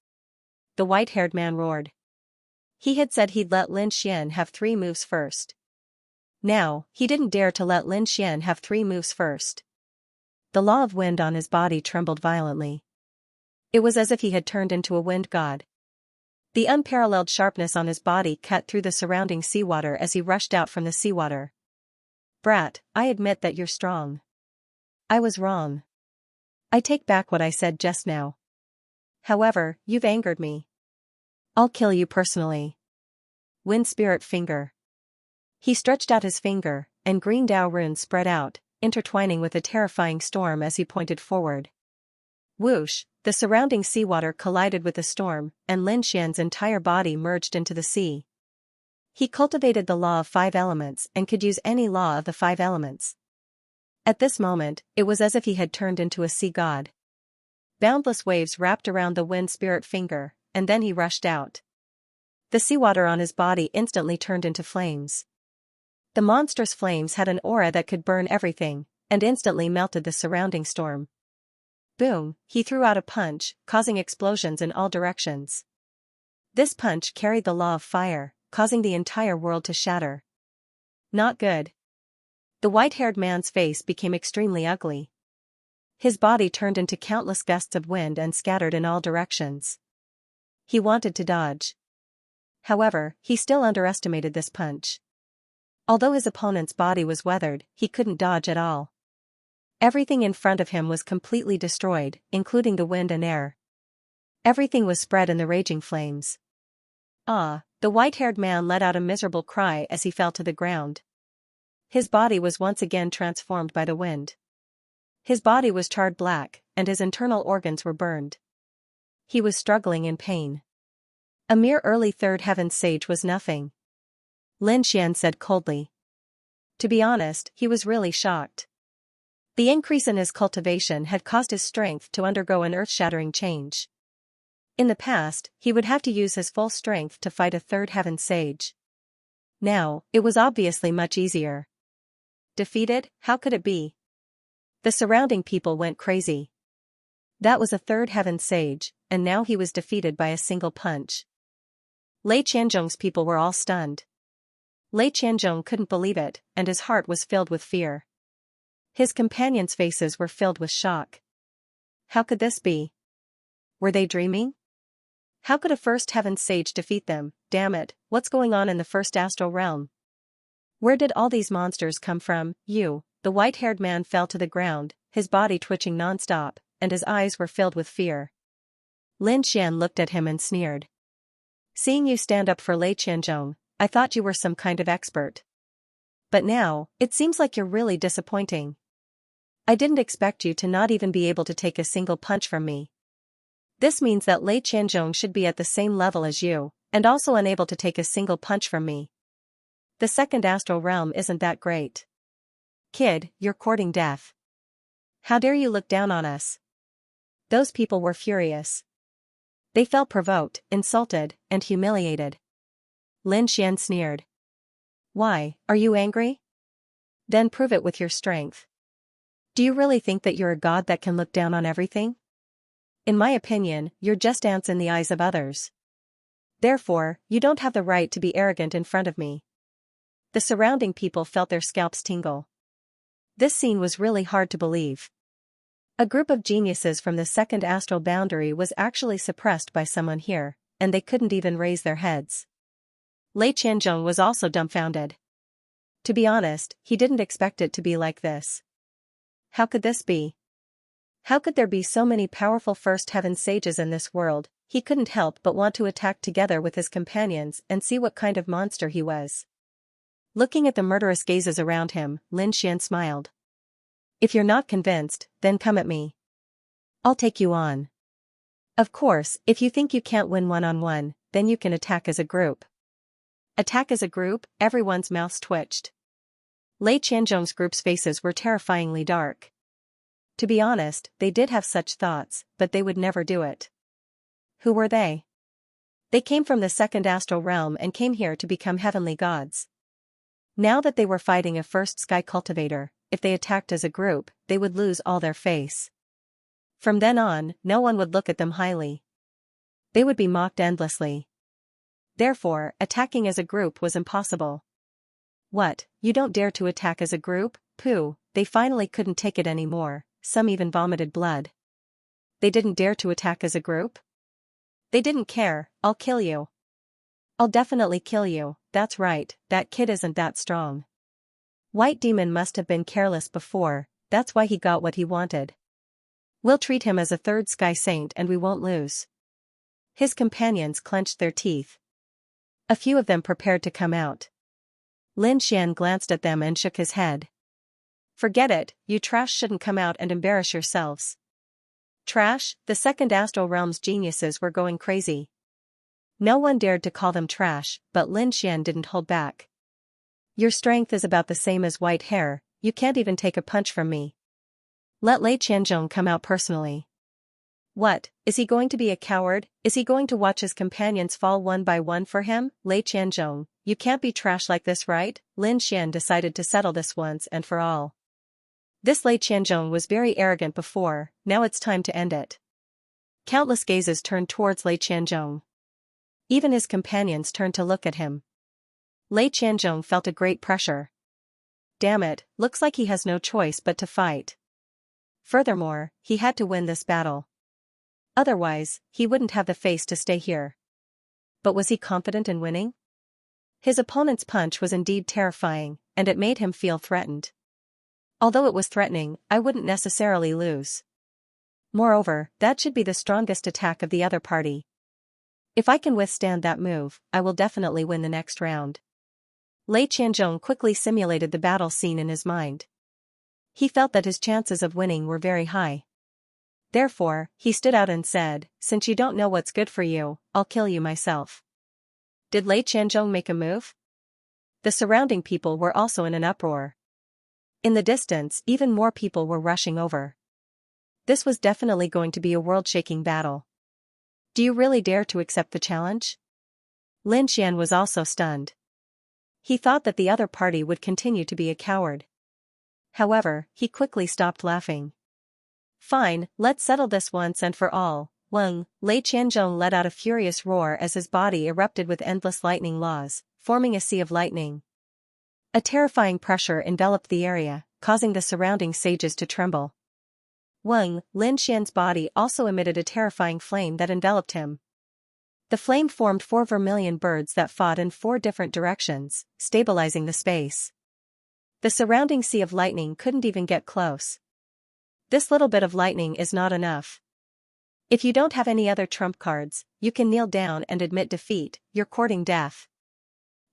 The white-haired man roared. He had said he'd let Lin Xian have 3 moves first. Now, he didn't dare to let Lin Xian have 3 moves first. The law of wind on his body trembled violently. It was as if he had turned into a wind god. The unparalleled sharpness on his body cut through the surrounding seawater as he rushed out from the seawater. Brat, I admit that you're strong. I was wrong. I take back what I said just now. However, you've angered me. I'll kill you personally. Wind Spirit Finger. He stretched out his finger, and green Dao runes spread out, intertwining with a terrifying storm as he pointed forward. Whoosh, the surrounding seawater collided with the storm, and Lin Xian's entire body merged into the sea. He cultivated the law of 5 elements and could use any law of the 5 elements. At this moment, it was as if he had turned into a sea god. Boundless waves wrapped around the Wind Spirit Finger, and then he rushed out. The seawater on his body instantly turned into flames. The monstrous flames had an aura that could burn everything, and instantly melted the surrounding storm. Boom, he threw out a punch, causing explosions in all directions. This punch carried the law of fire, causing the entire world to shatter. Not good. The white-haired man's face became extremely ugly. His body turned into countless gusts of wind and scattered in all directions. He wanted to dodge. However, he still underestimated this punch. Although his opponent's body was weathered, he couldn't dodge at all. Everything in front of him was completely destroyed, including the wind and air. Everything was spread in the raging flames. Ah, the white-haired man let out a miserable cry as he fell to the ground. His body was once again transformed by the wind. His body was charred black, and his internal organs were burned. He was struggling in pain. A mere early third heaven sage was nothing. Lin Xian said coldly. To be honest, he was really shocked. The increase in his cultivation had caused his strength to undergo an earth-shattering change. In the past, he would have to use his full strength to fight a third heaven sage. Now, it was obviously much easier. Defeated? How could it be? The surrounding people went crazy. That was a third heaven sage, and now he was defeated by a single punch. Lei Qianzhong's people were all stunned. Lei Qianzhong couldn't believe it, and his heart was filled with fear. His companions' faces were filled with shock. How could this be? Were they dreaming? How could a first heaven sage defeat them? Damn it, what's going on in the first astral realm? Where did all these monsters come from? The white-haired man fell to the ground, his body twitching non-stop, and his eyes were filled with fear. Lin Xian looked at him and sneered. Seeing you stand up for Lei Qianzhong, I thought you were some kind of expert. But now, it seems like you're really disappointing. I didn't expect you to not even be able to take a single punch from me. This means that Lei Qianzhong should be at the same level as you, and also unable to take a single punch from me. The second astral realm isn't that great. Kid, you're courting death. How dare you look down on us? Those people were furious. They felt provoked, insulted, and humiliated. Lin Xian sneered. Why, are you angry? Then prove it with your strength. Do you really think that you're a god that can look down on everything? In my opinion, you're just ants in the eyes of others. Therefore, you don't have the right to be arrogant in front of me. The surrounding people felt their scalps tingle. This scene was really hard to believe. A group of geniuses from the second astral boundary was actually suppressed by someone here, and they couldn't even raise their heads. Lei Qianzhong was also dumbfounded. To be honest, he didn't expect it to be like this. How could this be? How could there be so many powerful first heaven sages in this world? He couldn't help but want to attack together with his companions and see what kind of monster he was. Looking at the murderous gazes around him, Lin Xian smiled. If you're not convinced, then come at me. I'll take you on. Of course, if you think you can't win one-on-one, then you can attack as a group. Attack as a group? Everyone's mouths twitched. Lei Qianzhong's group's faces were terrifyingly dark. To be honest, they did have such thoughts, but they would never do it. Who were they? They came from the second astral realm and came here to become heavenly gods. Now that they were fighting a first sky cultivator, if they attacked as a group, they would lose all their face. From then on, no one would look at them highly. They would be mocked endlessly. Therefore, attacking as a group was impossible. What, you don't dare to attack as a group? Pooh, they finally couldn't take it anymore, some even vomited blood. They didn't dare to attack as a group? They didn't care. I'll kill you. I'll definitely kill you, that's right, that kid isn't that strong. White Demon must have been careless before, that's why he got what he wanted. We'll treat him as a third sky saint and we won't lose. His companions clenched their teeth. A few of them prepared to come out. Lin Xian glanced at them and shook his head. Forget it, you trash shouldn't come out and embarrass yourselves. Trash? The second astral realm's geniuses were going crazy. No one dared to call them trash, but Lin Xian didn't hold back. Your strength is about the same as white hair, you can't even take a punch from me. Let Lei Qianzhong come out personally. What, is he going to be a coward? Is he going to watch his companions fall one by one for him? Lei Qianzhong, you can't be trash like this, right? Lin Xian decided to settle this once and for all. This Lei Qianzhong was very arrogant before, now it's time to end it. Countless gazes turned towards Lei Qianzhong. Even his companions turned to look at him. Lei Qianzhong felt a great pressure. Damn it, looks like he has no choice but to fight. Furthermore, he had to win this battle. Otherwise, he wouldn't have the face to stay here. But was he confident in winning? His opponent's punch was indeed terrifying, and it made him feel threatened. Although it was threatening, I wouldn't necessarily lose. Moreover, that should be the strongest attack of the other party. If I can withstand that move, I will definitely win the next round. Lei Qianzhong quickly simulated the battle scene in his mind. He felt that his chances of winning were very high. Therefore, he stood out and said, since you don't know what's good for you, I'll kill you myself. Did Lei Qianzhong make a move? The surrounding people were also in an uproar. In the distance, even more people were rushing over. This was definitely going to be a world-shaking battle. Do you really dare to accept the challenge? Lin Xian was also stunned. He thought that the other party would continue to be a coward. However, he quickly stopped laughing. Fine, let's settle this once and for all. Weng, Lei Qianzhong let out a furious roar as his body erupted with endless lightning laws, forming a sea of lightning. A terrifying pressure enveloped the area, causing the surrounding sages to tremble. Weng, Lin Xian's body also emitted a terrifying flame that enveloped him. The flame formed 4 vermilion birds that fought in 4 different directions, stabilizing the space. The surrounding sea of lightning couldn't even get close. This little bit of lightning is not enough. If you don't have any other trump cards, you can kneel down and admit defeat, you're courting death.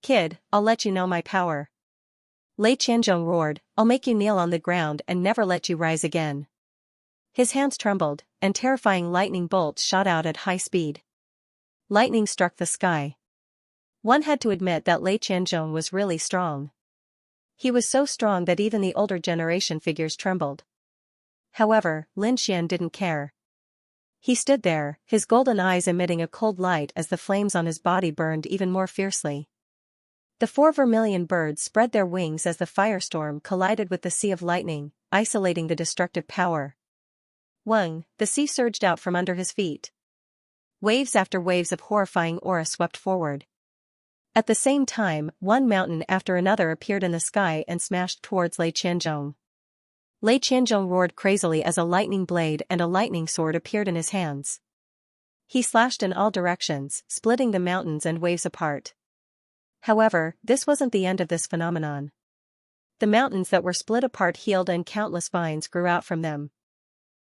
Kid, I'll let you know my power. Lei Qianzhong roared, I'll make you kneel on the ground and never let you rise again. His hands trembled, and terrifying lightning bolts shot out at high speed. Lightning struck the sky. One had to admit that Lei Qianzhong was really strong. He was so strong that even the older generation figures trembled. However, Lin Xian didn't care. He stood there, his golden eyes emitting a cold light as the flames on his body burned even more fiercely. The 4 vermilion birds spread their wings as the firestorm collided with the sea of lightning, isolating the destructive power. Weng, the sea surged out from under his feet. Waves after waves of horrifying aura swept forward. At the same time, one mountain after another appeared in the sky and smashed towards Lei Qianzhong. Lei Qianzhong roared crazily as a lightning blade and a lightning sword appeared in his hands. He slashed in all directions, splitting the mountains and waves apart. However, this wasn't the end of this phenomenon. The mountains that were split apart healed and countless vines grew out from them.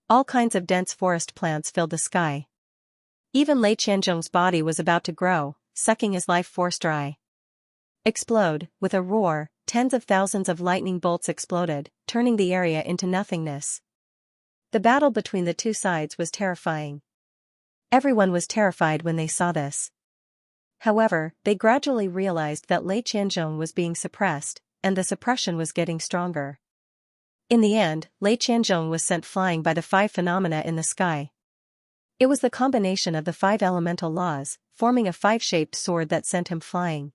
All kinds of dense forest plants filled the sky. Even Lei Qianzhong's body was about to grow, sucking his life force dry. Explode, with a roar, tens of thousands of lightning bolts exploded, turning the area into nothingness. The battle between the two sides was terrifying. Everyone was terrified when they saw this. However, they gradually realized that Lei Qianzhong was being suppressed, and the suppression was getting stronger. In the end, Lei Qianzhong was sent flying by the 5 phenomena in the sky. It was the combination of the 5 elemental laws, forming a 5-shaped sword that sent him flying.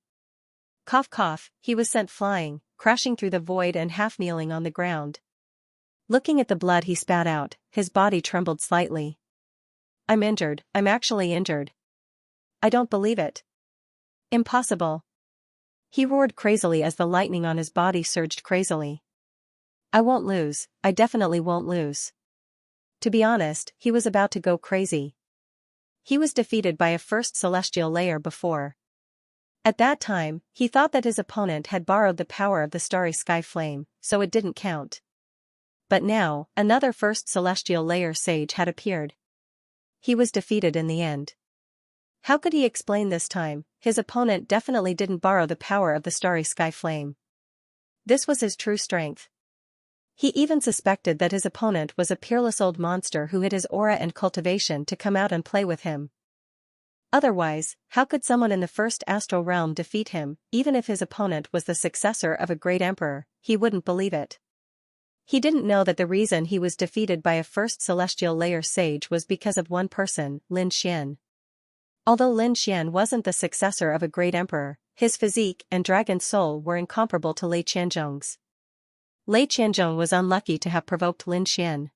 Cough cough, he was sent flying, crashing through the void and half-kneeling on the ground. Looking at the blood he spat out, his body trembled slightly. I'm injured, I'm actually injured. I don't believe it. Impossible. He roared crazily as the lightning on his body surged crazily. I won't lose, I definitely won't lose. To be honest, he was about to go crazy. He was defeated by a first celestial layer before. At that time, he thought that his opponent had borrowed the power of the starry sky flame, so it didn't count. But now, another first celestial layer sage had appeared. He was defeated in the end. How could he explain this time? His opponent definitely didn't borrow the power of the starry sky flame. This was his true strength. He even suspected that his opponent was a peerless old monster who hid his aura and cultivation to come out and play with him. Otherwise, how could someone in the first astral realm defeat him? Even if his opponent was the successor of a great emperor, he wouldn't believe it. He didn't know that the reason he was defeated by a first celestial layer sage was because of one person, Lin Xian. Although Lin Xian wasn't the successor of a great emperor, his physique and dragon soul were incomparable to Lei Qianzhong's. Lei Qianzhong was unlucky to have provoked Lin Xian.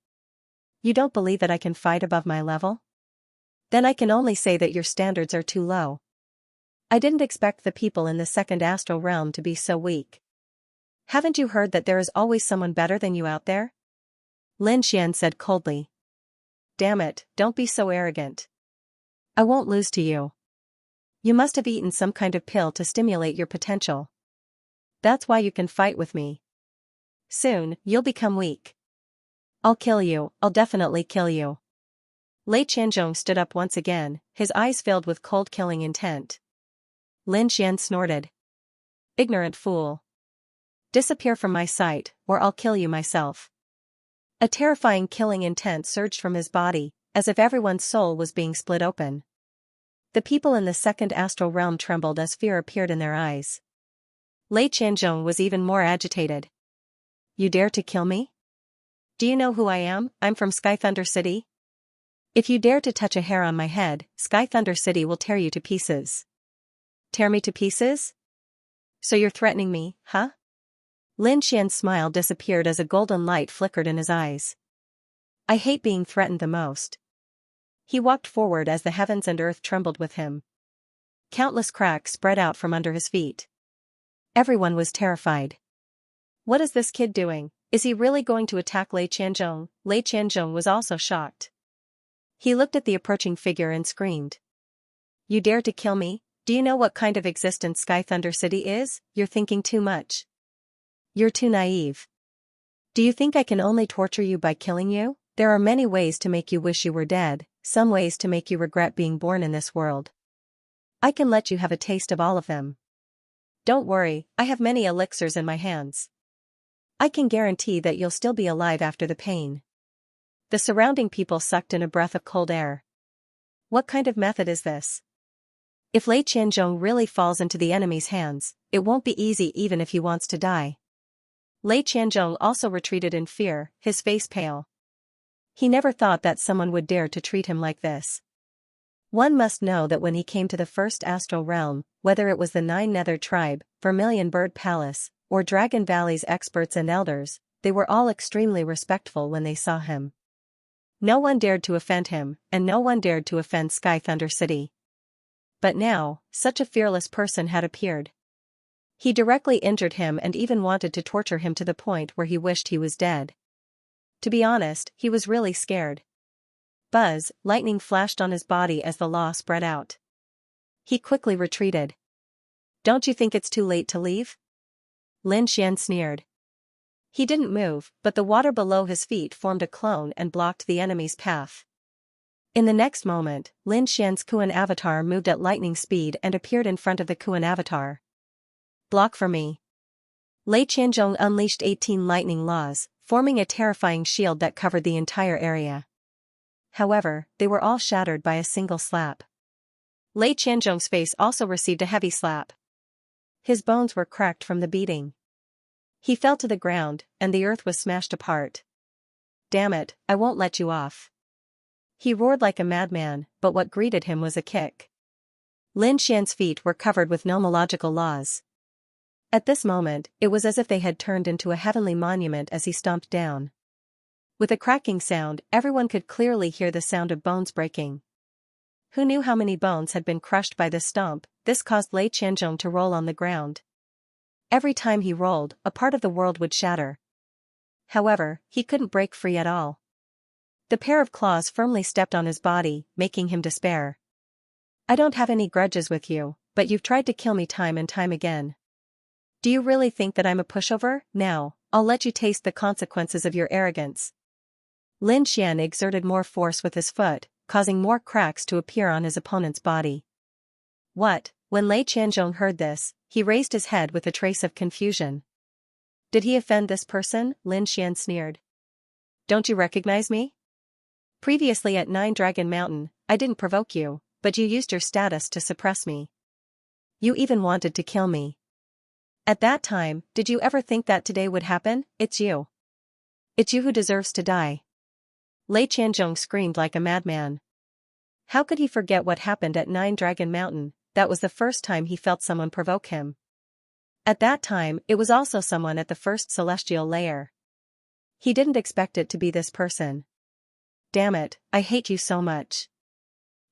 You don't believe that I can fight above my level? Then I can only say that your standards are too low. I didn't expect the people in the second astral realm to be so weak. Haven't you heard that there is always someone better than you out there? Lin Xian said coldly. Damn it, don't be so arrogant. I won't lose to you. You must have eaten some kind of pill to stimulate your potential. That's why you can fight with me. Soon, you'll become weak. I'll kill you, I'll definitely kill you. Lei Qianzhong stood up once again, his eyes filled with cold killing intent. Lin Xian snorted. Ignorant fool. Disappear from my sight, or I'll kill you myself. A terrifying killing intent surged from his body, as if everyone's soul was being split open. The people in the second astral realm trembled as fear appeared in their eyes. Lei Qianzhong was even more agitated. You dare to kill me? Do you know who I am? I'm from Sky Thunder City. If you dare to touch a hair on my head, Sky Thunder City will tear you to pieces. Tear me to pieces? So you're threatening me, huh? Lin Xian's smile disappeared as a golden light flickered in his eyes. I hate being threatened the most. He walked forward as the heavens and earth trembled with him. Countless cracks spread out from under his feet. Everyone was terrified. What is this kid doing? Is he really going to attack Lei Qianzhong? Lei Qianzhong was also shocked. He looked at the approaching figure and screamed. You dare to kill me? Do you know what kind of existence Sky Thunder City is? You're thinking too much. You're too naive. Do you think I can only torture you by killing you? There are many ways to make you wish you were dead, some ways to make you regret being born in this world. I can let you have a taste of all of them. Don't worry, I have many elixirs in my hands. I can guarantee that you'll still be alive after the pain. The surrounding people sucked in a breath of cold air. What kind of method is this? If Lei Qianzhong really falls into the enemy's hands, it won't be easy even if he wants to die. Lei Qianzhong also retreated in fear, his face pale. He never thought that someone would dare to treat him like this. One must know that when he came to the first astral realm, whether it was the 9 Nether tribe, Vermilion Bird Palace, or Dragon Valley's experts and elders, they were all extremely respectful when they saw him. No one dared to offend him, and no one dared to offend Sky Thunder City. But now, such a fearless person had appeared. He directly injured him and even wanted to torture him to the point where he wished he was dead. To be honest, he was really scared. Buzz, lightning flashed on his body as the law spread out. He quickly retreated. Don't you think it's too late to leave? Lin Xian sneered. He didn't move, but the water below his feet formed a clone and blocked the enemy's path. In the next moment, Lin Xian's Kuan avatar moved at lightning speed and appeared in front of the Kuan avatar. Block for me. Lei Qianzhong unleashed 18 lightning laws, forming a terrifying shield that covered the entire area. However, they were all shattered by a single slap. Lei Qianzhong's face also received a heavy slap. His bones were cracked from the beating. He fell to the ground, and the earth was smashed apart. Damn it, I won't let you off. He roared like a madman, but what greeted him was a kick. Lin Xian's feet were covered with nomological laws. At this moment, it was as if they had turned into a heavenly monument as he stomped down. With a cracking sound, everyone could clearly hear the sound of bones breaking. Who knew how many bones had been crushed by this stomp? This caused Lei Qianzhong to roll on the ground. Every time he rolled, a part of the world would shatter. However, he couldn't break free at all. The pair of claws firmly stepped on his body, making him despair. I don't have any grudges with you, but you've tried to kill me time and time again. Do you really think that I'm a pushover? Now, I'll let you taste the consequences of your arrogance. Lin Xian exerted more force with his foot, causing more cracks to appear on his opponent's body. What? When Lei Qianzhong heard this, he raised his head with a trace of confusion. Did he offend this person? Lin Xian sneered. Don't you recognize me? Previously at 9 Dragon Mountain, I didn't provoke you, but you used your status to suppress me. You even wanted to kill me. At that time, did you ever think that today would happen? It's you. It's you who deserves to die. Lei Qianzhong screamed like a madman. How could he forget what happened at 9 Dragon Mountain? That was the first time he felt someone provoke him. At that time, it was also someone at the first celestial layer. He didn't expect it to be this person. Damn it, I hate you so much.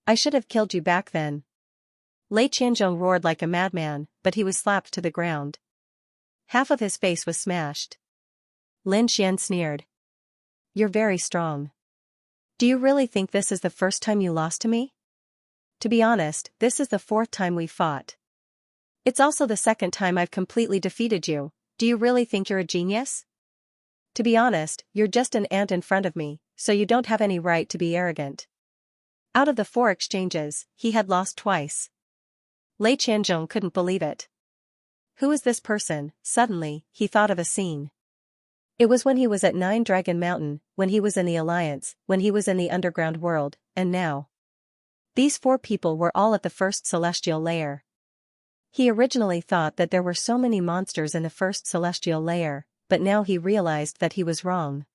I should have killed you back then. Lei Qianzhong roared like a madman, but he was slapped to the ground. Half of his face was smashed. Lin Xian sneered. You're very strong. Do you really think this is the first time you lost to me? To be honest, this is the 4th time we fought. It's also the 2nd time I've completely defeated you. Do you really think you're a genius? To be honest, you're just an ant in front of me, so you don't have any right to be arrogant. Out of the 4 exchanges, he had lost twice. Lei Qianzhong couldn't believe it. Who is this person? Suddenly, he thought of a scene. It was when he was at 9 Dragon Mountain, when he was in the Alliance, when he was in the underground world, and now. These 4 people were all at the first celestial layer. He originally thought that there were so many monsters in the first celestial layer, but now he realized that he was wrong.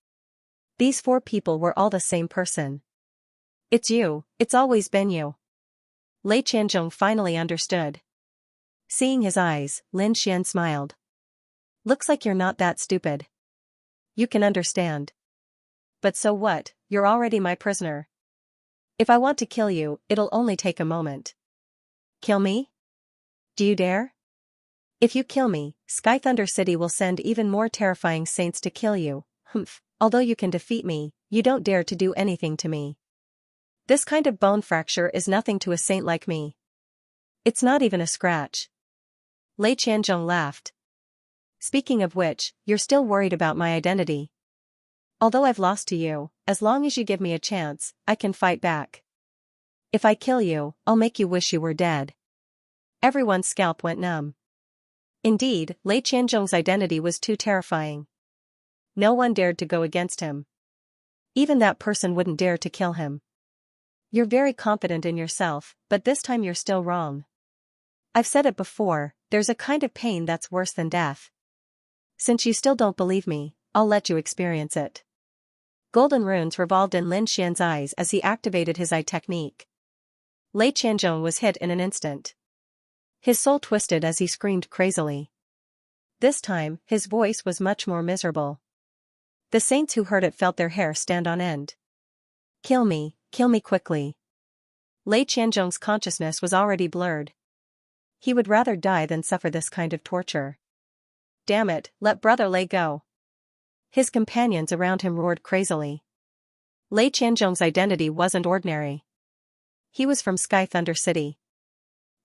These 4 people were all the same person. It's you, it's always been you. Lei Qianzhong finally understood. Seeing his eyes, Lin Xian smiled. Looks like you're not that stupid. You can understand. But so what, you're already my prisoner. If I want to kill you, it'll only take a moment. Kill me? Do you dare? If you kill me, Sky Thunder City will send even more terrifying saints to kill you. Humph, although you can defeat me, you don't dare to do anything to me. This kind of bone fracture is nothing to a saint like me. It's not even a scratch. Lei Qianzhong laughed. Speaking of which, you're still worried about my identity. Although I've lost to you, as long as you give me a chance, I can fight back. If I kill you, I'll make you wish you were dead. Everyone's scalp went numb. Indeed, Lei Qianzhong's identity was too terrifying. No one dared to go against him. Even that person wouldn't dare to kill him. You're very confident in yourself, but this time you're still wrong. I've said it before, there's a kind of pain that's worse than death. Since you still don't believe me, I'll let you experience it. Golden runes revolved in Lin Xian's eyes as he activated his eye technique. Lei Qianzhong was hit in an instant. His soul twisted as he screamed crazily. This time, his voice was much more miserable. The saints who heard it felt their hair stand on end. Kill me quickly. Lei Qianzhong's consciousness was already blurred. He would rather die than suffer this kind of torture. Damn it, let brother Lei go. His companions around him roared crazily. Lei Qianzhong's identity wasn't ordinary. He was from Sky Thunder City.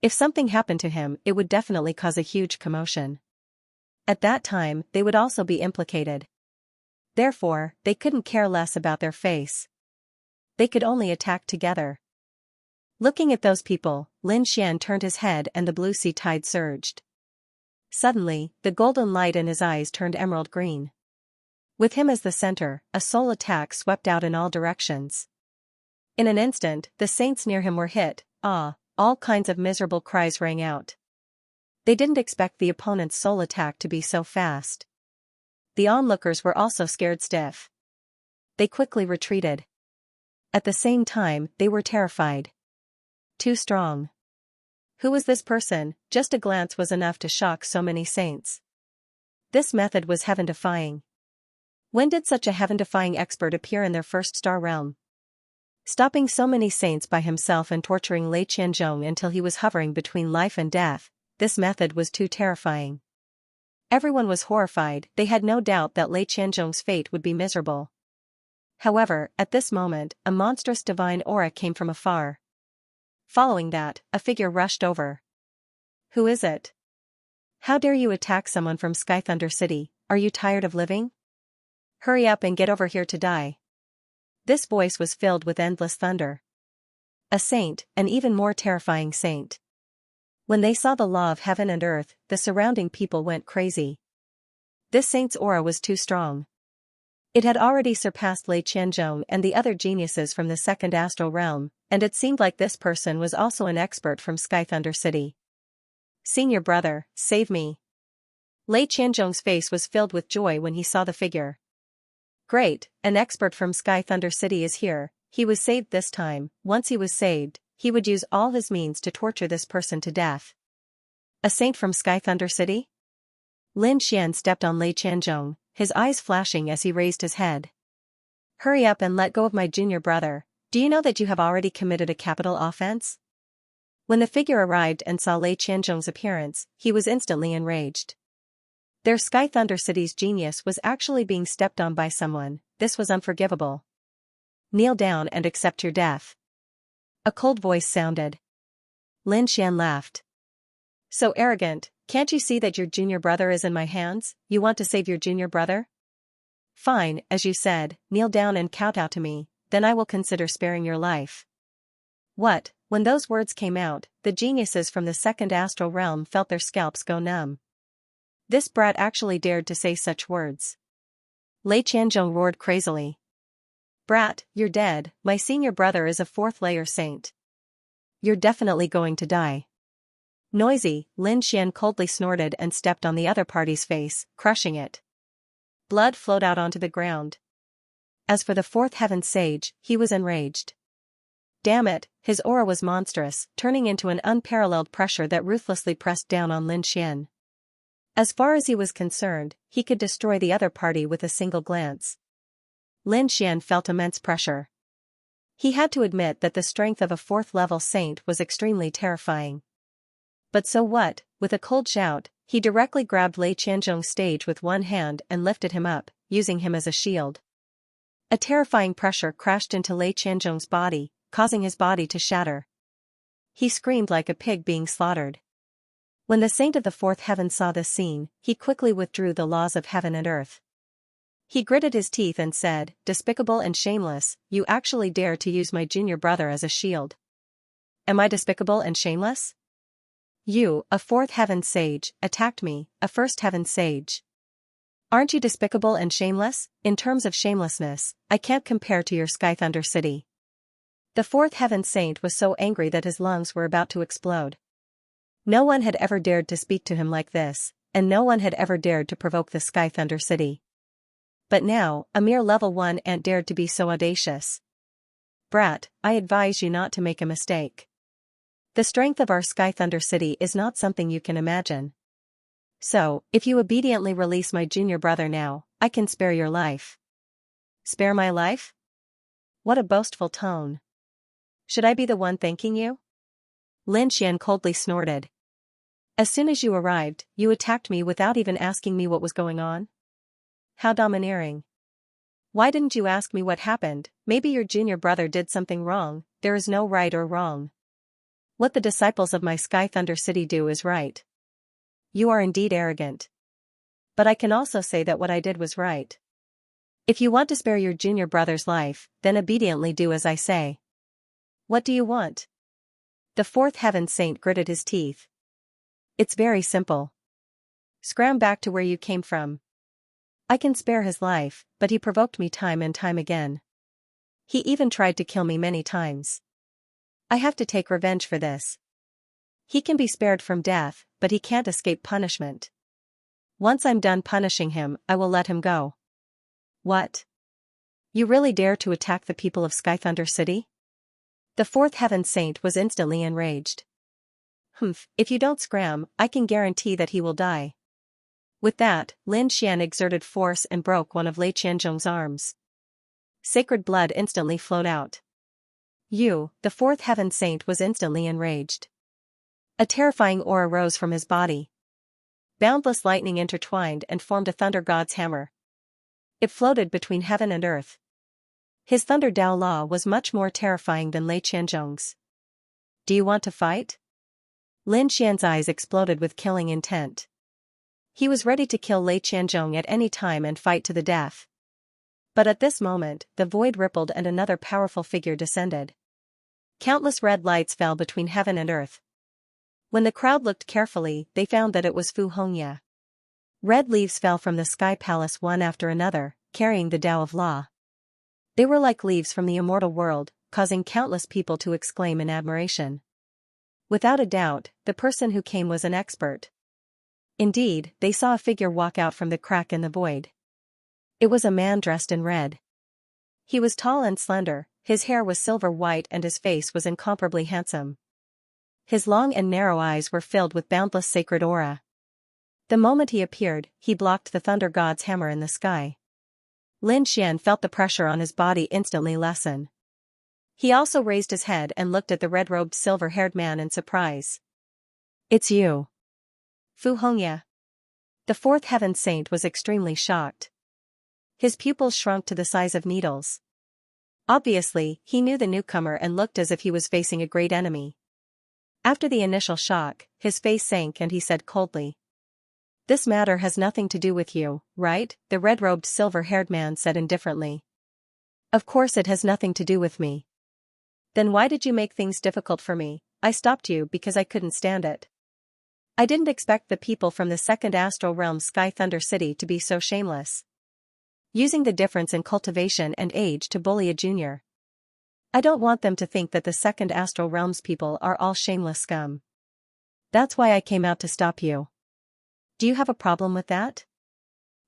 If something happened to him, it would definitely cause a huge commotion. At that time, they would also be implicated. Therefore, they couldn't care less about their face. They could only attack together. Looking at those people, Lin Xian turned his head and the blue sea tide surged. Suddenly, the golden light in his eyes turned emerald green. With him as the center, a soul attack swept out in all directions. In an instant, the saints near him were hit. All kinds of miserable cries rang out. They didn't expect the opponent's soul attack to be so fast. The onlookers were also scared stiff. They quickly retreated. At the same time, they were terrified. Too strong. Who was this person? Just a glance was enough to shock so many saints. This method was heaven-defying. When did such a heaven-defying expert appear in their first star realm? Stopping so many saints by himself and torturing Lei Qianzhong until he was hovering between life and death, this method was too terrifying. Everyone was horrified. They had no doubt that Lei Qianzhong's fate would be miserable. However, at this moment, a monstrous divine aura came from afar. Following that, a figure rushed over. Who is it? How dare you attack someone from Sky Thunder City? Are you tired of living? Hurry up and get over here to die. This voice was filled with endless thunder. A saint, an even more terrifying saint. When they saw the law of heaven and earth, the surrounding people went crazy. This saint's aura was too strong. It had already surpassed Lei Qianzhong and the other geniuses from the second astral realm, and it seemed like this person was also an expert from Sky Thunder City. Senior brother, save me. Lei Qianzhong's face was filled with joy when he saw the figure. Great, an expert from Sky Thunder City is here. He was saved this time. Once he was saved, he would use all his means to torture this person to death. A saint from Sky Thunder City? Lin Xian stepped on Lei Qianzhong, his eyes flashing as he raised his head. Hurry up and let go of my junior brother. Do you know that you have already committed a capital offense? When the figure arrived and saw Lei Qianzhong's appearance, he was instantly enraged. Their Sky Thunder City's genius was actually being stepped on by someone. This was unforgivable. Kneel down and accept your death. A cold voice sounded. Lin Xian laughed. So arrogant, can't you see that your junior brother is in my hands? You want to save your junior brother? Fine, as you said, kneel down and kowtow to me, then I will consider sparing your life. What? When those words came out, the geniuses from the second astral realm felt their scalps go numb. This brat actually dared to say such words. Lei Qianzhong roared crazily. Brat, you're dead. My senior brother is a fourth layer saint. You're definitely going to die. Noisy, Lin Xian coldly snorted and stepped on the other party's face, crushing it. Blood flowed out onto the ground. As for the fourth heaven sage, he was enraged. Damn it, his aura was monstrous, turning into an unparalleled pressure that ruthlessly pressed down on Lin Xian. As far as he was concerned, he could destroy the other party with a single glance. Lin Xian felt immense pressure. He had to admit that the strength of a fourth-level saint was extremely terrifying. But so what? With a cold shout, he directly grabbed Lei Qianzhong's stage with one hand and lifted him up, using him as a shield. A terrifying pressure crashed into Lei Qianzhong's body, causing his body to shatter. He screamed like a pig being slaughtered. When the saint of the fourth heaven saw this scene, he quickly withdrew the laws of heaven and earth. He gritted his teeth and said, "Despicable and shameless, you actually dare to use my junior brother as a shield. Am I despicable and shameless? You, a fourth heaven sage, attacked me, a first heaven sage. Aren't you despicable and shameless? In terms of shamelessness, I can't compare to your Sky Thunder City." The fourth heaven saint was so angry that his lungs were about to explode. No one had ever dared to speak to him like this, and no one had ever dared to provoke the Sky Thunder City. But now, a mere level 1 ant dared to be so audacious. Brat, I advise you not to make a mistake. The strength of our Sky Thunder City is not something you can imagine. So, if you obediently release my junior brother now, I can spare your life. Spare my life? What a boastful tone. Should I be the one thanking you? Lin Xian coldly snorted. As soon as you arrived, you attacked me without even asking me what was going on? How domineering. Why didn't you ask me what happened? Maybe your junior brother did something wrong. There is no right or wrong. What the disciples of my Sky Thunder City do is right. You are indeed arrogant. But I can also say that what I did was right. If you want to spare your junior brother's life, then obediently do as I say. What do you want? The fourth heaven saint gritted his teeth. It's very simple. Scram back to where you came from. I can spare his life, but he provoked me time and time again. He even tried to kill me many times. I have to take revenge for this. He can be spared from death, but he can't escape punishment. Once I'm done punishing him, I will let him go. What? You really dare to attack the people of Sky Thunder City? The fourth heaven saint was instantly enraged. If you don't scram, I can guarantee that he will die. With that, Lin Xian exerted force and broke one of Lei Qianzhong's arms. Sacred blood instantly flowed out. The fourth heaven saint was instantly enraged. A terrifying aura rose from his body. Boundless lightning intertwined and formed a thunder god's hammer. It floated between heaven and earth. His thunder Dao Law was much more terrifying than Lei Qianzhong's. Do you want to fight? Lin Xian's eyes exploded with killing intent. He was ready to kill Lei Qianzhong at any time and fight to the death. But at this moment, the void rippled and another powerful figure descended. Countless red lights fell between heaven and earth. When the crowd looked carefully, they found that it was Vhumad. Red leaves fell from the sky palace one after another, carrying the Tao of Law. They were like leaves from the immortal world, causing countless people to exclaim in admiration. Without a doubt, the person who came was an expert. Indeed, they saw a figure walk out from the crack in the void. It was a man dressed in red. He was tall and slender, his hair was silver white and his face was incomparably handsome. His long and narrow eyes were filled with boundless sacred aura. The moment he appeared, he blocked the thunder god's hammer in the sky. Lin Xian felt the pressure on his body instantly lessen. He also raised his head and looked at the red-robed silver-haired man in surprise. It's you. Vhumad. The fourth heaven saint was extremely shocked. His pupils shrunk to the size of needles. Obviously, he knew the newcomer and looked as if he was facing a great enemy. After the initial shock, his face sank and he said coldly. This matter has nothing to do with you, right? The red-robed silver-haired man said indifferently. Of course it has nothing to do with me. Then why did you make things difficult for me? I stopped you because I couldn't stand it. I didn't expect the people from the second astral realm Sky Thunder City to be so shameless. Using the difference in cultivation and age to bully a junior. I don't want them to think that the second astral realm's people are all shameless scum. That's why I came out to stop you. Do you have a problem with that?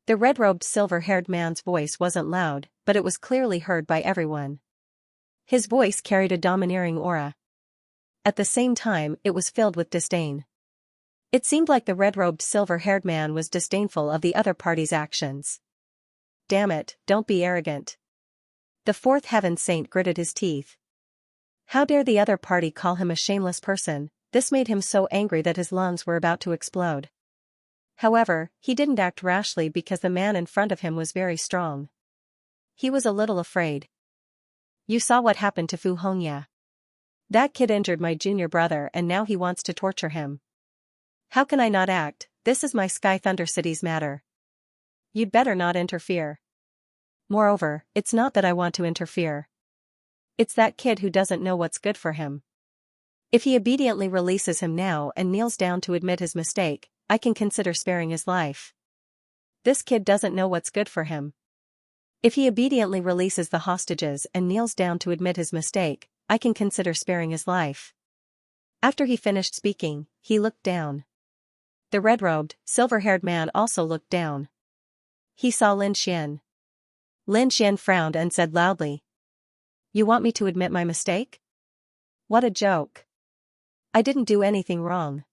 The red-robed silver-haired man's voice wasn't loud, but it was clearly heard by everyone. His voice carried a domineering aura. At the same time, it was filled with disdain. It seemed like the red-robed silver-haired man was disdainful of the other party's actions. Damn it, don't be arrogant. The fourth heaven saint gritted his teeth. How dare the other party call him a shameless person? This made him so angry that his lungs were about to explode. However, he didn't act rashly because the man in front of him was very strong. He was a little afraid. You saw what happened to Vhumad. That kid injured my junior brother and now he wants to torture him. How can I not act? This is my Sky Thunder City's matter. You'd better not interfere. Moreover, it's not that I want to interfere. It's that kid who doesn't know what's good for him. If he obediently releases him now and kneels down to admit his mistake, I can consider sparing his life. This kid doesn't know what's good for him. If he obediently releases the hostages and kneels down to admit his mistake, I can consider sparing his life. After he finished speaking, he looked down. The red-robed, silver-haired man also looked down. He saw Lin Xian. Lin Xian frowned and said loudly. You want me to admit my mistake? What a joke. I didn't do anything wrong.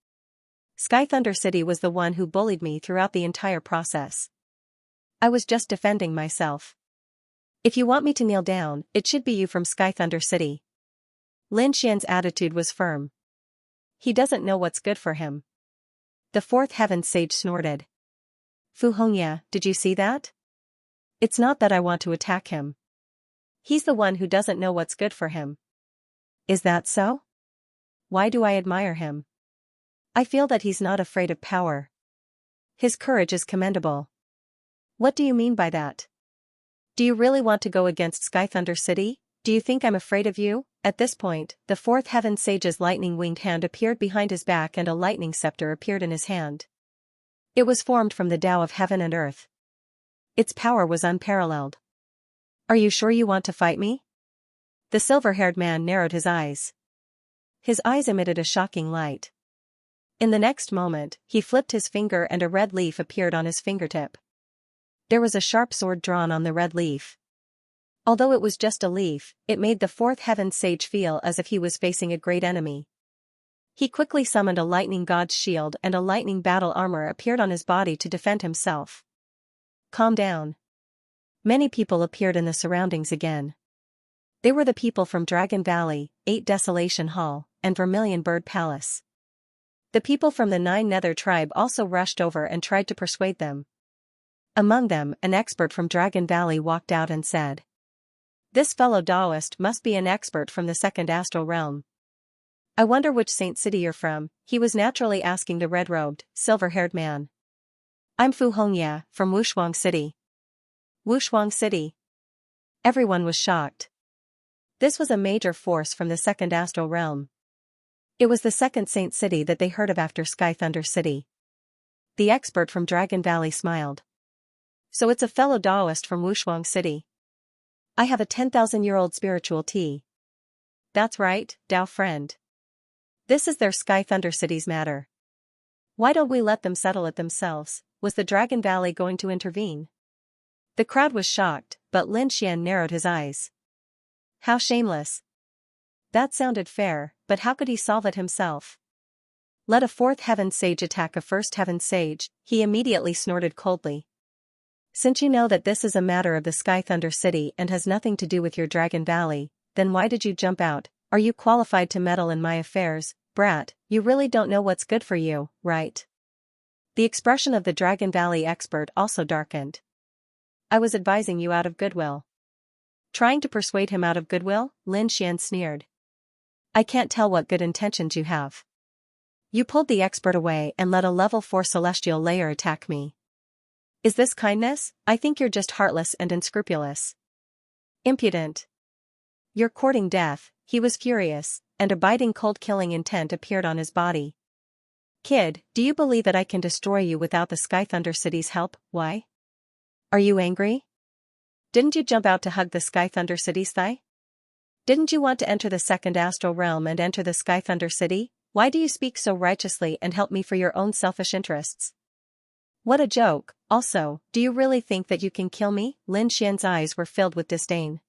Sky Thunder City was the one who bullied me throughout the entire process. I was just defending myself. If you want me to kneel down, it should be you from Sky Thunder City. Lin Xian's attitude was firm. He doesn't know what's good for him. The fourth heaven sage snorted. Fu Hongya, did you see that? It's not that I want to attack him. He's the one who doesn't know what's good for him. Is that so? Why do I admire him? I feel that he's not afraid of power. His courage is commendable. What do you mean by that? Do you really want to go against Sky Thunder City? Do you think I'm afraid of you? At this point, the fourth heaven sage's lightning-winged hand appeared behind his back and a lightning scepter appeared in his hand. It was formed from the Tao of heaven and earth. Its power was unparalleled. Are you sure you want to fight me? The silver-haired man narrowed his eyes. His eyes emitted a shocking light. In the next moment, he flipped his finger and a red leaf appeared on his fingertip. There was a sharp sword drawn on the red leaf. Although it was just a leaf, it made the fourth heaven sage feel as if he was facing a great enemy. He quickly summoned a lightning god's shield and a lightning battle armor appeared on his body to defend himself. Calm down. Many people appeared in the surroundings again. They were the people from Dragon Valley, 8 Desolation Hall, and Vermilion Bird Palace. The people from the 9 Nether tribe also rushed over and tried to persuade them. Among them, an expert from Dragon Valley walked out and said, "This fellow Taoist must be an expert from the second astral realm. I wonder which saint city you're from." He was naturally asking the red-robed, silver-haired man. "I'm Fu Hongya, from Wushuang City." Wushuang City. Everyone was shocked. This was a major force from the second astral realm. It was the second saint city that they heard of after Sky Thunder City. The expert from Dragon Valley smiled. "So it's a fellow Taoist from Wushuang City. I have a 10,000-year-old spiritual tea." "That's right, Tao friend. This is their Sky Thunder City's matter. Why don't we let them settle it themselves?" Was the Dragon Valley going to intervene? The crowd was shocked, but Lin Xian narrowed his eyes. How shameless. That sounded fair, but how could he solve it himself? Let a fourth heaven sage attack a first heaven sage, he immediately snorted coldly. Since you know that this is a matter of the Sky Thunder City and has nothing to do with your Dragon Valley, then why did you jump out? Are you qualified to meddle in my affairs, brat? You really don't know what's good for you, right? The expression of the Dragon Valley expert also darkened. I was advising you out of goodwill. Trying to persuade him out of goodwill? Lin Xian sneered. I can't tell what good intentions you have. You pulled the expert away and let a level 4 celestial layer attack me. Is this kindness? I think you're just heartless and unscrupulous. Impudent. You're courting death. He was furious, and a biting cold killing intent appeared on his body. Kid, do you believe that I can destroy you without the Sky Thunder City's help? Why? Are you angry? Didn't you jump out to hug the Sky Thunder City's thigh? Didn't you want to enter the second astral realm and enter the Sky Thunder City? Why do you speak so righteously and help me for your own selfish interests? What a joke. Also, do you really think that you can kill me? Lin Xian's eyes were filled with disdain.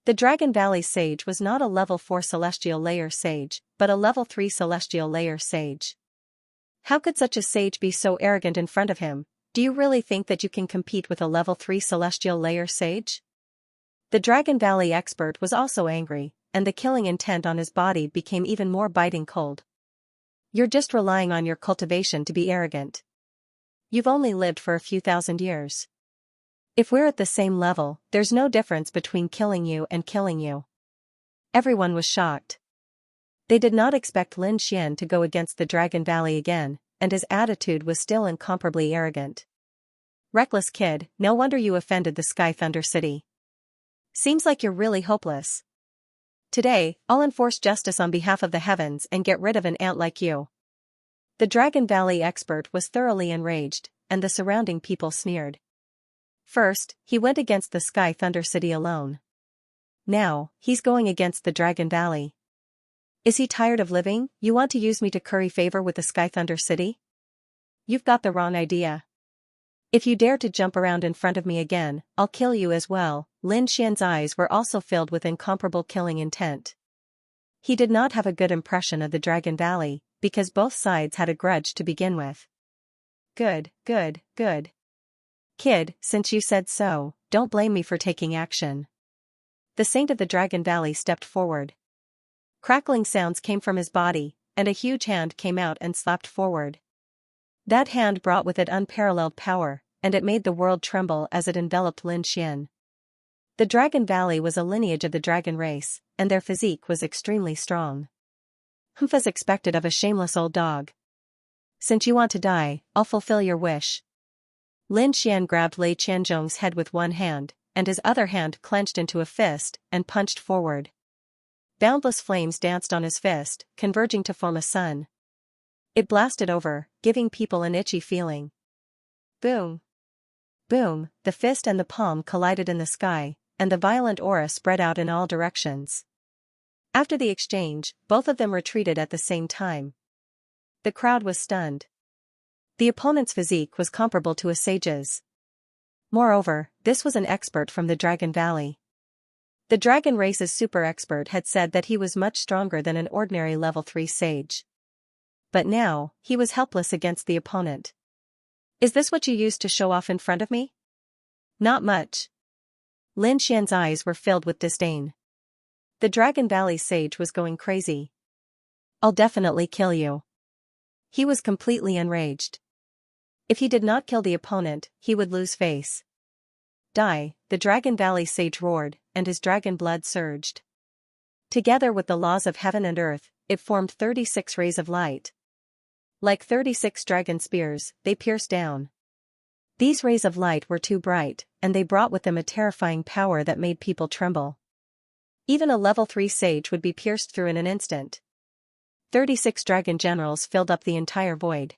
The Dragon Valley sage was not a level 4 celestial layer sage, but a level 3 celestial layer sage. How could such a sage be so arrogant in front of him? Do you really think that you can compete with a level 3 celestial layer sage? The Dragon Valley expert was also angry, and the killing intent on his body became even more biting cold. You're just relying on your cultivation to be arrogant. You've only lived for a few thousand years. If we're at the same level, there's no difference between killing you and killing you. Everyone was shocked. They did not expect Lin Xian to go against the Dragon Valley again, and his attitude was still incomparably arrogant. Reckless kid, no wonder you offended the Sky Thunder City. Seems like you're really hopeless. Today, I'll enforce justice on behalf of the heavens and get rid of an ant like you. The Dragon Valley expert was thoroughly enraged, and the surrounding people sneered. First, he went against the Sky Thunder City alone. Now, he's going against the Dragon Valley. Is he tired of living? You want to use me to curry favor with the Sky Thunder City? You've got the wrong idea. If you dare to jump around in front of me again, I'll kill you as well. Lin Xian's eyes were also filled with incomparable killing intent. He did not have a good impression of the Dragon Valley, because both sides had a grudge to begin with. Good. Kid, since you said so, don't blame me for taking action. The Saint of the Dragon Valley stepped forward. Crackling sounds came from his body, and a huge hand came out and slapped forward. That hand brought with it unparalleled power, and it made the world tremble as it enveloped Lin Xian. The Dragon Valley was a lineage of the dragon race, and their physique was extremely strong. As expected of a shameless old dog. Since you want to die, I'll fulfill your wish. Lin Xian grabbed Lei Qianzhong's head with one hand, and his other hand clenched into a fist, and punched forward. Boundless flames danced on his fist, converging to form a sun. It blasted over, giving people an itchy feeling. Boom! Boom! The fist and the palm collided in the sky, and the violent aura spread out in all directions. After the exchange, both of them retreated at the same time. The crowd was stunned. The opponent's physique was comparable to a sage's. Moreover, this was an expert from the Dragon Valley. The dragon race's super expert had said that he was much stronger than an ordinary level 3 sage. But now, he was helpless against the opponent. Is this what you used to show off in front of me? Not much. Lin Xian's eyes were filled with disdain. The Dragon Valley sage was going crazy. I'll definitely kill you. He was completely enraged. If he did not kill the opponent, he would lose face. Die, the Dragon Valley sage roared, and his dragon blood surged. Together with the laws of heaven and earth, it formed 36 rays of light. Like 36 dragon spears, they pierced down. These rays of light were too bright, and they brought with them a terrifying power that made people tremble. Even a level 3 sage would be pierced through in an instant. 36 dragon generals filled up the entire void.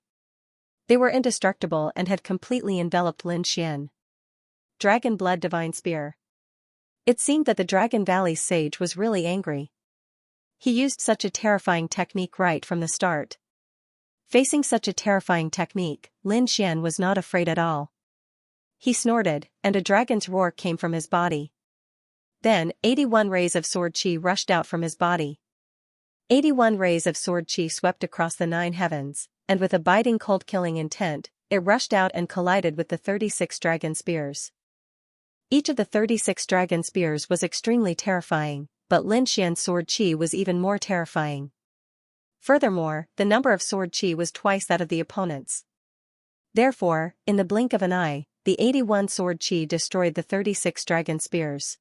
They were indestructible and had completely enveloped Lin Xian. Dragon Blood Divine Spear. It seemed that the Dragon Valley sage was really angry. He used such a terrifying technique right from the start. Facing such a terrifying technique, Lin Xian was not afraid at all. He snorted, and a dragon's roar came from his body. Then, 81 rays of sword chi rushed out from his body. 81 rays of sword chi swept across the 9 heavens, and with a biting cold-killing intent, it rushed out and collided with the 36 dragon spears. Each of the 36 dragon spears was extremely terrifying, but Lin Xian's sword chi was even more terrifying. Furthermore, the number of sword chi was twice that of the opponent's. Therefore, in the blink of an eye, the 81 sword chi destroyed the 36 dragon spears.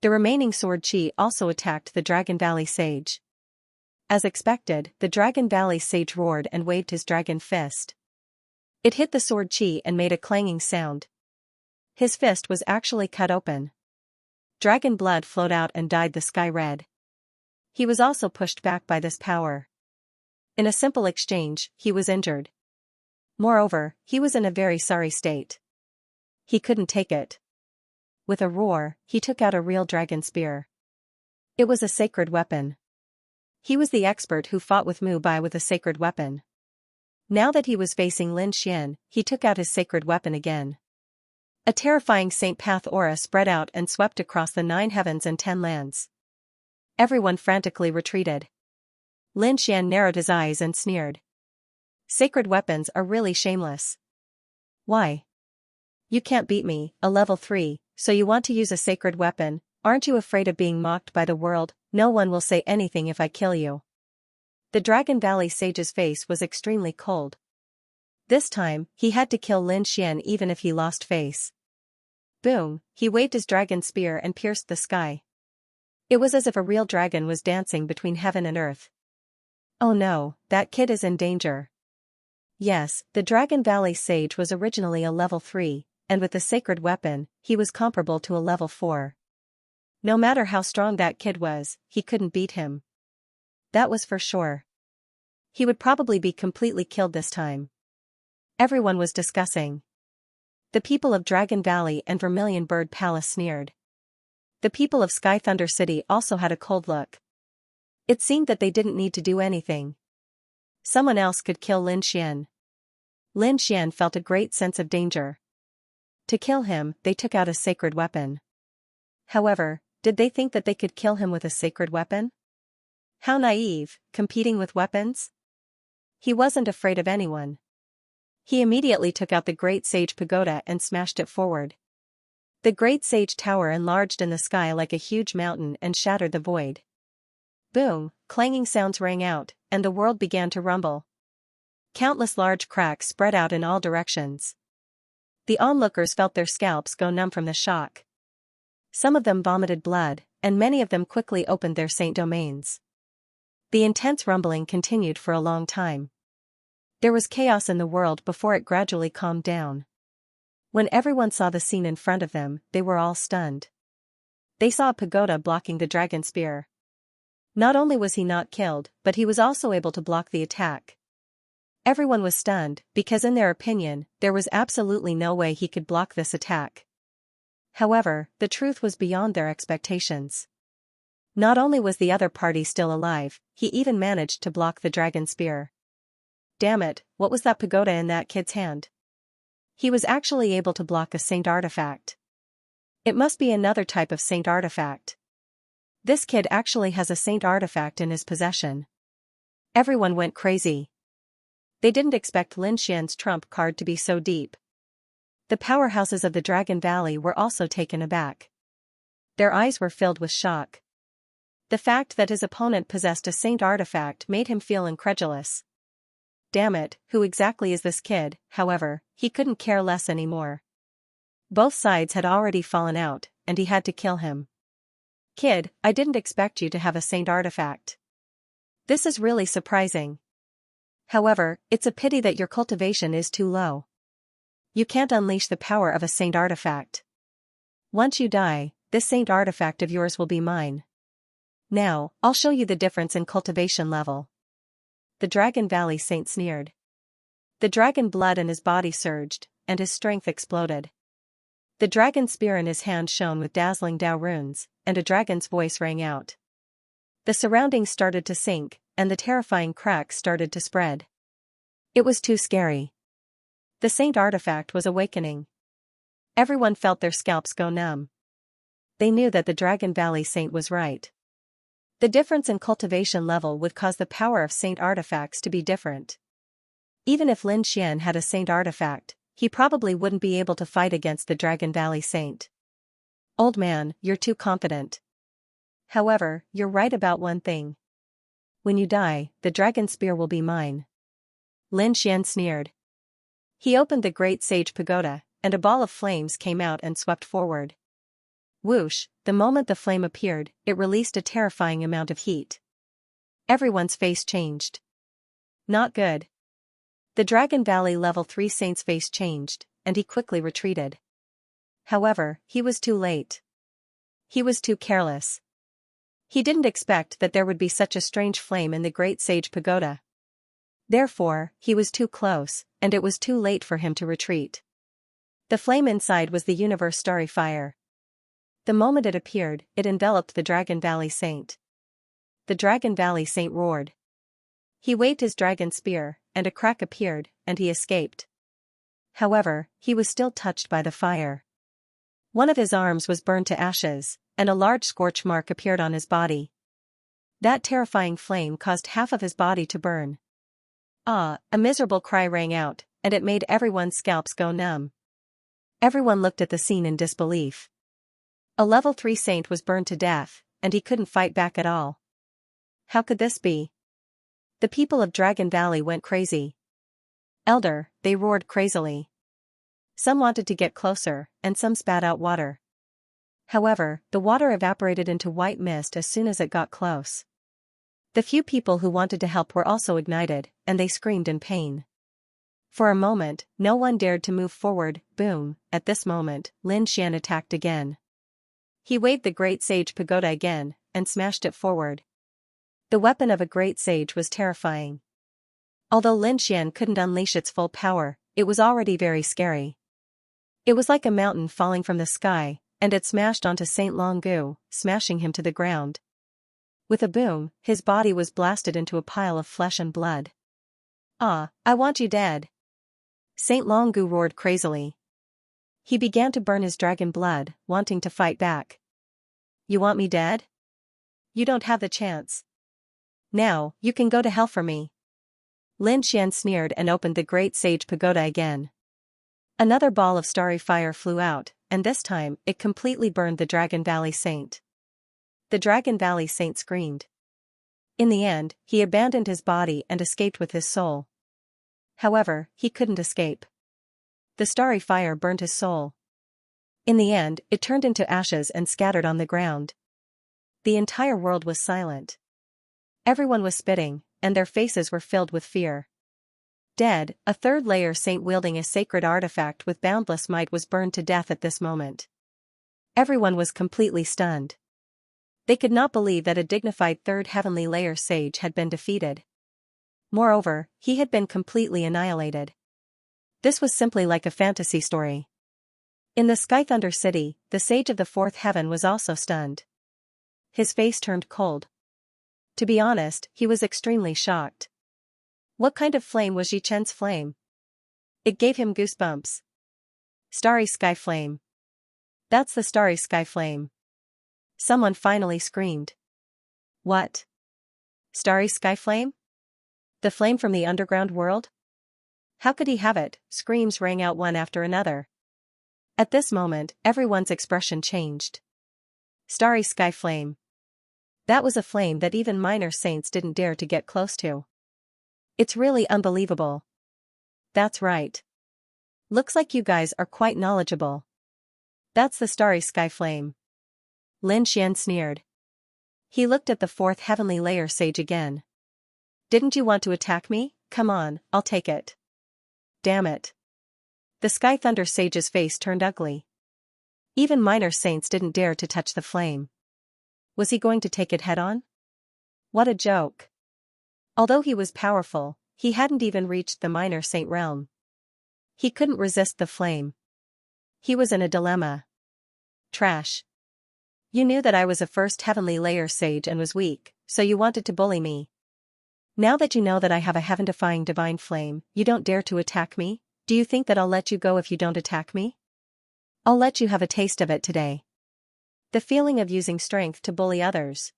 The remaining sword chi also attacked the Dragon Valley sage. As expected, the Dragon Valley sage roared and waved his dragon fist. It hit the sword chi and made a clanging sound. His fist was actually cut open. Dragon blood flowed out and dyed the sky red. He was also pushed back by this power. In a simple exchange, he was injured. Moreover, he was in a very sorry state. He couldn't take it. With a roar, he took out a real dragon spear. It was a sacred weapon. He was the expert who fought with Mu Bai with a sacred weapon. Now that he was facing Lin Xian, he took out his sacred weapon again. A terrifying Saint Path aura spread out and swept across the 9 heavens and 10 lands. Everyone frantically retreated. Lin Xian narrowed his eyes and sneered. Sacred weapons are really shameless. Why? You can't beat me, a level 3, so you want to use a sacred weapon? Aren't you afraid of being mocked by the world? No one will say anything if I kill you. The Dragon Valley sage's face was extremely cold. This time, he had to kill Lin Xian even if he lost face. Boom, he waved his dragon spear and pierced the sky. It was as if a real dragon was dancing between heaven and earth. Oh no, that kid is in danger. Yes, the Dragon Valley sage was originally a level 3, and with the sacred weapon, he was comparable to a level 4. No matter how strong that kid was, he couldn't beat him. That was for sure. He would probably be completely killed this time. Everyone was discussing. The people of Dragon Valley and Vermilion Bird Palace sneered. The people of Sky Thunder City also had a cold look. It seemed that they didn't need to do anything. Someone else could kill Lin Xian. Lin Xian felt a great sense of danger. To kill him, they took out a sacred weapon. However, did they think that they could kill him with a sacred weapon? How naive, competing with weapons? He wasn't afraid of anyone. He immediately took out the Great Sage Pagoda and smashed it forward. The Great Sage Tower enlarged in the sky like a huge mountain and shattered the void. Boom, clanging sounds rang out, and the world began to rumble. Countless large cracks spread out in all directions. The onlookers felt their scalps go numb from the shock. Some of them vomited blood, and many of them quickly opened their saint domains. The intense rumbling continued for a long time. There was chaos in the world before it gradually calmed down. When everyone saw the scene in front of them, they were all stunned. They saw a pagoda blocking the dragon spear. Not only was he not killed, but he was also able to block the attack. Everyone was stunned, because in their opinion, there was absolutely no way he could block this attack. However, the truth was beyond their expectations. Not only was the other party still alive, he even managed to block the dragon spear. Damn it, what was that pagoda in that kid's hand? He was actually able to block a saint artifact. It must be another type of saint artifact. This kid actually has a saint artifact in his possession. Everyone went crazy. They didn't expect Lin Xian's trump card to be so deep. The powerhouses of the Dragon Valley were also taken aback. Their eyes were filled with shock. The fact that his opponent possessed a saint artifact made him feel incredulous. Damn it, who exactly is this kid? However, he couldn't care less anymore. Both sides had already fallen out, and he had to kill him. Kid, I didn't expect you to have a saint artifact. This is really surprising. However, it's a pity that your cultivation is too low. You can't unleash the power of a saint artifact. Once you die, this saint artifact of yours will be mine. Now, I'll show you the difference in cultivation level. The Dragon Valley Saint sneered. The dragon blood in his body surged, and his strength exploded. The dragon spear in his hand shone with dazzling Dao runes, and a dragon's voice rang out. The surroundings started to sink, and the terrifying cracks started to spread. It was too scary. The saint artifact was awakening. Everyone felt their scalps go numb. They knew that the Dragon Valley Saint was right. The difference in cultivation level would cause the power of saint artifacts to be different. Even if Lin Xian had a saint artifact, he probably wouldn't be able to fight against the Dragon Valley Saint. Old man, you're too confident. However, you're right about one thing. When you die, the dragon spear will be mine. Lin Xian sneered. He opened the Great Sage Pagoda, and a ball of flames came out and swept forward. Whoosh, the moment the flame appeared, it released a terrifying amount of heat. Everyone's face changed. Not good. The Dragon Valley Level 3 Saint's face changed, and he quickly retreated. However, he was too late. He was too careless. He didn't expect that there would be such a strange flame in the Great Sage Pagoda. Therefore, he was too close, and it was too late for him to retreat. The flame inside was the universe starry fire. The moment it appeared, it enveloped the Dragon Valley Saint. The Dragon Valley Saint roared. He waved his dragon spear, and a crack appeared, and he escaped. However, he was still touched by the fire. One of his arms was burned to ashes, and a large scorch mark appeared on his body. That terrifying flame caused half of his body to burn. Ah, a miserable cry rang out, and it made everyone's scalps go numb. Everyone looked at the scene in disbelief. A level 3 saint was burned to death, and he couldn't fight back at all. How could this be? The people of Dragon Valley went crazy. Elder, they roared crazily. Some wanted to get closer, and some spat out water. However, the water evaporated into white mist as soon as it got close. The few people who wanted to help were also ignited, and they screamed in pain. For a moment, no one dared to move forward. Boom, at this moment, Lin Xian attacked again. He waved the Great Sage Pagoda again, and smashed it forward. The weapon of a great sage was terrifying. Although Lin Xian couldn't unleash its full power, it was already very scary. It was like a mountain falling from the sky, and it smashed onto Saint Longu, smashing him to the ground. With a boom, his body was blasted into a pile of flesh and blood. Ah, I want you dead. Saint Longu roared crazily. He began to burn his dragon blood, wanting to fight back. You want me dead? You don't have the chance. Now, you can go to hell for me. Lin Xian sneered and opened the great sage pagoda again. Another ball of starry fire flew out, and this time, it completely burned the Dragon Valley Saint. The Dragon Valley Saint screamed. In the end, he abandoned his body and escaped with his soul. However, he couldn't escape. The starry fire burned his soul. In the end, it turned into ashes and scattered on the ground. The entire world was silent. Everyone was spitting, and their faces were filled with fear. Dead, a third-layer saint wielding a sacred artifact with boundless might was burned to death at this moment. Everyone was completely stunned. They could not believe that a dignified third heavenly layer sage had been defeated. Moreover, he had been completely annihilated. This was simply like a fantasy story. In the Sky Thunder City, the sage of the fourth heaven was also stunned. His face turned cold. To be honest, he was extremely shocked. What kind of flame was Yi Chen's flame? It gave him goosebumps. Starry Sky Flame. That's the Starry Sky Flame. Someone finally screamed. What? Starry Sky Flame? The flame from the underground world? How could he have it? Screams rang out one after another. At this moment, everyone's expression changed. Starry Sky Flame. That was a flame that even minor saints didn't dare to get close to. It's really unbelievable. That's right. Looks like you guys are quite knowledgeable. That's the Starry Sky Flame. Lin Xian sneered. He looked at the fourth heavenly layer sage again. Didn't you want to attack me? Come on, I'll take it. Damn it. The Sky Thunder sage's face turned ugly. Even minor saints didn't dare to touch the flame. Was he going to take it head-on? What a joke. Although he was powerful, he hadn't even reached the minor saint realm. He couldn't resist the flame. He was in a dilemma. Trash. You knew that I was a first heavenly layer sage and was weak, so you wanted to bully me. Now that you know that I have a heaven-defying divine flame, you don't dare to attack me? Do you think that I'll let you go if you don't attack me? I'll let you have a taste of it today. The feeling of using strength to bully others.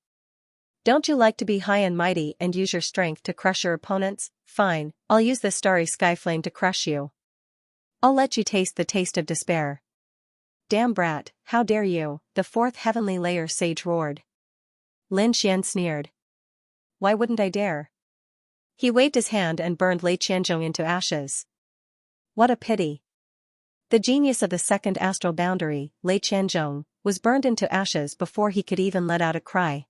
Don't you like to be high and mighty and use your strength to crush your opponents? Fine, I'll use this starry sky flame to crush you. I'll let you taste the taste of despair. Damn brat, how dare you, the fourth heavenly layer sage roared. Lin Xian sneered. Why wouldn't I dare? He waved his hand and burned Lei Qianzhong into ashes. What a pity. The genius of the second astral boundary, Lei Qianzhong, was burned into ashes before he could even let out a cry.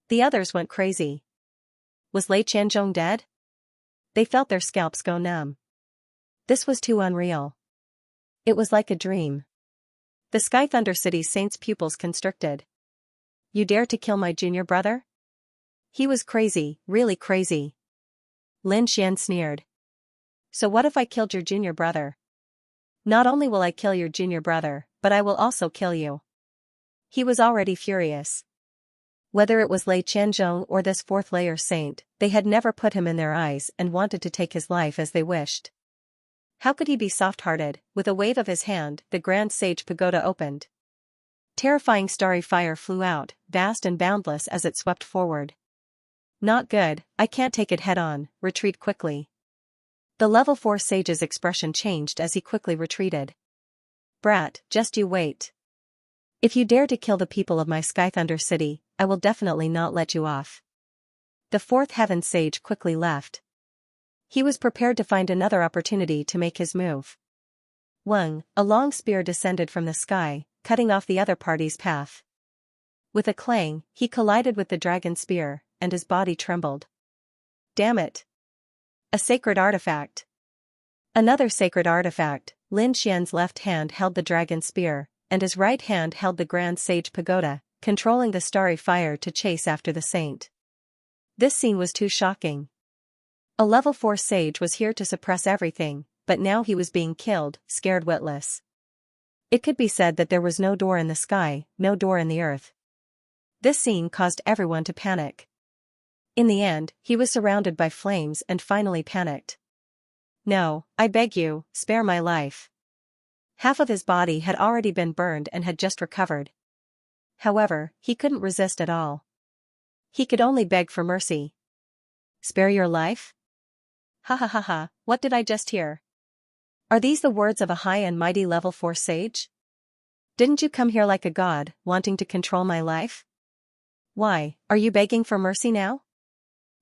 The others went crazy. Was Lei Qianzhong dead? They felt their scalps go numb. This was too unreal. It was like a dream. The Sky Thunder City's saints' pupils constricted. You dare to kill my junior brother? He was crazy, really crazy. Lin Xian sneered. So what if I killed your junior brother? Not only will I kill your junior brother, but I will also kill you. He was already furious. Whether it was Lei Qianzhong or this fourth layer saint, they had never put him in their eyes and wanted to take his life as they wished. How could he be soft-hearted? With a wave of his hand, the Grand Sage Pagoda opened. Terrifying starry fire flew out, vast and boundless as it swept forward. Not good, I can't take it head-on, retreat quickly. The level 4 sage's expression changed as he quickly retreated. Brat, just you wait. If you dare to kill the people of my Sky Thunder City, I will definitely not let you off. The fourth heaven sage quickly left. He was prepared to find another opportunity to make his move. Weng, a long spear descended from the sky, cutting off the other party's path. With a clang, he collided with the dragon spear, and his body trembled. Damn it! A sacred artifact. Another sacred artifact. Lin Xian's left hand held the dragon spear, and his right hand held the Grand Sage Pagoda, controlling the starry fire to chase after the saint. This scene was too shocking. A level 4 sage was here to suppress everything, but now he was being killed, scared witless. It could be said that there was no door in the sky, no door in the earth. This scene caused everyone to panic. In the end, he was surrounded by flames and finally panicked. No, I beg you, spare my life. Half of his body had already been burned and had just recovered. However, he couldn't resist at all. He could only beg for mercy. Spare your life? Ha ha ha ha, what did I just hear? Are these the words of a high and mighty level 4 sage? Didn't you come here like a god, wanting to control my life? Why, are you begging for mercy now?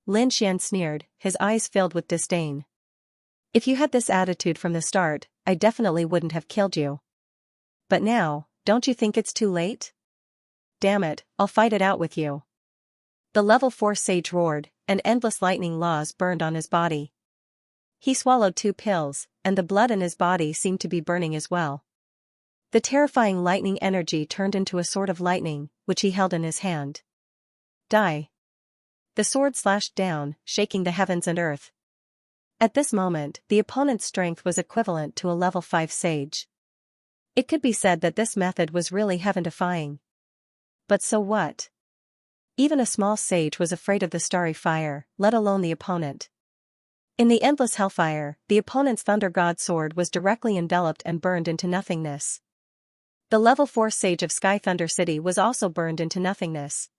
Lin Xian sneered, his eyes filled with disdain. If you had this attitude from the start, I definitely wouldn't have killed you. But now, don't you think it's too late? Damn it, I'll fight it out with you. The level 4 sage roared, and endless lightning laws burned on his body. He swallowed 2 pills, and the blood in his body seemed to be burning as well. The terrifying lightning energy turned into a sword of lightning, which he held in his hand. Die. The sword slashed down, shaking the heavens and earth. At this moment, the opponent's strength was equivalent to a level 5 sage. It could be said that this method was really heaven-defying. But so what? Even a small sage was afraid of the starry fire, let alone the opponent. In the endless hellfire, the opponent's Thunder God sword was directly enveloped and burned into nothingness. The level 4 sage of Sky Thunder City was also burned into nothingness.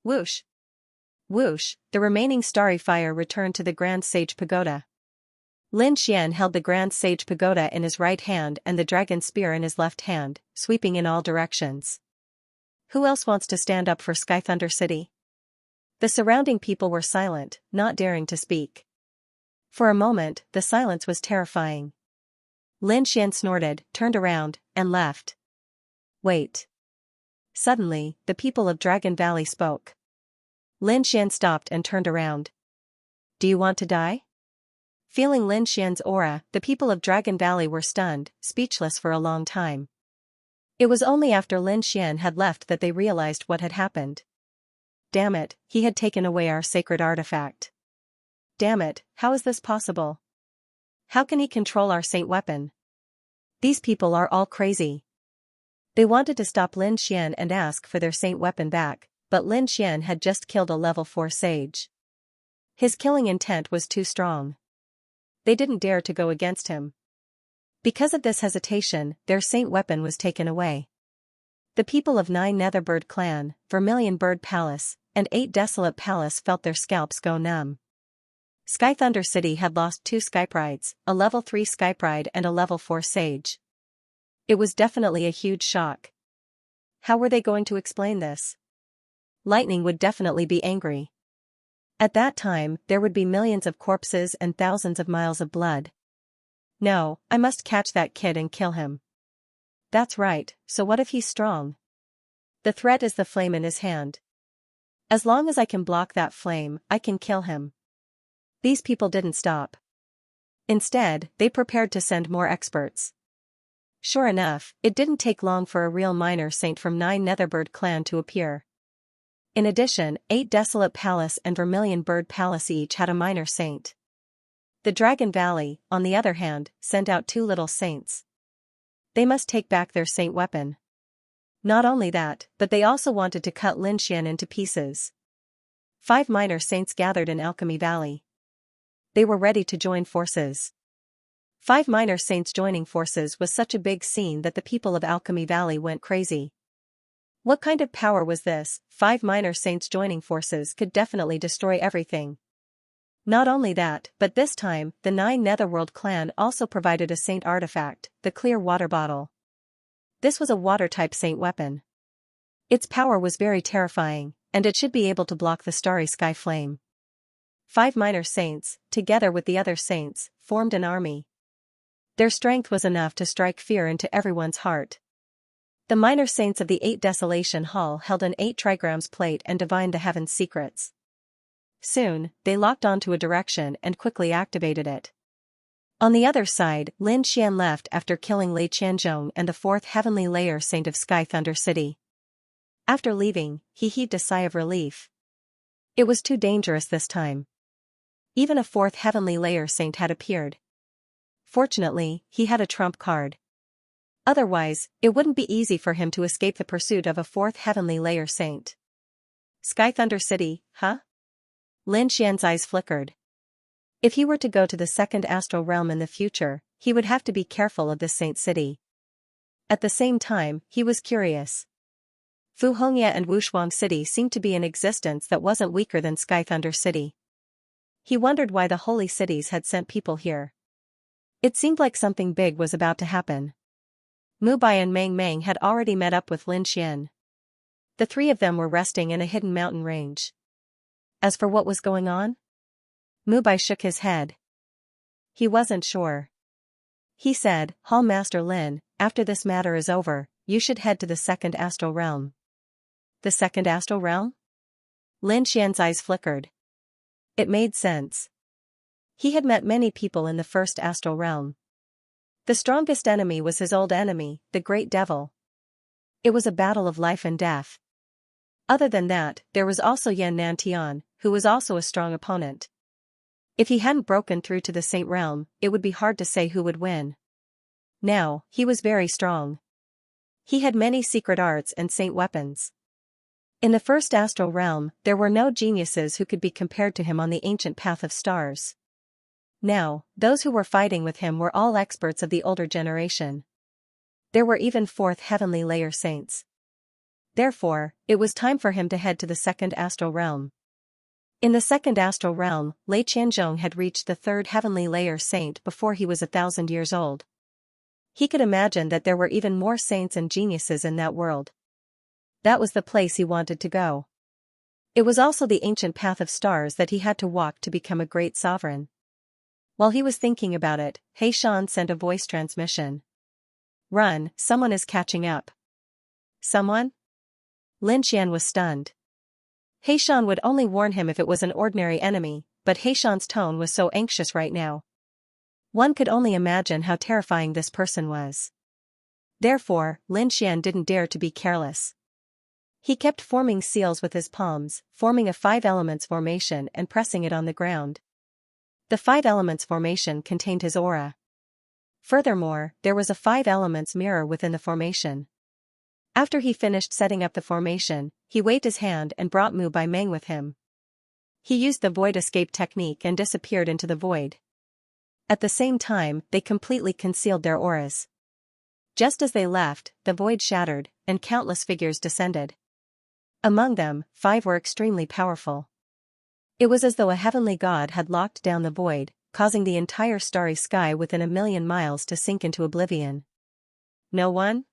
Whoosh! Whoosh! The remaining starry fire returned to the Grand Sage Pagoda. Lin Xian held the Grand Sage Pagoda in his right hand and the dragon spear in his left hand, sweeping in all directions. Who else wants to stand up for Sky Thunder City? The surrounding people were silent, not daring to speak. For a moment, the silence was terrifying. Lin Xian snorted, turned around, and left. Wait. Suddenly, the people of Dragon Valley spoke. Lin Xian stopped and turned around. Do you want to die? Feeling Lin Xian's aura, the people of Dragon Valley were stunned, speechless for a long time. It was only after Lin Xian had left that they realized what had happened. Damn it, he had taken away our sacred artifact. Damn it, how is this possible? How can he control our saint weapon? These people are all crazy. They wanted to stop Lin Xian and ask for their saint weapon back, but Lin Xian had just killed a level 4 sage. His killing intent was too strong. They didn't dare to go against him. Because of this hesitation, their saint weapon was taken away. The people of 9 Netherbird Clan, Vermilion Bird Palace, and 8 Desolate Palace felt their scalps go numb. Sky Thunder City had lost 2 Skyprides, a level 3 Skypride and a level 4 sage. It was definitely a huge shock. How were they going to explain this? Lightning would definitely be angry. At that time, there would be millions of corpses and thousands of miles of blood. No, I must catch that kid and kill him. That's right, so what if he's strong? The threat is the flame in his hand. As long as I can block that flame, I can kill him. These people didn't stop. Instead, they prepared to send more experts. Sure enough, it didn't take long for a real minor saint from 9 Netherbird Clan to appear. In addition, 8 Desolate Palace and Vermilion Bird Palace each had a minor saint. The Dragon Valley, on the other hand, sent out 2 little saints. They must take back their saint weapon. Not only that, but they also wanted to cut Lin Xian into pieces. 5 minor saints gathered in Alchemy Valley. They were ready to join forces. 5 minor saints joining forces was such a big scene that the people of Alchemy Valley went crazy. What kind of power was this? 5 minor saints joining forces could definitely destroy everything. Not only that, but this time, the 9 Netherworld clan also provided a saint artifact, the clear water bottle. This was a water-type saint weapon. Its power was very terrifying, and it should be able to block the starry sky flame. 5 minor saints, together with the other saints, formed an army. Their strength was enough to strike fear into everyone's heart. The minor saints of the 8 Desolation Hall held an 8 trigrams plate and divined the heaven's secrets. Soon, they locked onto a direction and quickly activated it. On the other side, Lin Xian left after killing Lei Qianzhong and the 4th heavenly layer saint of Sky Thunder City. After leaving, he heaved a sigh of relief. It was too dangerous this time. Even a 4th heavenly layer saint had appeared. Fortunately, he had a trump card. Otherwise, it wouldn't be easy for him to escape the pursuit of a 4th heavenly layer saint. Sky Thunder City, huh? Lin Xian's eyes flickered. If he were to go to the 2nd astral realm in the future, he would have to be careful of this saint city. At the same time, he was curious. Vhumad and Wushuang City seemed to be in existence that wasn't weaker than Sky Thunder City. He wondered why the holy cities had sent people here. It seemed like something big was about to happen. Mubai and Meng Meng had already met up with Lin Xian. The three of them were resting in a hidden mountain range. As for what was going on? Mubai shook his head. He wasn't sure. He said, Hall Master Lin, after this matter is over, you should head to the second astral realm. The second astral realm? Lin Xian's eyes flickered. It made sense. He had met many people in the first astral realm. The strongest enemy was his old enemy, the Great Devil. It was a battle of life and death. Other than that, there was also Yan Nantian, who was also a strong opponent. If he hadn't broken through to the Saint Realm, it would be hard to say who would win. Now, he was very strong. He had many secret arts and saint weapons. In the first astral realm, there were no geniuses who could be compared to him on the ancient path of stars. Now, those who were fighting with him were all experts of the older generation. There were even fourth heavenly layer saints. Therefore, it was time for him to head to the second astral realm. In the second astral realm, Lei Qianzhong had reached the third heavenly layer saint before he was 1,000 years old. He could imagine that there were even more saints and geniuses in that world. That was the place he wanted to go. It was also the ancient path of stars that he had to walk to become a great sovereign. While he was thinking about it, He Shan sent a voice transmission. Run, someone is catching up. Someone? Lin Xian was stunned. He Shan would only warn him if it was an ordinary enemy, but He Shan's tone was so anxious right now. One could only imagine how terrifying this person was. Therefore, Lin Xian didn't dare to be careless. He kept forming seals with his palms, forming a 5 elements formation and pressing it on the ground. The 5 elements formation contained his aura. Furthermore, there was a 5 elements mirror within the formation. After he finished setting up the formation, he waved his hand and brought Mu Bai Meng with him. He used the void escape technique and disappeared into the void. At the same time, they completely concealed their auras. Just as they left, the void shattered, and countless figures descended. Among them, 5 were extremely powerful. It was as though a heavenly god had locked down the void, causing the entire starry sky within 1,000,000 miles to sink into oblivion. No one?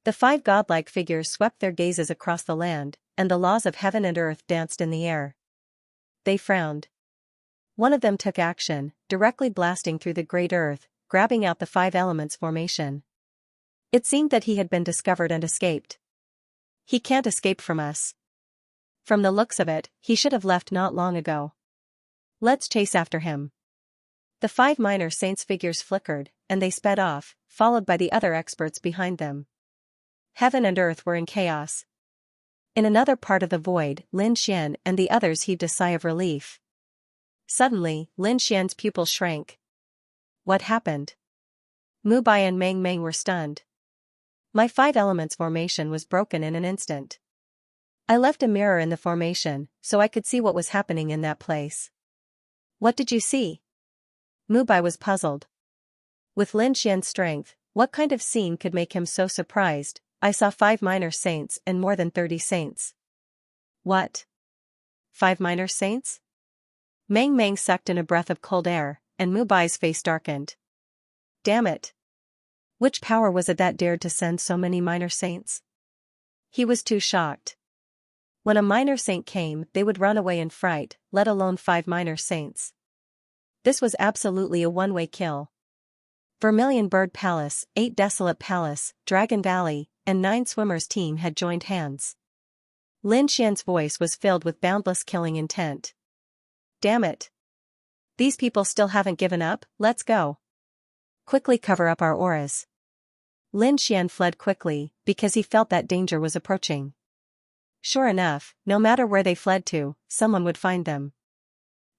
The 5 godlike figures swept their gazes across the land, and the laws of heaven and earth danced in the air. They frowned. One of them took action, directly blasting through the great earth, grabbing out the 5 elements formation. It seemed that he had been discovered and escaped. He can't escape from us. From the looks of it, he should have left not long ago. Let's chase after him. The 5 minor saints' figures flickered, and they sped off, followed by the other experts behind them. Heaven and earth were in chaos. In another part of the void, Lin Xian and the others heaved a sigh of relief. Suddenly, Lin Xian's pupil shrank. What happened? Mu Bai and Meng Meng were stunned. My 5 elements formation was broken in an instant. I left a mirror in the formation, so I could see what was happening in that place. What did you see? Mu Bai was puzzled. With Lin Xian's strength, what kind of scene could make him so surprised? I saw 5 minor saints and more than 30 saints. What? 5 minor saints? Meng Meng sucked in a breath of cold air, and Mu Bai's face darkened. Damn it! Which power was it that dared to send so many minor saints? He was too shocked. When a minor saint came, they would run away in fright, let alone 5 minor saints. This was absolutely a one-way kill. Vermilion Bird Palace, 8 Desolate Palace, Dragon Valley, and 9 Swimmers team had joined hands. Lin Xian's voice was filled with boundless killing intent. Damn it! These people still haven't given up, let's go. Quickly cover up our auras. Lin Xian fled quickly, because he felt that danger was approaching. Sure enough, no matter where they fled to, someone would find them.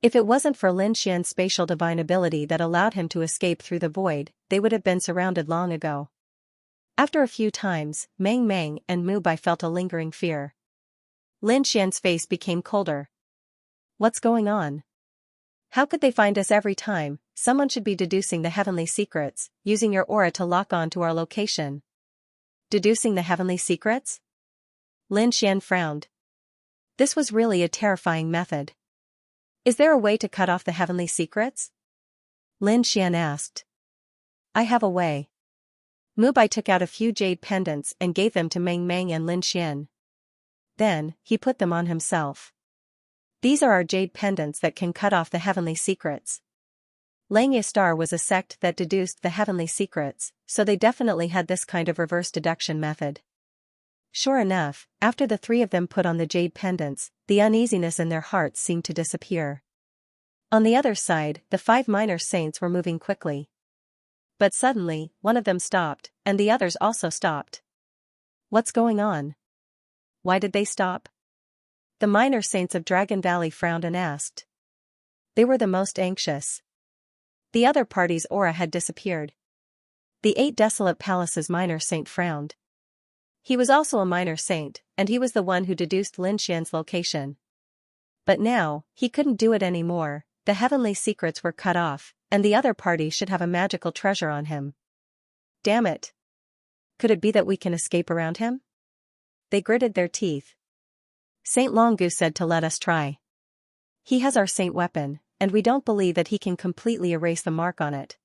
If it wasn't for Lin Xian's spatial divine ability that allowed him to escape through the void, they would have been surrounded long ago. After a few times, Meng Meng and Mu Bai felt a lingering fear. Lin Xian's face became colder. What's going on? How could they find us every time? Someone should be deducing the heavenly secrets, using your aura to lock on to our location. Deducing the heavenly secrets? Lin Xian frowned. This was really a terrifying method. Is there a way to cut off the heavenly secrets? Lin Xian asked. I have a way. Mubai took out a few jade pendants and gave them to Meng Meng and Lin Xian. Then, he put them on himself. These are our jade pendants that can cut off the heavenly secrets. Xianxia Star was a sect that deduced the heavenly secrets, so they definitely had this kind of reverse deduction method. Sure enough, after the three of them put on the jade pendants, the uneasiness in their hearts seemed to disappear. On the other side, the 5 minor saints were moving quickly. But suddenly, one of them stopped, and the others also stopped. What's going on? Why did they stop? The minor saints of Dragon Valley frowned and asked. They were the most anxious. The other party's aura had disappeared. The 8 desolate palaces minor saint frowned. He was also a minor saint, and he was the one who deduced Lin Xian's location. But now, he couldn't do it anymore. The heavenly secrets were cut off, and the other party should have a magical treasure on him. Damn it! Could it be that we can escape around him? They gritted their teeth. Saint Longu said to let us try. He has our saint weapon, and we don't believe that he can completely erase the mark on it.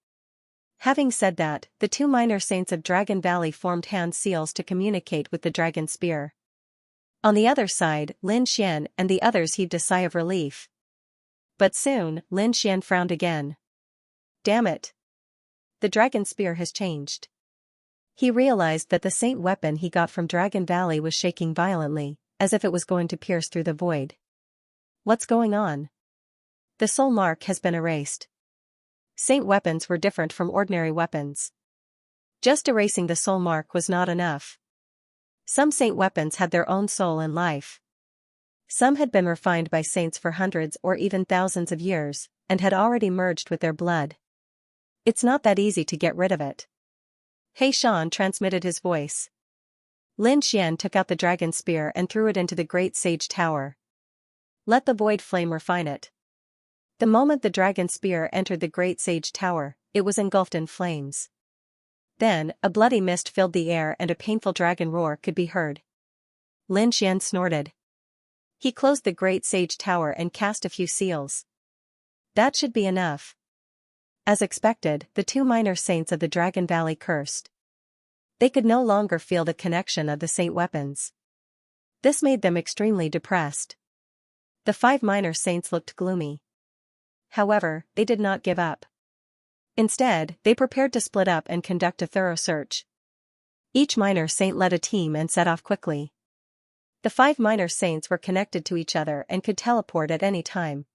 Having said that, the 2 minor saints of Dragon Valley formed hand seals to communicate with the dragon spear. On the other side, Lin Xian and the others heaved a sigh of relief. But soon, Lin Xian frowned again. Damn it! The dragon spear has changed. He realized that the saint weapon he got from Dragon Valley was shaking violently, as if it was going to pierce through the void. What's going on? The soul mark has been erased. Saint weapons were different from ordinary weapons. Just erasing the soul mark was not enough. Some saint weapons had their own soul and life. Some had been refined by saints for hundreds or even thousands of years, and had already merged with their blood. It's not that easy to get rid of it. He Shan transmitted his voice. Lin Xian took out the dragon spear and threw it into the great sage tower. Let the void flame refine it. The moment the dragon spear entered the great sage tower, it was engulfed in flames. Then, a bloody mist filled the air and a painful dragon roar could be heard. Lin Xian snorted. He closed the great sage tower and cast a few seals. That should be enough. As expected, the 2 minor saints of the Dragon Valley cursed. They could no longer feel the connection of the saint weapons. This made them extremely depressed. The 5 minor saints looked gloomy. However, they did not give up. Instead, they prepared to split up and conduct a thorough search. Each minor saint led a team and set off quickly. The 5 minor saints were connected to each other and could teleport at any time.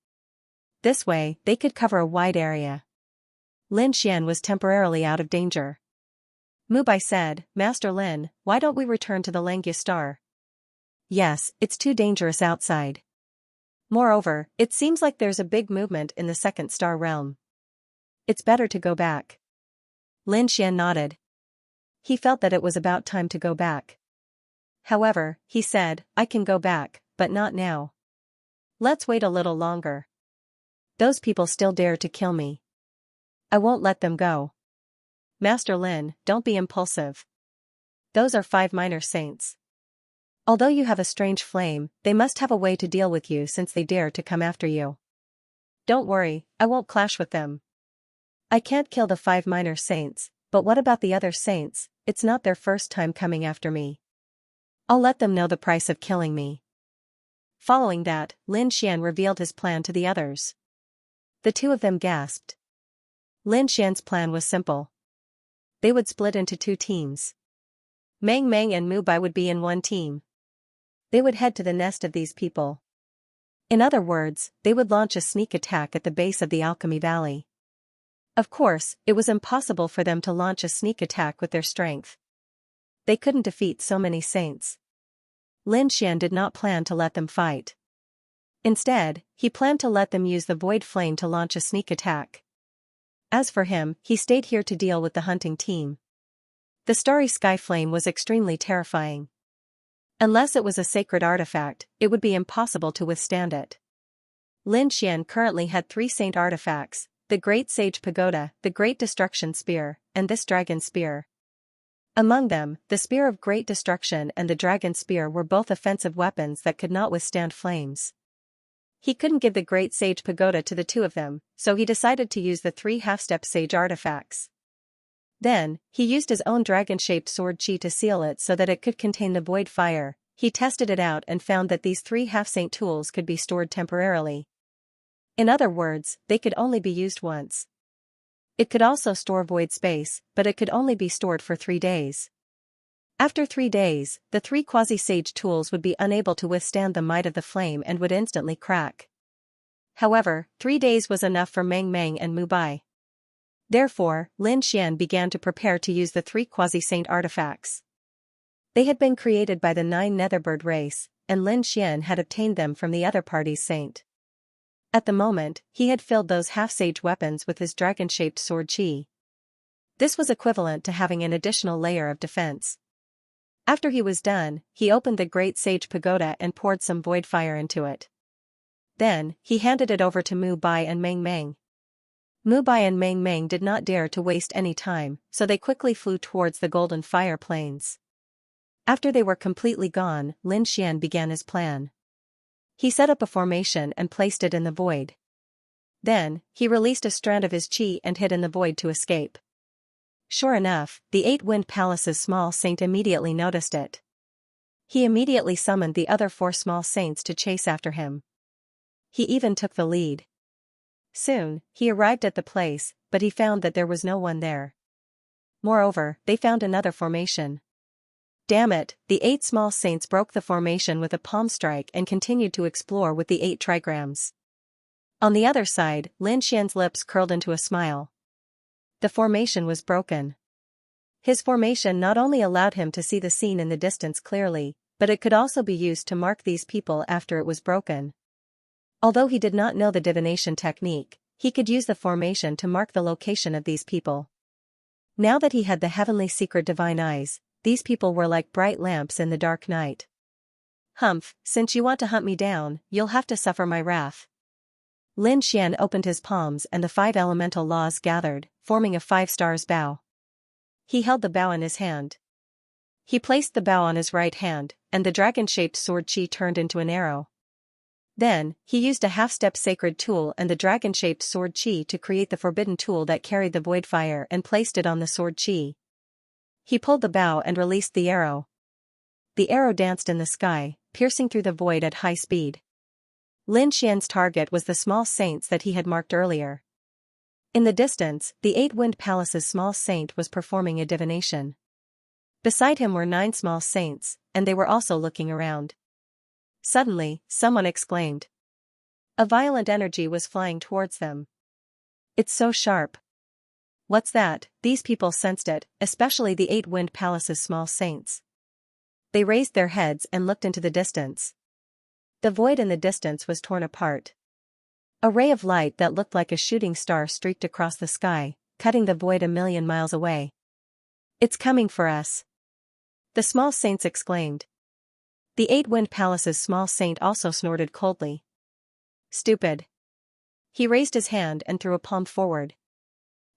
This way, they could cover a wide area. Lin Xian was temporarily out of danger. Mubai said, Master Lin, why don't we return to the Xianxia Star? Yes, it's too dangerous outside. Moreover, it seems like there's a big movement in the second star realm. It's better to go back. Lin Xian nodded. He felt that it was about time to go back. However, he said, I can go back, but not now. Let's wait a little longer. Those people still dare to kill me. I won't let them go. Master Lin, don't be impulsive. Those are 5 minor saints. Although you have a strange flame, they must have a way to deal with you since they dare to come after you. Don't worry, I won't clash with them. I can't kill the 5 minor saints, but what about the other saints? It's not their first time coming after me. I'll let them know the price of killing me. Following that, Lin Xian revealed his plan to the others. The 2 of them gasped. Lin Xian's plan was simple. They would split into 2 teams. Meng Meng and Mubai would be in one team. They would head to the nest of these people. In other words, they would launch a sneak attack at the base of the Alchemy Valley. Of course, it was impossible for them to launch a sneak attack with their strength. They couldn't defeat so many saints. Lin Xian did not plan to let them fight. Instead, he planned to let them use the void flame to launch a sneak attack. As for him, he stayed here to deal with the hunting team. The starry sky flame was extremely terrifying. Unless it was a sacred artifact, it would be impossible to withstand it. Lin Xian currently had 3 saint artifacts, the Great Sage Pagoda, the Great Destruction Spear, and this Dragon Spear. Among them, the Spear of Great Destruction and the Dragon Spear were both offensive weapons that could not withstand flames. He couldn't give the Great Sage Pagoda to the two of them, so he decided to use the 3 half-step sage artifacts. Then, he used his own dragon-shaped sword chi to seal it so that it could contain the void fire. He tested it out and found that these 3 half-saint tools could be stored temporarily. In other words, they could only be used once. It could also store void space, but it could only be stored for 3 days. After 3 days, the 3 quasi-sage tools would be unable to withstand the might of the flame and would instantly crack. However, 3 days was enough for Meng Meng and Mu Bai. Therefore, Lin Xian began to prepare to use the 3 quasi-saint artifacts. They had been created by the 9 Netherbird race, and Lin Xian had obtained them from the other party's saint. At the moment, he had filled those half-sage weapons with his dragon-shaped sword chi. This was equivalent to having an additional layer of defense. After he was done, he opened the Great Sage Pagoda and poured some void fire into it. Then, he handed it over to Mu Bai and Meng Meng. Mu Bai and Meng Meng did not dare to waste any time, so they quickly flew towards the golden fire plains. After they were completely gone, Lin Xian began his plan. He set up a formation and placed it in the void. Then, he released a strand of his chi and hid in the void to escape. Sure enough, the 8-Wind Palace's small saint immediately noticed it. He immediately summoned the other 4 small saints to chase after him. He even took the lead. Soon, he arrived at the place, but he found that there was no one there. Moreover, they found another formation. Damn it, the 8 small saints broke the formation with a palm strike and continued to explore with the 8 trigrams. On the other side, Lin Xian's lips curled into a smile. The formation was broken. His formation not only allowed him to see the scene in the distance clearly, but it could also be used to mark these people after it was broken. Although he did not know the divination technique, he could use the formation to mark the location of these people. Now that he had the heavenly secret divine eyes, these people were like bright lamps in the dark night. Humph, since you want to hunt me down, you'll have to suffer my wrath. Lin Xian opened his palms and the 5 elemental laws gathered, forming a 5 stars bow. He held the bow in his hand. He placed the bow on his right hand, and the dragon-shaped sword chi turned into an arrow. Then, he used a half-step sacred tool and the dragon-shaped sword chi to create the forbidden tool that carried the void fire and placed it on the sword chi. He pulled the bow and released the arrow. The arrow danced in the sky, piercing through the void at high speed. Lin Xian's target was the small saints that he had marked earlier. In the distance, the 8-Wind Palace's small saint was performing a divination. Beside him were 9 small saints, and they were also looking around. Suddenly, someone exclaimed. A violent energy was flying towards them. It's so sharp. What's that? These people sensed it, especially the 8-Wind Palace's small saints. They raised their heads and looked into the distance. The void in the distance was torn apart. A ray of light that looked like a shooting star streaked across the sky, cutting the void 1,000,000 miles away. It's coming for us. The small saints exclaimed. The 8-Wind Palace's small saint also snorted coldly. Stupid. He raised his hand and threw a palm forward.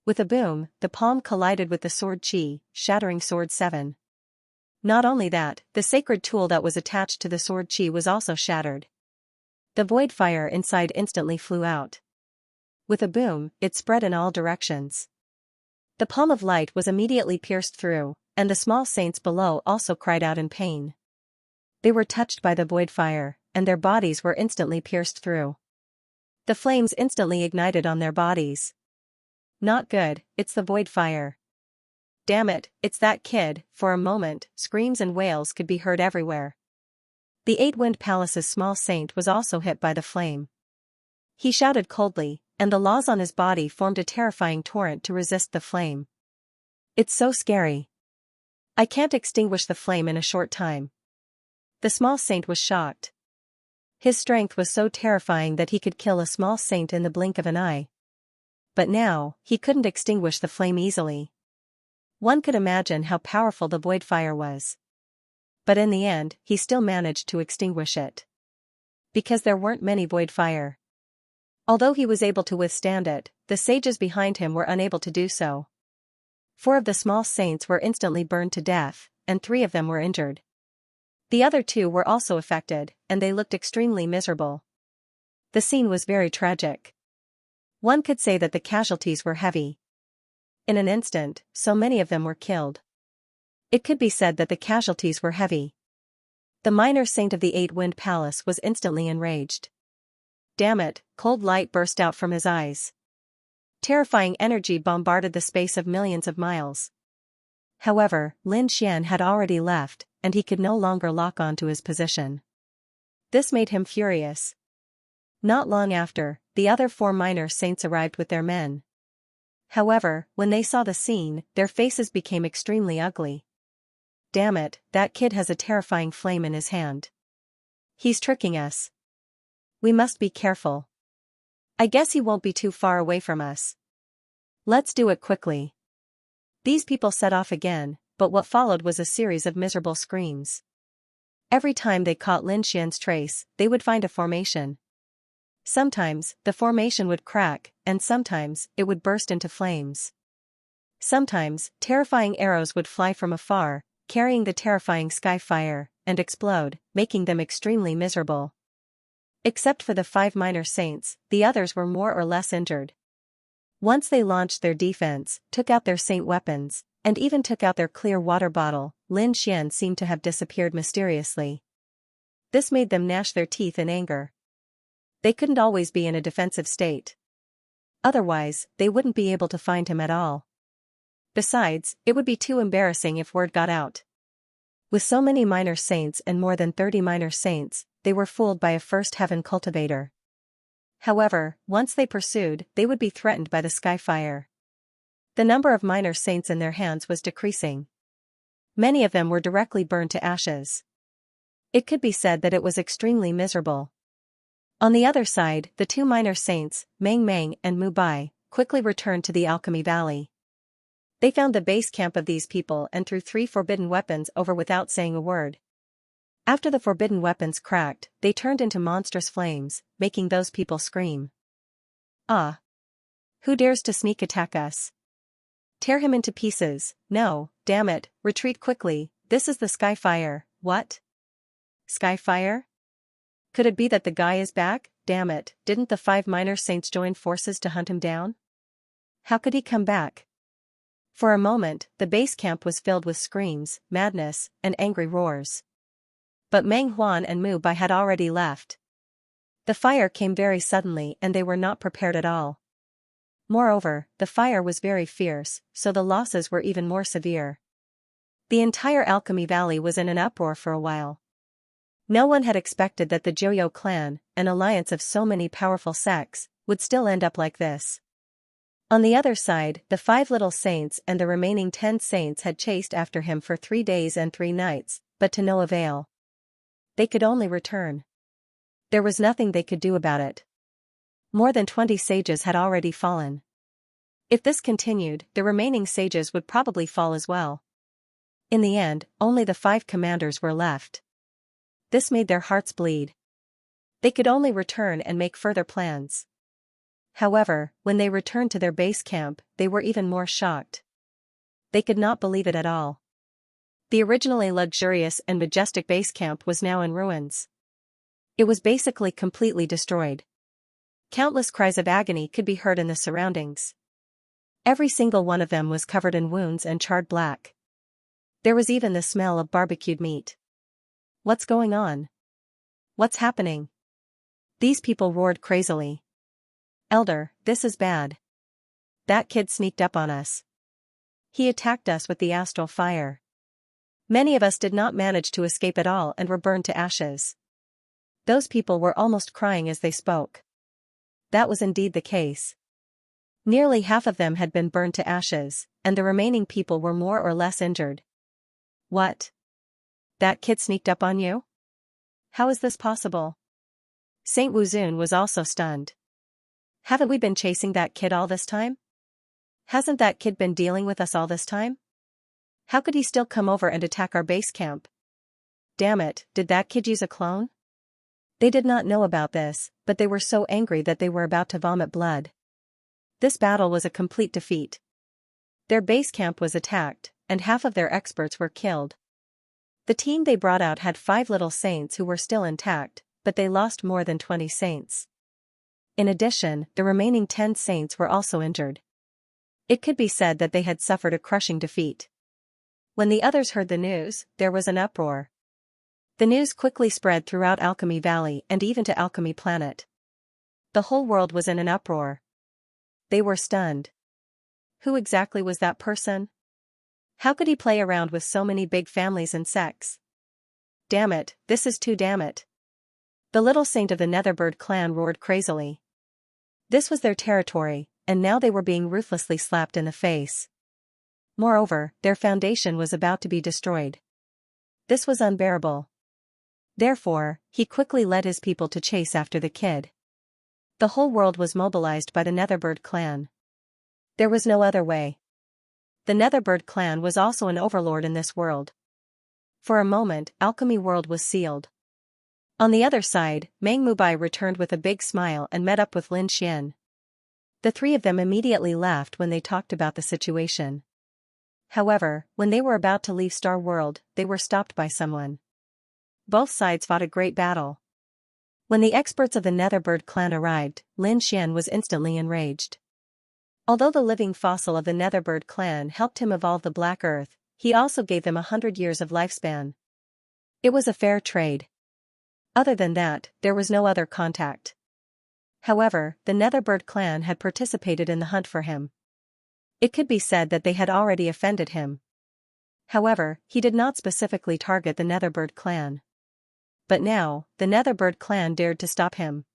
With a boom, the palm collided with the sword chi, shattering sword 7. Not only that, the sacred tool that was attached to the sword chi was also shattered. The void fire inside instantly flew out. With a boom, it spread in all directions. The palm of light was immediately pierced through, and the small saints below also cried out in pain. They were touched by the void fire, and their bodies were instantly pierced through. The flames instantly ignited on their bodies. Not good, it's the void fire. Damn it, it's that kid. For a moment, screams and wails could be heard everywhere. The 8-Wind Palace's small saint was also hit by the flame. He shouted coldly, and the laws on his body formed a terrifying torrent to resist the flame. It's so scary. I can't extinguish the flame in a short time. The small saint was shocked. His strength was so terrifying that he could kill a small saint in the blink of an eye. But now, he couldn't extinguish the flame easily. One could imagine how powerful the void fire was. But in the end, he still managed to extinguish it. Because there weren't many void fire. Although he was able to withstand it, the sages behind him were unable to do so. 4 of the small saints were instantly burned to death, and 3 of them were injured. The other 2 were also affected, and they looked extremely miserable. The scene was very tragic. One could say that the casualties were heavy. In an instant, so many of them were killed. It could be said that the casualties were heavy. The minor saint of the Eight-Wind Palace was instantly enraged. Damn it, cold light burst out from his eyes. Terrifying energy bombarded the space of millions of miles. However, Lin Xian had already left, and he could no longer lock on to his position. This made him furious. Not long after, the other 4 minor saints arrived with their men. However, when they saw the scene, their faces became extremely ugly. Damn it, that kid has a terrifying flame in his hand. He's tricking us. We must be careful. I guess he won't be too far away from us. Let's do it quickly. These people set off again, but what followed was a series of miserable screams. Every time they caught Lin Xian's trace, they would find a formation. Sometimes, the formation would crack, and sometimes, it would burst into flames. Sometimes, terrifying arrows would fly from afar, carrying the terrifying sky fire, and explode, making them extremely miserable. Except for the 5 minor saints, the others were more or less injured. Once they launched their defense, took out their saint weapons, and even took out their clear water bottle, Lin Xian seemed to have disappeared mysteriously. This made them gnash their teeth in anger. They couldn't always be in a defensive state. Otherwise, they wouldn't be able to find him at all. Besides, it would be too embarrassing if word got out. With so many minor saints and more than 30 minor saints, they were fooled by a first heaven cultivator. However, once they pursued, they would be threatened by the sky fire. The number of minor saints in their hands was decreasing. Many of them were directly burned to ashes. It could be said that it was extremely miserable. On the other side, the 2 minor saints, Meng Meng and Mu Bai, quickly returned to the Alchemy Valley. They found the base camp of these people and threw 3 forbidden weapons over without saying a word. After the forbidden weapons cracked, they turned into monstrous flames, making those people scream. Ah! Who dares to sneak attack us? Tear him into pieces. No, damn it, retreat quickly, this is the sky fire. What? Sky fire? Could it be that the guy is back? Damn it, didn't the 5 minor saints join forces to hunt him down? How could he come back? For a moment, the base camp was filled with screams, madness, and angry roars. But Meng Huan and Mu Bai had already left. The fire came very suddenly and they were not prepared at all. Moreover, the fire was very fierce, so the losses were even more severe. The entire Alchemy Valley was in an uproar for a while. No one had expected that the Joyo clan, an alliance of so many powerful sects, would still end up like this. On the other side, the 5 little saints and the remaining 10 saints had chased after him for 3 days and 3 nights, but to no avail. They could only return. There was nothing they could do about it. More than 20 sages had already fallen. If this continued, the remaining sages would probably fall as well. In the end, only the 5 commanders were left. This made their hearts bleed. They could only return and make further plans. However, when they returned to their base camp, they were even more shocked. They could not believe it at all. The originally luxurious and majestic base camp was now in ruins. It was basically completely destroyed. Countless cries of agony could be heard in the surroundings. Every single one of them was covered in wounds and charred black. There was even the smell of barbecued meat. What's going on? What's happening? These people roared crazily. Elder, this is bad. That kid sneaked up on us. He attacked us with the astral fire. Many of us did not manage to escape at all and were burned to ashes. Those people were almost crying as they spoke. That was indeed the case. Nearly half of them had been burned to ashes, and the remaining people were more or less injured. What? That kid sneaked up on you? How is this possible? Saint Wuzun was also stunned. Haven't we been chasing that kid all this time? Hasn't that kid been dealing with us all this time? How could he still come over and attack our base camp? Damn it, did that kid use a clone? They did not know about this, but they were so angry that they were about to vomit blood. This battle was a complete defeat. Their base camp was attacked, and half of their experts were killed. The team they brought out had 5 little saints who were still intact, but they lost more than 20 saints. In addition, the remaining 10 saints were also injured. It could be said that they had suffered a crushing defeat. When the others heard the news, there was an uproar. The news quickly spread throughout Alchemy Valley and even to Alchemy Planet. The whole world was in an uproar. They were stunned. Who exactly was that person? How could he play around with so many big families and sects? Damn it, this is too damn it. The little saint of the Netherbird clan roared crazily. This was their territory, and now they were being ruthlessly slapped in the face. Moreover, their foundation was about to be destroyed. This was unbearable. Therefore, he quickly led his people to chase after the kid. The whole world was mobilized by the Netherbird clan. There was no other way. The Netherbird clan was also an overlord in this world. For a moment, Alchemy World was sealed. On the other side, Meng Mubai returned with a big smile and met up with Lin Xian. The three of them immediately laughed when they talked about the situation. However, when they were about to leave Star World, they were stopped by someone. Both sides fought a great battle. When the experts of the Netherbird clan arrived, Lin Xian was instantly enraged. Although the living fossil of the Netherbird clan helped him evolve the Black Earth, he also gave them 100 years of lifespan. It was a fair trade. Other than that, there was no other contact. However, the Netherbird clan had participated in the hunt for him. It could be said that they had already offended him. However, he did not specifically target the Netherbird clan. But now, the Netherbird clan dared to stop him.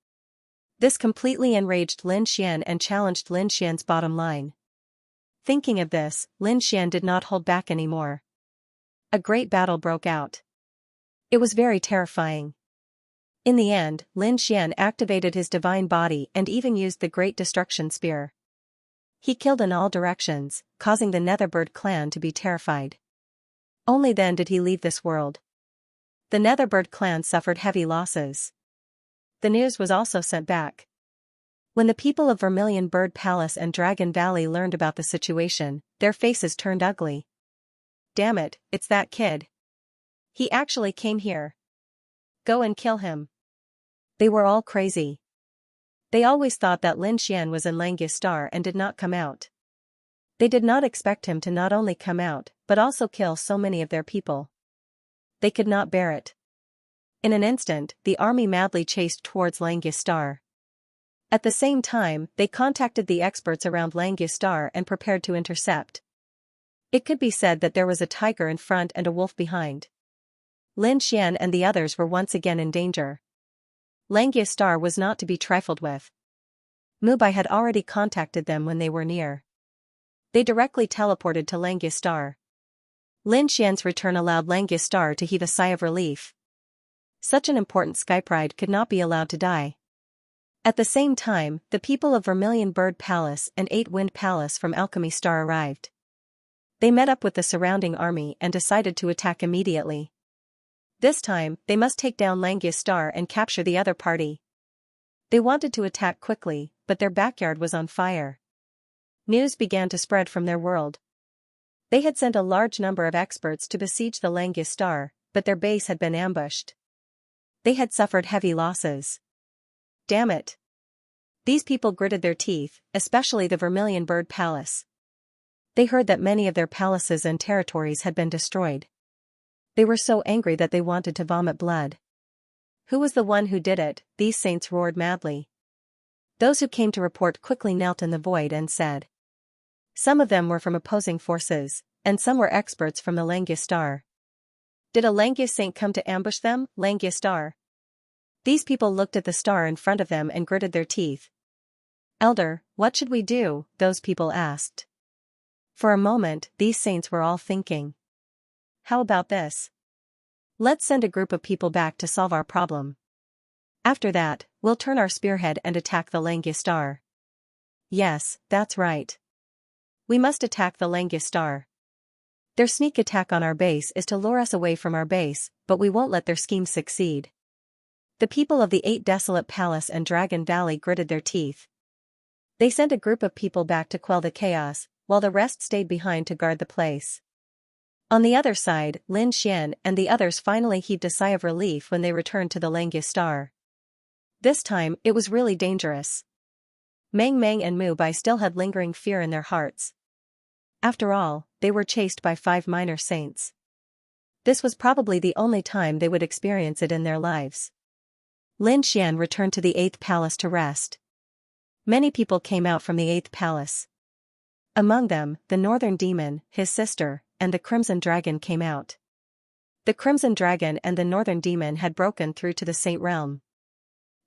This completely enraged Lin Xian and challenged Lin Xian's bottom line. Thinking of this, Lin Xian did not hold back anymore. A great battle broke out. It was very terrifying. In the end, Lin Xian activated his divine body and even used the Great Destruction Spear. He killed in all directions, causing the Netherbird clan to be terrified. Only then did he leave this world. The Netherbird clan suffered heavy losses. The news was also sent back. When the people of Vermilion Bird Palace and Dragon Valley learned about the situation, their faces turned ugly. Damn it, it's that kid. He actually came here. Go and kill him. They were all crazy. They always thought that Lin Xian was in Langus Star and did not come out. They did not expect him to not only come out, but also kill so many of their people. They could not bear it. In an instant, the army madly chased towards Langus Star. At the same time, they contacted the experts around Langus Star and prepared to intercept. It could be said that there was a tiger in front and a wolf behind. Lin Xian and the others were once again in danger. Langus Star was not to be trifled with. Mubai had already contacted them when they were near. They directly teleported to Langus Star. Lin Xian's return allowed Langus Star to heave a sigh of relief. Such an important Skype ride could not be allowed to die. At the same time, the people of Vermilion Bird Palace and Eight Wind Palace from Alchemy Star arrived. They met up with the surrounding army and decided to attack immediately. This time, they must take down Langus Star and capture the other party. They wanted to attack quickly, but their backyard was on fire. News began to spread from their world. They had sent a large number of experts to besiege the Langus Star, but their base had been ambushed. They had suffered heavy losses. Damn it. These people gritted their teeth, especially the Vermilion Bird Palace. They heard that many of their palaces and territories had been destroyed. They were so angry that they wanted to vomit blood. Who was the one who did it? These saints roared madly. Those who came to report quickly knelt in the void and said. Some of them were from opposing forces, and some were experts from the Langus Star. Did a Langus saint come to ambush them? Langus Star. These people looked at the star in front of them and gritted their teeth. Elder, what should we do? Those people asked. For a moment, these saints were all thinking. How about this? Let's send a group of people back to solve our problem. After that, we'll turn our spearhead and attack the Langus Star. Yes, that's right. We must attack the Langus Star. Their sneak attack on our base is to lure us away from our base, but we won't let their scheme succeed. The people of the Eight Desolate Palace and Dragon Valley gritted their teeth. They sent a group of people back to quell the chaos, while the rest stayed behind to guard the place. On the other side, Lin Xian and the others finally heaved a sigh of relief when they returned to the Langus Star. This time, it was really dangerous. Mang Mang and Mu Bai still had lingering fear in their hearts. After all, they were chased by 5 minor saints. This was probably the only time they would experience it in their lives. Lin Xian returned to the 8th palace to rest. Many people came out from the 8th palace. Among them, the Northern Demon, his sister, and the Crimson Dragon came out. The Crimson Dragon and the Northern Demon had broken through to the Saint Realm.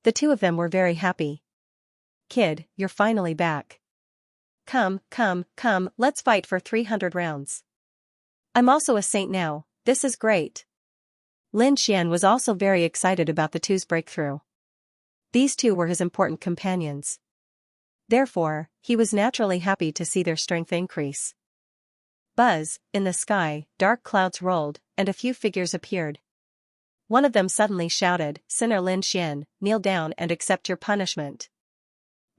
The two of them were very happy. "Kid, you're finally back. Come, let's fight for 300 rounds. I'm also a saint now, this is great." Lin Xian was also very excited about the two's breakthrough. These two were his important companions. Therefore, he was naturally happy to see their strength increase. Buzz, in the sky, dark clouds rolled, and a few figures appeared. One of them suddenly shouted, "Sinner Lin Xian, kneel down and accept your punishment."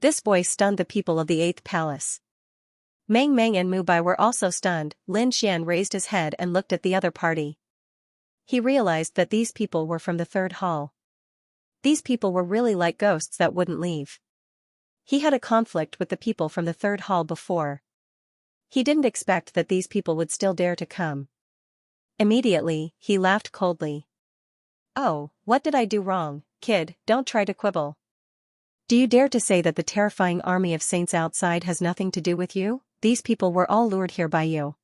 This voice stunned the people of the 8th palace. Mang Mang and Mu Bai were also stunned. Lin Xian raised his head and looked at the other party. He realized that these people were from the 3rd hall. These people were really like ghosts that wouldn't leave. He had a conflict with the people from the 3rd hall before. He didn't expect that these people would still dare to come. Immediately, he laughed coldly. "Oh, what did I do wrong, kid? Don't try to quibble. Do you dare to say that the terrifying army of saints outside has nothing to do with you? These people were all lured here by you.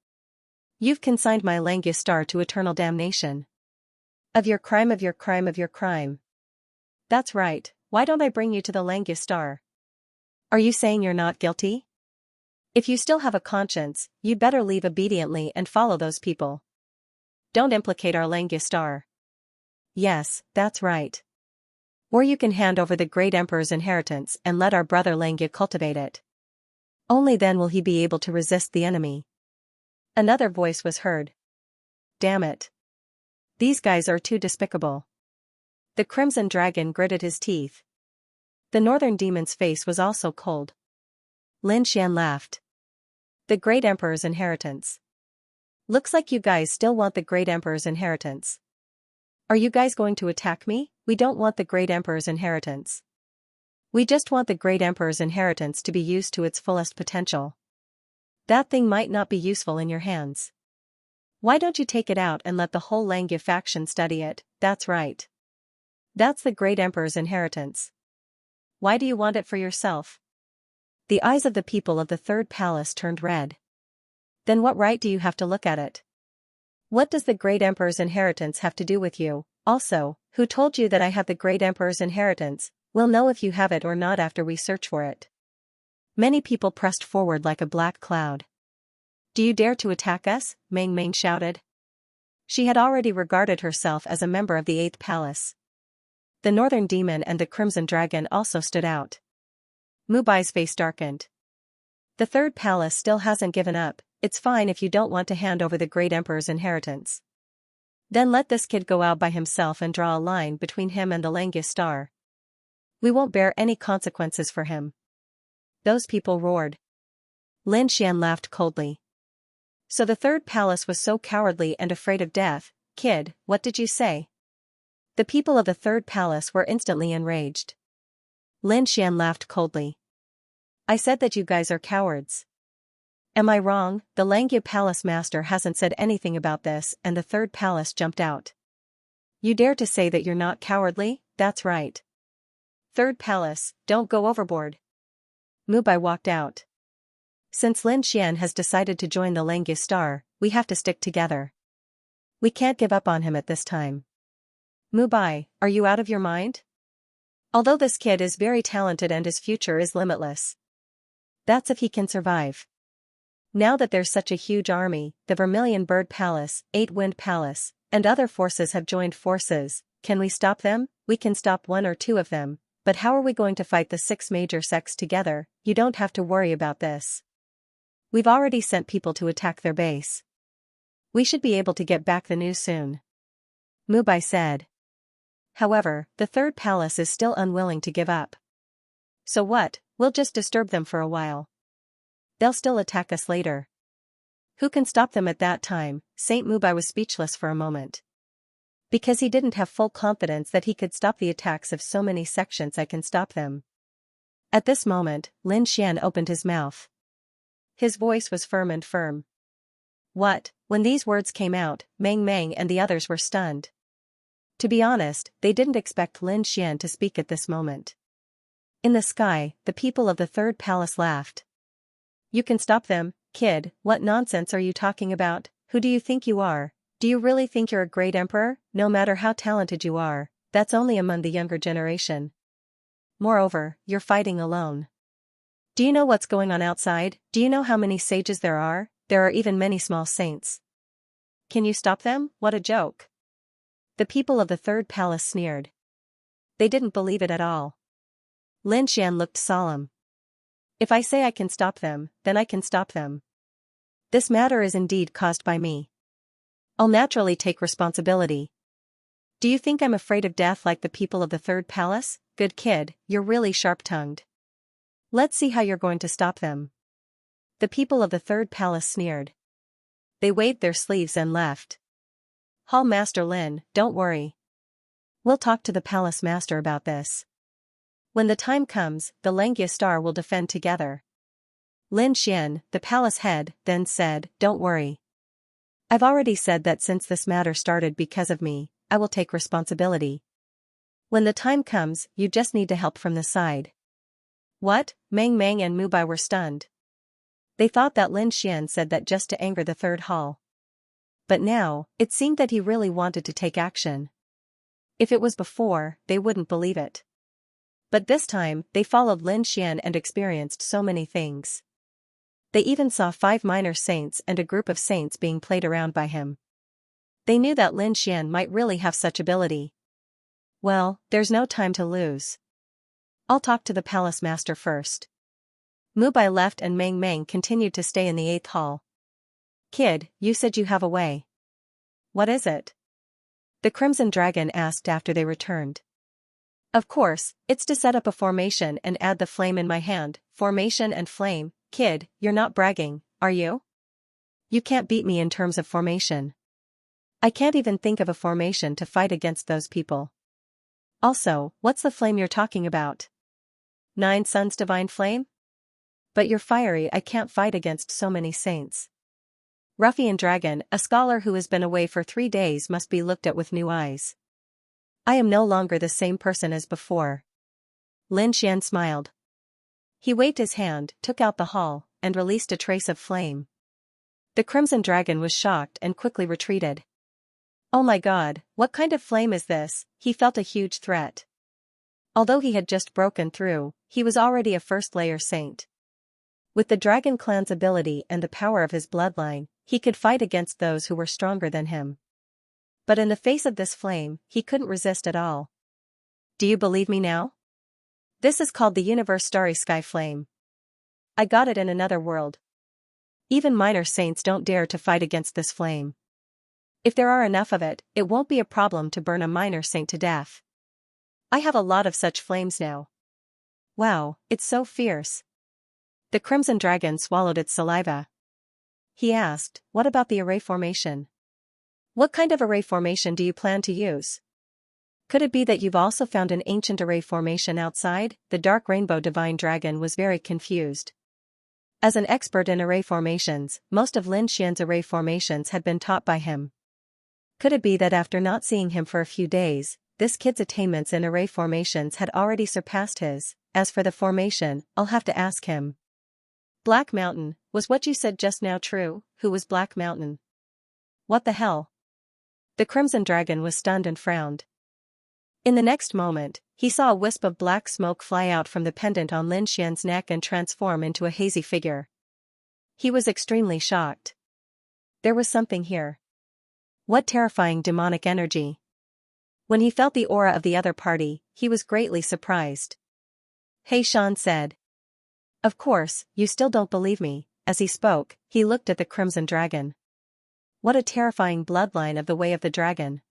You've consigned my Xianxia star to eternal damnation. Of your crime, of your crime, of your crime. That's right, why don't I bring you to the Xianxia star? Are you saying you're not guilty? If you still have a conscience, you'd better leave obediently and follow those people. Don't implicate our Xianxia star." "Yes, that's right. Or you can hand over the great emperor's inheritance and let our brother Xianxia cultivate it. Only then will he be able to resist the enemy." Another voice was heard. "Damn it. These guys are too despicable." The Crimson Dragon gritted his teeth. The Northern Demon's face was also cold. Lin Xian laughed. "The great emperor's inheritance. Looks like you guys still want the great emperor's inheritance. Are you guys going to attack me? We don't want the great emperor's inheritance. We just want the great emperor's inheritance to be used to its fullest potential. That thing might not be useful in your hands. Why don't you take it out and let the whole Xianxia faction study it? That's right. That's the great emperor's inheritance. Why do you want it for yourself?" The eyes of the people of the 3rd palace turned red. "Then what right do you have to look at it? What does the great emperor's inheritance have to do with you? Also, who told you that I have the great emperor's inheritance? We'll know if you have it or not after we search for it." Many people pressed forward like a black cloud. "Do you dare to attack us?" Mang Mang shouted. She had already regarded herself as a member of the 8th palace. The Northern Demon and the Crimson Dragon also stood out. Mu Bai's face darkened. "The 3rd palace still hasn't given up. It's fine if you don't want to hand over the great emperor's inheritance. Then let this kid go out by himself and draw a line between him and the Xianxia star. We won't bear any consequences for him." Those people roared. Lin Xian laughed coldly. "So the 3rd palace was so cowardly and afraid of death? Kid, what did you say?" The people of the 3rd palace were instantly enraged. Lin Xian laughed coldly. "I said that you guys are cowards. Am I wrong? The Xianxia palace master hasn't said anything about this," and the 3rd palace jumped out. "You dare to say that you're not cowardly? That's right. 3rd palace, don't go overboard." Mu Bai walked out. "Since Lin Xian has decided to join the Xianxia star, we have to stick together. We can't give up on him at this time. Mu Bai, are you out of your mind? Although this kid is very talented and his future is limitless. That's if he can survive. Now that there's such a huge army, the Vermilion Bird Palace, 8 Wind Palace, and other forces have joined forces, can we stop them? We can stop 1 or 2 of them, but how are we going to fight the 6 major sects together? You don't have to worry about this. We've already sent people to attack their base. We should be able to get back the news soon." Mu Bai said. However, the 3rd palace is still unwilling to give up. "So what, we'll just disturb them for a while. They'll still attack us later. Who can stop them at that time?" Saint Mu Bai was speechless for a moment. Because he didn't have full confidence that he could stop the attacks of so many sections. "I can stop them. At this moment, Lin Xian opened his mouth. His voice was firm and firm. What? When these words came out, Meng Meng and the others were stunned. To be honest, they didn't expect Lin Xian to speak at this moment. In the sky, the people of the third palace laughed. You can stop them, kid, what nonsense are you talking about? Who do you think you are? Do you really think you're a great emperor? No matter how talented you are, that's only among the younger generation. Moreover, you're fighting alone. Do you know what's going on outside? Do you know how many sages there are? There are even many small saints. Can you stop them? What a joke. The people of the third palace sneered. They didn't believe it at all. Lin Xian looked solemn. If I say I can stop them, then I can stop them. This matter is indeed caused by me. I'll naturally take responsibility. Do you think I'm afraid of death like the people of the third palace? Good kid, you're really sharp-tongued. Let's see how you're going to stop them. The people of the third palace sneered. They waved their sleeves and left. Hall Master Lin, don't worry. We'll talk to the palace master about this. When the time comes, the Xianxia star will defend together. Lin Xian, the palace head, then said, don't worry. I've already said that since this matter started because of me, I will take responsibility. When the time comes, you just need to help from the side. What? Meng Meng and Mubai were stunned. They thought that Lin Xian said that just to anger the third hall. But now, it seemed that he really wanted to take action. If it was before, they wouldn't believe it. But this time, they followed Lin Xian and experienced so many things. They even saw 5 minor saints and a group of saints being played around by him. They knew that Lin Xian might really have such ability. Well, there's no time to lose. I'll talk to the palace master first. Mubai left and Meng Meng continued to stay in the 8th hall. Kid, you said you have a way. What is it? The Crimson Dragon asked after they returned. Of course, it's to set up a formation and add the flame in my hand. Formation and flame. Kid, you're not bragging, are you? You can't beat me in terms of formation. I can't even think of a formation to fight against those people. Also, what's the flame you're talking about? 9 Suns Divine Flame? But you're fiery, I can't fight against so many saints. Ruffian Dragon, a scholar who has been away for 3 days must be looked at with new eyes. I am no longer the same person as before. Lin Xian smiled. He waved his hand, took out the hull, and released a trace of flame. The Crimson Dragon was shocked and quickly retreated. Oh my god, what kind of flame is this? He felt a huge threat. Although he had just broken through, he was already a first-layer saint. With the Dragon Clan's ability and the power of his bloodline, he could fight against those who were stronger than him. But in the face of this flame, he couldn't resist at all. Do you believe me now? This is called the Universe Starry Sky Flame. I got it in another world. Even minor saints don't dare to fight against this flame. If there are enough of it, it won't be a problem to burn a minor saint to death. I have a lot of such flames now. Wow, it's so fierce. The Crimson Dragon swallowed its saliva. He asked, what about the array formation? What kind of array formation do you plan to use? Could it be that you've also found an ancient array formation outside? The Dark Rainbow Divine Dragon was very confused. As an expert in array formations, most of Lin Xian's array formations had been taught by him. Could it be that after not seeing him for a few days, this kid's attainments in array formations had already surpassed his? As for the formation, I'll have to ask him. Black Mountain, was what you said just now true? Who was Black Mountain? What the hell? The Crimson Dragon was stunned and frowned. In the next moment, he saw a wisp of black smoke fly out from the pendant on Lin Xian's neck and transform into a hazy figure. He was extremely shocked. There was something here. What terrifying demonic energy. When he felt the aura of the other party, he was greatly surprised. Hey Shan said. Of course, you still don't believe me. As he spoke, he looked at the Crimson Dragon. What a terrifying bloodline of the Way of the Dragon.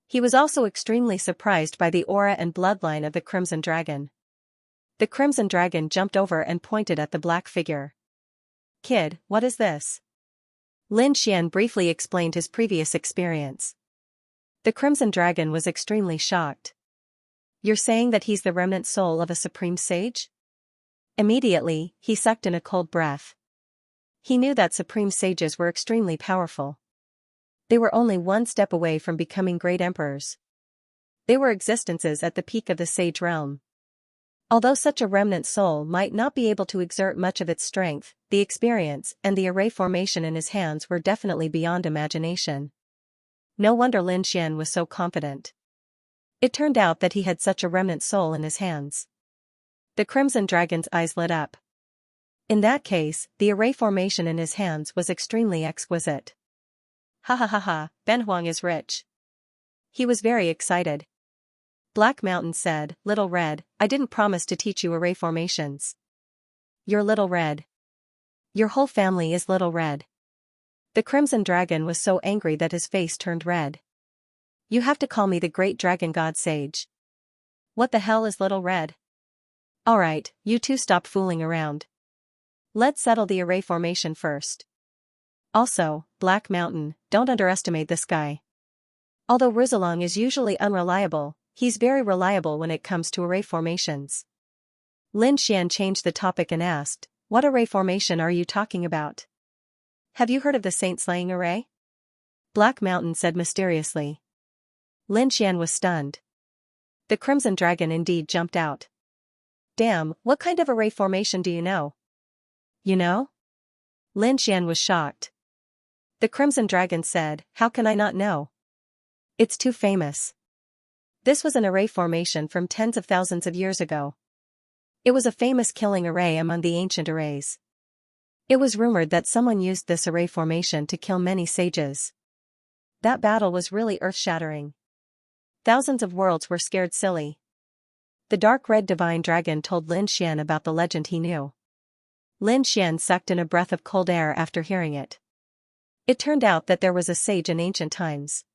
He was also extremely surprised by the aura and bloodline of the Crimson Dragon. The Crimson Dragon jumped over and pointed at the black figure. Kid, what is this? Lin Xian briefly explained his previous experience. The Crimson Dragon was extremely shocked. You're saying that he's the remnant soul of a supreme sage? Immediately, he sucked in a cold breath. He knew that supreme sages were extremely powerful. They were only one step away from becoming great emperors. They were existences at the peak of the sage realm. Although such a remnant soul might not be able to exert much of its strength, the experience and the array formation in his hands were definitely beyond imagination. No wonder Lin Xian was so confident. It turned out that he had such a remnant soul in his hands. The Crimson Dragon's eyes lit up. In that case, the array formation in his hands was extremely exquisite. Ha ha ha ha, Ben Huang is rich. He was very excited. Black Mountain said, Little Red, I didn't promise to teach you array formations. You're Little Red. Your whole family is Little Red. The Crimson Dragon was so angry that his face turned red. You have to call me the Great Dragon God Sage. What the hell is Little Red? Alright, you two stop fooling around. Let's settle the array formation first. Also, Black Mountain, don't underestimate this guy. Although Rizalong is usually unreliable, he's very reliable when it comes to array formations. Lin Xian changed the topic and asked, What array formation are you talking about? Have you heard of the saint-slaying array? Black Mountain said mysteriously. Lin Xian was stunned. The Crimson Dragon indeed jumped out. Damn, what kind of array formation do you know? You know? Lin Xian was shocked. The Crimson Dragon said, How can I not know? It's too famous. This was an array formation from tens of thousands of years ago. It was a famous killing array among the ancient arrays. It was rumored that someone used this array formation to kill many sages. That battle was really earth-shattering. Thousands of worlds were scared silly. The dark red divine dragon told Lin Xian about the legend he knew. Lin Xian sucked in a breath of cold air after hearing it. It turned out that there was a sage in ancient times.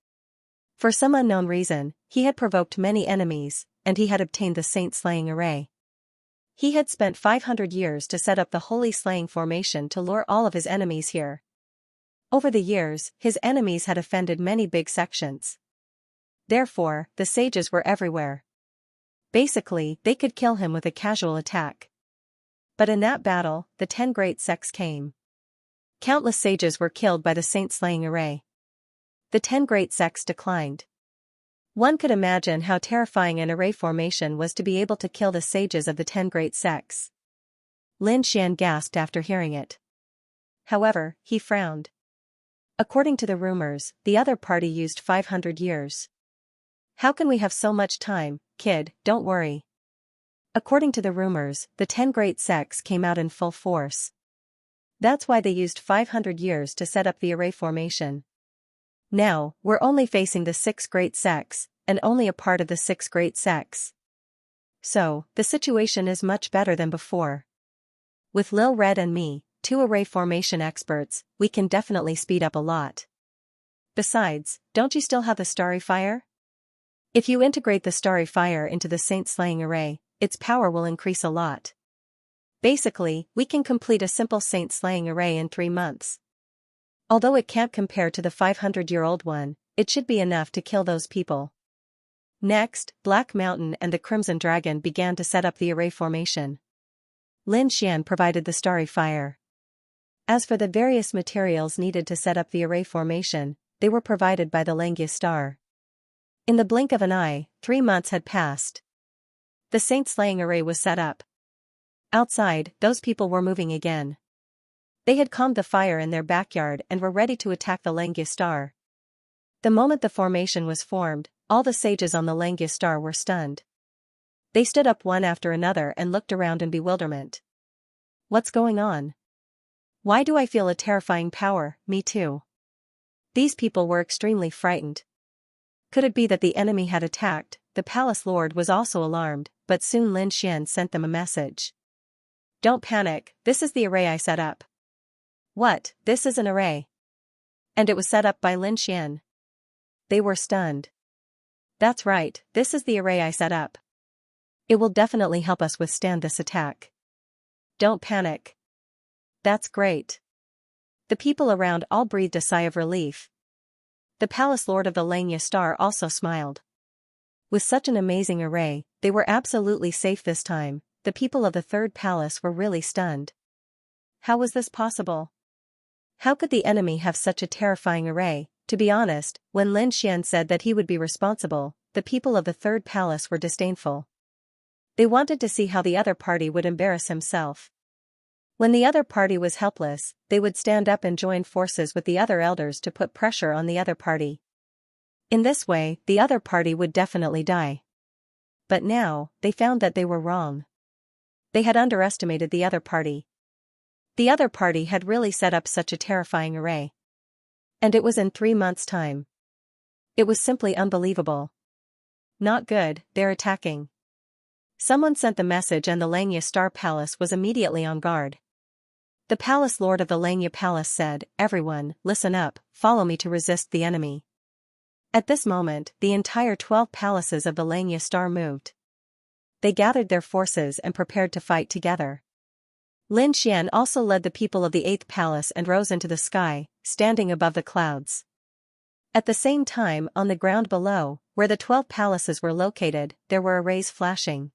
For some unknown reason, he had provoked many enemies, and he had obtained the saint-slaying array. He had spent 500 years to set up the holy slaying formation to lure all of his enemies here. Over the years, his enemies had offended many big sections. Therefore, the sages were everywhere. Basically, they could kill him with a casual attack. But in that battle, the 10 great sects came. Countless sages were killed by the saint-slaying array. The 10 great sects declined. One could imagine how terrifying an array formation was to be able to kill the sages of the 10 great sects. Lin Xian gasped after hearing it. However, he frowned. According to the rumors, the other party used 500 years. How can we have so much time, kid? Don't worry. According to the rumors, the 10 great sects came out in full force. That's why they used 500 years to set up the array formation. Now, we're only facing the 6 great sects, and only a part of the 6 great sects. So, the situation is much better than before. With Lil Red and me, 2 array formation experts, we can definitely speed up a lot. Besides, don't you still have the Starry Fire? If you integrate the Starry Fire into the saint-slaying array, its power will increase a lot. Basically, we can complete a simple saint-slaying array in 3 months. Although it can't compare to the 500-year-old one, it should be enough to kill those people. Next, Black Mountain and the Crimson Dragon began to set up the array formation. Lin Xian provided the Starry Fire. As for the various materials needed to set up the array formation, they were provided by the Xianxia star. In the blink of an eye, 3 months had passed. The saint-slaying array was set up. Outside, those people were moving again. They had calmed the fire in their backyard and were ready to attack the Xianxia star. The moment the formation was formed, all the sages on the Xianxia star were stunned. They stood up one after another and looked around in bewilderment. What's going on? Why do I feel a terrifying power? Me too. These people were extremely frightened. Could it be that the enemy had attacked? The palace lord was also alarmed, but soon Lin Xian sent them a message. Don't panic, this is the array I set up. What, this is an array? And it was set up by Lin Xian. They were stunned. That's right, this is the array I set up. It will definitely help us withstand this attack. Don't panic. That's great. The people around all breathed a sigh of relief. The palace lord of the Xianxia star also smiled. With such an amazing array, they were absolutely safe this time. the people of the third palace were really stunned. How was this possible? How could the enemy have such a terrifying array? To be honest, when Lin Xian said that he would be responsible, the people of the third palace were disdainful. They wanted to see how the other party would embarrass himself. When the other party was helpless, they would stand up and join forces with the other elders to put pressure on the other party. In this way, the other party would definitely die. But now, they found that they were wrong. They had underestimated the other party. The other party had really set up such a terrifying array. And it was in 3 months' time. It was simply unbelievable. Not good, they're attacking. Someone sent the message and the Xianxia Star Palace was immediately on guard. The palace lord of the Xianxia Palace said, "Everyone, listen up, follow me to resist the enemy." At this moment, the entire 12 palaces of the Xianxia Star moved. They gathered their forces and prepared to fight together. Lin Xian also led the people of the 8th palace and rose into the sky, standing above the clouds. At the same time, on the ground below, where the 12 palaces were located, there were arrays flashing.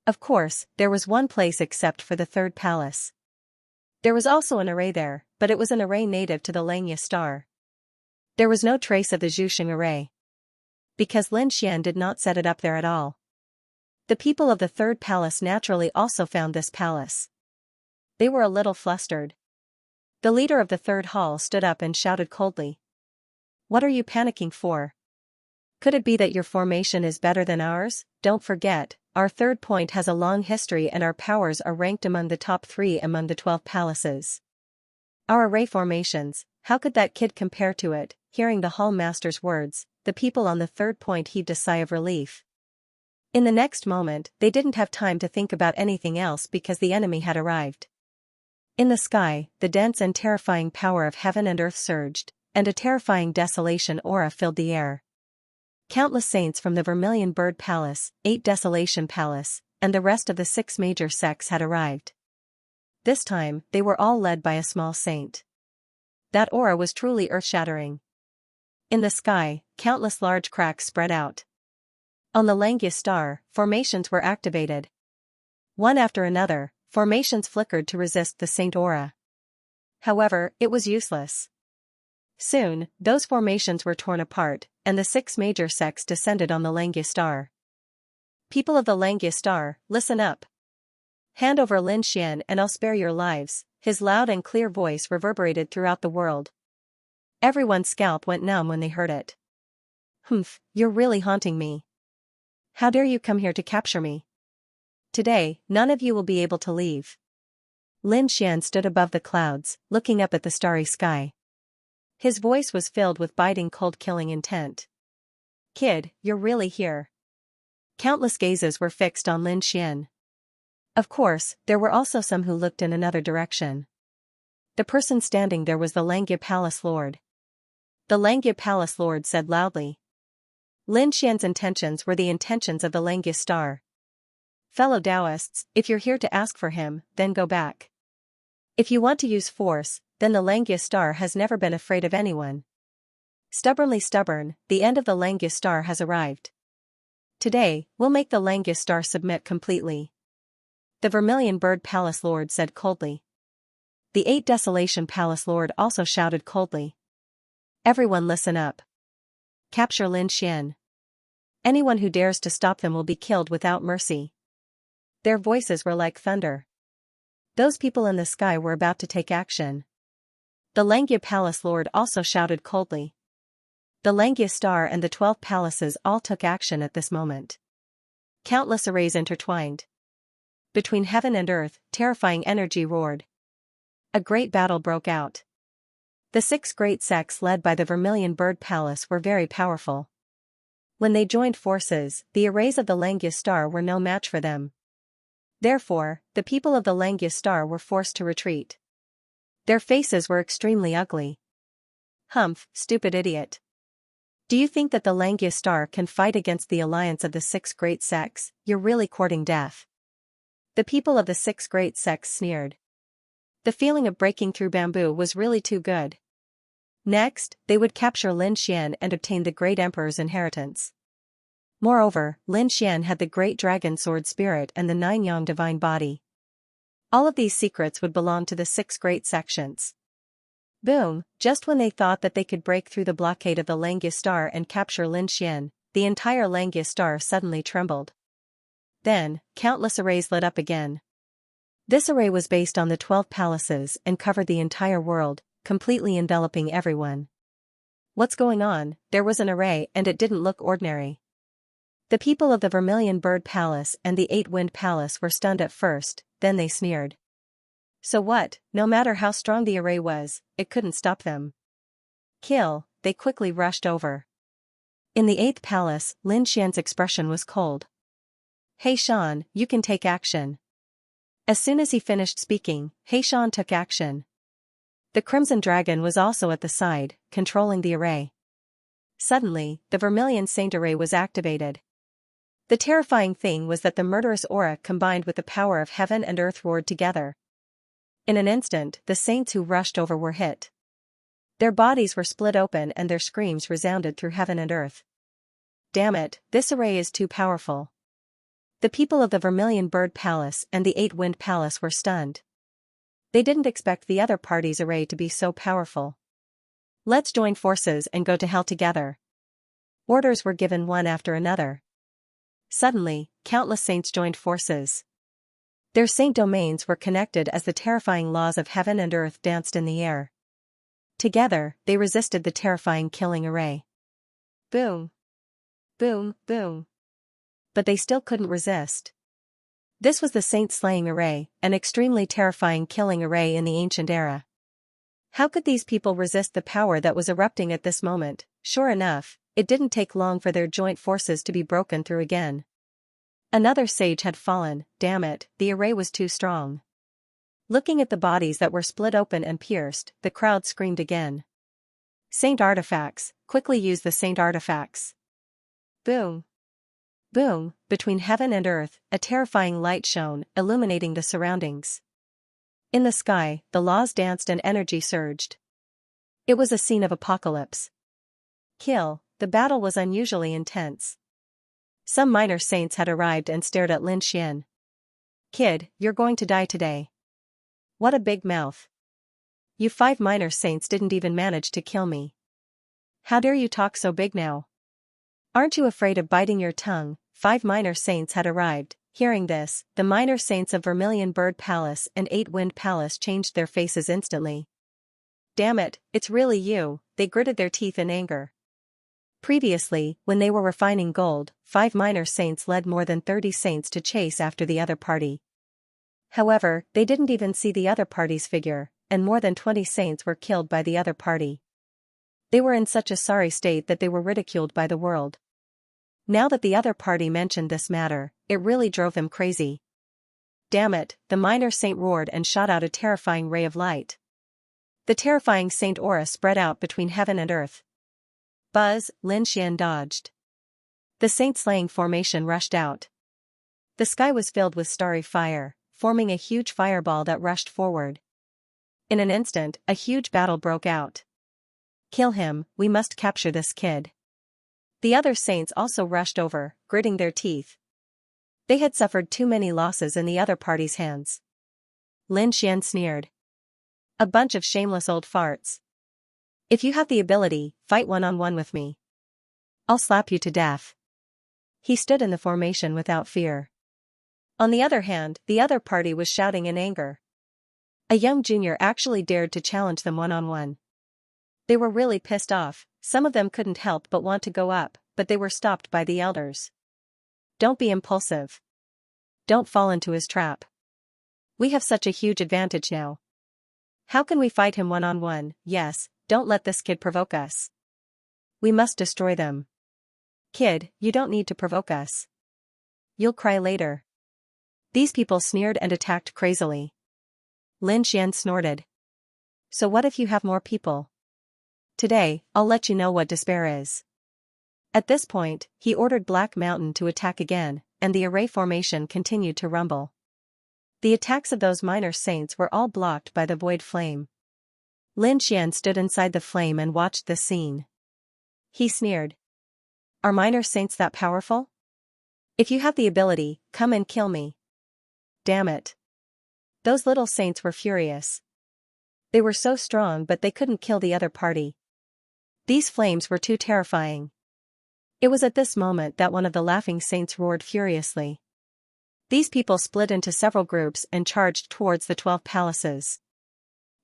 Of course, there was one place except for the 3rd palace. There was also an array there, but it was an array native to the Xianxia Star. There was no trace of the Zhuxing array. Because Lin Xian did not set it up there at all. The people of the 3rd palace naturally also found this palace. They were a little flustered. The leader of the 3rd hall stood up and shouted coldly. "What are you panicking for? Could it be that your formation is better than ours? Don't forget, our 3rd point has a long history and our powers are ranked among the top 3 among the 12 palaces. Our array formations, how could that kid compare to it?" Hearing the hall master's words, the people on the 3rd point heaved a sigh of relief. In the next moment, they didn't have time to think about anything else because the enemy had arrived. In the sky, the dense and terrifying power of heaven and earth surged, and a terrifying desolation aura filled the air. Countless saints from the Vermilion Bird Palace, 8 Desolation Palace, and the rest of the 6 major sects had arrived. This time, they were all led by a small saint. That aura was truly earth-shattering. In the sky, countless large cracks spread out. On the Xianxia Star, formations were activated. One after another, formations flickered to resist the saint aura. However, it was useless. Soon, those formations were torn apart, and the 6 major sects descended on the Xianxia Star. People of the Xianxia Star, listen up. Hand over Lin Xian and I'll spare your lives. His loud and clear voice reverberated throughout the world. Everyone's scalp went numb when they heard it. "Humph, you're really haunting me. How dare you come here to capture me? Today, none of you will be able to leave." Lin Xian stood above the clouds, looking up at the starry sky. His voice was filled with biting cold-killing intent. "Kid, you're really here." Countless gazes were fixed on Lin Xian. Of course, there were also some who looked in another direction. The person standing there was the Xianxia Palace Lord. The Xianxia Palace Lord said loudly. Lin Xian's intentions were the intentions of the Xianxia Star. "Fellow Taoists, if you're here to ask for him, then go back. If you want to use force, then the Xianxia Star has never been afraid of anyone. Stubbornly stubborn, the end of the Xianxia Star has arrived. Today, we'll make the Xianxia Star submit completely." The Vermilion Bird Palace Lord said coldly. The 8 Desolation Palace Lord also shouted coldly. "Everyone listen up. Capture Lin Xian. Anyone who dares to stop them will be killed without mercy." Their voices were like thunder. Those people in the sky were about to take action. The Xianxia Palace Lord also shouted coldly. The Xianxia Star and the 12 palaces all took action at this moment. Countless arrays intertwined. Between heaven and earth, terrifying energy roared. A great battle broke out. The 6 great sects led by the Vermilion Bird Palace were very powerful. When they joined forces, the arrays of the Xianxia Star were no match for them. Therefore, the people of the Xianxia Star were forced to retreat. Their faces were extremely ugly. "Humph, stupid idiot. Do you think that the Xianxia Star can fight against the alliance of the 6 great sects? You're really courting death." The people of the 6 great sects sneered. The feeling of breaking through bamboo was really too good. Next, they would capture Lin Xian and obtain the great emperor's inheritance. Moreover, Lin Xian had the great dragon sword spirit and the 9 yang divine body. All of these secrets would belong to the 6 great sections. Boom, just when they thought that they could break through the blockade of the Langia star and capture Lin Xian, the entire Langia star suddenly trembled. Then, countless arrays lit up again. This array was based on the 12 palaces and covered the entire world, completely enveloping everyone. What's going on? There was an array and it didn't look ordinary. The people of the Vermilion Bird Palace and the 8-Wind Palace were stunned at first, then they sneered. So what? No matter how strong the array was, it couldn't stop them. Kill, they quickly rushed over. In the 8th palace, Lin Xian's expression was cold. He Shan, you can take action. As soon as he finished speaking, He Shan took action. The Crimson Dragon was also at the side, controlling the array. Suddenly, the Vermilion Saint array was activated. The terrifying thing was that the murderous aura combined with the power of heaven and earth roared together. In an instant, the saints who rushed over were hit. Their bodies were split open and their screams resounded through heaven and earth. Damn it, this array is too powerful. The people of the Vermilion Bird Palace and the 8-Wind Palace were stunned. They didn't expect the other party's array to be so powerful. Let's join forces and go to hell together. Orders were given one after another. Suddenly, countless saints joined forces. Their saint domains were connected as the terrifying laws of heaven and earth danced in the air. Together, they resisted the terrifying killing array. Boom. Boom, boom. But they still couldn't resist. This was the saint-slaying array, an extremely terrifying killing array in the ancient era. How could these people resist the power that was erupting at this moment? Sure enough, it didn't take long for their joint forces to be broken through again. Another sage had fallen. Damn it, the array was too strong. Looking at the bodies that were split open and pierced, the crowd screamed again. Saint artifacts, quickly use the saint artifacts. Boom. Boom, between heaven and earth, a terrifying light shone, illuminating the surroundings. In the sky, the laws danced and energy surged. It was a scene of apocalypse. Kill, the battle was unusually intense. Some minor saints had arrived and stared at Lin Xian. Kid, you're going to die today. What a big mouth. You 5 minor saints didn't even manage to kill me. How dare you talk so big now? Aren't you afraid of biting your tongue? 5 minor saints had arrived. Hearing this, the minor saints of Vermilion Bird Palace and 8-Wind Palace changed their faces instantly. Damn it, it's really you, they gritted their teeth in anger. Previously, when they were refining gold, 5 minor saints led more than 30 saints to chase after the other party. However, they didn't even see the other party's figure, and more than 20 saints were killed by the other party. They were in such a sorry state that they were ridiculed by the world. Now that the other party mentioned this matter, it really drove them crazy. Damn it, the minor saint roared and shot out a terrifying ray of light. The terrifying saint aura spread out between heaven and earth. Buzz, Lin Xian dodged. The saint-slaying formation rushed out. The sky was filled with starry fire, forming a huge fireball that rushed forward. In an instant, a huge battle broke out. Kill him, we must capture this kid. The other saints also rushed over, gritting their teeth. They had suffered too many losses in the other party's hands. Lin Xian sneered. A bunch of shameless old farts. If you have the ability, fight one-on-one with me. I'll slap you to death. He stood in the formation without fear. On the other hand, the other party was shouting in anger. A young junior actually dared to challenge them one-on-one. They were really pissed off. Some of them couldn't help but want to go up, but they were stopped by the elders. Don't be impulsive. Don't fall into his trap. We have such a huge advantage now. How can we fight him one-on-one? Yes, don't let this kid provoke us. We must destroy them. Kid, you don't need to provoke us. You'll cry later. These people sneered and attacked crazily. Lin Xian snorted. So what if you have more people? Today, I'll let you know what despair is. At this point, he ordered Black Mountain to attack again, and the array formation continued to rumble. The attacks of those minor saints were all blocked by the void flame. Lin Xian stood inside the flame and watched this scene. He sneered. Are minor saints that powerful? If you have the ability, come and kill me. Damn it. Those little saints were furious. They were so strong but they couldn't kill the other party. These flames were too terrifying. It was at this moment that one of the laughing saints roared furiously. These people split into several groups and charged towards the 12 palaces.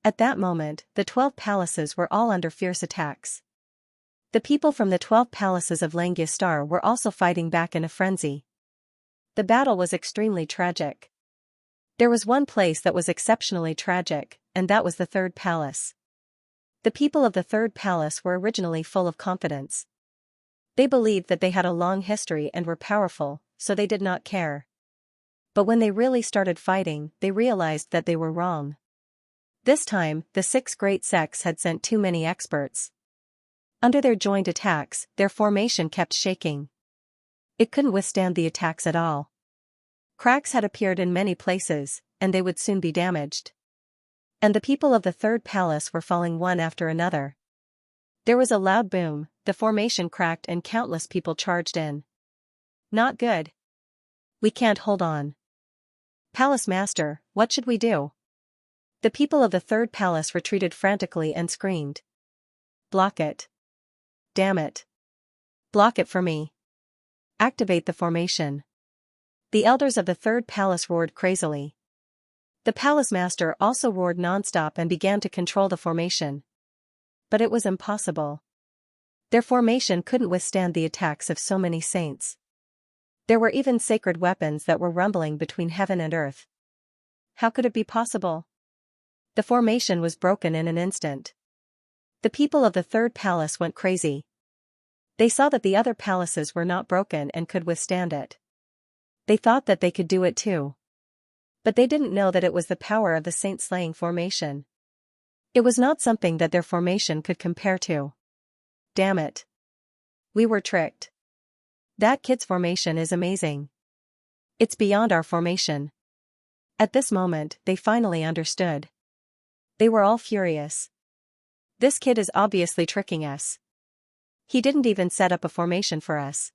At that moment, the 12 palaces were all under fierce attacks. The people from the 12 palaces of Xianxia were also fighting back in a frenzy. The battle was extremely tragic. There was one place that was exceptionally tragic, and that was the third palace. The people of the third palace were originally full of confidence. They believed that they had a long history and were powerful, so they did not care. But when they really started fighting, they realized that they were wrong. This time, the 6 great sects had sent too many experts. Under their joint attacks, their formation kept shaking. It couldn't withstand the attacks at all. Cracks had appeared in many places, and they would soon be damaged. And the people of the third palace were falling one after another. There was a loud boom, the formation cracked and countless people charged in. Not good. We can't hold on. Palace Master, what should we do? The people of the third palace retreated frantically and screamed. Block it. Damn it. Block it for me. Activate the formation. The elders of the third palace roared crazily. The palace master also roared nonstop and began to control the formation. But it was impossible. Their formation couldn't withstand the attacks of so many saints. There were even sacred weapons that were rumbling between heaven and earth. How could it be possible? The formation was broken in an instant. The people of the third palace went crazy. They saw that the other palaces were not broken and could withstand it. They thought that they could do it too. But they didn't know that it was the power of the saint-slaying formation. It was not something that their formation could compare to. Damn it. We were tricked. That kid's formation is amazing. It's beyond our formation. At this moment, they finally understood. They were all furious. This kid is obviously tricking us. He didn't even set up a formation for us.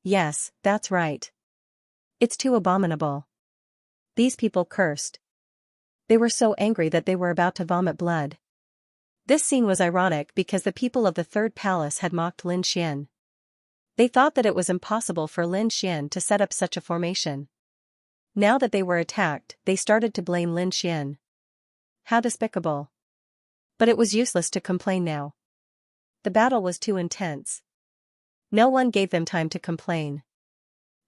Yes, that's right. It's too abominable. These people cursed. They were so angry that they were about to vomit blood. This scene was ironic because the people of the third palace had mocked Lin Xian. They thought that it was impossible for Lin Xian to set up such a formation. Now that they were attacked, they started to blame Lin Xian. How despicable. But it was useless to complain now. The battle was too intense. No one gave them time to complain.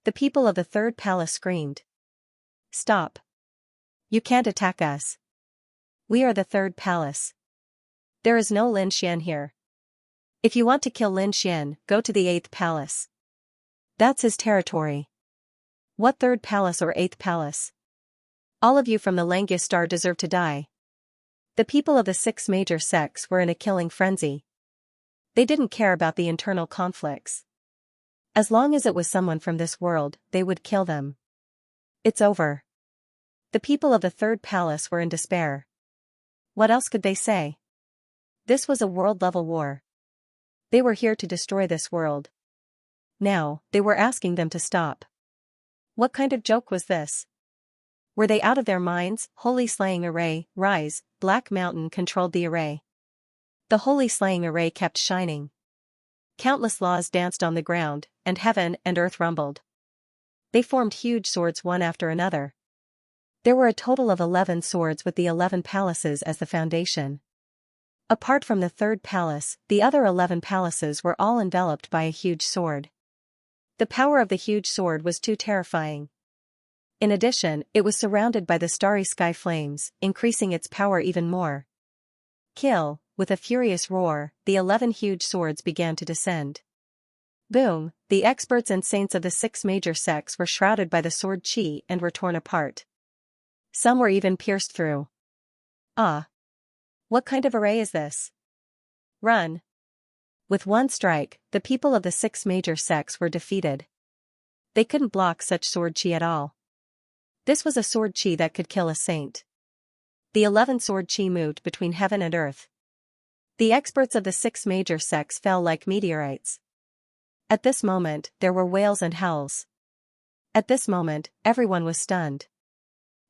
The people of the third palace screamed. Stop. You can't attack us. We are the third palace. There is no Lin Xian here. If you want to kill Lin Xian, go to the 8th palace. That's his territory. What 3rd palace or 8th palace? All of you from the Xianxia deserve to die. The people of the 6 major sects were in a killing frenzy. They didn't care about the internal conflicts. As long as it was someone from this world, they would kill them. It's over. The people of the 3rd palace were in despair. What else could they say? This was a world-level war. They were here to destroy this world. Now, they were asking them to stop. What kind of joke was this? Were they out of their minds? Holy Slaying Array, rise, Black Mountain controlled the array. The Holy Slaying Array kept shining. Countless laws danced on the ground, and heaven and earth rumbled. They formed huge swords one after another. There were a total of 11 swords with the 11 palaces as the foundation. Apart from the 3rd palace, the other 11 palaces were all enveloped by a huge sword. The power of the huge sword was too terrifying. In addition, it was surrounded by the starry sky flames, increasing its power even more. Kill, with a furious roar, the 11 huge swords began to descend. Boom, the experts and saints of the 6 major sects were shrouded by the sword chi and were torn apart. Some were even pierced through. Ah! What kind of array is this? Run! With one strike, the people of the 6 major sects were defeated. They couldn't block such sword chi at all. This was a sword chi that could kill a saint. The 11 sword chi moved between heaven and earth. The experts of the 6 major sects fell like meteorites. At this moment, there were wails and howls. At this moment, everyone was stunned.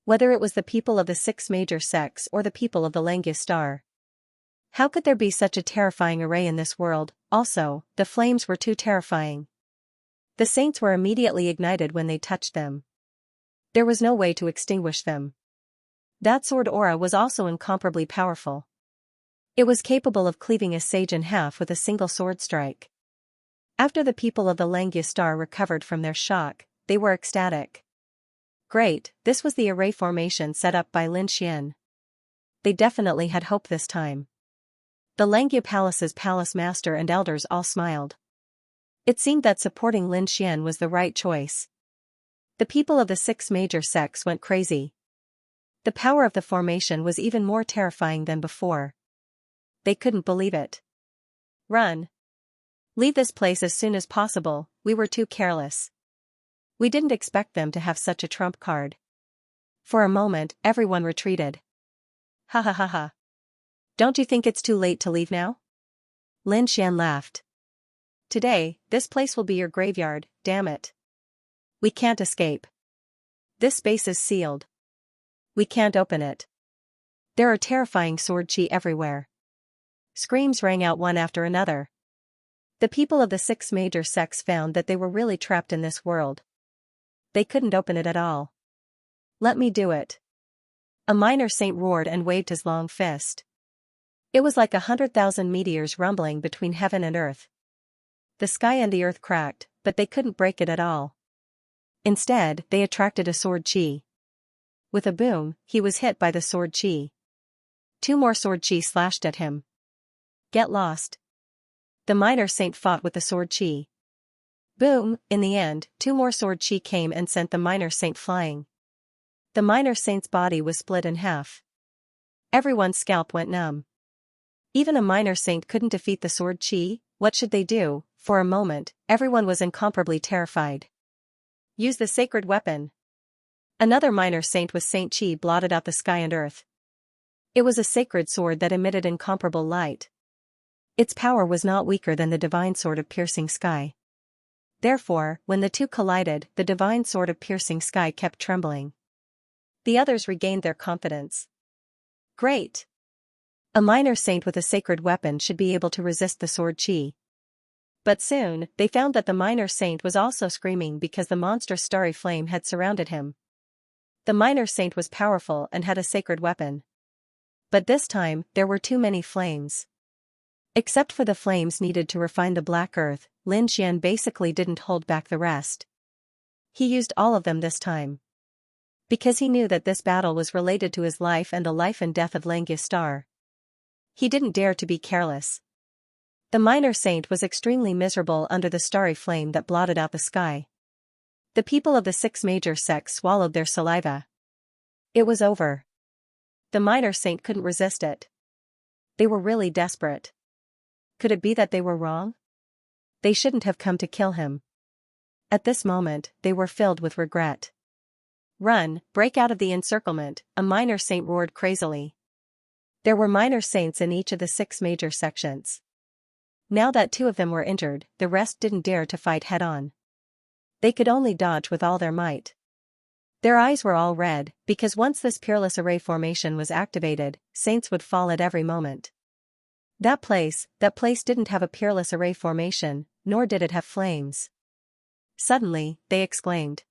Whether it was the people of the six major sects or the people of the Xianxia star. How could there be such a terrifying array in this world? Also, the flames were too terrifying. The saints were immediately ignited when they touched them. There was no way to extinguish them. That sword aura was also incomparably powerful. It was capable of cleaving a sage in half with a single sword strike. After the people of the Xianxia star recovered from their shock, they were ecstatic. Great, this was the array formation set up by Lin Xian. They definitely had hope this time. The Xianxia Palace's palace master and elders all smiled. It seemed that supporting Lin Xian was the right choice. The people of the six major sects went crazy. The power of the formation was even more terrifying than before. They couldn't believe it. Run. Leave this place as soon as possible, we were too careless. We didn't expect them to have such a trump card. For a moment, everyone retreated. Ha ha ha ha. Don't you think it's too late to leave now? Lin Xian laughed. Today, this place will be your graveyard, damn it. We can't escape. This space is sealed. We can't open it. There are terrifying sword chi everywhere. Screams rang out one after another. The people of the six major sects found that they were really trapped in this world. They couldn't open it at all. Let me do it. A minor saint roared and waved his long fist. It was like 100,000 meteors rumbling between heaven and earth. The sky and the earth cracked, but they couldn't break it at all. Instead, they attracted a sword chi. With a boom, he was hit by the sword chi. 2 more sword chi slashed at him. Get lost. The minor saint fought with the sword chi. Boom, in the end, 2 more sword chi came and sent the minor saint flying. The minor saint's body was split in half. Everyone's scalp went numb. Even a minor saint couldn't defeat the sword chi. What should they do? For a moment, everyone was incomparably terrified. Use the sacred weapon. Another minor saint with Saint Chi blotted out the sky and earth. It was a sacred sword that emitted incomparable light. Its power was not weaker than the divine sword of piercing sky. Therefore, when the two collided, the divine sword of piercing sky kept trembling. The others regained their confidence. Great! A minor saint with a sacred weapon should be able to resist the sword chi. But soon, they found that the minor saint was also screaming because the monstrous starry flame had surrounded him. The minor saint was powerful and had a sacred weapon. But this time, there were too many flames. Except for the flames needed to refine the black earth, Lin Xian basically didn't hold back the rest. He used all of them this time. Because he knew that this battle was related to his life and the life and death of Xianxia star. He didn't dare to be careless. The minor saint was extremely miserable under the starry flame that blotted out the sky. The people of the 6 major sects swallowed their saliva. It was over. The minor saint couldn't resist it. They were really desperate. Could it be that they were wrong? They shouldn't have come to kill him. At this moment, they were filled with regret. Run, break out of the encirclement, a minor saint roared crazily. There were minor saints in each of the 6 major sections. Now that 2 of them were injured, the rest didn't dare to fight head-on. They could only dodge with all their might. Their eyes were all red, because once this peerless array formation was activated, saints would fall at every moment. That place didn't have a peerless array formation, nor did it have flames. Suddenly, they exclaimed.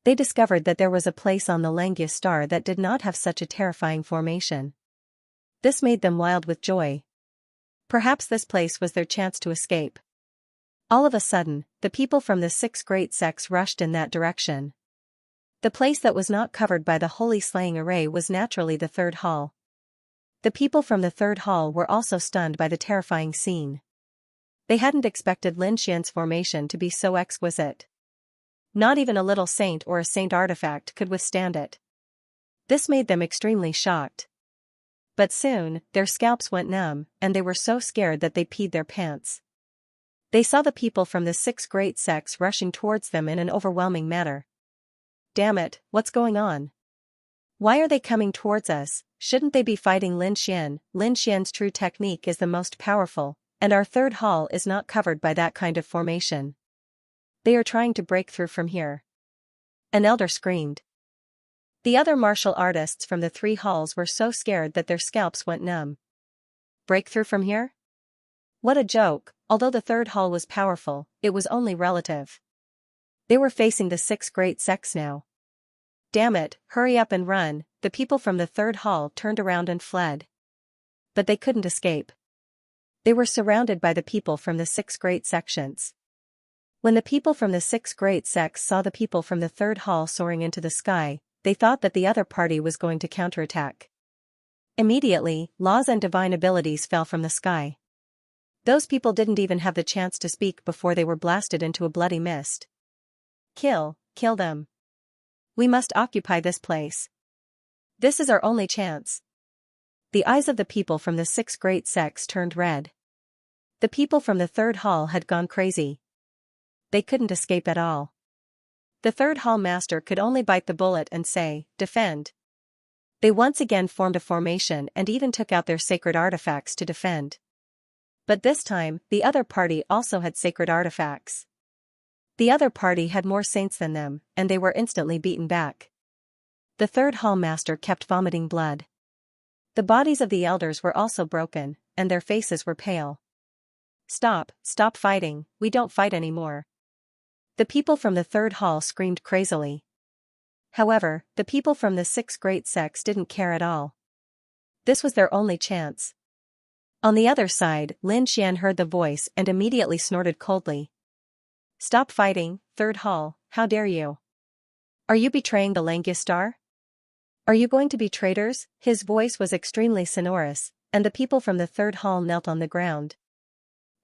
They discovered that there was a place on the Xianxia star that did not have such a terrifying formation. This made them wild with joy. Perhaps this place was their chance to escape. All of a sudden, the people from the 6 great sects rushed in that direction. The place that was not covered by the holy slaying array was naturally the 3rd hall. The people from the 3rd hall were also stunned by the terrifying scene. They hadn't expected Lin Xian's formation to be so exquisite. Not even a little saint or a saint artifact could withstand it. This made them extremely shocked. But soon, their scalps went numb, and they were so scared that they peed their pants. They saw the people from the 6 great sects rushing towards them in an overwhelming manner. Damn it, what's going on? Why are they coming towards us? Shouldn't they be fighting Lin Xian? Lin Xian's true technique is the most powerful, and our 3rd hall is not covered by that kind of formation. They are trying to break through from here. An elder screamed. The other martial artists from the 3 halls were so scared that their scalps went numb. Breakthrough from here? What a joke. Although the 3rd hall was powerful, it was only relative. They were facing the 6 great sects now. Damn it, hurry up and run. The people from the 3rd hall turned around and fled. But they couldn't escape. They were surrounded by the people from the 6 great sections. When the people from the 6 great sects saw the people from the 3rd hall soaring into the sky, they thought that the other party was going to counterattack. Immediately, laws and divine abilities fell from the sky. Those people didn't even have the chance to speak before they were blasted into a bloody mist. Kill them. We must occupy this place. This is our only chance. The eyes of the people from the 6 great sects turned red. The people from the 3rd hall had gone crazy. They couldn't escape at all. The 3rd hall master could only bite the bullet and say, defend. They once again formed a formation and even took out their sacred artifacts to defend. But this time, the other party also had sacred artifacts. The other party had more saints than them, and they were instantly beaten back. The 3rd hall master kept vomiting blood. The bodies of the elders were also broken, and their faces were pale. Stop fighting, we don't fight anymore. The people from the 3rd hall screamed crazily. However, the people from the 6 great sects didn't care at all. This was their only chance. On the other side, Lin Xian heard the voice and immediately snorted coldly. Stop fighting, 3rd hall, how dare you? Are you betraying the Langistar? Are you going to be traitors? His voice was extremely sonorous, and the people from the 3rd hall knelt on the ground.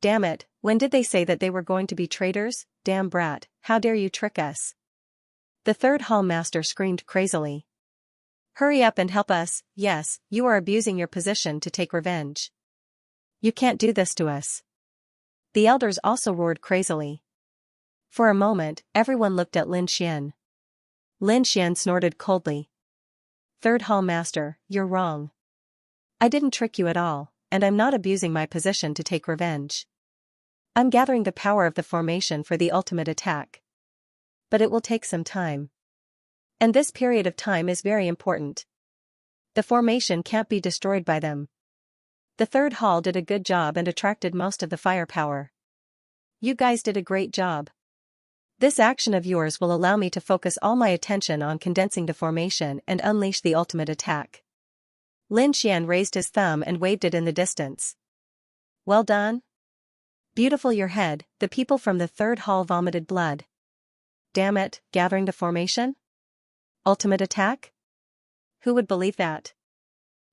Damn it, when did they say that they were going to be traitors? Damn brat, how dare you trick us? The 3rd hall master screamed crazily. Hurry up and help us. Yes, you are abusing your position to take revenge. You can't do this to us. The elders also roared crazily. For a moment, everyone looked at Lin Xian. Lin Xian snorted coldly. 3rd hall master, you're wrong. I didn't trick you at all, and I'm not abusing my position to take revenge. I'm gathering the power of the formation for the ultimate attack. But it will take some time. And this period of time is very important. The formation can't be destroyed by them. The 3rd hall did a good job and attracted most of the firepower. You guys did a great job. This action of yours will allow me to focus all my attention on condensing the formation and unleash the ultimate attack. Lin Xian raised his thumb and waved it in the distance. Well done. Beautiful your head. The people from the 3rd hall vomited blood. Damn it, gathering the formation? Ultimate attack? Who would believe that?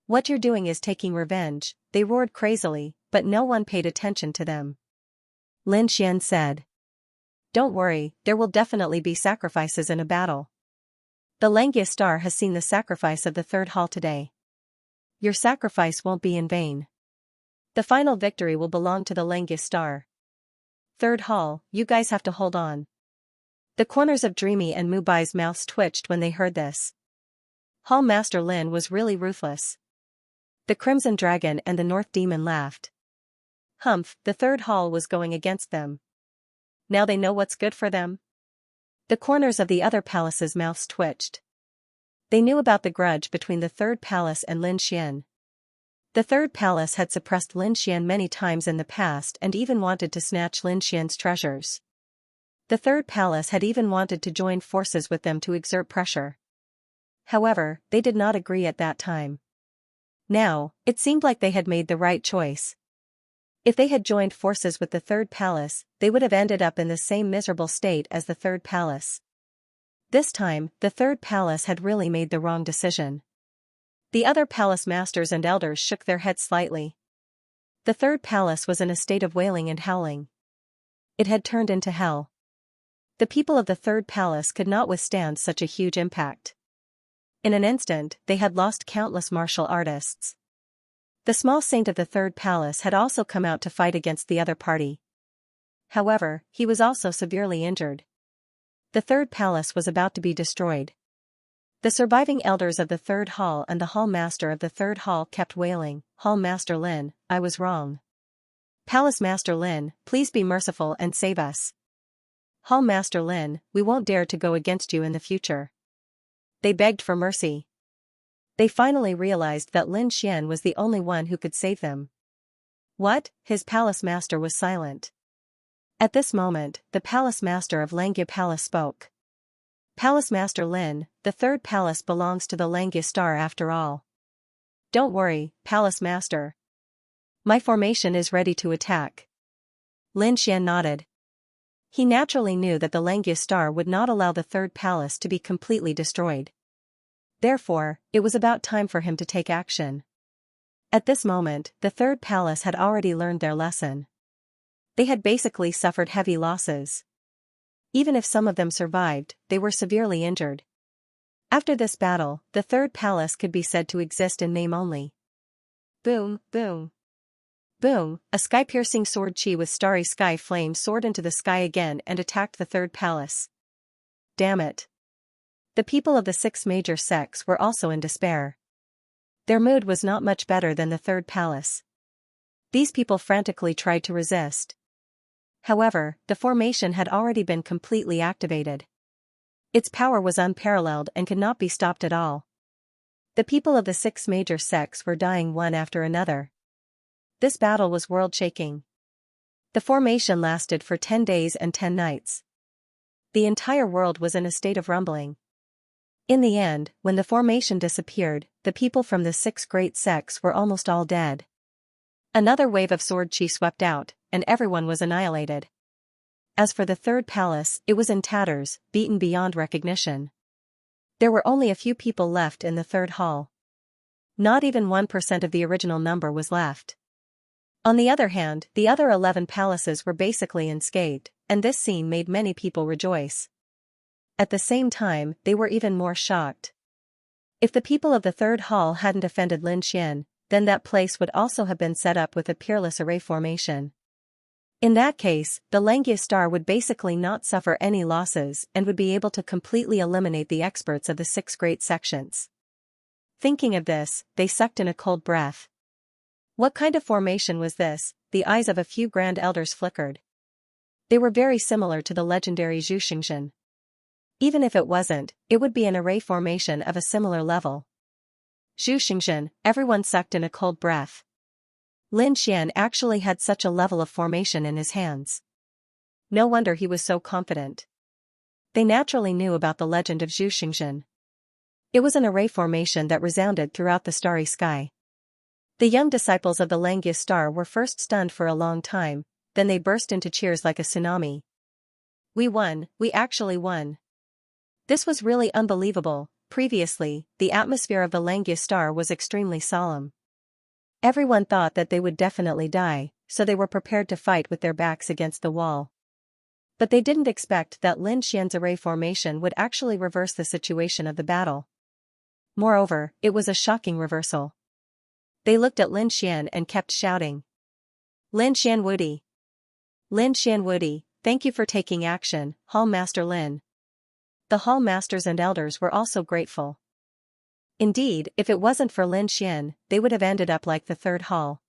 What you're doing is taking revenge, they roared crazily, but no one paid attention to them. Lin Xian said. Don't worry, there will definitely be sacrifices in a battle. The Langistar has seen the sacrifice of the 3rd hall today. Your sacrifice won't be in vain. The final victory will belong to the Langistar. 3rd hall, you guys have to hold on. The corners of Dreamy and Mubai's mouths twitched when they heard this. Hall Master Lin was really ruthless. The Crimson Dragon and the North Demon laughed. Humph, the 3rd hall was going against them. Now they know what's good for them? The corners of the other palace's mouths twitched. They knew about the grudge between the 3rd palace and Lin Xian. The 3rd palace had suppressed Lin Xian many times in the past and even wanted to snatch Lin Xian's treasures. The 3rd palace had even wanted to join forces with them to exert pressure. However, they did not agree at that time. Now, it seemed like they had made the right choice. If they had joined forces with the 3rd palace, they would have ended up in the same miserable state as the 3rd palace. This time, the 3rd palace had really made the wrong decision. The other palace masters and elders shook their heads slightly. The 3rd palace was in a state of wailing and howling. It had turned into hell. The people of the 3rd palace could not withstand such a huge impact. In an instant, they had lost countless martial artists. The small saint of the 3rd palace had also come out to fight against the other party. However, he was also severely injured. The 3rd palace was about to be destroyed. The surviving elders of the 3rd hall and the hall master of the 3rd hall kept wailing, Hall Master Lin, I was wrong. Palace Master Lin, please be merciful and save us. Hall Master Lin, we won't dare to go against you in the future. They begged for mercy. They finally realized that Lin Xian was the only one who could save them. What? His palace master was silent. At this moment, the palace master of Langia Palace spoke. Palace Master Lin, the third palace belongs to the Langia Star after all. Don't worry, Palace Master. My formation is ready to attack. Lin Xian nodded. He naturally knew that the Langia Star would not allow the third palace to be completely destroyed. Therefore, it was about time for him to take action. At this moment, the third palace had already learned their lesson. They had basically suffered heavy losses. Even if some of them survived, they were severely injured. After this battle, the third palace could be said to exist in name only. Boom, boom. Boom, a sky-piercing sword chi with starry sky flame soared into the sky again and attacked the third palace. Damn it. The people of the 6 major sects were also in despair. Their mood was not much better than the third palace. These people frantically tried to resist. However, the formation had already been completely activated. Its power was unparalleled and could not be stopped at all. The people of the 6 major sects were dying one after another. This battle was world-shaking. The formation lasted for 10 days and 10 nights. The entire world was in a state of rumbling. In the end, when the formation disappeared, the people from the 6 great sects were almost all dead. Another wave of sword chi swept out, and everyone was annihilated. As for the third palace, it was in tatters, beaten beyond recognition. There were only a few people left in the third hall. Not even 1% of the original number was left. On the other hand, the other 11 palaces were basically unscathed, and this scene made many people rejoice. At the same time, they were even more shocked. If the people of the third hall hadn't offended Lin Xian, then that place would also have been set up with a peerless array formation. In that case, the Langia Star would basically not suffer any losses and would be able to completely eliminate the experts of the 6 great sections. Thinking of this, they sucked in a cold breath. What kind of formation was this? The eyes of a few grand elders flickered. They were very similar to the legendary Xianxia. Even if it wasn't, it would be an array formation of a similar level. Xianxia, everyone sucked in a cold breath. Lin Xian actually had such a level of formation in his hands. No wonder he was so confident. They naturally knew about the legend of Xianxia. It was an array formation that resounded throughout the starry sky. The young disciples of the Langia Star were first stunned for a long time, then they burst into cheers like a tsunami. We won, we actually won. This was really unbelievable. Previously, the atmosphere of the Langia Star was extremely solemn. Everyone thought that they would definitely die, so they were prepared to fight with their backs against the wall. But they didn't expect that Lin Xian's array formation would actually reverse the situation of the battle. Moreover, it was a shocking reversal. They looked at Lin Xian and kept shouting. Lin Xian Woody! Lin Xian Woody, thank you for taking action, Hall Master Lin. The hall masters and elders were also grateful. Indeed, if it wasn't for Lin Xian, they would have ended up like the third hall.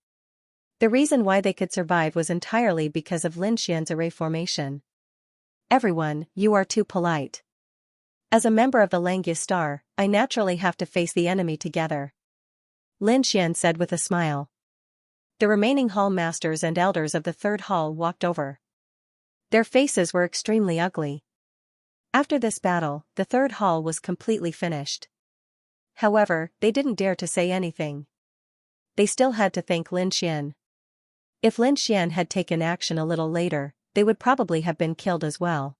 The reason why they could survive was entirely because of Lin Xian's array formation. Everyone, you are too polite. As a member of the Langia Star, I naturally have to face the enemy together. Lin Xian said with a smile. The remaining hall masters and elders of the third hall walked over. Their faces were extremely ugly. After this battle, the third hall was completely finished. However, they didn't dare to say anything. They still had to thank Lin Xian. If Lin Xian had taken action a little later, they would probably have been killed as well.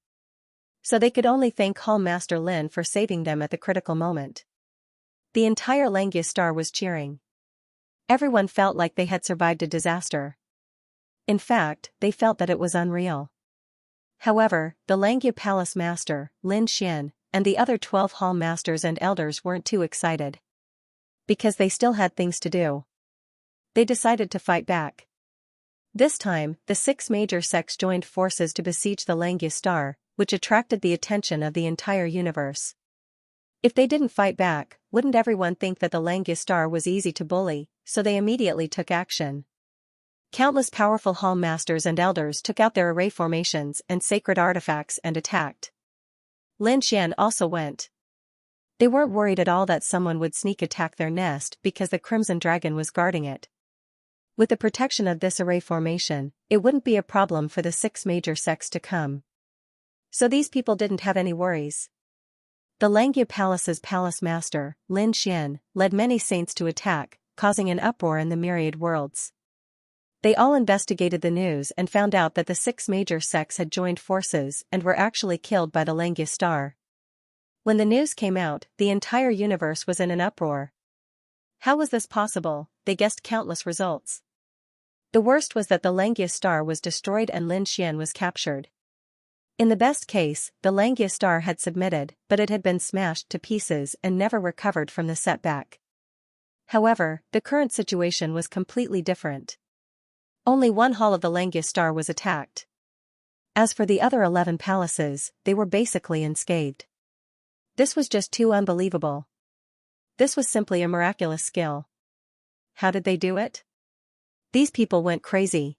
So they could only thank Hall Master Lin for saving them at the critical moment. The entire Langia Star was cheering. Everyone felt like they had survived a disaster. In fact, they felt that it was unreal. However, the Langia Palace Master, Lin Xian, and the other 12 hall masters and elders weren't too excited. Because they still had things to do. They decided to fight back. This time, the 6 major sects joined forces to besiege the Langia Star, which attracted the attention of the entire universe. If they didn't fight back, wouldn't everyone think that the Langia Star was easy to bully, so they immediately took action. Countless powerful hall masters and elders took out their array formations and sacred artifacts and attacked. Lin Xian also went. They weren't worried at all that someone would sneak attack their nest because the Crimson Dragon was guarding it. With the protection of this array formation, it wouldn't be a problem for the 6 major sects to come. So these people didn't have any worries. The Xianxia Palace's palace master, Lin Xian, led many saints to attack, causing an uproar in the myriad worlds. They all investigated the news and found out that the 6 major sects had joined forces and were actually killed by the Xianxia star. When the news came out, the entire universe was in an uproar. How was this possible? They guessed countless results. The worst was that the Xianxia star was destroyed and Lin Xian was captured. In the best case, the Xianxia star had submitted, but it had been smashed to pieces and never recovered from the setback. However, the current situation was completely different. Only one hall of the Xianxia star was attacked. As for the other 11 palaces, they were basically unscathed. This was just too unbelievable. This was simply a miraculous skill. How did they do it? These people went crazy.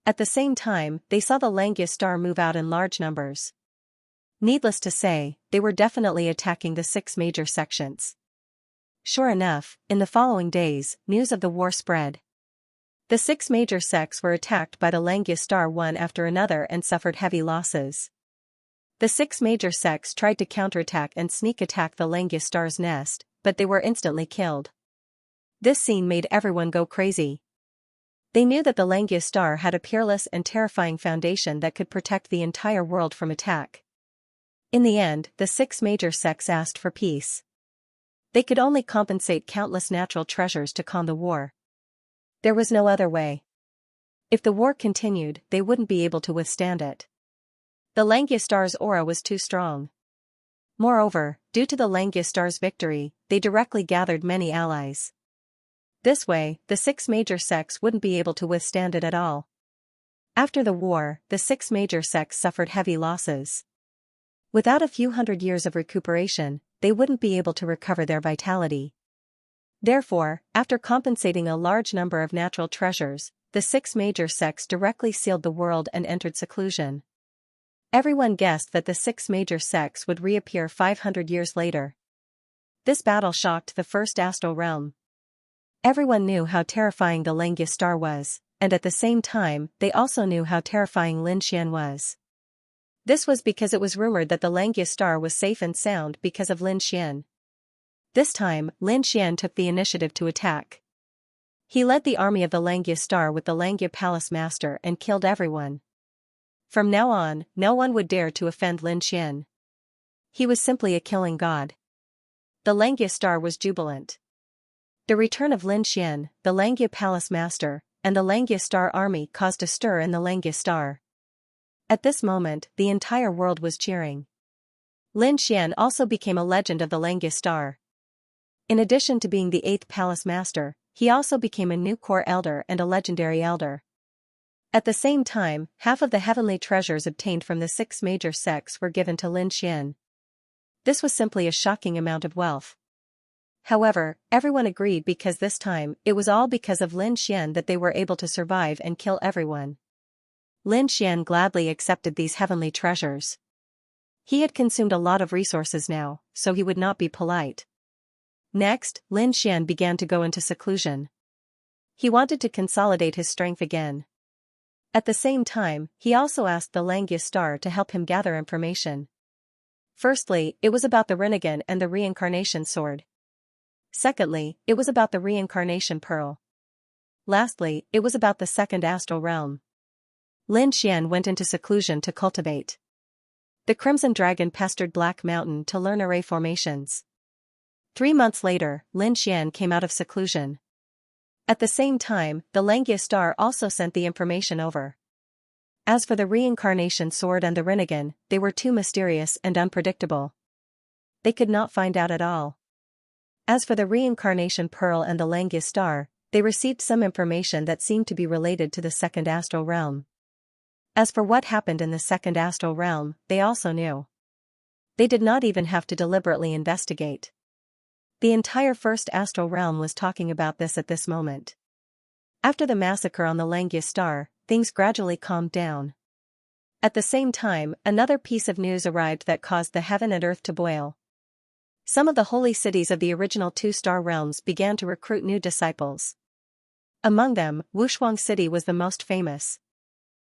At the same time, they saw the Xianxia star move out in large numbers. Needless to say, they were definitely attacking the 6 major sections. Sure enough, in the following days, news of the war spread. The 6 major sects were attacked by the Xianxia star one after another and suffered heavy losses. The 6 major sects tried to counterattack and sneak attack the Xianxia star's nest, but they were instantly killed. This scene made everyone go crazy. They knew that the Xianxia star had a peerless and terrifying foundation that could protect the entire world from attack. In the end, the 6 major sects asked for peace. They could only compensate countless natural treasures to calm the war. There was no other way. If the war continued, they wouldn't be able to withstand it. The Xianxia star's aura was too strong. Moreover, due to the Xianxia star's victory, they directly gathered many allies. This way, the 6 major sects wouldn't be able to withstand it at all. After the war, the 6 major sects suffered heavy losses. Without a few hundred years of recuperation, they wouldn't be able to recover their vitality. Therefore, after compensating a large number of natural treasures, the 6 major sects directly sealed the world and entered seclusion. Everyone guessed that the 6 major sects would reappear 500 years later. This battle shocked the first astral realm. Everyone knew how terrifying the Xianxia star was, and at the same time, they also knew how terrifying Lin Xian was. This was because it was rumored that the Xianxia star was safe and sound because of Lin Xian. This time, Lin Xian took the initiative to attack. He led the army of the Xianxia star with the Xianxia palace master and killed everyone. From now on, no one would dare to offend Lin Xian. He was simply a killing god. The Xianxia star was jubilant. The return of Lin Xian, the Xianxia palace master, and the Xianxia star army caused a stir in the Xianxia star. At this moment, the entire world was cheering. Lin Xian also became a legend of the Xianxia star. In addition to being the 8th palace master, he also became a new core elder and a legendary elder. At the same time, half of the heavenly treasures obtained from the 6 major sects were given to Lin Xian. This was simply a shocking amount of wealth. However, everyone agreed because this time, it was all because of Lin Xian that they were able to survive and kill everyone. Lin Xian gladly accepted these heavenly treasures. He had consumed a lot of resources now, so he would not be polite. Next, Lin Xian began to go into seclusion. He wanted to consolidate his strength again. At the same time, he also asked the Xianxia star to help him gather information. Firstly, it was about the Rinnegan and the reincarnation sword. Secondly, it was about the reincarnation pearl. Lastly, it was about the 2nd astral realm. Lin Xian went into seclusion to cultivate. The Crimson Dragon pestered Black Mountain to learn array formations. 3 months later, Lin Xian came out of seclusion. At the same time, the Xianxia star also sent the information over. As for the reincarnation sword and the Rinnegan, they were too mysterious and unpredictable. They could not find out at all. As for the reincarnation pearl and the Xianxia star, they received some information that seemed to be related to the 2nd astral realm. As for what happened in the 2nd astral realm, they also knew. They did not even have to deliberately investigate. The entire 1st astral realm was talking about this at this moment. After the massacre on the Xianxia star, things gradually calmed down. At the same time, another piece of news arrived that caused the heaven and earth to boil. Some of the holy cities of the original two-star realms began to recruit new disciples. Among them, Wushuang City was the most famous.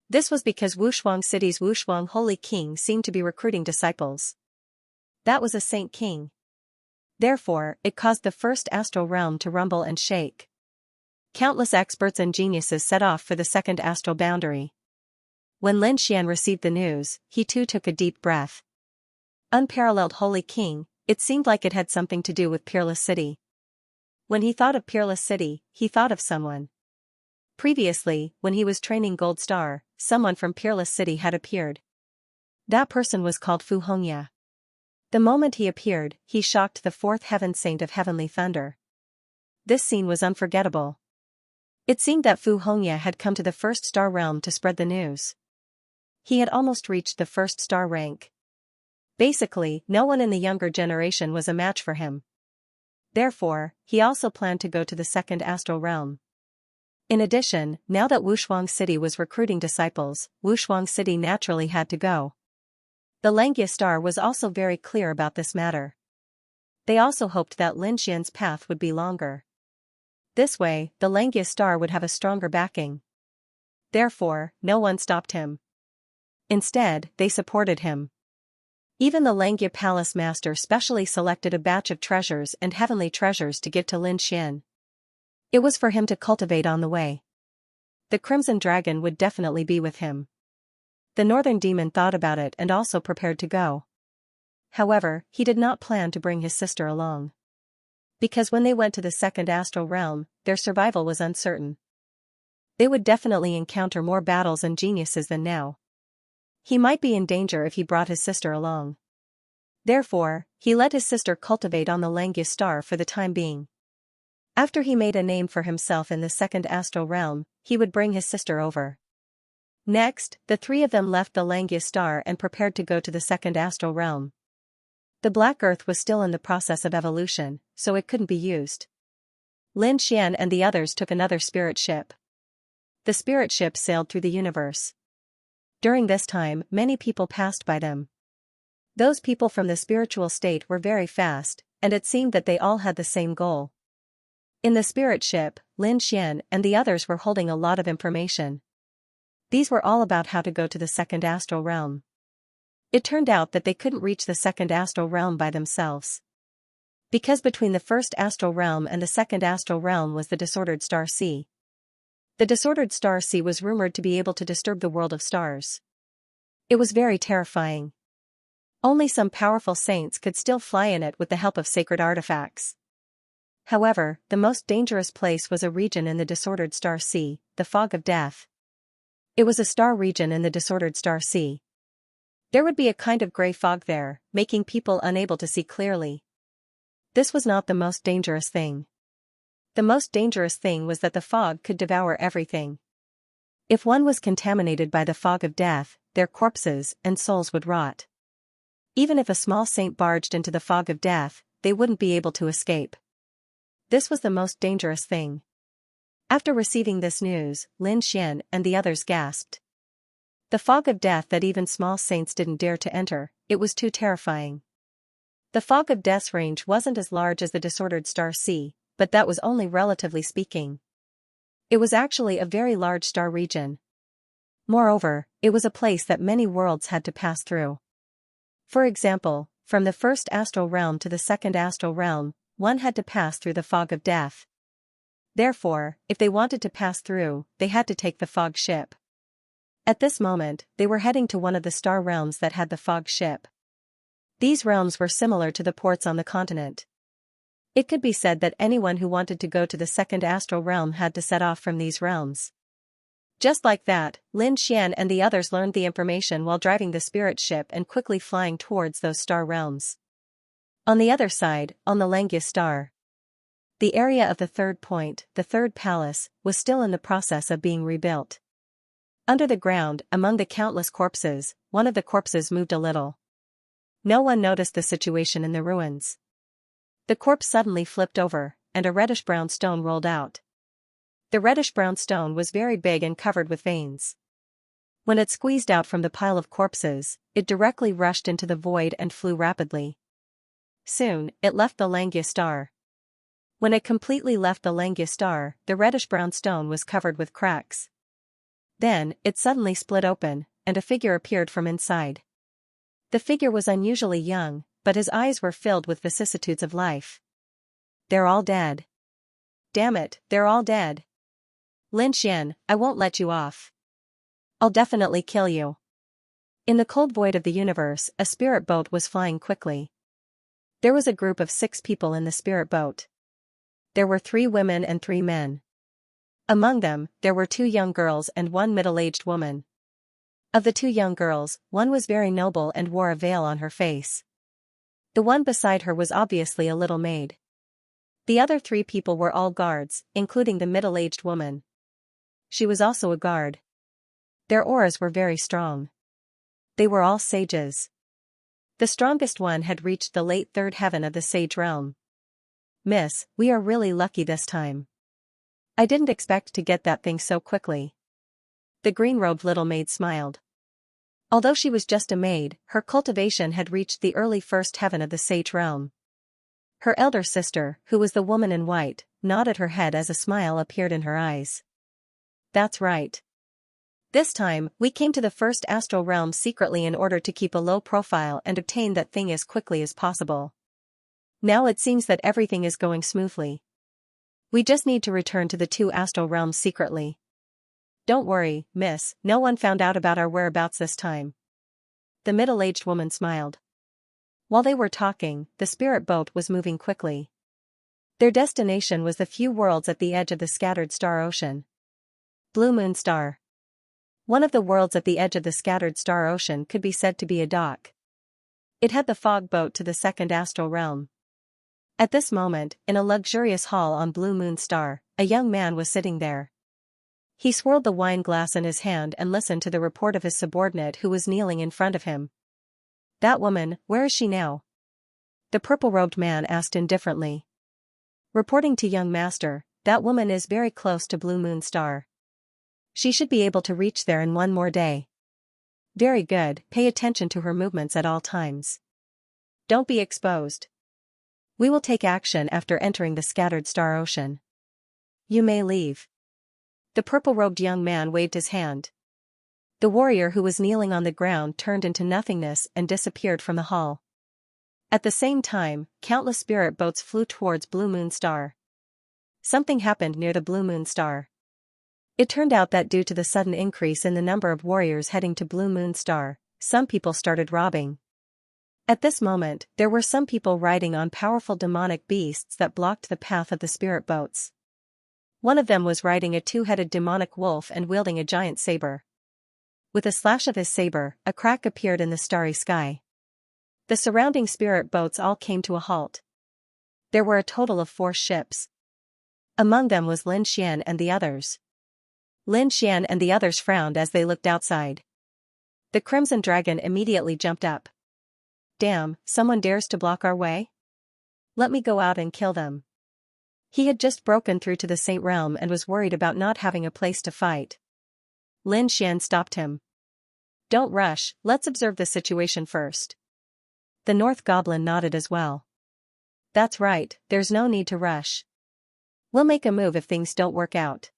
This was because Wushuang City's Wushuang Holy King seemed to be recruiting disciples. That was a saint king. Therefore, it caused the first astral realm to rumble and shake. Countless experts and geniuses set off for the second astral boundary. When Lin Xian received the news, he too took a deep breath. Unparalleled Holy King, it seemed like it had something to do with Peerless City. When he thought of Peerless City, he thought of someone. Previously, when he was training Gold Star, someone from Peerless City had appeared. That person was called Vhumad. The moment he appeared, he shocked the fourth heaven saint of heavenly thunder. This scene was unforgettable. It seemed that Vhumad had come to the first star realm to spread the news. He had almost reached the first star rank. Basically, no one in the younger generation was a match for him. Therefore, he also planned to go to the second astral realm. In addition, now that Wushuang City was recruiting disciples, Wushuang City naturally had to go. The Xianxia star was also very clear about this matter. They also hoped that Lin Xian's path would be longer. This way, the Xianxia star would have a stronger backing. Therefore, no one stopped him. Instead, they supported him. Even the Xianxia Palace Master specially selected a batch of treasures and heavenly treasures to give to Lin Xian. It was for him to cultivate on the way. The Crimson Dragon would definitely be with him. The Northern Demon thought about it and also prepared to go. However, he did not plan to bring his sister along. Because when they went to the second astral realm, their survival was uncertain. They would definitely encounter more battles and geniuses than now. He might be in danger if he brought his sister along. Therefore, he let his sister cultivate on the Xianxia star for the time being. After he made a name for himself in the second astral realm, he would bring his sister over. Next, the three of them left the Xianxia star and prepared to go to the second astral realm. The Black Earth was still in the process of evolution, so it couldn't be used. Lin Xian and the others took another spirit ship. The spirit ship sailed through the universe. During this time, many people passed by them. Those people from the spiritual state were very fast, and it seemed that they all had the same goal. In the spirit ship, Lin Xian and the others were holding a lot of information. These were all about how to go to the second astral realm. It turned out that they couldn't reach the second astral realm by themselves. Because between the first astral realm and the second astral realm was the disordered star sea. The disordered star sea was rumored to be able to disturb the world of stars. It was very terrifying. Only some powerful saints could still fly in it with the help of sacred artifacts. However, the most dangerous place was a region in the disordered star sea, the fog of death. It was a star region in the disordered star sea. There would be a kind of gray fog there, making people unable to see clearly. This was not the most dangerous thing. The most dangerous thing was that the fog could devour everything. If one was contaminated by the fog of death, their corpses and souls would rot. Even if a small saint barged into the fog of death, they wouldn't be able to escape. This was the most dangerous thing. After receiving this news, Lin Xian and the others gasped. The fog of death that even small saints didn't dare to enter, it was too terrifying. The fog of death's range wasn't as large as the disordered star sea, but that was only relatively speaking. It was actually a very large star region. Moreover, it was a place that many worlds had to pass through. For example, from the first astral realm to the second astral realm, one had to pass through the fog of death. Therefore, if they wanted to pass through, they had to take the fog ship. At this moment, they were heading to one of the star realms that had the fog ship. These realms were similar to the ports on the continent. It could be said that anyone who wanted to go to the second astral realm had to set off from these realms. Just like that, Lin Xian and the others learned the information while driving the spirit ship and quickly flying towards those star realms. On the other side, on the Xianxia star, the area of the third point, the third palace, was still in the process of being rebuilt. Under the ground, among the countless corpses, one of the corpses moved a little. No one noticed the situation in the ruins. The corpse suddenly flipped over, and a reddish-brown stone rolled out. The reddish-brown stone was very big and covered with veins. When it squeezed out from the pile of corpses, it directly rushed into the void and flew rapidly. Soon, it left the Xianxia star. When it completely left the Xianxia star, the reddish-brown stone was covered with cracks. Then, it suddenly split open, and a figure appeared from inside. The figure was unusually young, but his eyes were filled with vicissitudes of life. They're all dead. Damn it, they're all dead. Lin Xian, I won't let you off. I'll definitely kill you. In the cold void of the universe, a spirit boat was flying quickly. There was a group of 6 people in the spirit boat. There were 3 women and 3 men. Among them, there were 2 young girls and 1 middle-aged woman. Of the 2 young girls, one was very noble and wore a veil on her face. The one beside her was obviously a little maid. The other 3 people were all guards, including the middle-aged woman. She was also a guard. Their auras were very strong. They were all sages. The strongest one had reached the late 3rd heaven of the sage realm. Miss, we are really lucky this time. I didn't expect to get that thing so quickly. The green-robed little maid smiled. Although she was just a maid, her cultivation had reached the early 1st heaven of the sage realm. Her elder sister, who was the woman in white, nodded her head as a smile appeared in her eyes. That's right. This time, we came to the 1st astral realm secretly in order to keep a low profile and obtain that thing as quickly as possible. Now it seems that everything is going smoothly. We just need to return to the 2 astral realms secretly. Don't worry, miss, no one found out about our whereabouts this time. The middle-aged woman smiled. While they were talking, the spirit boat was moving quickly. Their destination was the few worlds at the edge of the scattered star ocean. Blue Moon Star. One of the worlds at the edge of the scattered star ocean could be said to be a dock. It had the fog boat to the 2nd astral realm. At this moment, in a luxurious hall on Blue Moon Star, a young man was sitting there. He swirled the wine glass in his hand and listened to the report of his subordinate who was kneeling in front of him. That woman, where is she now? The purple-robed man asked indifferently. Reporting to young master, that woman is very close to Blue Moon Star. She should be able to reach there in 1 more day. Very good, pay attention to her movements at all times. Don't be exposed. We will take action after entering the scattered star ocean. You may leave. The purple-robed young man waved his hand. The warrior who was kneeling on the ground turned into nothingness and disappeared from the hall. At the same time, countless spirit boats flew towards Blue Moon Star. Something happened near the Blue Moon Star. It turned out that due to the sudden increase in the number of warriors heading to Blue Moon Star, some people started robbing. At this moment, there were some people riding on powerful demonic beasts that blocked the path of the spirit boats. One of them was riding a 2-headed demonic wolf and wielding a giant saber. With a slash of his saber, a crack appeared in the starry sky. The surrounding spirit boats all came to a halt. There were a total of 4 ships. Among them was Lin Xian and the others. Lin Xian and the others frowned as they looked outside. The Crimson Dragon immediately jumped up. Damn, someone dares to block our way? Let me go out and kill them. He had just broken through to the Saint Realm and was worried about not having a place to fight. Lin Xian stopped him. Don't rush, let's observe the situation first. The North Goblin nodded as well. That's right, there's no need to rush. We'll make a move if things don't work out.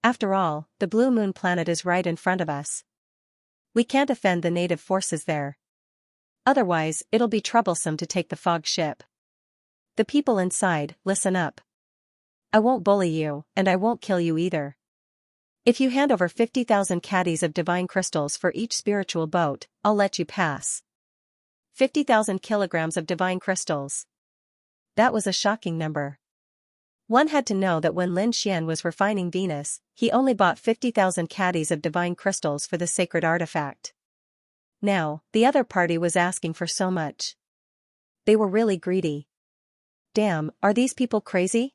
After all, the Blue Moon planet is right in front of us. We can't offend the native forces there. Otherwise, it'll be troublesome to take the fog ship. The people inside, listen up. I won't bully you, and I won't kill you either. If you hand over 50,000 caddies of divine crystals for each spiritual boat, I'll let you pass. 50,000 kilograms of divine crystals. That was a shocking number. One had to know that when Lin Xian was refining Venus, he only bought 50,000 caddies of divine crystals for the sacred artifact. Now, the other party was asking for so much. They were really greedy. Damn, are these people crazy?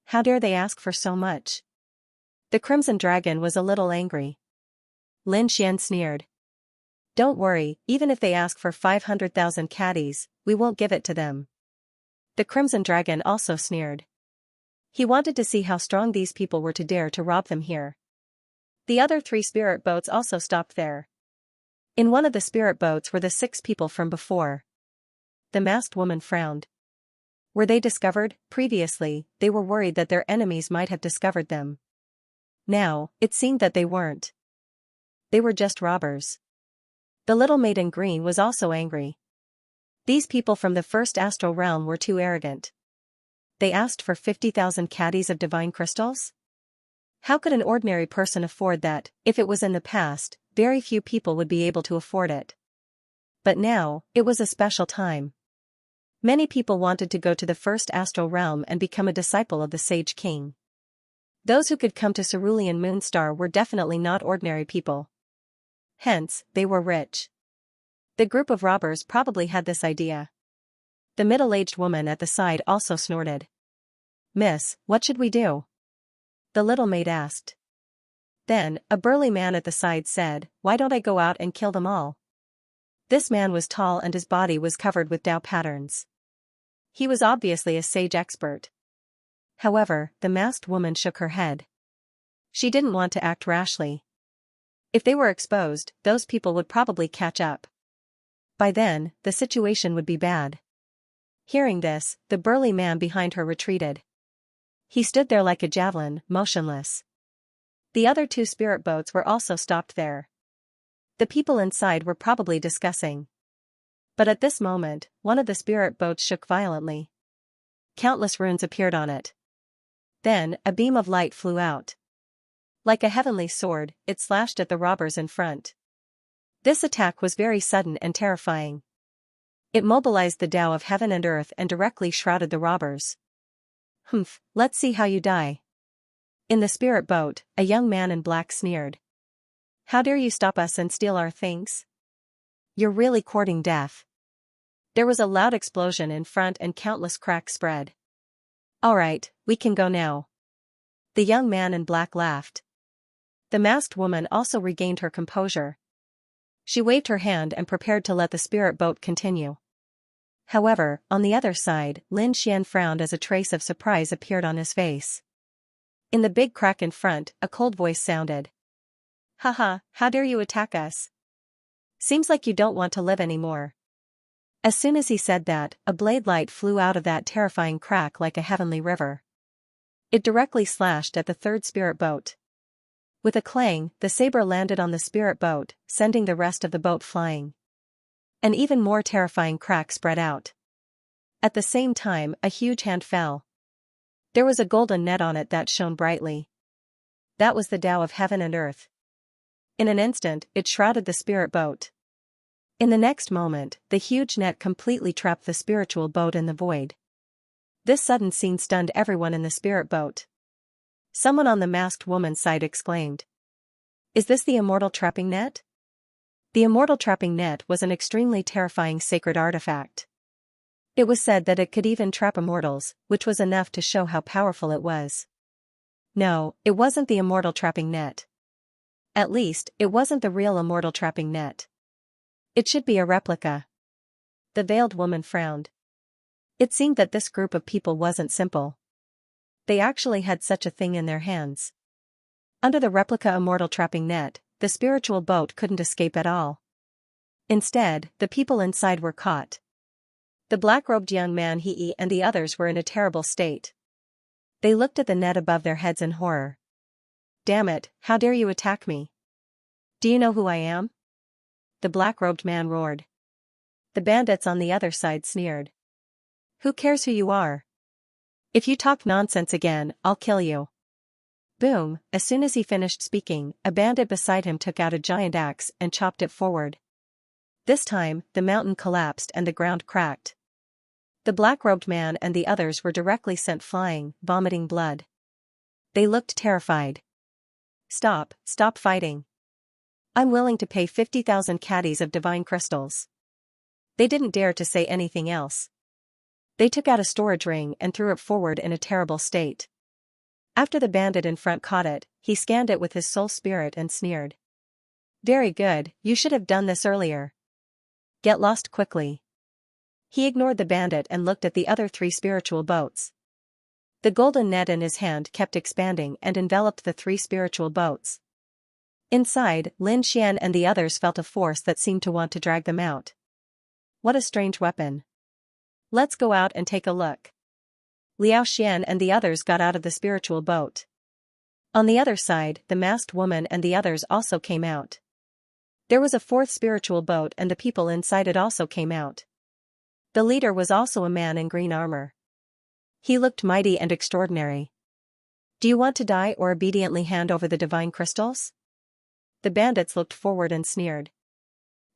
How dare they ask for so much? The Crimson Dragon was a little angry. Lin Xian sneered. Don't worry, even if they ask for 500,000 caddies, we won't give it to them. The Crimson Dragon also sneered. He wanted to see how strong these people were to dare to rob them here. The other 3 spirit boats also stopped there. In one of the spirit boats were the 6 people from before. The masked woman frowned. Were they discovered? Previously, they were worried that their enemies might have discovered them. Now, it seemed that they weren't. They were just robbers. The little maid in green was also angry. These people from the first astral realm were too arrogant. They asked for 50,000 caddies of divine crystals? How could an ordinary person afford that? If it was in the past, very few people would be able to afford it. But now, it was a special time. Many people wanted to go to the first astral realm and become a disciple of the Sage King. Those who could come to Cerulean Moonstar were definitely not ordinary people. Hence, they were rich. The group of robbers probably had this idea. The middle-aged woman at the side also snorted. "Miss, what should we do?" the little maid asked. Then, a burly man at the side said, "Why don't I go out and kill them all?" This man was tall and his body was covered with Tao patterns. He was obviously a sage expert. However, the masked woman shook her head. She didn't want to act rashly. If they were exposed, those people would probably catch up. By then, the situation would be bad. Hearing this, the burly man behind her retreated. He stood there like a javelin, motionless. The other 2 spirit boats were also stopped there. The people inside were probably discussing. But at this moment, one of the spirit boats shook violently. Countless runes appeared on it. Then, a beam of light flew out. Like a heavenly sword, it slashed at the robbers in front. This attack was very sudden and terrifying. It mobilized the Tao of heaven and earth and directly shrouded the robbers. "Humph, let's see how you die." In the spirit boat, a young man in black sneered. "How dare you stop us and steal our things? You're really courting death." There was a loud explosion in front and countless cracks spread. "All right, we can go now." The young man in black laughed. The masked woman also regained her composure. She waved her hand and prepared to let the spirit boat continue. However, on the other side, Lin Xian frowned as a trace of surprise appeared on his face. In the big crack in front, a cold voice sounded. "Haha, how dare you attack us? Seems like you don't want to live anymore." As soon as he said that, a blade light flew out of that terrifying crack like a heavenly river. It directly slashed at the 3rd spirit boat. With a clang, the saber landed on the spirit boat, sending the rest of the boat flying. An even more terrifying crack spread out. At the same time, a huge hand fell. There was a golden net on it that shone brightly. That was the Tao of heaven and earth. In an instant, it shrouded the spirit boat. In the next moment, the huge net completely trapped the spiritual boat in the void. This sudden scene stunned everyone in the spirit boat. Someone on the masked woman's side exclaimed. "Is this the immortal trapping net?" The immortal trapping net was an extremely terrifying sacred artifact. It was said that it could even trap immortals, which was enough to show how powerful it was. No, it wasn't the immortal trapping net. At least, it wasn't the real immortal trapping net. It should be a replica. The veiled woman frowned. It seemed that this group of people wasn't simple. They actually had such a thing in their hands. Under the replica immortal trapping net, the spiritual boat couldn't escape at all. Instead, the people inside were caught. The black-robed young man he and the others were in a terrible state. They looked at the net above their heads in horror. "Damn it, how dare you attack me? Do you know who I am?" the black-robed man roared. The bandits on the other side sneered. "Who cares who you are? If you talk nonsense again, I'll kill you." Boom, as soon as he finished speaking, a bandit beside him took out a giant axe and chopped it forward. This time, the mountain collapsed and the ground cracked. The black-robed man and the others were directly sent flying, vomiting blood. They looked terrified. Stop fighting. I'm willing to pay 50,000 caddies of divine crystals." They didn't dare to say anything else. They took out a storage ring and threw it forward in a terrible state. After the bandit in front caught it, he scanned it with his soul spirit and sneered. "Very good, you should have done this earlier. Get lost quickly." He ignored the bandit and looked at the other 3 spiritual boats. The golden net in his hand kept expanding and enveloped the 3 spiritual boats. Inside, Lin Xian and the others felt a force that seemed to want to drag them out. What a strange weapon. Let's go out and take a look. Liao Xian and the others got out of the spiritual boat. On the other side, the masked woman and the others also came out. There was a 4th spiritual boat and the people inside it also came out. The leader was also a man in green armor. He looked mighty and extraordinary. Do you want to die or obediently hand over the divine crystals? The bandits looked forward and sneered.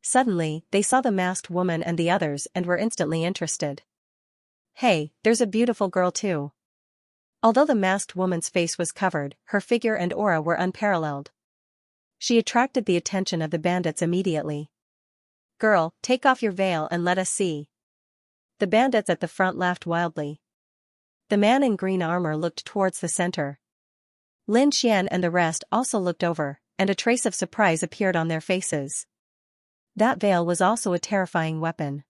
Suddenly, they saw the masked woman and the others and were instantly interested. Hey, there's a beautiful girl too. Although the masked woman's face was covered, her figure and aura were unparalleled. She attracted the attention of the bandits immediately. Girl, take off your veil and let us see. The bandits at the front laughed wildly. The man in green armor looked towards the center. Lin Xian and the rest also looked over, and a trace of surprise appeared on their faces. That veil was also a terrifying weapon.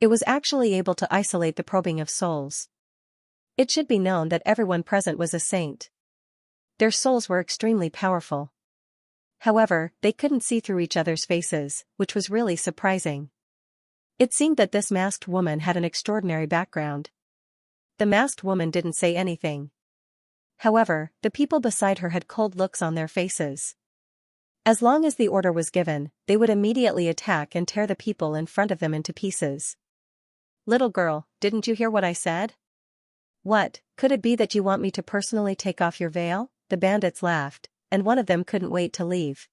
It was actually able to isolate the probing of souls. It should be known that everyone present was a saint. Their souls were extremely powerful. However, they couldn't see through each other's faces, which was really surprising. It seemed that this masked woman had an extraordinary background. The masked woman didn't say anything. However, the people beside her had cold looks on their faces. As long as the order was given, they would immediately attack and tear the people in front of them into pieces. Little girl, didn't you hear what I said? What, could it be that you want me to personally take off your veil? The bandits laughed, and one of them couldn't wait to leave.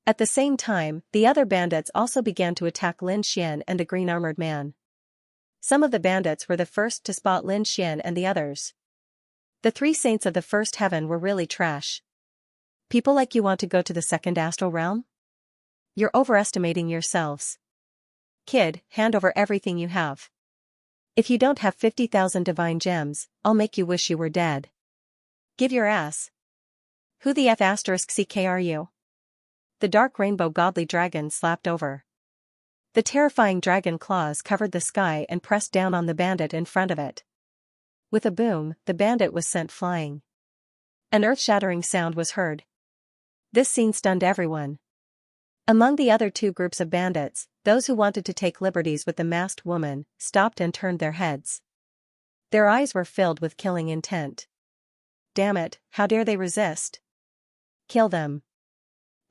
At the same time, the other bandits also began to attack Lin Xian and the green-armored man. Some of the bandits were the first to spot Lin Xian and the others. The 3 saints of the first heaven were really trash. People like you want to go to the second astral realm? You're overestimating yourselves. Kid, hand over everything you have. If you don't have 50,000 divine gems, I'll make you wish you were dead. Give your ass. Who the F***ck are you? The dark rainbow godly dragon slapped over. The terrifying dragon claws covered the sky and pressed down on the bandit in front of it. With a boom, the bandit was sent flying. An earth-shattering sound was heard. This scene stunned everyone. Among the other 2 groups of bandits, those who wanted to take liberties with the masked woman stopped and turned their heads. Their eyes were filled with killing intent. Damn it, how dare they resist? Kill them.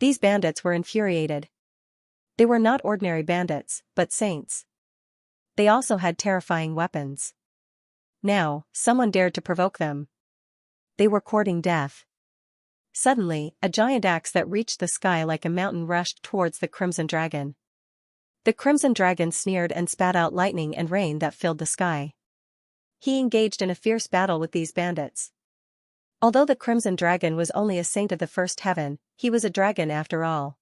These bandits were infuriated. They were not ordinary bandits, but saints. They also had terrifying weapons. Now, someone dared to provoke them. They were courting death. Suddenly, a giant axe that reached the sky like a mountain rushed towards the Crimson Dragon. The Crimson Dragon sneered and spat out lightning and rain that filled the sky. He engaged in a fierce battle with these bandits. Although the Crimson Dragon was only a saint of the first heaven, he was a dragon after all.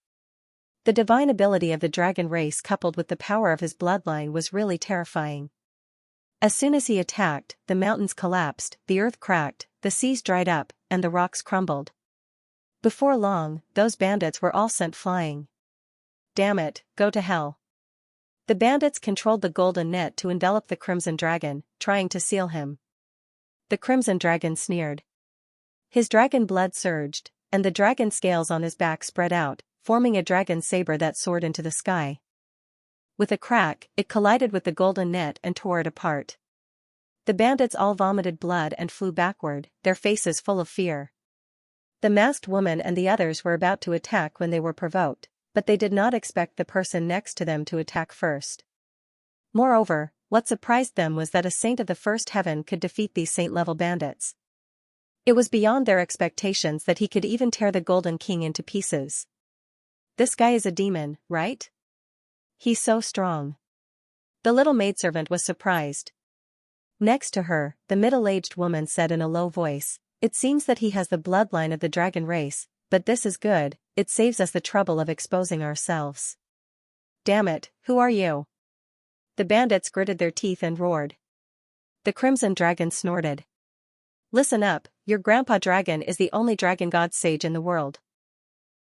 The divine ability of the dragon race coupled with the power of his bloodline was really terrifying. As soon as he attacked, the mountains collapsed, the earth cracked, the seas dried up, and the rocks crumbled. Before long, those bandits were all sent flying. Damn it, go to hell. The bandits controlled the golden net to envelop the Crimson Dragon, trying to seal him. The Crimson Dragon sneered. His dragon blood surged, and the dragon scales on his back spread out, forming a dragon saber that soared into the sky. With a crack, it collided with the golden net and tore it apart. The bandits all vomited blood and flew backward, their faces full of fear. The masked woman and the others were about to attack when they were provoked, but they did not expect the person next to them to attack first. Moreover, what surprised them was that a saint of the first heaven could defeat these saint-level bandits. It was beyond their expectations that he could even tear the Golden King into pieces. This guy is a demon, right? He's so strong. The little maidservant was surprised. Next to her, the middle-aged woman said in a low voice, "It seems that he has the bloodline of the dragon race, but this is good, it saves us the trouble of exposing ourselves." Damn it, who are you? The bandits gritted their teeth and roared. The Crimson Dragon snorted. Listen up, your grandpa dragon is the only dragon god sage in the world.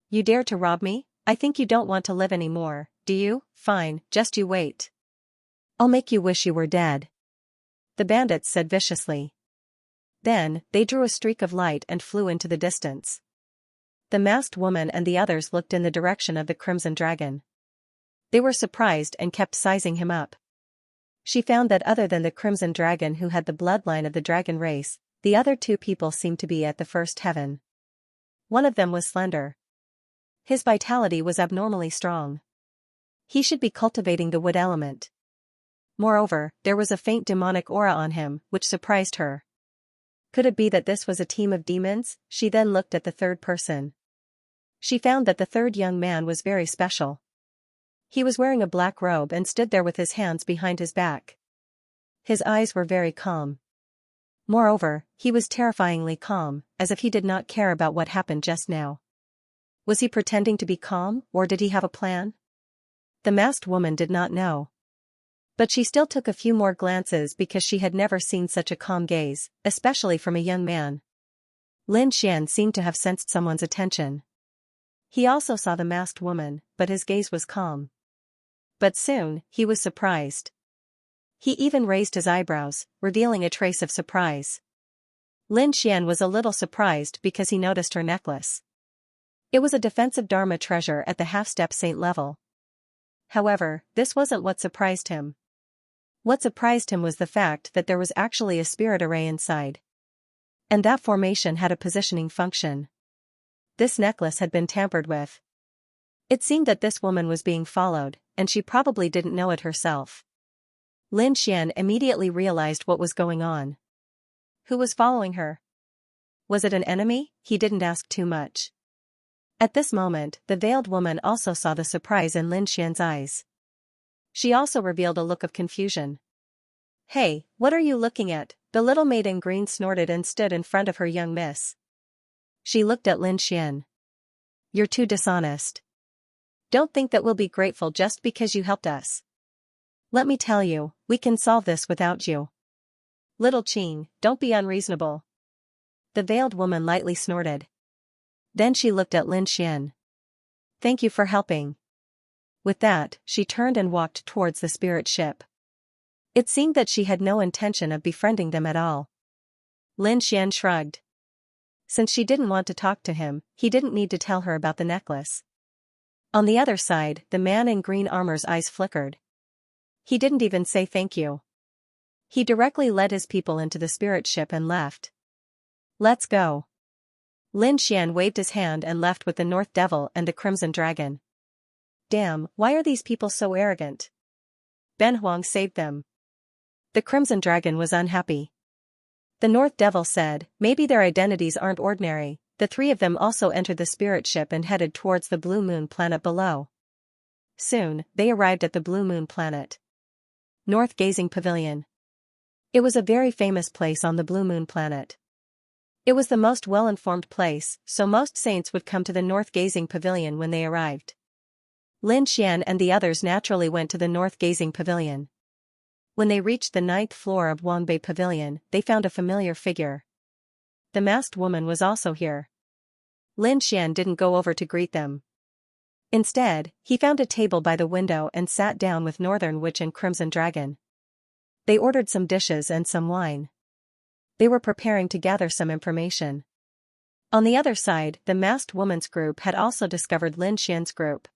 You dare to rob me? I think you don't want to live anymore, do you? Fine, just you wait. I'll make you wish you were dead. The bandits said viciously. Then, they drew a streak of light and flew into the distance. The masked woman and the others looked in the direction of the Crimson Dragon. They were surprised and kept sizing him up. She found that other than the Crimson Dragon who had the bloodline of the dragon race, the other two people seemed to be at the first heaven. One of them was slender. His vitality was abnormally strong. He should be cultivating the wood element. Moreover, there was a faint demonic aura on him, which surprised her. Could it be that this was a team of demons? She then looked at the third person. She found that the third young man was very special. He was wearing a black robe and stood there with his hands behind his back. His eyes were very calm. Moreover, he was terrifyingly calm, as if he did not care about what happened just now. Was he pretending to be calm, or did he have a plan? The masked woman did not know. But she still took a few more glances because she had never seen such a calm gaze, especially from a young man. Lin Xian seemed to have sensed someone's attention. He also saw the masked woman, but his gaze was calm. But soon, he was surprised. He even raised his eyebrows, revealing a trace of surprise. Lin Xian was a little surprised because he noticed her necklace. It was a defensive Dharma treasure at the half-step saint level. However, this wasn't what surprised him. What surprised him was the fact that there was actually a spirit array inside. And that formation had a positioning function. This necklace had been tampered with. It seemed that this woman was being followed, and she probably didn't know it herself. Lin Xian immediately realized what was going on. Who was following her? Was it an enemy? He didn't ask too much. At this moment, the veiled woman also saw the surprise in Lin Xian's eyes. She also revealed a look of confusion. "Hey, what are you looking at?" The little maid in green snorted and stood in front of her young miss. She looked at Lin Xian. "You're too dishonest. Don't think that we'll be grateful just because you helped us. Let me tell you, we can solve this without you. Little Qing, don't be unreasonable." The veiled woman lightly snorted. Then she looked at Lin Xian. "Thank you for helping." With that, she turned and walked towards the spirit ship. It seemed that she had no intention of befriending them at all. Lin Xian shrugged. Since she didn't want to talk to him, he didn't need to tell her about the necklace. On the other side, the man in green armor's eyes flickered. He didn't even say thank you. He directly led his people into the spirit ship and left. "Let's go." Lin Xian waved his hand and left with the North Devil and the Crimson Dragon. Damn, why are these people so arrogant? Ben Huang saved them. The Crimson Dragon was unhappy. The North Devil said, maybe their identities aren't ordinary. The three of them also entered the spirit ship and headed towards the Blue Moon planet below. Soon, they arrived at the Blue Moon planet. North Gazing Pavilion. It was a very famous place on the Blue Moon planet. It was the most well-informed place, so most saints would come to the North Gazing Pavilion when they arrived. Lin Xian and the others naturally went to the North Gazing Pavilion. When they reached the 9th floor of Wangbei Pavilion, they found a familiar figure. The masked woman was also here. Lin Xian didn't go over to greet them. Instead, he found a table by the window and sat down with Northern Witch and Crimson Dragon. They ordered some dishes and some wine. They were preparing to gather some information. On the other side, the masked woman's group had also discovered Lin Xian's group.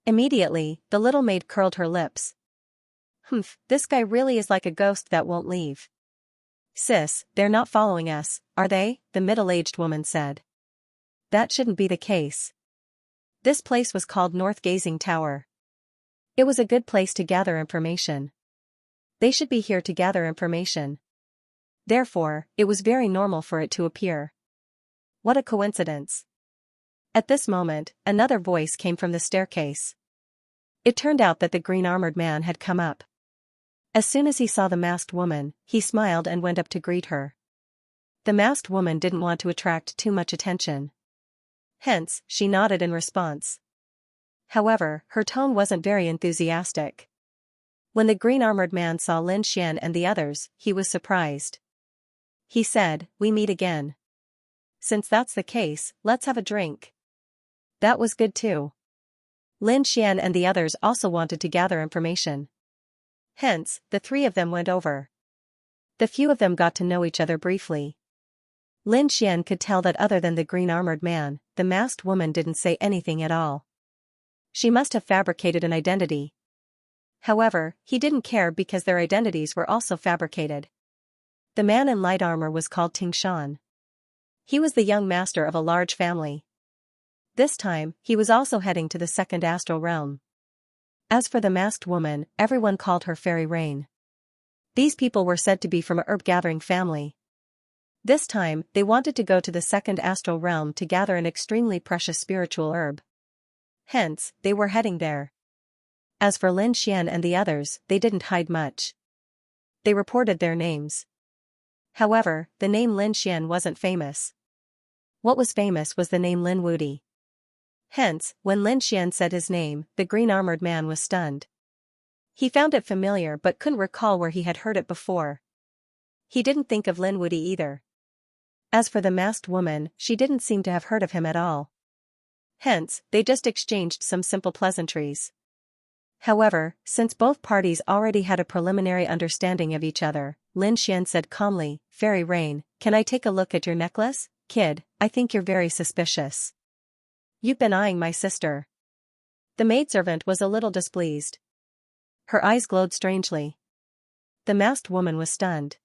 Immediately, the little maid curled her lips. "Humph, this guy really is like a ghost that won't leave." "Sis, they're not following us, are they?" the middle-aged woman said. "That shouldn't be the case. This place was called North Gazing Tower. It was a good place to gather information. They should be here to gather information. Therefore, it was very normal for it to appear. What a coincidence." At this moment, another voice came from the staircase. It turned out that the green-armored man had come up. As soon as he saw the masked woman, he smiled and went up to greet her. The masked woman didn't want to attract too much attention. Hence, she nodded in response. However, her tone wasn't very enthusiastic. When the green-armored man saw Lin Xian and the others, he was surprised. He said, "We meet again. Since that's the case, let's have a drink." That was good too. Lin Xian and the others also wanted to gather information. Hence, the three of them went over. The few of them got to know each other briefly. Lin Xian could tell that other than the green-armored man, the masked woman didn't say anything at all. She must have fabricated an identity. However, he didn't care because their identities were also fabricated. The man in light armor was called Tingshan. He was the young master of a large family. This time, he was also heading to the second astral realm. As for the masked woman, everyone called her Fairy Rain. These people were said to be from a herb-gathering family. This time, they wanted to go to the second astral realm to gather an extremely precious spiritual herb. Hence, they were heading there. As for Lin Xian and the others, they didn't hide much. They reported their names. However, the name Lin Xian wasn't famous. What was famous was the name Lin Wudi. Hence, when Lin Xian said his name, the green-armored man was stunned. He found it familiar but couldn't recall where he had heard it before. He didn't think of Lin Wudi either. As for the masked woman, she didn't seem to have heard of him at all. Hence, they just exchanged some simple pleasantries. However, since both parties already had a preliminary understanding of each other, Lin Xian said calmly, "Fairy Rain, can I take a look at your necklace? Kid, I think you're very suspicious. You've been eyeing my sister." The maidservant was a little displeased. Her eyes glowed strangely. The masked woman was stunned.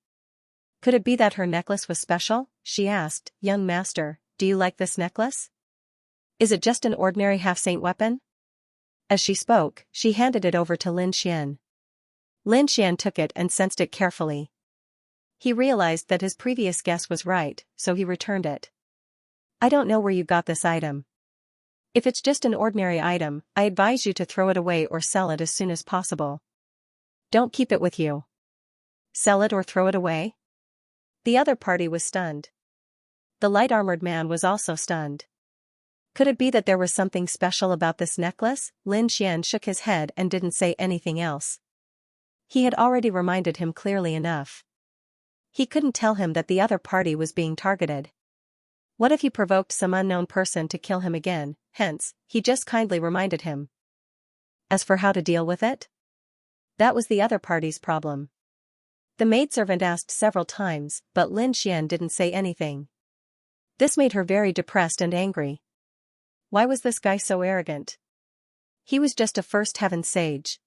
Could it be that her necklace was special? She asked, "Young master, do you like this necklace? Is it just an ordinary half-saint weapon?" As she spoke, she handed it over to Lin Xian. Lin Xian took it and sensed it carefully. He realized that his previous guess was right, so he returned it. "I don't know where you got this item. If it's just an ordinary item, I advise you to throw it away or sell it as soon as possible. Don't keep it with you. Sell it or throw it away?" The other party was stunned. The light-armored man was also stunned. Could it be that there was something special about this necklace? Lin Xian shook his head and didn't say anything else. He had already reminded him clearly enough. He couldn't tell him that the other party was being targeted. What if he provoked some unknown person to kill him again? Hence, he just kindly reminded him. As for how to deal with it? That was the other party's problem. The maidservant asked several times, but Lin Xian didn't say anything. This made her very depressed and angry. Why was this guy so arrogant? He was just a first heaven sage.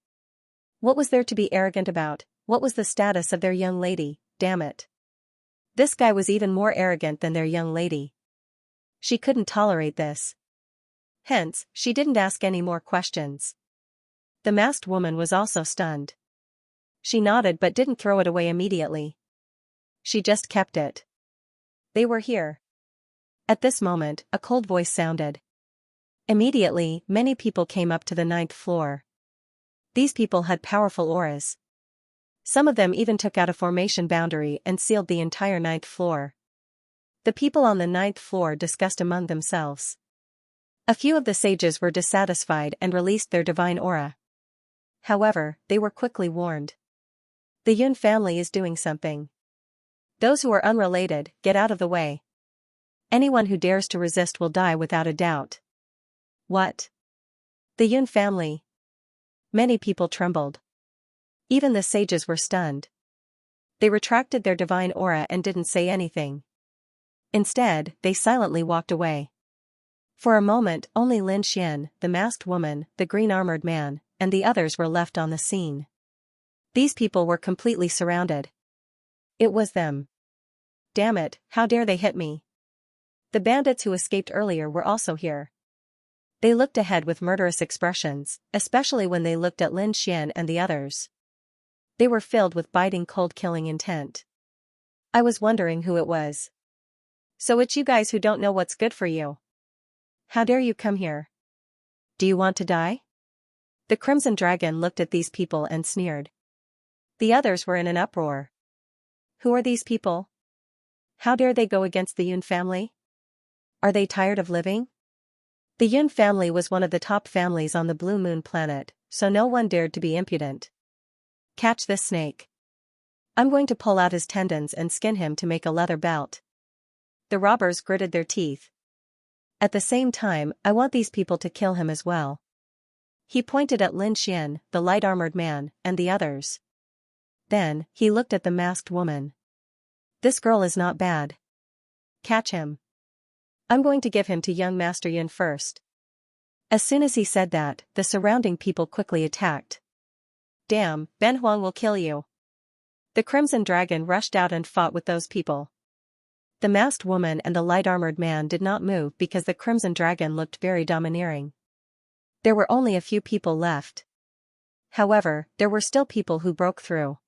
What was there to be arrogant about? What was the status of their young lady? Damn it. This guy was even more arrogant than their young lady. She couldn't tolerate this. Hence, she didn't ask any more questions. The masked woman was also stunned. She nodded but didn't throw it away immediately. She just kept it. They were here. At this moment, a cold voice sounded. Immediately, many people came up to the 9th floor. These people had powerful auras. Some of them even took out a formation boundary and sealed the entire 9th floor. The people on the 9th floor discussed among themselves. A few of the sages were dissatisfied and released their divine aura. However, they were quickly warned. The Yun family is doing something. Those who are unrelated, get out of the way. Anyone who dares to resist will die without a doubt. What? The Yun family? Many people trembled. Even the sages were stunned. They retracted their divine aura and didn't say anything. Instead, they silently walked away. For a moment, only Lin Xian, the masked woman, the green-armored man, and the others were left on the scene. These people were completely surrounded. It was them. Damn it, how dare they hit me? The bandits who escaped earlier were also here. They looked ahead with murderous expressions, especially when they looked at Lin Xian and the others. They were filled with biting cold-killing intent. I was wondering who it was. So it's you guys who don't know what's good for you. How dare you come here? Do you want to die? The Crimson Dragon looked at these people and sneered. The others were in an uproar. Who are these people? How dare they go against the Yun family? Are they tired of living? The Yun family was one of the top families on the Blue Moon planet, so no one dared to be impudent. Catch this snake. I'm going to pull out his tendons and skin him to make a leather belt. The robbers gritted their teeth. At the same time, I want these people to kill him as well. He pointed at Lin Xian, the light-armored man, and the others. Then, he looked at the masked woman. This girl is not bad. Catch him. I'm going to give him to young Master Yin first. As soon as he said that, the surrounding people quickly attacked. Damn, Ben Huang will kill you. The Crimson Dragon rushed out and fought with those people. The masked woman and the light-armored man did not move because the Crimson Dragon looked very domineering. There were only a few people left. However, there were still people who broke through.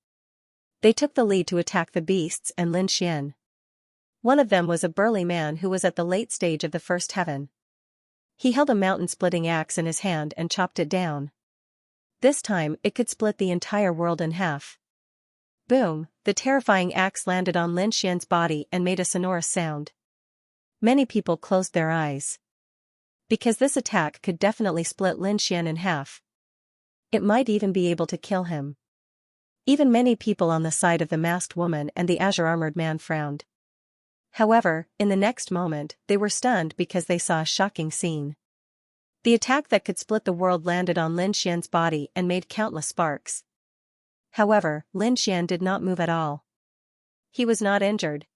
They took the lead to attack the beasts and Lin Xian. One of them was a burly man who was at the late stage of the first heaven. He held a mountain-splitting axe in his hand and chopped it down. This time, it could split the entire world in half. Boom, the terrifying axe landed on Lin Xian's body and made a sonorous sound. Many people closed their eyes. Because this attack could definitely split Lin Xian in half. It might even be able to kill him. Even many people on the side of the masked woman and the azure-armored man frowned. However, in the next moment, they were stunned because they saw a shocking scene. The attack that could split the world landed on Lin Xian's body and made countless sparks. However, Lin Xian did not move at all. He was not injured.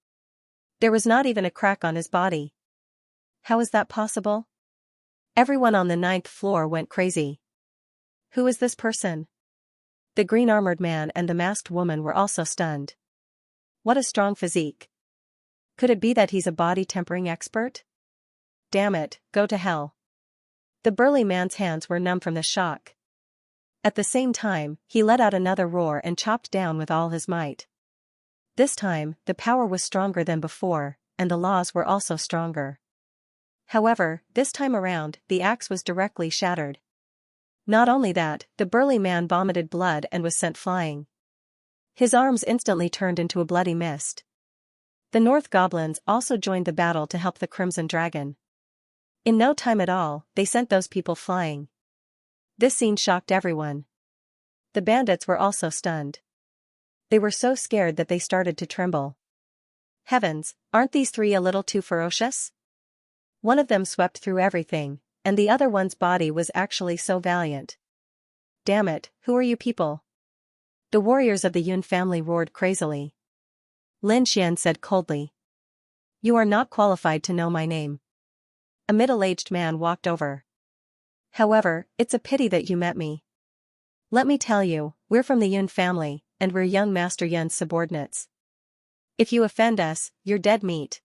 There was not even a crack on his body. How is that possible? Everyone on the 9th floor went crazy. Who is this person? The green-armored man and the masked woman were also stunned. What a strong physique. Could it be that he's a body-tempering expert? Damn it, go to hell. The burly man's hands were numb from the shock. At the same time, he let out another roar and chopped down with all his might. This time, the power was stronger than before, and the laws were also stronger. However, this time around, the axe was directly shattered. Not only that, the burly man vomited blood and was sent flying. His arms instantly turned into a bloody mist. The North Goblins also joined the battle to help the Crimson Dragon. In no time at all, they sent those people flying. This scene shocked everyone. The bandits were also stunned. They were so scared that they started to tremble. Heavens, aren't these three a little too ferocious? One of them swept through everything, and the other one's body was actually so valiant. Damn it, who are you people? The warriors of the Yun family roared crazily. Lin Xian said coldly. You are not qualified to know my name. A middle-aged man walked over. However, it's a pity that you met me. Let me tell you, we're from the Yun family, and we're young Master Yun's subordinates. If you offend us, you're dead meat.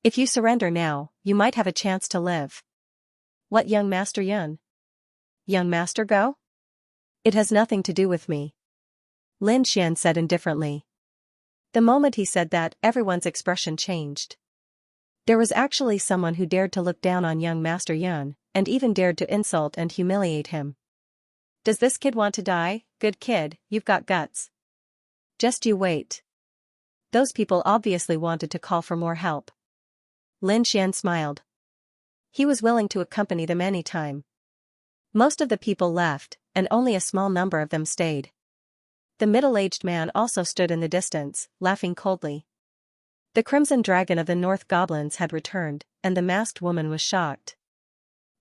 If you surrender now, you might have a chance to live. What young Master Yun? Young Master Go? It has nothing to do with me. Lin Xian said indifferently. The moment he said that, everyone's expression changed. There was actually someone who dared to look down on young Master Yun, and even dared to insult and humiliate him. Does this kid want to die? Good kid, you've got guts. Just you wait. Those people obviously wanted to call for more help. Lin Xian smiled. He was willing to accompany them any time. Most of the people left, and only a small number of them stayed. The middle-aged man also stood in the distance, laughing coldly. The Crimson Dragon of the North Goblins had returned, and the masked woman was shocked.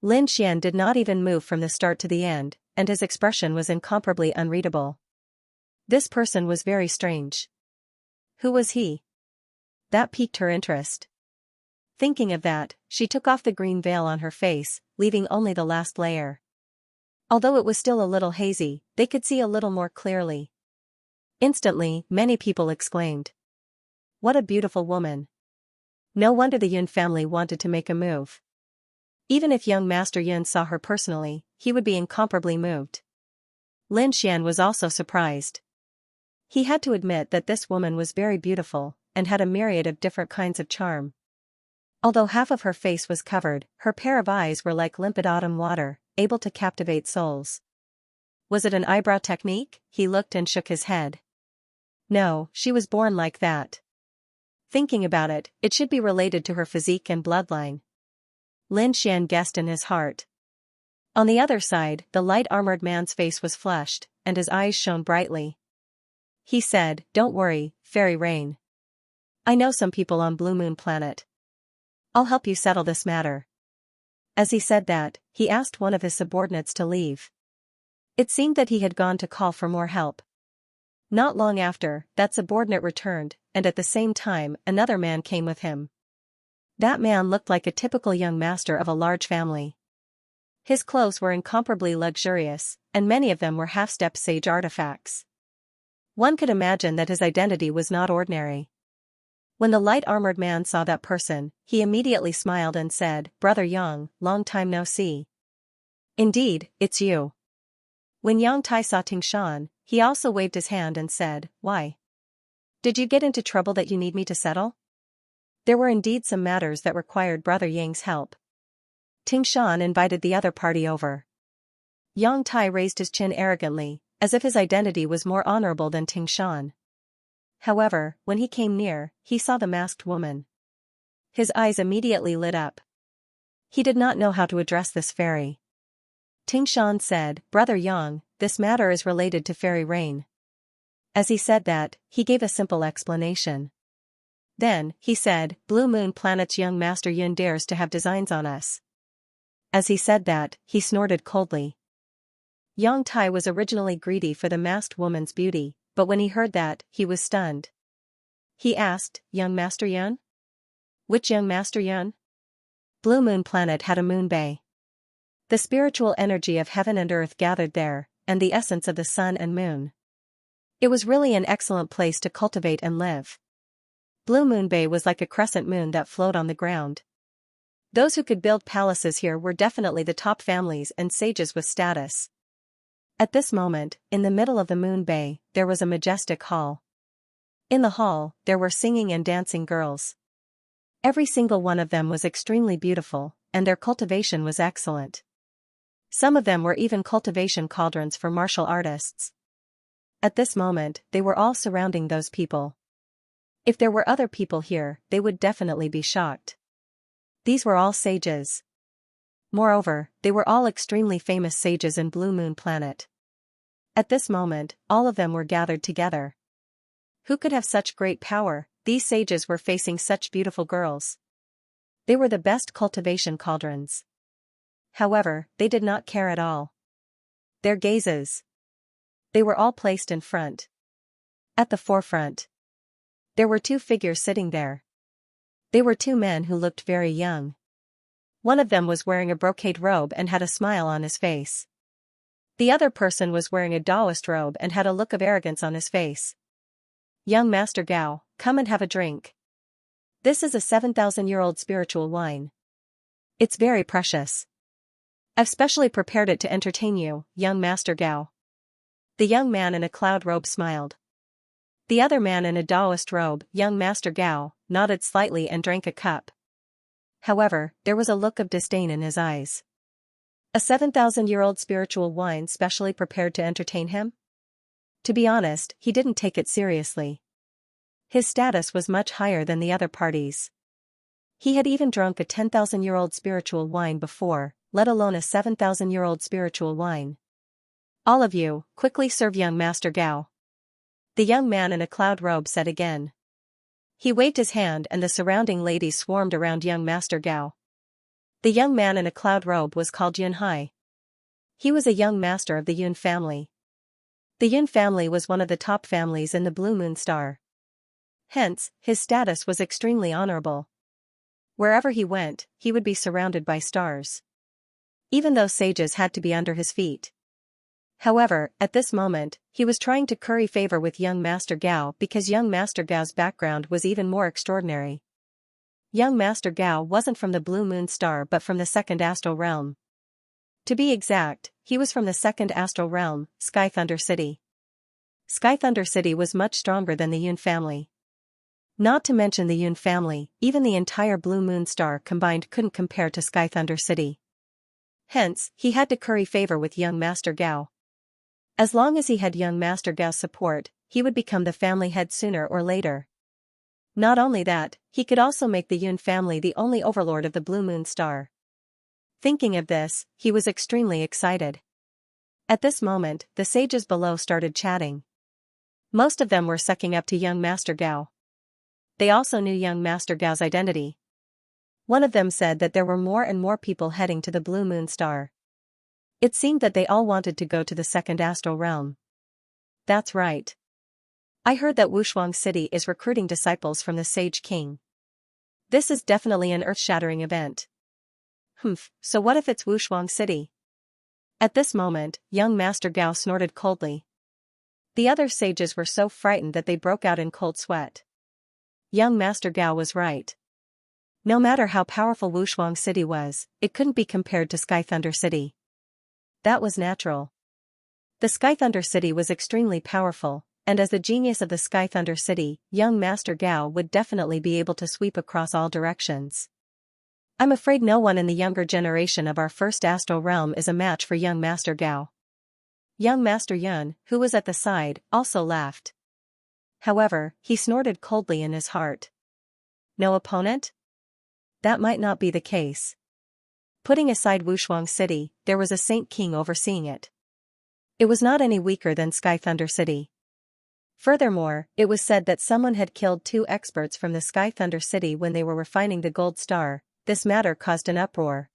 Lin Xian did not even move from the start to the end, and his expression was incomparably unreadable. This person was very strange. Who was he? That piqued her interest. Thinking of that, she took off the green veil on her face, leaving only the last layer. Although it was still a little hazy, they could see a little more clearly. Instantly, many people exclaimed. What a beautiful woman. No wonder the Yun family wanted to make a move. Even if young Master Yun saw her personally, he would be incomparably moved. Lin Xian was also surprised. He had to admit that this woman was very beautiful, and had a myriad of different kinds of charm. Although half of her face was covered, her pair of eyes were like limpid autumn water, able to captivate souls. Was it an eyebrow technique? He looked and shook his head. No, she was born like that. Thinking about it, it should be related to her physique and bloodline. Lin Xian guessed in his heart. On the other side, the light-armored man's face was flushed, and his eyes shone brightly. He said, Don't worry, Fairy Rain. I know some people on Blue Moon Planet. I'll help you settle this matter. As he said that, he asked one of his subordinates to leave. It seemed that he had gone to call for more help. Not long after, that subordinate returned, and at the same time, another man came with him. That man looked like a typical young master of a large family. His clothes were incomparably luxurious, and many of them were half-step sage artifacts. One could imagine that his identity was not ordinary. When the light-armored man saw that person, he immediately smiled and said, "Brother Yang, long time no see." "Indeed, it's you." When Yang Tai saw Tingshan, he also waved his hand and said, "Why? Did you get into trouble that you need me to settle?" There were indeed some matters that required Brother Yang's help. Tingshan invited the other party over. Yang Tai raised his chin arrogantly, as if his identity was more honorable than Tingshan. However, when he came near, he saw the masked woman. His eyes immediately lit up. He did not know how to address this fairy. Tingshan said, "Brother Yang, this matter is related to fairy rain." As he said that, he gave a simple explanation. Then, he said, "Blue Moon Planet's young master Yun dares to have designs on us." As he said that, he snorted coldly. Yang Tai was originally greedy for the masked woman's beauty, but when he heard that, he was stunned. He asked, "Young Master Yun? Which young Master Yun?" Blue Moon Planet had a moon bay. The spiritual energy of heaven and earth gathered there, and the essence of the sun and moon. It was really an excellent place to cultivate and live. Blue Moon Bay was like a crescent moon that flowed on the ground. Those who could build palaces here were definitely the top families and sages with status. At this moment, in the middle of the Moon Bay, there was a majestic hall. In the hall, there were singing and dancing girls. Every single one of them was extremely beautiful, and their cultivation was excellent. Some of them were even cultivation cauldrons for martial artists. At this moment, they were all surrounding those people. If there were other people here, they would definitely be shocked. These were all sages. Moreover, they were all extremely famous sages in Blue Moon Planet. At this moment, all of them were gathered together. Who could have such great power? These sages were facing such beautiful girls. They were the best cultivation cauldrons. However, they did not care at all. Their gazes. They were all placed in front. At the forefront. There were two figures sitting there. They were two men who looked very young. One of them was wearing a brocade robe and had a smile on his face. The other person was wearing a Taoist robe and had a look of arrogance on his face. "Young Master Gao, come and have a drink. This is a 7,000-year-old spiritual wine. It's very precious. I've specially prepared it to entertain you, young Master Gao." The young man in a cloud robe smiled. The other man in a Taoist robe, young Master Gao, nodded slightly and drank a cup. However, there was a look of disdain in his eyes. A 7,000-year-old spiritual wine specially prepared to entertain him? To be honest, he didn't take it seriously. His status was much higher than the other parties. He had even drunk a 10,000-year-old spiritual wine before, let alone a 7,000-year-old spiritual wine. "All of you, quickly serve young Master Gao," the young man in a cloud robe said again. He waved his hand and the surrounding ladies swarmed around young Master Gao. The young man in a cloud robe was called Yun Hai. He was a young master of the Yun family. The Yun family was one of the top families in the Blue Moon Star. Hence, his status was extremely honorable. Wherever he went, he would be surrounded by stars. Even though sages had to be under his feet. However, at this moment, he was trying to curry favor with young Master Gao because young Master Gao's background was even more extraordinary. Young Master Gao wasn't from the Blue Moon Star but from the second astral realm. To be exact, he was from the second astral realm, Sky Thunder City. Sky Thunder City was much stronger than the Yun family. Not to mention the Yun family, even the entire Blue Moon Star combined couldn't compare to Sky Thunder City. Hence, he had to curry favor with young Master Gao. As long as he had young Master Gao's support, he would become the family head sooner or later. Not only that, he could also make the Yun family the only overlord of the Blue Moon Star. Thinking of this, he was extremely excited. At this moment, the sages below started chatting. Most of them were sucking up to young Master Gao. They also knew young Master Gao's identity. One of them said that there were more and more people heading to the Blue Moon Star. It seemed that they all wanted to go to the second astral realm. That's right. I heard that Wushuang City is recruiting disciples from the Sage King. This is definitely an earth-shattering event. So what if it's Wushuang City? At this moment, young Master Gao snorted coldly. The other sages were so frightened that they broke out in cold sweat. Young Master Gao was right. No matter how powerful Wushuang City was, it couldn't be compared to Sky Thunder City. That was natural. The Sky Thunder City was extremely powerful, and as the genius of the Sky Thunder City, young Master Gao would definitely be able to sweep across all directions. I'm afraid no one in the younger generation of our first astral realm is a match for young Master Gao. Young Master Yun, who was at the side, also laughed. However, he snorted coldly in his heart. No opponent? That might not be the case. Putting aside Wushuang City, there was a Saint King overseeing it. It was not any weaker than Sky Thunder City. Furthermore, it was said that someone had killed 2 experts from the Sky Thunder City when they were refining the gold star. This matter caused an uproar.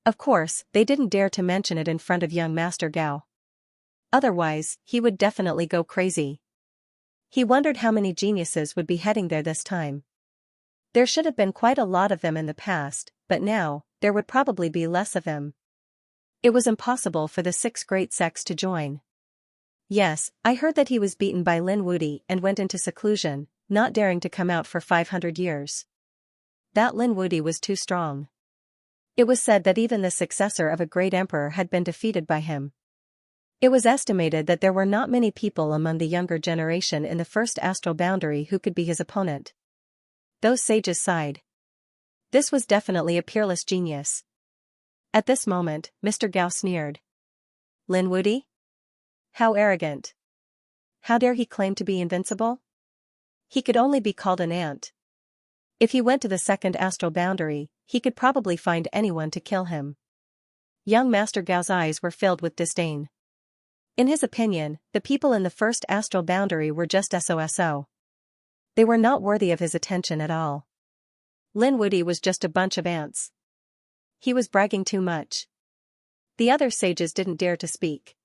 Of course, they didn't dare to mention it in front of young Master Gao. Otherwise, he would definitely go crazy. He wondered how many geniuses would be heading there this time. There should have been quite a lot of them in the past, but now, there would probably be less of them. It was impossible for the 6 great sects to join. Yes, I heard that he was beaten by Lin Wudi and went into seclusion, not daring to come out for 500 years. That Lin Wudi was too strong. It was said that even the successor of a great emperor had been defeated by him. It was estimated that there were not many people among the younger generation in the first astral boundary who could be his opponent. Those sages sighed. This was definitely a peerless genius. At this moment, Mr. Gao sneered. Lin Wudi? How arrogant. How dare he claim to be invincible? He could only be called an ant. If he went to the second astral boundary, he could probably find anyone to kill him. Young Master Gao's eyes were filled with disdain. In his opinion, the people in the first astral boundary were just SOSO. They were not worthy of his attention at all. Lin Wudi was just a bunch of ants. He was bragging too much. The other sages didn't dare to speak.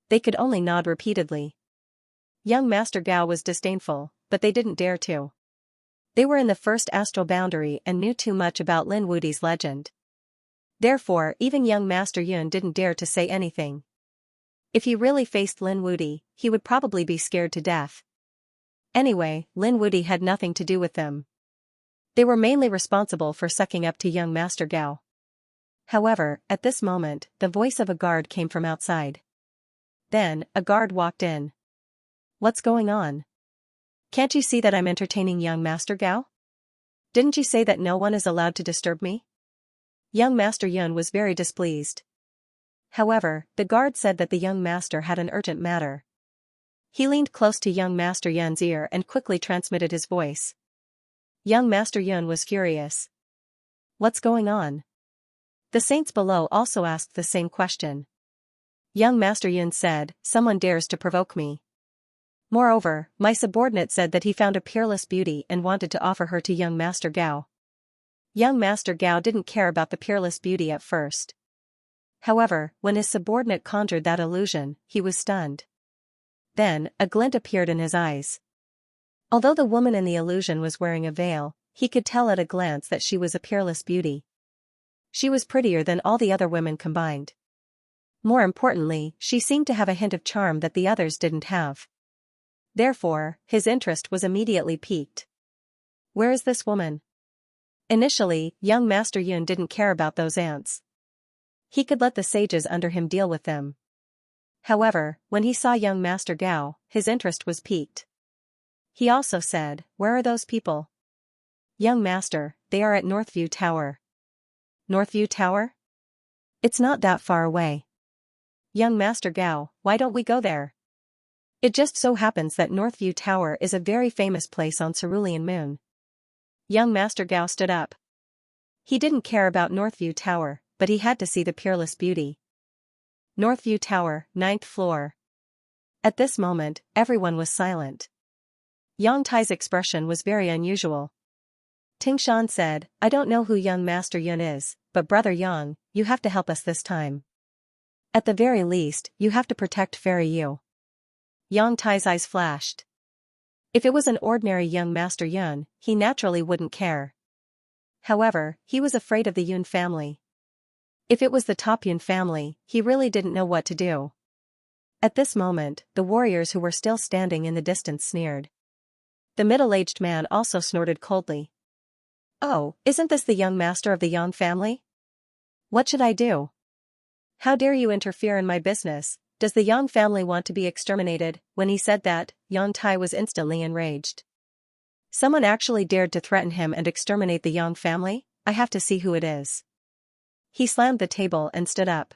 They could only nod repeatedly. Young Master Gao was disdainful, but they didn't dare to. They were in the first astral boundary and knew too much about Lin Wudi's legend. Therefore, even young Master Yun didn't dare to say anything. If he really faced Lin Wudi, he would probably be scared to death. Anyway, Lin Wudi had nothing to do with them. They were mainly responsible for sucking up to young Master Gao. However, at this moment, the voice of a guard came from outside. Then, a guard walked in. What's going on? Can't you see that I'm entertaining young Master Gao? Didn't you say that no one is allowed to disturb me? Young Master Yun was very displeased. However, the guard said that the young master had an urgent matter. He leaned close to young Master Yun's ear and quickly transmitted his voice. Young Master Yun was furious. What's going on? The saints below also asked the same question. Young Master Yun said, someone dares to provoke me. Moreover, my subordinate said that he found a peerless beauty and wanted to offer her to young Master Gao. Young Master Gao didn't care about the peerless beauty at first. However, when his subordinate conjured that illusion, he was stunned. Then, a glint appeared in his eyes. Although the woman in the illusion was wearing a veil, he could tell at a glance that she was a peerless beauty. She was prettier than all the other women combined. More importantly, she seemed to have a hint of charm that the others didn't have. Therefore, his interest was immediately piqued. Where is this woman? Initially, young Master Yun didn't care about those ants. He could let the sages under him deal with them. However, when he saw young Master Gao, his interest was piqued. He also said, where are those people? Young Master, they are at Northview Tower. Northview Tower? It's not that far away. Young Master Gao, why don't we go there? It just so happens that Northview Tower is a very famous place on Cerulean Moon. Young Master Gao stood up. He didn't care about Northview Tower, but he had to see the peerless beauty. Northview Tower, 9th floor. At this moment, everyone was silent. Yang Tai's expression was very unusual. Ting Shan said, I don't know who young Master Yun is, but Brother Yang, you have to help us this time. At the very least, you have to protect Fairy Yu. Yang Tai's eyes flashed. If it was an ordinary young Master Yun, he naturally wouldn't care. However, he was afraid of the Yun family. If it was the top Yun family, he really didn't know what to do. At this moment, the warriors who were still standing in the distance sneered. The middle-aged man also snorted coldly. "Oh, isn't this the young master of the Yang family? What should I do? How dare you interfere in my business? Does the Yang family want to be exterminated?" When he said that, Yang Tai was instantly enraged. Someone actually dared to threaten him and exterminate the Yang family? I have to see who it is. He slammed the table and stood up.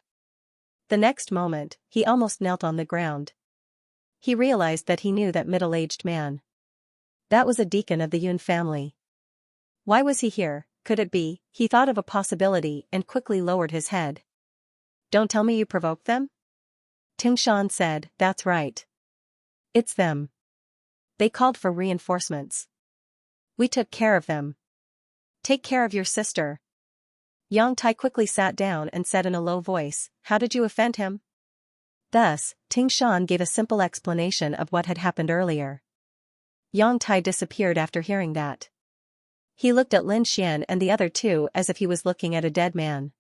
The next moment, he almost knelt on the ground. He realized that he knew that middle-aged man. That was a deacon of the Yun family. Why was he here? Could it be? He thought of a possibility and quickly lowered his head. "Don't tell me you provoked them?" Ting Shan said, "That's right. It's them. They called for reinforcements. We took care of them. Take care of your sister." Yang Tai quickly sat down and said in a low voice, "How did you offend him?" Thus, Ting Shan gave a simple explanation of what had happened earlier. Yang Tai disappeared after hearing that. He looked at Lin Xian and the other two as if he was looking at a dead man.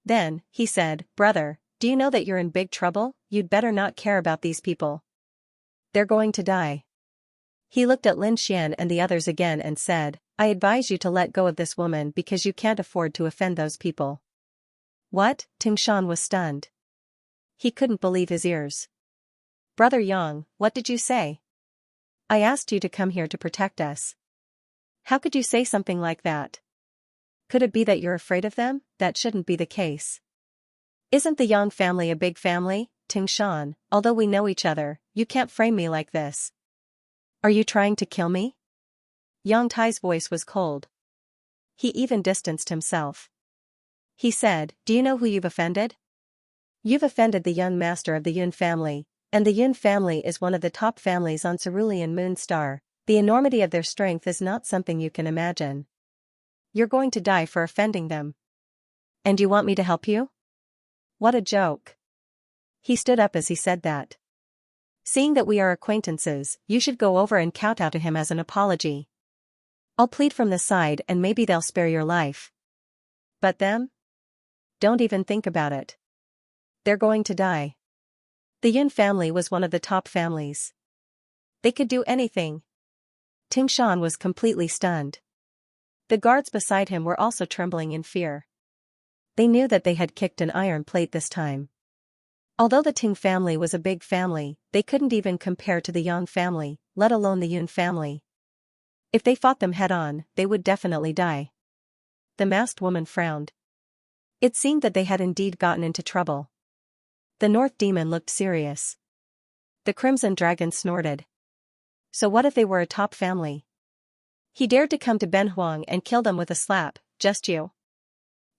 Then, he said, "Brother, do you know that you're in big trouble? You'd better not care about these people. They're going to die." He looked at Lin Xian and the others again and said, "I advise you to let go of this woman because you can't afford to offend those people." What? Ting Shan was stunned. He couldn't believe his ears. "Brother Yang, what did you say? I asked you to come here to protect us. How could you say something like that? Could it be that you're afraid of them? That shouldn't be the case. Isn't the Yang family a big family? Ting Shan, although we know each other, you can't frame me like this. Are you trying to kill me?" Yang Tai's voice was cold. He even distanced himself. He said, "Do you know who you've offended? You've offended the young master of the Yun family, and the Yun family is one of the top families on Cerulean Moon Star. The enormity of their strength is not something you can imagine. You're going to die for offending them. And you want me to help you? What a joke." He stood up as he said that. "Seeing that we are acquaintances, you should go over and kowtow to him as an apology. I'll plead from the side and maybe they'll spare your life. But them? Don't even think about it. They're going to die." The Yun family was one of the top families. They could do anything. Ting Shan was completely stunned. The guards beside him were also trembling in fear. They knew that they had kicked an iron plate this time. Although the Ting family was a big family, they couldn't even compare to the Yang family, let alone the Yun family. If they fought them head-on, they would definitely die. The masked woman frowned. It seemed that they had indeed gotten into trouble. The North Demon looked serious. The Crimson Dragon snorted. So what if they were a top family? He dared to come to Ben Huang and kill them with a slap, just you?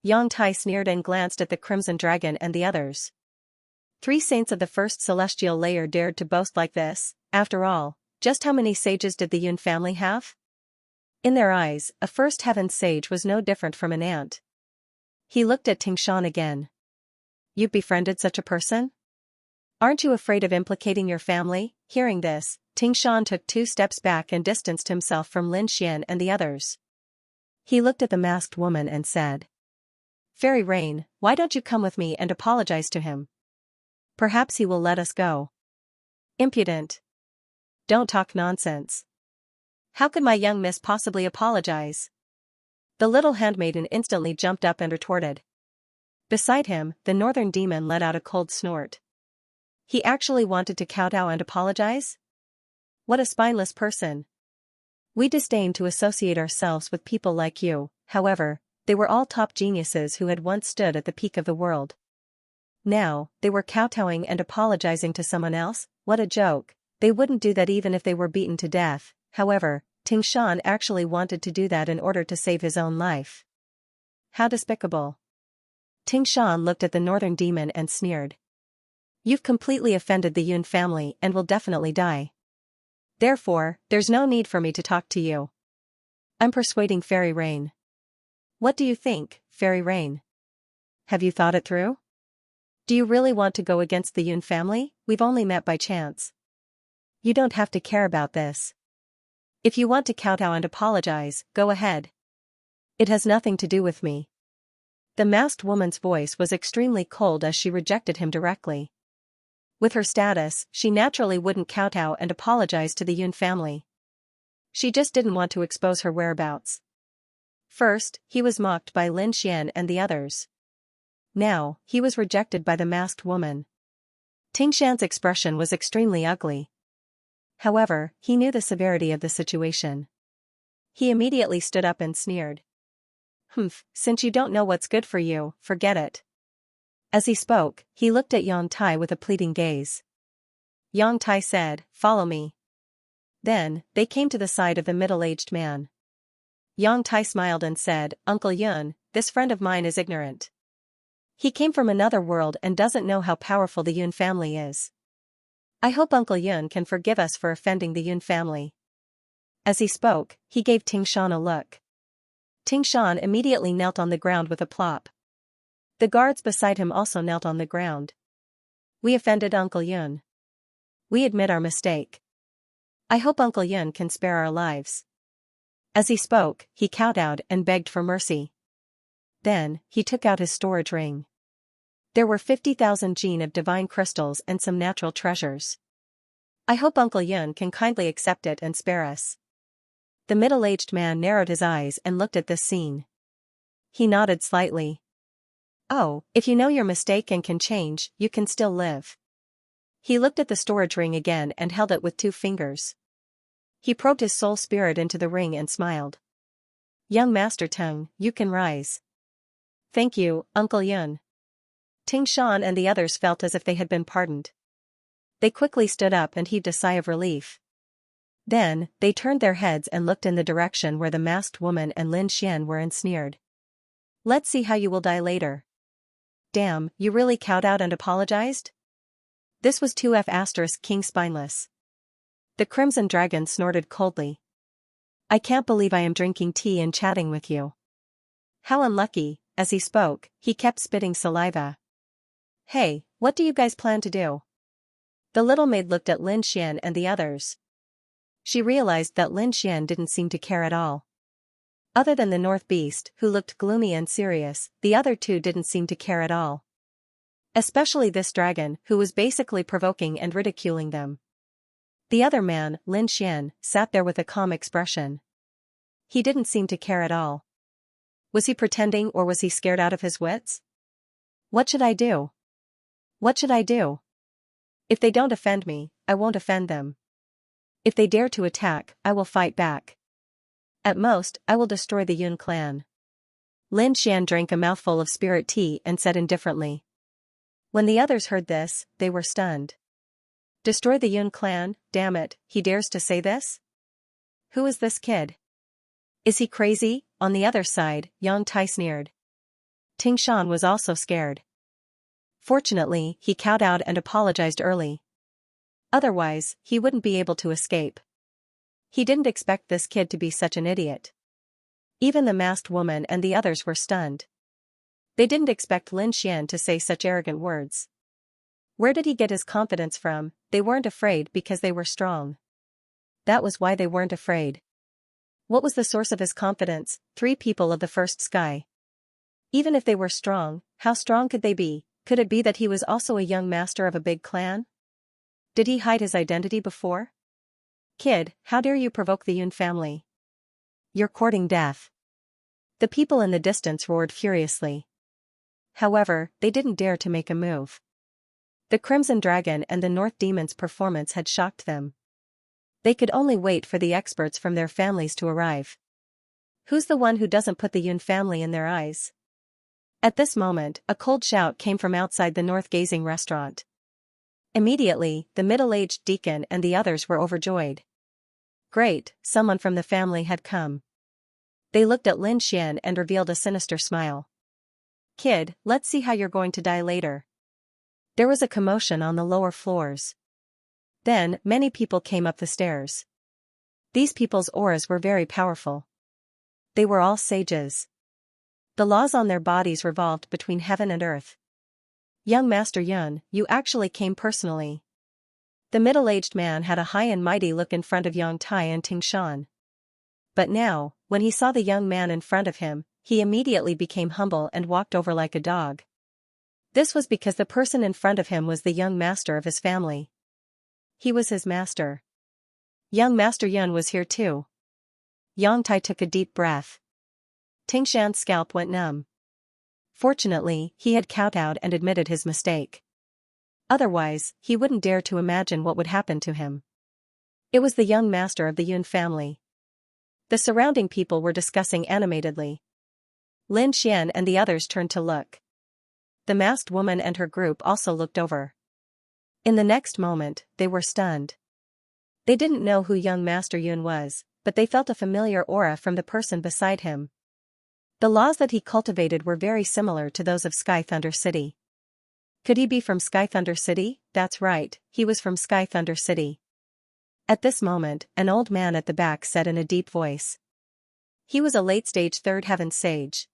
Yang Tai sneered and glanced at the Crimson Dragon and the others. 3 saints of the first celestial layer dared to boast like this. After all, just how many sages did the Yun family have? In their eyes, a first heaven sage was no different from an ant. He looked at Ting Shan again. "You've befriended such a person? Aren't you afraid of implicating your family?" Hearing this, Ting Shan took 2 steps back and distanced himself from Lin Xian and the others. He looked at the masked woman and said, "Fairy Rain, why don't you come with me and apologize to him? Perhaps he will let us go." "Impudent. Don't talk nonsense. How could my young miss possibly apologize?" The little handmaiden instantly jumped up and retorted. Beside him, the Northern Demon let out a cold snort. He actually wanted to kowtow and apologize? What a spineless person. "We disdain to associate ourselves with people like you." However, they were all top geniuses who had once stood at the peak of the world. Now, they were kowtowing and apologizing to someone else? What a joke. They wouldn't do that even if they were beaten to death. However, Ting Shan actually wanted to do that in order to save his own life. How despicable. Ting Shan looked at the Northern Demon and sneered. "You've completely offended the Yun family and will definitely die. Therefore, there's no need for me to talk to you. I'm persuading Fairy Rain. What do you think, Fairy Rain? Have you thought it through? Do you really want to go against the Yun family? We've only met by chance. You don't have to care about this. If you want to kowtow and apologize, go ahead. It has nothing to do with me. The masked woman's voice was extremely cold as she rejected him directly. With her status, she naturally wouldn't kowtow and apologize to the Yun family. She just didn't want to expose her whereabouts. First, he was mocked by Lin Xian and the others. Now, he was rejected by the masked woman. Tingshan's expression was extremely ugly. However, he knew the severity of the situation. He immediately stood up and sneered. Since you don't know what's good for you, forget it. As he spoke, he looked at Yang Tai with a pleading gaze. Yang Tai said, "Follow me." Then, they came to the side of the middle-aged man. Yang Tai smiled and said, "Uncle Yun, this friend of mine is ignorant. He came from another world and doesn't know how powerful the Yun family is. I hope Uncle Yun can forgive us for offending the Yun family." As he spoke, he gave Tingshan a look. Tingshan immediately knelt on the ground with a plop. The guards beside him also knelt on the ground. "We offended Uncle Yun. We admit our mistake. I hope Uncle Yun can spare our lives." As he spoke, he kowtowed and begged for mercy. Then, he took out his storage ring. There were 50,000 gene of divine crystals and some natural treasures. "I hope Uncle Yun can kindly accept it and spare us." The middle-aged man narrowed his eyes and looked at this scene. He nodded slightly. "Oh, if you know your mistake and can change, you can still live." He looked at the storage ring again and held it with 2 fingers. He probed his soul spirit into the ring and smiled. "Young Master Teng, you can rise." "Thank you, Uncle Yun." Tingshan and the others felt as if they had been pardoned. They quickly stood up and heaved a sigh of relief. Then, they turned their heads and looked in the direction where the masked woman and Lin Xian were and sneered. "Let's see how you will die later." "Damn, you really kowtowed and apologized?" This was 2F** King Spineless. The Crimson Dragon snorted coldly. "I can't believe I am drinking tea and chatting with you. How unlucky." As he spoke, he kept spitting saliva. "Hey, what do you guys plan to do?" The little maid looked at Lin Xian and the others. She realized that Lin Xian didn't seem to care at all. Other than the North Beast, who looked gloomy and serious, the other 2 didn't seem to care at all. Especially this dragon, who was basically provoking and ridiculing them. The other man, Lin Xian, sat there with a calm expression. He didn't seem to care at all. Was he pretending or was he scared out of his wits? "What should I do? What should I do? If they don't offend me, I won't offend them. If they dare to attack, I will fight back. At most, I will destroy the Yun clan." Lin Xian drank a mouthful of spirit tea and said indifferently. When the others heard this, they were stunned. Destroy the Yun clan, damn it, he dares to say this? Who is this kid? Is he crazy? On the other side, Yang Tai sneered. Tingshan was also scared. Fortunately, he kowtowed and apologized early. Otherwise, he wouldn't be able to escape. He didn't expect this kid to be such an idiot. Even the masked woman and the others were stunned. They didn't expect Lin Xian to say such arrogant words. Where did he get his confidence from? They weren't afraid because they were strong. That was why they weren't afraid. What was the source of his confidence? 3 people of the first sky. Even if they were strong, how strong could they be? Could it be that he was also a young master of a big clan? Did he hide his identity before? "Kid, how dare you provoke the Yun family? You're courting death." The people in the distance roared furiously. However, they didn't dare to make a move. The Crimson Dragon and the North Demon's performance had shocked them. They could only wait for the experts from their families to arrive. Who's the one who doesn't put the Yun family in their eyes? At this moment, a cold shout came from outside the North Gazing restaurant. Immediately, the middle-aged deacon and the others were overjoyed. Great, someone from the family had come. They looked at Lin Xian and revealed a sinister smile. "Kid, let's see how you're going to die later." There was a commotion on the lower floors. Then, many people came up the stairs. These people's auras were very powerful. They were all sages. The laws on their bodies revolved between heaven and earth. "Young Master Yun, you actually came personally." The middle-aged man had a high and mighty look in front of Yang Tai and Ting Shan. But now, when he saw the young man in front of him, he immediately became humble and walked over like a dog. This was because the person in front of him was the young master of his family. He was his master. Young Master Yun was here too. Yang Tai took a deep breath. Ting Shan's scalp went numb. Fortunately, he had kowtowed and admitted his mistake. Otherwise, he wouldn't dare to imagine what would happen to him. It was the young master of the Yun family. The surrounding people were discussing animatedly. Lin Xian and the others turned to look. The masked woman and her group also looked over. In the next moment, they were stunned. They didn't know who young Master Yun was, but they felt a familiar aura from the person beside him. The laws that he cultivated were very similar to those of Sky Thunder City. Could he be from Sky Thunder City? That's right, he was from Sky Thunder City. At this moment, an old man at the back said in a deep voice. He was a late-stage third heaven sage.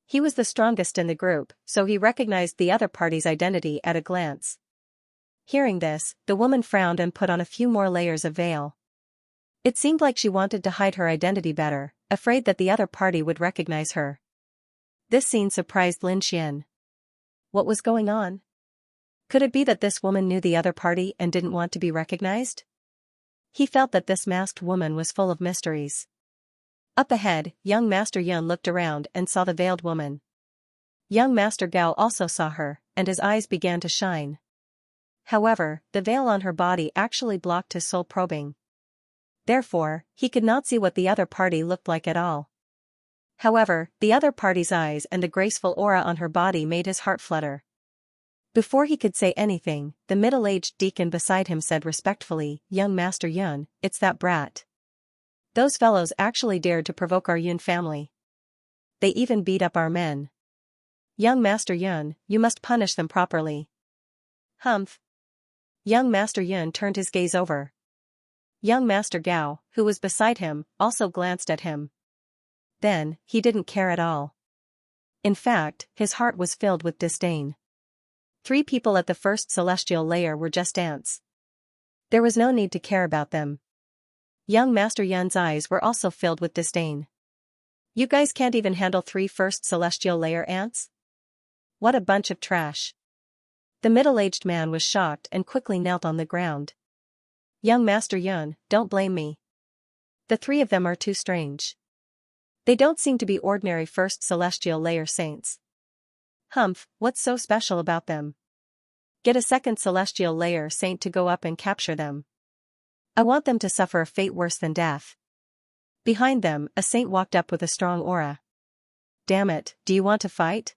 He was the strongest in the group, so he recognized the other party's identity at a glance. Hearing this, the woman frowned and put on a few more layers of veil. It seemed like she wanted to hide her identity better, afraid that the other party would recognize her. This scene surprised Lin Xian. What was going on? Could it be that this woman knew the other party and didn't want to be recognized? He felt that this masked woman was full of mysteries. Up ahead, young Master Yun looked around and saw the veiled woman. Young Master Gao also saw her, and his eyes began to shine. However, the veil on her body actually blocked his soul probing. Therefore, he could not see what the other party looked like at all. However, the other party's eyes and the graceful aura on her body made his heart flutter. Before he could say anything, the middle-aged deacon beside him said respectfully, "Young Master Yun, it's that brat. Those fellows actually dared to provoke our Yun family. They even beat up our men. Young Master Yun, you must punish them properly." Humph. Young Master Yun turned his gaze over. Young Master Gao, who was beside him, also glanced at him. Then, he didn't care at all. In fact, his heart was filled with disdain. 3 people at the first celestial layer were just ants. There was no need to care about them. Young Master Yun's eyes were also filled with disdain. You guys can't even handle 3 first celestial layer ants? What a bunch of trash. The middle-aged man was shocked and quickly knelt on the ground. Young Master Yun, don't blame me. The 3 of them are too strange. They don't seem to be ordinary first celestial layer saints. Humph, what's so special about them? Get a second celestial layer saint to go up and capture them. I want them to suffer a fate worse than death. Behind them, a saint walked up with a strong aura. Damn it, do you want to fight?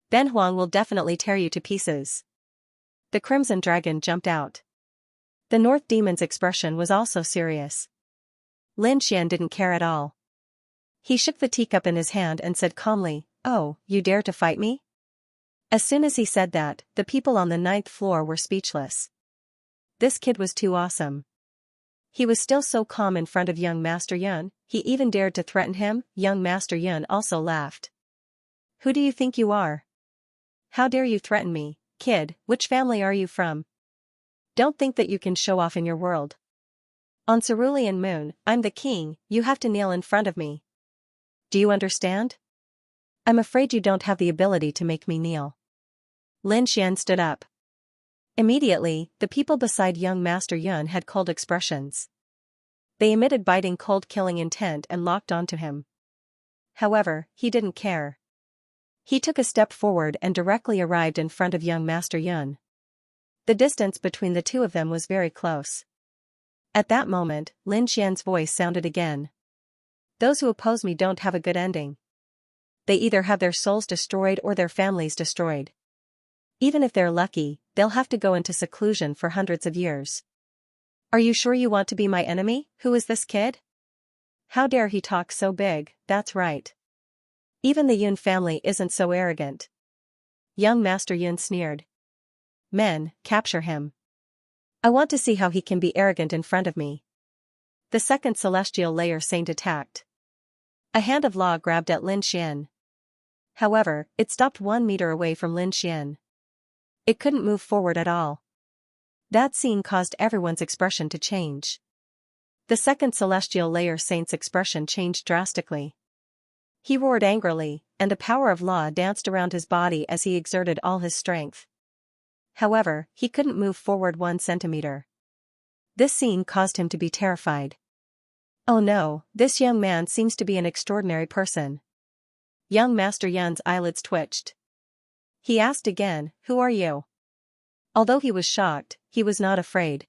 Then Huang will definitely tear you to pieces. The Crimson Dragon jumped out. The North Demon's expression was also serious. Lin Xian didn't care at all. He shook the teacup in his hand and said calmly, "Oh, you dare to fight me?" As soon as he said that, the people on the 9th floor were speechless. This kid was too awesome. He was still so calm in front of young Master Yun, he even dared to threaten him. Young Master Yun also laughed. Who do you think you are? How dare you threaten me, kid? Which family are you from? Don't think that you can show off in your world. On Cerulean Moon, I'm the king, you have to kneel in front of me. Do you understand? I'm afraid you don't have the ability to make me kneel. Lin Xian stood up. Immediately, the people beside young Master Yun had cold expressions. They emitted biting cold killing intent and locked onto him. However, he didn't care. He took a step forward and directly arrived in front of young Master Yun. The distance between the 2 of them was very close. At that moment, Lin Xian's voice sounded again. Those who oppose me don't have a good ending. They either have their souls destroyed or their families destroyed. Even if they're lucky, they'll have to go into seclusion for hundreds of years. Are you sure you want to be my enemy? Who is this kid? How dare he talk so big? That's right. Even the Yun family isn't so arrogant. Young Master Yun sneered. Men, capture him. I want to see how he can be arrogant in front of me. The second celestial layer saint attacked. A hand of law grabbed at Lin Xian. However, it stopped 1 meter away from Lin Xian. It couldn't move forward at all. That scene caused everyone's expression to change. The second celestial layer saint's expression changed drastically. He roared angrily, and the power of law danced around his body as he exerted all his strength. However, he couldn't move forward 1 centimeter. This scene caused him to be terrified. Oh no, this young man seems to be an extraordinary person. Young Master Yun's eyelids twitched. He asked again, "Who are you?" Although he was shocked, he was not afraid.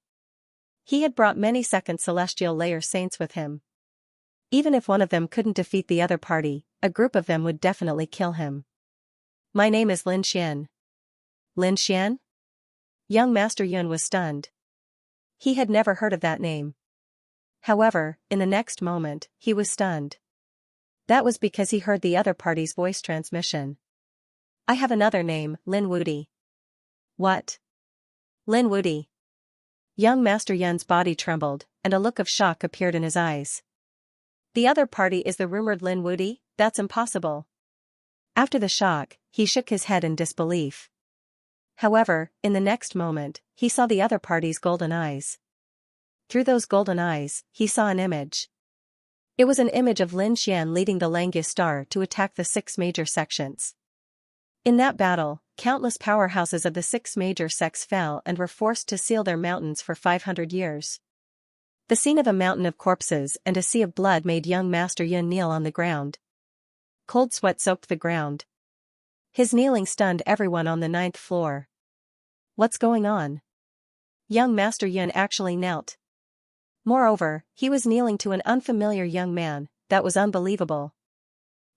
He had brought many second celestial layer saints with him. Even if one of them couldn't defeat the other party, a group of them would definitely kill him. "My name is Lin Xian." Lin Xian? Young Master Yun was stunned. He had never heard of that name. However, in the next moment, he was stunned. That was because he heard the other party's voice transmission. "I have another name, Lin Wudi." "What? Lin Wudi?" Young Master Yun's body trembled, and a look of shock appeared in his eyes. "The other party is the rumored Lin Wudi? That's impossible." After the shock, he shook his head in disbelief. However, in the next moment, he saw the other party's golden eyes. Through those golden eyes, he saw an image. It was an image of Lin Xian leading the Langia star to attack the 6 major sections. In that battle, countless powerhouses of the 6 major sects fell and were forced to seal their mountains for 500 years. The scene of a mountain of corpses and a sea of blood made young Master Yun kneel on the ground. Cold sweat soaked the ground. His kneeling stunned everyone on the 9th floor. What's going on? Young Master Yun actually knelt. Moreover, he was kneeling to an unfamiliar young man. That was unbelievable.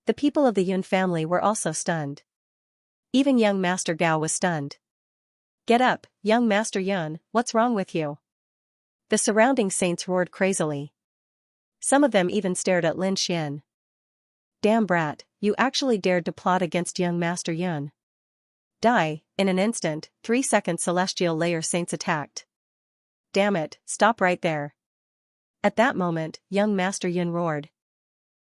The people of the Yun family were also stunned. Even young Master Gao was stunned. "Get up, young Master Yun, what's wrong with you?" The surrounding saints roared crazily. Some of them even stared at Lin Xian. "Damn brat, you actually dared to plot against young Master Yun." Die, in an instant, 3 second celestial layer saints attacked. "Damn it, stop right there." At that moment, young Master Yun roared.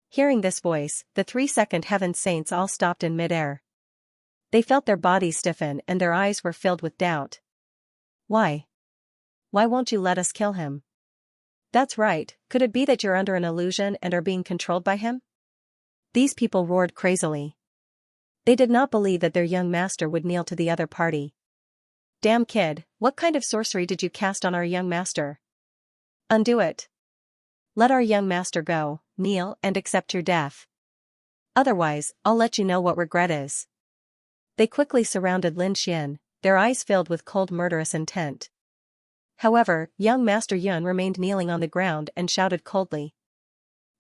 Hearing this voice, the 3 second heaven saints all stopped in midair. They felt their bodies stiffen and their eyes were filled with doubt. "Why? Why won't you let us kill him?" "That's right, could it be that you're under an illusion and are being controlled by him?" These people roared crazily. They did not believe that their young master would kneel to the other party. "Damn kid, what kind of sorcery did you cast on our young master? Undo it. Let our young master go, kneel and accept your death. Otherwise, I'll let you know what regret is." They quickly surrounded Lin Xian, their eyes filled with cold murderous intent. However, young Master Yun remained kneeling on the ground and shouted coldly.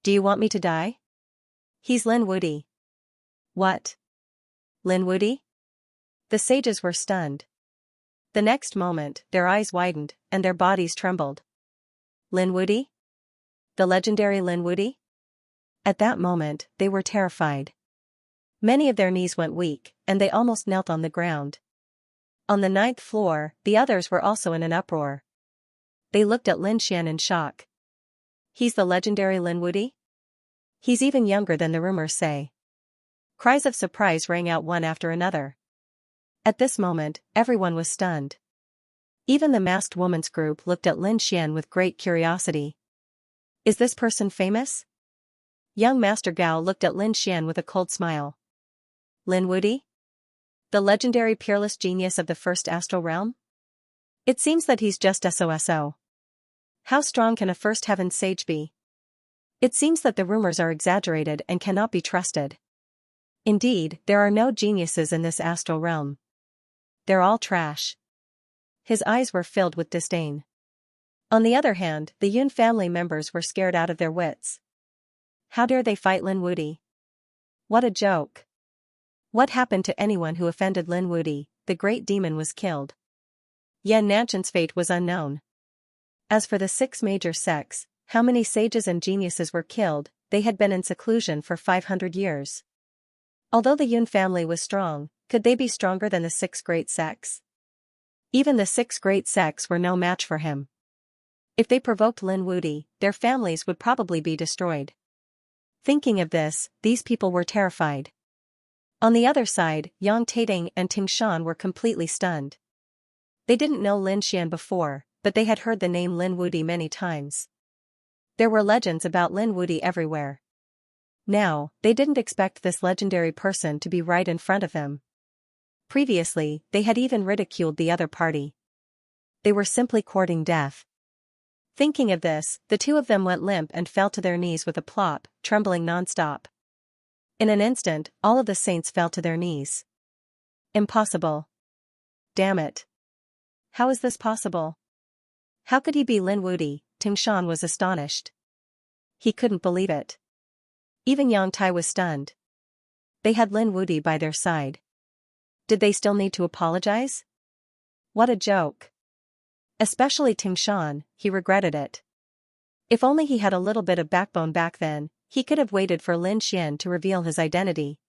"Do you want me to die? He's Lin Wudi." "What? Lin Wudi?" The sages were stunned. The next moment, their eyes widened, and their bodies trembled. "Lin Wudi? The legendary Lin Wudi?" At that moment, they were terrified. Many of their knees went weak, and they almost knelt on the ground. On the 9th floor, the others were also in an uproar. They looked at Lin Xian in shock. "He's the legendary Lin Wudi? He's even younger than the rumors say." Cries of surprise rang out one after another. At this moment, everyone was stunned. Even the masked woman's group looked at Lin Xian with great curiosity. "Is this person famous?" Young Master Gao looked at Lin Xian with a cold smile. "Lin Wudi? The legendary peerless genius of the first astral realm? It seems that he's just SOSO. How strong can a first heaven sage be? It seems that the rumors are exaggerated and cannot be trusted. Indeed, there are no geniuses in this astral realm. They're all trash." His eyes were filled with disdain. On the other hand, the Yun family members were scared out of their wits. How dare they fight Lin Wudi? What a joke. What happened to anyone who offended Lin Wudi? The great demon was killed. Yan Nanchan's fate was unknown. As for the 6 major sects, how many sages and geniuses were killed? They had been in seclusion for 500 years. Although the Yun family was strong, could they be stronger than the 6 great sects? Even the 6 great sects were no match for him. If they provoked Lin Wudi, their families would probably be destroyed. Thinking of this, these people were terrified. On the other side, Yang Taiding and Ting Shan were completely stunned. They didn't know Lin Xian before, but they had heard the name Lin Wudi many times. There were legends about Lin Wudi everywhere. Now, they didn't expect this legendary person to be right in front of them. Previously, they had even ridiculed the other party. They were simply courting death. Thinking of this, the two of them went limp and fell to their knees with a plop, trembling non-stop. In an instant, all of the saints fell to their knees. Impossible. Damn it. How is this possible? How could he be Lin Wudi? Tingshan was astonished. He couldn't believe it. Even Yang Tai was stunned. They had Lin Wudi by their side. Did they still need to apologize? What a joke. Especially Tingshan, he regretted it. If only he had a little bit of backbone back then, he could have waited for Lin Xian to reveal his identity.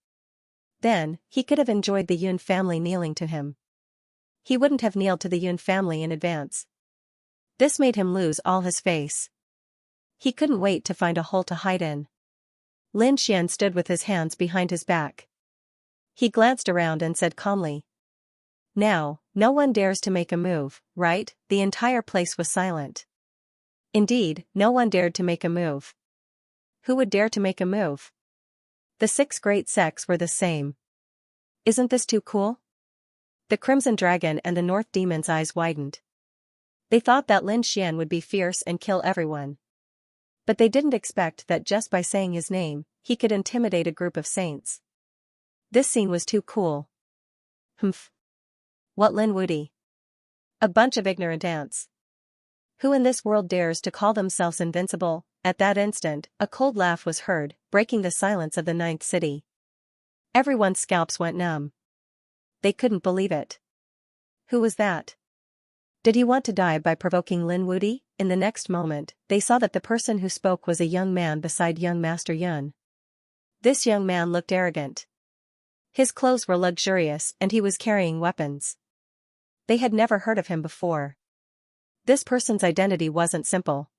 Then, he could have enjoyed the Yun family kneeling to him. He wouldn't have kneeled to the Yun family in advance. This made him lose all his face. He couldn't wait to find a hole to hide in. Lin Xian stood with his hands behind his back. He glanced around and said calmly. Now, no one dares to make a move, right? The entire place was silent. Indeed, no one dared to make a move. Who would dare to make a move? The 6 great sects were the same. Isn't this too cool? The Crimson Dragon and the North Demon's eyes widened. They thought that Lin Xian would be fierce and kill everyone. But they didn't expect that just by saying his name, he could intimidate a group of saints. This scene was too cool. Humph. What Lin Wudi? A bunch of ignorant ants. Who in this world dares to call themselves invincible? At that instant, a cold laugh was heard, breaking the silence of the 9th city. Everyone's scalps went numb. They couldn't believe it. Who was that? Did he want to die by provoking Lin Wudi? In the next moment, they saw that the person who spoke was a young man beside young Master Yun. This young man looked arrogant. His clothes were luxurious and he was carrying weapons. They had never heard of him before. This person's identity wasn't simple.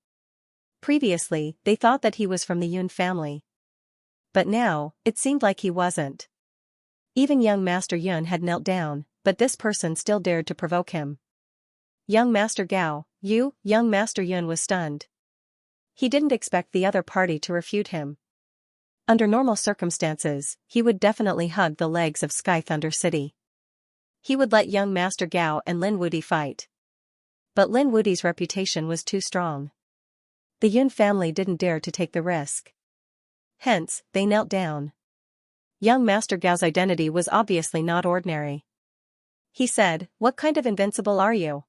Previously, they thought that he was from the Yun family. But now, it seemed like he wasn't. Even young Master Yun had knelt down, but this person still dared to provoke him. Young Master Gao, you? Young Master Yun was stunned. He didn't expect the other party to refute him. Under normal circumstances, he would definitely hug the legs of Sky Thunder City. He would let young Master Gao and Lin Wudi fight. But Lin Wudi's reputation was too strong. The Yun family didn't dare to take the risk. Hence, they knelt down. Young Master Gao's identity was obviously not ordinary. He said, "What kind of invincible are you?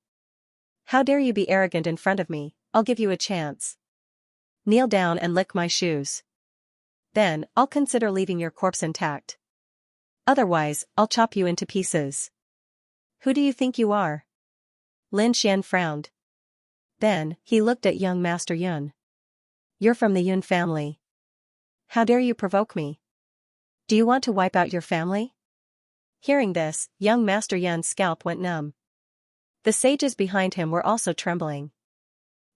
How dare you be arrogant in front of me? I'll give you a chance. Kneel down and lick my shoes. Then, I'll consider leaving your corpse intact. Otherwise, I'll chop you into pieces." Who do you think you are? Lin Xian frowned. Then, he looked at young Master Yun. You're from the Yun family. How dare you provoke me? Do you want to wipe out your family? Hearing this, young Master Yun's scalp went numb. The sages behind him were also trembling.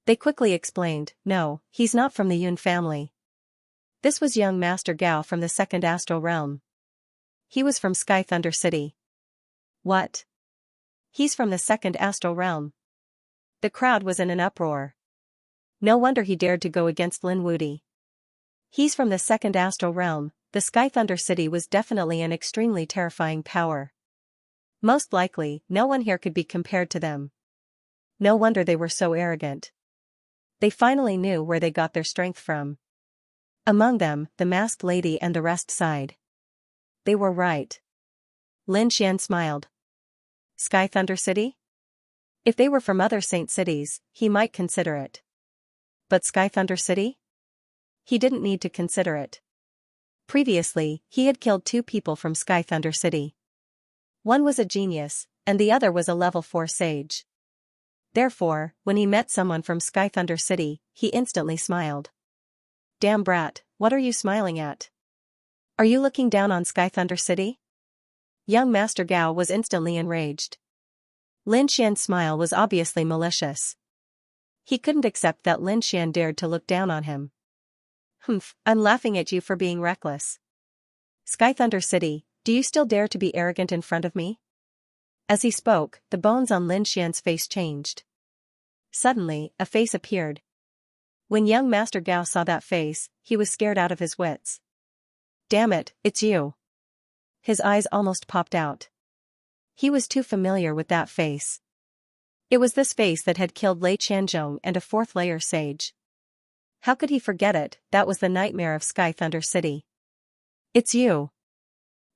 They quickly explained, no, he's not from the Yun family. This was young Master Gao from the 2nd astral realm. He was from Sky Thunder City. What? He's from the 2nd astral realm. The crowd was in an uproar. No wonder he dared to go against Lin Wudi. He's from the 2nd astral realm. The Sky Thunder City was definitely an extremely terrifying power. Most likely, no one here could be compared to them. No wonder they were so arrogant. They finally knew where they got their strength from. Among them, the masked lady and the rest sighed. They were right. Lin Xian smiled. Sky Thunder City? If they were from other saint cities, he might consider it. But Sky Thunder City? He didn't need to consider it. Previously, he had killed 2 people from Sky Thunder City. One was a genius, and the other was a level 4 sage. Therefore, when he met someone from Sky Thunder City, he instantly smiled. Damn brat, what are you smiling at? Are you looking down on Sky Thunder City? Young Master Gao was instantly enraged. Lin Xian's smile was obviously malicious. He couldn't accept that Lin Xian dared to look down on him. Humph, I'm laughing at you for being reckless. Sky Thunder City, do you still dare to be arrogant in front of me? As he spoke, the bones on Lin Xian's face changed. Suddenly, a face appeared. When young Master Gao saw that face, he was scared out of his wits. "Damn it, it's you." His eyes almost popped out. He was too familiar with that face. It was this face that had killed Lei Qianzhong and a fourth-layer sage. How could he forget it? That was the nightmare of Sky Thunder City. "It's you."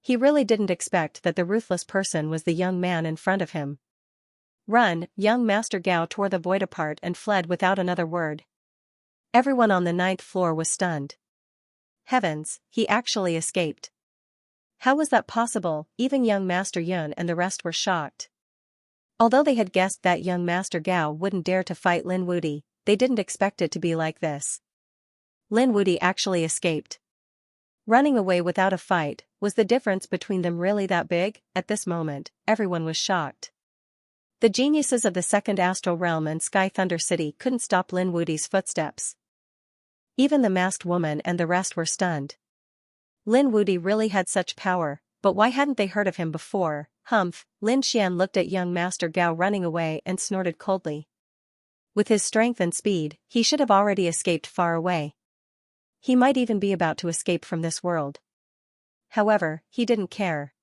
He really didn't expect that the ruthless person was the young man in front of him. "Run!" Young Master Gao tore the void apart and fled without another word. Everyone on the 9th floor was stunned. Heavens, he actually escaped. How was that possible? Even young Master Yun and the rest were shocked. Although they had guessed that young Master Gao wouldn't dare to fight Lin Wudi, they didn't expect it to be like this. Lin Wudi actually escaped. Running away without a fight, was the difference between them really that big? At this moment, everyone was shocked. The geniuses of the second astral realm and Sky Thunder City couldn't stop Lin Wudi's footsteps. Even the masked woman and the rest were stunned. Lin Wudi really had such power, but why hadn't they heard of him before? Humph. Lin Xian looked at young Master Gao running away and snorted coldly. With his strength and speed, he should have already escaped far away. He might even be about to escape from this world. However, he didn't care.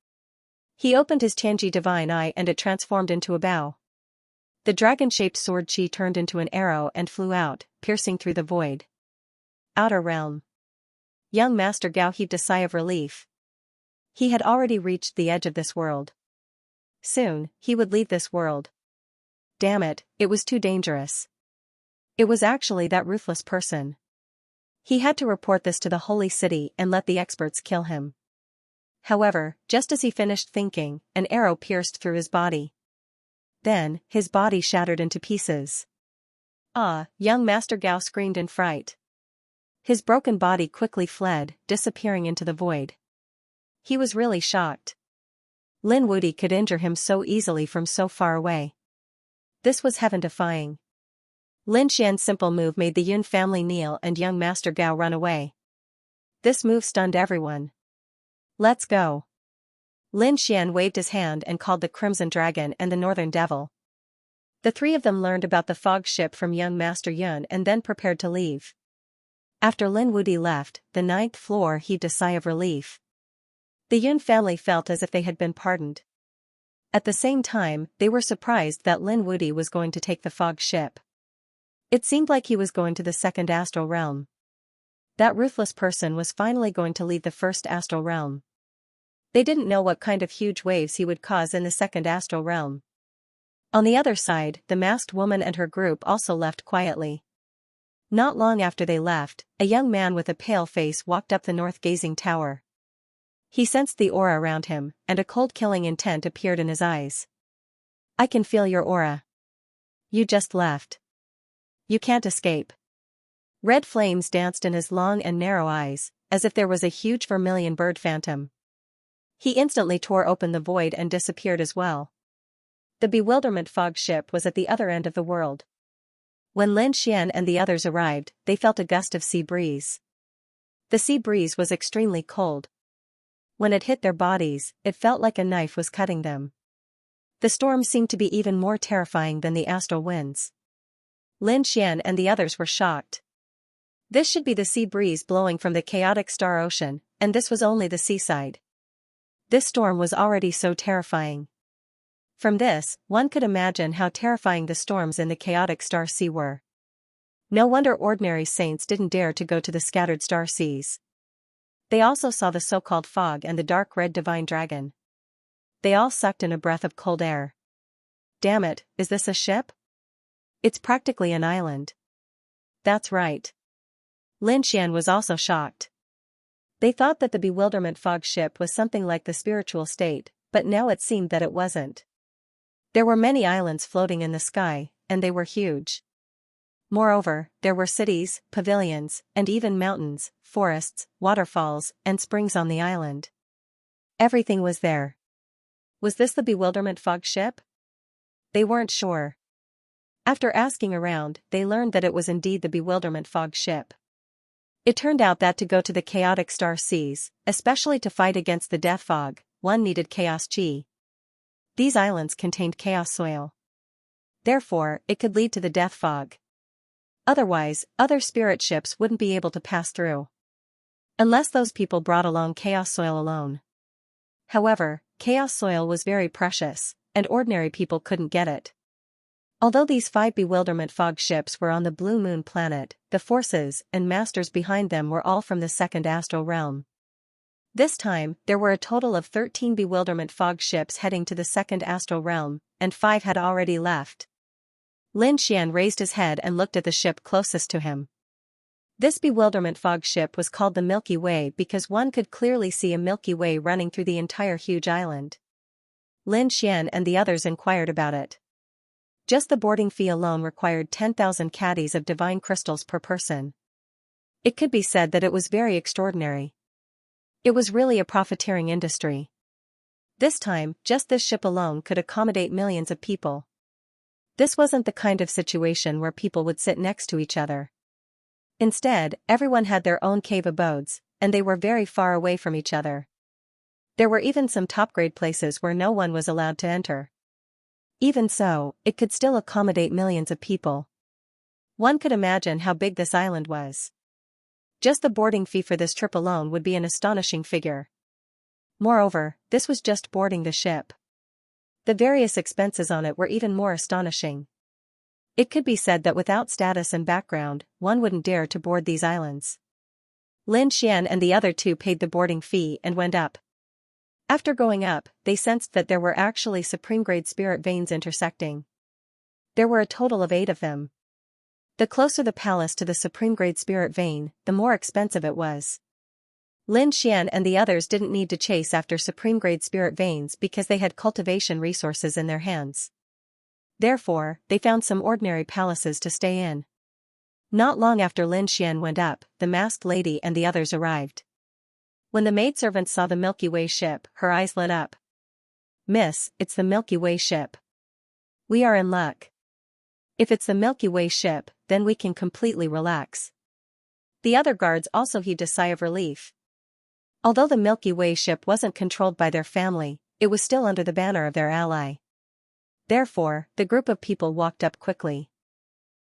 He opened his Tianji divine eye and it transformed into a bow. The dragon-shaped sword Qi turned into an arrow and flew out, piercing through the void. Outer realm. Young Master Gao heaved a sigh of relief. He had already reached the edge of this world. Soon, he would leave this world. Damn it, it was too dangerous. It was actually that ruthless person. He had to report this to the holy city and let the experts kill him. However, just as he finished thinking, an arrow pierced through his body. Then, his body shattered into pieces. "Ah!" Young Master Gao screamed in fright. His broken body quickly fled, disappearing into the void. He was really shocked. Lin Wudi could injure him so easily from so far away. This was heaven-defying. Lin Xian's simple move made the Yun family kneel and young Master Gao run away. This move stunned everyone. "Let's go." Lin Xian waved his hand and called the Crimson Dragon and the Northern Devil. The three of them learned about the fog ship from young Master Yun and then prepared to leave. After Lin Wudi left, the 9th floor heaved a sigh of relief. The Yun family felt as if they had been pardoned. At the same time, they were surprised that Lin Wudi was going to take the fog ship. It seemed like he was going to the second astral realm. That ruthless person was finally going to leave the first astral realm. They didn't know what kind of huge waves he would cause in the second astral realm. On the other side, the masked woman and her group also left quietly. Not long after they left, a young man with a pale face walked up the north-gazing tower. He sensed the aura around him, and a cold killing intent appeared in his eyes. "I can feel your aura. You just left. You can't escape." Red flames danced in his long and narrow eyes, as if there was a huge vermilion bird phantom. He instantly tore open the void and disappeared as well. The bewilderment fog ship was at the other end of the world. When Lin Xian and the others arrived, they felt a gust of sea breeze. The sea breeze was extremely cold. When it hit their bodies, it felt like a knife was cutting them. The storm seemed to be even more terrifying than the astral winds. Lin Xian and the others were shocked. This should be the sea breeze blowing from the chaotic star ocean, and this was only the seaside. This storm was already so terrifying. From this, one could imagine how terrifying the storms in the chaotic star sea were. No wonder ordinary saints didn't dare to go to the scattered star seas. They also saw the so-called fog and the dark red divine dragon. They all sucked in a breath of cold air. Damn it, is this a ship? It's practically an island. That's right. Lin Xian was also shocked. They thought that the bewilderment fog ship was something like the spiritual state, but now it seemed that it wasn't. There were many islands floating in the sky, and they were huge. Moreover, there were cities, pavilions, and even mountains, forests, waterfalls, and springs on the island. Everything was there. Was this the bewilderment fog ship? They weren't sure. After asking around, they learned that it was indeed the bewilderment fog ship. It turned out that to go to the chaotic star seas, especially to fight against the death fog, one needed chaos chi. These islands contained chaos soil. Therefore, it could lead to the death fog. Otherwise, other spirit ships wouldn't be able to pass through. Unless those people brought along chaos soil alone. However, chaos soil was very precious, and ordinary people couldn't get it. Although these 5 bewilderment fog ships were on the Blue Moon planet, the forces and masters behind them were all from the second astral realm. This time, there were a total of 13 bewilderment fog ships heading to the second astral realm, and 5 had already left. Lin Xian raised his head and looked at the ship closest to him. This bewilderment fog ship was called the Milky Way because one could clearly see a Milky Way running through the entire huge island. Lin Xian and the others inquired about it. Just the boarding fee alone required 10,000 caddies of divine crystals per person. It could be said that it was very extraordinary. It was really a profiteering industry. This time, just this ship alone could accommodate millions of people. This wasn't the kind of situation where people would sit next to each other. Instead, everyone had their own cave abodes, and they were very far away from each other. There were even some top-grade places where no one was allowed to enter. Even so, it could still accommodate millions of people. One could imagine how big this island was. Just the boarding fee for this trip alone would be an astonishing figure. Moreover, this was just boarding the ship. The various expenses on it were even more astonishing. It could be said that without status and background, one wouldn't dare to board these islands. Lin Xian and the other 2 paid the boarding fee and went up. After going up, they sensed that there were actually supreme-grade spirit veins intersecting. There were a total of 8 of them. The closer the palace to the supreme-grade spirit vein, the more expensive it was. Lin Xian and the others didn't need to chase after supreme-grade spirit veins because they had cultivation resources in their hands. Therefore, they found some ordinary palaces to stay in. Not long after Lin Xian went up, the masked lady and the others arrived. When the maidservant saw the Milky Way ship, her eyes lit up. "Miss, it's the Milky Way ship. We are in luck. If it's the Milky Way ship, then we can completely relax." The other guards also heaved a sigh of relief. Although the Milky Way ship wasn't controlled by their family, it was still under the banner of their ally. Therefore, the group of people walked up quickly.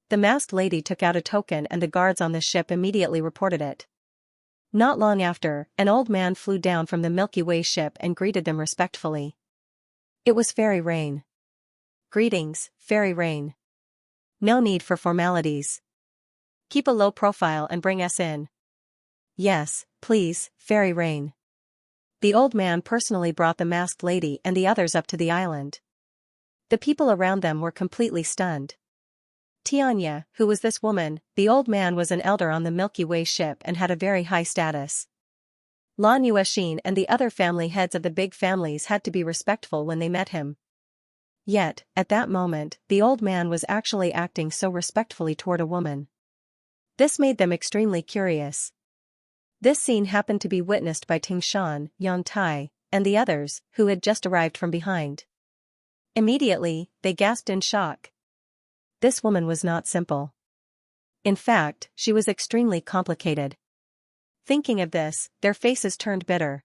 The masked lady took out a token and the guards on the ship immediately reported it. Not long after, an old man flew down from the Milky Way ship and greeted them respectfully. It was Fairy Rain. "Greetings, Fairy Rain. No need for formalities. Keep a low profile and bring us in." "Yes, please, Fairy Rain." The old man personally brought the masked lady and the others up to the island. The people around them were completely stunned. Xianxia, who was this woman? The old man was an elder on the Milky Way ship and had a very high status. Lan Yuexin and the other family heads of the big families had to be respectful when they met him. Yet, at that moment, the old man was actually acting so respectfully toward a woman. This made them extremely curious. This scene happened to be witnessed by Tingshan, Yang Tai, and the others, who had just arrived from behind. Immediately, they gasped in shock. This woman was not simple. In fact, she was extremely complicated. Thinking of this, their faces turned bitter.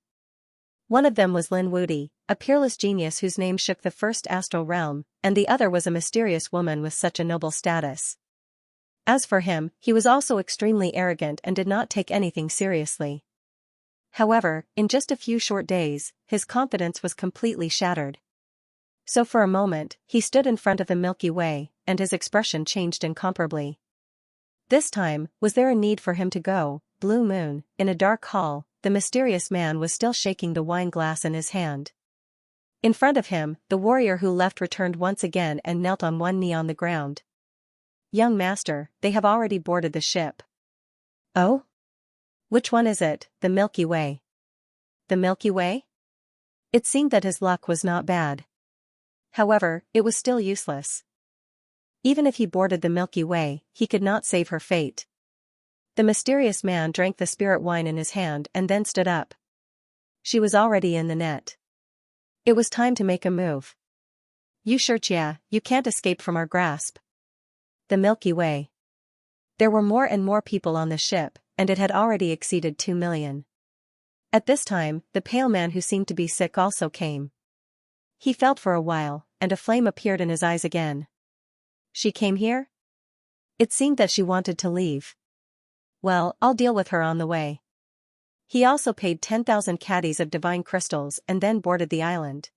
One of them was Lin Wudi, a peerless genius whose name shook the first astral realm, and the other was a mysterious woman with such a noble status. As for him, he was also extremely arrogant and did not take anything seriously. However, in just a few short days, his confidence was completely shattered. So for a moment, he stood in front of the Milky Way, and his expression changed incomparably. This time, was there a need for him to go? Blue Moon, in a dark hall, the mysterious man was still shaking the wine glass in his hand. In front of him, the warrior who left returned once again and knelt on one knee on the ground. "Young master, they have already boarded the ship." "Oh? Which one is it, the Milky Way?" "The Milky Way?" It seemed that his luck was not bad. However, it was still useless. Even if he boarded the Milky Way, he could not save her fate. The mysterious man drank the spirit wine in his hand and then stood up. She was already in the net. It was time to make a move. "You Xianxia, you can't escape from our grasp." The Milky Way. There were more and more people on the ship, and it had already exceeded 2 million. At this time, the pale man who seemed to be sick also came. He felt for a while, and a flame appeared in his eyes again. She came here? It seemed that she wanted to leave. Well, I'll deal with her on the way. He also paid 10,000 caddies of divine crystals and then boarded the island.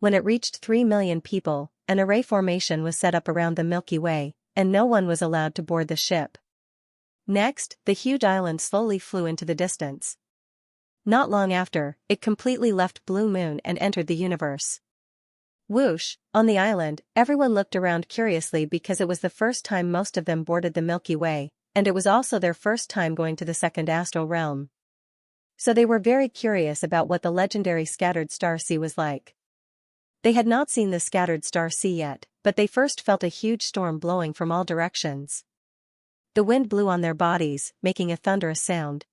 When it reached 3 million people, an array formation was set up around the Milky Way, and no one was allowed to board the ship. Next, the huge island slowly flew into the distance. Not long after, it completely left Blue Moon and entered the universe. Whoosh, on the island, everyone looked around curiously because it was the first time most of them boarded the Milky Way, and it was also their first time going to the second astral realm. So they were very curious about what the legendary scattered star sea was like. They had not seen the scattered star sea yet, but they first felt a huge storm blowing from all directions. The wind blew on their bodies, making a thunderous sound.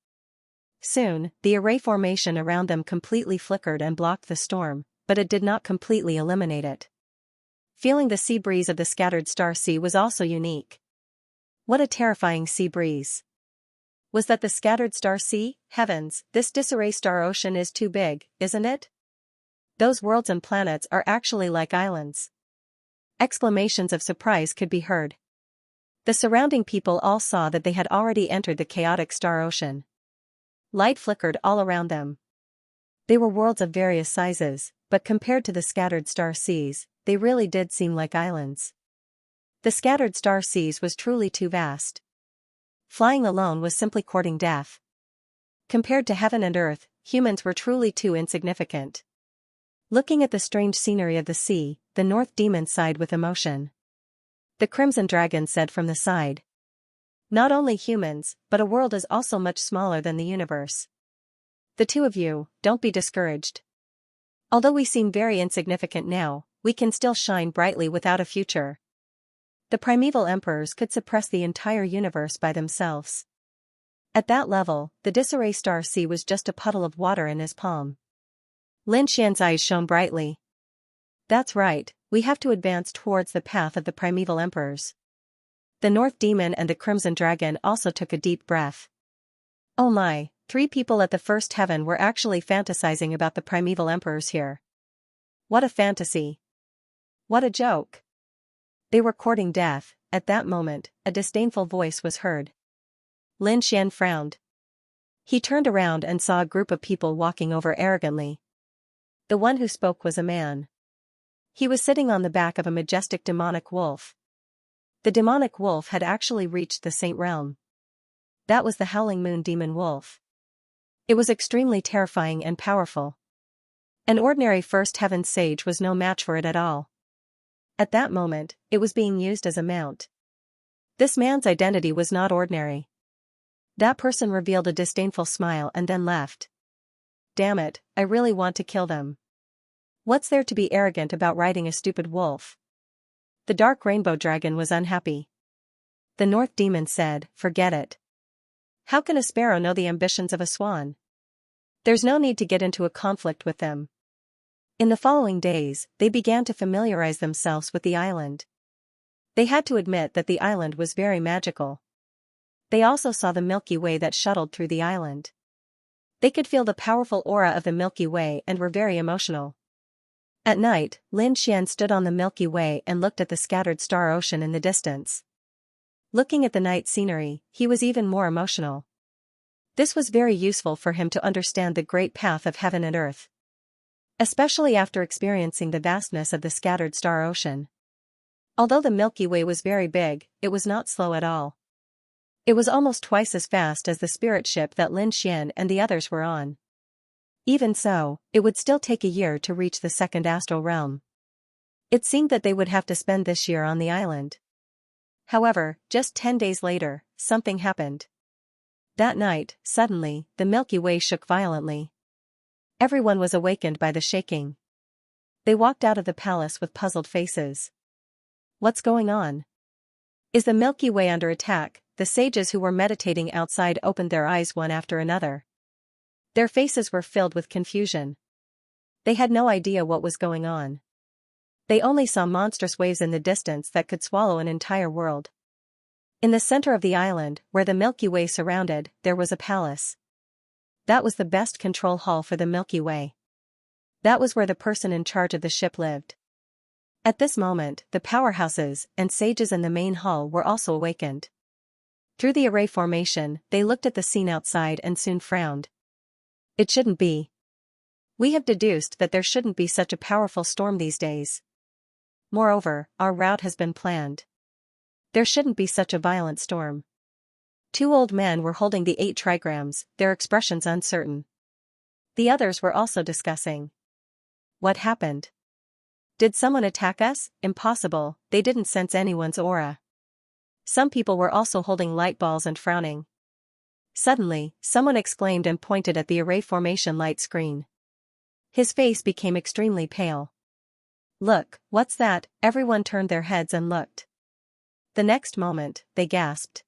Soon, the array formation around them completely flickered and blocked the storm, but it did not completely eliminate it. Feeling the sea breeze of the scattered star sea was also unique. What a terrifying sea breeze. Was that the scattered star sea? Heavens, this disarray star ocean is too big, isn't it? Those worlds and planets are actually like islands. Exclamations of surprise could be heard. The surrounding people all saw that they had already entered the chaotic star ocean. Light flickered all around them. They were worlds of various sizes, but compared to the scattered star seas, they really did seem like islands. The scattered star seas was truly too vast. Flying alone was simply courting death. Compared to heaven and earth, humans were truly too insignificant. Looking at the strange scenery of the sea, the North Demon sighed with emotion. The Crimson Dragon said from the side. Not only humans, but a world is also much smaller than the universe. The two of you, don't be discouraged. Although we seem very insignificant now, we can still shine brightly without a future. The primeval emperors could suppress the entire universe by themselves. At that level, the disarray star sea was just a puddle of water in his palm. Lin Xian's eyes shone brightly. That's right, we have to advance towards the path of the primeval emperors. The North Demon and the Crimson Dragon also took a deep breath. Oh my, 3 people at the first heaven were actually fantasizing about the primeval emperors here. What a fantasy. What a joke. They were courting death. At that moment, a disdainful voice was heard. Lin Xian frowned. He turned around and saw a group of people walking over arrogantly. The one who spoke was a man. He was sitting on the back of a majestic demonic wolf. The demonic wolf had actually reached the Saint Realm. That was the Howling Moon Demon Wolf. It was extremely terrifying and powerful. An ordinary first heaven sage was no match for it at all. At that moment, it was being used as a mount. This man's identity was not ordinary. That person revealed a disdainful smile and then left. Damn it, I really want to kill them. What's there to be arrogant about riding a stupid wolf? The Dark Rainbow Dragon was unhappy. The North Demon said, forget it. How can a sparrow know the ambitions of a swan? There's no need to get into a conflict with them. In the following days, they began to familiarize themselves with the island. They had to admit that the island was very magical. They also saw the Milky Way that shuttled through the island. They could feel the powerful aura of the Milky Way and were very emotional. At night, Lin Xian stood on the Milky Way and looked at the scattered star ocean in the distance. Looking at the night scenery, he was even more emotional. This was very useful for him to understand the great path of heaven and earth. Especially after experiencing the vastness of the scattered star ocean. Although the Milky Way was very big, it was not slow at all. It was almost twice as fast as the spirit ship that Lin Xian and the others were on. Even so, it would still take a year to reach the second astral realm. It seemed that they would have to spend this year on the island. However, just 10 days later, something happened. That night, suddenly, the Milky Way shook violently. Everyone was awakened by the shaking. They walked out of the palace with puzzled faces. What's going on? Is the Milky Way under attack? The sages who were meditating outside opened their eyes one after another. Their faces were filled with confusion. They had no idea what was going on. They only saw monstrous waves in the distance that could swallow an entire world. In the center of the island, where the Milky Way surrounded, there was a palace. That was the best control hall for the Milky Way. That was where the person in charge of the ship lived. At this moment, the powerhouses and sages in the main hall were also awakened. Through the array formation, they looked at the scene outside and soon frowned. It shouldn't be. We have deduced that there shouldn't be such a powerful storm these days. Moreover, our route has been planned. There shouldn't be such a violent storm. Two old men were holding the 8 trigrams, their expressions uncertain. The others were also discussing. What happened? Did someone attack us? Impossible, they didn't sense anyone's aura. Some people were also holding light balls and frowning. Suddenly, someone exclaimed and pointed at the array formation light screen. His face became extremely pale. Look, what's that? Everyone turned their heads and looked. The next moment, they gasped.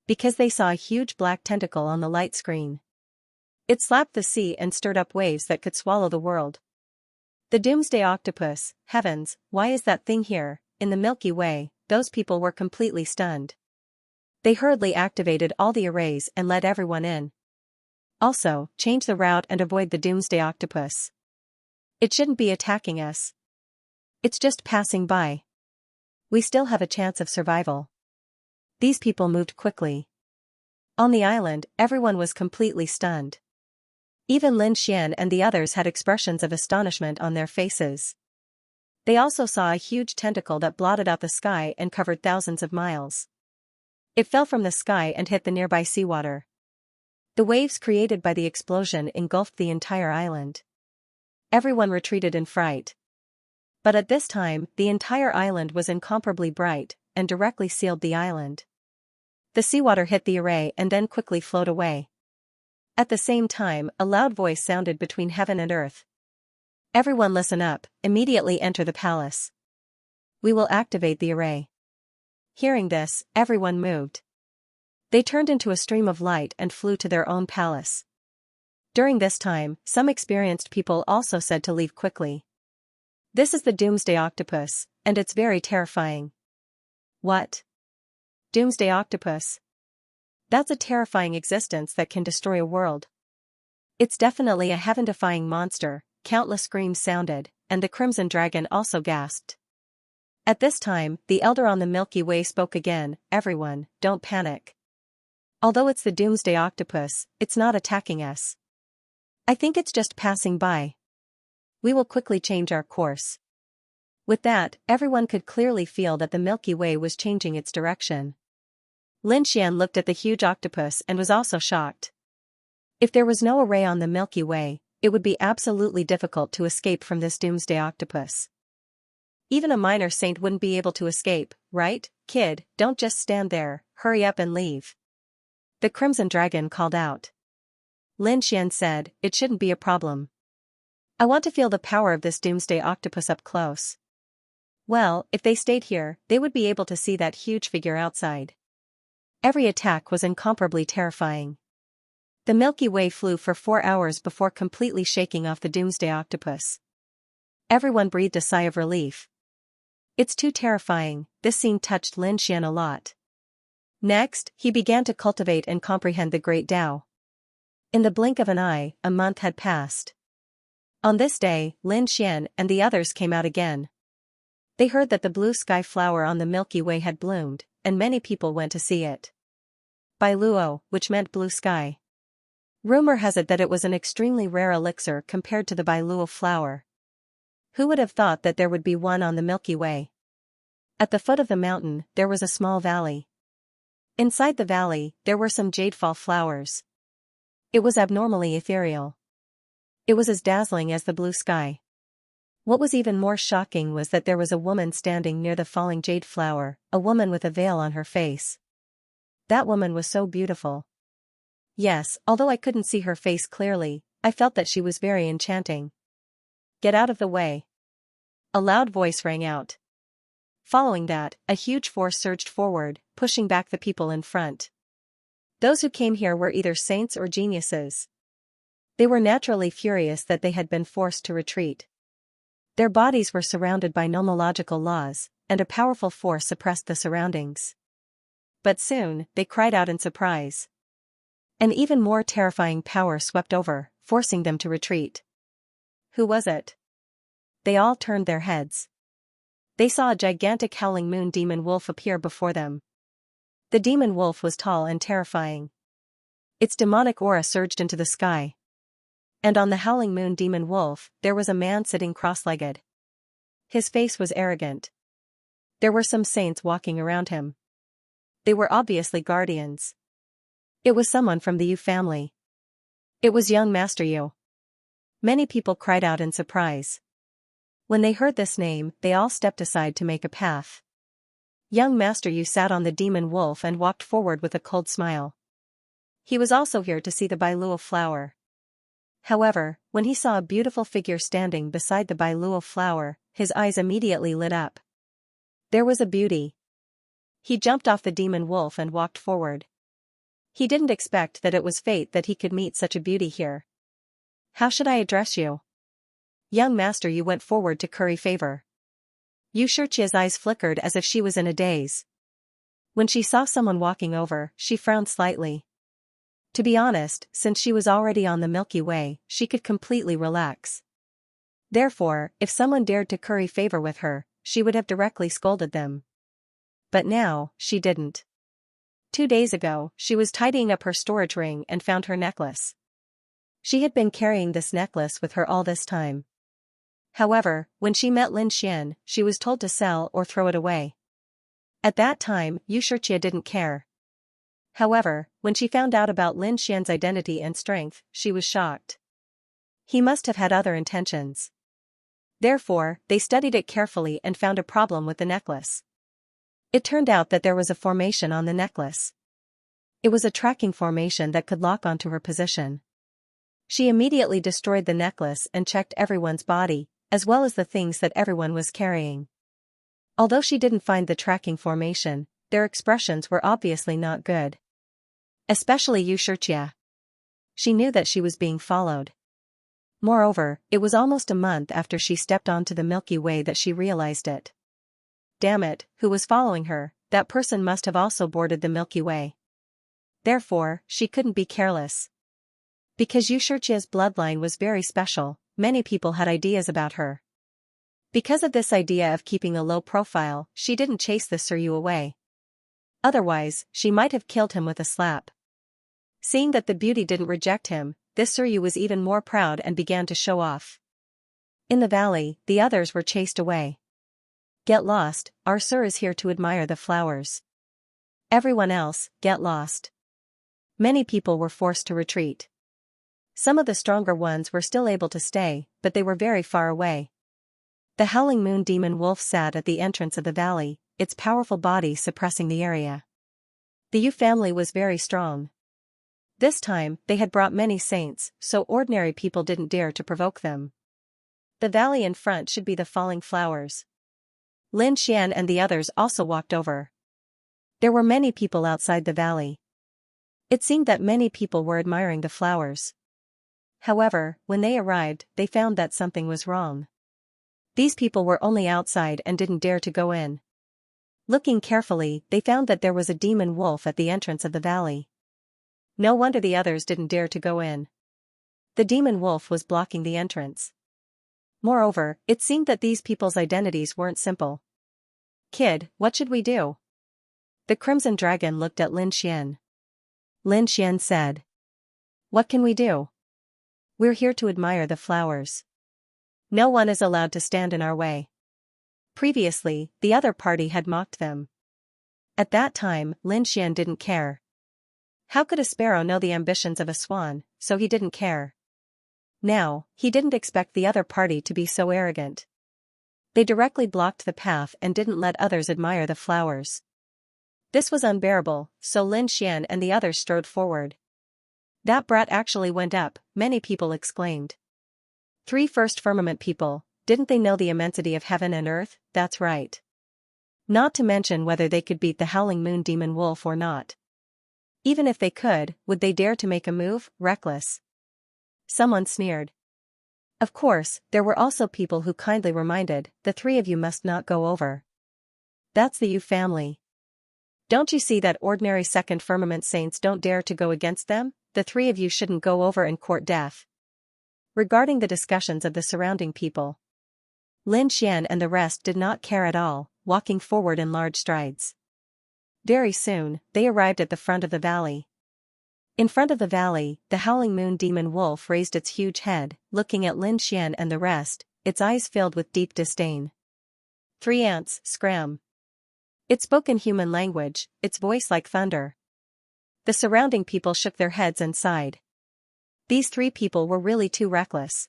Because they saw a huge black tentacle on the light screen. It slapped the sea and stirred up waves that could swallow the world. The Doomsday Octopus, heavens, why is that thing here? In the Milky Way, those people were completely stunned. They hurriedly activated all the arrays and let everyone in. Also, change the route and avoid the Doomsday Octopus. It shouldn't be attacking us. It's just passing by. We still have a chance of survival. These people moved quickly. On the island, everyone was completely stunned. Even Lin Xian and the others had expressions of astonishment on their faces. They also saw a huge tentacle that blotted out the sky and covered thousands of miles. It fell from the sky and hit the nearby seawater. The waves created by the explosion engulfed the entire island. Everyone retreated in fright. But at this time, the entire island was incomparably bright, and directly sealed the island. The seawater hit the array and then quickly flowed away. At the same time, a loud voice sounded between heaven and earth. Everyone listen up, immediately enter the palace. We will activate the array. Hearing this, everyone moved. They turned into a stream of light and flew to their own palace. During this time, some experienced people also said to leave quickly. This is the Doomsday Octopus, and it's very terrifying. What? Doomsday Octopus? That's a terrifying existence that can destroy a world. It's definitely a heaven-defying monster, countless screams sounded, and the Crimson Dragon also gasped. At this time, the Elder on the Milky Way spoke again, everyone, don't panic. Although it's the Doomsday Octopus, it's not attacking us. I think it's just passing by. We will quickly change our course. With that, everyone could clearly feel that the Milky Way was changing its direction. Lin Xian looked at the huge octopus and was also shocked. If there was no array on the Milky Way, it would be absolutely difficult to escape from this Doomsday Octopus. Even a minor saint wouldn't be able to escape, right, kid? Don't just stand there, hurry up and leave. The Crimson Dragon called out. Lin Xian said, it shouldn't be a problem. I want to feel the power of this Doomsday Octopus up close. Well, if they stayed here, they would be able to see that huge figure outside. Every attack was incomparably terrifying. The Milky Way flew for 4 hours before completely shaking off the Doomsday Octopus. Everyone breathed a sigh of relief. It's too terrifying, this scene touched Lin Xian a lot. Next, he began to cultivate and comprehend the Great Tao. In the blink of an eye, a month had passed. On this day, Lin Xian and the others came out again. They heard that the blue sky flower on the Milky Way had bloomed, and many people went to see it. Bai Luo, which meant blue sky. Rumor has it that it was an extremely rare elixir compared to the Bai Luo flower. Who would have thought that there would be one on the Milky Way? At the foot of the mountain, there was a small valley. Inside the valley, there were some jadefall flowers. It was abnormally ethereal. It was as dazzling as the blue sky. What was even more shocking was that there was a woman standing near the falling jade flower, a woman with a veil on her face. That woman was so beautiful. Yes, although I couldn't see her face clearly, I felt that she was very enchanting. Get out of the way. A loud voice rang out. Following that, a huge force surged forward, pushing back the people in front. Those who came here were either saints or geniuses. They were naturally furious that they had been forced to retreat. Their bodies were surrounded by nomological laws, and a powerful force suppressed the surroundings. But soon, they cried out in surprise. An even more terrifying power swept over, forcing them to retreat. Who was it? They all turned their heads. They saw a gigantic howling moon demon wolf appear before them. The demon wolf was tall and terrifying. Its demonic aura surged into the sky. And on the howling moon demon wolf, there was a man sitting cross-legged. His face was arrogant. There were some saints walking around him. They were obviously guardians. It was someone from the Yu family. It was young Master Yu. Many people cried out in surprise. When they heard this name, they all stepped aside to make a path. Young Master Yu sat on the demon wolf and walked forward with a cold smile. He was also here to see the Bailuo flower. However, when he saw a beautiful figure standing beside the Bailuo flower, his eyes immediately lit up. There was a beauty. He jumped off the demon wolf and walked forward. He didn't expect that it was fate that he could meet such a beauty here. How should I address you? Young Master Yu went forward to curry favor. Xianxia's eyes flickered as if she was in a daze. When she saw someone walking over, she frowned slightly. To be honest, since she was already on the Milky Way, she could completely relax. Therefore, if someone dared to curry favor with her, she would have directly scolded them. But now, she didn't. 2 days ago, she was tidying up her storage ring and found her necklace. She had been carrying this necklace with her all this time. However, when she met Lin Xian, she was told to sell or throw it away. At that time, Xianxia didn't care. However, when she found out about Lin Xian's identity and strength, she was shocked. He must have had other intentions. Therefore, they studied it carefully and found a problem with the necklace. It turned out that there was a formation on the necklace. It was a tracking formation that could lock onto her position. She immediately destroyed the necklace and checked everyone's body, as well as the things that everyone was carrying. Although she didn't find the tracking formation, their expressions were obviously not good. Especially Xianxia. She knew that she was being followed. Moreover, it was almost a month after she stepped onto the Milky Way that she realized it. Damn it, who was following her? That person must have also boarded the Milky Way. Therefore, she couldn't be careless. Because Xianxia's bloodline was very special, many people had ideas about her. Because of this idea of keeping a low profile, she didn't chase the Suryu away. Otherwise, she might have killed him with a slap. Seeing that the beauty didn't reject him, this Suryu was even more proud and began to show off. In the valley, the others were chased away. Get lost, our Sur is here to admire the flowers. Everyone else, get lost. Many people were forced to retreat. Some of the stronger ones were still able to stay, but they were very far away. The howling moon demon wolf sat at the entrance of the valley, its powerful body suppressing the area. The Yu family was very strong. This time, they had brought many saints, so ordinary people didn't dare to provoke them. The valley in front should be the falling flowers. Lin Xian and the others also walked over. There were many people outside the valley. It seemed that many people were admiring the flowers. However, when they arrived, they found that something was wrong. These people were only outside and didn't dare to go in. Looking carefully, they found that there was a demon wolf at the entrance of the valley. No wonder the others didn't dare to go in. The demon wolf was blocking the entrance. Moreover, it seemed that these people's identities weren't simple. Kid, what should we do? The Crimson Dragon looked at Lin Xian. Lin Xian said. What can we do? We're here to admire the flowers. No one is allowed to stand in our way. Previously, the other party had mocked them. At that time, Lin Xian didn't care. How could a sparrow know the ambitions of a swan, so he didn't care. Now, he didn't expect the other party to be so arrogant. They directly blocked the path and didn't let others admire the flowers. This was unbearable, so Lin Xian and the others strode forward. That brat actually went up, many people exclaimed. 3 first firmament people, didn't they know the immensity of heaven and earth? That's right. Not to mention whether they could beat the howling moon demon wolf or not. Even if they could, would they dare to make a move? Reckless. Someone sneered. Of course, there were also people who kindly reminded, the 3 of you must not go over. That's the Yu family. Don't you see that ordinary second firmament saints don't dare to go against them? The 3 of you shouldn't go over and court death. Regarding the discussions of the surrounding people, Lin Xian and the rest did not care at all, walking forward in large strides. Very soon, they arrived at the front of the valley. In front of the valley, the howling moon demon wolf raised its huge head, looking at Lin Xian and the rest, its eyes filled with deep disdain. 3 ants, scram. It spoke in human language, its voice like thunder. The surrounding people shook their heads and sighed. These 3 people were really too reckless.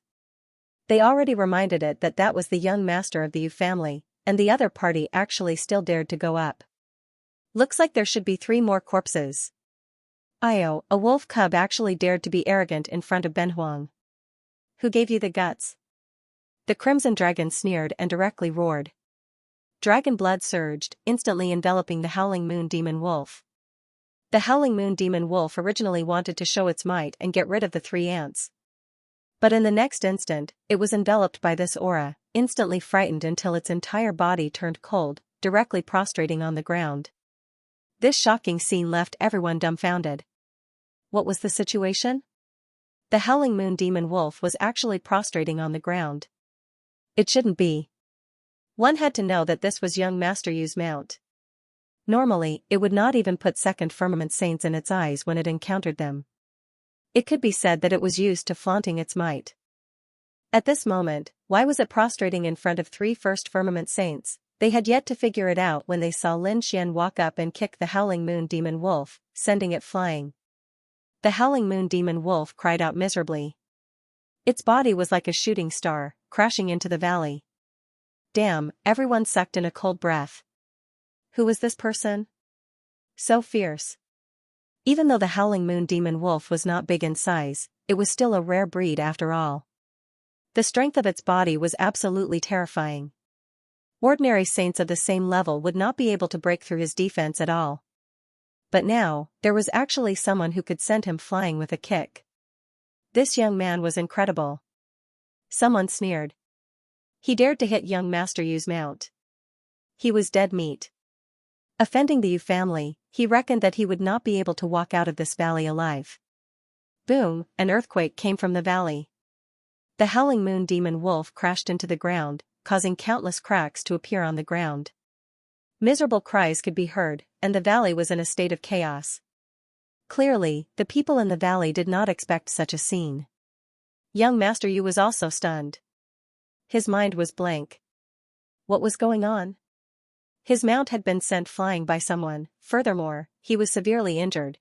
They already reminded it that that was the young master of the Yu family, and the other party actually still dared to go up. Looks like there should be 3 more corpses. Io, a wolf cub actually dared to be arrogant in front of Benhuang. Who gave you the guts? The Crimson Dragon sneered and directly roared. Dragon blood surged, instantly enveloping the Howling Moon Demon Wolf. The Howling Moon Demon Wolf originally wanted to show its might and get rid of the 3 ants. But in the next instant, it was enveloped by this aura, instantly frightened until its entire body turned cold, directly prostrating on the ground. This shocking scene left everyone dumbfounded. What was the situation? The Howling Moon Demon Wolf was actually prostrating on the ground. It shouldn't be. One had to know that this was young Master Yu's mount. Normally, it would not even put second firmament saints in its eyes when it encountered them. It could be said that it was used to flaunting its might. At this moment, why was it prostrating in front of 3 first firmament saints? They had yet to figure it out when they saw Lin Xian walk up and kick the Howling Moon Demon Wolf, sending it flying. The Howling Moon Demon Wolf cried out miserably. Its body was like a shooting star, crashing into the valley. Damn, everyone sucked in a cold breath. Who was this person? So fierce. Even though the Howling Moon Demon Wolf was not big in size, it was still a rare breed after all. The strength of its body was absolutely terrifying. Ordinary saints of the same level would not be able to break through his defense at all. But now, there was actually someone who could send him flying with a kick. This young man was incredible. Someone sneered. He dared to hit young Master Yu's mount. He was dead meat. Offending the Yu family, he reckoned that he would not be able to walk out of this valley alive. Boom, an earthquake came from the valley. The Howling Moon Demon Wolf crashed into the ground, causing countless cracks to appear on the ground. Miserable cries could be heard, and the valley was in a state of chaos. Clearly, the people in the valley did not expect such a scene. Young Master Yu was also stunned. His mind was blank. What was going on? His mount had been sent flying by someone, furthermore, he was severely injured.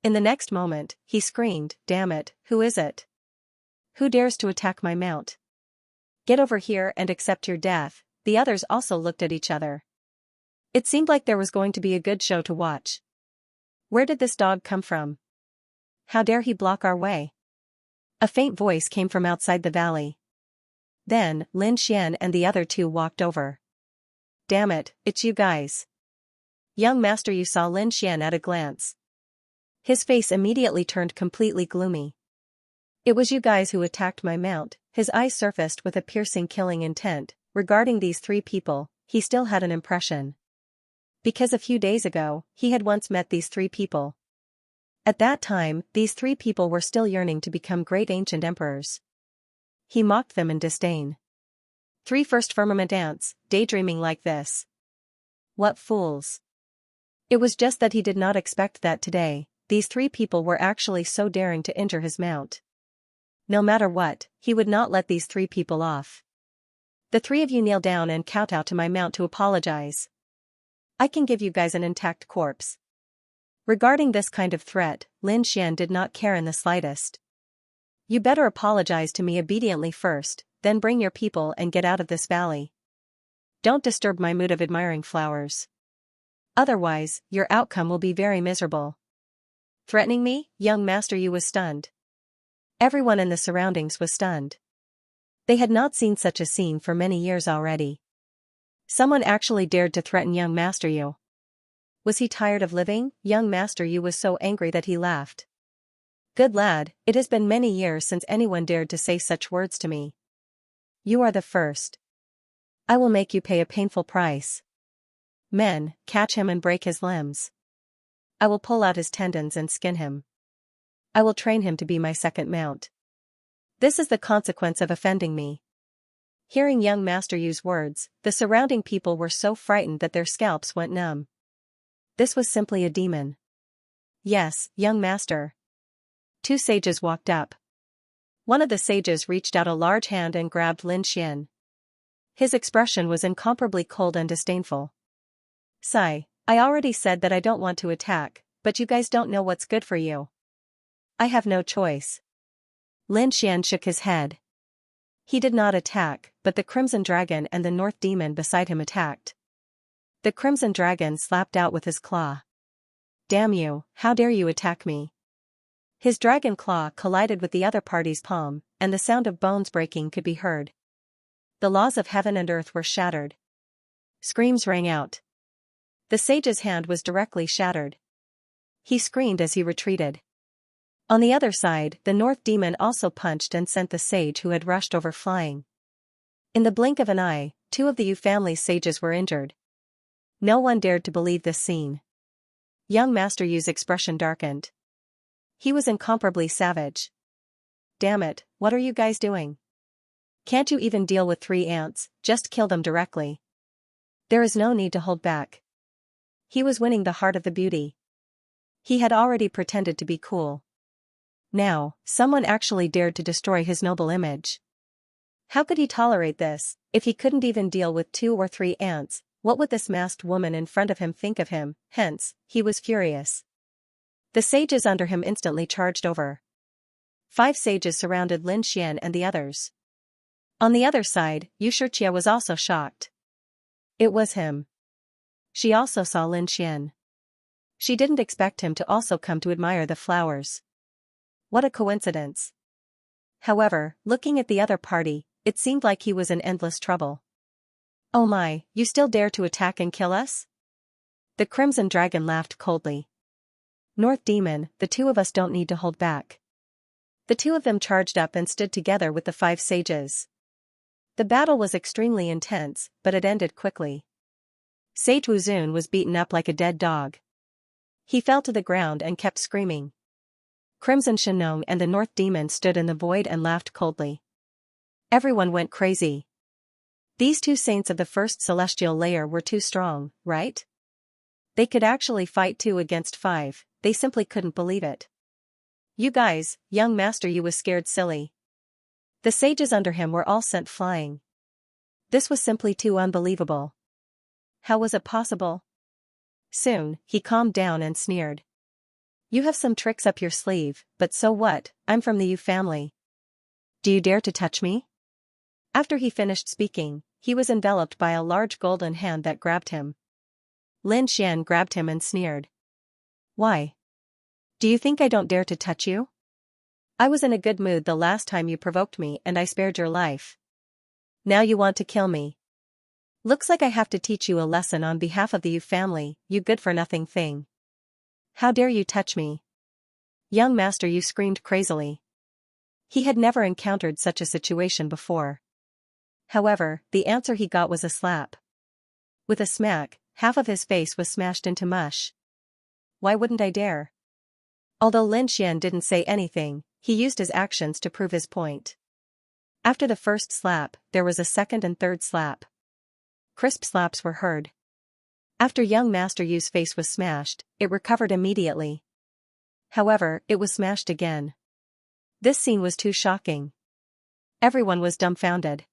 In the next moment, he screamed, "Damn it, who is it? Who dares to attack my mount? Get over here and accept your death." The others also looked at each other. It seemed like there was going to be a good show to watch. Where did this dog come from? How dare he block our way? A faint voice came from outside the valley. Then, Lin Xian and the other 2 walked over. Damn it, it's you guys. Young Master Yu saw Lin Xian at a glance. His face immediately turned completely gloomy. It was you guys who attacked my mount. His eyes surfaced with a piercing killing intent. Regarding these 3 people, he still had an impression. Because a few days ago, he had once met these 3 people. At that time, these 3 people were still yearning to become great ancient emperors. He mocked them in disdain. 3 first firmament ants, daydreaming like this. What fools. It was just that he did not expect that today, these 3 people were actually so daring to injure his mount. No matter what, he would not let these 3 people off. The 3 of you kneel down and kowtow to my mount to apologize. I can give you guys an intact corpse. Regarding this kind of threat, Lin Xian did not care in the slightest. You better apologize to me obediently first, then bring your people and get out of this valley. Don't disturb my mood of admiring flowers. Otherwise, your outcome will be very miserable. Threatening me? Young Master Yu was stunned. Everyone in the surroundings was stunned. They had not seen such a scene for many years already. Someone actually dared to threaten young Master Yu. Was he tired of living? Young Master Yu was so angry that he laughed. Good lad, it has been many years since anyone dared to say such words to me. You are the first. I will make you pay a painful price. Men, catch him and break his limbs. I will pull out his tendons and skin him. I will train him to be my second mount. This is the consequence of offending me. Hearing young Master Yu's words, the surrounding people were so frightened that their scalps went numb. This was simply a demon. Yes, young master. Two sages walked up. One of the sages reached out a large hand and grabbed Lin Xian. His expression was incomparably cold and disdainful. Sigh, I already said that I don't want to attack, but you guys don't know what's good for you. I have no choice. Lin Xian shook his head. He did not attack, but the Crimson Dragon and the North Demon beside him attacked. The Crimson Dragon slapped out with his claw. Damn you, how dare you attack me? His dragon claw collided with the other party's palm, and the sound of bones breaking could be heard. The laws of heaven and earth were shattered. Screams rang out. The sage's hand was directly shattered. He screamed as he retreated. On the other side, the North Demon also punched and sent the sage who had rushed over flying. In the blink of an eye, two of the Yu family's sages were injured. No one dared to believe this scene. Young Master Yu's expression darkened. He was incomparably savage. Damn it, what are you guys doing? Can't you even deal with 3 ants, just kill them directly. There is no need to hold back. He was winning the heart of the beauty. He had already pretended to be cool. Now, someone actually dared to destroy his noble image. How could he tolerate this? If he couldn't even deal with 2 or 3 ants, what would this masked woman in front of him think of him? Hence, he was furious. The sages under him instantly charged over. 5 sages surrounded Lin Xian and the others. On the other side, Xianxia was also shocked. It was him. She also saw Lin Xian. She didn't expect him to also come to admire the flowers. What a coincidence. However, looking at the other party, it seemed like he was in endless trouble. Oh my, you still dare to attack and kill us? The Crimson Dragon laughed coldly. North Demon, the 2 of us don't need to hold back. The 2 of them charged up and stood together with the 5 sages. The battle was extremely intense, but it ended quickly. Sage Wuzun was beaten up like a dead dog. He fell to the ground and kept screaming. Crimson Shenong and the North Demon stood in the void and laughed coldly. Everyone went crazy. These 2 saints of the first celestial layer were too strong, right? They could actually fight 2 against 5, they simply couldn't believe it. You guys, young Master Yu was scared silly. The sages under him were all sent flying. This was simply too unbelievable. How was it possible? Soon, he calmed down and sneered. You have some tricks up your sleeve, but so what, I'm from the Yu family. Do you dare to touch me? After he finished speaking, he was enveloped by a large golden hand that grabbed him. Lin Xian grabbed him and sneered. Why? Do you think I don't dare to touch you? I was in a good mood the last time you provoked me and I spared your life. Now you want to kill me. Looks like I have to teach you a lesson on behalf of the Yu family, you good-for-nothing thing. How dare you touch me? Young Master Yu screamed crazily. He had never encountered such a situation before. However, the answer he got was a slap. With a smack, half of his face was smashed into mush. Why wouldn't I dare? Although Lin Xian didn't say anything, he used his actions to prove his point. After the first slap, there was a second and third slap. Crisp slaps were heard. After young Master Yu's face was smashed, it recovered immediately. However, it was smashed again. This scene was too shocking. Everyone was dumbfounded.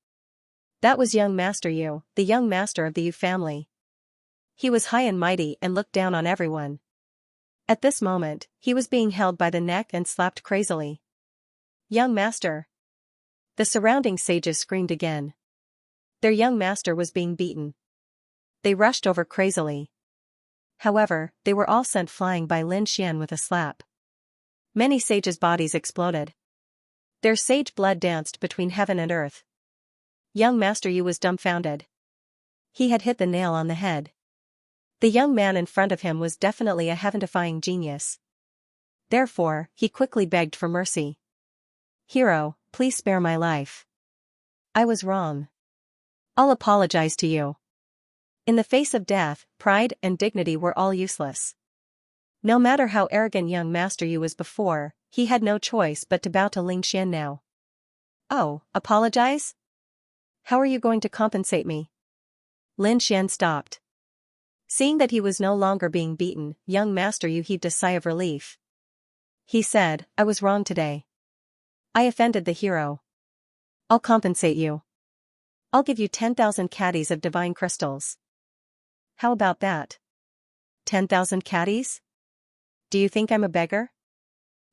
That was young Master Yu, the young master of the Yu family. He was high and mighty and looked down on everyone. At this moment, he was being held by the neck and slapped crazily. Young master! The surrounding sages screamed again. Their young master was being beaten. They rushed over crazily. However, they were all sent flying by Lin Xian with a slap. Many sages' bodies exploded. Their sage blood danced between heaven and earth. Young Master Yu was dumbfounded. He had hit the nail on the head. The young man in front of him was definitely a heaven-defying genius. Therefore, he quickly begged for mercy. Hero, please spare my life. I was wrong. I'll apologize to you. In the face of death, pride and dignity were all useless. No matter how arrogant young Master Yu was before, he had no choice but to bow to Ling Xian now. Oh, apologize? How are you going to compensate me? Lin Xian stopped. Seeing that he was no longer being beaten, young master Yu heaved a sigh of relief. He said, I was wrong today. I offended the hero. I'll compensate you. I'll give you 10,000 caddies of divine crystals. How about that? 10,000 caddies? Do you think I'm a beggar?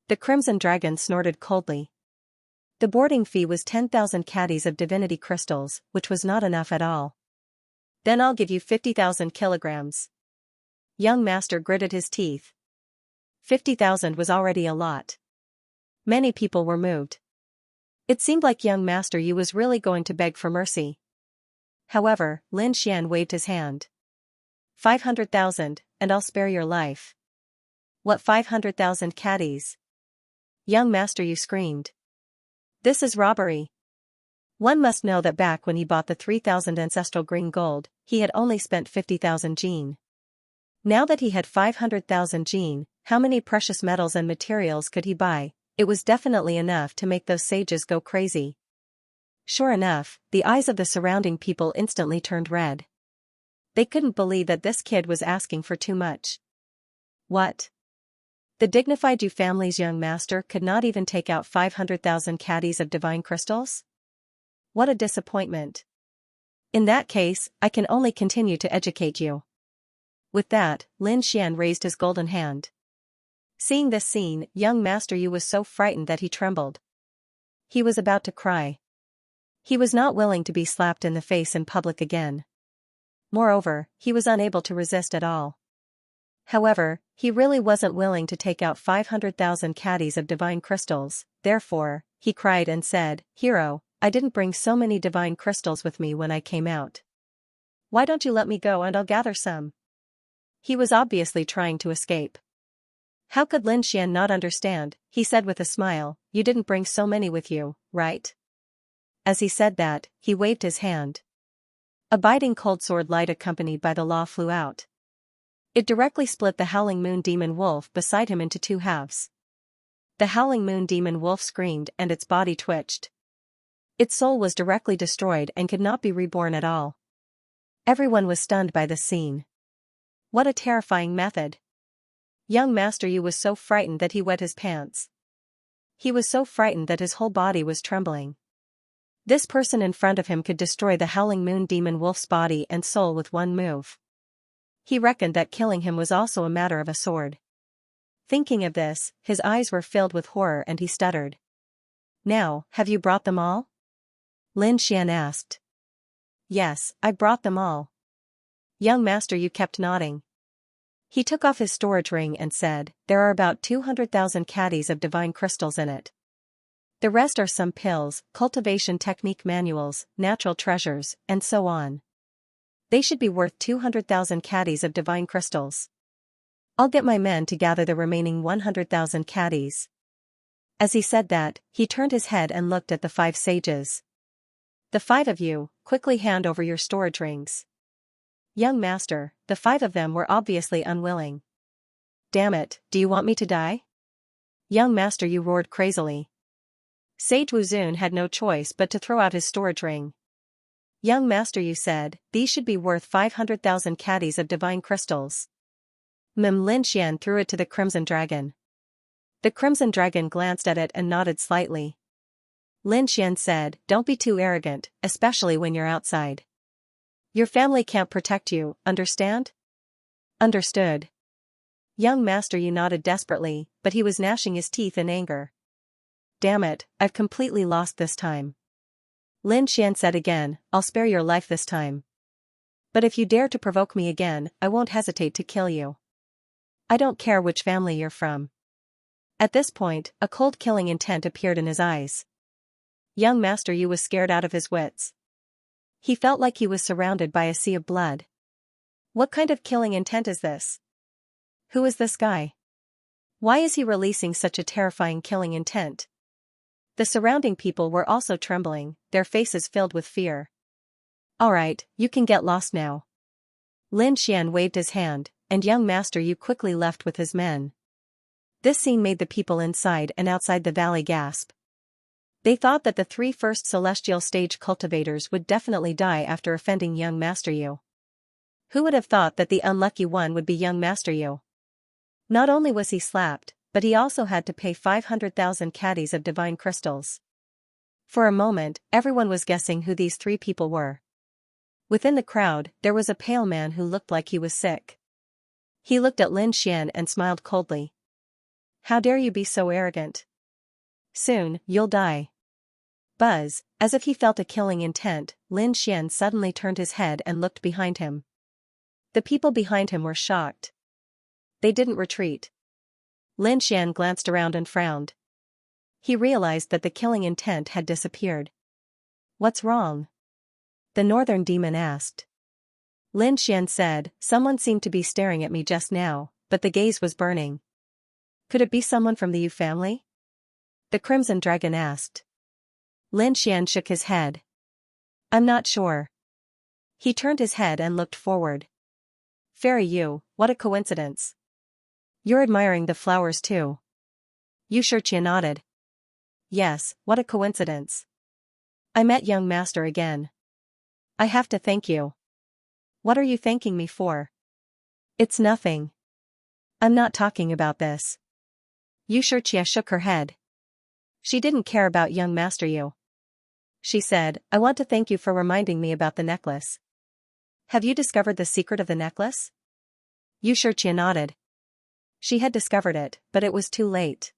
The Crimson Dragon snorted coldly. The boarding fee was 10,000 caddies of divinity crystals, which was not enough at all. Then I'll give you 50,000 kilograms. Young master gritted his teeth. 50,000 was already a lot. Many people were moved. It seemed like young master Yu was really going to beg for mercy. However, Lin Xian waved his hand. 500,000, and I'll spare your life. What 500,000 caddies? Young master Yu screamed. This is robbery. One must know that back when he bought the 3,000 ancestral green gold, he had only spent 50,000 jin. Now that he had 500,000 jin, how many precious metals and materials could he buy? It was definitely enough to make those sages go crazy. Sure enough, the eyes of the surrounding people instantly turned red. They couldn't believe that this kid was asking for too much. What? The dignified Yu family's young master could not even take out 500,000 caddies of divine crystals? What a disappointment. In that case, I can only continue to educate you. With that, Lin Xian raised his golden hand. Seeing this scene, young master Yu was so frightened that he trembled. He was about to cry. He was not willing to be slapped in the face in public again. Moreover, he was unable to resist at all. However, he really wasn't willing to take out 500,000 caddies of divine crystals, therefore, he cried and said, Hero, I didn't bring so many divine crystals with me when I came out. Why don't you let me go and I'll gather some? He was obviously trying to escape. How could Lin Xian not understand? He said with a smile, you didn't bring so many with you, right? As he said that, he waved his hand. A biting cold sword light accompanied by the law flew out. It directly split the Howling Moon Demon Wolf beside him into two halves. The Howling Moon Demon Wolf screamed and its body twitched. Its soul was directly destroyed and could not be reborn at all. Everyone was stunned by the scene. What a terrifying method. Young Master Yu was so frightened that he wet his pants. He was so frightened that his whole body was trembling. This person in front of him could destroy the Howling Moon Demon Wolf's body and soul with one move. He reckoned that killing him was also a matter of a sword. Thinking of this, his eyes were filled with horror and he stuttered. Now, have you brought them all? Lin Xian asked. Yes, I brought them all. Young Master Yu kept nodding. He took off his storage ring and said, there are about 200,000 caddies of divine crystals in it. The rest are some pills, cultivation technique manuals, natural treasures, and so on. They should be worth 200,000 caddies of divine crystals. I'll get my men to gather the remaining 100,000 caddies. As he said that, he turned his head and looked at the 5 sages. The 5 of you, quickly hand over your storage rings. Young master, the 5 of them were obviously unwilling. Damn it, do you want me to die? Young master Yu roared crazily. Sage Wuzun had no choice but to throw out his storage ring. Young master Yu said, these should be worth 500,000 caddies of divine crystals. Lin Xian threw it to the Crimson Dragon. The Crimson Dragon glanced at it and nodded slightly. Lin Xian said, don't be too arrogant, especially when you're outside. Your family can't protect you, understand? Understood. Young Master Yu nodded desperately, but he was gnashing his teeth in anger. Damn it, I've completely lost this time. Lin Xian said again, I'll spare your life this time. But if you dare to provoke me again, I won't hesitate to kill you. I don't care which family you're from. At this point, a cold killing intent appeared in his eyes. Young Master Yu was scared out of his wits. He felt like he was surrounded by a sea of blood. What kind of killing intent is this? Who is this guy? Why is he releasing such a terrifying killing intent? The surrounding people were also trembling, their faces filled with fear. Alright, you can get lost now. Lin Xian waved his hand, and young Master Yu quickly left with his men. This scene made the people inside and outside the valley gasp. They thought that the three first celestial stage cultivators would definitely die after offending young Master Yu. Who would have thought that the unlucky one would be young Master Yu? Not only was he slapped, but he also had to pay 500,000 caddies of divine crystals. For a moment, everyone was guessing who these three people were. Within the crowd, there was a pale man who looked like he was sick. He looked at Lin Xian and smiled coldly. How dare you be so arrogant? Soon, you'll die. Buzz, as if he felt a killing intent, Lin Xian suddenly turned his head and looked behind him. The people behind him were shocked. They didn't retreat. Lin Xian glanced around and frowned. He realized that the killing intent had disappeared. What's wrong? The northern demon asked. Lin Xian said, someone seemed to be staring at me just now, but the gaze was burning. Could it be someone from the Yu family? The crimson dragon asked. Lin Xian shook his head. I'm not sure. He turned his head and looked forward. Fairy Yu, what a coincidence. You're admiring the flowers too. Xianxia nodded. Yes, what a coincidence. I met young master again. I have to thank you. What are you thanking me for? It's nothing. I'm not talking about this. Xianxia shook her head. She didn't care about young Master Yu. She said, I want to thank you for reminding me about the necklace. Have you discovered the secret of the necklace? Xianxia nodded. She had discovered it, but it was too late.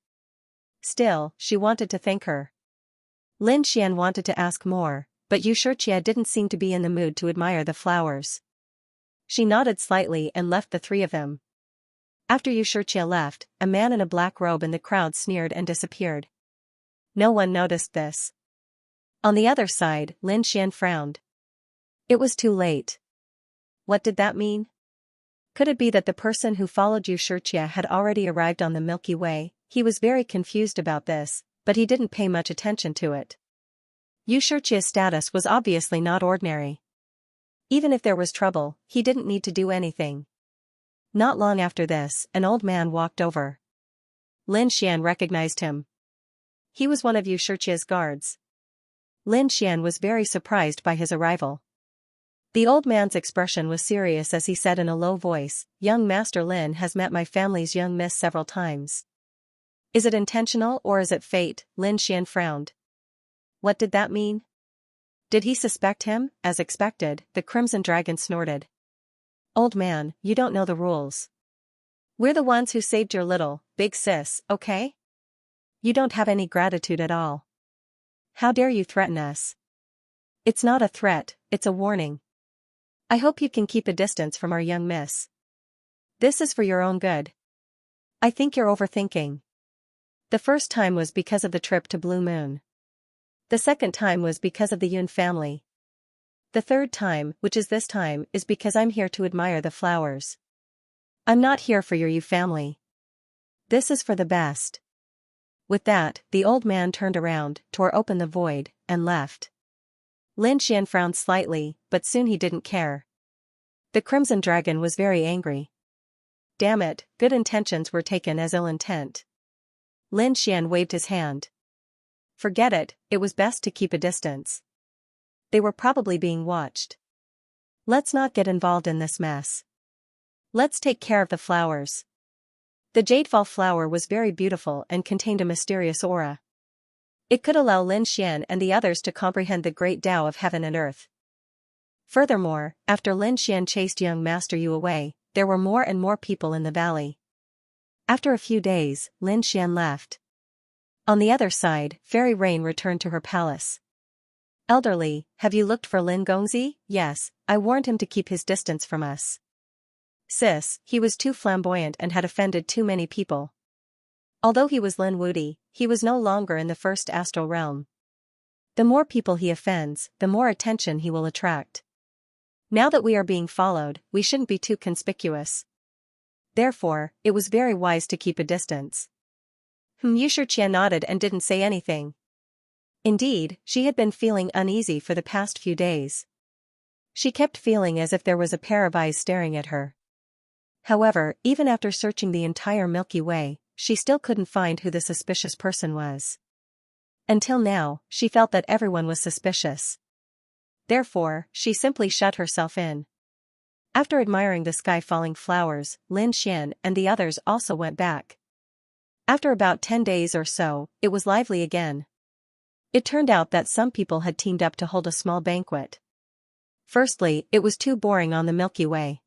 Still, she wanted to thank her. Lin Xian wanted to ask more, but Xianxia didn't seem to be in the mood to admire the flowers. She nodded slightly and left the three of them. After Xianxia left, a man in a black robe in the crowd sneered and disappeared. No one noticed this. On the other side, Lin Xian frowned. It was too late. What did that mean? Could it be that the person who followed Xianxia had already arrived on the Milky Way? He was very confused about this, but he didn't pay much attention to it. Xianxia's status was obviously not ordinary. Even if there was trouble, he didn't need to do anything. Not long after this, an old man walked over. Lin Xian recognized him. He was one of Xianxia's guards. Lin Xian was very surprised by his arrival. The old man's expression was serious as he said in a low voice, Young Master Lin has met my family's young miss several times. Is it intentional or is it fate? Lin Xian frowned. What did that mean? Did he suspect him? As expected, the crimson dragon snorted. Old man, you don't know the rules. We're the ones who saved your little, big sis, okay? You don't have any gratitude at all. How dare you threaten us? It's not a threat, it's a warning. I hope you can keep a distance from our young miss. This is for your own good. I think you're overthinking. The first time was because of the trip to Blue Moon. The second time was because of the Yun family. The third time, which is this time, is because I'm here to admire the flowers. I'm not here for your Yu family. This is for the best. With that, the old man turned around, tore open the void, and left. Lin Xian frowned slightly, but soon he didn't care. The crimson dragon was very angry. Damn it, good intentions were taken as ill intent. Lin Xian waved his hand. Forget it, it was best to keep a distance. They were probably being watched. Let's not get involved in this mess. Let's take care of the flowers. The jadefall flower was very beautiful and contained a mysterious aura. It could allow Lin Xian and the others to comprehend the great Tao of heaven and earth. Furthermore, after Lin Xian chased young Master Yu away, there were more and more people in the valley. After a few days, Lin Xian left. On the other side, Fairy Rain returned to her palace. Elderly, have you looked for Lin Gongzi? Yes, I warned him to keep his distance from us. Sis, he was too flamboyant and had offended too many people. Although he was Lin Wudi, he was no longer in the first astral realm. The more people he offends, the more attention he will attract. Now that we are being followed, we shouldn't be too conspicuous. Therefore, it was very wise to keep a distance. Xianxia nodded and didn't say anything. Indeed, she had been feeling uneasy for the past few days. She kept feeling as if there was a pair of eyes staring at her. However, even after searching the entire Milky Way, she still couldn't find who the suspicious person was. Until now, she felt that everyone was suspicious. Therefore, she simply shut herself in. After admiring the sky-falling flowers, Lin Xian and the others also went back. After about 10 days or so, it was lively again. It turned out that some people had teamed up to hold a small banquet. Firstly, it was too boring on the Milky Way.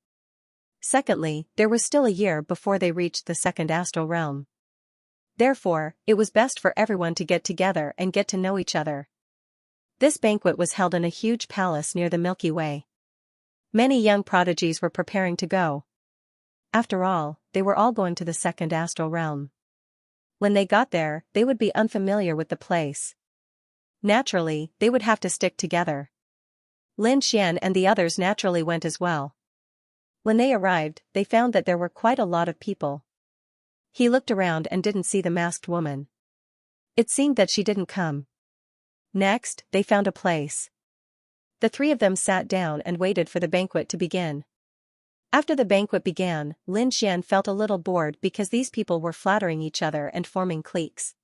Secondly, there was still a year before they reached the second astral realm. Therefore, it was best for everyone to get together and get to know each other. This banquet was held in a huge palace near the Milky Way. Many young prodigies were preparing to go. After all, they were all going to the second astral realm. When they got there, they would be unfamiliar with the place. Naturally, they would have to stick together. Lin Xian and the others naturally went as well. When they arrived, they found that there were quite a lot of people. He looked around and didn't see the masked woman. It seemed that she didn't come. Next, they found a place. The three of them sat down and waited for the banquet to begin. After the banquet began, Lin Xian felt a little bored because these people were flattering each other and forming cliques.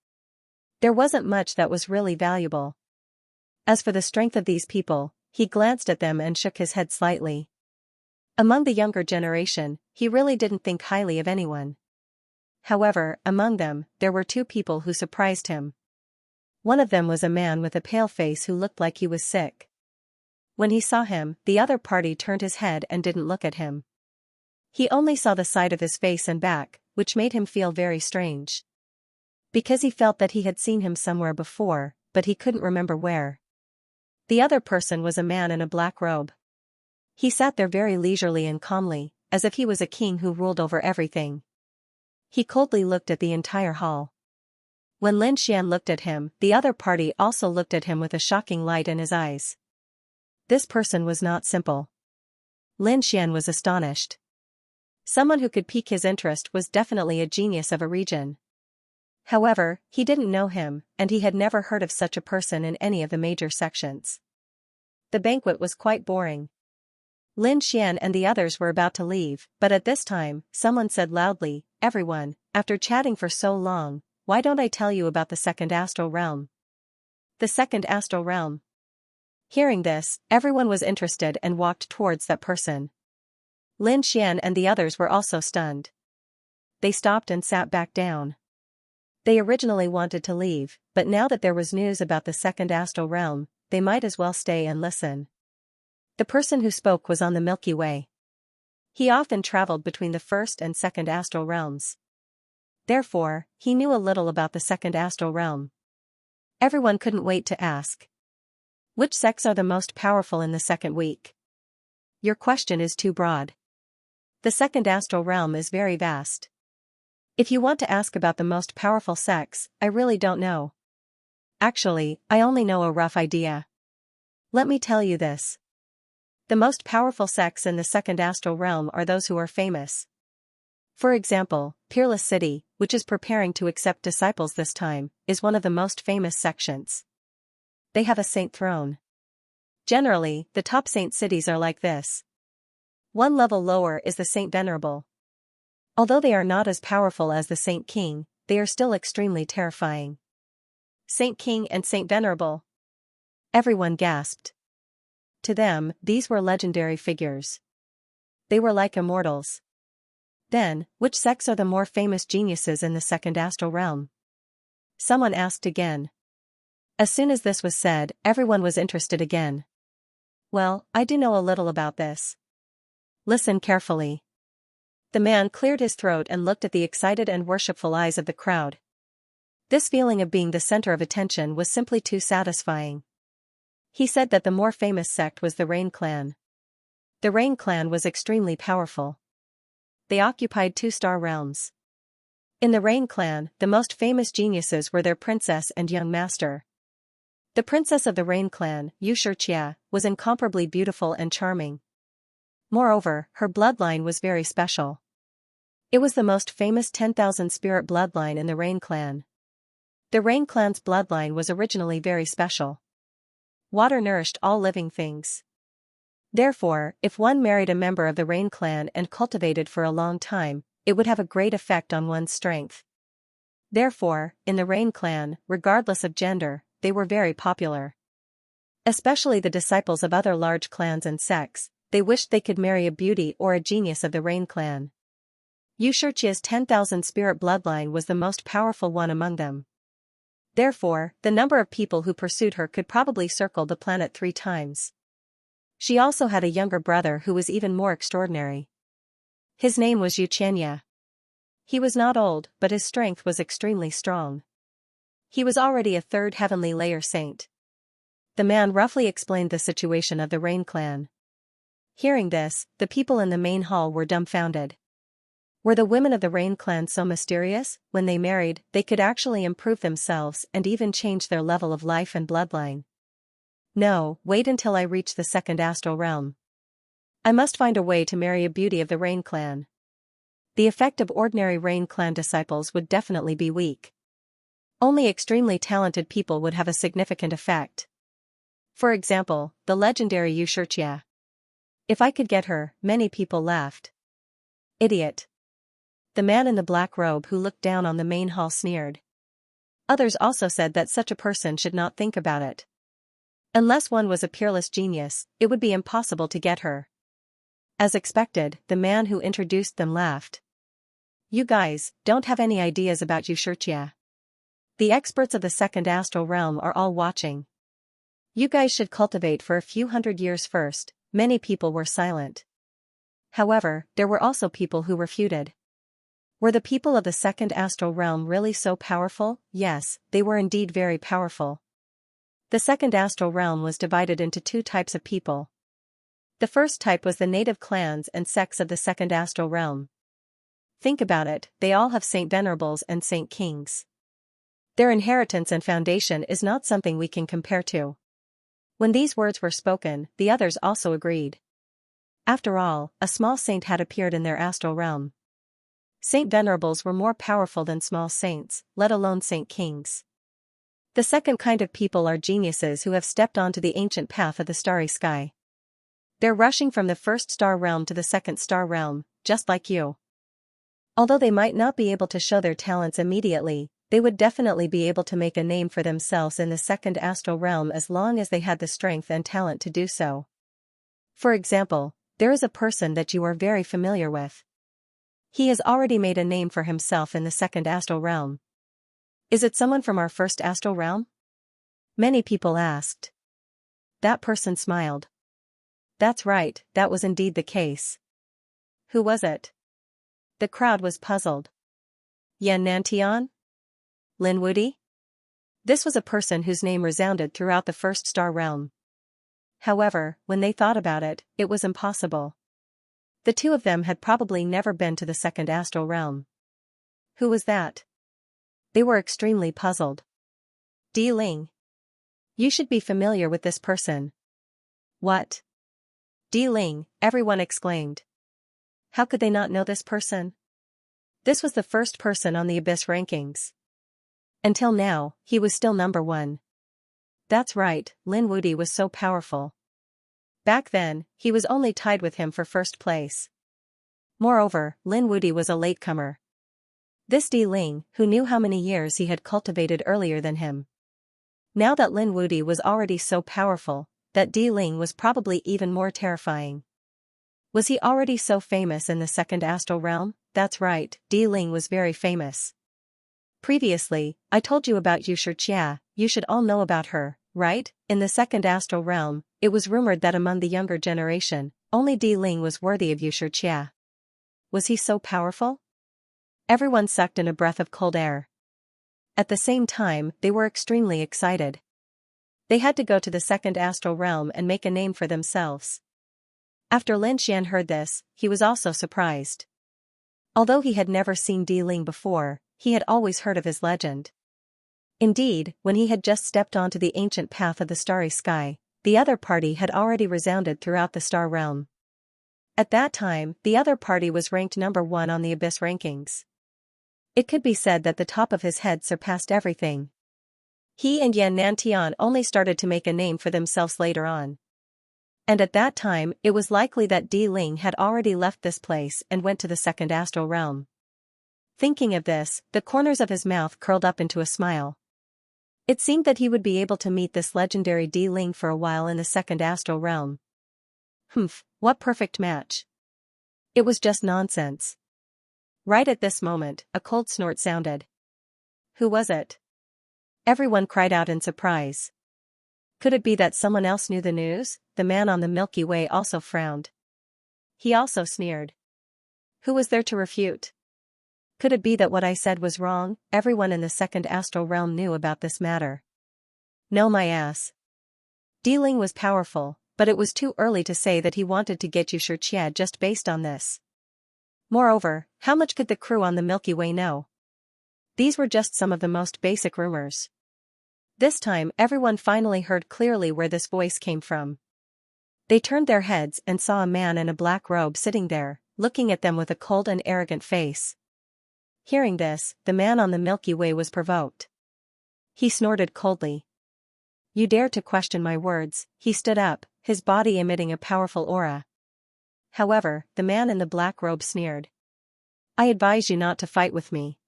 There wasn't much that was really valuable. As for the strength of these people, he glanced at them and shook his head slightly. Among the younger generation, he really didn't think highly of anyone. However, among them, there were two people who surprised him. One of them was a man with a pale face who looked like he was sick. When he saw him, the other party turned his head and didn't look at him. He only saw the side of his face and back, which made him feel very strange. Because he felt that he had seen him somewhere before, but he couldn't remember where. The other person was a man in a black robe. He sat there very leisurely and calmly, as if he was a king who ruled over everything. He coldly looked at the entire hall. When Lin Xian looked at him, the other party also looked at him with a shocking light in his eyes. This person was not simple. Lin Xian was astonished. Someone who could pique his interest was definitely a genius of a region. However, he didn't know him, and he had never heard of such a person in any of the major sections. The banquet was quite boring. Lin Xian and the others were about to leave, but at this time, someone said loudly, "Everyone, after chatting for so long, why don't I tell you about the second astral realm?" The second astral realm. Hearing this, everyone was interested and walked towards that person. Lin Xian and the others were also stunned. They stopped and sat back down. They originally wanted to leave, but now that there was news about the second astral realm, they might as well stay and listen. The person who spoke was on the Milky Way. He often traveled between the first and second astral realms. Therefore, he knew a little about the second astral realm. Everyone couldn't wait to ask. Which sects are the most powerful in the second week? Your question is too broad. The second astral realm is very vast. If you want to ask about the most powerful sects, I really don't know. Actually, I only know a rough idea. Let me tell you this. The most powerful sects in the second astral realm are those who are famous. For example, Peerless City, which is preparing to accept disciples this time, is one of the most famous sections. They have a saint throne. Generally, the top saint cities are like this. One level lower is the Saint Venerable. Although they are not as powerful as the Saint King, they are still extremely terrifying. Saint King and Saint Venerable. Everyone gasped. To them, these were legendary figures. They were like immortals. Then, which sects are the more famous geniuses in the second astral realm? Someone asked again. As soon as this was said, everyone was interested again. Well, I do know a little about this. Listen carefully. The man cleared his throat and looked at the excited and worshipful eyes of the crowd. This feeling of being the center of attention was simply too satisfying. He said that the more famous sect was the Rain Clan. The Rain Clan was extremely powerful. They occupied 2-star realms. In the Rain Clan, the most famous geniuses were their princess and young master. The princess of the Rain Clan, Xianxia, was incomparably beautiful and charming. Moreover, her bloodline was very special. It was the most famous 10,000 spirit bloodline in the Rain Clan. The Rain Clan's bloodline was originally very special. Water nourished all living things. Therefore, if one married a member of the Rain Clan and cultivated for a long time, it would have a great effect on one's strength. Therefore, in the Rain Clan, regardless of gender, they were very popular. Especially the disciples of other large clans and sects, they wished they could marry a beauty or a genius of the Rain clan. Xianxia's 10,000 spirit bloodline was the most powerful one among them. Therefore, the number of people who pursued her could probably circle the planet 3 times. She also had a younger brother who was even more extraordinary. His name was Xianxia. He was not old, but his strength was extremely strong. He was already a 3rd heavenly layer saint. The man roughly explained the situation of the Rain clan. Hearing this, the people in the main hall were dumbfounded. Were the women of the Rain clan so mysterious? When they married, they could actually improve themselves and even change their level of life and bloodline. No, wait until I reach the 2nd astral realm. I must find a way to marry a beauty of the Rain clan. The effect of ordinary Rain clan disciples would definitely be weak. Only extremely talented people would have a significant effect. For example, the legendary Xianxia. If I could get her, many people laughed. Idiot. The man in the black robe who looked down on the main hall sneered. Others also said that such a person should not think about it. Unless one was a peerless genius, it would be impossible to get her. As expected, the man who introduced them laughed. You guys don't have any ideas about Xianxia. The experts of the 2nd astral realm are all watching. You guys should cultivate for a few hundred years first. Many people were silent. However, there were also people who refuted. Were the people of the 2nd astral realm really so powerful? Yes, they were indeed very powerful. The 2nd astral realm was divided into 2 types of people. The first type was the native clans and sects of the 2nd astral realm. Think about it, they all have Saint Venerables and Saint Kings. Their inheritance and foundation is not something we can compare to. When these words were spoken, the others also agreed. After all, a small saint had appeared in their astral realm. Saint Venerables were more powerful than small saints, let alone Saint Kings. The second kind of people are geniuses who have stepped onto the ancient path of the starry sky. They're rushing from the 1st star realm to the 2nd star realm, just like you. Although they might not be able to show their talents immediately, they would definitely be able to make a name for themselves in the 2nd astral realm as long as they had the strength and talent to do so. For example, there is a person that you are very familiar with. He has already made a name for himself in the 2nd astral realm. Is it someone from our 1st astral realm? Many people asked. That person smiled. That's right, that was indeed the case. Who was it? The crowd was puzzled. Xianxia? Linwoody? This was a person whose name resounded throughout the 1st star realm. However, when they thought about it, it was impossible. The 2 of them had probably never been to the 2nd astral realm. Who was that? They were extremely puzzled. Di Ling. You should be familiar with this person. What? Di Ling, everyone exclaimed. How could they not know this person? This was the first person on the Abyss rankings. Until now, he was still number 1. That's right, Linwoody was so powerful. Back then, he was only tied with him for 1st place. Moreover, Linwoody was a latecomer. This Di Ling, who knew how many years he had cultivated earlier than him. Now that Linwoody was already so powerful, that Di Ling was probably even more terrifying. Was he already so famous in the 2nd astral realm? That's right, Di Ling was very famous. Previously, I told you about Xianxia, you should all know about her, right? In the 2nd astral realm, it was rumored that among the younger generation, only Di Ling was worthy of Xianxia. Was he so powerful? Everyone sucked in a breath of cold air. At the same time, they were extremely excited. They had to go to the 2nd astral realm and make a name for themselves. After Lin Xian heard this, he was also surprised. Although he had never seen Di Ling before, he had always heard of his legend. Indeed, when he had just stepped onto the ancient path of the starry sky, the other party had already resounded throughout the star realm. At that time, the other party was ranked number 1 on the Abyss rankings. It could be said that the top of his head surpassed everything. He and Xianxia only started to make a name for themselves later on. And at that time, it was likely that Di Ling had already left this place and went to the 2nd astral realm. Thinking of this, the corners of his mouth curled up into a smile. It seemed that he would be able to meet this legendary Di Ling for a while in the second astral realm. Humph, what perfect match. It was just nonsense. Right at this moment, a cold snort sounded. Who was it? Everyone cried out in surprise. Could it be that someone else knew the news? The man on the Milky Way also frowned. He also sneered. Who was there to refute? Could it be that what I said was wrong? Everyone in the second astral realm knew about this matter. No, my ass. Di Ling was powerful, but it was too early to say that he wanted to get you Xianxia just based on this. Moreover, how much could the crew on the Milky Way know? These were just some of the most basic rumors. This time everyone finally heard clearly where this voice came from. They turned their heads and saw a man in a black robe sitting there, looking at them with a cold and arrogant face. Hearing this, the man on the Milky Way was provoked. He snorted coldly. You dare to question my words? He stood up, his body emitting a powerful aura. However, the man in the black robe sneered. I advise you not to fight with me.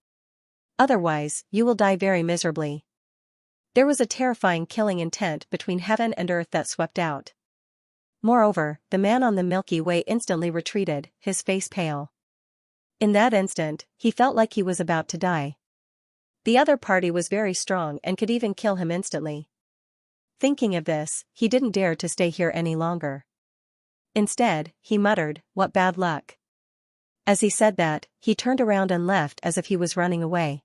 Otherwise, you will die very miserably. There was a terrifying killing intent between heaven and earth that swept out. Moreover, the man on the Milky Way instantly retreated, his face pale. In that instant, he felt like he was about to die. The other party was very strong and could even kill him instantly. Thinking of this, he didn't dare to stay here any longer. Instead, he muttered, "What bad luck." As he said that, he turned around and left as if he was running away.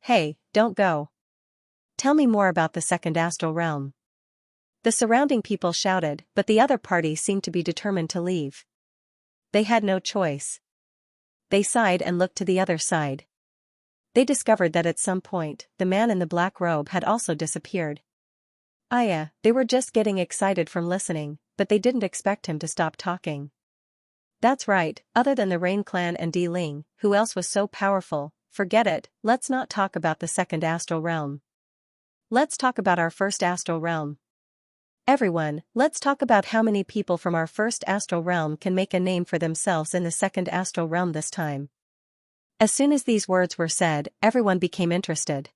Hey, don't go. Tell me more about the second astral realm. The surrounding people shouted, but the other party seemed to be determined to leave. They had no choice. They sighed and looked to the other side. They discovered that at some point, the man in the black robe had also disappeared. They were just getting excited from listening, but they didn't expect him to stop talking. That's right, other than the Rain Clan and Di Ling, who else was so powerful? Forget it, let's not talk about the second astral realm. Let's talk about our first astral realm. Everyone, let's talk about how many people from our first astral realm can make a name for themselves in the second astral realm this time. As soon as these words were said, everyone became interested.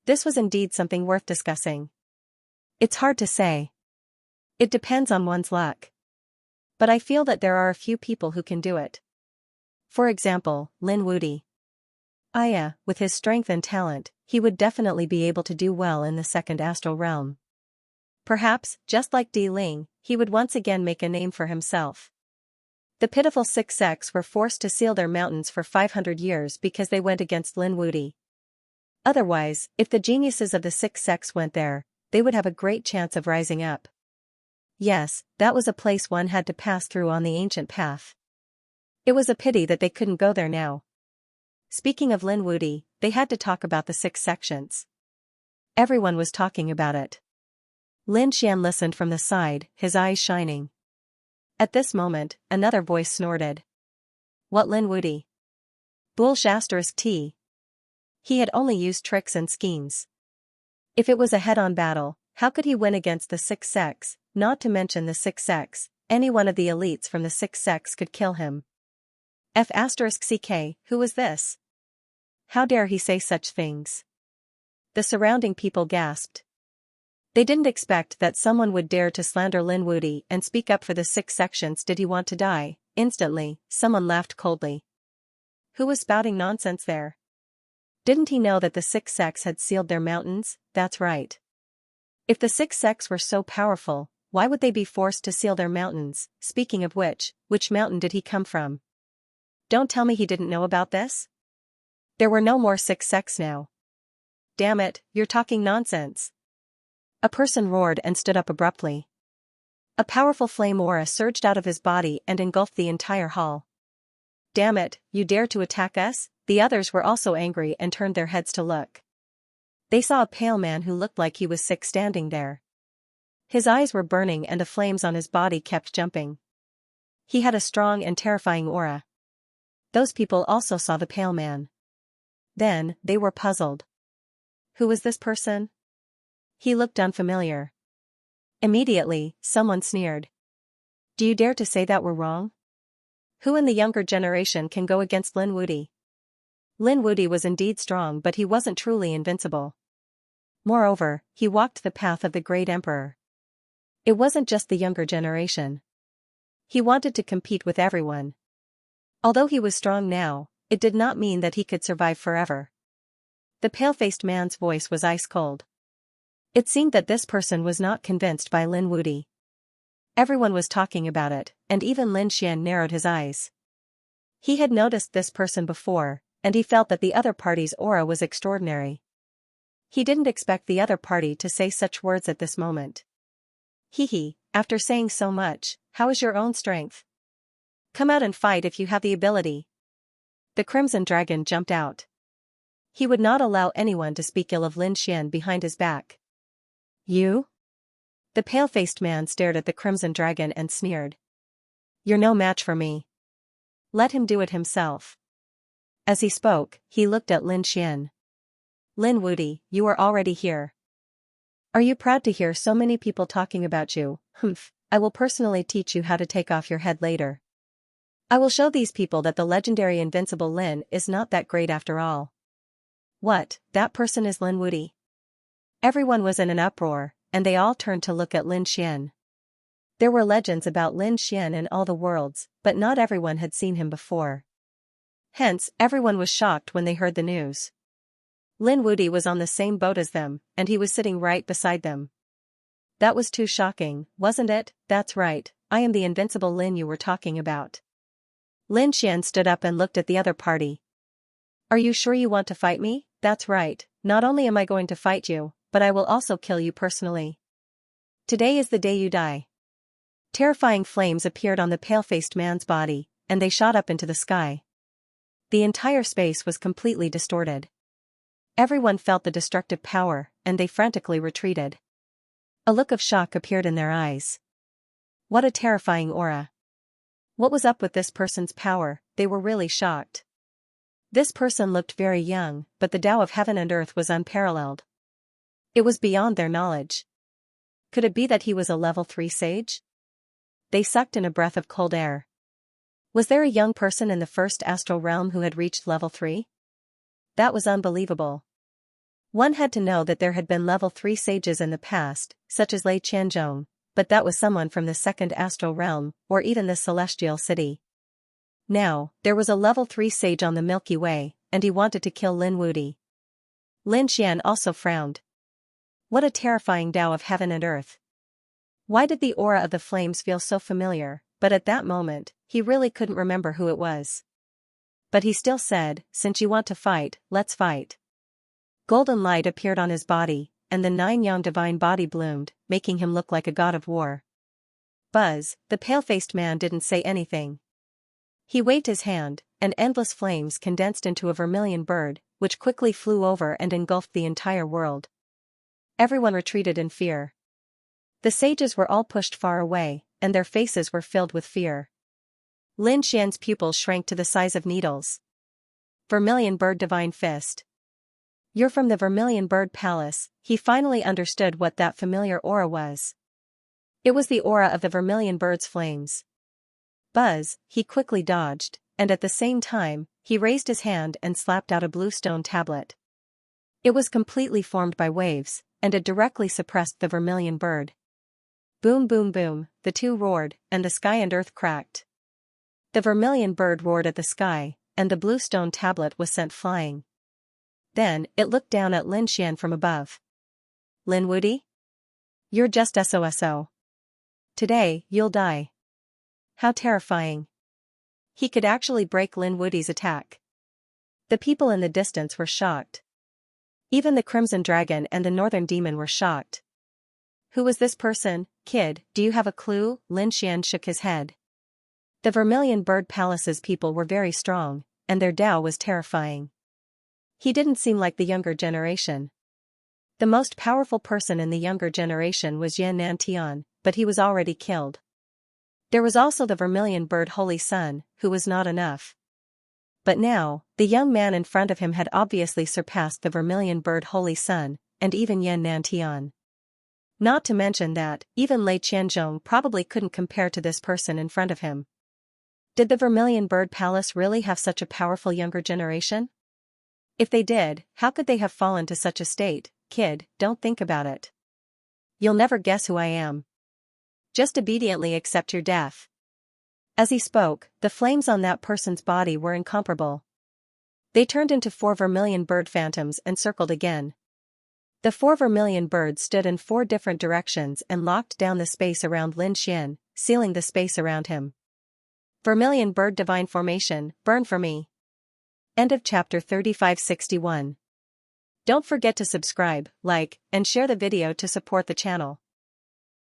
This was indeed something worth discussing. It's hard to say. It depends on one's luck. But I feel that there are a few people who can do it. For example, Lin Wudi. With his strength and talent, he would definitely be able to do well in the second astral realm. Perhaps, just like Di Ling, he would once again make a name for himself. The pitiful six sects were forced to seal their mountains for 500 years because they went against Lin Wudi. Otherwise, if the geniuses of the six sects went there, they would have a great chance of rising up. Yes, that was a place one had to pass through on the ancient path. It was a pity that they couldn't go there now. Speaking of Lin Wudi, they had to talk about the six sections. Everyone was talking about it. Lin Xian listened from the side, his eyes shining. At this moment, another voice snorted. What Lin Wudi? Bull**T. He had only used tricks and schemes. If it was a head-on battle, how could he win against the six sects? Not to mention the six sects, any one of the elites from the six sects could kill him. F***ck, who was this? How dare he say such things? The surrounding people gasped. They didn't expect that someone would dare to slander Lin Wudi and speak up for the six sections. Did he want to die? Instantly, someone laughed coldly. Who was spouting nonsense there? Didn't he know that the six sects had sealed their mountains? That's right. If the six sects were so powerful, why would they be forced to seal their mountains? Speaking of which mountain did he come from? Don't tell me he didn't know about this? There were no more six sects now. Damn it, you're talking nonsense. A person roared and stood up abruptly. A powerful flame aura surged out of his body and engulfed the entire hall. Damn it, you dare to attack us? The others were also angry and turned their heads to look. They saw a pale man who looked like he was sick standing there. His eyes were burning and the flames on his body kept jumping. He had a strong and terrifying aura. Those people also saw the pale man. Then, they were puzzled. Who was this person? He looked unfamiliar. Immediately, someone sneered. Do you dare to say that we're wrong? Who in the younger generation can go against Lin Wudi? Lin Wudi was indeed strong, but he wasn't truly invincible. Moreover, he walked the path of the great emperor. It wasn't just the younger generation. He wanted to compete with everyone. Although he was strong now, it did not mean that he could survive forever. The pale-faced man's voice was ice-cold. It seemed that this person was not convinced by Lin Wuti. Everyone was talking about it, and even Lin Xian narrowed his eyes. He had noticed this person before, and he felt that the other party's aura was extraordinary. He didn't expect the other party to say such words at this moment. Hee, after saying so much, how is your own strength? Come out and fight if you have the ability. The Crimson Dragon jumped out. He would not allow anyone to speak ill of Lin Xian behind his back. You? The pale-faced man stared at the Crimson Dragon and sneered. You're no match for me. Let him do it himself. As he spoke, he looked at Lin Xian. Lin Wuti, you are already here. Are you proud to hear so many people talking about you? Humph, I will personally teach you how to take off your head later. I will show these people that the legendary invincible Lin is not that great after all. What, that person is Lin Wuti? Everyone was in an uproar, and they all turned to look at Lin Xian. There were legends about Lin Xian in all the worlds, but not everyone had seen him before. Hence, everyone was shocked when they heard the news. Lin Wuti was on the same boat as them, and he was sitting right beside them. That was too shocking, wasn't it? That's right, I am the invincible Lin you were talking about. Lin Xian stood up and looked at the other party. Are you sure you want to fight me? That's right, not only am I going to fight you, but I will also kill you personally. Today is the day you die. Terrifying flames appeared on the pale-faced man's body, and they shot up into the sky. The entire space was completely distorted. Everyone felt the destructive power, and they frantically retreated. A look of shock appeared in their eyes. What a terrifying aura. What was up with this person's power? They were really shocked. This person looked very young, but the Tao of heaven and earth was unparalleled. It was beyond their knowledge. Could it be that he was a level 3 sage? They sucked in a breath of cold air. Was there a young person in the first astral realm who had reached level 3? That was unbelievable. One had to know that there had been level 3 sages in the past, such as Lei Qianzhong, but that was someone from the second astral realm, or even the celestial city. Now, there was a level 3 sage on the Milky Way, and he wanted to kill Lin Wuti. Lin Xian also frowned. What a terrifying Tao of heaven and earth. Why did the aura of the flames feel so familiar, but at that moment, he really couldn't remember who it was. But he still said, since you want to fight, let's fight. Golden light appeared on his body, and the 9-yang divine body bloomed, making him look like a god of war. Buzz, the pale-faced man didn't say anything. He waved his hand, and endless flames condensed into a vermilion bird, which quickly flew over and engulfed the entire world. Everyone retreated in fear. The sages were all pushed far away, and their faces were filled with fear. Lin Xian's pupils shrank to the size of needles. Vermilion Bird Divine Fist. You're from the Vermilion Bird Palace. He finally understood what that familiar aura was. It was the aura of the Vermilion Bird's flames. Buzz, he quickly dodged, and at the same time, he raised his hand and slapped out a blue stone tablet. It was completely formed by waves, and it directly suppressed the Vermilion Bird. Boom boom boom, the two roared, and the sky and earth cracked. The Vermilion Bird roared at the sky, and the blue stone tablet was sent flying. Then, it looked down at Lin Xian from above. Lin Wuti? You're just SOSO. Today, you'll die. How terrifying. He could actually break Lin Wuti's attack. The people in the distance were shocked. Even the Crimson Dragon and the Northern Demon were shocked. Who was this person, kid? Do you have a clue? Lin Xian shook his head. The Vermilion Bird Palace's people were very strong, and their Tao was terrifying. He didn't seem like the younger generation. The most powerful person in the younger generation was Yan Tian, but he was already killed. There was also the Vermilion Bird Holy Sun, who was not enough. But now, the young man in front of him had obviously surpassed the Vermilion Bird Holy Sun, and even Yan Tian. Not to mention that, even Lei Qianzhong probably couldn't compare to this person in front of him. Did the Vermilion Bird Palace really have such a powerful younger generation? If they did, how could they have fallen to such a state, kid, don't think about it. You'll never guess who I am. Just obediently accept your death." As he spoke, the flames on that person's body were incomparable. They turned into 4 vermilion bird phantoms and circled again. The 4 vermilion birds stood in 4 different directions and locked down the space around Lin Xian, sealing the space around him. Vermilion bird divine formation, burn for me. End of chapter 3561. Don't forget to subscribe, like, and share the video to support the channel.